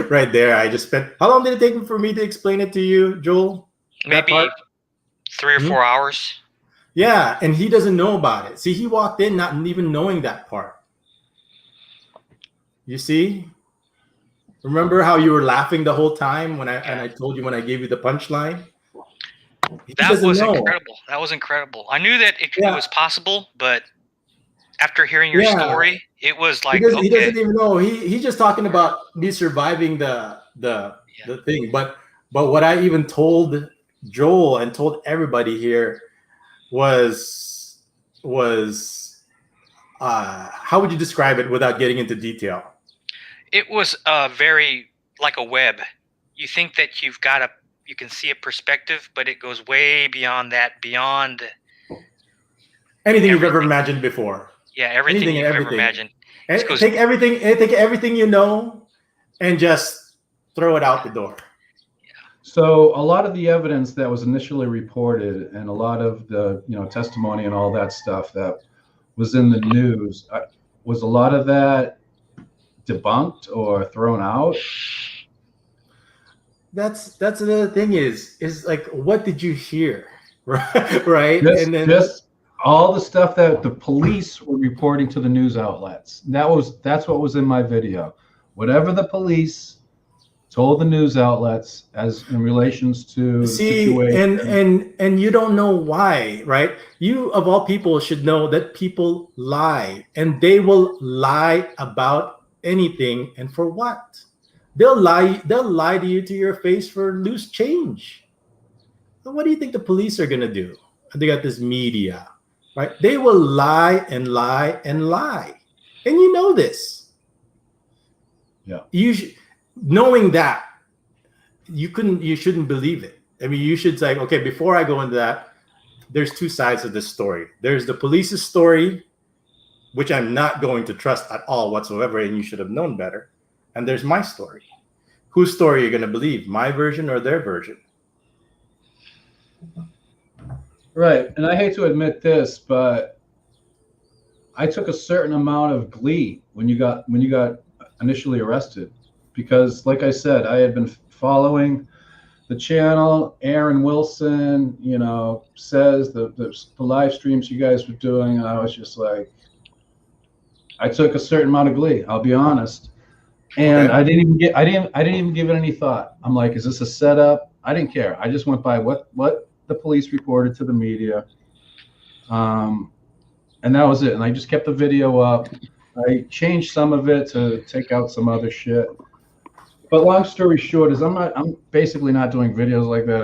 [SPEAKER 1] right there. I just spent, how long did it take for me to explain it to you, Joel?
[SPEAKER 2] Maybe 3 or 4 hours.
[SPEAKER 1] Yeah, and he doesn't know about it. See, he walked in not even knowing that part. You see? Remember how you were laughing the whole time when I told you when I gave you the punchline?
[SPEAKER 2] That was incredible. That was incredible. I knew that it was possible, but after hearing your story, it was like
[SPEAKER 1] he doesn't even know. He's just talking about me surviving the thing. But what I even told Joel and told everybody here was how would you describe it without getting into detail?
[SPEAKER 2] It was very like a web. You think that you can see a perspective, but it goes way beyond that, beyond
[SPEAKER 1] anything you've ever imagined before.
[SPEAKER 2] Yeah, everything you've ever imagined.
[SPEAKER 1] Take everything you know, and just throw it out the door.
[SPEAKER 3] So a lot of the evidence that was initially reported, and a lot of the testimony and all that stuff that was in the news, was a lot of that debunked or thrown out?
[SPEAKER 1] That's another thing is like, what did you hear? Right?
[SPEAKER 3] Just all the stuff that the police were reporting to the news outlets. That's what was in my video. Whatever the police told the news outlets as in relations to the
[SPEAKER 1] See,
[SPEAKER 3] situation.
[SPEAKER 1] and you don't know why, right? You of all people should know that people lie, and they will lie about anything, and for what? They'll lie to you to your face for loose change. And what do you think the police are gonna do? They got this media, right? They will lie and lie and lie. And you know this.
[SPEAKER 3] Yeah.
[SPEAKER 1] Knowing that, you shouldn't believe it. I mean, you should say, okay, before I go into that, there's two sides of this story. There's the police's story, which I'm not going to trust at all whatsoever, and you should have known better. And there's my story. Whose story are you going to believe, my version or their version?
[SPEAKER 3] Right. And I hate to admit this, but I took a certain amount of glee when you got initially arrested, because like I said, I had been following the channel. Aaron Wilson, says the live streams you guys were doing, and I was just like, I took a certain amount of glee, I'll be honest. And okay. I didn't even give it any thought. I'm like, is this a setup? I didn't care. I just went by what the police reported to the media. And that was it. And I just kept the video up. I changed some of it to take out some other shit. But long story short is I'm basically not doing videos like that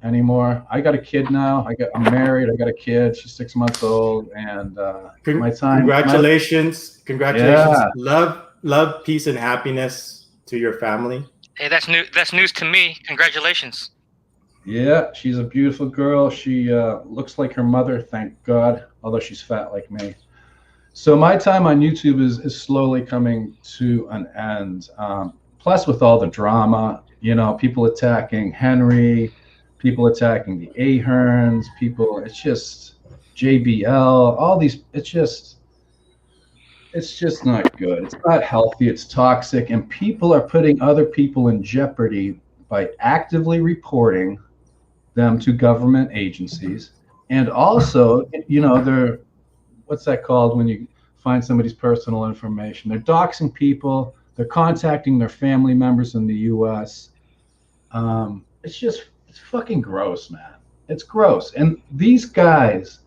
[SPEAKER 3] anymore. I got a kid now. I'm married. I got a kid. She's 6 months old. And my time.
[SPEAKER 1] Congratulations. Yeah. Love, peace, and happiness to your family.
[SPEAKER 2] Hey, that's news to me. Congratulations.
[SPEAKER 3] Yeah, she's a beautiful girl. She looks like her mother, thank God, although she's fat like me. So my time on YouTube is slowly coming to an end. Plus, with all the drama, people attacking Henry, people attacking the Aherns, it's just JBL, all these, it's just not good. It's not healthy. It's toxic. And people are putting other people in jeopardy by actively reporting them to government agencies. And also, they're, what's that called when you find somebody's personal information? They're doxing people. They're contacting their family members in the U.S. It's fucking gross, man. It's gross. And these guys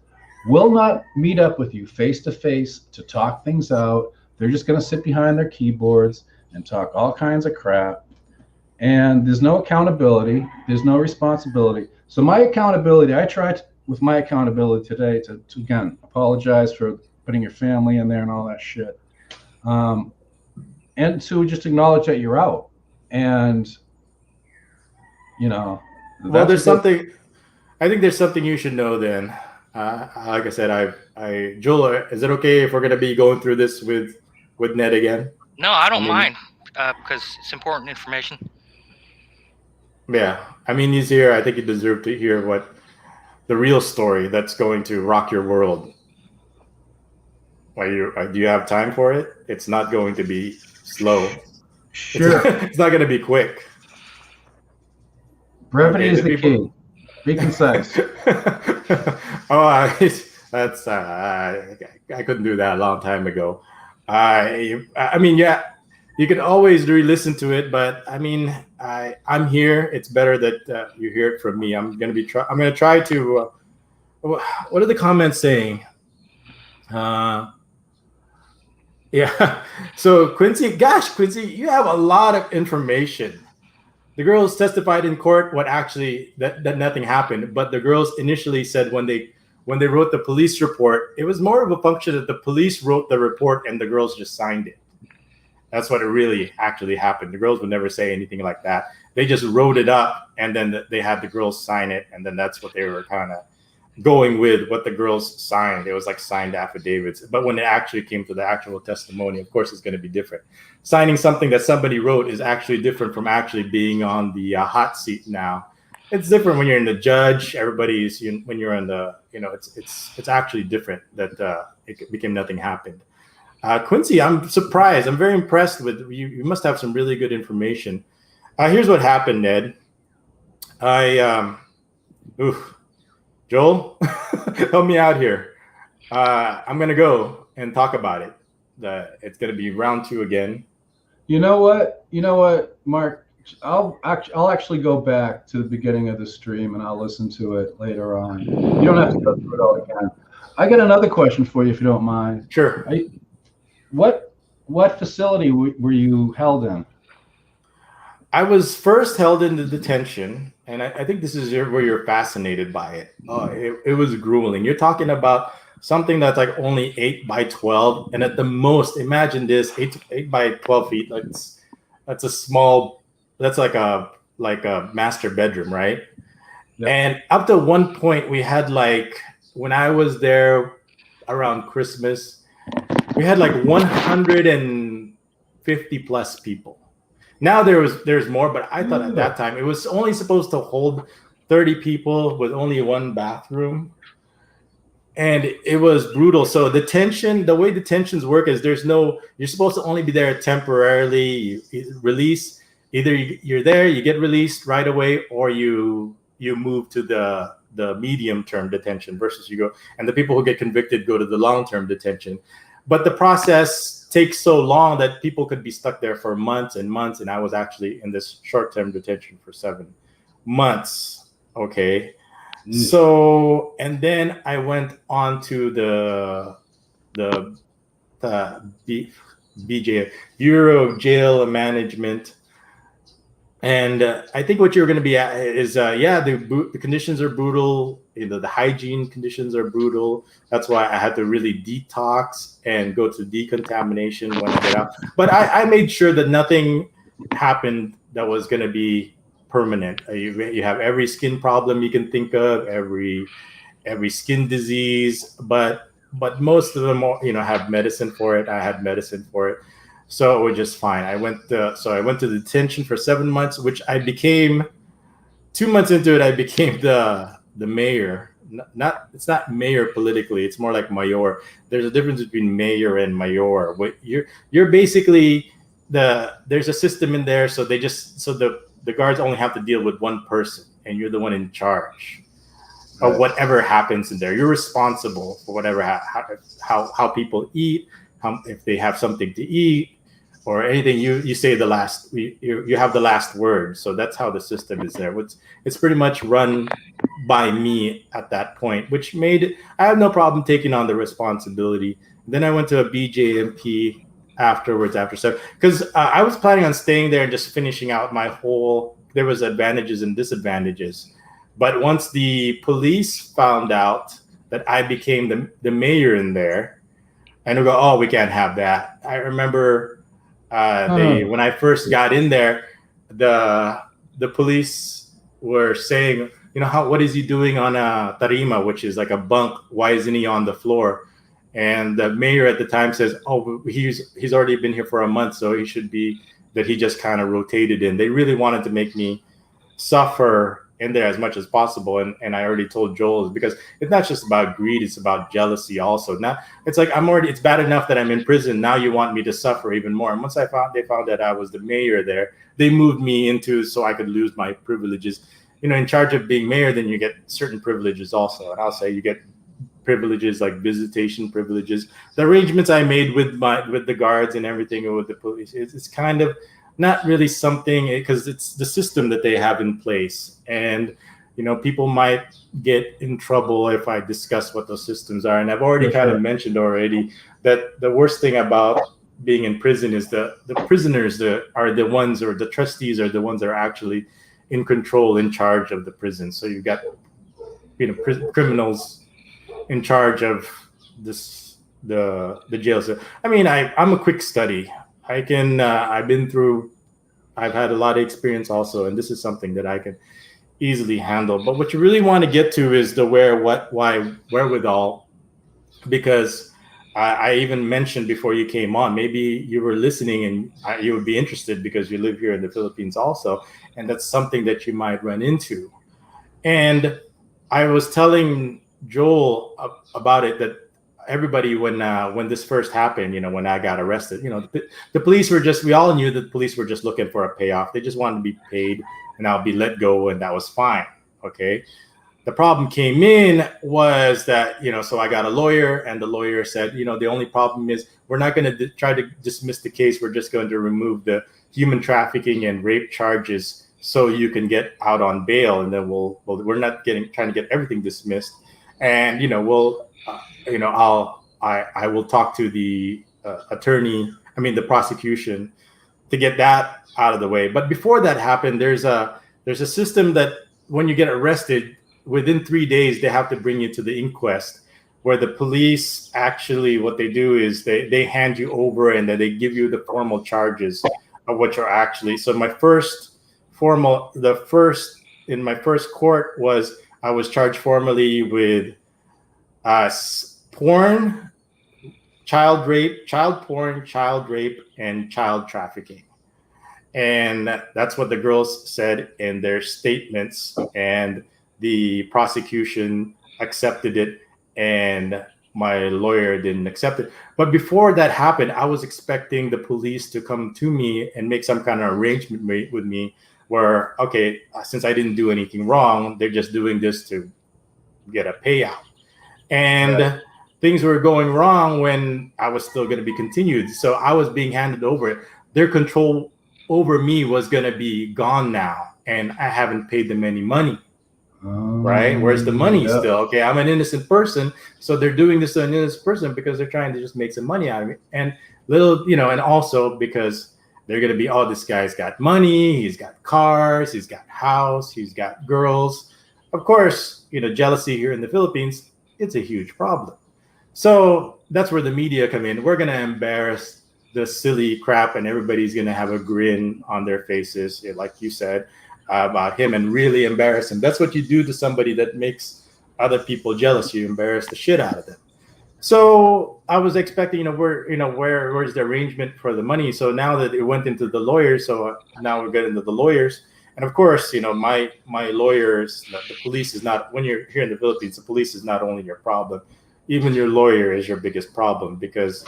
[SPEAKER 3] will not meet up with you face to face to talk things out. They're just going to sit behind their keyboards and talk all kinds of crap. And there's no accountability. There's no responsibility. So my accountability, I tried with my accountability today to again, apologize for putting your family in there and all that shit. And to just acknowledge that you're out. And,
[SPEAKER 1] well, there's something, I think there's something you should know then. Like I said, Joel, is it okay if we're going to be going through this with Ned again?
[SPEAKER 2] No, I don't mind, because it's important information.
[SPEAKER 1] Yeah. I mean, he's here. I think you deserve to hear what the real story that's going to rock your world. Do you have time for it? It's not going to be slow.
[SPEAKER 3] Sure.
[SPEAKER 1] It's not going to be quick.
[SPEAKER 3] Brevity is the key. Be concise.
[SPEAKER 1] That's I couldn't do that a long time ago. I mean, yeah, you can always re-listen to it, but I mean, I'm here. It's better that you hear it from me. I'm gonna try to. What are the comments saying? Yeah. So Quincy, you have a lot of information. The girls testified in court that nothing happened, but the girls initially said when they wrote the police report, it was more of a function that the police wrote the report and the girls just signed it. That's what it really actually happened. The girls would never say anything like that. They just wrote it up and then they had the girls sign it, and then that's what they were kind of going with, what the girls signed. It was like signed affidavits. But when it actually came to the actual testimony, of course, it's going to be different. Signing something that somebody wrote is actually different from actually being on the hot seat now. It's different when you're in the judge. When you're in the, it's actually different that it became nothing happened. Quincy, I'm surprised. I'm very impressed with you. You must have some really good information. Here's what happened, Ned. Joel, help me out here. I'm going to go and talk about it. It's going to be round 2 again.
[SPEAKER 3] You know what, Mark? I'll actually go back to the beginning of the stream and I'll listen to it later on. You don't have to go through it all again. I got another question for you, if you don't mind.
[SPEAKER 1] Sure.
[SPEAKER 3] What facility were you held in?
[SPEAKER 1] I was first held into detention, and I think this is where you're fascinated by it. Oh, it was grueling. You're talking about something that's like only 8 by 12, and at the most, imagine this: 8 by 12 feet. That's a small. That's like a master bedroom, right? Yep. And up to one point, we had like, when I was there around Christmas, we had like 150 plus people. Now there's more, but I thought at that time it was only supposed to hold 30 people with only one bathroom. And it was brutal. So the way detentions work is you're supposed to only be there temporarily. You release, either you're there, you get released right away, or you move to the medium-term detention versus you go, and the people who get convicted go to the long-term detention. But the process takes so long that people could be stuck there for months and months. And I was actually in this short-term detention for 7 months. Okay. So, and then I went on to the BJ, Bureau of Jail and Management. And I think what you're going to be at is, the conditions are brutal. The hygiene conditions are brutal. That's why I had to really detox and go to decontamination when I get out. But I made sure that nothing happened that was going to be permanent. You have every skin problem you can think of, every skin disease, but most of them, have medicine for it. I had medicine for it. So it was just fine. I went to detention for 7 months, which I became 2 months into it. I became the mayor. It's not mayor politically. It's more like mayor. There's a difference between mayor and mayor. You're basically there's a system in there. So the guards only have to deal with one person, and you're the one in charge of whatever happens in there. You're responsible for whatever how people eat, if they have something to eat, or anything. You say the last. You have the last word. So that's how the system is there. It's pretty much run by me at that point, which made I have no problem taking on the responsibility. Then I went to a BJMP afterwards, because I was planning on staying there and just finishing out my whole. There was advantages and disadvantages, but once the police found out that I became the mayor in there, and we go, oh, we can't have that. I remember when I first got in there, the police were saying, what is he doing on a tarima, which is like a bunk? Why isn't he on the floor? And the mayor at the time says, oh, he's already been here for a month, so he should be, that he just kind of rotated in. They really wanted to make me suffer in there as much as possible. And I already told Joel, because it's not just about greed, it's about jealousy also. Now it's like it's bad enough that I'm in prison. Now you want me to suffer even more. And once they found that I was the mayor there, they moved me into so I could lose my privileges. In charge of being mayor, then you get certain privileges also. And I'll say you get privileges like visitation privileges. The arrangements I made with the guards and everything, and with the police, it's kind of not really something, because it's the system that they have in place. And people might get in trouble if I discuss what those systems are. And I've already kind of mentioned already that the worst thing about being in prison is the prisoners are the ones, or the trustees are the ones that are actually in control, in charge of the prison. So you've got criminals in charge of the jail. So I'm a quick study. I've had a lot of experience also, and this is something that I can easily handle. But what you really want to get to is the where, what, why, wherewithal, because I even mentioned before you came on, maybe you were listening and you would be interested because you live here in the Philippines also, and that's something that you might run into. And I was telling Joel about it, that everybody, when this first happened, when I got arrested, the police were we all knew that the police were just looking for a payoff. They just wanted to be paid and I'll be let go, and that was fine. Okay. the problem came in was that, so I got a lawyer, and the lawyer said, the only problem is we're not going to try to dismiss the case. We're just going to remove the human trafficking and rape charges so you can get out on bail. And then we're not trying to get everything dismissed. And, I will talk to the the prosecution to get that out of the way. But before that happened, there's a system that when you get arrested, within 3 days, they have to bring you to the inquest, where the police actually, what they do is they hand you over, and then they give you the formal charges of what you're actually. So in my first court was, I was charged formally with porn, child rape, and child trafficking. And that's what the girls said in their statements, and the prosecution accepted it, and my lawyer didn't accept it. But before that happened, I was expecting the police to come to me and make some kind of arrangement with me where, okay, since I didn't do anything wrong, they're just doing this to get a payout. And things were going wrong when I was still going to be continued. So I was being handed over. Their control over me was going to be gone now, and I haven't paid them any money. Right? Where's the money still? Okay, I'm an innocent person, so they're doing this to an innocent person because they're trying to just make some money out of me. And and also because they're going to be, this guy's got money, he's got cars, he's got house, he's got girls. Of course, jealousy here in the Philippines, it's a huge problem. So that's where the media come in. We're going to embarrass the silly crap, and everybody's going to have a grin on their faces, like you said, about him, and really embarrass him. That's what you do to somebody that makes other people jealous. You embarrass the shit out of them. So I was expecting, where's the arrangement for the money? So now that it went into the lawyers, so now we're getting to the lawyers. And of course, my lawyers, the police is not, when you're here in the Philippines, the police is not only your problem, even your lawyer is your biggest problem, because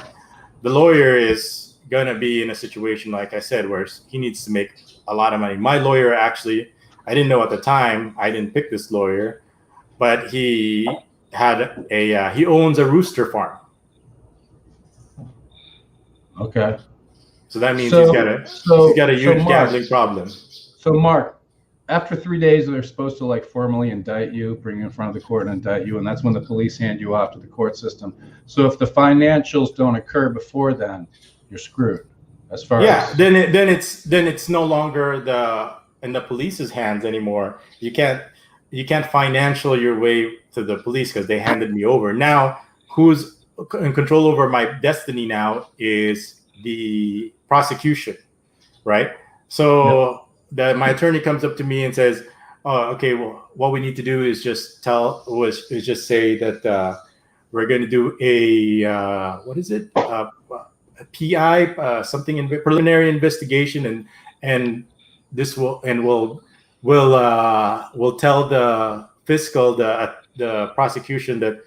[SPEAKER 1] the lawyer is going to be in a situation, like I said, where he needs to make a lot of money. My lawyer, actually, I didn't know at the time, I didn't pick this lawyer, but he owns a rooster farm.
[SPEAKER 3] Okay.
[SPEAKER 1] So that means he's got a huge gambling problem.
[SPEAKER 3] So Mark, after 3 days, they're supposed to formally indict you, bring you in front of the court and indict you, and that's when the police hand you off to the court system. So if the financials don't occur before then, you're screwed. As far as
[SPEAKER 1] then it's no longer in the police's hands anymore. You can't financial your way to the police because they handed me over. Now, who's in control over my destiny now is the prosecution, right? So my attorney comes up to me and says, "Oh, okay. Well, what we need to do is just say that we're going to do a PI, something in preliminary investigation, and this will tell the fiscal, the prosecution that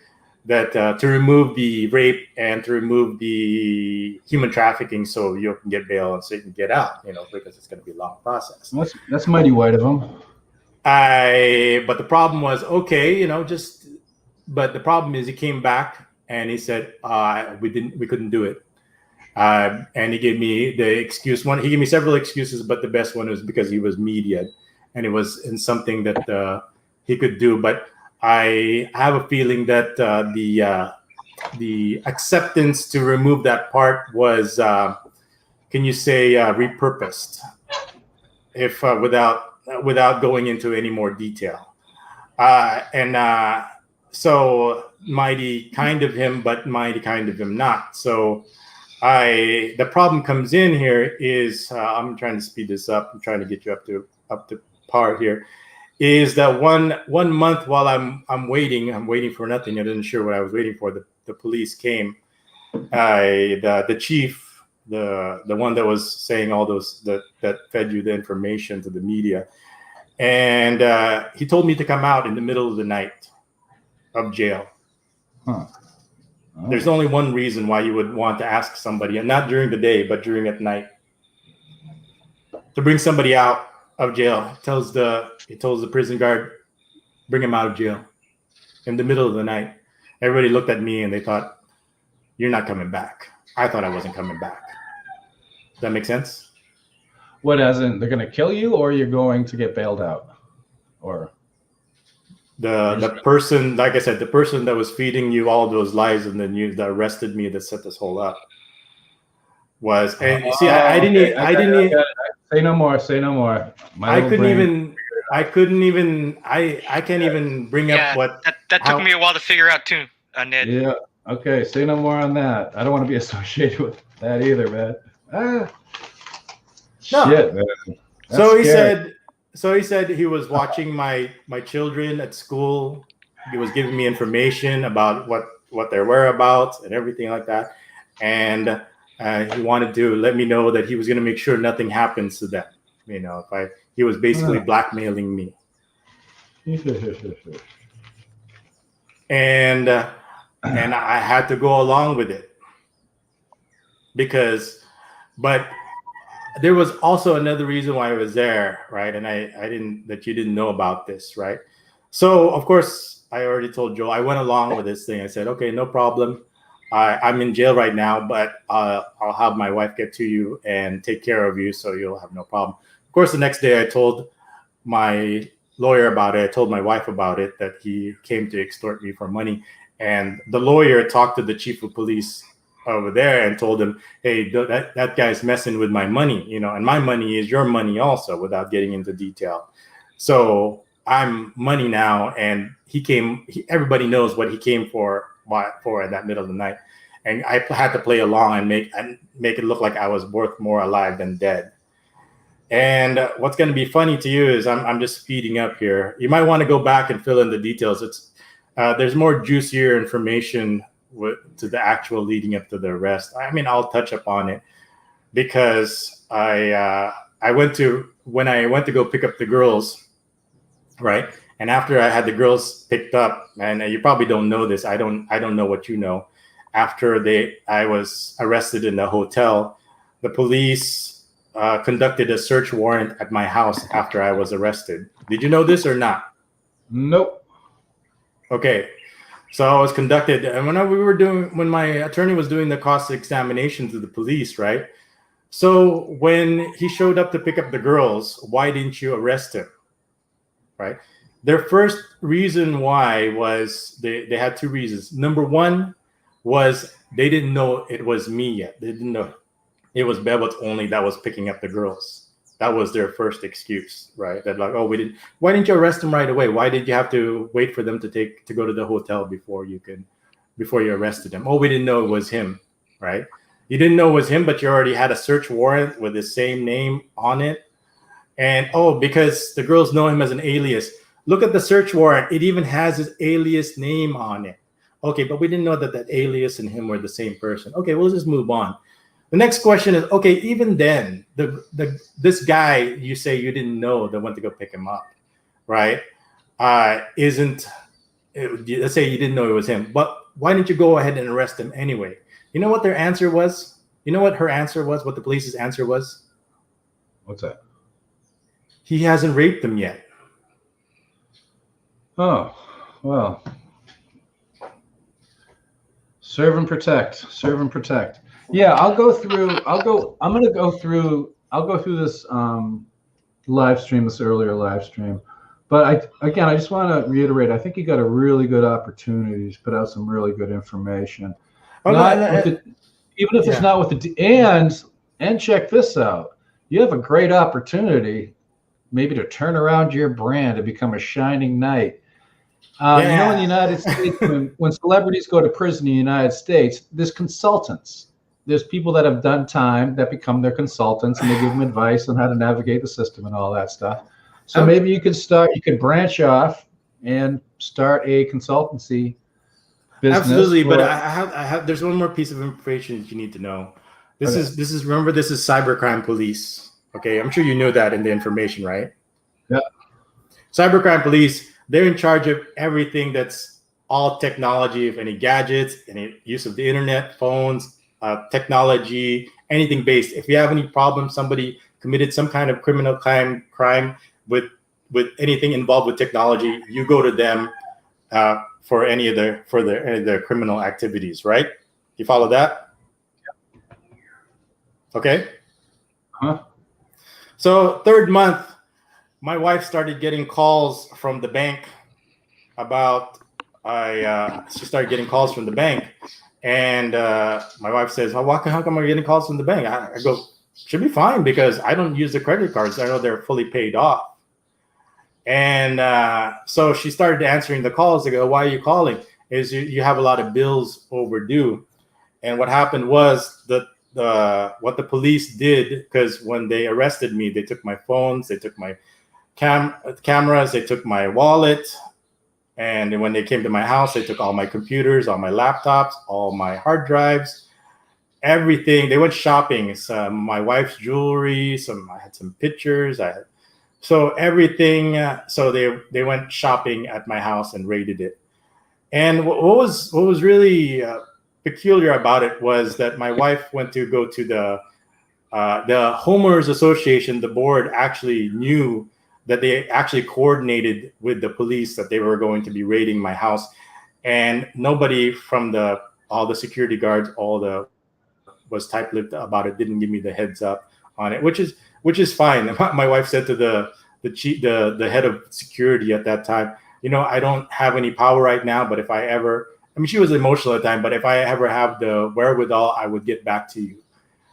[SPEAKER 1] to remove the rape and to remove the human trafficking, so you can get bail and so you can get out, because it's going to be a long process."
[SPEAKER 3] That's mighty white of them.
[SPEAKER 1] But the problem was, but the problem is he came back and he said, we couldn't do it. And he gave me the excuse. He gave me several excuses, but the best one was because he was media, and it was in something that he could do. But I have a feeling that the acceptance to remove that part was, can you say, repurposed, if without going into any more detail. So mighty kind of him, but mighty kind of him not. So the problem comes in here is, I'm trying to speed this up. I'm trying to get you up to par here. Is that one month while I'm waiting for nothing. I wasn't sure what I was waiting for. The police came. The chief, the one that was saying all those that fed you the information to the media, and he told me to come out in the middle of the night of jail.
[SPEAKER 3] Huh. Oh.
[SPEAKER 1] There's only one reason why you would want to ask somebody, and not during the day, but during at night, to bring somebody out of jail. He tells the prison guard, bring him out of jail in the middle of the night. Everybody looked at me and they thought, you're not coming back. I thought I wasn't coming back. Does that make sense?
[SPEAKER 3] What, as in they're going to kill you, or you're going to get bailed out? Or
[SPEAKER 1] the person, like I said, the person that was feeding you all those lies and then that arrested me, that set this whole up, was, and see, I didn't
[SPEAKER 3] say no more. Say no more.
[SPEAKER 1] I can't even bring up what
[SPEAKER 2] that took me a while to figure out too, Ned.
[SPEAKER 3] Yeah. Okay. Say no more on that. I don't want to be associated with that either, man.
[SPEAKER 1] No.
[SPEAKER 3] Shit, man.
[SPEAKER 1] So he said he was watching my children at school. He was giving me information about what their whereabouts and everything like that, and he wanted to let me know that he was going to make sure nothing happens to them. You know, he was basically blackmailing me. And I had to go along with it but there was also another reason why I was there, right? And you didn't know about this, right? So of course I already told Joel. I went along with this thing. I said, okay, no problem. I'm in jail right now, but I'll have my wife get to you and take care of you, so you'll have no problem. Of course, the next day I told my lawyer about it. I told my wife about it, that he came to extort me for money. And the lawyer talked to the chief of police over there and told him, hey, that guy's messing with my money, you know, and my money is your money also, without getting into detail. So I'm money now, and everybody knows what he came for at that middle of the night. And I had to play along and make it look like I was worth more alive than dead. And what's going to be funny to you is I'm just speeding up here. You might want to go back and fill in the details. There's more juicier information to the actual leading up to the arrest. I mean, I'll touch upon it because when I went to go pick up the girls, right? And after I had the girls picked up, and you probably don't know this, I don't know what you know. After I was arrested in the hotel, the police conducted a search warrant at my house after I was arrested. Did you know this or not?
[SPEAKER 3] Nope.
[SPEAKER 1] Okay. So I was conducted, and when my attorney was doing the cross examination to the police, right? So when he showed up to pick up the girls, why didn't you arrest him? Right? Their first reason why was they had two reasons. Number one was they didn't know it was me yet. They didn't know it was bebotsonly that was picking up the girls. That was their first excuse, right? That like, oh, why didn't you arrest them right away? Why did you have to wait for them to go to the hotel before you arrested them? Oh, we didn't know it was him, right? You didn't know it was him, but you already had a search warrant with the same name on it. And because the girls know him as an alias. Look at the search warrant. It even has his alias name on it. Okay, but we didn't know that alias and him were the same person. Okay, we'll just move on. The next question is, okay, even then, this guy you say you didn't know that went to go pick him up, right? Let's say you didn't know it was him, but why didn't you go ahead and arrest him anyway? You know what their answer was? You know what her answer was? What the police's answer was?
[SPEAKER 3] What's that?
[SPEAKER 1] He hasn't raped them yet.
[SPEAKER 3] Oh, well. Serve and protect. Serve and protect. Yeah, I'll go through this live stream, this earlier live stream. But I just want to reiterate, I think you got a really good opportunity to put out some really good information. Even if it's not with the and check this out. You have a great opportunity maybe to turn around your brand and become a shining knight. You know, in the United States, when celebrities go to prison in the United States, there's consultants. There's people that have done time that become their consultants, and they give them advice on how to navigate the system and all that stuff. So maybe you could branch off and start a consultancy business.
[SPEAKER 1] Absolutely, but I have there's one more piece of information that you need to know. This is cybercrime police. Okay, I'm sure you know that in the information, right?
[SPEAKER 3] Yeah.
[SPEAKER 1] Cybercrime police, they're in charge of everything that's all technology, of any gadgets, any use of the internet, phones, technology, anything based. If you have any problems, somebody committed some kind of criminal crime with with anything involved with technology, you go to them for any of their criminal activities, right? You follow that? Okay.
[SPEAKER 3] Huh?
[SPEAKER 1] So third month, my wife started getting calls from the bank about she started getting calls from the bank, and my wife says, how come I'm getting calls from the bank? I go, should be fine because I don't use the credit cards. I know they're fully paid off. And so she started answering the calls. They go, why are you calling? Is you have a lot of bills overdue. And what happened was that what the police did, because when they arrested me, they took my phones, they took my cameras, they took my wallet. And when they came to my house, they took all my computers, all my laptops, all my hard drives, everything. They went shopping. Some my wife's jewelry. I had some pictures. So everything. So they went shopping at my house and raided it. And what was really peculiar about it was that my wife went to go to the homeowners association. The board actually knew that they actually coordinated with the police that they were going to be raiding my house, and nobody from all the security guards, was tight-lipped about it, didn't give me the heads up on it, which is fine. My wife said to the head of security at that time, I don't have any power right now, but if I ever, she was emotional at the time, but if I ever have the wherewithal, I would get back to you.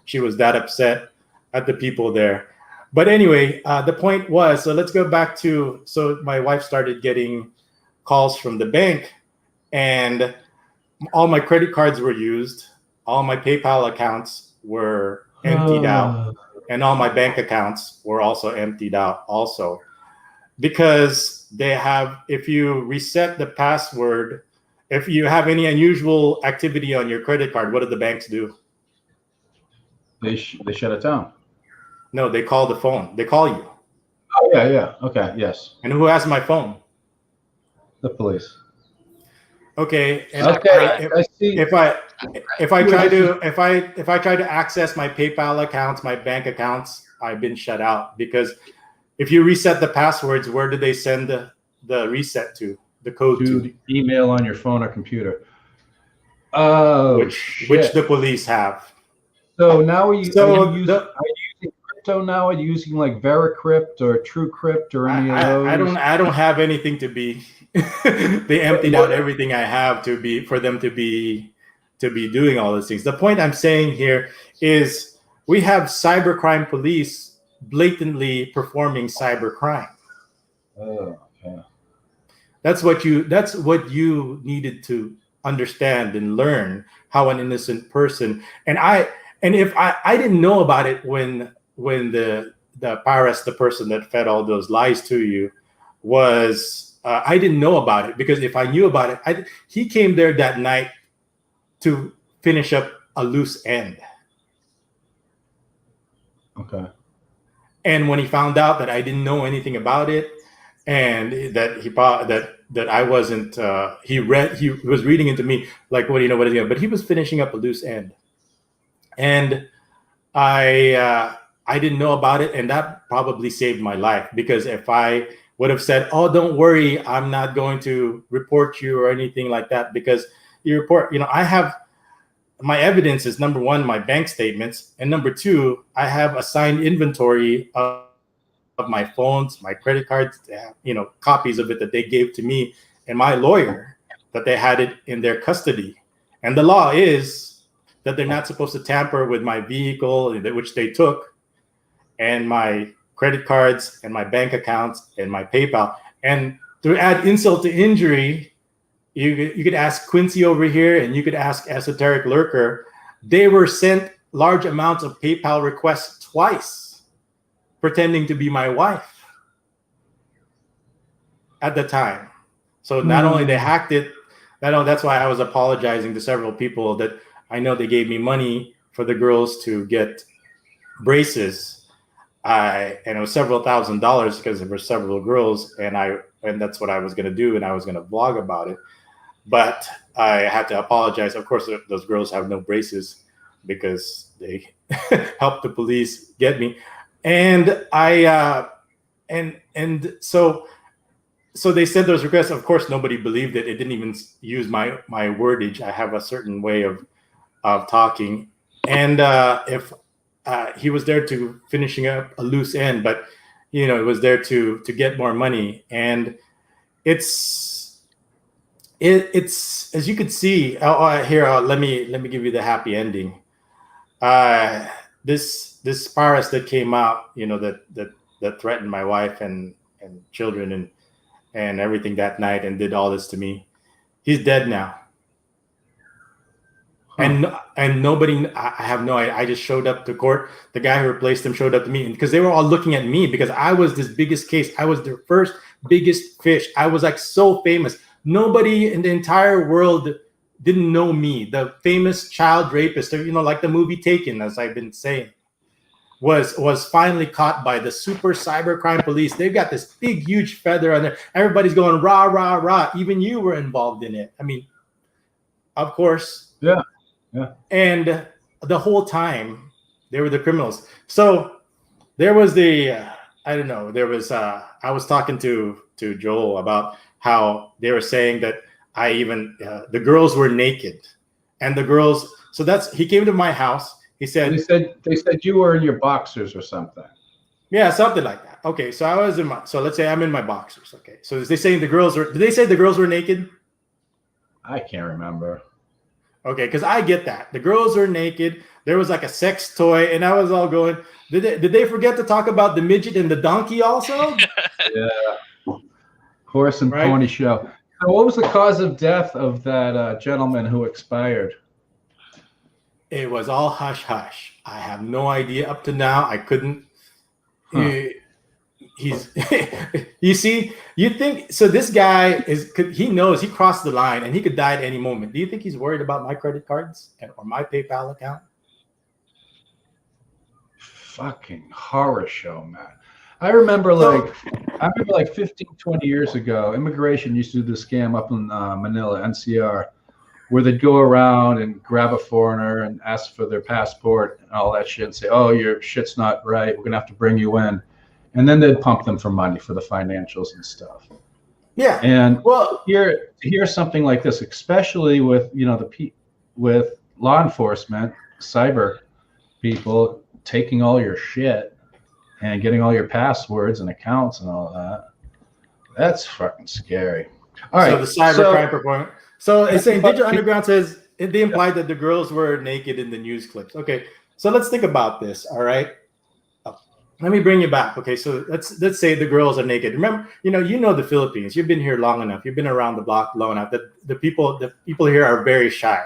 [SPEAKER 1] She was that upset at the people there. But anyway, the point was, so let's go back to, so my wife started getting calls from the bank, and all my credit cards were used. All my PayPal accounts were emptied out, and all my bank accounts were also emptied out also. Because if you reset the password, if you have any unusual activity on your credit card, what do the banks do?
[SPEAKER 3] They shut it down.
[SPEAKER 1] No, they call the phone. They call you.
[SPEAKER 3] Oh yeah. Okay, yes.
[SPEAKER 1] And who has my phone?
[SPEAKER 3] The police.
[SPEAKER 1] Okay. And
[SPEAKER 3] Okay. I see.
[SPEAKER 1] If I try to access my PayPal accounts, my bank accounts, I've been shut out, because if you reset the passwords, where do they send the reset to? The code to
[SPEAKER 3] email on your phone or computer. Oh,
[SPEAKER 1] which the police have.
[SPEAKER 3] So now are you using crypto now? Are you using like Veracrypt or TrueCrypt or any of those?
[SPEAKER 1] I don't have anything to be. They emptied out everything I have for them to be doing all those things. The point I'm saying here is we have cybercrime police blatantly performing cybercrime.
[SPEAKER 3] Oh, yeah.
[SPEAKER 1] That's what you needed to understand and learn, how an innocent person, and if I didn't know about it when the Paras, the person that fed all those lies to you, was I didn't know about it, because if I knew about it, he came there that night to finish up a loose end.
[SPEAKER 3] Okay.
[SPEAKER 1] And when he found out that I didn't know anything about it, and that I wasn't, he was reading into me like, what do you know? What is it? But he was finishing up a loose end. And I didn't know about it, and that probably saved my life, because if I would have said, "Oh, don't worry, I'm not going to report you or anything like that," because you report, I have my evidence is, number one, my bank statements, and number two, I have a signed inventory of my phones, my credit cards, copies of it that they gave to me and my lawyer, that they had it in their custody. And the law is that they're not supposed to tamper with my vehicle, which they took, and my credit cards and my bank accounts and my PayPal. And to add insult to injury, you could ask Quincy over here, and you could ask Esoteric Lurker. They were sent large amounts of PayPal requests twice, pretending to be my wife at the time. So not only they hacked it, that's why I was apologizing to several people that I know they gave me money for the girls to get braces, and it was several $1,000s because there were several girls, and that's what I was going to do, and I was going to blog about it. But I had to apologize. Of course, those girls have no braces because they helped the police get me, and and so they sent those requests. Of course, nobody believed it. It didn't even use my wordage. I have a certain way of talking, and if he was there to finishing up a loose end, but it was there to get more money, and it's as you could see. Here, let me give you the happy ending. This virus that came out, that threatened my wife and children and everything that night and did all this to me. He's dead now. Huh. And nobody, I have no idea. I just showed up to court. The guy who replaced him showed up to me, and because they were all looking at me because I was this biggest case. I was their first biggest fish. I was like so famous. Nobody in the entire world didn't know me. The famous child rapist, like the movie Taken, as I've been saying, was finally caught by the super cybercrime police. They've got this big, huge feather on there. Everybody's going rah, rah, rah. Even you were involved in it. I mean, of course.
[SPEAKER 3] Yeah.
[SPEAKER 1] And the whole time they were the criminals. So there was I was talking to Joel about how they were saying that the girls were naked, and the girls. So he came to my house. He said
[SPEAKER 3] they said you were in your boxers or something.
[SPEAKER 1] Yeah, something like that. Okay, so I was so let's say I'm in my boxers. Okay, so is they saying did they say the girls were naked?
[SPEAKER 3] I can't remember.
[SPEAKER 1] Okay, because I get that. The girls were naked. There was like a sex toy, and I was all going, did they forget to talk about the midget and the donkey also?
[SPEAKER 3] Yeah. Horse and pony show. So what was the cause of death of that gentleman who expired?
[SPEAKER 1] It was all hush hush. I have no idea up to now. I couldn't. He's you see, you think so this guy he knows he crossed the line and he could die at any moment. Do you think he's worried about my credit cards or my PayPal account?
[SPEAKER 3] Fucking horror show, man. I remember like 15, 20 years ago, immigration used to do this scam up in Manila, NCR, where they'd go around and grab a foreigner and ask for their passport and all that shit and say, oh, your shit's not right. We're going to have to bring you in. And then they'd pump them for money for the financials and stuff.
[SPEAKER 1] Yeah.
[SPEAKER 3] And to hear something like this, especially with, with law enforcement, cyber people taking all your shit and getting all your passwords and accounts and all that, that's fucking scary. All right.
[SPEAKER 1] So the cybercrime performance. So it's saying Digital Underground says they implied that the girls were naked in the news clips. Okay. So let's think about this. All right. Let me bring you back. Okay, so let's say the girls are naked. Remember, you know the Philippines. You've been here long enough. You've been around the block long enough. That the people here are very shy.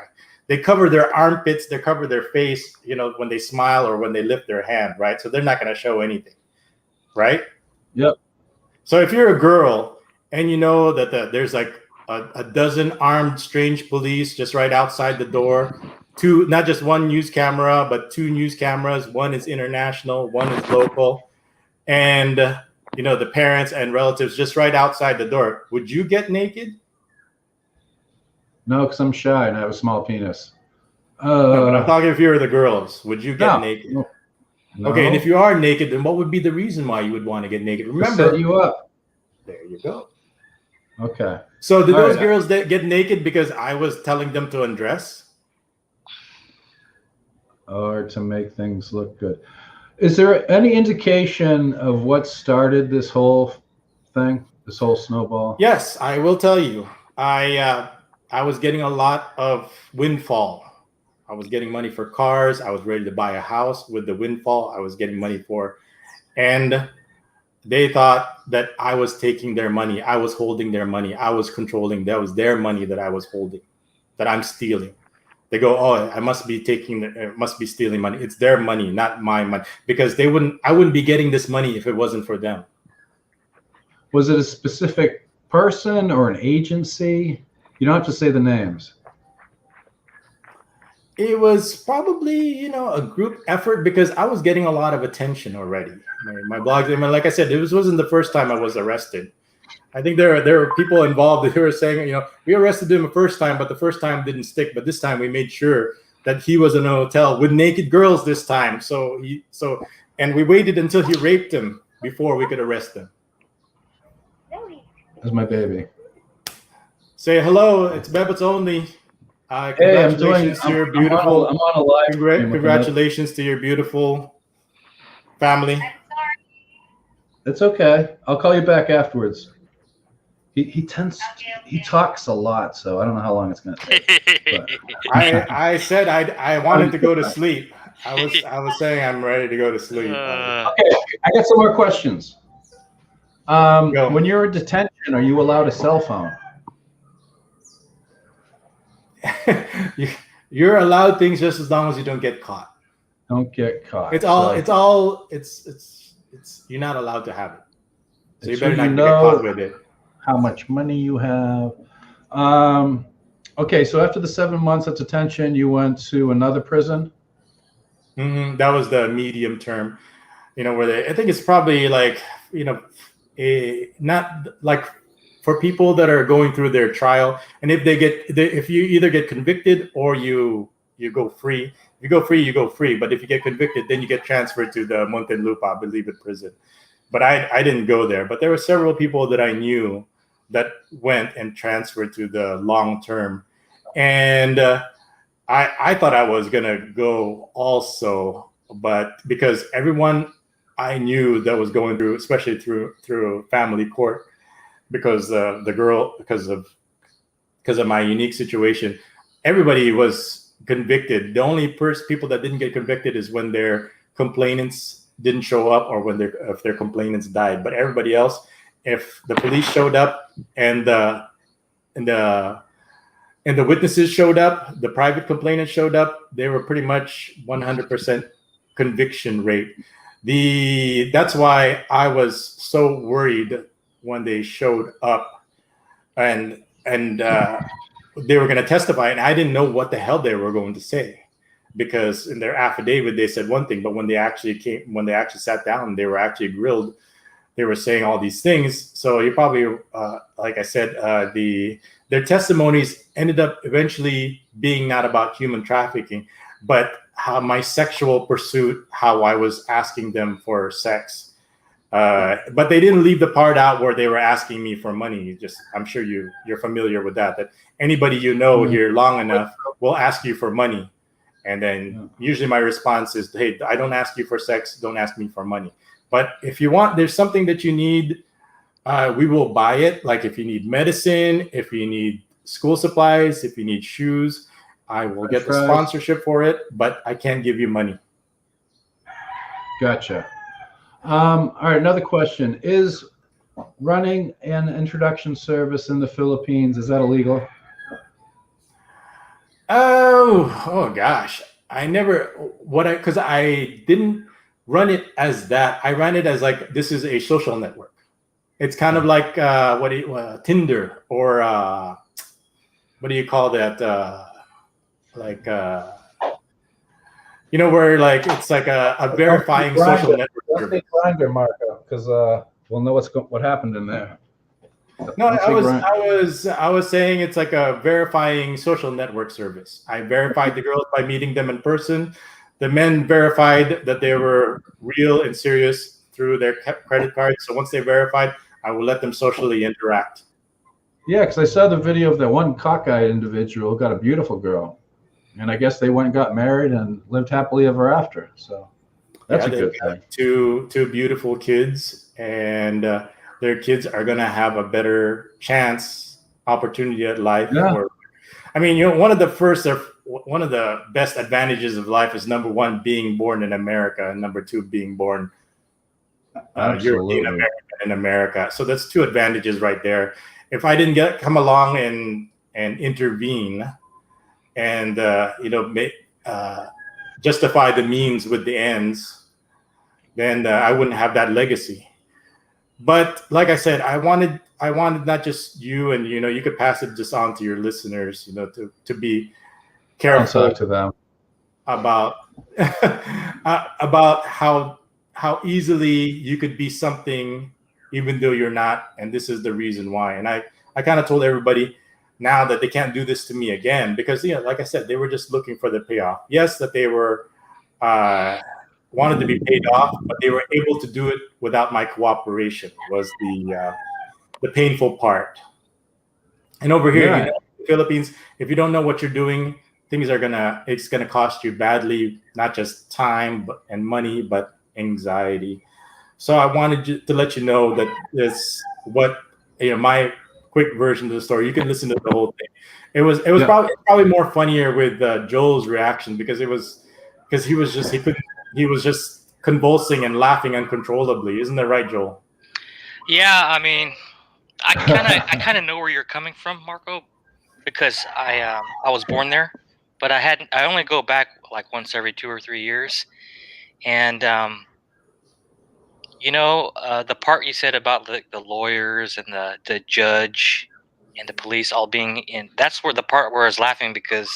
[SPEAKER 1] They cover their armpits. They cover their face. When they smile or when they lift their hand, right? So they're not going to show anything, right?
[SPEAKER 3] Yep.
[SPEAKER 1] So if you're a girl and you know that there's like a dozen armed strange police just right outside the door. Two, not just one news camera, but two news cameras. One is international, one is local. And, the parents and relatives just right outside the door. Would you get naked?
[SPEAKER 3] No, because I'm shy and I have a small penis.
[SPEAKER 1] No, but I'm talking if you're the girls. Would you get naked?
[SPEAKER 3] No.
[SPEAKER 1] Okay, and if you are naked, then what would be the reason why you would want to get naked? Remember,
[SPEAKER 3] set you up.
[SPEAKER 1] There you go.
[SPEAKER 3] Okay.
[SPEAKER 1] So did those girls get naked because I was telling them to undress?
[SPEAKER 3] Or to make things look good. Is there any indication of what started this whole thing, this whole snowball?
[SPEAKER 1] Yes, I will tell you. I was getting a lot of windfall. I was getting money for cars. I was ready to buy a house with the windfall I was getting money for. And they thought that I was taking their money. I was holding their money. I was controlling. That was their money that I was holding, that I'm stealing. They go, oh, I must be stealing money. It's their money, not my money, because I wouldn't be getting this money if it wasn't for them.
[SPEAKER 3] Was it a specific person or an agency? You don't have to say the names.
[SPEAKER 1] It was probably, a group effort because I was getting a lot of attention already. My blogs, like I said, this wasn't the first time I was arrested. I think there were people involved who were saying, we arrested him the first time, but the first time didn't stick. But this time we made sure that he was in a hotel with naked girls this time. And we waited until he raped him. before we could arrest them.
[SPEAKER 3] That's my baby.
[SPEAKER 1] Say hello. It's bebotsonly.
[SPEAKER 3] Hey, I'm
[SPEAKER 1] Congratulations to your beautiful.
[SPEAKER 3] I'm on a live stream with
[SPEAKER 1] Congratulations to your beautiful family.
[SPEAKER 3] It's okay. I'll call you back afterwards. He talks a lot, so I don't know how long it's going to take. But.
[SPEAKER 1] I said I wanted to go to sleep. I was saying I'm ready to go to sleep.
[SPEAKER 3] Okay, I got some more questions. When you're in detention, are you allowed a cell phone?
[SPEAKER 1] You're allowed things just as long as you don't get caught.
[SPEAKER 3] Don't get caught.
[SPEAKER 1] It's you're not allowed to have it. So you better not get caught with it.
[SPEAKER 3] How much money you have. Okay, so after the 7 months of detention, you went to another prison?
[SPEAKER 1] Mm-hmm. That was the medium term, where I think it's probably like, not like for people that are going through their trial. And if you either get convicted or you go free. If you go free, you go free. But if you get convicted, then you get transferred to the Muntinlupa, I believe, in prison. But I didn't go there. But there were several people that I knew that went and transferred to the long term. And I thought I was going to go also, but because everyone I knew that was going through, especially through family court, because the girl, because of my unique situation, everybody was convicted. The only people that didn't get convicted is when their complainants didn't show up or if their complainants died. But everybody else, if the police showed up and the witnesses showed up, the private complainants showed up, they were pretty much 100% conviction rate. That's why I was so worried when they showed up and they were going to testify, and I didn't know what the hell they were going to say, because in their affidavit they said one thing, but when they actually sat down, they were actually grilled. They were saying all these things. So you probably, like I said, their testimonies ended up eventually being not about human trafficking, but how my sexual pursuit, how I was asking them for sex. But they didn't leave the part out where they were asking me for money. I'm sure you're familiar with that anybody here long enough will ask you for money. And then usually my response is, hey, I don't ask you for sex. Don't ask me for money. But if you want, there's something that you need, we will buy it. Like if you need medicine, if you need school supplies, if you need shoes, I will get the sponsorship for it, but I can't give you money.
[SPEAKER 3] Gotcha. All right, another question. Is running an introduction service in the Philippines, is that illegal?
[SPEAKER 1] Oh gosh. Because I didn't run it as that. I ran it as like, this is a social network. It's kind of like Tinder or what do you call that? Where like it's like a verifying social network.
[SPEAKER 3] Don't say Grindr, Marco, because we'll know what happened in there.
[SPEAKER 1] No, I was saying it's like a verifying social network service. I verified the girls by meeting them in person. The men verified that they were real and serious through their credit cards. So once they verified, I will let them socially interact.
[SPEAKER 3] Yeah, because I saw the video of that one cockeyed individual who got a beautiful girl. And I guess they went and got married and lived happily ever after. So that's a good thing.
[SPEAKER 1] Two beautiful kids, and their kids are going to have a better opportunity at life.
[SPEAKER 3] Yeah.
[SPEAKER 1] One of the best advantages of life is, number one, being born in America, and number two, being born European American in America. So that's two advantages right there. If I didn't come along and intervene and justify the means with the ends, then I wouldn't have that legacy. But like I said, I wanted not just you, and you could pass it just on to your listeners, to be careful
[SPEAKER 3] to them
[SPEAKER 1] about about how easily you could be something even though you're not, and this is the reason why. And I kind of told everybody now that they can't do this to me again, because like I said, they were just looking for the payoff. Yes, that they were wanted to be paid off, but they were able to do it without my cooperation. Was the painful part. And over here,
[SPEAKER 3] Yeah.
[SPEAKER 1] in the Philippines, if you don't know what you're doing, it's gonna cost you badly, not just time and money, but anxiety. So I wanted to let you know that my quick version of the story. You can listen to the whole thing. It was
[SPEAKER 3] Yeah.
[SPEAKER 1] probably more funnier with Joel's reaction because he was just convulsing and laughing uncontrollably. Isn't that right, Joel?
[SPEAKER 2] Yeah, I mean, I kind of know where you're coming from, Marco, because I was born there, but I only go back like once every 2 or 3 years, and the part you said about the lawyers and the judge and the police all being in, that's where the part where I was laughing because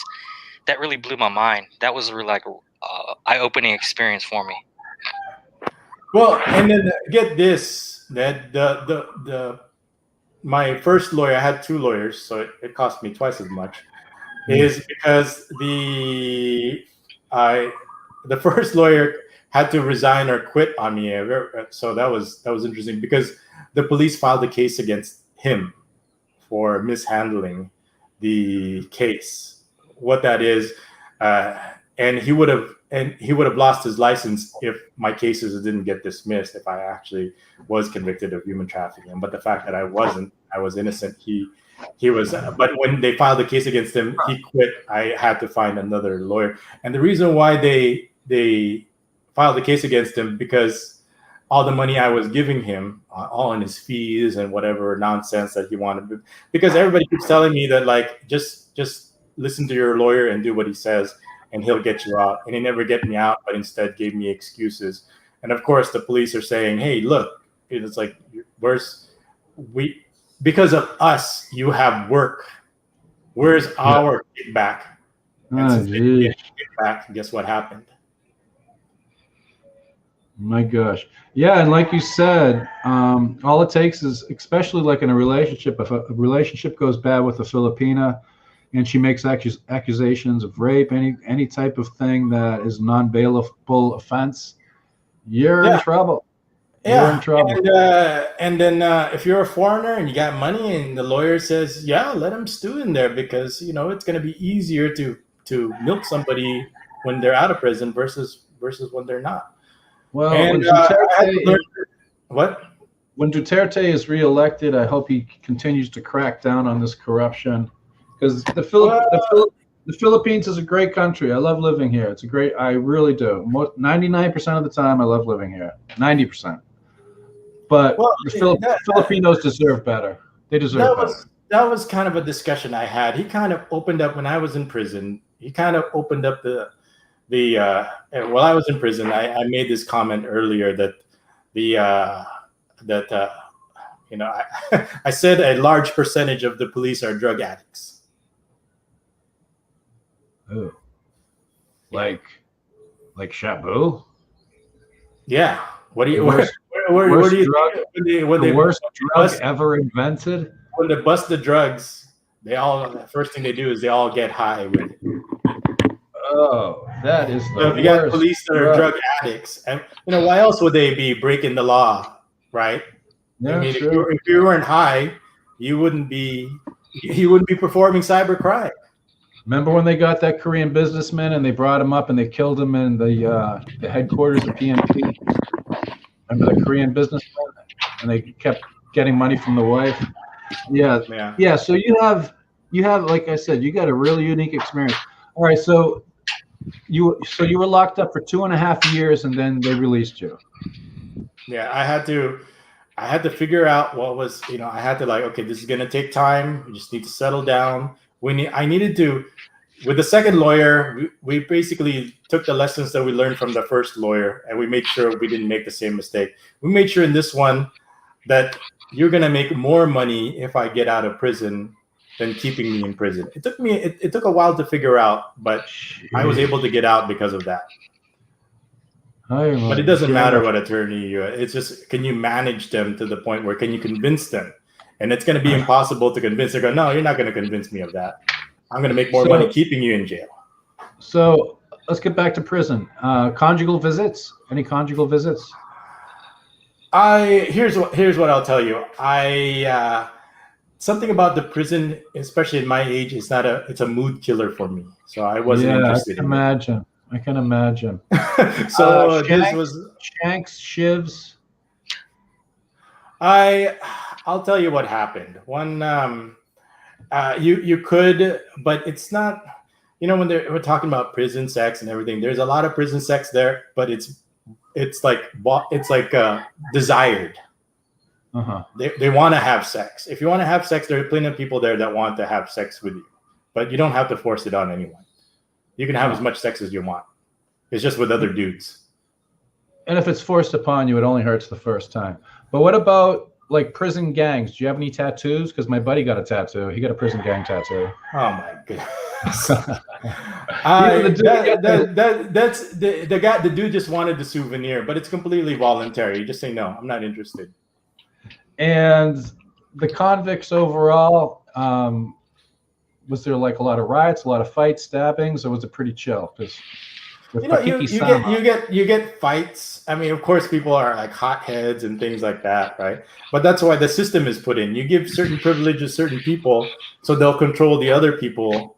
[SPEAKER 2] that really blew my mind. That was really like eye-opening experience for me.
[SPEAKER 1] Well, and then get this, that my first lawyer, I had 2 lawyers, so it cost me twice as much, is because the first lawyer had to resign or quit on me. So that was interesting because the police filed a case against him for mishandling the case. What that is, and he would have lost his license if my cases didn't get dismissed, if I actually was convicted of human trafficking. But the fact that I wasn't, I was innocent. He was, but when they filed the case against him, he quit. I had to find another lawyer, and the reason why they filed the case against him because all the money I was giving him, all in his fees and whatever nonsense that he wanted, because everybody keeps telling me that like just listen to your lawyer and do what he says, and he'll get you out. And he never get me out, but instead gave me excuses. And of course, the police are saying, "Hey, look, it's like because of us, you have work. Where's our kickback?" And since they didn't get kickback, guess what happened?
[SPEAKER 3] My gosh. Yeah, and like you said, all it takes is, especially like in a relationship, if a relationship goes bad with a Filipina and she makes accusations of rape, any type of thing that is non-bailable offense, you're in trouble. You're in trouble.
[SPEAKER 1] And then if you're a foreigner and you got money and the lawyer says, yeah, let them stew in there because, it's going to be easier to milk somebody when they're out of prison versus when they're not.
[SPEAKER 3] Well,
[SPEAKER 1] and
[SPEAKER 3] when Duterte is reelected, I hope he continues to crack down on this corruption, because the Philippines is a great country. I love living here. I really do. 99% of the time, I love living here. 90%. But the Filipinos deserve better. They deserve better.
[SPEAKER 1] That was kind of a discussion I had. He kind of opened up when I was in prison. He kind of opened up while I was in prison, I made this comment earlier that I said a large percentage of the police are drug addicts.
[SPEAKER 3] Oh, like Shabu?
[SPEAKER 1] Yeah. What do you?
[SPEAKER 3] Worst drug ever invented?
[SPEAKER 1] When they bust the drugs, the first thing they do is they all get high with it.
[SPEAKER 3] Oh, that is the
[SPEAKER 1] worst. You got police that are drug addicts, and why else would they be breaking the law, right?
[SPEAKER 3] Yeah,
[SPEAKER 1] I mean, if you weren't high, you wouldn't be performing cybercrime.
[SPEAKER 3] Remember when they got that Korean businessman and they brought him up and they killed him in the headquarters of PNP? Remember the Korean businessman? And they kept getting money from the wife. Yeah. So you have, like I said, you got a really unique experience. All right, so you were locked up for 2.5 years and then they released you.
[SPEAKER 1] Yeah, I had to figure out what was, I had to okay, this is gonna take time. We just need to settle down. I needed to, with the second lawyer, we basically took the lessons that we learned from the first lawyer and we made sure we didn't make the same mistake. We made sure in this one that you're gonna make more money if I get out of prison than keeping me in prison. It took a while to figure out, but I was able to get out because of that. But it doesn't matter what attorney you are. It's just, can you manage them to the point where can you convince them? And it's going to be impossible to convince. They go, no, you're not going to convince me of that. I'm going to make more money keeping you in jail.
[SPEAKER 3] So let's get back to prison. Conjugal visits. Any conjugal visits?
[SPEAKER 1] Here's what I'll tell you. Something about the prison, especially at my age, it's a mood killer for me. So I wasn't interested in
[SPEAKER 3] it. I can imagine.
[SPEAKER 1] So
[SPEAKER 3] shanks,
[SPEAKER 1] this was
[SPEAKER 3] shanks, shivs.
[SPEAKER 1] I'll tell you what happened. One, you could, but it's not. When we're talking about prison sex and everything, there's a lot of prison sex there, but it's like desired.
[SPEAKER 3] Uh-huh.
[SPEAKER 1] They want to have sex. If you want to have sex, there are plenty of people there that want to have sex with you, but you don't have to force it on anyone. You can have as much sex as you want. It's just with other dudes.
[SPEAKER 3] And if it's forced upon you, it only hurts the first time. But what about like prison gangs? Do you have any tattoos? Because my buddy got a tattoo. He got a prison gang tattoo.
[SPEAKER 1] Oh my goodness. That's the guy. The dude just wanted the souvenir, but it's completely voluntary. You just say no, I'm not interested.
[SPEAKER 3] And the convicts overall, was there like a lot of riots, a lot of fights, stabbings, or was it pretty chill? Because
[SPEAKER 1] you get fights. I mean, of course, people are like hotheads and things like that, right? But that's why the system is put in. You give certain privileges to certain people, so they'll control the other people.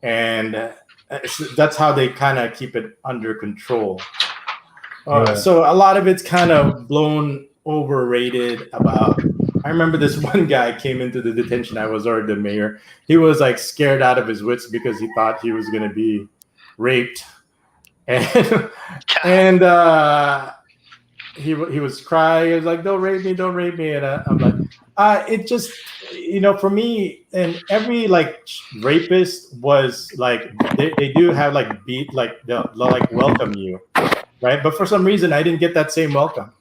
[SPEAKER 1] And that's how they kind of keep it under control. So a lot of it's kind of blown overrated about. I remember this one guy came into the detention. I was already the mayor. He was like scared out of his wits because he thought he was going to be raped. And he was crying. He was like, don't rape me. And I'm like, it just, for me, and every like rapist was like, they do have like they'll like welcome you, right? But for some reason, I didn't get that same welcome.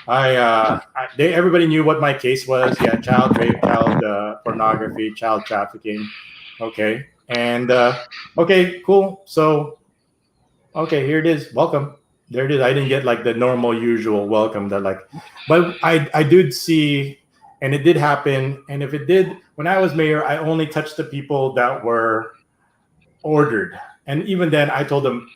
[SPEAKER 1] Everybody knew what my case was. Yeah, child rape, child pornography, child trafficking. Okay, and okay, cool. So, okay, here it is. Welcome. There it is. I didn't get like the normal, usual welcome that like, but I did see, and it did happen. And if it did, when I was mayor, I only touched the people that were ordered. And even then, I told them,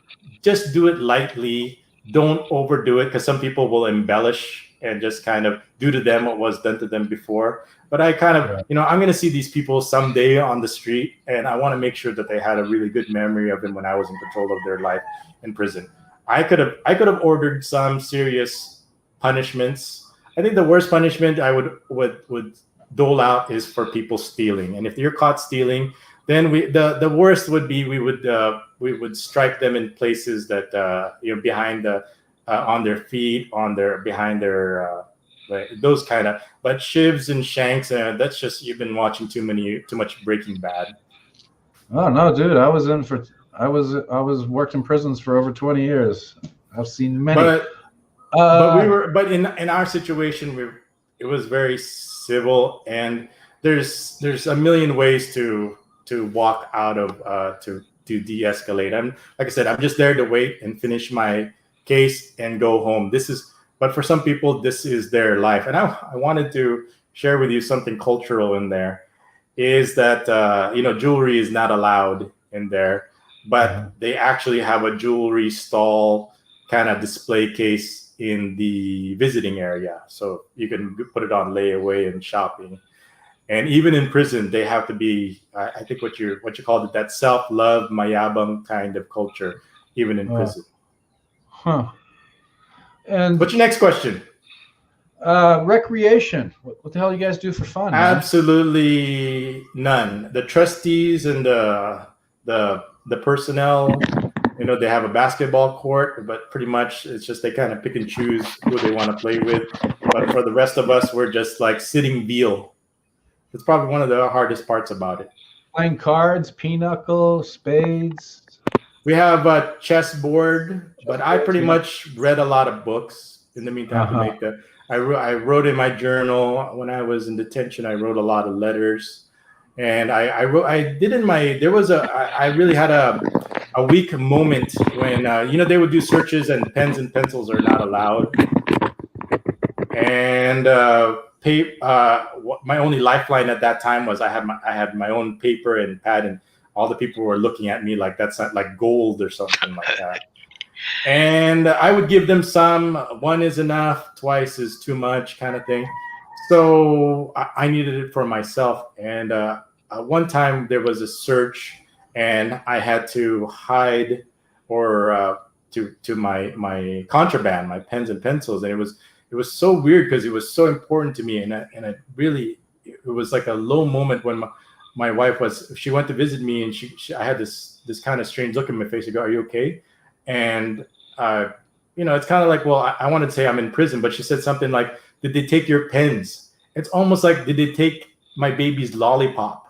[SPEAKER 1] just do it lightly. Don't overdo it, because some people will embellish and just kind of do to them what was done to them before. But I kind of, I'm going to see these people someday on the street, and I want to make sure that they had a really good memory of them when I was in control of their life in prison. I could have ordered some serious punishments. I think the worst punishment I would dole out is for people stealing. And if you're caught stealing, then the worst would be we would strike them in places that behind the on their feet, behind their those kind of. But shivs and shanks, that's just, you've been watching too much Breaking Bad.
[SPEAKER 3] Oh no, dude! I was worked in prisons for over 20 years. I've seen many.
[SPEAKER 1] But in our situation, it was very civil, and there's a million ways to walk out of to de-escalate. Like I said, I'm just there to wait and finish my case and go home. But for some people, this is their life. And I wanted to share with you something cultural in there, is that jewelry is not allowed in there, but they actually have a jewelry stall kind of display case in the visiting area, so you can put it on layaway and shopping. And even in prison, they have to be, I think what you called it, that self-love, mayabang kind of culture, even in prison.
[SPEAKER 3] Huh. And
[SPEAKER 1] what's your next question?
[SPEAKER 3] Recreation. What the hell you guys do for fun?
[SPEAKER 1] Absolutely none. The trustees and the personnel, they have a basketball court, but pretty much it's just they kind of pick and choose who they want to play with. But for the rest of us, we're just like sitting veal. It's probably one of the hardest parts about it.
[SPEAKER 3] Playing cards, pinochle, spades.
[SPEAKER 1] We have a chessboard, but I pretty much read a lot of books in the meantime to make the. I wrote in my journal when I was in detention. I wrote a lot of letters, and I really had a weak moment when they would do searches and pens and pencils are not allowed, and my only lifeline at that time was I had my own paper and pad, and all the people were looking at me like that's not like gold or something like that. And I would give them some. One is enough, twice is too much, kind of thing. So I needed it for myself. And one time there was a search, and I had to hide or to my contraband, my pens and pencils, and it was so weird because it was so important to me, and it really, it was like a low moment when my wife she went to visit me, and I had this kind of strange look in my face. I go, "Are you okay?" And it's kind of like, well, I wanted to say I'm in prison, but she said something like, "Did they take your pens?" It's almost like, "Did they take my baby's lollipop?"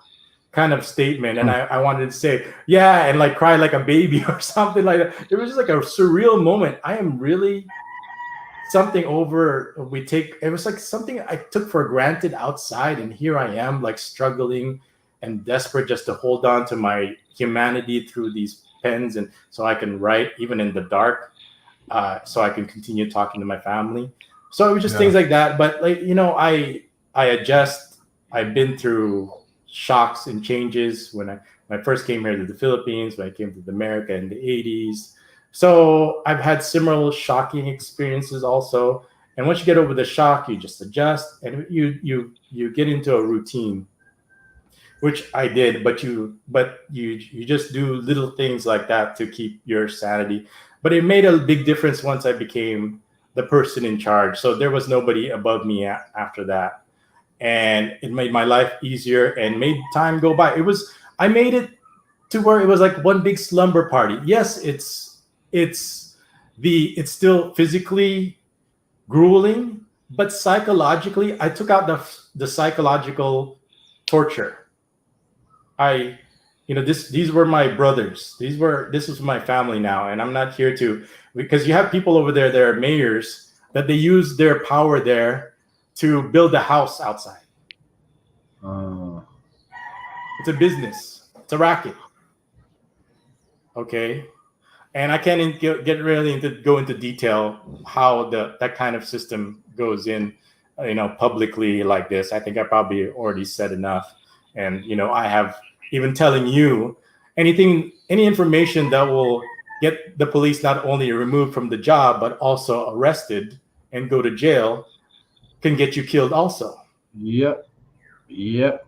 [SPEAKER 1] kind of statement. And I wanted to say, yeah, and like cry like a baby or something like that. It was just like a surreal moment. I am really something over. It was like something I took for granted outside. And here I am like struggling and desperate just to hold on to my humanity through these pens. And so I can write even in the dark, so I can continue talking to my family. So it was just things like that. But like, I adjust. I've been through shocks and changes when I first came here to the Philippines, when I came to America in the 80s. So I've had similar shocking experiences also. And once you get over the shock, you just adjust and you get into a routine, which I did, but you just do little things like that to keep your sanity. But it made a big difference once I became the person in charge. So there was nobody above me after that. And it made my life easier and made time go by. I made it to where it was like one big slumber party. Yes, it's still physically grueling, but psychologically, I took out the psychological torture. These were my brothers. This was my family now, and I'm not here because you have people over there that are mayors that they use their power there to build a house outside. It's a business. It's a racket. Okay, and I can't get really go into detail how that kind of system goes in, publicly like this. I think I probably already said enough, and I have even telling you any information that will get the police not only removed from the job but also arrested and go to jail can get you killed also.
[SPEAKER 3] Yep,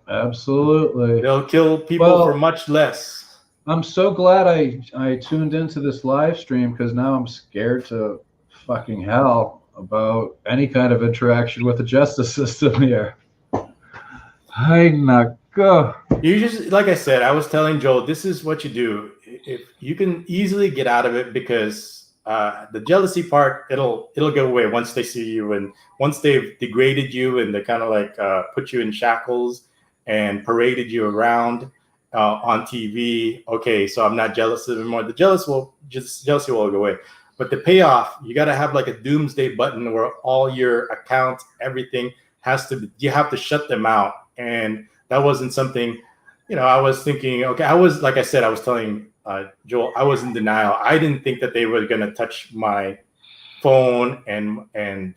[SPEAKER 3] absolutely.
[SPEAKER 1] They'll kill people for much less.
[SPEAKER 3] I'm so glad I tuned into this live stream, because now I'm scared to fucking hell about any kind of interaction with the justice system here. Hi, Naka.
[SPEAKER 1] You just, like I said, I was telling Joel, this is what you do. If you can easily get out of it, because the jealousy part, it'll go away once they see you, and once they've degraded you and they kind of like put you in shackles and paraded you around on TV. Okay, so I'm not jealous anymore. The jealousy will go away. But the payoff, you got to have like a doomsday button where all your accounts, everything you have to shut them out. And that wasn't something, I was thinking, okay, like I said, I was telling Joel, I was in denial. I didn't think that they were going to touch my phone and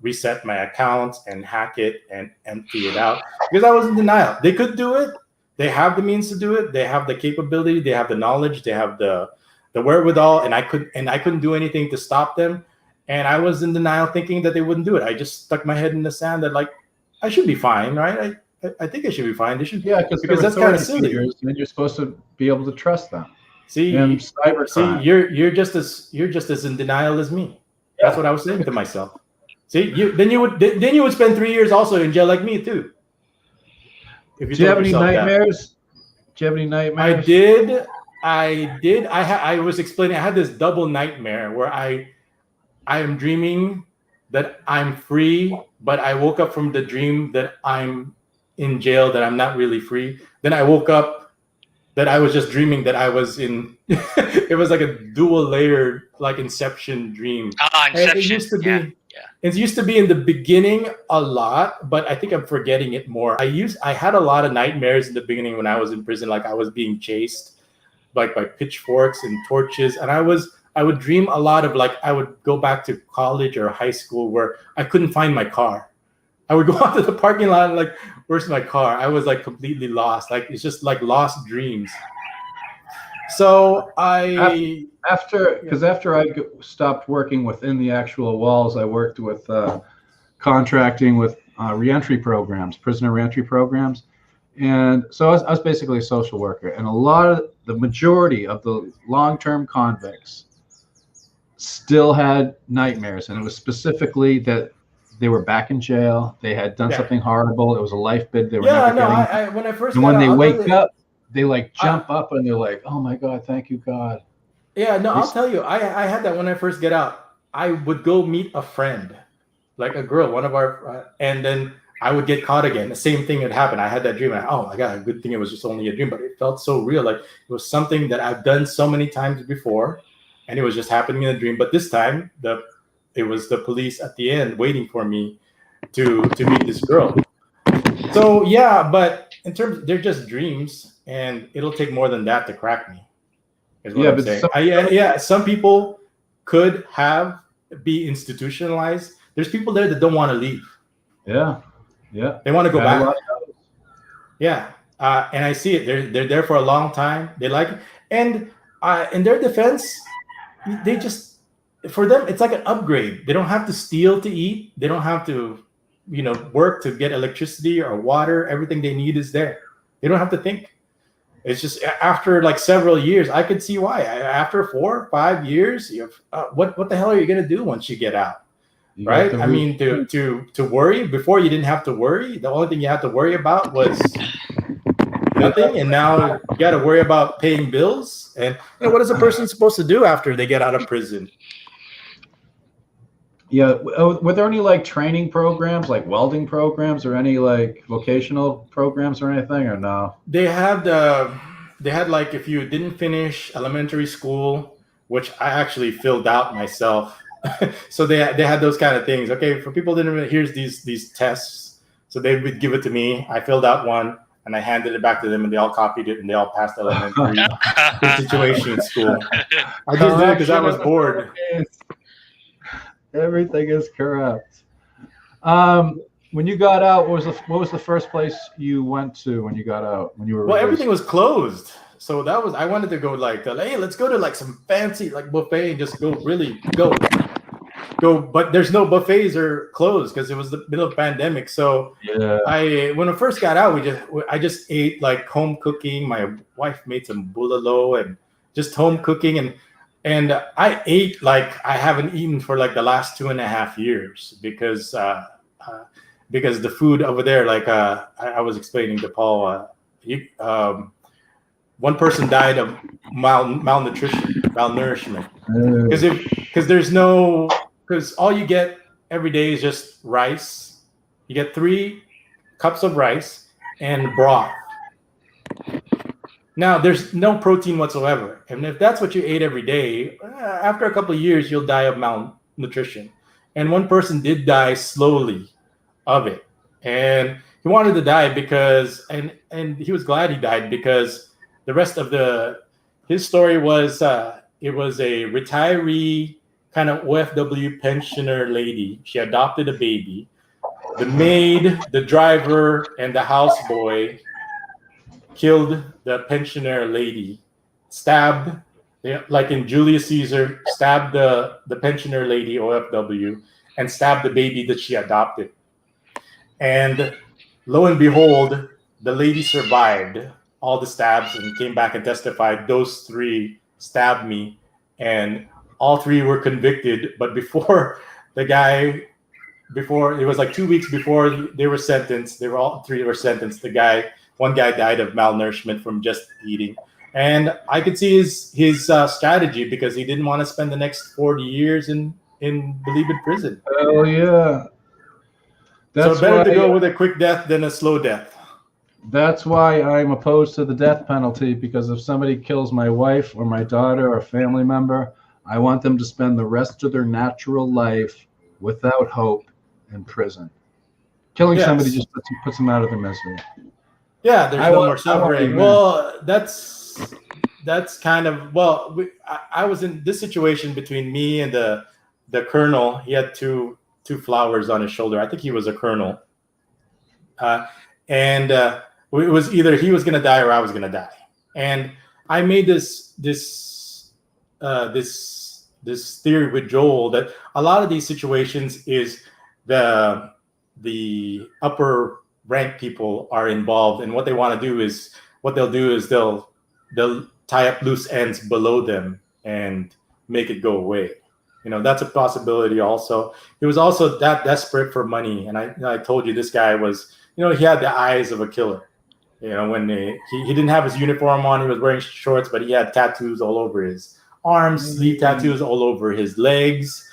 [SPEAKER 1] reset my accounts and hack it and empty it out, because I was in denial. They could do it. They have the means to do it. They have the capability. They have the knowledge. They have the wherewithal, and I couldn't do anything to stop them. And I was in denial, thinking that they wouldn't do it. I just stuck my head in the sand that like I should be fine, right? I think I should be fine. They should, because that's kind of silly.
[SPEAKER 3] And you're supposed to be able to trust them.
[SPEAKER 1] See, you're just as in denial as me. Yeah. That's what I was saying to myself. See, then you would spend 3 years also in jail like me too.
[SPEAKER 3] Do you have any nightmares? Do you have any nightmares?
[SPEAKER 1] I did. I was explaining. I had this double nightmare where I am dreaming that I'm free, but I woke up from the dream that I'm in jail, that I'm not really free. Then I woke up that I was just dreaming that I was in. It was like a dual layered, like Inception dream.
[SPEAKER 2] Inception.
[SPEAKER 1] It used to be. It used to be in the beginning a lot, but I think I'm forgetting it more. I had a lot of nightmares in the beginning when I was in prison, like I was being chased like by pitchforks and torches, and I would dream a lot of like I would go back to college or high school where I couldn't find my car. I would go out to the parking lot and like, where's my car? I was like completely lost. Like it's just like lost dreams. So I
[SPEAKER 3] After I stopped working within the actual walls, I worked with contracting with reentry programs, prisoner reentry programs. And so I was basically a social worker. And the majority of the long-term convicts still had nightmares. And it was specifically that they were back in jail. They had done something horrible. It was a life bid. They were never getting.
[SPEAKER 1] I when I first
[SPEAKER 3] And
[SPEAKER 1] got
[SPEAKER 3] when
[SPEAKER 1] out,
[SPEAKER 3] they
[SPEAKER 1] I'll tell
[SPEAKER 3] wake
[SPEAKER 1] you-
[SPEAKER 3] up, they like jump up and they're like, "Oh my God, thank you, God."
[SPEAKER 1] Yeah, no, I'll tell you, I had that when I first get out. I would go meet a friend, like a girl, one of our, and then I would get caught again. The same thing would happen. I had that dream. And oh my God, good thing it was just only a dream, but it felt so real. Like it was something that I've done so many times before, and it was just happening in a dream. But this time, it was the police at the end waiting for me to meet this girl. So yeah, but in terms, they're just dreams, and it'll take more than that to crack me. Is what I'm saying. Some people could be institutionalized. There's people there that don't want to leave.
[SPEAKER 3] Yeah.
[SPEAKER 1] They want to go back. Yeah, and I see it. They're there for a long time. They like it, and in their defense, they just for them it's like an upgrade. They don't have to steal to eat. They don't have to, work to get electricity or water. Everything they need is there. They don't have to think. It's just after like several years, I could see why. After 4 or 5 years, what the hell are you gonna do once you get out? Right? I mean, to worry before you didn't have to worry. The only thing you had to worry about was nothing, and now you got to worry about paying bills. And what is a person supposed to do after they get out of prison?
[SPEAKER 3] Yeah, were there any like training programs, like welding programs, or any like vocational programs or anything, or no?
[SPEAKER 1] They had like if you didn't finish elementary school, which I actually filled out myself. So they had those kind of things. Okay, for people that didn't, here's these tests. So they would give it to me. I filled out one and I handed it back to them, and they all copied it and they all passed elementary situation in school. I just did it because I was bored.
[SPEAKER 3] Everything is corrupt. When you got out, what was the first place you went to when you got out? When you were
[SPEAKER 1] everything was closed. So I wanted to go like, hey, let's go to like some fancy like buffet and just go. But there's no buffets or closed because it was the middle of pandemic. So when I first got out, I just ate like home cooking. My wife made some bulalo and just home cooking, and I ate like I haven't eaten for like the last 2.5 years because the food over there, like I was explaining to Paul, one person died of malnourishment because all you get every day is just rice. You get 3 cups of rice and broth. Now there's no protein whatsoever, and if that's what you ate every day, after a couple of years you'll die of malnutrition. And one person did die slowly of it, and he wanted to die because and he was glad he died because the rest of his story was it was a retiree kind of OFW pensioner lady. She adopted a baby. The maid, the driver, and the houseboy killed the pensioner lady, stabbed, like in Julius Caesar, stabbed the pensioner lady, OFW, and stabbed the baby that she adopted. And lo and behold, the lady survived all the stabs and came back and testified, those 3 stabbed me, and all 3 were convicted. But before it was like 2 weeks before they were sentenced, all 3 were sentenced. One guy died of malnourishment from just eating. And I could see his strategy because he didn't want to spend the next 40 years in beleaguered prison.
[SPEAKER 3] Oh yeah.
[SPEAKER 1] So better to go with a quick death than a slow death.
[SPEAKER 3] That's why I'm opposed to the death penalty, because if somebody kills my wife or my daughter or a family member, I want them to spend the rest of their natural life without hope in prison. Killing somebody just puts them out of their misery.
[SPEAKER 1] Yeah, there's no more suffering. Well, that's kind of I was in this situation between me and the colonel. He had two flowers on his shoulder. I think he was a colonel, and it was either he was going to die or I was going to die. And I made this theory with Joel that a lot of these situations is the upper rank people are involved, and what they'll do is they'll tie up loose ends below them and make it go away. That's a possibility. Also, he was also that desperate for money, and I told you this guy was, he had the eyes of a killer. When he didn't have his uniform on, he was wearing shorts, but he had tattoos all over his arms, sleeve tattoos all over his legs,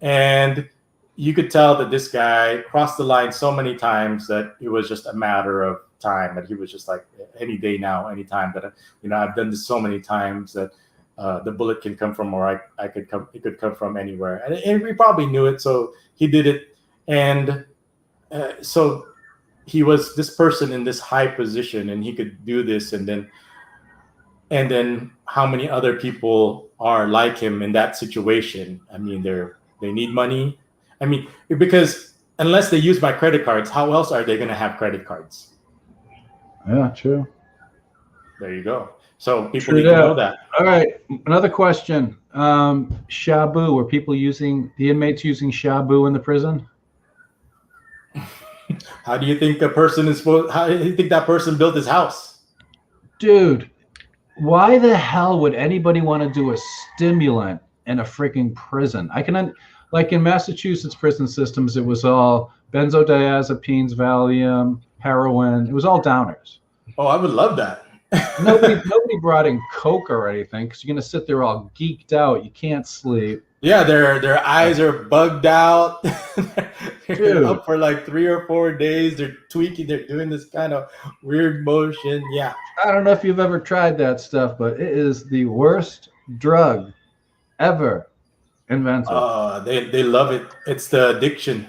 [SPEAKER 1] and you could tell that this guy crossed the line so many times that it was just a matter of time. That he was just like, any day now, any time that I've done this so many times that the bullet can come from, or I could come. It could come from anywhere, and we probably knew it, so he did it, and so he was this person in this high position, and he could do this, and then how many other people are like him in that situation? I mean, they need money. I mean, because unless they use my credit cards, how else are they going to have credit cards?
[SPEAKER 3] Yeah, true.
[SPEAKER 1] There you go. So people need to know that.
[SPEAKER 3] All right, another question. Shabu, were the inmates using shabu in the prison?
[SPEAKER 1] How do you think how do you think that person built his house?
[SPEAKER 3] Dude, why the hell would anybody want to do a stimulant in a freaking prison? Like in Massachusetts prison systems, it was all benzodiazepines, Valium, heroin. It was all downers.
[SPEAKER 1] Oh, I would love that.
[SPEAKER 3] Nobody brought in coke or anything, because you're gonna sit there all geeked out. You can't sleep.
[SPEAKER 1] Yeah, their eyes are bugged out. They're up
[SPEAKER 3] Dude.
[SPEAKER 1] for like 3 or 4 days. They're tweaking. They're doing this kind of weird motion. Yeah.
[SPEAKER 3] I don't know if you've ever tried that stuff, but it is the worst drug ever invented.
[SPEAKER 1] They love it. It's the addiction.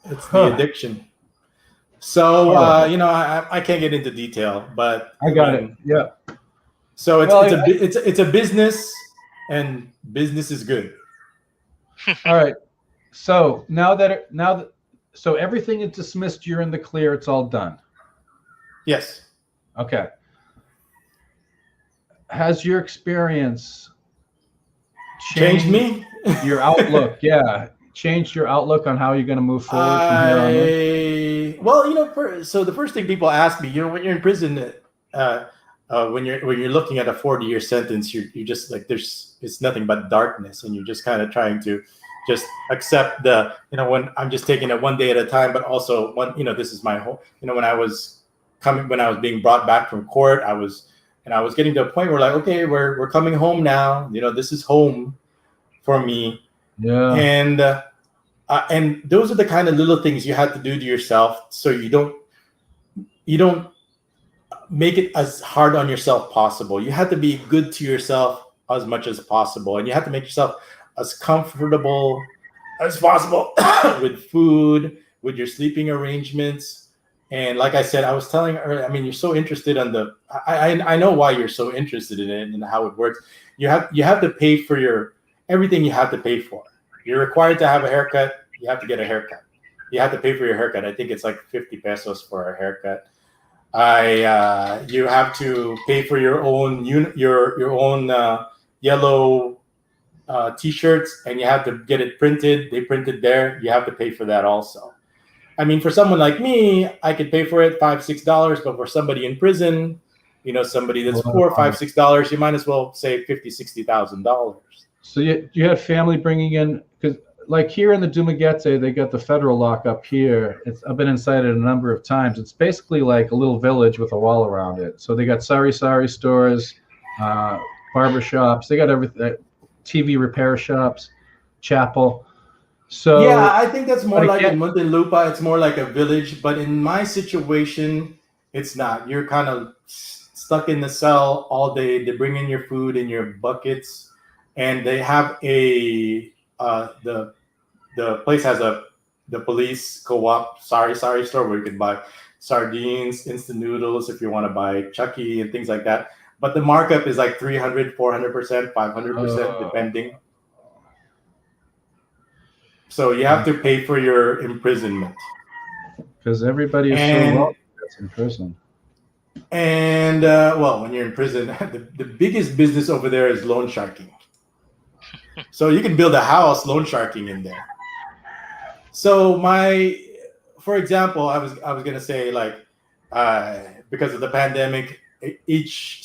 [SPEAKER 1] It's the addiction. So I can't get into detail, but
[SPEAKER 3] I got it. Yeah.
[SPEAKER 1] So it's a business, and business is good.
[SPEAKER 3] All right. So so everything is dismissed. You're in the clear. It's all done.
[SPEAKER 1] Yes.
[SPEAKER 3] Okay. Has your experience
[SPEAKER 1] changed me?
[SPEAKER 3] Your outlook? Yeah. Changed your outlook on how you're going to move forward from here on?
[SPEAKER 1] Well, so the first thing people ask me, when you're in prison, when you're looking at a 40-year sentence, you're just like, it's nothing but darkness, and you're just kind of trying to just accept when I'm just taking it one day at a time, but also this is my whole, when I was being brought back from court, I was getting to a point where, like, okay, we're coming home now. This is home for me.
[SPEAKER 3] Yeah.
[SPEAKER 1] And those are the kind of little things you have to do to yourself, so you don't make it as hard on yourself possible. You have to be good to yourself as much as possible, and you have to make yourself as comfortable as possible with food, with your sleeping arrangements. And like I said, I was telling her, I mean, you're so interested I know why you're so interested in it and how it works. You have to pay for everything. You have to pay for. You're required to have a haircut. You have to get a haircut. You have to pay for your haircut. I think it's like 50 pesos for a haircut. You have to pay for your own yellow T-shirts, and you have to get it printed. They print it there. You have to pay for that also. I mean, for someone like me, I could pay for it $5-6, but for somebody in prison, somebody that's poor, $5-6, you might as well say $50,000-$60,000.
[SPEAKER 3] So you had family bringing in, because like here in the Dumaguete, they got the federal lockup here. I've been inside it a number of times. It's basically like a little village with a wall around it. So they got sari stores, barber shops. They got everything, TV repair shops, chapel. So
[SPEAKER 1] yeah, I think that's more like in Muntinlupa. It's more like a village. But in my situation, it's not. You're kind of stuck in the cell all day. They bring in your food in your buckets, and they have the place has the police co-op sari store where you can buy sardines, instant noodles if you want to buy Chucky and things like that. But the markup is like 300, 400%, 500%, depending. So you have to pay for your imprisonment.
[SPEAKER 3] Because everybody is so wealthy that's in prison.
[SPEAKER 1] And well, when you're in prison, the biggest business over there is loan sharking. So you can build a house loan sharking in there. So for example, I was gonna say like because of the pandemic, each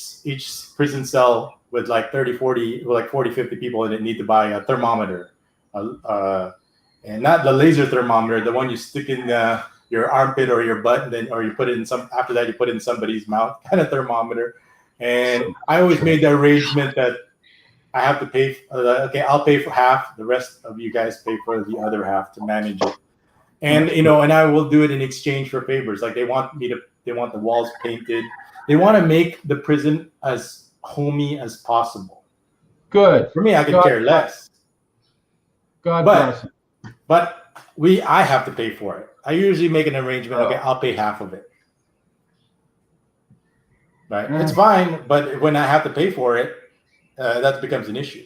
[SPEAKER 1] prison cell with like 30, 40, like 40, 50 people in it need to buy a thermometer, and not the laser thermometer, the one you stick in your armpit or your butt, and then or you put it in some. After that, you put it in somebody's mouth, kind of thermometer. And I always made the arrangement that I have to pay. Okay, I'll pay for half. The rest of you guys pay for the other half to manage it. And and I will do it in exchange for favors. Like they want the walls painted. They want to make the prison as homey as possible.
[SPEAKER 3] Good.
[SPEAKER 1] For me, I could care less.
[SPEAKER 3] God bless.
[SPEAKER 1] But I have to pay for it. I usually make an arrangement. Okay, I'll pay half of it. Right, it's fine. But when I have to pay for it, that becomes an issue.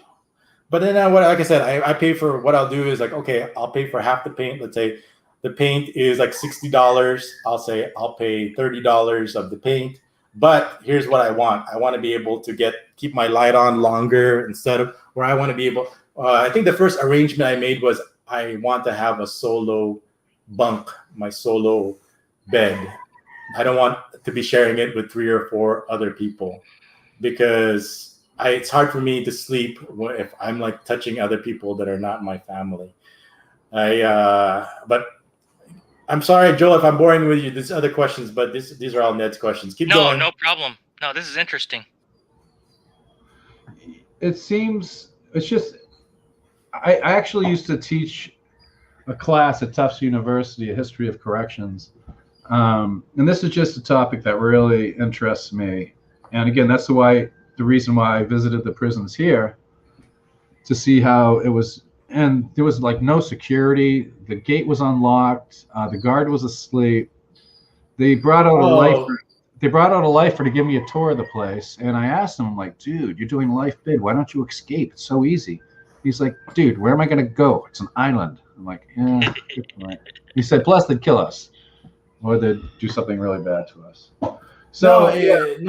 [SPEAKER 1] But then, like I said, I pay for what I'll do is like, okay, I'll pay for half the paint. Let's say the paint is like $60. I'll say I'll pay $30 of the paint. But here's what I want. I want to be able to keep my light on longer instead of where I want to be able. I think the first arrangement I made was I want to have a solo bunk, my solo bed. I don't want to be sharing it with 3 or 4 other people because it's hard for me to sleep if I'm like touching other people that are not my family. But I'm sorry, Joel, if I'm boring with you. There's other questions, but these are all Ned's questions. Keep going.
[SPEAKER 2] No problem. No, this is interesting.
[SPEAKER 3] It seems it's just. I actually used to teach a class at Tufts University, a history of corrections, and this is just a topic that really interests me. And again, that's the reason why I visited the prisons here, to see how it was. And there was like no security. The gate was unlocked. The guard was asleep. They brought out a lifer. They brought out a lifer to give me a tour of the place. And I asked him, I'm like, dude, you're doing life bid. Why don't you escape? It's so easy. He's like, dude, where am I going to go? It's an island. I'm like, yeah, good point. He said, plus they'd kill us or they'd do something really bad to us. So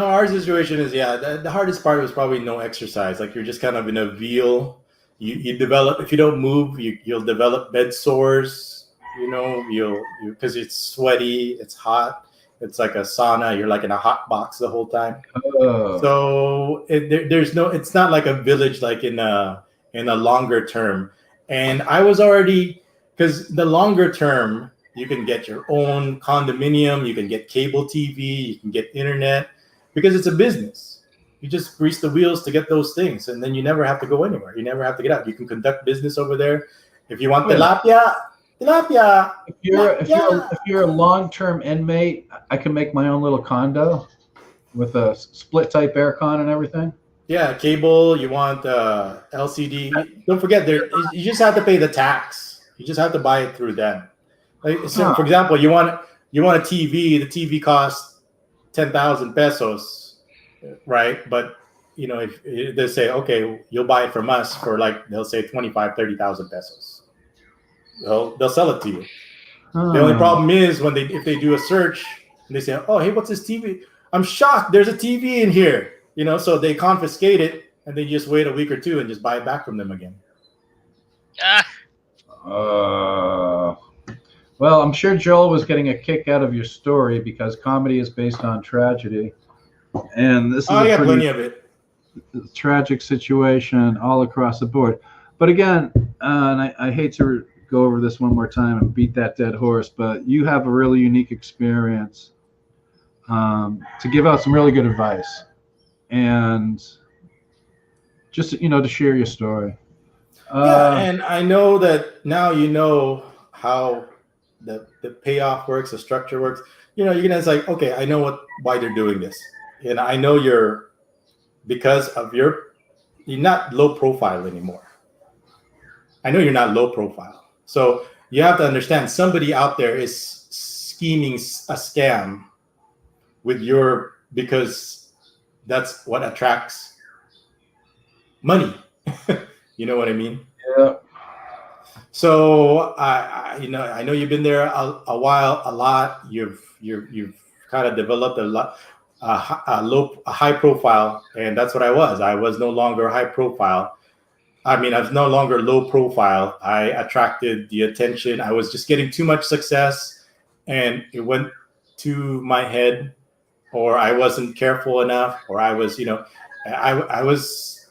[SPEAKER 1] our situation is the hardest part was probably no exercise. Like you're just kind of in a veil. You develop, if you don't move, you'll develop bed sores. You'll because it's sweaty, it's hot, it's like a sauna. You're like in a hot box the whole time. So it's not like a village like in a longer term. And I was already, because the longer term, you can get your own condominium, you can get cable TV, you can get internet, because it's a business. You just grease the wheels to get those things, and then you never have to go anywhere. You never have to get out. You can conduct business over there. If you want tilapia.
[SPEAKER 3] If you're a long-term inmate, I can make my own little condo with a split-type aircon and everything.
[SPEAKER 1] Yeah, cable. You want LCD. Don't forget, you just have to pay the tax. You just have to buy it through them. So for example, you want a TV. The TV costs 10,000 pesos. Right, but if they say, okay, you'll buy it from us for they'll say 25,000-30,000 pesos. They'll sell it to you. The only problem is if they do a search and they say, oh, hey, what's this TV? I'm shocked. There's a TV in here. So they confiscate it and they just wait a week or 2 and just buy it back from them again.
[SPEAKER 3] Well, I'm sure Joel was getting a kick out of your story because comedy is based on tragedy. And this is a
[SPEAKER 1] plenty of it.
[SPEAKER 3] Tragic situation all across the board. But again, and I hate to go over this one more time and beat that dead horse, but you have a really unique experience to give out some really good advice and just to share your story.
[SPEAKER 1] And I know that now how the payoff works, the structure works. You're gonna say, okay, I know why they're doing this. And I know you're not low profile anymore. I know you're not low profile. So you have to understand somebody out there is scheming a scam because that's what attracts money. You know what I mean?
[SPEAKER 3] Yeah.
[SPEAKER 1] So I know you've been there a while, a lot. You've kind of developed a lot. a high profile, and that's what I was. I was no longer high profile. I mean, I was no longer low profile. I attracted the attention. I was just getting too much success, and it went to my head, or I wasn't careful enough, or I was, I was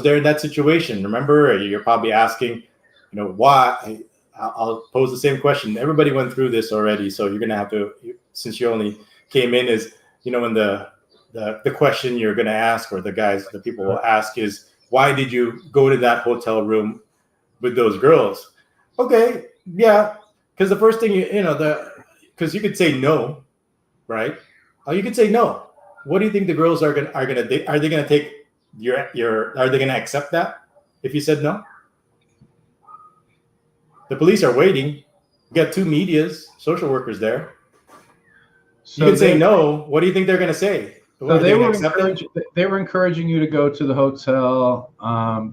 [SPEAKER 1] there in that situation. Remember, you're probably asking, why? I'll pose the same question. Everybody went through this already, so you're gonna have to, since you only came in, is when the question you're gonna ask, or the people will ask is, why did you go to that hotel room with those girls? Okay, yeah, because the first thing because you could say no, right? You could say no. What do you think the girls are gonna do? Are they gonna take are they gonna accept that if you said no? The police are waiting. You got two medias, social workers there. So you can say no. What do you think they're gonna say?
[SPEAKER 3] So they were encouraging you to go to the hotel.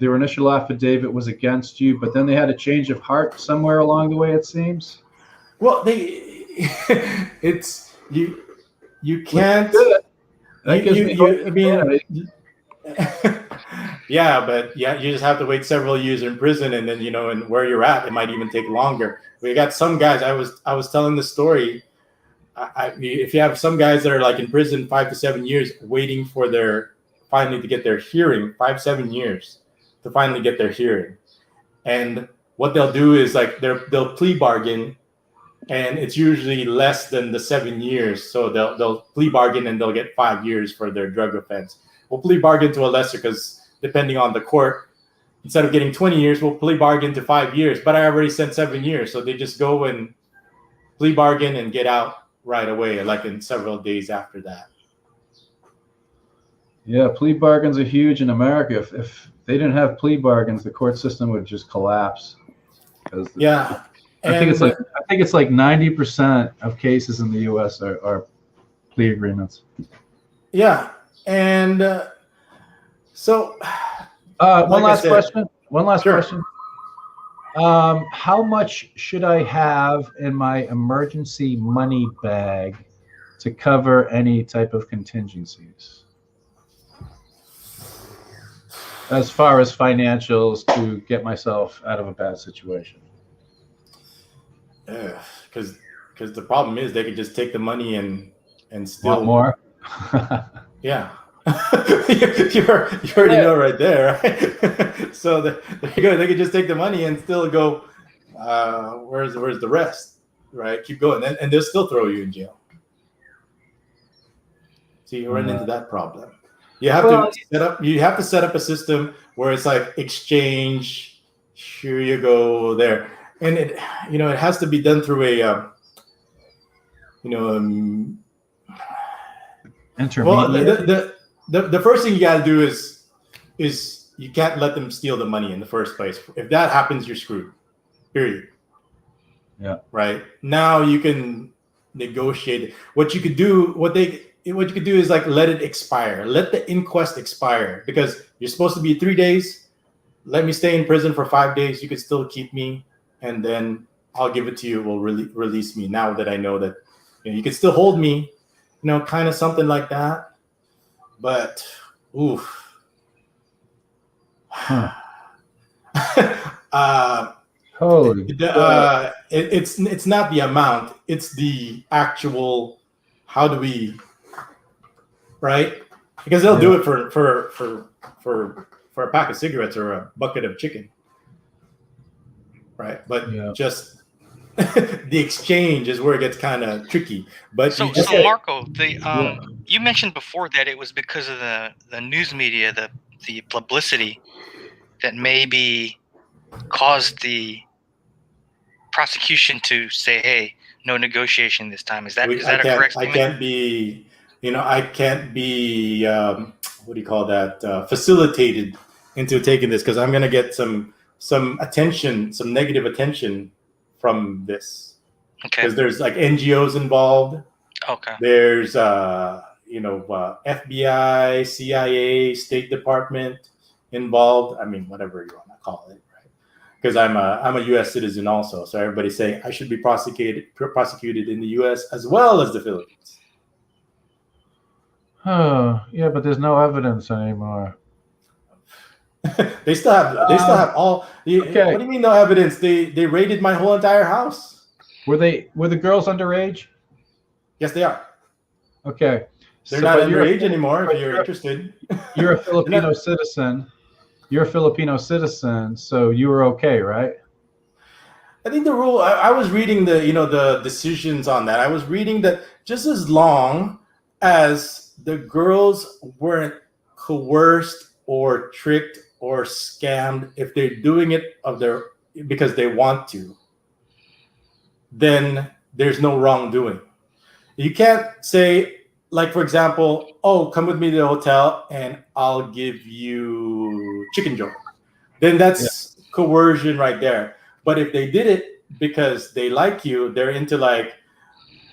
[SPEAKER 3] Their initial affidavit was against you, but then they had a change of heart somewhere along the way, it seems.
[SPEAKER 1] Well, it's you. You can't. Yeah, but you just have to wait several years in prison, and then and where you're at, it might even take longer. We got some guys. I was telling the story. If you have some guys that are like in prison 5 to 7 years, waiting for finally to get their hearing, 5-7 years to finally get their hearing, and what they'll do is like they'll plea bargain, and it's usually less than the 7 years. So they'll plea bargain and they'll get 5 years for their drug offense. We'll plea bargain to a lesser, because depending on the court, instead of getting 20 years, we'll plea bargain to 5 years. But I already sent 7 years, so they just go and plea bargain and get out right away, like in several days after that.
[SPEAKER 3] Yeah, plea bargains are huge in America. If they didn't have plea bargains, the court system would just collapse.
[SPEAKER 1] Yeah.
[SPEAKER 3] I think it's like 90% of cases in the U.S. are plea agreements.
[SPEAKER 1] Yeah, and so
[SPEAKER 3] one last question. How much should I have in my emergency money bag to cover any type of contingencies, as far as financials, to get myself out of a bad situation?
[SPEAKER 1] Because the problem is they could just take the money and still
[SPEAKER 3] want more.
[SPEAKER 1] Yeah. you already know right there, right? So there you go. They could just take the money and still go, where's the rest, right? Keep going, and they'll still throw you in jail. So you run into that problem. You have to set up a system where it's like exchange. Here you go there, and it has to be done through a
[SPEAKER 3] intermediate.
[SPEAKER 1] Well, the first thing you got to do is you can't let them steal the money in the first place. If that happens, you're screwed. Period.
[SPEAKER 3] Yeah.
[SPEAKER 1] Right. Now you can negotiate. What you could do is like let it expire. Let the inquest expire, because you're supposed to be 3 days. Let me stay in prison for 5 days. You can still keep me, and then I'll give it to you. Will release me now that I know that you can still hold me. Kind of something like that. But, oof. It's not the amount. It's the actual. How do we? Right? Because they'll do it for a pack of cigarettes or a bucket of chicken. Right? But just. The exchange is where it gets kind of tricky. But
[SPEAKER 2] so Marco, you mentioned before that it was because of the news media, the publicity that maybe caused the prosecution to say, "Hey, no negotiation this time." Is that a correct statement?
[SPEAKER 1] I can't be what do you call that? Facilitated into taking this, because I'm going to get some attention, some negative attention from this.
[SPEAKER 2] Okay.
[SPEAKER 1] Because there's like NGOs involved.
[SPEAKER 2] Okay.
[SPEAKER 1] There's FBI, CIA, State Department involved. I mean, whatever you want to call it, right? Because I'm a U.S. citizen also, so everybody's saying I should be prosecuted in the U.S. as well as the Philippines.
[SPEAKER 3] Oh, yeah, but there's no evidence anymore.
[SPEAKER 1] They still have all.
[SPEAKER 3] Okay.
[SPEAKER 1] What do you mean no evidence? They raided my whole entire house.
[SPEAKER 3] Were the girls underage?
[SPEAKER 1] Yes, they are.
[SPEAKER 3] Okay.
[SPEAKER 1] They're not
[SPEAKER 3] but
[SPEAKER 1] underage anymore.
[SPEAKER 3] but
[SPEAKER 1] If you're interested,
[SPEAKER 3] you're a
[SPEAKER 1] They're
[SPEAKER 3] Filipino
[SPEAKER 1] not-
[SPEAKER 3] citizen. You're a Filipino citizen, so you were okay, right?
[SPEAKER 1] I think the rule. I was reading the decisions on that. I was reading that just as long as the girls weren't coerced or tricked or scammed, if they're doing it because they want to, then there's no wrongdoing. You can't say, like, for example, oh, come with me to the hotel and I'll give you chicken joe. Then that's coercion right there. But if they did it because they like you, they're into like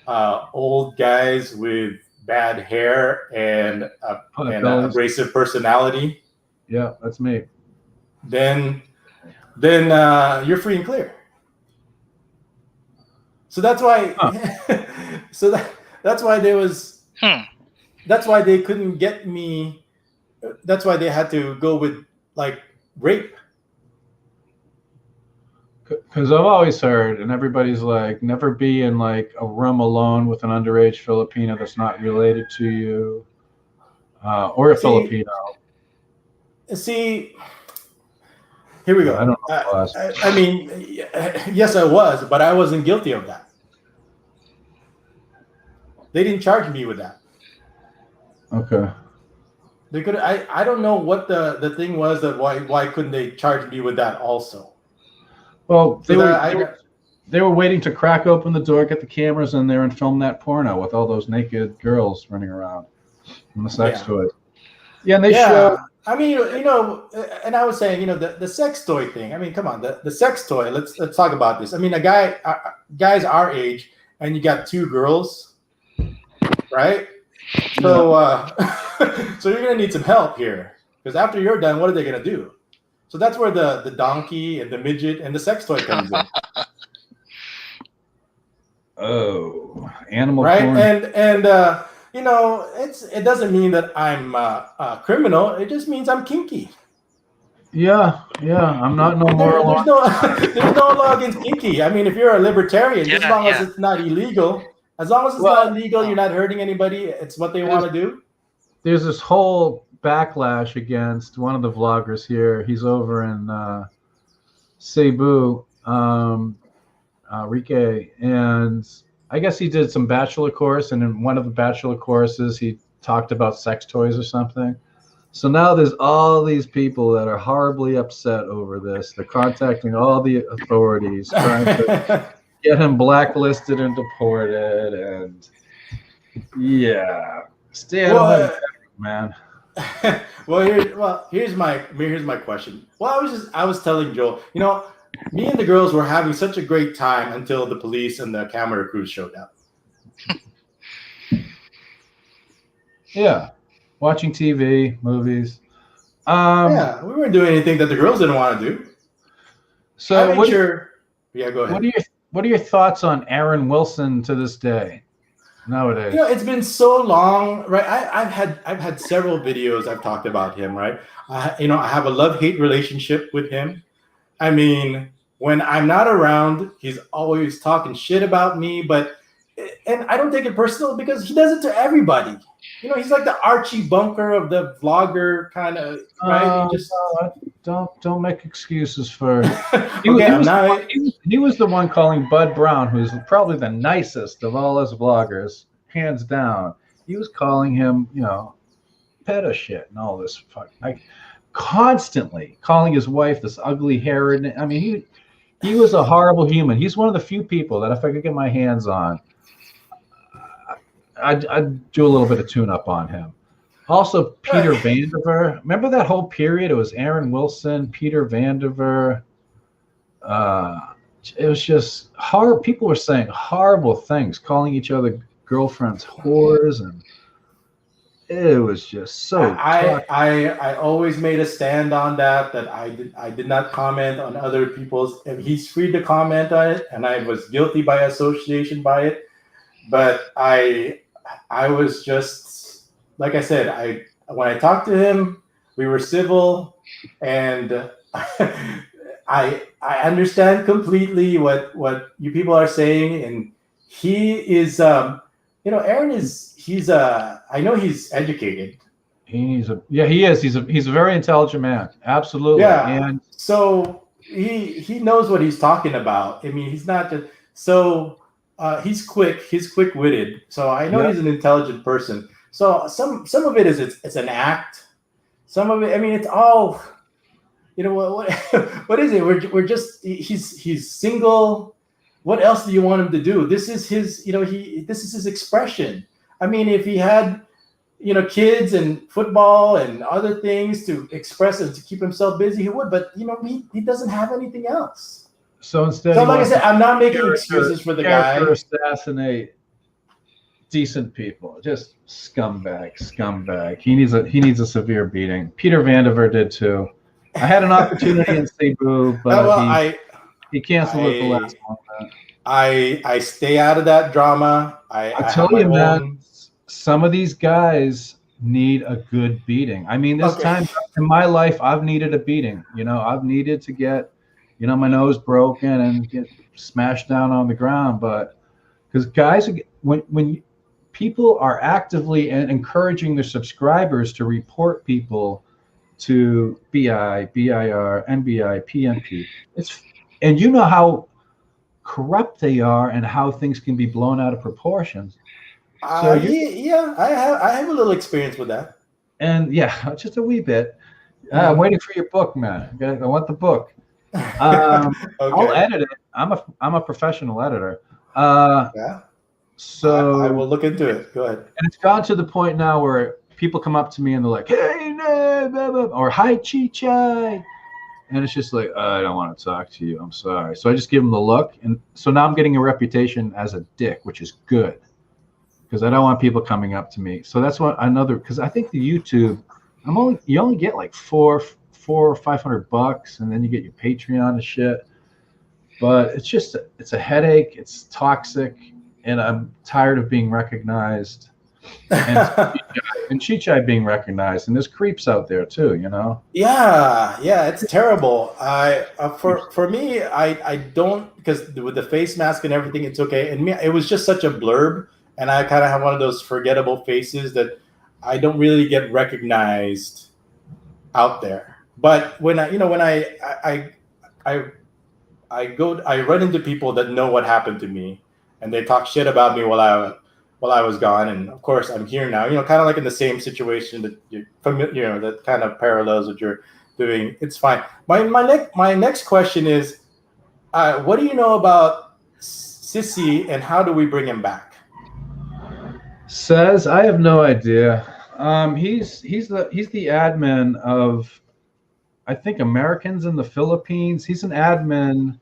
[SPEAKER 1] old guys with bad hair and an abrasive personality.
[SPEAKER 3] Yeah, that's me.
[SPEAKER 1] Then you're free and clear. So that's why. That's why there was. That's why they couldn't get me. That's why they had to go with like rape.
[SPEAKER 3] Because I've always heard, and everybody's like, never be in like a room alone with an underage Filipino that's not related to you, or a Filipino.
[SPEAKER 1] See, here we go.
[SPEAKER 3] I don't know.
[SPEAKER 1] I mean, yes, I was, but I wasn't guilty of that. They didn't charge me with that.
[SPEAKER 3] Okay.
[SPEAKER 1] They could. I don't know what the thing was that why couldn't they charge me with that also?
[SPEAKER 3] Well, they were waiting to crack open the door, get the cameras in there, and film that porno with all those naked girls running around and the sex toys. Yeah, and they show.
[SPEAKER 1] I mean, and I was saying, the sex toy thing. I mean, come on, the sex toy. Let's talk about this. I mean, guys our age, and you got two girls, right? So, so you're gonna need some help here, because after you're done, what are they gonna do? So that's where the donkey and the midget and the sex toy comes in.
[SPEAKER 3] Oh, animal
[SPEAKER 1] right?
[SPEAKER 3] porn.
[SPEAKER 1] And it doesn't mean that I'm a criminal. It just means I'm kinky.
[SPEAKER 3] Yeah. I'm not no more.
[SPEAKER 1] There's no law against kinky. I mean, if you're a libertarian, as long as it's not illegal, not illegal, you're not hurting anybody. It's what they want to do. There's
[SPEAKER 3] this whole backlash against one of the vloggers here. He's over in Cebu, Rike, and I guess he did some bachelor course, and in one of the bachelor courses he talked about sex toys or something. So now there's all these people that are horribly upset over this. They're contacting all the authorities, trying to get him blacklisted and deported, and stay out of my man.
[SPEAKER 1] Here's my question. Well, I was telling Joel, me and the girls were having such a great time until the police and the camera crews showed up.
[SPEAKER 3] Yeah, watching TV, movies.
[SPEAKER 1] We weren't doing anything that the girls didn't want to do.
[SPEAKER 3] So
[SPEAKER 1] go ahead.
[SPEAKER 3] What are your thoughts on Aaron Wilson to this day? Nowadays,
[SPEAKER 1] it's been so long, right? I've had several videos I've talked about him, right? I have a love-hate relationship with him. I mean, when I'm not around, he's always talking shit about me, and I don't take it personal because he does it to everybody. He's like the Archie Bunker of the vlogger kind of, right?
[SPEAKER 3] Don't make excuses for. He was the one calling Bud Brown, who's probably the nicest of all us vloggers, hands down. He was calling him, pedo shit and all this constantly calling his wife this ugly haired. I mean, he was a horrible human. He's one of the few people that if I could get my hands on, I'd do a little bit of tune-up on him. Also, Peter Vandiver. Remember that whole period? It was Aaron Wilson, Peter Vandiver. It was just horrible. People were saying horrible things, calling each other girlfriends whores, and it was just so.
[SPEAKER 1] I always made a stand on that I did not comment on other people's. And he's free to comment on it, and I was guilty by association by it. But I was just like I said, when I talked to him, we were civil, and I understand completely what you people are saying, and he is Aaron is I know he's educated.
[SPEAKER 3] He is. He's a very intelligent man. Absolutely.
[SPEAKER 1] Yeah.
[SPEAKER 3] And
[SPEAKER 1] so he knows what he's talking about. I mean, he's not just he's quick-witted. So I know he's an intelligent person. So some of it is it's an act. Some of it, I mean, it's all, what what is it? We're just he's single. What else do you want him to do? This is his, this is his expression. I mean, if he had, kids and football and other things to express and to keep himself busy, he would. But he doesn't have anything else.
[SPEAKER 3] So instead,
[SPEAKER 1] so like I said, I'm not making excuses for the guy.
[SPEAKER 3] Assassinate decent people, just scumbag. He needs a severe beating. Peter Vandiver did too. I had an opportunity in Cebu, but he canceled it the last moment.
[SPEAKER 1] I stay out of that drama.
[SPEAKER 3] I tell you, man, some of these guys need a good beating. I mean, this time in my life, I've needed a beating. I've needed to get, my nose broken and get smashed down on the ground. But because guys, when people are actively encouraging their subscribers to report people to BI, BIR, NBI, PNP, and you know how corrupt they are and how things can be blown out of proportions. So
[SPEAKER 1] I have a little experience with that.
[SPEAKER 3] And just a wee bit. I'm waiting for your book, man. I want the book. I'll edit it. I'm a professional editor. So
[SPEAKER 1] I will look into it. Go ahead.
[SPEAKER 3] And it's gone to the point now where people come up to me and they're like, "Hey, Ned," or "Hi, Chichai," and it's just like, I don't want to talk to you. I'm sorry. So I just give them the look, and so now I'm getting a reputation as a dick, which is good because I don't want people coming up to me. So that's because I think the YouTube, you only get like $400 or $500, and then you get your Patreon and shit. But it's a headache. It's toxic. And I'm tired of being recognized, and Chichai being recognized, and there's creeps out there too,
[SPEAKER 1] Yeah, it's terrible. For me, I don't, because with the face mask and everything, it's okay. And me, it was just such a blurb, and I kind of have one of those forgettable faces that I don't really get recognized out there. But when I run into people that know what happened to me. And they talk shit about me while I was gone, and of course I'm here now. Kind of like in the same situation that you're familiar, that kind of parallels what you're doing. It's fine. My next question is, what do you know about Sissy, and how do we bring him back?
[SPEAKER 3] Says I have no idea. He's the admin of, I think, Americans in the Philippines. He's an admin.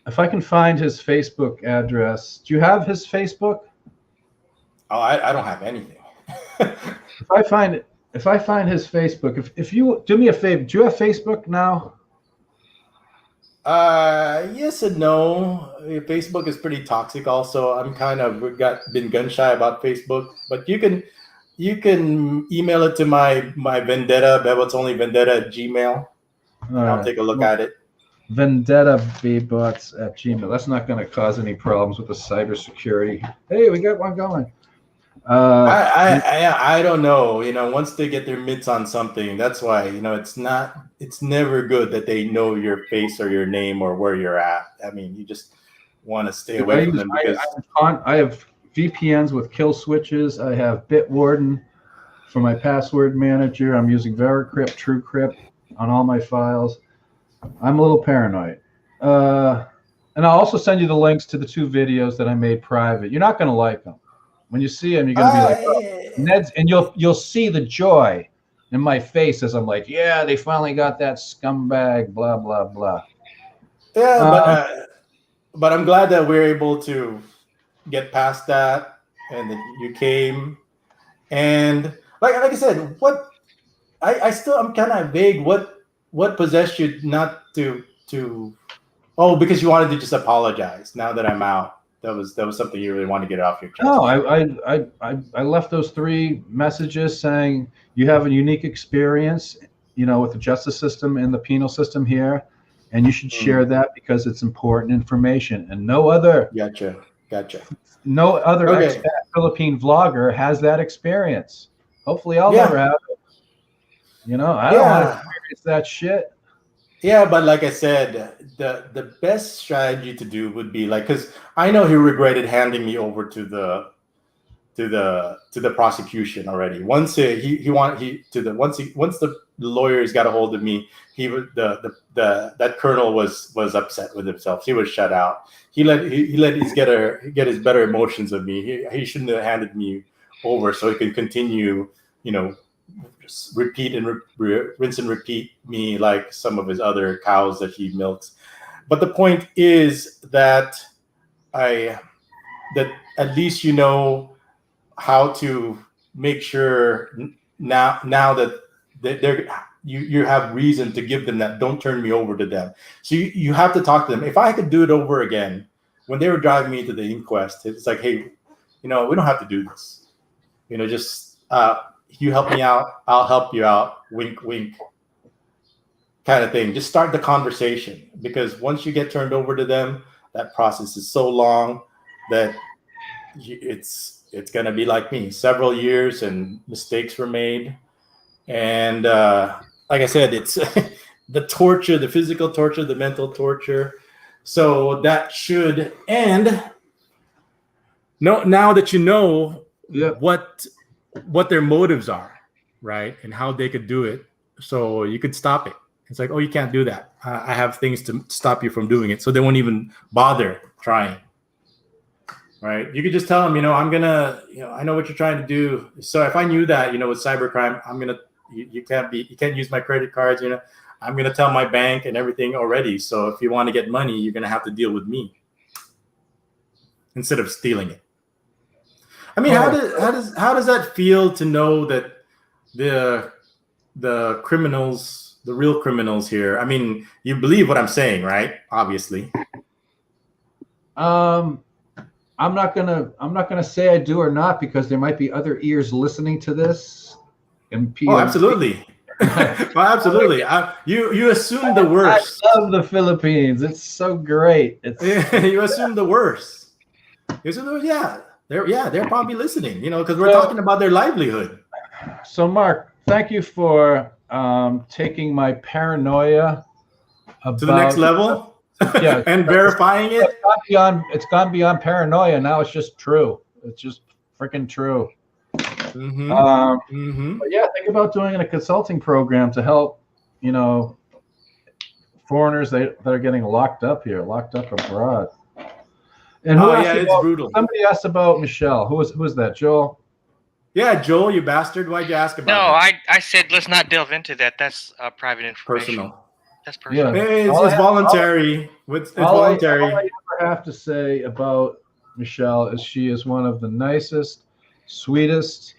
[SPEAKER 3] If I can find his Facebook address, do you have his Facebook?
[SPEAKER 1] Oh, I don't have anything.
[SPEAKER 3] If I find his Facebook, if you do me a favor, do you have Facebook now?
[SPEAKER 1] Yes and no. Facebook is pretty toxic. Also, I'm kind of been gun shy about Facebook, but you can email it to my vendetta, bebotsonly vendetta@gmail. I'll take a look at it.
[SPEAKER 3] Vendetta bebots at Gmail. That's not going to cause any problems with the cybersecurity. Hey, we got one going.
[SPEAKER 1] I don't know. Once they get their mitts on something, that's why it's never good that they know your face or your name or where you're at. I mean, you just want to stay away from them because
[SPEAKER 3] I have VPNs with kill switches. I have Bitwarden for my password manager. I'm using VeriCrypt, TrueCrypt on all my files. I'm a little paranoid. And I'll also send you the links to the 2 videos that I made private. You're not going to like them. When you see them, you're going to be like, oh, Ned's, and you'll see the joy in my face as I'm like, yeah, they finally got that scumbag, blah, blah, blah.
[SPEAKER 1] Yeah, but I'm glad that we're able to get past that, and that you came. And like I said, I'm kind of vague. What possessed you not to? Oh, because you wanted to just apologize now that I'm out. that was something you really want to get off your chest?
[SPEAKER 3] No, I left those 3 messages saying you have a unique experience, with the justice system and the penal system here, and you should share that because it's important information. And no other
[SPEAKER 1] Gotcha.
[SPEAKER 3] expat Philippine vlogger has that experience. Hopefully, I'll never have it. I don't want to experience that shit.
[SPEAKER 1] Yeah, but like I said, the best strategy to do would be like, because I know he regretted handing me over to the prosecution already. Once the lawyers got a hold of me, that colonel was upset with himself. He was shut out. He let get his better emotions of me. He shouldn't have handed me over so he could continue, just repeat and rinse and repeat me like some of his other cows that he milks. But the point is that at least how to make sure now that you have reason to give them that. Don't turn me over to them. So you have to talk to them. If I could do it over again, when they were driving me to the inquest, it's like, hey, we don't have to do this. Just you help me out, I'll help you out. Wink, wink. Kind of thing. Just start the conversation, because once you get turned over to them, that process is so long that it's gonna be like me. Several years and mistakes were made, and like I said, it's the torture, the physical torture, the mental torture. So that should end. No, now that you know what their motives are, right, and how they could do it, so you could stop it. It's like, oh, you can't do that. I have things to stop you from doing it, so they won't even bother trying. Right? You could just tell them, I'm gonna, I know what you're trying to do. So if I knew that, with cybercrime, I'm gonna, you can't use my credit cards. I'm gonna tell my bank and everything already. So if you want to get money, you're gonna have to deal with me instead of stealing it. I mean, how does that feel to know that the criminals, the real criminals here? I mean, you believe what I'm saying, right? Obviously.
[SPEAKER 3] I'm not gonna say I do or not, because there might be other ears listening to this.
[SPEAKER 1] Oh, absolutely. Well, absolutely. You assume the worst.
[SPEAKER 3] I love the Philippines. It's so great.
[SPEAKER 1] You assume the worst. You assume they're probably listening, because we're talking about their livelihood.
[SPEAKER 3] So, Mark, thank you for taking my paranoia
[SPEAKER 1] to the next level.
[SPEAKER 3] Yeah,
[SPEAKER 1] and verifying it.
[SPEAKER 3] It's gone beyond paranoia. Now it's just true. It's just freaking true.
[SPEAKER 1] Mm-hmm.
[SPEAKER 3] But yeah, think about doing a consulting program to help, foreigners that are getting locked up abroad. And
[SPEAKER 1] it's brutal.
[SPEAKER 3] Somebody asked about Michelle. Who was that? Joel?
[SPEAKER 1] Yeah, Joel, you bastard. Why'd you ask about
[SPEAKER 2] that? No, I said let's not delve into that. That's private information.
[SPEAKER 1] Personal.
[SPEAKER 2] That's personal.
[SPEAKER 3] Yeah.
[SPEAKER 1] It's voluntary. It's voluntary.
[SPEAKER 3] All I ever have to say about Michelle is she is one of the nicest, sweetest,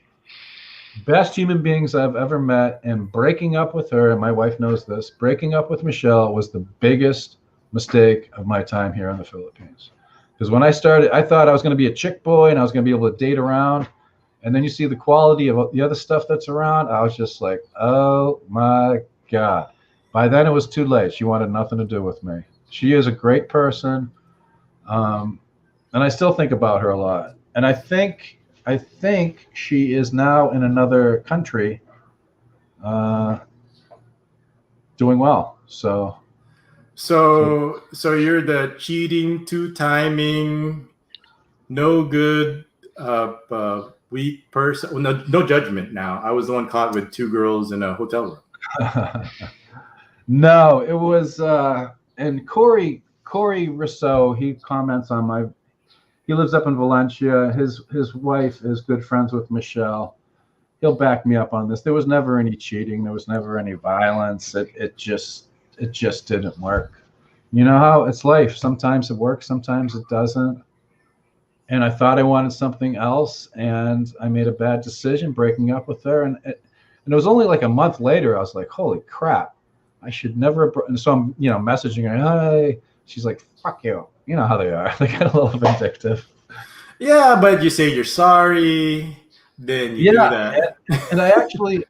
[SPEAKER 3] best human beings I've ever met. And breaking up with her, and my wife knows this, breaking up with Michelle was the biggest mistake of my time here in the Philippines. Because when I started, I thought I was going to be a chick boy and I was going to be able to date around. And then you see the quality of the other stuff that's around. I was just like, oh my God. By then it was too late. She wanted nothing to do with me. She is a great person. And I still think about her a lot. And I think she is now in another country doing well. So
[SPEAKER 1] you're the cheating, two-timing, no good, weak person. Well, no judgment now. I was the one caught with 2 girls in a hotel room.
[SPEAKER 3] No, it was and Corey Rousseau, he comments on he lives up in Valencia. His wife is good friends with Michelle. He'll back me up on this. There was never any cheating. There was never any violence. It just didn't work. You know how it's life. Sometimes it works, sometimes it doesn't. And I thought I wanted something else, and I made a bad decision breaking up with her. And it was only like a month later, I was like, holy crap. I should never. And so I'm, messaging her. Hey, she's like, "Fuck you." you know how they are. They get a little vindictive.
[SPEAKER 1] Yeah, but you say you're sorry, then you do that.
[SPEAKER 3] And I actually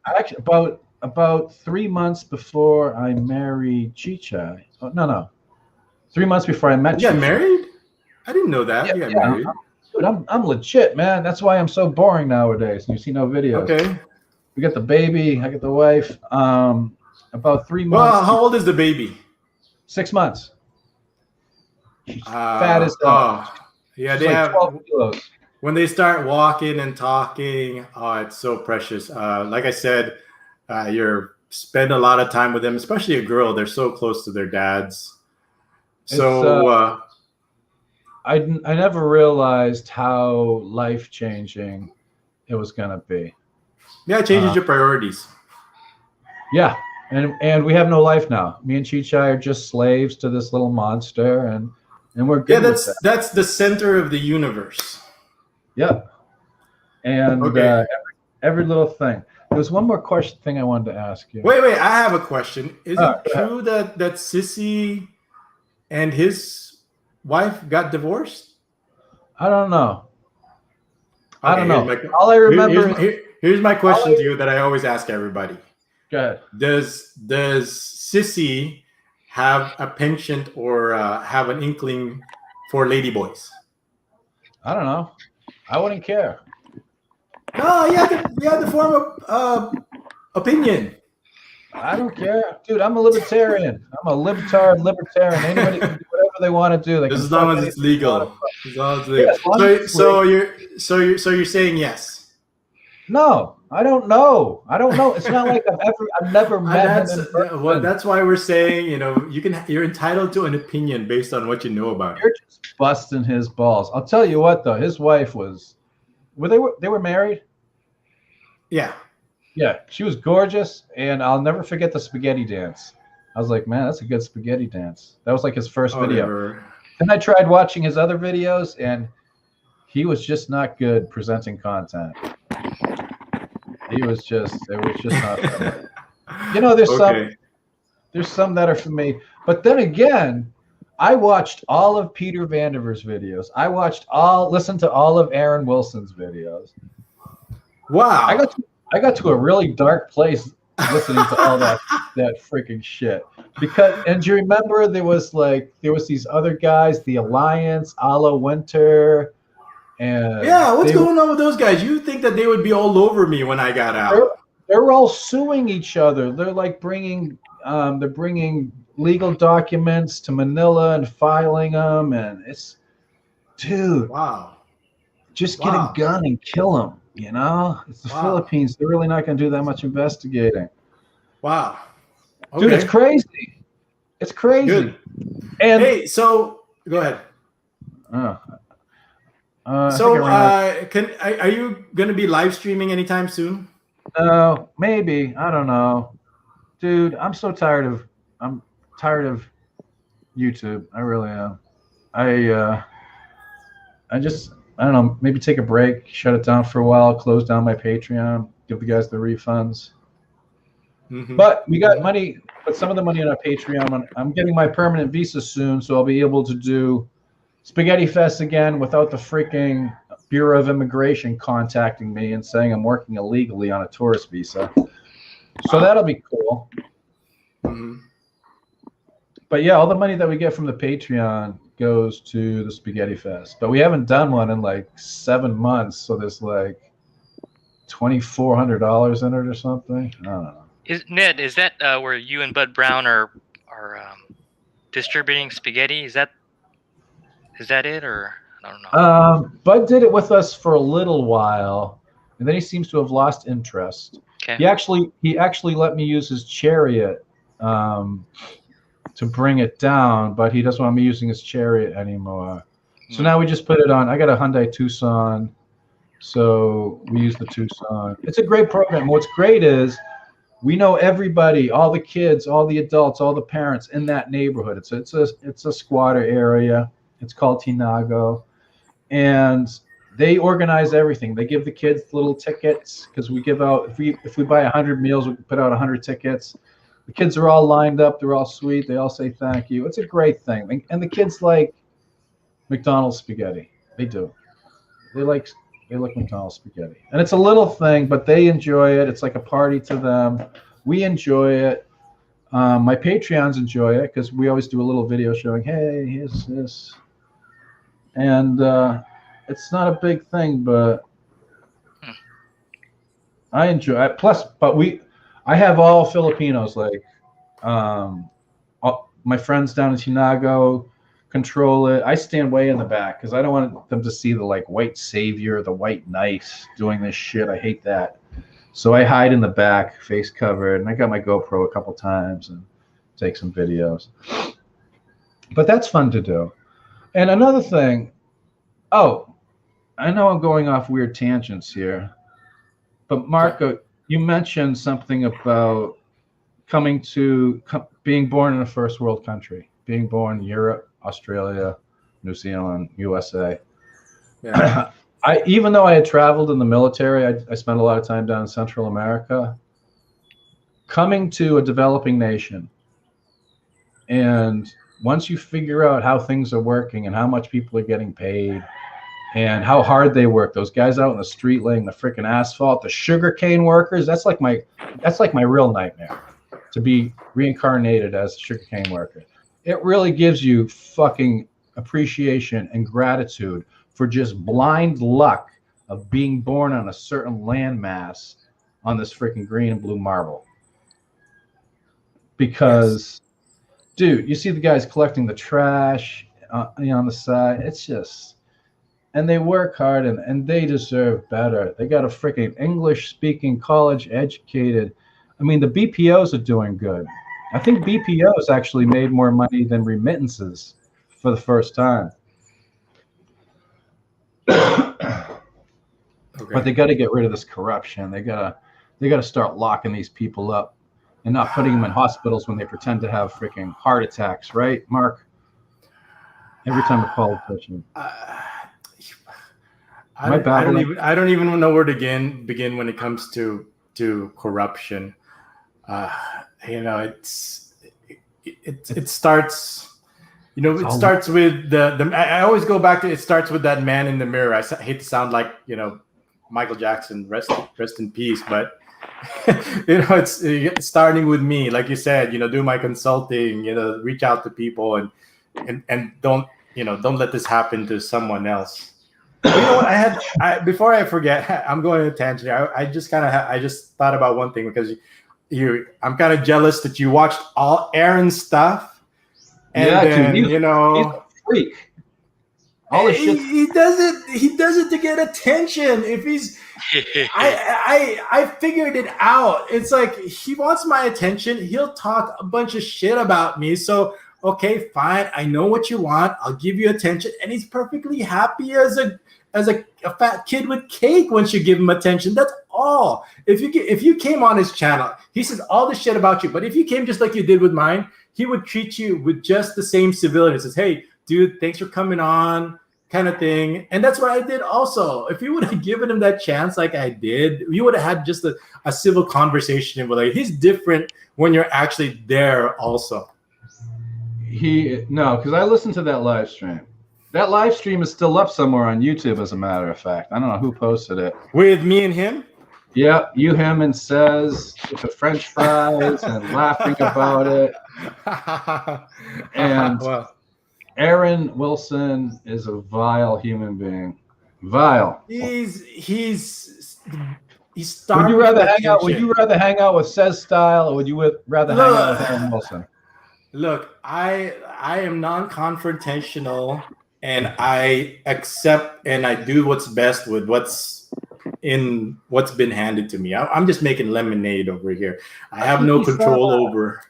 [SPEAKER 3] about 3 months before I married Chicha. Oh, no, 3 months before I met
[SPEAKER 1] You got
[SPEAKER 3] Chicha.
[SPEAKER 1] married? I didn't know that. You got married.
[SPEAKER 3] Dude, I'm legit, man. That's why I'm so boring nowadays. You see no videos.
[SPEAKER 1] Okay.
[SPEAKER 3] We got the baby. I got the wife. About 3 months.
[SPEAKER 1] Well, how old is the baby?
[SPEAKER 3] 6 months. She's fat as hell.
[SPEAKER 1] Oh, yeah,
[SPEAKER 3] She's
[SPEAKER 1] they
[SPEAKER 3] like
[SPEAKER 1] have
[SPEAKER 3] 12 kilos.
[SPEAKER 1] when they start walking and talking. Oh, it's so precious. Like I said, you're spend a lot of time with them, especially a girl. They're so close to their dads. So
[SPEAKER 3] I never realized how life changing it was gonna be.
[SPEAKER 1] yeah, it changes your priorities.
[SPEAKER 3] Yeah, and we have no life now. Me and Chichai are just slaves to this little monster, and we're good.
[SPEAKER 1] Yeah,
[SPEAKER 3] with that.
[SPEAKER 1] that's the center of the universe.
[SPEAKER 3] Yep. And
[SPEAKER 1] Okay.
[SPEAKER 3] every little thing. There was one more thing I wanted to ask you.
[SPEAKER 1] Wait, I have a question. Is
[SPEAKER 3] Oh,
[SPEAKER 1] it true that Sissy and his wife got divorced?
[SPEAKER 3] I don't know. I
[SPEAKER 1] Okay,
[SPEAKER 3] don't know. All I remember.
[SPEAKER 1] Here's my question to you that I always ask everybody.
[SPEAKER 3] Go ahead.
[SPEAKER 1] Does Sissy have a penchant or have an inkling for ladyboys?
[SPEAKER 3] I don't know. I wouldn't care.
[SPEAKER 1] No, you have to form a opinion.
[SPEAKER 3] I don't care, dude. I'm a libertarian. I'm a libertarian. Anybody can do whatever they want to do. They
[SPEAKER 1] As
[SPEAKER 3] can
[SPEAKER 1] long
[SPEAKER 3] fuck
[SPEAKER 1] as it's legal. As long as it's legal.
[SPEAKER 3] Yeah, as long as it's
[SPEAKER 1] So you're saying yes.
[SPEAKER 3] No, I don't know. It's not like I've never met him in person.
[SPEAKER 1] Well, that's why we're saying, you're entitled to an opinion based on what you know about it.
[SPEAKER 3] You're just busting his balls. I'll tell you what, though. His wife they were married?
[SPEAKER 1] Yeah.
[SPEAKER 3] Yeah, she was gorgeous, and I'll never forget the spaghetti dance. I was like, man, that's a good spaghetti dance. That was like his first video. Then I tried watching his other videos, and he was just not good presenting content. It was just not for me. There's some that are for me. But then again, I watched all of Peter Vandiver's videos. Listened to all of Aaron Wilson's videos.
[SPEAKER 1] Wow.
[SPEAKER 3] I got to a really dark place listening to all that freaking shit. And do you remember there was these other guys, the Alliance, Ala Winter, and
[SPEAKER 1] what's going on with those guys? You think that they would be all over me when I got out?
[SPEAKER 3] They're all suing each other. They're like bringing legal documents to Manila and filing them, and it's, dude.
[SPEAKER 1] Wow.
[SPEAKER 3] Just get a gun and kill them. It's the Philippines. They're really not going to do that much investigating.
[SPEAKER 1] Wow. Okay.
[SPEAKER 3] Dude, it's crazy. It's crazy.
[SPEAKER 1] Good.
[SPEAKER 3] And
[SPEAKER 1] hey, so go ahead. Are you going to be live streaming anytime soon?
[SPEAKER 3] No, maybe. I don't know. Dude, I'm tired of YouTube. I really am. I don't know, maybe take a break, shut it down for a while, close down my Patreon, give the guys the refunds. Mm-hmm. But we got money, but some of the money on our Patreon, I'm getting my permanent visa soon, so I'll be able to do Spaghetti Fest again without the freaking Bureau of Immigration contacting me and saying I'm working illegally on a tourist visa. So that'll be cool. Mm-hmm. But yeah, all the money that we get from the Patreon goes to the Spaghetti Fest. But we haven't done one in like 7 months, so there's like $2,400 in it or something. I don't know.
[SPEAKER 2] Ned, is that where you and Bud Brown are distributing spaghetti? Is that it, or I don't know?
[SPEAKER 3] Bud did it with us for a little while, and then he seems to have lost interest.
[SPEAKER 2] Okay.
[SPEAKER 3] He actually let me use his chariot to bring it down, but he doesn't want me using his chariot anymore. So now we just put it on. I got a Hyundai Tucson, so we use the Tucson. It's a great program. What's great is we know everybody, all the kids, all the adults, all the parents in that neighborhood. It's a squatter area. It's called Tinago, and they organize everything. They give the kids little tickets because we give out if we buy 100 meals, we put out 100 tickets. The kids are all lined up. They're all sweet. They all say thank you. It's a great thing. And the kids like McDonald's spaghetti. They do. They like McDonald's spaghetti, and it's a little thing, but they enjoy it. It's like a party to them. We enjoy it. My Patreons enjoy it because we always do a little video showing, hey, here's this, and it's not a big thing, but I enjoy it. Plus, I have all Filipinos, like my friends down in Tinago control it. I stand way in the back because I don't want them to see the like white savior, the white knight doing this shit. I hate that. So I hide in the back, face covered, and I got my GoPro a couple times and take some videos. But that's fun to do. And another thing, oh, I know I'm going off weird tangents here, but Marco, you mentioned something about being born in a first world country, being born in Europe, Australia, New Zealand, USA.
[SPEAKER 1] Yeah.
[SPEAKER 3] Even though I had traveled in the military, I spent a lot of time down in Central America. Coming to a developing nation, and once you figure out how things are working and how much people are getting paid and how hard they work, those guys out in the street laying the freaking asphalt, the sugarcane workers, that's like my real nightmare, to be reincarnated as a sugarcane worker. It really gives you fucking appreciation and gratitude for just blind luck of being born on a certain landmass on this freaking green and blue marble. Because, dude, you see the guys collecting the trash on the side. It's just, and they work hard and they deserve better. They got a freaking English-speaking, college-educated. I mean, the BPOs are doing good. I think BPOs actually made more money than remittances for the first time.
[SPEAKER 1] Okay.
[SPEAKER 3] But they got to get rid of this corruption. They got to start locking these people up and not putting them in hospitals when they pretend to have freaking heart attacks, right, Mark? Every time a politician.
[SPEAKER 1] I don't even know where to begin when it comes to corruption. It starts. It starts with the. I always go back to it. Starts with that man in the mirror. I hate to sound like Michael Jackson, rest in peace, but it's starting with me, like you said. Do my consulting. Reach out to people and don't let this happen to someone else. But you know what? Before I forget, I'm going on a tangent. I just thought about one thing because I'm kind of jealous that you watched all Aaron's stuff. And
[SPEAKER 3] yeah,
[SPEAKER 1] then,
[SPEAKER 3] dude, he's a freak. All the shit.
[SPEAKER 1] He does it to get attention. If he's, I figured it out. It's like he wants my attention. He'll talk a bunch of shit about me. So okay, fine. I know what you want. I'll give you attention, and he's perfectly happy as a fat kid with cake once you give him attention. That's all. If you came on his channel, he says all this shit about you. But if you came just like you did with mine, he would treat you with just the same civility. He says, hey, dude, thanks for coming on, kind of thing. And that's what I did also. If you would have given him that chance like I did, you would have had just a civil conversation. But like, he's different when you're actually there also.
[SPEAKER 3] Because I listened to that live stream. That live stream is still up somewhere on YouTube, as a matter of fact. I don't know who posted it.
[SPEAKER 1] With me and him?
[SPEAKER 3] Yeah, you, him, and Says with the French fries and laughing about it. And Aaron Wilson is a vile human being. Vile.
[SPEAKER 1] He's
[SPEAKER 3] Would you rather hang out? Would you rather hang out with Says Style, or would you rather hang out with Aaron Wilson?
[SPEAKER 1] Look, I am non-confrontational, and I accept and I do what's best with what's been handed to me. I'm just making lemonade over here. I have no control over.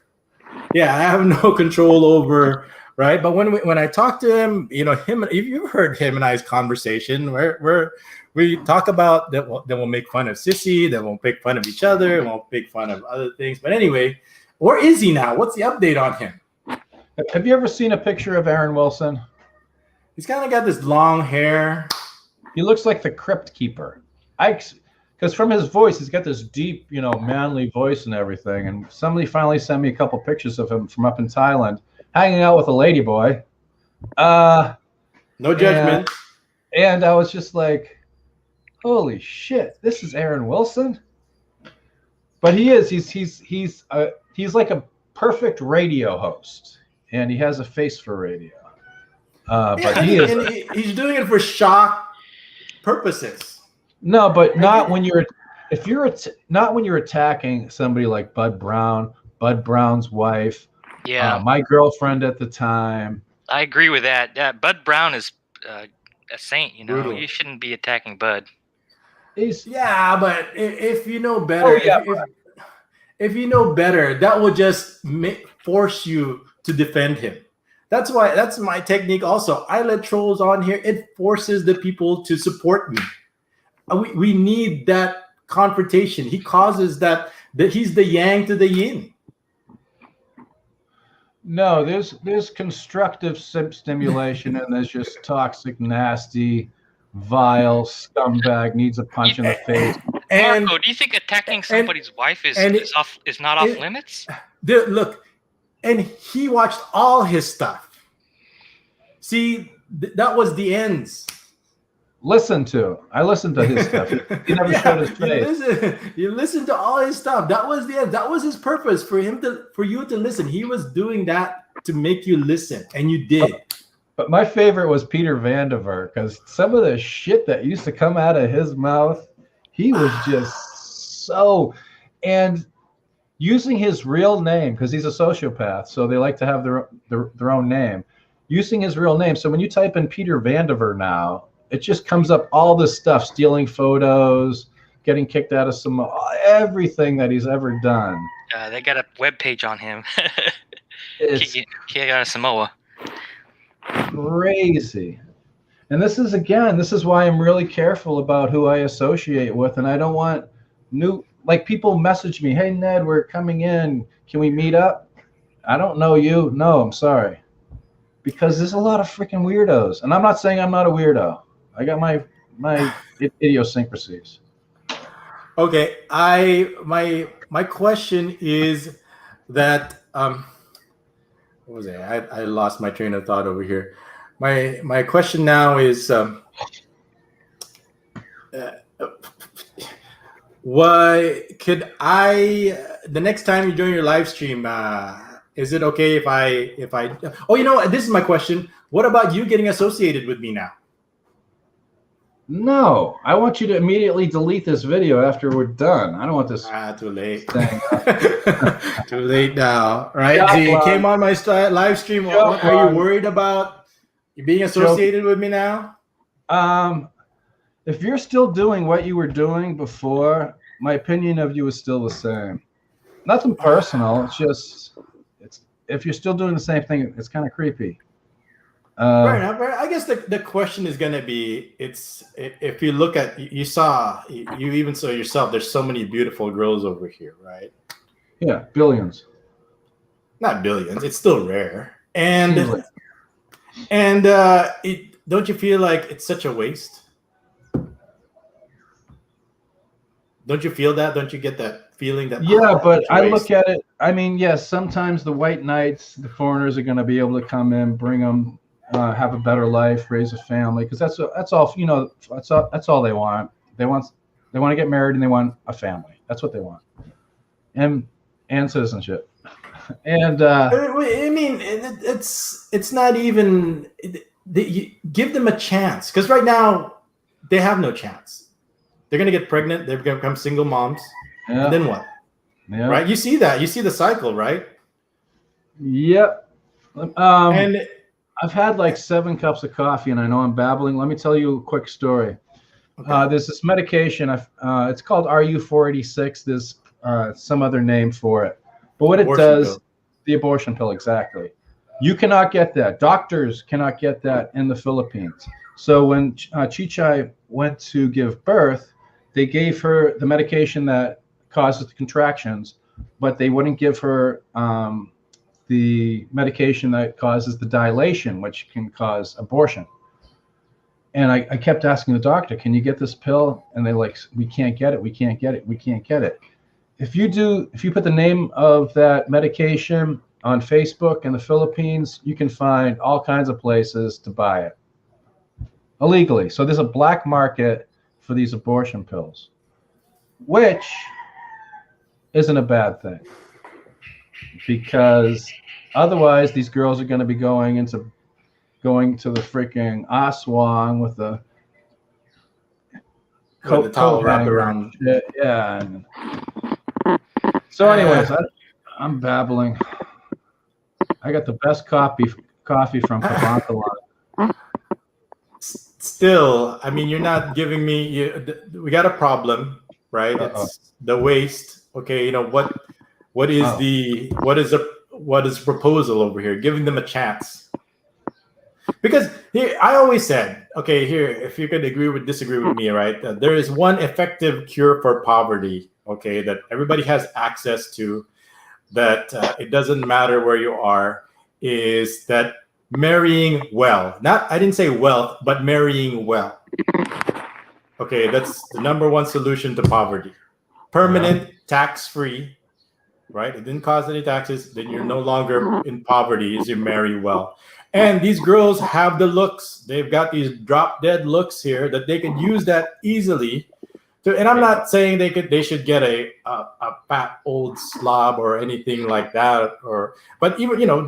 [SPEAKER 1] Yeah, I have no control over. Right, but when I talk to him, if you've heard him and I's conversation, where we talk about that, we'll make fun of Sissy, then we'll make fun of each other, we'll make fun of other things. But anyway, where is he now? What's the update on him?
[SPEAKER 3] Have you ever seen a picture of Aaron Wilson?
[SPEAKER 1] He's kind of got this long hair.
[SPEAKER 3] He looks like the Crypt Keeper. Because from his voice, he's got this deep, manly voice and everything. And somebody finally sent me a couple pictures of him from up in Thailand, hanging out with a ladyboy.
[SPEAKER 1] No judgment.
[SPEAKER 3] And I was just like, holy shit, this is Aaron Wilson. But he's like a perfect radio host, and he has a face for radio. But
[SPEAKER 1] he's doing it for shock purposes.
[SPEAKER 3] No, but not when you're not when you're attacking somebody like Bud Brown's wife.
[SPEAKER 2] Yeah,
[SPEAKER 3] my girlfriend at the time.
[SPEAKER 2] I agree with that. Yeah, Bud Brown is a saint. You know,
[SPEAKER 1] Brutal.
[SPEAKER 2] you shouldn't be attacking Bud.
[SPEAKER 1] But if you know better, if you know better, that will just force you to defend him. That's my technique. Also, I let trolls on here. It forces the people to support me. We need that confrontation. He causes that he's the yang to the yin.
[SPEAKER 3] No, there's constructive stimulation, and there's just toxic, nasty, vile scumbag needs a punch in the face.
[SPEAKER 2] And Marco, do you think attacking somebody's wife is not off limits?
[SPEAKER 1] Look, and he watched all his stuff. See, that was the ends.
[SPEAKER 3] I listened to his stuff. He never showed his face.
[SPEAKER 1] You listen to all his stuff. That was the end. That was his purpose, for you to listen. He was doing that to make you listen, and you did.
[SPEAKER 3] But my favorite was Peter Vandiver, because some of the shit that used to come out of his mouth, he was just so, and using his real name, because he's a sociopath, so they like to have their own name. Using his real name. So when you type in Peter Vandiver now, it just comes up all this stuff, stealing photos, getting kicked out of Samoa, everything that he's ever done.
[SPEAKER 2] They got a webpage on him. He got a Samoa.
[SPEAKER 3] Crazy. And this is why I'm really careful about who I associate with. And I don't want people message me, hey, Ned, we're coming in. Can we meet up? I don't know you. No, I'm sorry. Because there's a lot of freaking weirdos. And I'm not saying I'm not a weirdo. I got my idiosyncrasies.
[SPEAKER 1] Okay, my question is that what was it? I lost my train of thought over here. My question now is why could the next time you join your live stream, is it okay if I oh, you know what, this is my question. What about you getting associated with me now?
[SPEAKER 3] No, I want you to immediately delete this video after we're done. I don't want this.
[SPEAKER 1] Too late. Too late now, right?
[SPEAKER 3] Yeah,
[SPEAKER 1] you came on my live stream. What are you worried about? You being associated with me now?
[SPEAKER 3] If you're still doing what you were doing before, my opinion of you is still the same. Nothing personal. It's just if you're still doing the same thing, it's kind of creepy.
[SPEAKER 1] Fair enough. I guess the question is going to be, if you look at, you even saw yourself, there's so many beautiful girls over here, right?
[SPEAKER 3] Yeah, billions.
[SPEAKER 1] Not billions. It's still rare. And don't you feel like it's such a waste? Don't you feel that? Don't you get that feeling that?
[SPEAKER 3] Yeah, but I look at it. I mean, yes, sometimes the white knights, the foreigners are going to be able to come in, bring them, have a better life, raise a family, because that's all. You know, that's all they want. They want to get married and they want a family. That's what they want, and citizenship. And
[SPEAKER 1] I mean, it's not even. You give them a chance, because right now they have no chance. They're gonna get pregnant. They're gonna become single moms, and then what?
[SPEAKER 3] Yeah.
[SPEAKER 1] Right? You see that? You see the cycle, right?
[SPEAKER 3] Yep.
[SPEAKER 1] And
[SPEAKER 3] I've had like 7 cups of coffee, and I know I'm babbling. Let me tell you a quick story. Okay. There's this medication. It's called RU486. There's some other name for it. But what
[SPEAKER 1] abortion
[SPEAKER 3] it does,
[SPEAKER 1] pill.
[SPEAKER 3] The abortion pill, exactly. You cannot get that. Doctors cannot get that in the Philippines. So when Chichai went to give birth, they gave her the medication that causes the contractions, but they wouldn't give her the medication that causes the dilation, which can cause abortion. And I kept asking the doctor, can you get this pill? And they're like, we can't get it. We can't get it. We can't get it. If you put the name of that medication on Facebook in the Philippines, you can find all kinds of places to buy it. illegally. So there's a black market for these abortion pills, which isn't a bad thing, because otherwise these girls are going to be going to the freaking Aswang with the
[SPEAKER 1] towel wrapped
[SPEAKER 3] hanger
[SPEAKER 1] around.
[SPEAKER 3] shit. Yeah. So, anyways, I'm babbling. I got the best coffee from Cabantalan.
[SPEAKER 1] Still, I mean, you're not giving me. We got a problem, right? It's the waste. Okay, you know what is the proposal over here? Giving them a chance. Because here, I always said, okay, here, if you could disagree with me, right? There is one effective cure for poverty, okay, that everybody has access to, that it doesn't matter where you are, is that marrying well. I didn't say wealth, but marrying well. Okay, that's the number one solution to poverty. Permanent, tax-free, right? It didn't cost any taxes, then you're no longer in poverty as you marry well. And these girls have the looks. They've got these drop dead looks here that they could use that easily. And I'm not saying they should get a fat old slob or anything like that, but even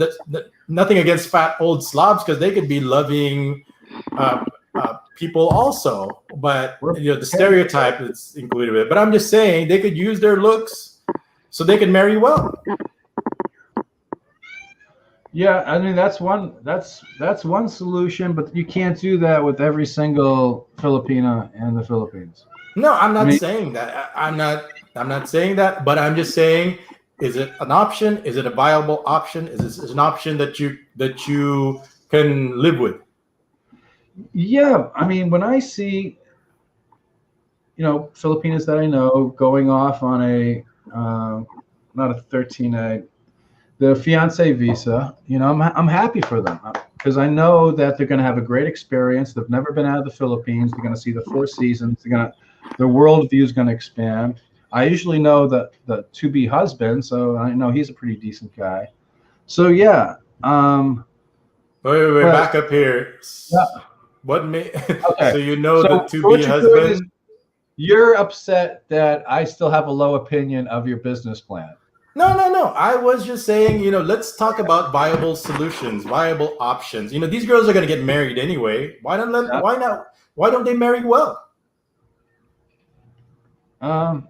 [SPEAKER 1] nothing against fat old slobs, because they could be loving people also. But the stereotype that's included with it. But I'm just saying they could use their looks so they can marry well.
[SPEAKER 3] Yeah, I mean that's one solution, but you can't do that with every single Filipina in the Philippines.
[SPEAKER 1] No, I'm not saying that. I'm not saying that, but I'm just saying, is it an option? Is it a viable option? Is it an option that you can live with? Yeah,
[SPEAKER 3] I mean, when I see Filipinas that I know going off on a not a 13A, the fiancé visa, I'm happy for them, because I know that they're going to have a great experience. They've never been out of the Philippines. They're going to see the 4 seasons. Their worldview is going to expand. I usually know the to-be husband, so I know he's a pretty decent guy. So yeah.
[SPEAKER 1] Wait, back up here. Yeah. What okay. So the to-be husband?
[SPEAKER 3] You're upset that I still have a low opinion of your business plan.
[SPEAKER 1] No. I was just saying, let's talk about viable solutions, viable options. These girls are going to get married anyway. Why don't they marry well?
[SPEAKER 3] Because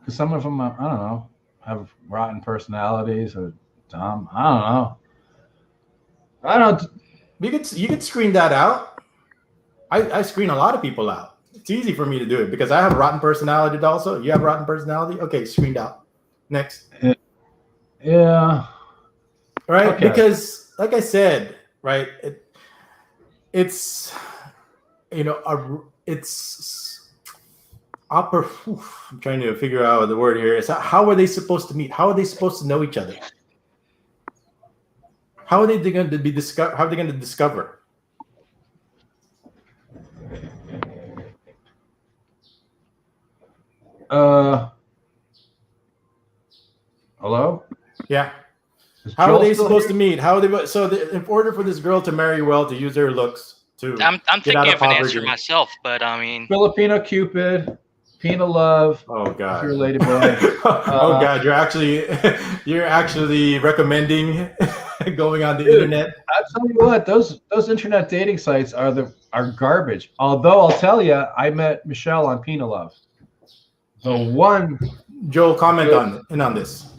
[SPEAKER 3] some of them, I don't know, have rotten personalities or dumb. I don't know.
[SPEAKER 1] You could screen that out. I screen a lot of people out. It's easy for me to do it because I have a rotten personality also. You have a rotten personality? Okay, screened out. Next.
[SPEAKER 3] Yeah.
[SPEAKER 1] Right? Okay. Because like I said, right, it's I'm trying to figure out the word here. Is how are they supposed to meet? How are they supposed to know each other? How are they going to discover? How are they going to discover?
[SPEAKER 3] Hello?
[SPEAKER 1] Yeah. How are they supposed to meet? How are they? In order for this girl to marry well, to use her looks,
[SPEAKER 2] I'm thinking of an answer myself, but I mean,
[SPEAKER 3] Filipino Cupid, Pina Love.
[SPEAKER 1] Oh God,
[SPEAKER 3] if you're a lady boy.
[SPEAKER 1] Oh God, you're actually recommending going on the internet.
[SPEAKER 3] I'll tell you what, those internet dating sites are garbage. Although I'll tell you, I met Michelle on Pina Love. The one.
[SPEAKER 1] Joel, comment on this.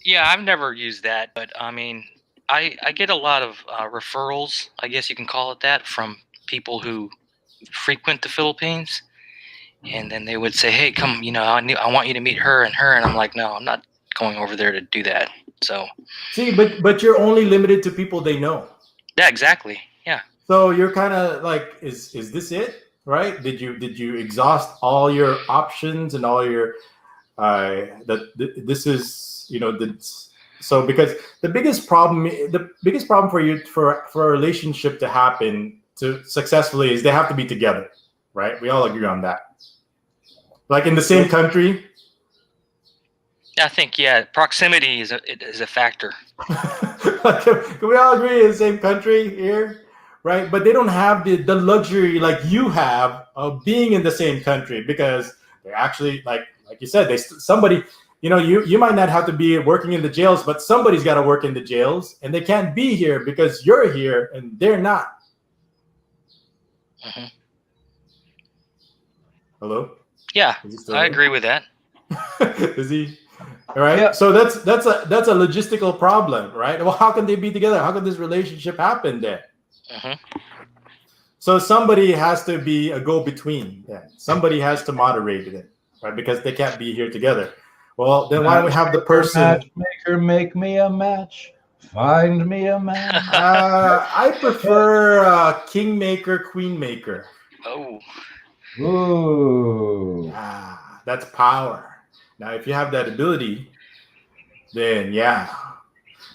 [SPEAKER 2] Yeah, I've never used that, but I mean, I get a lot of referrals, I guess you can call it that, from people who frequent the Philippines, and then they would say, "Hey, come, I want you to meet her," and I'm like, "No, I'm not going over there to do that." So
[SPEAKER 1] see, but you're only limited to people they know.
[SPEAKER 2] Yeah, exactly. Yeah.
[SPEAKER 1] So you're kind of like, is this it? Right? Did you exhaust all your options and all your this is so because the biggest problem for you for a relationship to happen to successfully is they have to be together, right? We all agree on that. Like in the same country.
[SPEAKER 2] I think proximity is a factor.
[SPEAKER 1] Can we all agree in the same country here? right? But they don't have the luxury like you have of being in the same country, because they're actually like you said, somebody, you might not have to be working in the jails, but somebody's got to work in the jails, and they can't be here because you're here and they're not.
[SPEAKER 2] Mhm.
[SPEAKER 1] Hello?
[SPEAKER 2] Yeah,
[SPEAKER 1] Is he still
[SPEAKER 2] I
[SPEAKER 1] there?
[SPEAKER 2] agree with that.
[SPEAKER 1] Is he? All right.
[SPEAKER 3] Yeah.
[SPEAKER 1] So that's a logistical problem, right? Well, how can they be together? How can this relationship happen then?
[SPEAKER 2] Mhm.
[SPEAKER 1] So somebody has to be a go-between. Yeah. Somebody has to moderate it, right? Because they can't be here together. Well, then why don't we have the person?
[SPEAKER 3] Matchmaker, make me a match. Find me a match.
[SPEAKER 1] I prefer kingmaker, queenmaker.
[SPEAKER 2] Oh,
[SPEAKER 3] Ooh.
[SPEAKER 1] That's power. Now, if you have that ability, then yeah.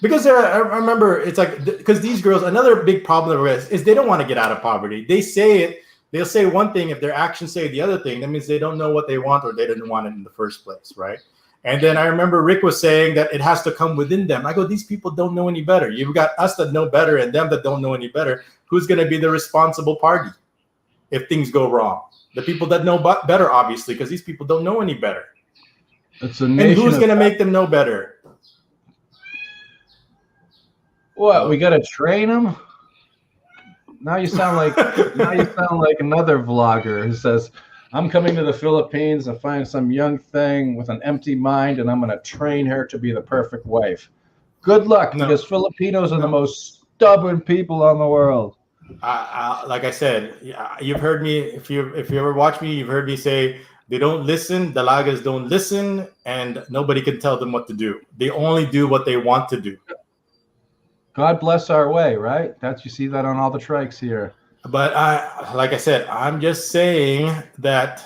[SPEAKER 1] Because I remember it's like, because these girls, another big problem is they don't want to get out of poverty. They say it, they'll say one thing, if their actions say the other thing, that means they don't know what they want, or they didn't want it in the first place, right? And then I remember Rick was saying that it has to come within them. I go, these people don't know any better. You've got us that know better and them that don't know any better. Who's going to be the responsible party if things go wrong? The people that know better, obviously, because these people don't know any better.
[SPEAKER 3] It's a
[SPEAKER 1] And
[SPEAKER 3] nation.
[SPEAKER 1] who's going to make them know better?
[SPEAKER 3] What? We got to train them? Now you sound like another vlogger who says, "I'm coming to the Philippines and find some young thing with an empty mind, and I'm going to train her to be the perfect wife." Good luck, because Filipinos are the most stubborn people on the world.
[SPEAKER 1] Like I said, you've heard me. If you ever watch me, you've heard me say they don't listen. Dalagas don't listen, and nobody can tell them what to do. They only do what they want to do.
[SPEAKER 3] God bless our way, right? You see that on all the trikes here.
[SPEAKER 1] But like I said, I'm just saying that,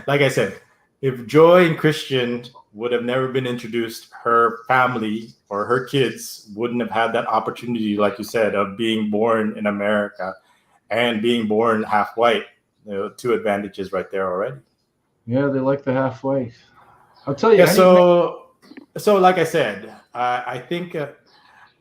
[SPEAKER 1] like I said, if Joy and Christian would have never been introduced, her family or her kids wouldn't have had that opportunity, like you said, of being born in America and being born half white. Two advantages right there already.
[SPEAKER 3] Yeah, they like the half white. I'll tell you.
[SPEAKER 1] Yeah. So like I said, I think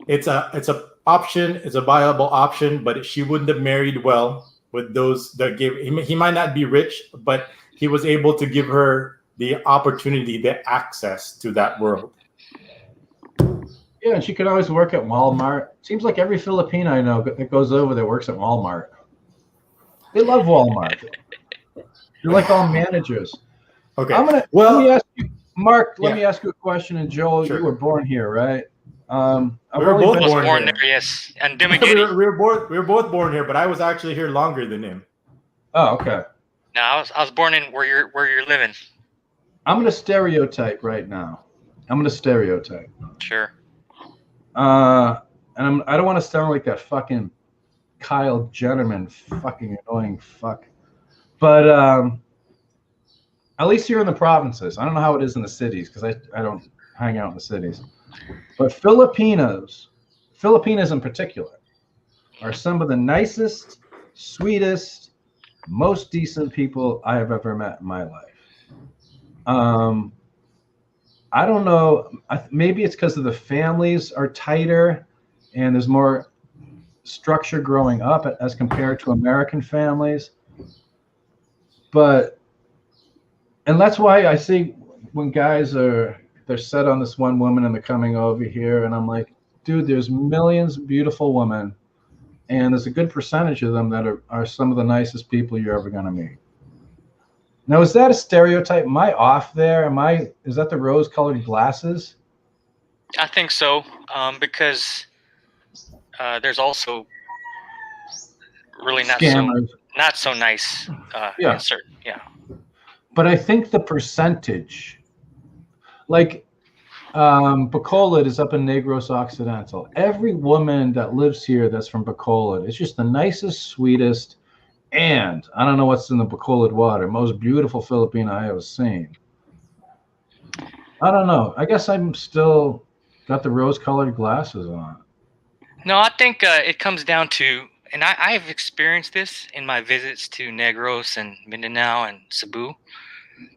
[SPEAKER 1] it's a option. It's a viable option, but she wouldn't have married well with those that gave. He might not be rich, but he was able to give her the opportunity, the access to that world.
[SPEAKER 3] Yeah, and she could always work at Walmart. Seems like every Filipino I know that goes over there works at Walmart. They love Walmart. They're like all managers.
[SPEAKER 1] Okay.
[SPEAKER 3] Let me ask you, Mark. Let me ask you a question. And Joel,
[SPEAKER 1] Sure.
[SPEAKER 3] You were born here, right?
[SPEAKER 1] We were both born
[SPEAKER 2] there, yes. And
[SPEAKER 1] we were both born here, but I was actually here longer than him.
[SPEAKER 3] Oh, okay.
[SPEAKER 2] No, I was born in where you're living.
[SPEAKER 3] I'm gonna stereotype right now.
[SPEAKER 2] Sure.
[SPEAKER 3] And I don't want to sound like that fucking Kyle Jennerman, fucking annoying fuck. But at least here in the provinces, I don't know how it is in the cities because I don't hang out in the cities. But Filipinos in particular, are some of the nicest, sweetest, most decent people I have ever met in my life. I don't know. Maybe it's because of the families are tighter and there's more structure growing up as compared to American families. And that's why I see when guys they're set on this one woman and they're coming over here, and I'm like, dude, there's millions of beautiful women, and there's a good percentage of them that are some of the nicest people you're ever going to meet. Now, is that a stereotype? Am I off there? Is that the rose-colored glasses?
[SPEAKER 2] I think so, because there's also really not so nice.
[SPEAKER 3] Yeah.
[SPEAKER 2] Yeah.
[SPEAKER 3] But I think the percentage, like Bacolod is up in Negros Occidental. Every woman that lives here that's from Bacolod is just the nicest, sweetest, and I don't know what's in the Bacolod water, most beautiful Filipino I ever seen. I don't know. I guess I'm still got the rose-colored glasses on.
[SPEAKER 2] No, I think it comes down to, and I've experienced this in my visits to Negros and Mindanao and Cebu.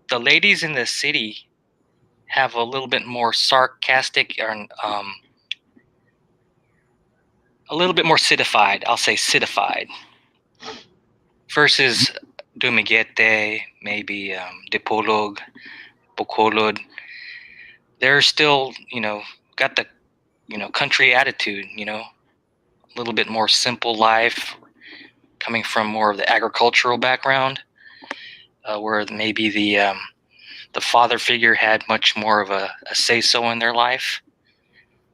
[SPEAKER 2] The ladies in the city have a little bit more sarcastic and a little bit more citified. I'll say citified versus Dumaguete, maybe Dipolog, Bacolod. They're still, got the, country attitude, a little bit more simple life, coming from more of the agricultural background, where maybe the father figure had much more of a say so in their life.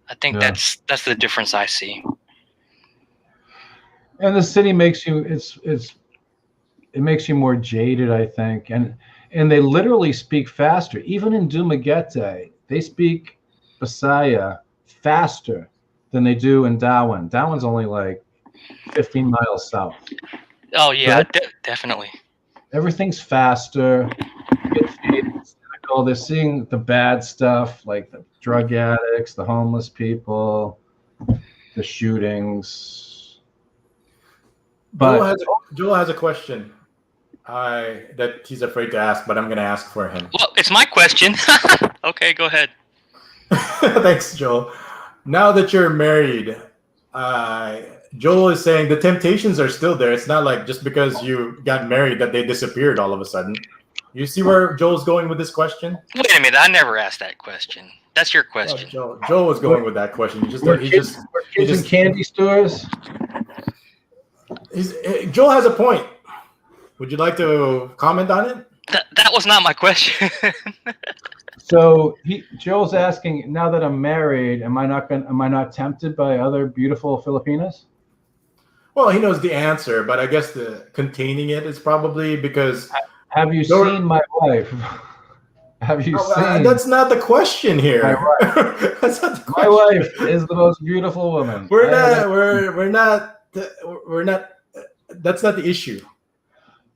[SPEAKER 2] I think that's the difference I see.
[SPEAKER 3] And the city makes you it makes you more jaded, I think, and they literally speak faster. Even in Dumaguete, they speak Bisaya faster than they do in Darwin. Darwin's only like 15 miles south.
[SPEAKER 2] Oh yeah,
[SPEAKER 3] Right?
[SPEAKER 2] Definitely.
[SPEAKER 3] Everything's faster. They're seeing the bad stuff, like the drug addicts, the homeless people, the shootings. But
[SPEAKER 1] Joel has a question that he's afraid to ask, but I'm going to ask for him.
[SPEAKER 2] Well, it's my question. Okay, go ahead.
[SPEAKER 1] Thanks, Joel. Now that you're married, Joel is saying the temptations are still there. It's not like just because you got married that they disappeared all of a sudden. You see where Joel's going with this question?
[SPEAKER 2] Wait a minute, I never asked that question. That's your question.
[SPEAKER 1] Joel was going with that question.
[SPEAKER 3] Kids in candy stores.
[SPEAKER 1] Joel has a point. Would you like to comment on it?
[SPEAKER 2] That was not my question.
[SPEAKER 3] So Joel's asking, now that I'm married, am I not tempted by other beautiful Filipinas?
[SPEAKER 1] Well, he knows the answer, but I guess the containing it is probably because.
[SPEAKER 3] Have you seen my wife? Have you seen?
[SPEAKER 1] That's not the question here.
[SPEAKER 3] That's not the question. My wife is the most beautiful woman.
[SPEAKER 1] We're not. That's not the issue.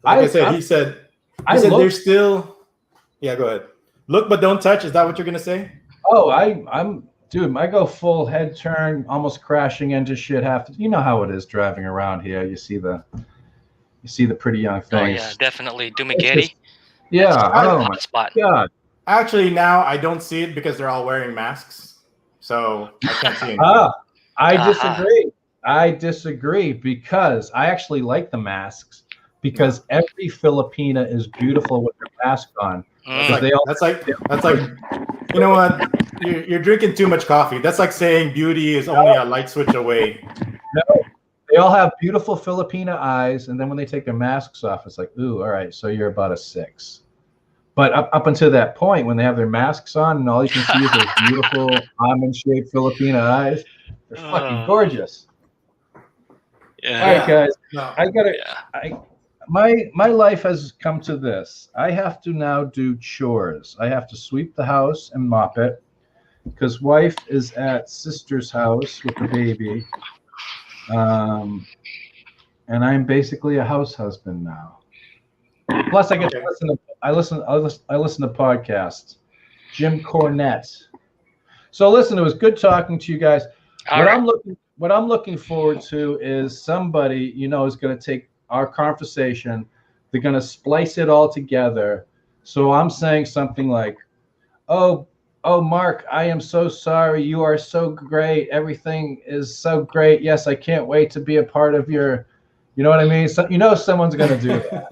[SPEAKER 1] Like he said there's still. Yeah, go ahead. Look, but don't touch. Is that what you're gonna say?
[SPEAKER 3] Oh, dude. I go full head turn, almost crashing into shit. You know how it is driving around here. You see the pretty young things.
[SPEAKER 2] Oh yeah, definitely. Dumaguete.
[SPEAKER 3] Yeah. Oh my
[SPEAKER 2] spot.
[SPEAKER 3] God.
[SPEAKER 1] Actually, now I don't see it because they're all wearing masks, so I can't see anything.
[SPEAKER 3] I disagree because I actually like the masks because every Filipina is beautiful with their mask on.
[SPEAKER 1] That's like you know what? You're drinking too much coffee. That's like saying beauty is only a light switch away.
[SPEAKER 3] No. They all have beautiful Filipina eyes, and then when they take their masks off, it's like, ooh, all right, so you're about a 6. But up until that point, when they have their masks on, and all you can see is those beautiful almond-shaped Filipina eyes, they're fucking gorgeous.
[SPEAKER 2] Yeah.
[SPEAKER 3] All right, guys,
[SPEAKER 2] No.
[SPEAKER 3] My life has come to this. I have to now do chores. I have to sweep the house and mop it because wife is at sister's house with the baby. And I'm basically a house husband now. Plus, I get to listen to podcasts. Jim Cornette. So listen, it was good talking to you guys. What I'm looking forward to is somebody is going to take our conversation. They're going to splice it all together. So I'm saying something like, "Oh, Mark, I am so sorry. You are so great. Everything is so great. Yes, I can't wait to be a part of your," you know what I mean? So, someone's going to do that.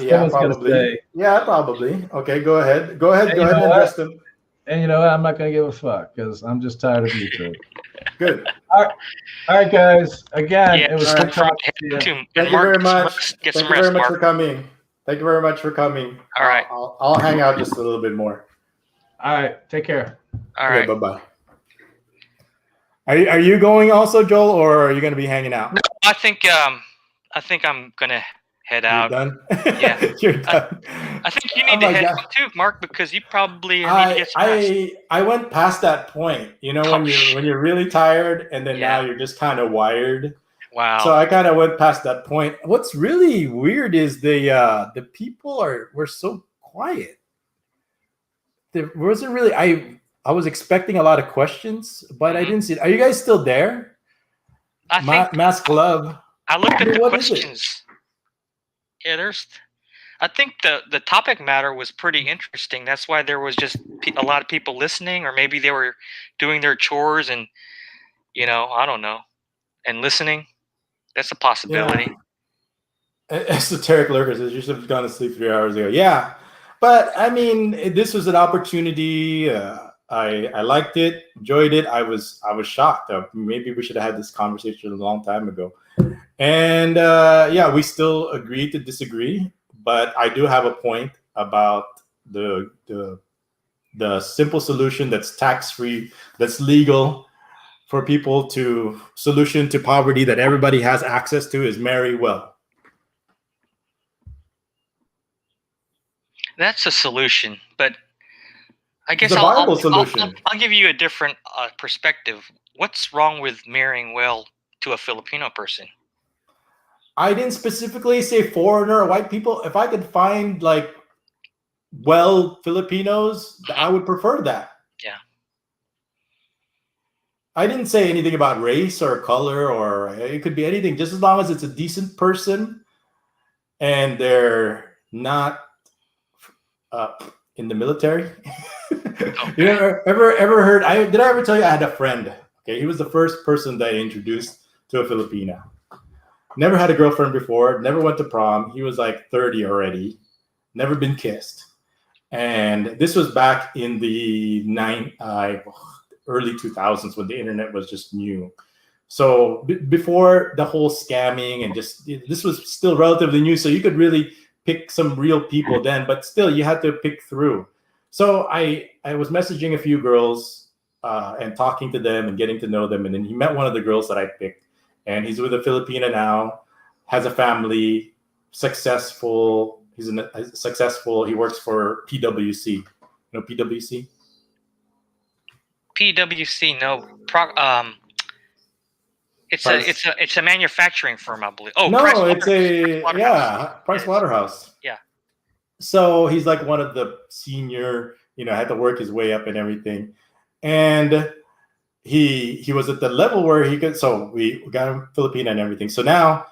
[SPEAKER 1] Yeah, probably. Yeah, probably. Okay, go ahead. Go ahead and address them.
[SPEAKER 3] And I'm not going to give a fuck because I'm just tired of YouTube.
[SPEAKER 1] Good.
[SPEAKER 3] All right, guys. Again, it was good talking to you.
[SPEAKER 1] Thank you very much. Thank you very much for coming. Thank you very much for coming.
[SPEAKER 2] All right.
[SPEAKER 1] I'll hang out just a little bit more.
[SPEAKER 3] All right. Take care.
[SPEAKER 2] All right.
[SPEAKER 1] Bye-bye. Are you going also, Joel, or are you going to be hanging out?
[SPEAKER 2] No, I think I'm going to head out.
[SPEAKER 1] You're done?
[SPEAKER 2] Yeah.
[SPEAKER 1] You're done.
[SPEAKER 2] I think you need to head out too, Mark, because you probably need to get some rest.
[SPEAKER 1] I went past that point, when you're really tired and then now you're just kind of wired.
[SPEAKER 2] Wow.
[SPEAKER 1] So I kind of went past that point. What's really weird is the people were so quiet. There wasn't really I was expecting a lot of questions, but I didn't see it. Are you guys still there?
[SPEAKER 2] I think
[SPEAKER 1] Mask Love.
[SPEAKER 2] I looked at the questions. Yeah, I think the topic matter was pretty interesting. That's why there was just a lot of people listening, or maybe they were doing their chores and I don't know, and listening. That's a possibility.
[SPEAKER 1] Esoteric lurkers says you should have gone to sleep 3 hours ago. Yeah, but I mean, this was an opportunity. I liked it, enjoyed it. I was shocked. Maybe we should have had this conversation a long time ago. And yeah, we still agree to disagree. But I do have a point about the simple solution that's tax free, that's legal for people to solution to poverty that everybody has access to is marry well.
[SPEAKER 2] That's a solution, but I guess
[SPEAKER 1] It's a viable solution.
[SPEAKER 2] I'll give you a different perspective. What's wrong with marrying well to a Filipino person?
[SPEAKER 1] I didn't specifically say foreigner or white people. If I could find like well Filipinos, I would prefer that.
[SPEAKER 2] Yeah.
[SPEAKER 1] I didn't say anything about race or color, or it could be anything, just as long as it's a decent person and they're not in the military.
[SPEAKER 2] Okay.
[SPEAKER 1] You ever heard? Did I ever tell you I had a friend? Okay, he was the first person that I introduced to a Filipina. Never had a girlfriend before. Never went to prom. He was like 30 already. Never been kissed. And this was back in the early 2000s when the internet was just new. So before the whole scamming and just this was still relatively new. So you could really pick some real people then, but still you had to pick through. So I was messaging a few girls and talking to them and getting to know them. And then he met one of the girls that I picked. And he's with a Filipina now, has a family, successful. He's successful. He works for PwC. You know PwC?
[SPEAKER 2] PwC, no. It's a manufacturing firm, I believe. Oh,
[SPEAKER 1] no,
[SPEAKER 2] Price
[SPEAKER 1] Waterhouse.
[SPEAKER 2] Yeah.
[SPEAKER 1] So he's like one of the senior, had to work his way up and everything. And he was at the level where he could, so we got him Filipina and everything. So now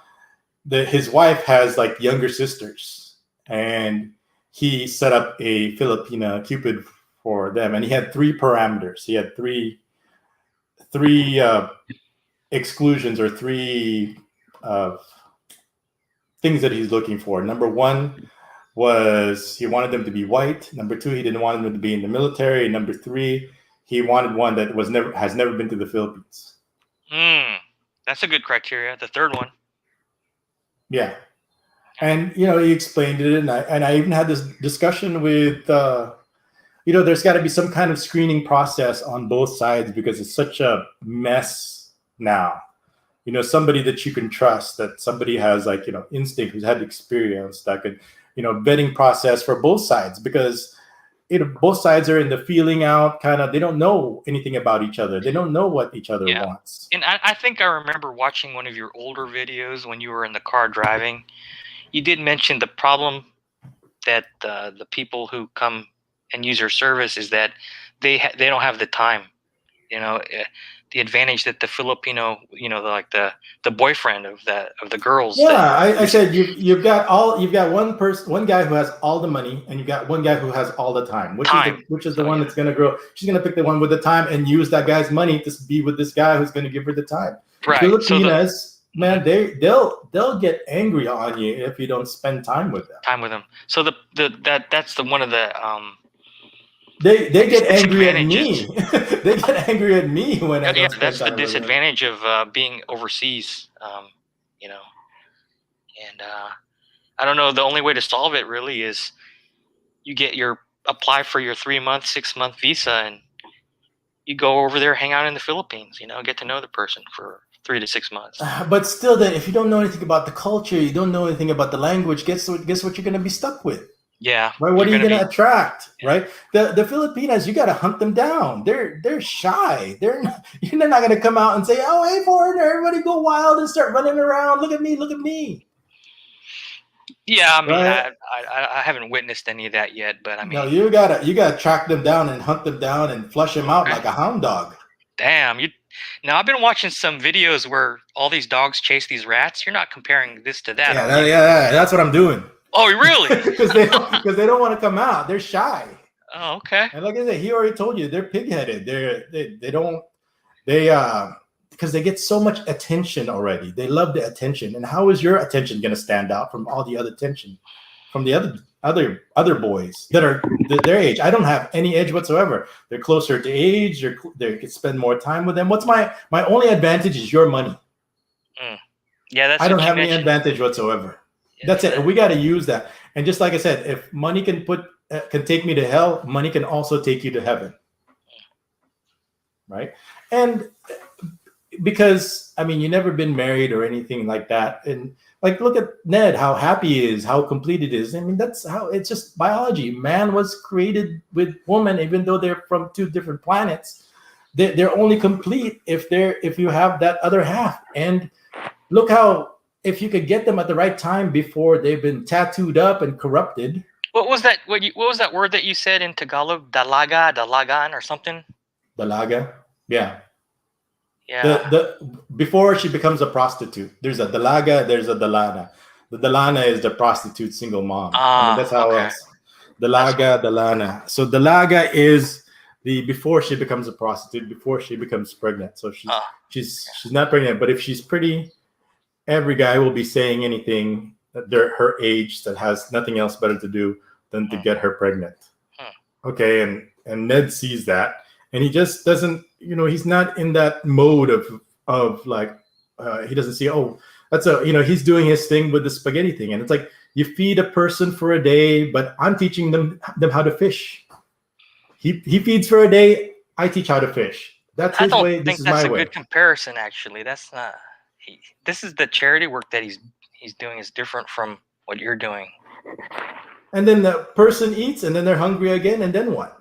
[SPEAKER 1] his wife has like younger sisters, and he set up a Filipina Cupid for them. And he had 3 parameters. He had three exclusions or 3 things that he's looking for. Number 1 was he wanted them to be white. Number 2, he didn't want them to be in the military. Number 3, he wanted one that has never been to the Philippines.
[SPEAKER 2] That's a good criteria. The 3rd one.
[SPEAKER 1] Yeah. And, he explained it. And I even had this discussion with, there's got to be some kind of screening process on both sides because it's such a mess now. Somebody that you can trust, that somebody has like, instinct, who's had experience, that could, vetting process for both sides, because both sides are in the feeling out kind of, they don't know anything about each other. They don't know what each other wants.
[SPEAKER 2] And I think I remember watching one of your older videos when you were in the car driving. You did mention the problem that the people who come and use your service is that they don't have the time. The advantage that the Filipino, the boyfriend of the girls.
[SPEAKER 1] Yeah, I said you've got one guy who has all the money, and you've got one guy who has all the time. Which is the one that's going to grow? She's going to pick the one with the time and use that guy's money to be with this guy who's going to give her the time.
[SPEAKER 2] Right.
[SPEAKER 1] Filipinas, man, they'll get angry on you if you don't spend time with them.
[SPEAKER 2] So that's one of the
[SPEAKER 1] They get angry at me. They get angry at me when I don't spend
[SPEAKER 2] that's the
[SPEAKER 1] time with them.
[SPEAKER 2] disadvantage of being overseas, and I don't know. The only way to solve it really is you apply for your 3-month, 6-month visa, and you go over there, hang out in the Philippines. Get to know the person for 3 to 6 months.
[SPEAKER 1] But still, then if you don't know anything about the culture, you don't know anything about the language, guess what you're going to be stuck with?
[SPEAKER 2] Yeah.
[SPEAKER 1] Right. What are you going to attract? Yeah. Right. The Filipinas, you got to hunt them down. They're shy. You're not going to come out and say, "Oh, hey, foreigner, everybody go wild and start running around. Look at me. Look at me."
[SPEAKER 2] Yeah. I mean,
[SPEAKER 1] right?
[SPEAKER 2] I haven't witnessed any of that yet, but I mean,
[SPEAKER 1] no, you gotta track them down and hunt them down and flush them out like a hound dog.
[SPEAKER 2] Damn. Now I've been watching some videos where all these dogs chase these rats. You're not comparing this to that.
[SPEAKER 1] Yeah. That's what I'm doing.
[SPEAKER 2] Oh, really?
[SPEAKER 1] Because they don't want to come out. They're shy.
[SPEAKER 2] Oh, okay.
[SPEAKER 1] And like I said, he already told you they're pig-headed. because they get so much attention already. They love the attention. And how is your attention going to stand out from all the other attention from the other boys that are their age? I don't have any edge whatsoever. They're closer to age. They can spend more time with them. What's my only advantage is your money.
[SPEAKER 2] Yeah, that's.
[SPEAKER 1] I don't have any advantage whatsoever. Yeah, that's it. And we got to use that. And just like I said, if money can take me to hell, money can also take you to heaven. Right? And because, I mean, you never been married or anything like that. And like, look at Ned, how happy he is, how complete it is. I mean, that's how it's just biology. Man was created with woman, even though they're from two different planets. They're only complete if you have that other half. And look how, if you could get them at the right time before they've been tattooed up and corrupted.
[SPEAKER 2] What was that? What was that word that you said in Tagalog? Dalagan or something?
[SPEAKER 1] Dalaga, yeah.
[SPEAKER 2] Yeah.
[SPEAKER 1] The before she becomes a prostitute, there's a dalaga, there's a dalana. The dalana is the prostitute single mom. I mean, that's how else. Dalaga, dalana. So dalaga is the before she becomes a prostitute, before she becomes pregnant. So she's not pregnant, but if she's pretty, every guy will be saying anything that they're her age that has nothing else better to do than to get her pregnant. Okay, and Ned sees that, and he just doesn't, he's not in that mode of like, he doesn't see, he's doing his thing with the spaghetti thing. And it's like, you feed a person for a day, but I'm teaching them how to fish. He feeds for a day, I teach how to fish. That's his way, this is my way. I don't think that's a good
[SPEAKER 2] comparison, actually. That's not, this is the charity work that he's doing is different from what you're doing.
[SPEAKER 1] And then the person eats, and then they're hungry again, and then what?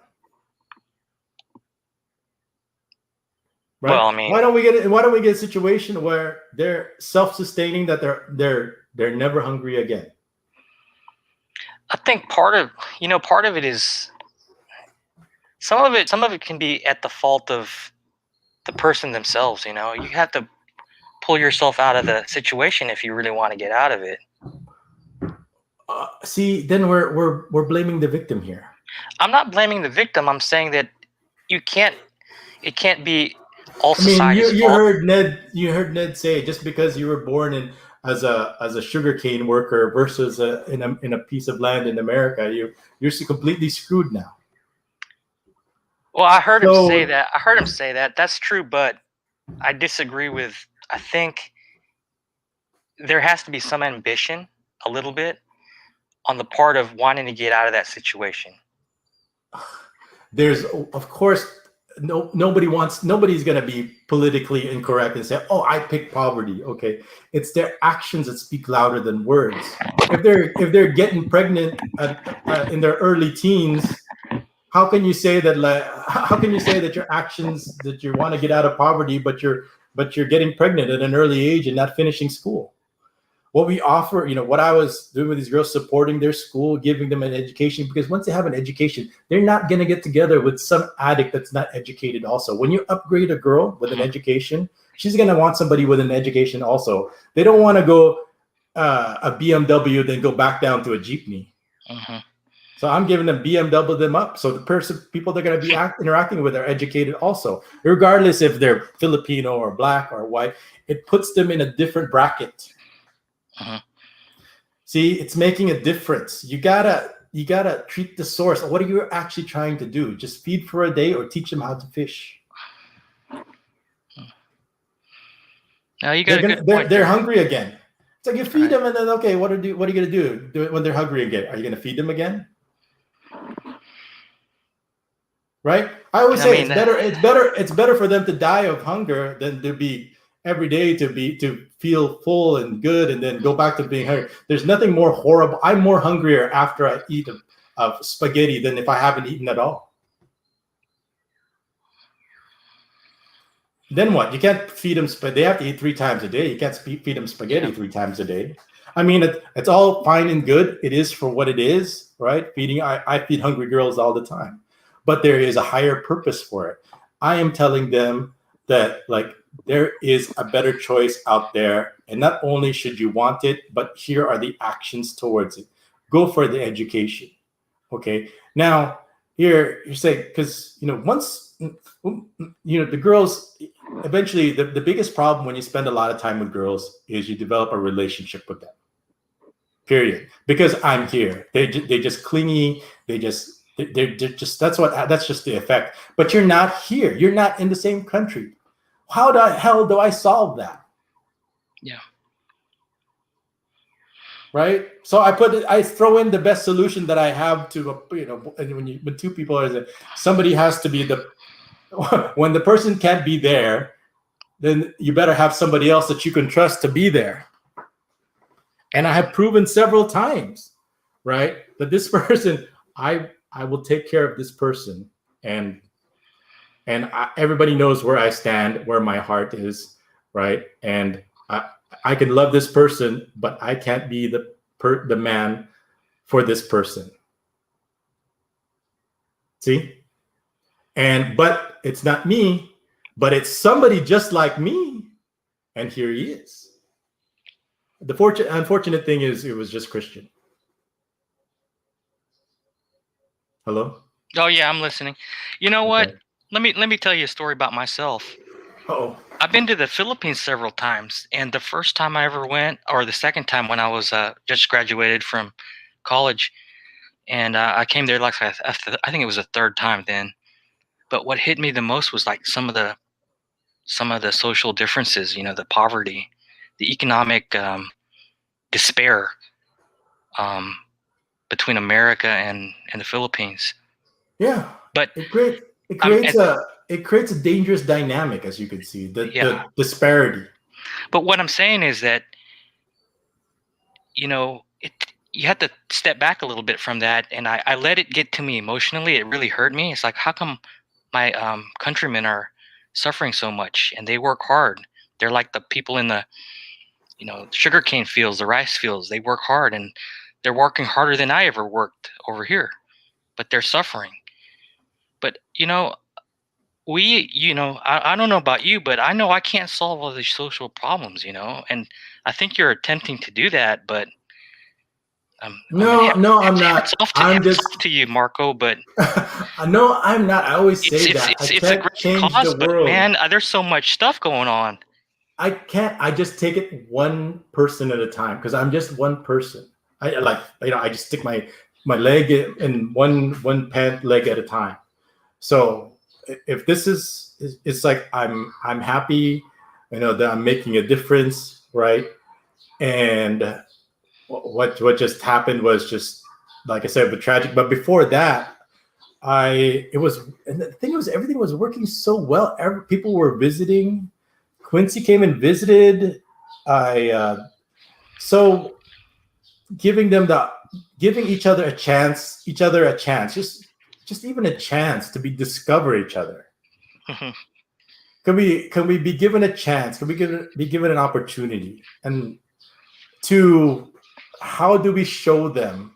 [SPEAKER 1] Right?
[SPEAKER 2] Well, I mean,
[SPEAKER 1] why don't we get a situation where they're self-sustaining, that they're never hungry again?
[SPEAKER 2] I think part of it is some of it can be at the fault of the person themselves. You have to pull yourself out of the situation if you really want to get out of it.
[SPEAKER 1] See, then we're blaming the victim here.
[SPEAKER 2] I'm not blaming the victim. I'm saying that it can't be all society's fault.
[SPEAKER 1] You heard Ned say, just because you were born as a sugarcane worker versus in a piece of land in America, you're completely screwed now.
[SPEAKER 2] Well, I heard him say that. That's true, but I disagree with. I think there has to be some ambition, a little bit, on the part of wanting to get out of that situation.
[SPEAKER 1] There's, of course, nobody's going to be politically incorrect and say, "Oh, I picked poverty." Okay, it's their actions that speak louder than words. If they're getting pregnant in their early teens, how can you say that? How can you say that your actions, that you want to get out of poverty, but you're getting pregnant at an early age and not finishing school? What we offer, what I was doing with these girls, supporting their school, giving them an education, because once they have an education, they're not going to get together with some addict that's not educated also. When you upgrade a girl with an education, she's going to want somebody with an education also. They don't want to go a BMW, then go back down to a Jeepney. So I'm giving them BMW them up. So the people they're going to be interacting with are educated also, regardless if they're Filipino or black or white. It puts them in a different bracket. See, it's making a difference. You gotta treat the source. What are you actually trying to do? Just feed for a day or teach them how to fish?
[SPEAKER 2] Now you got
[SPEAKER 1] they're hungry again. It's like you feed them, and then what are you gonna do when they're hungry again? Are you gonna feed them again? Right? I always say it's better for them to die of hunger than to be every day to feel full and good and then go back to being hungry. There's nothing more horrible. I'm more hungrier after I eat of spaghetti than if I haven't eaten at all. Then what? You can't feed them spaghetti. They have to eat 3 times a day. You can't feed them spaghetti 3 times a day. I mean, it's all fine and good. It is for what it is, right? I feed hungry girls all the time. But there is a higher purpose for it. I am telling them that, there is a better choice out there. And not only should you want it, but here are the actions towards it. Go for the education. Okay. Now, you're saying, because once the girls, eventually the biggest problem when you spend a lot of time with girls is you develop a relationship with them, period. Because I'm here, they just clingy, they're just that's just the effect. But you're not here, you're not in the same country. How the hell do I solve that?
[SPEAKER 2] Yeah.
[SPEAKER 1] Right. So I throw in the best solution that I have to, when two people are, somebody has to be when the person can't be there, then you better have somebody else that you can trust to be there. And I have proven several times, right, that this person, I will take care of this person, and everybody knows where I stand, where my heart is, right? And I can love this person, but I can't be the man for this person. See? But it's not me, but it's somebody just like me. And here he is. The unfortunate thing is, it was just Christian. Hello?
[SPEAKER 2] Oh yeah, I'm listening. You know what?
[SPEAKER 1] Okay.
[SPEAKER 2] Let me tell you a story about myself.
[SPEAKER 1] Oh.
[SPEAKER 2] I've been to the Philippines several times, and the first time I ever went, or the second time when I was just graduated from college, and I came there like I think it was the third time then. But what hit me the most was like some of the social differences, the poverty, the economic despair between America and the Philippines.
[SPEAKER 1] Yeah.
[SPEAKER 2] But
[SPEAKER 1] it creates a dangerous dynamic, as you can see, the disparity.
[SPEAKER 2] But what I'm saying is that, you have to step back a little bit from that, and I let it get to me emotionally. It really hurt me. It's like, how come my countrymen are suffering so much, and they work hard? They're like the people in the sugarcane fields, the rice fields. They work hard, and they're working harder than I ever worked over here, but they're suffering. But I don't know about you, but I know I can't solve all these social problems, and I think you're attempting to do that, but
[SPEAKER 1] no, I'm not. I'm just
[SPEAKER 2] off to you, Marco. But
[SPEAKER 1] no, I'm not. I always say
[SPEAKER 2] it's
[SPEAKER 1] that I
[SPEAKER 2] it's a
[SPEAKER 1] can't
[SPEAKER 2] great
[SPEAKER 1] change
[SPEAKER 2] cause,
[SPEAKER 1] the
[SPEAKER 2] but
[SPEAKER 1] world.
[SPEAKER 2] man, there's so much stuff going on.
[SPEAKER 1] I can't. I just take it one person at a time, because I'm just one person. I just stick my leg in one pant leg at a time. So if this is, it's like I'm happy, that I'm making a difference, right? And what just happened was just, like I said, the tragic. But before that, and the thing was, everything was working so well. People were visiting. Quincy came and visited. So giving each other a chance, just even a chance to discover each other. Can we be given a chance? Can we be given an opportunity? And how do we show them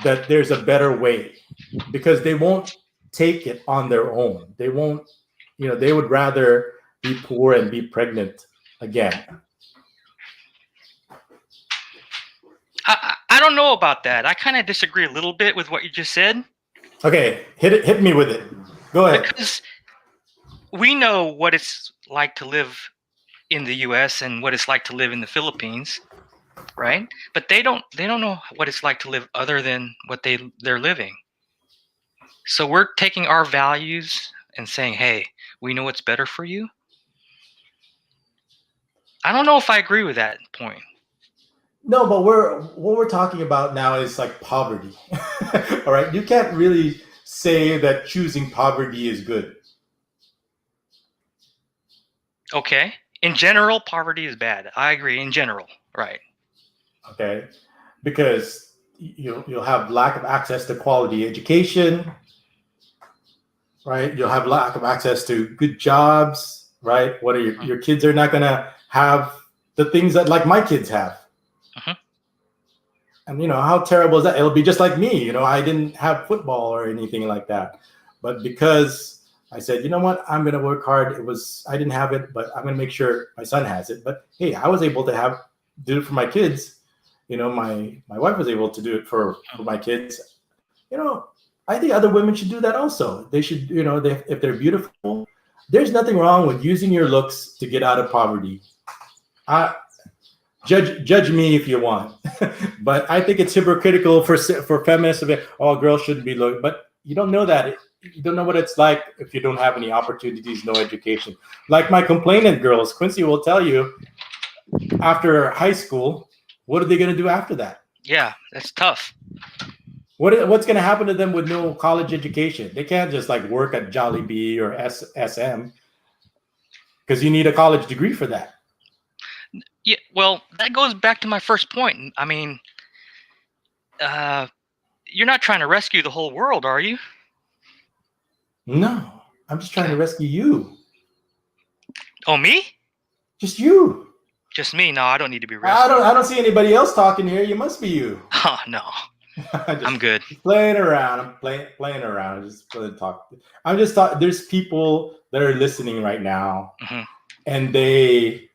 [SPEAKER 1] that there's a better way? Because they won't take it on their own. They won't, they would rather be poor and be pregnant again.
[SPEAKER 2] I don't know about that. I kind of disagree a little bit with what you just said.
[SPEAKER 1] Okay, hit me with it. Go ahead.
[SPEAKER 2] Because we know what it's like to live in the U.S. and what it's like to live in the Philippines, right? But they don't know what it's like to live other than what they're living. So we're taking our values and saying, "Hey, we know what's better for you." I don't know if I agree with that point.
[SPEAKER 1] No, but what we're talking about now is like poverty. All right, you can't really say that choosing poverty is good.
[SPEAKER 2] Okay. In general, poverty is bad. I agree in general, right?
[SPEAKER 1] Okay, because you'll have lack of access to quality education, right? You'll have lack of access to good jobs, right? What are your kids are not gonna have the things that like my kids have. And how terrible is that? It'll be just like me. I didn't have football or anything like that, but because I said, you know what, I'm going to work hard. I didn't have it, but I'm going to make sure my son has it. But hey, I was able to do it for my kids. My wife was able to do it for my kids. I think other women should do that also. They should, if they're beautiful, there's nothing wrong with using your looks to get out of poverty. Judge me if you want, but I think it's hypocritical for feminists to be, oh, girls shouldn't be looking. But you don't know that. You don't know what it's like if you don't have any opportunities, no education. Like my complainant girls, Quincy will tell you, after high school, what are they going to do after that?
[SPEAKER 2] Yeah, that's tough.
[SPEAKER 1] What's going to happen to them with no college education? They can't just like work at Jollibee or SM because you need a college degree for that.
[SPEAKER 2] Yeah, well, that goes back to my first point. I mean, you're not trying to rescue the whole world, are you?
[SPEAKER 1] No, I'm just trying to rescue you.
[SPEAKER 2] Oh, me?
[SPEAKER 1] Just you.
[SPEAKER 2] Just me? No, I don't need to be rescued.
[SPEAKER 1] I don't see anybody else talking here. You must be you.
[SPEAKER 2] Oh, no. I'm good.
[SPEAKER 1] Playing around. I'm playing around. Just talk. I'm just talking. There's people that are listening right now, and they,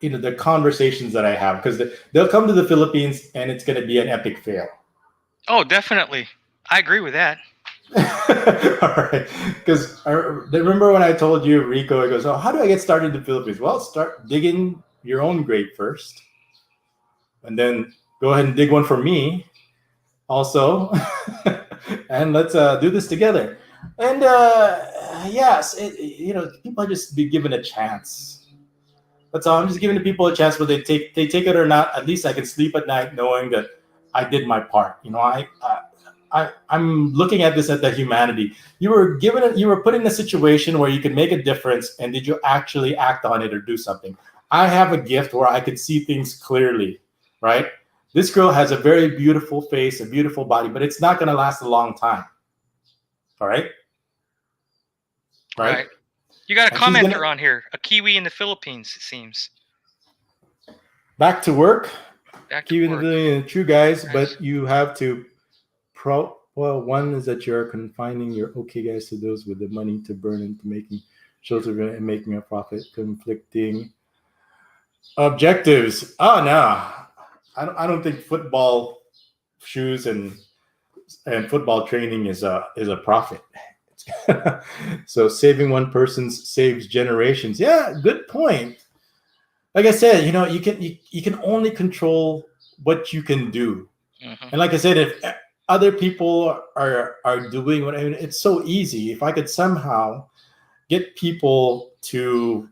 [SPEAKER 1] the conversations that I have, because they'll come to the Philippines and it's going to be an epic fail.
[SPEAKER 2] Oh, definitely. I agree with that.
[SPEAKER 1] All right. Because remember when I told you, Rico, he goes, oh, how do I get started in the Philippines? Well, start digging your own grave first. And then go ahead and dig one for me also. And let's do this together. And yes, people are just be given a chance. That's all. I'm just giving the people a chance, whether they take it or not. At least I can sleep at night knowing that I did my part. I'm looking at this at the humanity. You were put in a situation where you could make a difference, and did you actually act on it or do something? I have a gift where I could see things clearly, right? This girl has a very beautiful face, a beautiful body, but it's not going to last a long time. All right?
[SPEAKER 2] Right. You got a commenter on here, a Kiwi in the Philippines, it seems.
[SPEAKER 1] Back to work.
[SPEAKER 2] Kiwi
[SPEAKER 1] in the Philippines, true guys, nice. But you have to one is that you're confining your okay guys to those with the money to burn into making shelter and making a profit, conflicting objectives. Oh no. I don't think football shoes and football training is a profit. So saving one person saves generations. Yeah, good point. Like I said, you can only control what you can do. Mm-hmm. And like I said, if other people are doing what it's so easy. If I could somehow get people to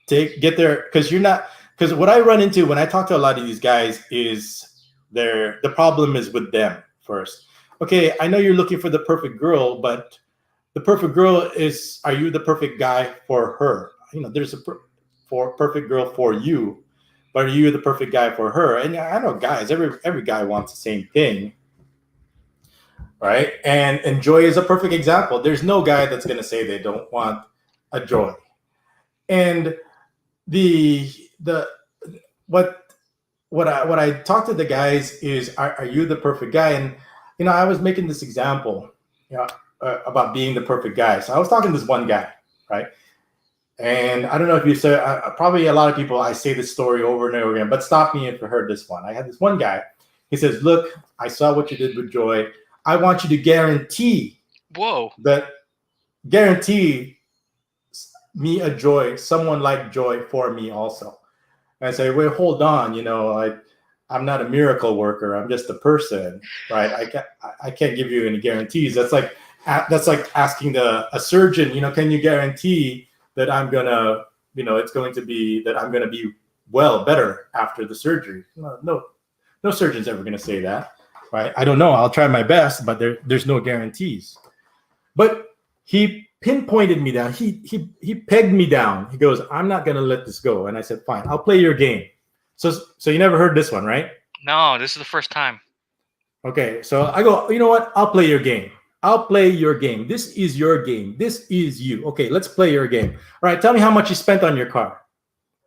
[SPEAKER 1] get there, because what I run into when I talk to a lot of these guys is the problem is with them first. Okay, I know you're looking for the perfect girl, but the perfect girl is, are you the perfect guy for her? There's a perfect girl for you, but are you the perfect guy for her? And I know guys, every guy wants the same thing, right? And Joy is a perfect example. There's no guy that's going to say they don't want a Joy. And what I talk to the guys is, are you the perfect guy? And I was making this example, about being the perfect guy. So I was talking to this one guy, right? And I don't know if you said, probably a lot of people, I say this story over and over again, but stop me if you heard this one. I had this one guy. He says, look, I saw what you did with Joy. I want you to guarantee me a Joy, someone like Joy for me also. And I say, wait, hold on. I'm not a miracle worker. I'm just a person, right? I can't give you any guarantees. That's like asking a surgeon, can you guarantee that I'm gonna, it's going to be that I'm gonna be better after the surgery? No surgeon's ever gonna say that, right? I don't know. I'll try my best, but there's no guarantees. But he pinpointed me down. He pegged me down. He goes, I'm not gonna let this go. And I said, fine, I'll play your game. So you never heard this one, right?
[SPEAKER 2] No, this is the first time.
[SPEAKER 1] Okay, so I go, you know what? I'll play your game. I'll play your game. This is your game. This is you. Okay, let's play your game. All right, tell me how much you spent on your car,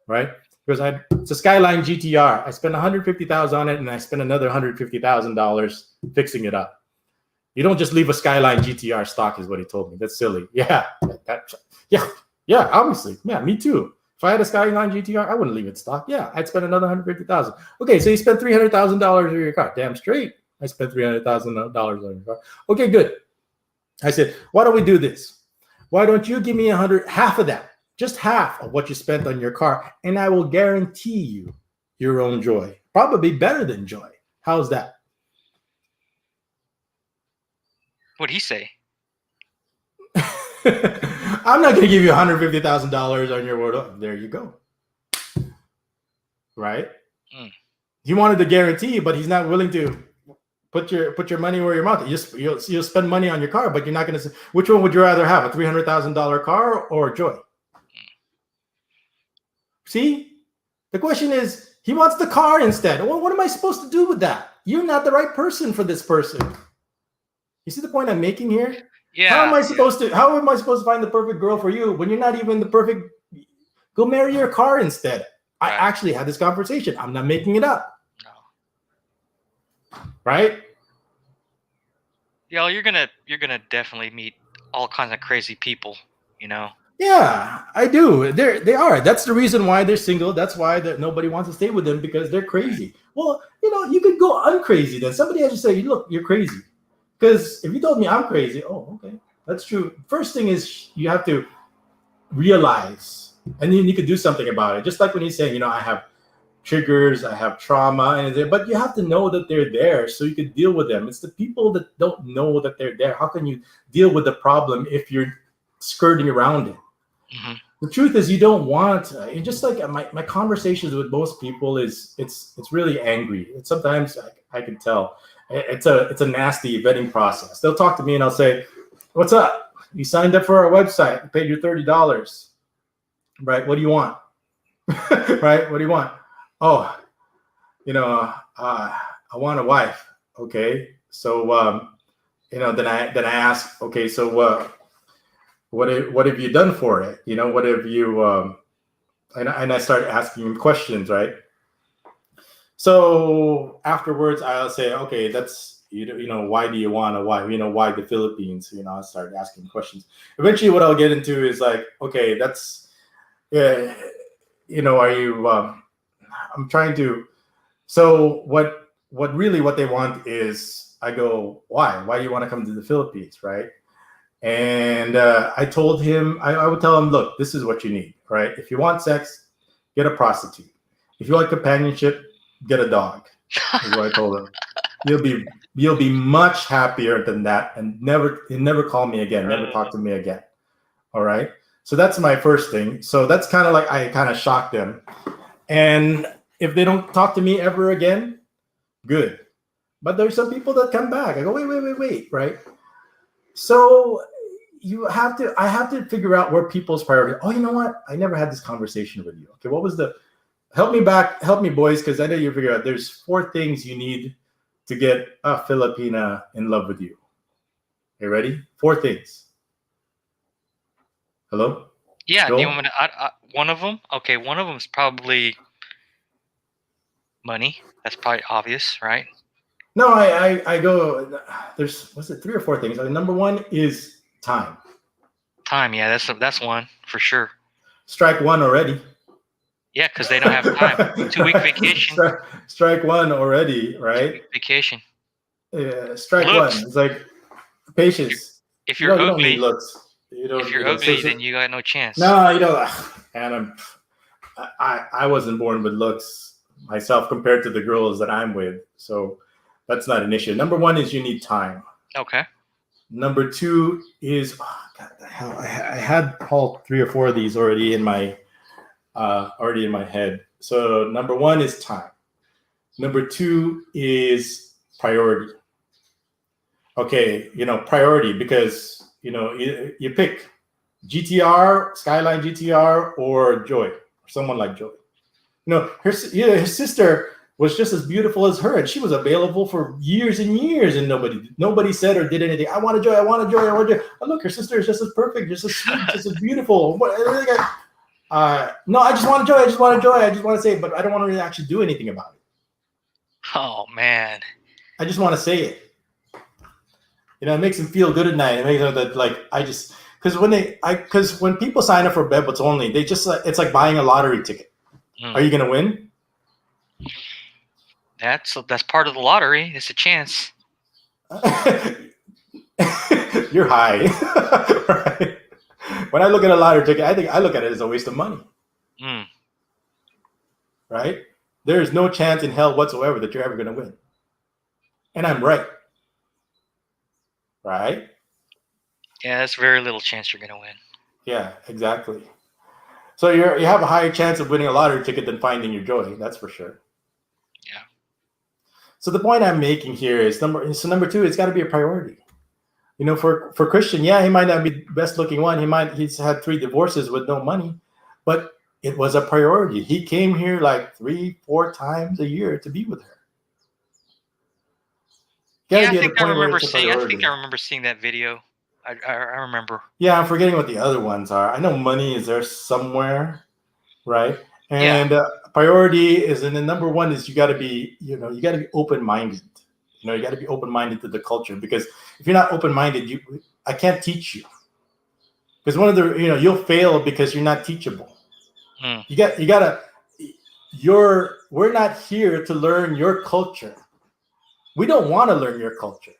[SPEAKER 1] right? Because it's a Skyline GTR. I spent $150,000 on it, and I spent another $150,000 fixing it up. You don't just leave a Skyline GTR stock, is what he told me. That's silly. Yeah, obviously. Yeah, me too. If I had a Skyline GTR, I wouldn't leave it stock. Yeah, I'd spend another $150,000. Okay, so you spent $300,000 on your car. Damn straight. I spent $300,000 on your car. Okay, good. I said, why don't we do this? Why don't you give me half of that, just half of what you spent on your car, and I will guarantee you your own joy. Probably better than joy. How's that?
[SPEAKER 2] What'd he say?
[SPEAKER 1] I'm not going to give you $150,000 on your word. There you go. Right? He wanted to guarantee, but he's not willing to put your money where your mouth is. You'll spend money on your car, but you're not going to. Which one would you rather have, a $300,000 car or joy? See, the question is, he wants the car instead. Well, what am I supposed to do with that? You're not the right person for this person. You see the point I'm making here?
[SPEAKER 2] Yeah.
[SPEAKER 1] How am I supposed to find the perfect girl for you when you're not even the perfect? Go marry your car instead. Right. I actually had this conversation. I'm not making it up. No. Right?
[SPEAKER 2] Yeah, you're gonna definitely meet all kinds of crazy people, you know.
[SPEAKER 1] Yeah, I do. They are. That's the reason why they're single. That's why nobody wants to stay with them, because they're crazy. Well, you could go uncrazy then. Somebody has to say, look, you're crazy. Because if you told me I'm crazy, oh, okay, that's true. First thing is you have to realize, and then you could do something about it. Just like when he's saying, I have triggers, I have trauma, but you have to know that they're there so you can deal with them. It's the people that don't know that they're there. How can you deal with the problem if you're skirting around it? Mm-hmm. The truth is, you don't want. Just like my conversations with most people it's really angry. Sometimes I can tell. It's a nasty vetting process. They'll talk to me and I'll say, "What's up? You signed up for our website. You paid your $30, right? What do you want? Right? What do you want? Oh, I want a wife. Okay, so then I ask, okay, so what have you done for it? What have you and I start asking him questions, right? So afterwards, I'll say, okay, that's, why do you want a wife? Why the Philippines? I start asking questions. Eventually, what I'll get into is like, okay, that's, are you? I'm trying to. So what they want is, I go, why? Why do you want to come to the Philippines, right? And I told him, I would tell him, look, this is what you need, right? If you want sex, get a prostitute. If you want companionship, get a dog. Is what I told him. You'll be much happier than that, and never call me again. Never talk to me again. All right. So that's my first thing. So that's kind of like, I kind of shocked them. And if they don't talk to me ever again, good. But there's some people that come back. I go, wait, right? So I have to figure out where people's priority. Oh, you know what? I never had this conversation with you. Okay, what was help me boys, because I know you figure out there's 4 things you need to get a Filipina in love with you. You ready? 4 things. Hello?
[SPEAKER 2] Yeah,
[SPEAKER 1] Joel?
[SPEAKER 2] do you want me to one of them? Okay, one of them is probably money. That's probably obvious, right?
[SPEAKER 1] No, I go, there's, 3 or 4 things. Number 1 is time.
[SPEAKER 2] Time, yeah, that's one for sure.
[SPEAKER 1] Strike 1 already.
[SPEAKER 2] Yeah, because they don't have time. 2-week vacation.
[SPEAKER 1] Strike 1 already, right?
[SPEAKER 2] 2-week vacation.
[SPEAKER 1] Strike
[SPEAKER 2] Looks.
[SPEAKER 1] 1. It's like patience.
[SPEAKER 2] If you're ugly,
[SPEAKER 1] you don't need looks.
[SPEAKER 2] If you're ugly, then you got no chance.
[SPEAKER 1] No, you don't. And I wasn't born with looks myself compared to the girls that I'm with, so that's not an issue. Number 1 is you need time.
[SPEAKER 2] Okay.
[SPEAKER 1] Number 2 is, God the hell, I had all 3 or 4 of these already in my head. So number 1 is time. Number 2 is priority. Okay, priority, because you pick GTR, Skyline GTR, or Joy, or someone like Joy. Her sister was just as beautiful as her, and she was available for years and years, and nobody said or did anything. I want a Joy. I want a Joy. I want a Joy. Oh, look, her sister is just as perfect, just as sweet, just as beautiful. No, I just want a Joy. I just want a Joy. I just want to say it, but I don't want to really actually do anything about it.
[SPEAKER 2] Oh man.
[SPEAKER 1] I just want to say it. It makes them feel good at night. It makes them that, like, because when people sign up for bebotsonly, they just, it's like buying a lottery ticket. Are you gonna win?
[SPEAKER 2] That's part of the lottery. It's a chance.
[SPEAKER 1] You're high. Right? When I look at a lottery ticket, I look at it as a waste of money.
[SPEAKER 2] Mm.
[SPEAKER 1] Right? There is no chance in hell whatsoever that you're ever going to win. And I'm right. Right?
[SPEAKER 2] Yeah, there's very little chance you're gonna win.
[SPEAKER 1] Yeah, exactly. So you have a higher chance of winning a lottery ticket than finding your joy. That's for sure.
[SPEAKER 2] Yeah.
[SPEAKER 1] So the point I'm making here is number two, it's got to be a priority. You know, for Christian, yeah, he might not be the best looking one. He's had 3 divorces with no money, but it was a priority. He came here like 3-4 times a year to be with her.
[SPEAKER 2] Yeah, I think I remember seeing that video. I remember.
[SPEAKER 1] Yeah, I'm forgetting what the other ones are. I know money is there somewhere, right? And priority is, and the number one is you got to be open-minded. You know, you got to be open-minded to the culture, because if you're not open-minded, I can't teach you. Because you'll fail because you're not teachable. We're not here to learn your culture. We don't want to learn your culture.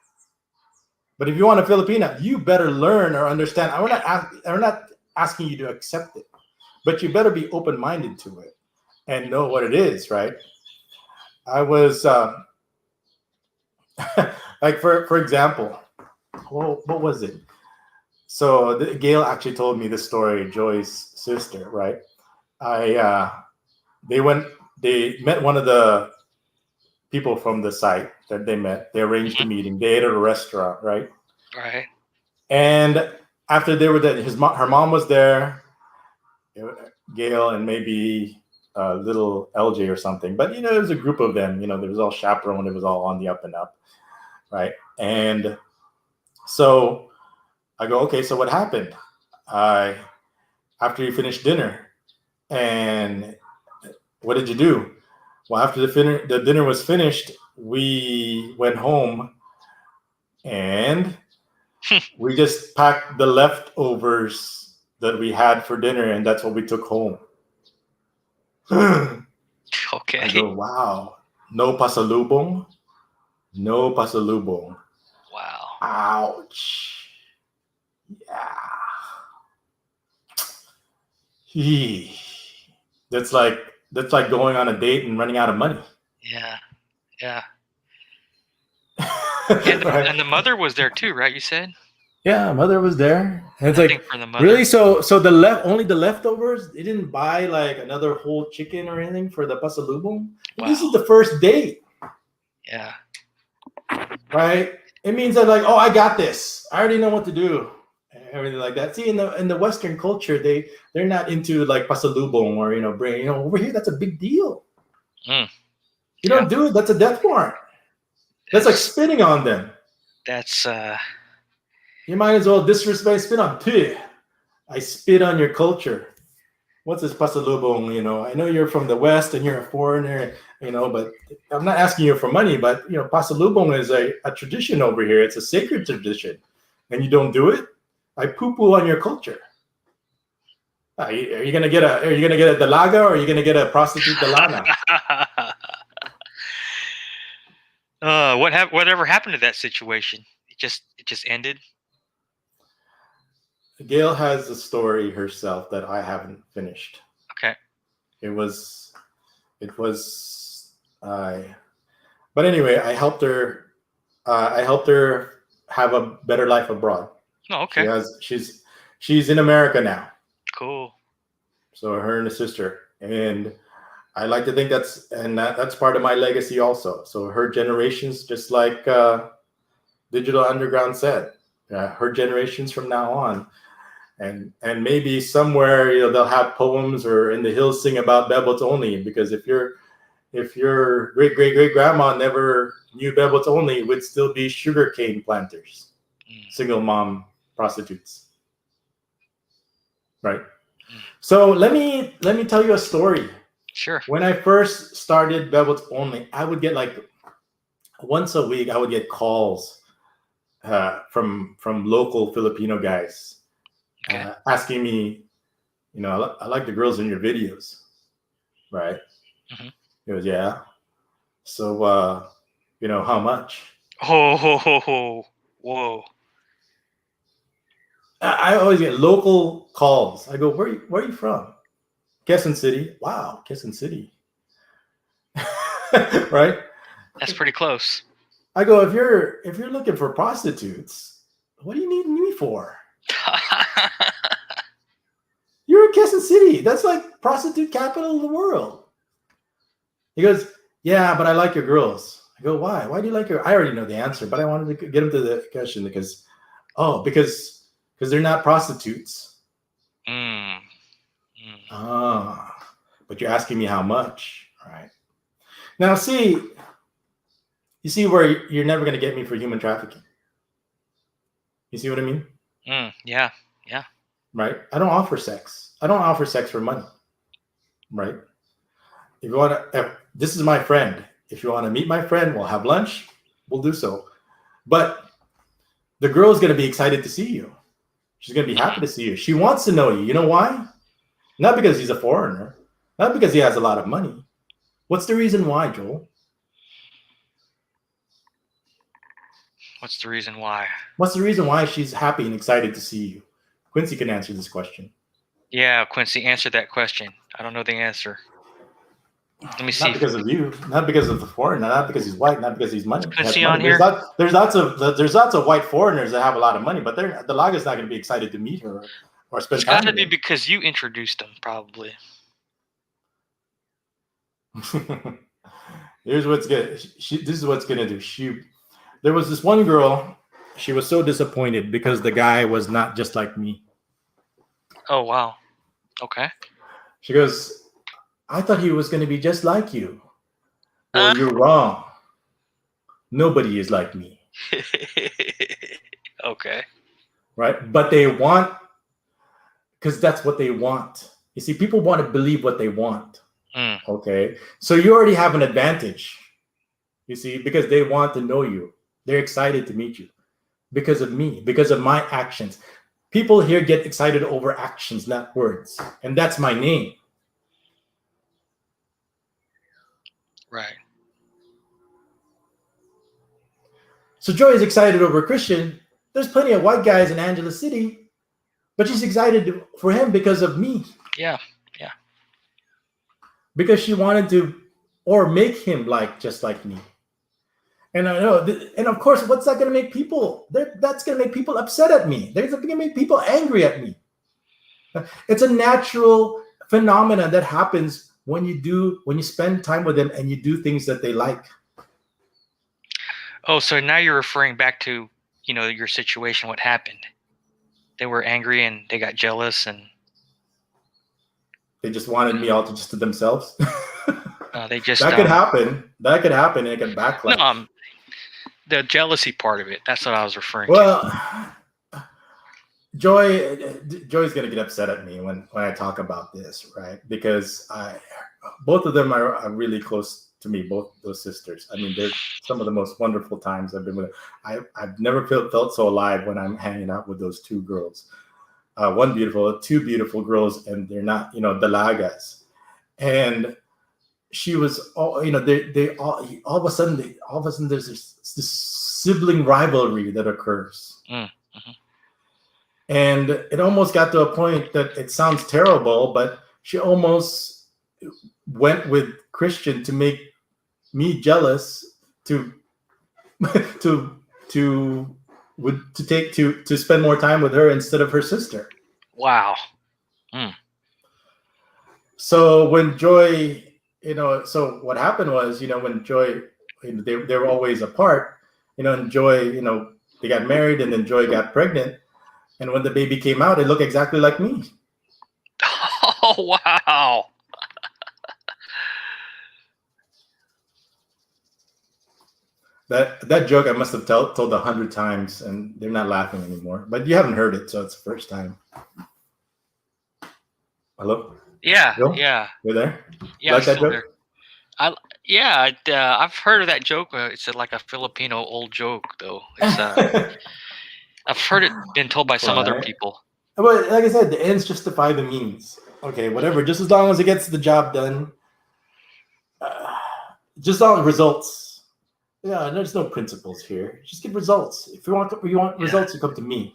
[SPEAKER 1] But if you want a Filipina, you better learn or understand. We're not asking you to accept it, but you better be open-minded to it and know what it is, right? I was like, for example, what was it? So Gail actually told me the story. Joy's sister, right? They met one of the people from the site that they met. They arranged a meeting. They ate at a restaurant, right?
[SPEAKER 2] Right.
[SPEAKER 1] And after they were there, her mom was there, Gail, and maybe little LJ or something. But it was a group of them. There was all chaperone. It was all on the up and up, right? And so I go, okay, so what happened? After you finished dinner, and what did you do? Well, after the dinner was finished, we went home and we just packed the leftovers that we had for dinner, and that's what we took home.
[SPEAKER 2] Okay.
[SPEAKER 1] I go, wow. No pasalubong. No pasalubong.
[SPEAKER 2] Wow.
[SPEAKER 1] Ouch. Yeah. That's like going on a date and running out of money.
[SPEAKER 2] Yeah.
[SPEAKER 1] Right?
[SPEAKER 2] And the mother was there too, right? You said?
[SPEAKER 1] Yeah, mother was there. And it's
[SPEAKER 2] Nothing for the mother.
[SPEAKER 1] Really? So only the leftovers? They didn't buy like another whole chicken or anything for the pasalubong? Wow. This is the first date.
[SPEAKER 2] Yeah.
[SPEAKER 1] Right? It means that like, oh, I got this. I already know what to do. Everything like that. See, in the Western culture, they're not into like pasalubong or bring over here. That's a big deal. You don't do it. That's a death warrant. That's like spitting on them.
[SPEAKER 2] That's
[SPEAKER 1] You might as well disrespect, spit on. I spit on your culture. What's this pasalubong? I know you're from the West and you're a foreigner. But I'm not asking you for money. But pasalubong is a tradition over here. It's a sacred tradition, and you don't do it. I poo-poo on your culture. Are you gonna get a dalaga, or are you gonna get a prostitute dalana?
[SPEAKER 2] Whatever happened to that situation? It just ended.
[SPEAKER 1] Gail has a story herself that I haven't finished.
[SPEAKER 2] Okay.
[SPEAKER 1] But anyway, I helped her. I helped her have a better life abroad.
[SPEAKER 2] Oh, okay.
[SPEAKER 1] She's in America now.
[SPEAKER 2] Cool.
[SPEAKER 1] So her and her sister, and I like to think that's part of my legacy also. So her generations, just like Digital Underground said, her generations from now on, and maybe somewhere they'll have poems, or in the hills sing about bebotsonly, because if your great grandma never knew bebotsonly, it would still be sugarcane planters, single mom prostitutes, right? So let me tell you a story.
[SPEAKER 2] Sure.
[SPEAKER 1] When I first started bebotsonly, I would get like once a week. I would get calls from local Filipino guys asking me, I like the girls in your videos, right? Mm-hmm. He goes, yeah. So, how much?
[SPEAKER 2] Oh, whoa.
[SPEAKER 1] I always get local calls. I go, where are you from? Quezon City. Wow, Quezon City. Right?
[SPEAKER 2] That's pretty close.
[SPEAKER 1] I go, if you're looking for prostitutes, what do you need me for? You're in Quezon City. That's like prostitute capital of the world. He goes, yeah, but I like your girls. I go, why? Why do you like her? I already know the answer, but I wanted to get him to the question because they're not prostitutes.
[SPEAKER 2] Mm.
[SPEAKER 1] But you're asking me how much, right? Now, you see where you're never going to get me for human trafficking. You see what I mean?
[SPEAKER 2] Yeah.
[SPEAKER 1] Right? I don't offer sex. I don't offer sex for money. Right? If you want to, this is my friend. If you want to meet my friend, we'll have lunch. We'll do so. But the girl's going to be excited to see you. She's going to be happy to see you. She wants to know you. You know why? Not because he's a foreigner. Not because he has a lot of money. What's the reason why, Joel?
[SPEAKER 2] What's the reason why?
[SPEAKER 1] What's the reason why she's happy and excited to see you? Quincy can answer this question.
[SPEAKER 2] Yeah, Quincy, answer that question. I don't know the answer. Let me see.
[SPEAKER 1] Not because of you, not because of the foreigner, not because he's white, not because he's money.
[SPEAKER 2] Quincy on
[SPEAKER 1] money.
[SPEAKER 2] here?
[SPEAKER 1] There's lots of white foreigners that have a lot of money, but the Laga's not going to be excited to meet her or spend
[SPEAKER 2] It's
[SPEAKER 1] time
[SPEAKER 2] got to
[SPEAKER 1] with
[SPEAKER 2] be
[SPEAKER 1] her.
[SPEAKER 2] because you introduced them, probably.
[SPEAKER 1] Here's what's good. This is what's going to do. There was this one girl. She was so disappointed because the guy was not just like me.
[SPEAKER 2] Oh, wow. Okay.
[SPEAKER 1] She goes, I thought he was going to be just like you. Well, you're wrong. Nobody is like me.
[SPEAKER 2] Okay.
[SPEAKER 1] Right? But they want, because that's what they want. You see, people want to believe what they want. Okay? So you already have an advantage. You see, because they want to know you. They're excited to meet you because of me, because of my actions. People here get excited over actions, not words. And that's my name.
[SPEAKER 2] Right.
[SPEAKER 1] So Joy is excited over Christian. There's plenty of white guys in Angeles City, but she's excited for him because of me.
[SPEAKER 2] Yeah.
[SPEAKER 1] Because she wanted to, or make him just like me. And I know, and of course, what's that going to make people? That's going to make people upset at me. That's going to make people angry at me. It's a natural phenomenon that happens when you spend time with them and you do things that they like.
[SPEAKER 2] Oh, so now you're referring back to, your situation, what happened. They were angry and they got jealous and
[SPEAKER 1] they just wanted me all to themselves.
[SPEAKER 2] They just
[SPEAKER 1] that could happen. That could happen and it could backfire.
[SPEAKER 2] No, the jealousy part of it. That's what I was referring to.
[SPEAKER 1] Well, Joy's gonna get upset at me when I talk about this, right? Because both of them are really close to me, both those sisters. I mean, they're some of the most wonderful times I've been with them. I've never felt so alive when I'm hanging out with those two girls. Two beautiful girls, and they're not, dalagas. And she was they all of a sudden there's this sibling rivalry that occurs.
[SPEAKER 2] Mm-hmm.
[SPEAKER 1] And it almost got to a point that it sounds terrible, but she almost went with Christian to make me jealous to spend more time with her instead of her sister.
[SPEAKER 2] Wow.
[SPEAKER 1] So when Joy, so what happened was, when Joy, they were always apart, and Joy, they got married and then Joy got pregnant. And when the baby came out, it looked exactly like me.
[SPEAKER 2] Oh, wow.
[SPEAKER 1] That joke I must have told 100 times, and they're not laughing anymore. But you haven't heard it, so it's the first time. Hello?
[SPEAKER 2] Yeah,
[SPEAKER 1] Bill?
[SPEAKER 2] yeah.
[SPEAKER 1] You're there?
[SPEAKER 2] Yeah,
[SPEAKER 1] like that joke?
[SPEAKER 2] I've heard of that joke. It's like a Filipino old joke, though. It's I've heard it been told by some other people.
[SPEAKER 1] But like I said, the ends justify the means. Okay, whatever. Just as long as it gets the job done. just all results. Yeah, there's no principles here. Just get results. If you want results, you come to me.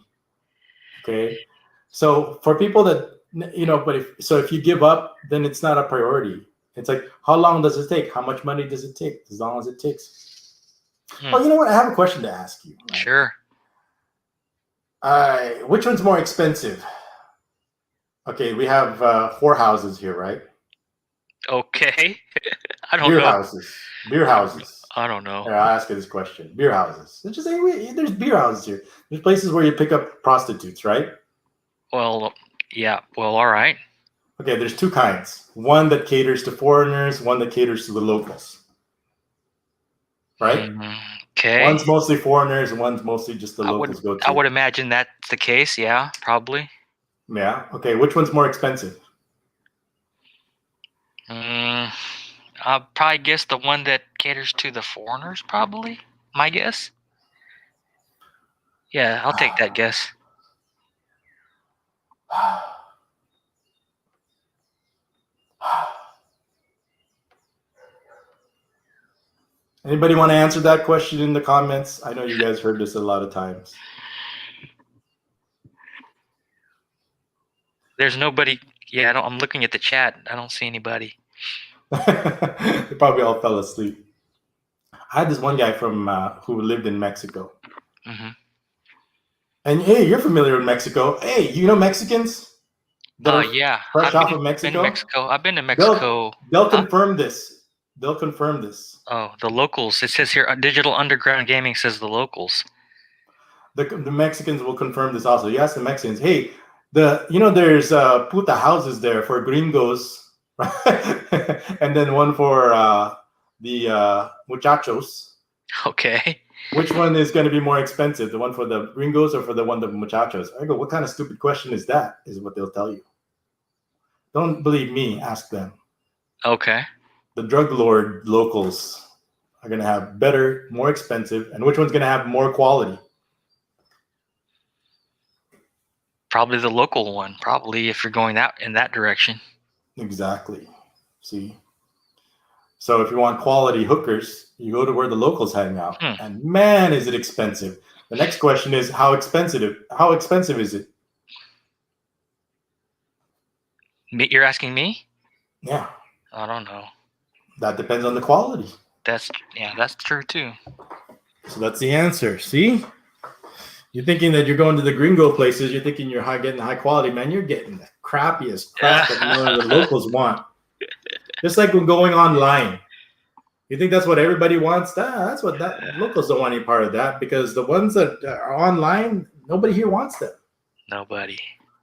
[SPEAKER 1] Okay. So for people that but if you give up, then it's not a priority. It's like, how long does it take? How much money does it take? As long as it takes. Oh, you know what? I have a question to ask you. Right?
[SPEAKER 2] Sure.
[SPEAKER 1] Which one's more expensive? Okay, we have 4 houses here, right?
[SPEAKER 2] Okay. I don't
[SPEAKER 1] Beer
[SPEAKER 2] know.
[SPEAKER 1] houses. Beer houses.
[SPEAKER 2] I don't know.
[SPEAKER 1] Here, I'll ask you this question. Beer houses. Let's just say there's beer houses here. There's places where you pick up prostitutes, right?
[SPEAKER 2] Well, yeah. Well, all right.
[SPEAKER 1] Okay, there's 2 kinds. One that caters to foreigners, one that caters to the locals. Right?
[SPEAKER 2] Okay.
[SPEAKER 1] One's mostly foreigners, and one's mostly just the locals go to.
[SPEAKER 2] I would imagine that's the case. Yeah, probably.
[SPEAKER 1] Yeah. Okay. Which one's more expensive?
[SPEAKER 2] I'll probably guess the one that caters to the foreigners. Probably, my guess. Yeah, I'll take that guess.
[SPEAKER 1] Anybody want to answer that question in the comments? I know you guys heard this a lot of times.
[SPEAKER 2] There's nobody. Yeah, I'm looking at the chat. I don't see anybody.
[SPEAKER 1] They probably all fell asleep. I had this one guy from who lived in Mexico.
[SPEAKER 2] Mm-hmm.
[SPEAKER 1] And hey, you're familiar with Mexico. Hey, you know Mexicans?
[SPEAKER 2] Yeah.
[SPEAKER 1] Fresh off of Mexico?
[SPEAKER 2] I've been to Mexico.
[SPEAKER 1] They'll confirm this. They'll confirm this.
[SPEAKER 2] Oh, the locals. It says here, Digital Underground Gaming says the locals.
[SPEAKER 1] The Mexicans will confirm this also. You ask the Mexicans, hey, there's puta houses there for gringos, and then one for the muchachos.
[SPEAKER 2] Okay.
[SPEAKER 1] Which one is going to be more expensive? The one for the gringos or for the one the muchachos? I go, what kind of stupid question is that? Is what they'll tell you. Don't believe me. Ask them.
[SPEAKER 2] Okay.
[SPEAKER 1] The drug lord locals are going to have better, more expensive, and which one's going to have more quality?
[SPEAKER 2] Probably the local one. Probably if you're going in that direction.
[SPEAKER 1] Exactly. See? So if you want quality hookers, you go to where the locals hang out. And man, is it expensive. The next question is how expensive is it?
[SPEAKER 2] You're asking me?
[SPEAKER 1] Yeah.
[SPEAKER 2] I don't know.
[SPEAKER 1] That depends on the quality.
[SPEAKER 2] That's true too.
[SPEAKER 1] So that's the answer. See? You're thinking that you're going to the gringo places. You're thinking you're getting high quality. Man, you're getting the crappiest crap that none of the locals want. Just like when going online. You think that's what everybody wants? That's what locals don't want any part of that, because the ones that are online, nobody here wants them.
[SPEAKER 2] Nobody.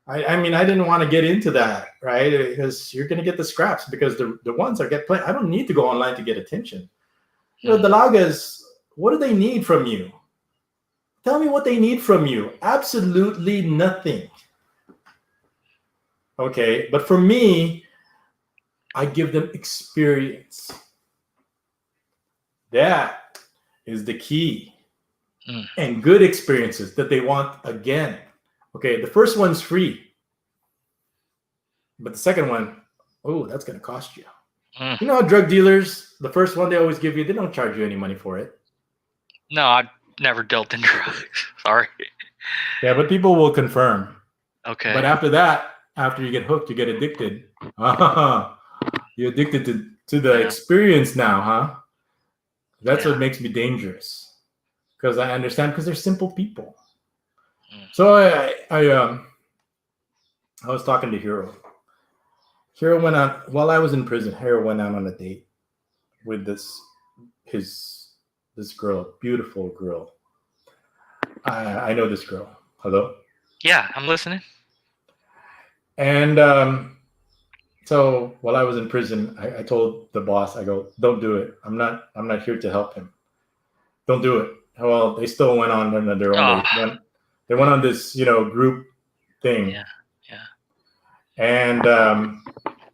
[SPEAKER 1] I mean, I didn't want to get into that, right? Because you're going to get the scraps, because the ones that get played, I don't need to go online to get attention. The Lagas, what do they need from you? Tell me what they need from you. Absolutely nothing. Okay, but for me, I give them experience. That is the key. And good experiences that they want again. Okay, the first one's free. But the second one, that's going to cost you. You know how drug dealers, the first one they always give you, they don't charge you any money for it.
[SPEAKER 2] No, I've never dealt in drugs. Sorry.
[SPEAKER 1] Yeah, but people will confirm.
[SPEAKER 2] Okay.
[SPEAKER 1] But after that, after you get hooked, you get addicted. You're addicted to the experience now, huh? That's what makes me dangerous. Because I understand, because they're simple people. So I was talking to Hiro. Hiro went on, while I was in prison, Hiro went out on a date with this girl, beautiful girl. I know this girl. Hello?
[SPEAKER 2] Yeah, I'm listening.
[SPEAKER 1] And so while I was in prison, I told the boss, I go, don't do it. I'm not here to help him. Don't do it. Well, they still went on their own. They went on this, group thing.
[SPEAKER 2] Yeah.
[SPEAKER 1] And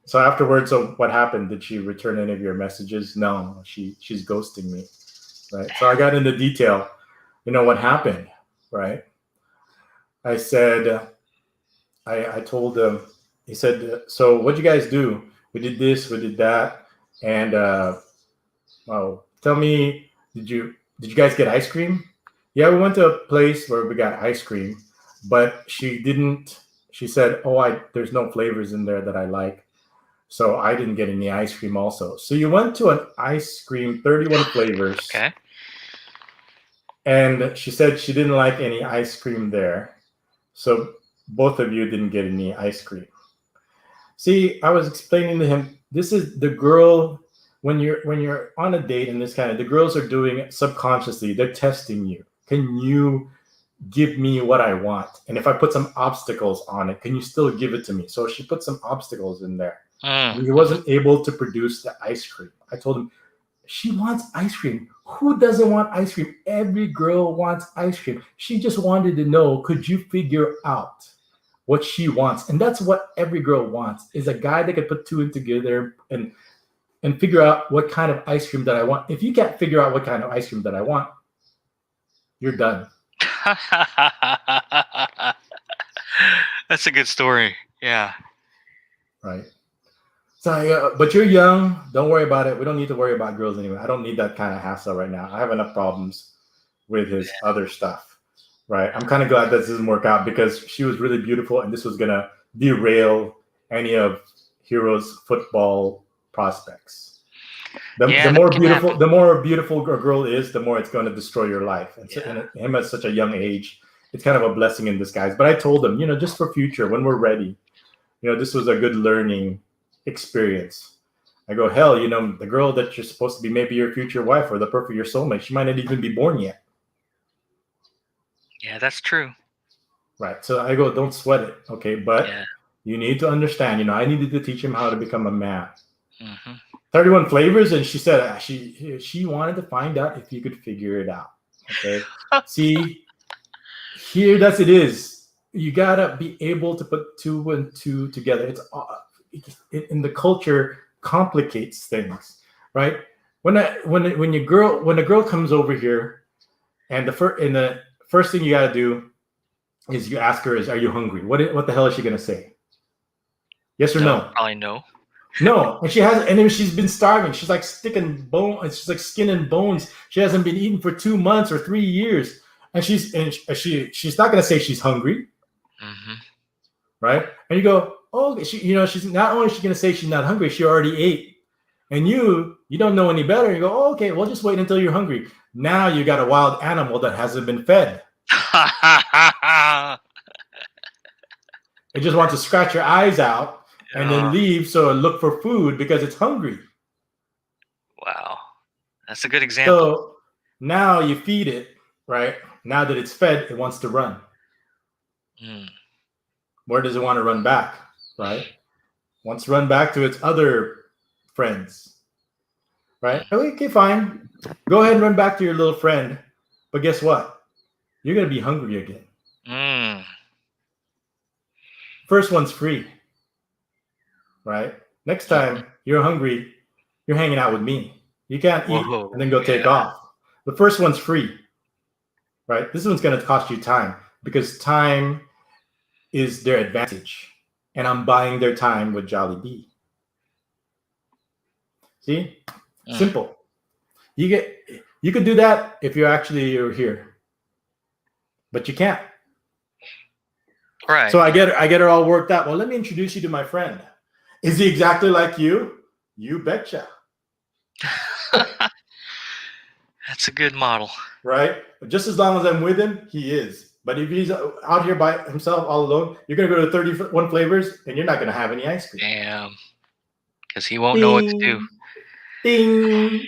[SPEAKER 1] so afterwards, so what happened? Did she return any of your messages? No, she's ghosting me. Right. So I got into detail, what happened, right? I said, I told him, he said, so what'd you guys do? We did this, we did that. And Oh, tell me, did you guys get ice cream? Yeah, we went to a place where we got ice cream, but she didn't. She said, "Oh, I there's no flavors in there that I like." So I didn't get any ice cream also. So you went to an ice cream, 31 flavors,
[SPEAKER 2] Okay.
[SPEAKER 1] and she said she didn't like any ice cream there. So both of you didn't get any ice cream. See, I was explaining to him, this is the girl when you're on a date and this kind of the girls are doing it subconsciously. They're testing you. Can you give me what I want? And if I put some obstacles on it, can you still give it to me? So she put some obstacles in there. And he wasn't able to produce the ice cream. I told him, she wants ice cream. Who doesn't want ice cream? Every girl wants ice cream. She just wanted to know, could you figure out what she wants? And that's what every girl wants, is a guy that could put two and together and figure out what kind of ice cream that I want. If you can't figure out what kind of ice cream that I want, you're done.
[SPEAKER 2] That's a good story. Yeah.
[SPEAKER 1] Right. So, but you're young. Don't worry about it. We don't need to worry about girls anyway. I don't need that kind of hassle right now. I have enough problems with his other stuff. Right. I'm kind of glad that this doesn't work out because she was really beautiful and this was going to derail any of Hiro's football prospects. The more beautiful a girl is, the more it's going to destroy your life. And, and him at such a young age, it's kind of a blessing in disguise. But I told him, just for future, when we're ready, this was a good learning experience. I go, hell, the girl that you're supposed to be maybe your future wife or your soulmate, she might not even be born yet.
[SPEAKER 2] Yeah, that's true.
[SPEAKER 1] Right. So I go, don't sweat it. Okay. But you need to understand, I needed to teach him how to become a man. 31 flavors. And she said she wanted to find out if you could figure it out. Okay. See, here it is. You got to be able to put two and two together. It's in the culture complicates things, right? When a girl comes over here, and the first thing you got to do is you ask her, are you hungry? What the hell is she gonna say? Yes or no?
[SPEAKER 2] Probably no.
[SPEAKER 1] No, and then she's been starving. She's like skin and bones. She hasn't been eating for 2 months or 3 years, and she's not gonna say she's hungry, right? And you go, oh, she's not only gonna say she's not hungry, she already ate, and you don't know any better. You go, oh, okay, well, just wait until you're hungry. Now you got a wild animal that hasn't been fed. It just wants to scratch your eyes out and then leave, so look for food because it's hungry.
[SPEAKER 2] Wow, that's a good example.
[SPEAKER 1] So now you feed it, right? Now that it's fed, it wants to run. Where does it want to run back, right? Wants to run back to its other friends, right? Okay, fine. Go ahead and run back to your little friend. But guess what? You're going to be hungry again. First one's free, right? Next time you're hungry, you're hanging out with me. You can't eat and then go take off. The first one's free, right? This one's going to cost you time because time is their advantage. And I'm buying their time with Jollibee. See? Simple. You could do that if you're here. But you can't.
[SPEAKER 2] Right.
[SPEAKER 1] So I get her all worked out. Well, let me introduce you to my friend. Is he exactly like you? You betcha.
[SPEAKER 2] That's a good model.
[SPEAKER 1] Right? Just as long as I'm with him, he is. But if he's out here by himself all alone, you're going to go to 31 flavors and you're not going to have any ice cream.
[SPEAKER 2] Damn. Because he won't know what to do.
[SPEAKER 1] Ding.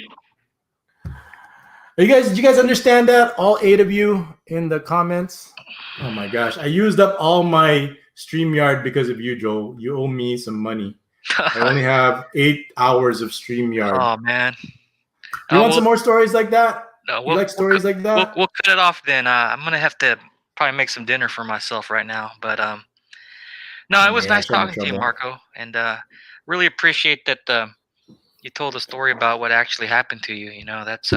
[SPEAKER 1] Did you guys understand that? All 8 of you in the comments? Oh my gosh. I used up all my StreamYard because of you, Joel. You owe me some money. I only have 8 hours of StreamYard.
[SPEAKER 2] Oh, man.
[SPEAKER 1] You want some more stories like that?
[SPEAKER 2] No,
[SPEAKER 1] you like stories like that?
[SPEAKER 2] We'll cut it off then. I'm going to have to probably make some dinner for myself right now. But no, it was nice talking to you, Marco. And really appreciate that you told a story about what actually happened to you. That's...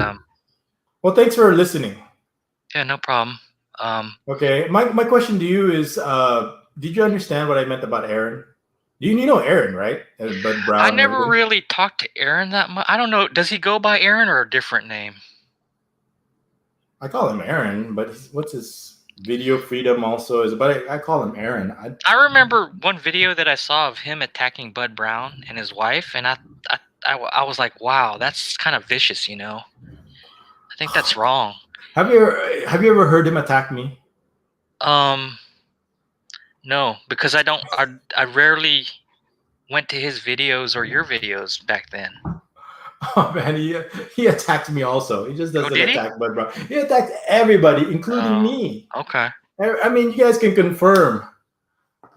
[SPEAKER 1] Well, thanks for listening.
[SPEAKER 2] Yeah, no problem.
[SPEAKER 1] Okay, my question to you is, did you understand what I meant about Aaron? You know Aaron, right? Bud Brown.
[SPEAKER 2] I
[SPEAKER 1] and
[SPEAKER 2] never
[SPEAKER 1] everything.
[SPEAKER 2] really talked to Aaron that much. I don't know. Does he go by Aaron or a different name?
[SPEAKER 1] I call him Aaron, but what's his video freedom also is? But I call him Aaron.
[SPEAKER 2] I remember one video that I saw of him attacking Bud Brown and his wife, and I was like, wow, that's kind of vicious, you know. I think that's wrong.
[SPEAKER 1] Have you ever heard him attack me?
[SPEAKER 2] No, because I rarely went to his videos or your videos back then.
[SPEAKER 1] Oh man, he attacked me also. He just doesn't
[SPEAKER 2] did he?
[SPEAKER 1] attack Bud Brown. He attacked everybody, including me.
[SPEAKER 2] Okay.
[SPEAKER 1] I mean, you guys can confirm.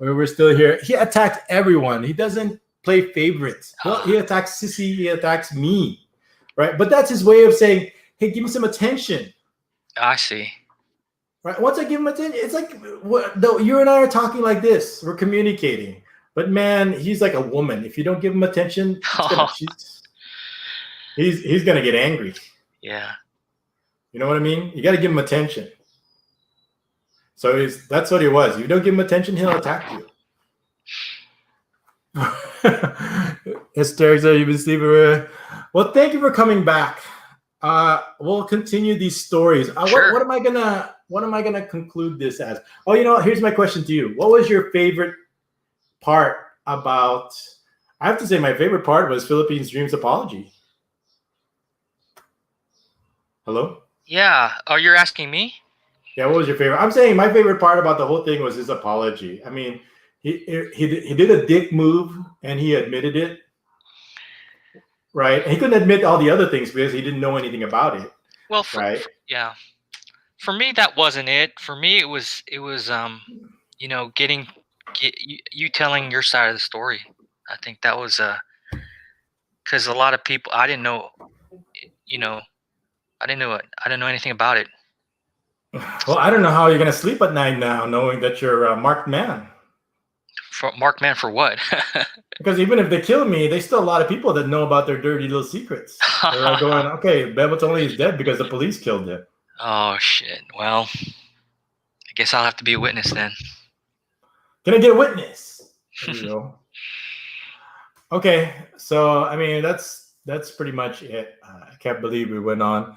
[SPEAKER 1] We're still here. He attacked everyone. He doesn't play favorites. Well, he attacks Sissy. He attacks me, right? But that's his way of saying, "Hey, give me some attention."
[SPEAKER 2] I see.
[SPEAKER 1] Right? Once I give him attention, it's like you and I are talking like this. We're communicating. But man, he's like a woman. If you don't give him attention, he's gonna get angry.
[SPEAKER 2] Yeah. You
[SPEAKER 1] know what I mean? You got to give him attention. So that's what he was. If you don't give him attention, he'll attack you. Hysterics, you've been sleeping. Well, thank you for coming back. We'll continue these stories.
[SPEAKER 2] Sure.
[SPEAKER 1] What am I gonna conclude this as? Oh, here's my question to you. What was your favorite part about? I have to say, my favorite part was Philippine Dreams apology. Hello?
[SPEAKER 2] Yeah. Oh, you're asking me?
[SPEAKER 1] Yeah, what was your favorite? I'm saying my favorite part about the whole thing was his apology. I mean, he did a dick move and he admitted it, right? And he couldn't admit all the other things because he didn't know anything about it.
[SPEAKER 2] Well,
[SPEAKER 1] right?
[SPEAKER 2] Yeah. For me, that wasn't it. For me, it was you telling your side of the story. I think that was because a lot of people, I didn't know, I didn't know anything about it.
[SPEAKER 1] Well, I don't know how you're gonna sleep at night now, knowing that you're a marked man.
[SPEAKER 2] Marked man for what?
[SPEAKER 1] Because even if they kill me, there's still a lot of people that know about their dirty little secrets. They're all going, okay, bebotsonly is dead because the police killed him.
[SPEAKER 2] Oh shit! Well, I guess I'll have to be a witness then.
[SPEAKER 1] Can I get a witness? There you go. Okay, so I mean that's pretty much it. I can't believe we went on.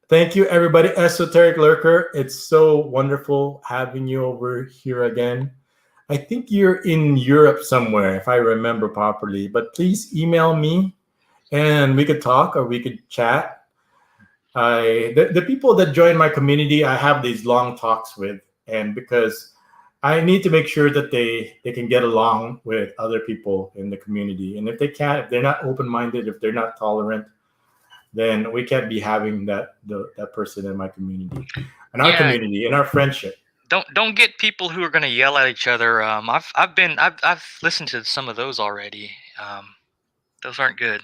[SPEAKER 1] Thank you, everybody. Esoteric Lurker, it's so wonderful having you over here again. I think you're in Europe somewhere, if I remember properly. But please email me, and we could talk or we could chat. The people that join my community, I have these long talks with, and because I need to make sure that they can get along with other people in the community. And if they can't, if they're not open-minded, if they're not tolerant, then we can't be having that person in my community, in our community, in our friendship.
[SPEAKER 2] Don't get people who are going to yell at each other. I've listened to some of those already. Those aren't good.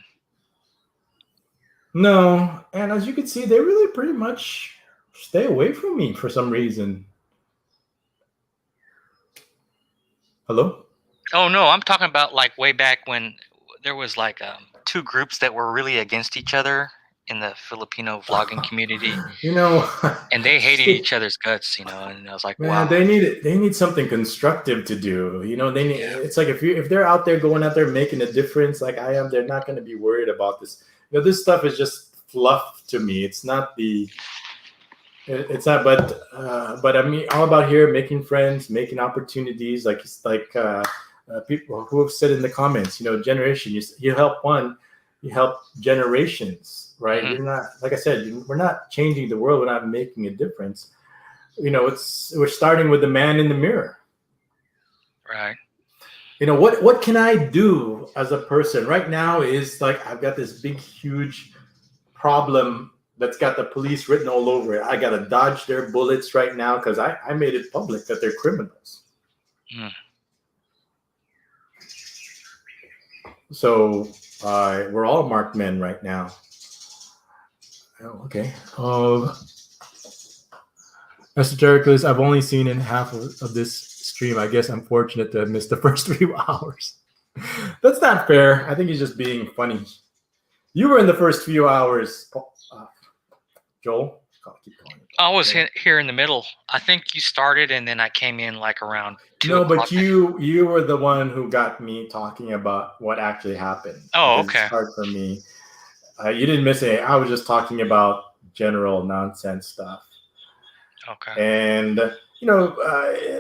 [SPEAKER 1] No, and as you can see, they really pretty much stay away from me for some reason. Hello?
[SPEAKER 2] Oh no, I'm talking about like way back when there was like two groups that were really against each other in the Filipino vlogging community. And they hated each other's guts, and I was like, wow.
[SPEAKER 1] They need something constructive to do. They need it's like if they're out there going out there making a difference like I am, they're not going to be worried about this. This stuff is just fluff to me. It's not but I mean all about here making friends, making opportunities, like people who have said in the comments, generation, you help one, you help generations, right?
[SPEAKER 2] Mm-hmm.
[SPEAKER 1] You're not, like I said, we're not changing the world, we're not making a difference. We're starting with the man in the mirror.
[SPEAKER 2] Right.
[SPEAKER 1] What can I do as a person right now is like I've got this big huge problem that's got the police written all over it. I got to dodge their bullets right now because I made it public that they're criminals.
[SPEAKER 2] Mm.
[SPEAKER 1] So we're all marked men right now. Oh, okay. Esotericus, I've only seen in half of this stream. I guess I'm fortunate to have missed the first 3 hours. That's not fair. I think he's just being funny. You were in the first few hours, Joel. keep calling it.
[SPEAKER 2] I was here in the middle. I think you started, and then I came in like around 2
[SPEAKER 1] No,
[SPEAKER 2] o'clock.
[SPEAKER 1] but you were the one who got me talking about what actually happened.
[SPEAKER 2] Oh,
[SPEAKER 1] because
[SPEAKER 2] okay.
[SPEAKER 1] It's hard for me. You didn't miss it. I was just talking about general nonsense stuff.
[SPEAKER 2] Okay.
[SPEAKER 1] And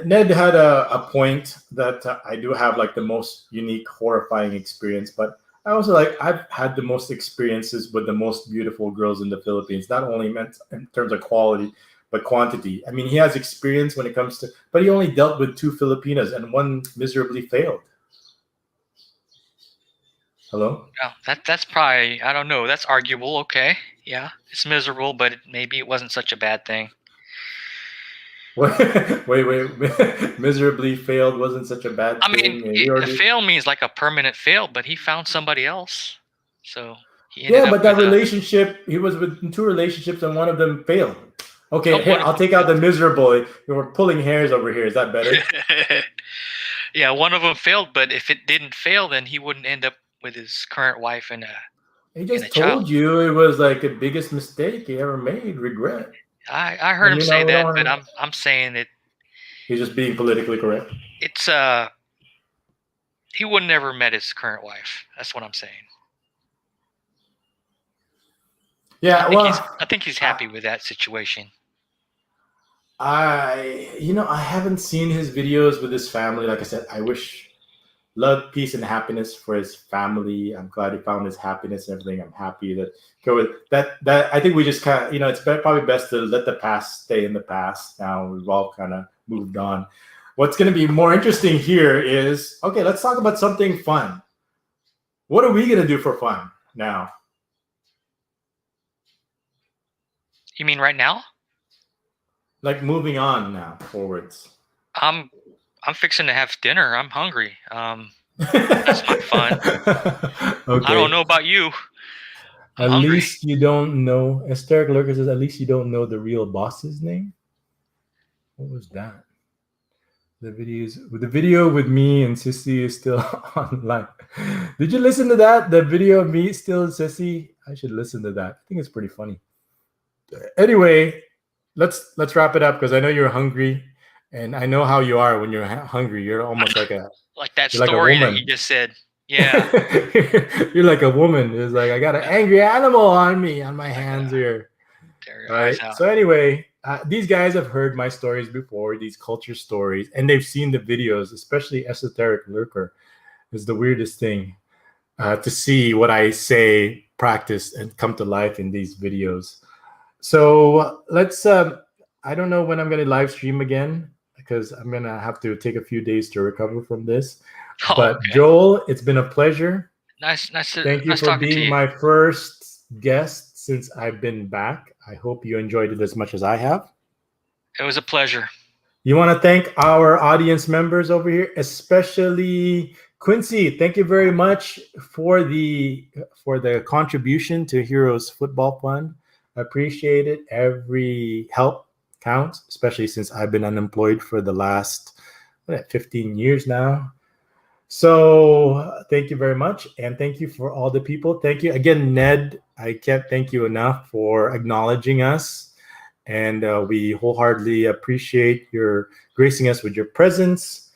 [SPEAKER 1] Ned had a point that I do have like the most unique, horrifying experience, but I also like I've had the most experiences with the most beautiful girls in the Philippines, not only meant in terms of quality, but quantity. I mean, he has experience when it comes to, but he only dealt with 2 Filipinas and one miserably failed. Hello?
[SPEAKER 2] Yeah, that's probably, I don't know. That's arguable. Okay. Yeah, it's miserable, but maybe it wasn't such a bad thing.
[SPEAKER 1] Wait. Miserably failed wasn't such a bad
[SPEAKER 2] I
[SPEAKER 1] thing.
[SPEAKER 2] mean, a fail means like a permanent fail, but he found somebody else. So he ended
[SPEAKER 1] Yeah,
[SPEAKER 2] up
[SPEAKER 1] but that
[SPEAKER 2] with
[SPEAKER 1] relationship, he was in 2 relationships and one of them failed. Okay, here,
[SPEAKER 2] one of
[SPEAKER 1] I'll
[SPEAKER 2] them
[SPEAKER 1] take out the miserable. We're pulling hairs over here. Is that better?
[SPEAKER 2] Yeah, one of them failed, but if it didn't fail, then he wouldn't end up with his current wife and
[SPEAKER 1] He
[SPEAKER 2] a
[SPEAKER 1] just
[SPEAKER 2] child.
[SPEAKER 1] told you it was like the biggest mistake he ever made. Regret.
[SPEAKER 2] I heard him say that, but I'm saying that
[SPEAKER 1] he's just being politically correct.
[SPEAKER 2] it's he would never met his current wife. That's what I'm saying.
[SPEAKER 1] Yeah,
[SPEAKER 2] I think he's happy with that situation.
[SPEAKER 1] I haven't seen his videos with his family. Like I said, I wish love, peace, and happiness for his family. I'm glad he found his happiness and everything. I'm happy that go with that. I think we just kind of, it's probably best to let the past stay in the past. Now we've all kind of moved on. What's going to be more interesting here is, okay, let's talk about something fun. What are we going to do for fun now?
[SPEAKER 2] You mean right now?
[SPEAKER 1] Like moving on now, forwards.
[SPEAKER 2] I'm fixing to have dinner. I'm hungry. That's my fun.
[SPEAKER 1] Okay.
[SPEAKER 2] I don't know about you.
[SPEAKER 1] At least you don't know. Esoteric Lurker says, at least you don't know the real boss's name. What was that? The video with me and Sissy is still online. Did you listen to that? The video of me still and Sissy? I should listen to that. I think it's pretty funny. Anyway, let's wrap it up because I know you're hungry, and I know how you are when you're hungry. You're almost like
[SPEAKER 2] that story that you just said. Yeah.
[SPEAKER 1] You're like a woman. It's like I got an angry animal on my hands here. All right. So anyway, these guys have heard my stories before, these culture stories, and they've seen the videos, especially Esoteric Lurker is the weirdest thing to see what I say, practice, and come to life in these videos. So let's, I don't know when I'm going to live stream again because I'm going to have to take a few days to recover from this. But okay. Joel, it's been a pleasure.
[SPEAKER 2] Nice.
[SPEAKER 1] Thank you for being my first guest since I've been back. I hope you enjoyed it as much as I have.
[SPEAKER 2] It was a pleasure.
[SPEAKER 1] You want to thank our audience members over here, especially Quincy. Thank you very much for the contribution to Hiro's Football Fund. I appreciate it. Every help counts, especially since I've been unemployed for the last 15 years now. So thank you very much. And thank you for all the people. Thank you again, Ned. I can't thank you enough for acknowledging us. And we wholeheartedly appreciate your gracing us with your presence.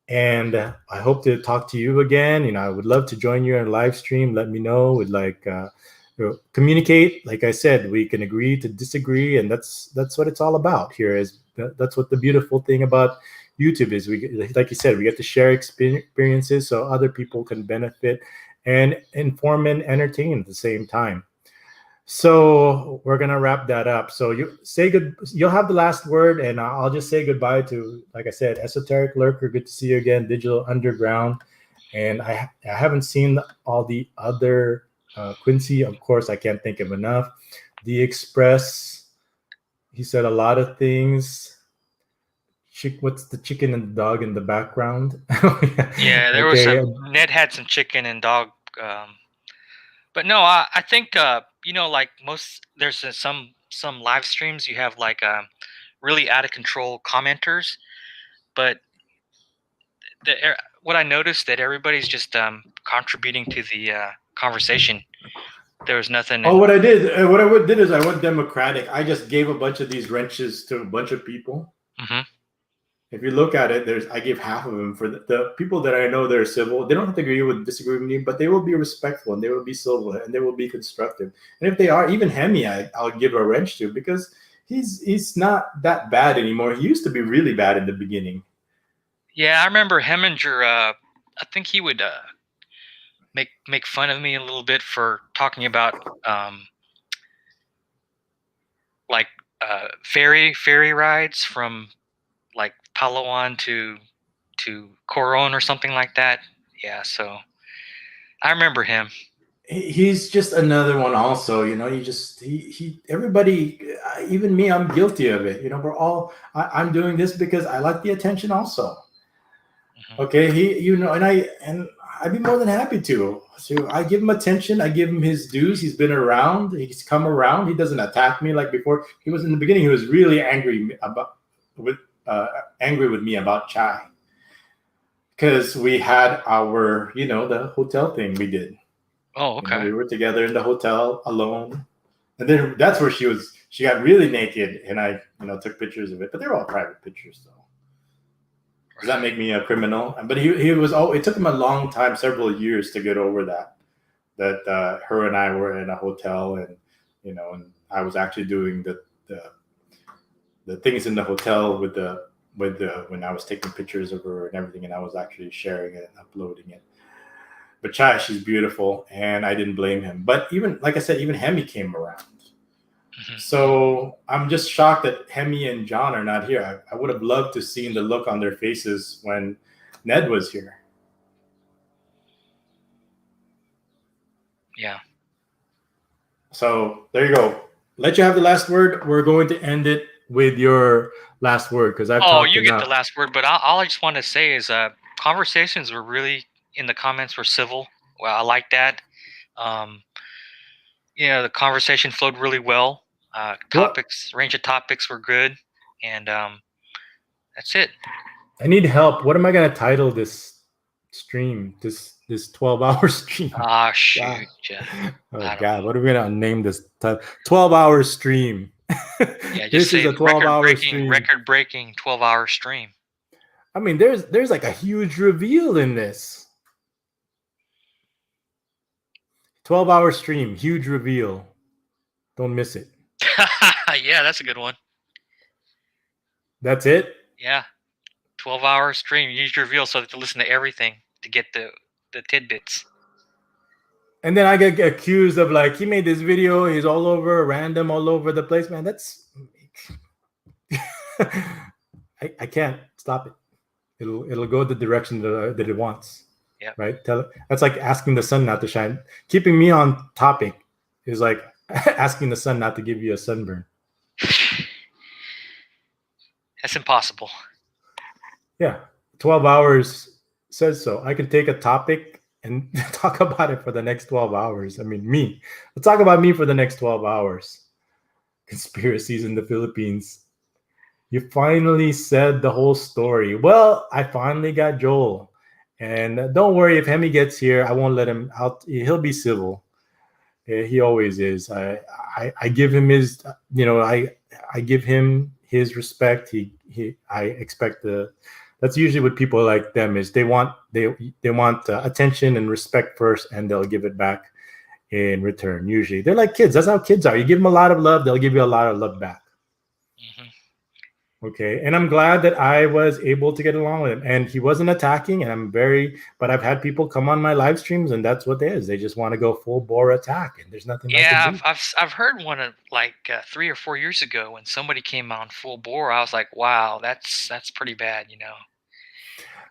[SPEAKER 1] And I hope to talk to you again. I would love to join you on a live stream. Let me know. Would like communicate. Like I said, we can agree to disagree, and that's what it's all about here. That's what the beautiful thing about YouTube is. We, like you said, we get to share experiences so other people can benefit and inform and entertain at the same time. So we're gonna wrap that up. So you'll have the last word, and I'll just say goodbye to, like I said, Esoteric Lurker. Good to see you again, Digital Underground. And I haven't seen all the other Quincy. Of course, I can't think of enough. The Express. He said a lot of things. What's the chicken and the dog in the background?
[SPEAKER 2] Yeah, there was Ned had some chicken and dog. But no, I think like there's some live streams you have like really out of control commenters, but what I noticed that everybody's just contributing to the conversation. There was nothing.
[SPEAKER 1] Oh, what I did is I went democratic. I just gave a bunch of these wrenches to a bunch of people.
[SPEAKER 2] Mm-hmm.
[SPEAKER 1] If you look at it, I give half of them for the people that I know that are civil. They don't have to disagree with me, but they will be respectful and they will be civil and they will be constructive. And if they are, even Hemi, I'll give a wrench to, because he's not that bad anymore. He used to be really bad in the beginning.
[SPEAKER 2] Yeah, I remember Heminger. I think he would make fun of me a little bit for talking about like ferry rides from like Palawan to Coron or something like that. Yeah, so I remember him.
[SPEAKER 1] He's just another one also, everybody, even me, I'm guilty of it. We're all, I'm doing this because I like the attention also.
[SPEAKER 2] Mm-hmm.
[SPEAKER 1] Okay. And I'd be more than happy to. So I give him attention. I give him his dues. He's been around. He's come around. He doesn't attack me like before. He was in the beginning. He was really angry with me about Chai, because we had our, the hotel thing we did.
[SPEAKER 2] Oh, okay.
[SPEAKER 1] We were together in the hotel alone, and then that's where she got really naked, and I, took pictures of it. But they're all private pictures, though. Does that make me a criminal? But he was. Oh, it took him a long time, several years, to get over that her and I were in a hotel, and and I was actually doing the things in the hotel with the when I was taking pictures of her and everything, and I was actually sharing it and uploading it. But Chai, she's beautiful, and I didn't blame him. But even, like I said, even Hemi came around. Mm-hmm. So I'm just shocked that Hemi and John are not here. I would have loved to see the look on their faces when Ned was here.
[SPEAKER 2] Yeah.
[SPEAKER 1] So there you go. Let you have the last word. We're going to end it with your last word, because I've talked
[SPEAKER 2] you
[SPEAKER 1] enough.
[SPEAKER 2] Get the last word. But all I just want to say is conversations were really, in the comments, were civil. Well, I like that. The conversation flowed really well. Range of topics were good, and that's it.
[SPEAKER 1] I need help. What am I going to title this stream? This 12-hour stream?
[SPEAKER 2] Ah, shoot.
[SPEAKER 1] Oh God, what are we going to name this? 12-hour stream.
[SPEAKER 2] Yeah, just say
[SPEAKER 1] is a 12-hour stream.
[SPEAKER 2] Record-breaking 12-hour stream.
[SPEAKER 1] I mean, there's like a huge reveal in this. 12-hour stream, huge reveal. Don't miss it.
[SPEAKER 2] Yeah, that's a good one.
[SPEAKER 1] That's it?
[SPEAKER 2] Yeah. 12-hour stream, huge reveal, so that to listen to everything to get the tidbits.
[SPEAKER 1] And then I get accused of, like, he made this video, he's all over, random, all over the place. Man, that's... I can't stop it. It'll go the direction that it wants.
[SPEAKER 2] Yeah.
[SPEAKER 1] Right? That's like asking the sun not to shine. Keeping me on topic is like asking the sun not to give you a sunburn.
[SPEAKER 2] That's impossible.
[SPEAKER 1] Yeah. 12 hours says so. I can take a topic and talk about it for the next 12 hours. I mean, me. Let's talk about me for the next 12 hours. Conspiracies in the Philippines. You finally said the whole story. Well, I finally got Joel. And don't worry, if Hemi gets here, I won't let him out. He'll be civil. He always is. I give him his, I give him his respect. I expect that's usually what people like them is. They want attention and respect first, and they'll give it back in return. Usually, they're like kids. That's how kids are. You give them a lot of love, they'll give you a lot of love back.
[SPEAKER 2] Mm-hmm.
[SPEAKER 1] Okay, and I'm glad that I was able to get along with him, and he wasn't attacking. And but I've had people come on my live streams, and that's what it is. They just want to go full bore attack, and there's nothing.
[SPEAKER 2] Yeah, I've heard one of 3 or 4 years ago when somebody came on full bore. I was like, wow, that's pretty bad,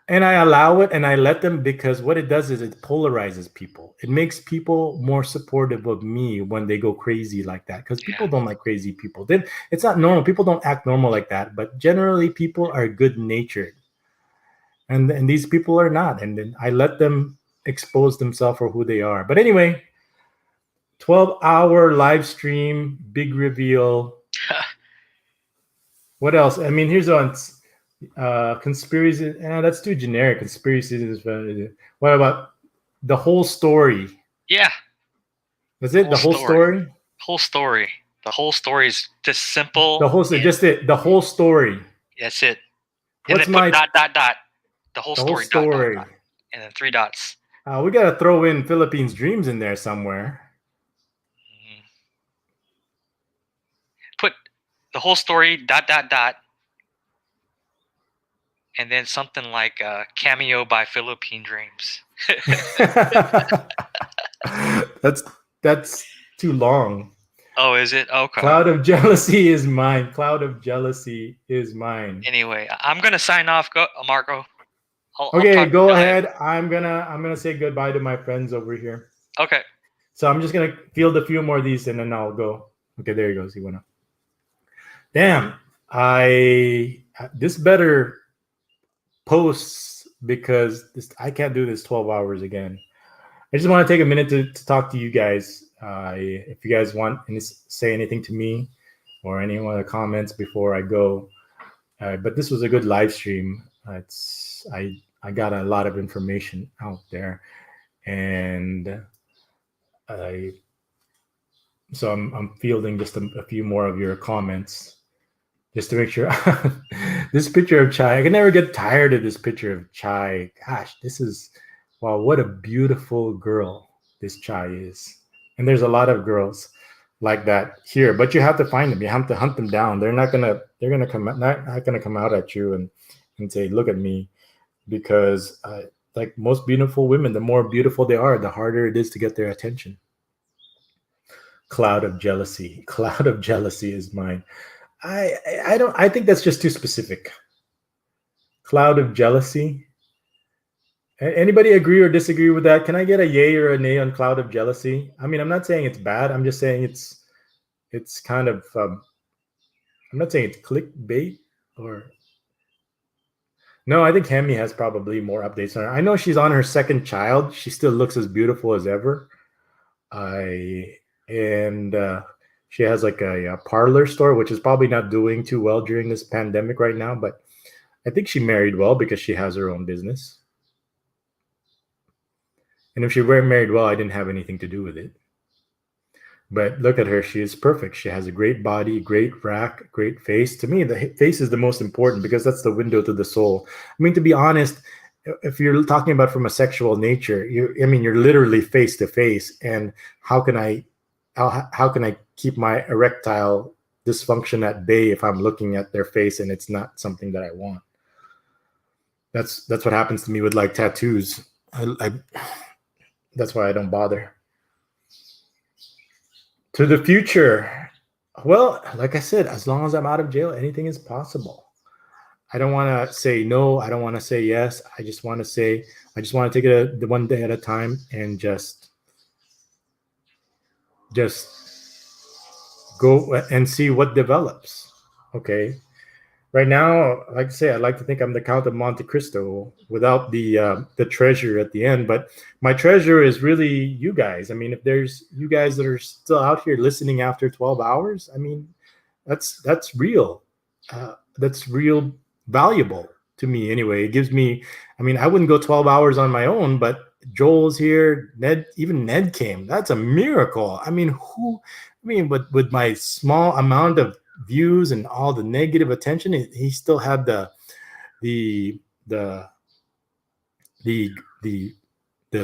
[SPEAKER 1] And I allow it, and I let them, because what it does is it polarizes people. It makes people more supportive of me when they go crazy like that, because people don't like crazy people. It's not normal. People don't act normal like that, but generally people are good-natured. And these people are not. And then I let them expose themselves for who they are. But anyway, 12-hour live stream, big reveal. What else? I mean, here's on... conspiracy, that's too generic. Conspiracy. What about the whole story?
[SPEAKER 2] Yeah.
[SPEAKER 1] That's it. The whole story.
[SPEAKER 2] Whole story. The whole story is just simple.
[SPEAKER 1] The whole story. Just it. The whole story.
[SPEAKER 2] That's it.
[SPEAKER 1] What's
[SPEAKER 2] and then
[SPEAKER 1] my
[SPEAKER 2] put dot. The whole
[SPEAKER 1] the whole
[SPEAKER 2] story.
[SPEAKER 1] story?
[SPEAKER 2] Dot. And then 3 dots.
[SPEAKER 1] We gotta throw in Philippines Dreams in there somewhere.
[SPEAKER 2] Put the whole story. Dot. And then something like cameo by Philippine Dreams.
[SPEAKER 1] That's too long.
[SPEAKER 2] Oh, is it? Okay.
[SPEAKER 1] Cloud of jealousy is mine. Cloud of jealousy is mine.
[SPEAKER 2] Anyway, I'm gonna sign off. Go, Marco.
[SPEAKER 1] Okay, go ahead. I'm gonna say goodbye to my friends over here.
[SPEAKER 2] Okay.
[SPEAKER 1] So I'm just gonna field a few more of these and then I'll go. Okay, there he goes. He went up. Damn, this better posts because I can't do this 12 hours again. I just want to take a minute to talk to you guys. If you guys want to say anything to me or any other comments before I go. But this was a good live stream. I got a lot of information out there, and so I'm fielding just a few more of your comments just to make sure. This picture of Chai, I can never get tired of this picture of Chai. Gosh, wow, what a beautiful girl this Chai is. And there's a lot of girls like that here, but you have to find them. You have to hunt them down. They're not gonna come out at you and say, look at me, because like most beautiful women, the more beautiful they are, the harder it is to get their attention. Cloud of jealousy is mine. I think that's just too specific. Cloud of jealousy. Anybody agree or disagree with that? Can I get a yay or a nay on cloud of jealousy? I mean, I'm not saying it's bad. I'm just saying it's kind of I'm not saying it's clickbait or no. I think Hemi has probably more updates on her. I know she's on her second child. She still looks as beautiful as ever. She has like a parlor store, which is probably not doing too well during this pandemic right now. But I think she married well because she has her own business. And if she weren't married well, I didn't have anything to do with it. But look at her. She is perfect. She has a great body, great rack, great face. To me, the face is the most important because that's the window to the soul. I mean, to be honest, if you're talking about from a sexual nature, you're literally face to face. And how can I keep my erectile dysfunction at bay if I'm looking at their face and it's not something that I want? That's what happens to me with like tattoos. That's why I don't bother. To the future. Well, like I said, as long as I'm out of jail, anything is possible. I don't want to say no. I don't want to say yes. I just want to take it the one day at a time and just go and see what develops. Okay. Right now, like I say, I like to think I'm the Count of Monte Cristo without the treasure at the end. But my treasure is really you guys. I mean, if there's you guys that are still out here listening after 12 hours, I mean, that's real. That's real valuable to me anyway. It gives me, I mean, I wouldn't go 12 hours on my own, but Joel's here. Even Ned came. That's a miracle. I mean, with my small amount of views and all the negative attention, he still had the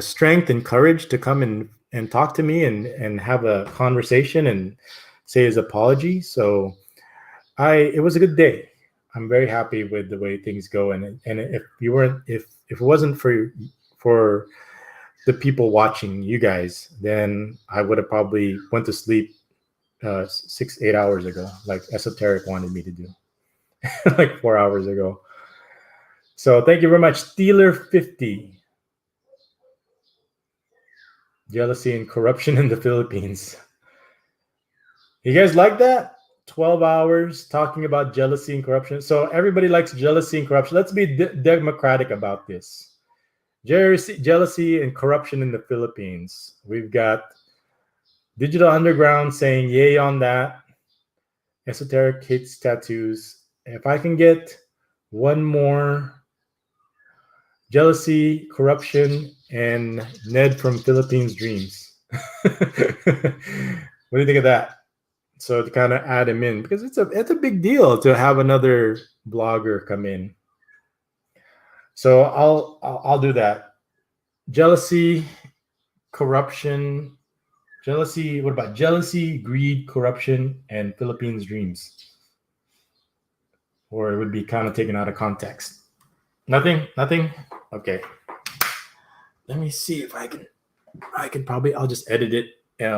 [SPEAKER 1] strength and courage to come and talk to me and have a conversation and say his apology. So it was a good day. I'm very happy with the way things go. And if it wasn't for the people watching, you guys, then I would have probably went to sleep 6-8 hours ago, like Esoteric wanted me to do, like 4 hours ago. So thank you very much, Steeler50. Jealousy and corruption in the Philippines. You guys like that? 12 hours talking about jealousy and corruption. So everybody likes jealousy and corruption. Let's be democratic about this. Jealousy and corruption in the Philippines. We've got Digital Underground saying yay on that. Esoteric hates tattoos. If I can get one more, jealousy, corruption, and Ned from Philippines Dreams. What do you think of that? So to kind of add him in, because it's a big deal to have another blogger come in. So I'll do that. Jealousy, corruption, jealousy. What about jealousy, greed, corruption, and Philippines dreams? Or it would be kind of taken out of context. Nothing. Okay. Let me see if I can probably. I'll just edit it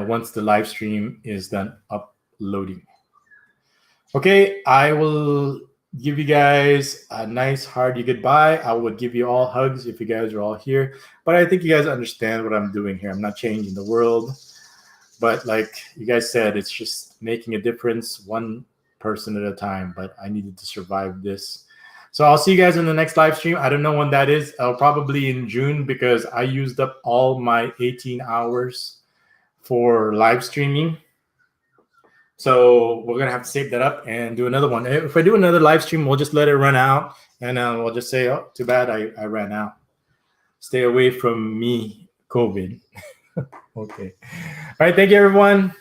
[SPEAKER 1] once the live stream is done uploading. Okay, I will give you guys a nice hearty goodbye. I would give you all hugs if you guys are all here. But I think you guys understand what I'm doing here. I'm not changing the world. But like you guys said, it's just making a difference one person at a time. But I needed to survive this. So I'll see you guys in the next live stream. I don't know when that is. Probably in June, because I used up all my 18 hours for live streaming. So we're going to have to save that up and do another one. If I do another live stream, we'll just let it run out. And we'll just say, oh, too bad I ran out. Stay away from me, COVID. Okay. All right. Thank you, everyone.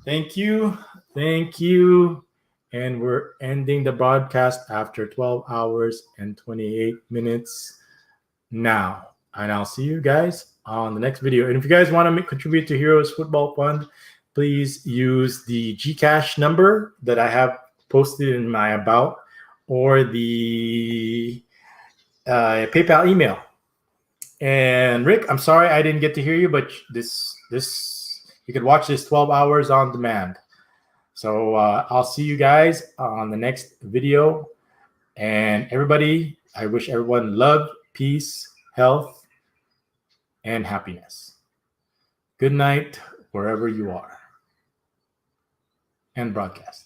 [SPEAKER 1] Thank you. And we're ending the broadcast after 12 hours and 28 minutes now. And I'll see you guys on the next video. And if you guys want to contribute to Hiro's Football Fund, please use the Gcash number that I have posted in my About, or the PayPal email. And Rick, I'm sorry I didn't get to hear you, but this you can watch this 12 hours on demand. So I'll see you guys on the next video. And everybody, I wish everyone love, peace, health, and happiness. Good night, wherever you are. And broadcast.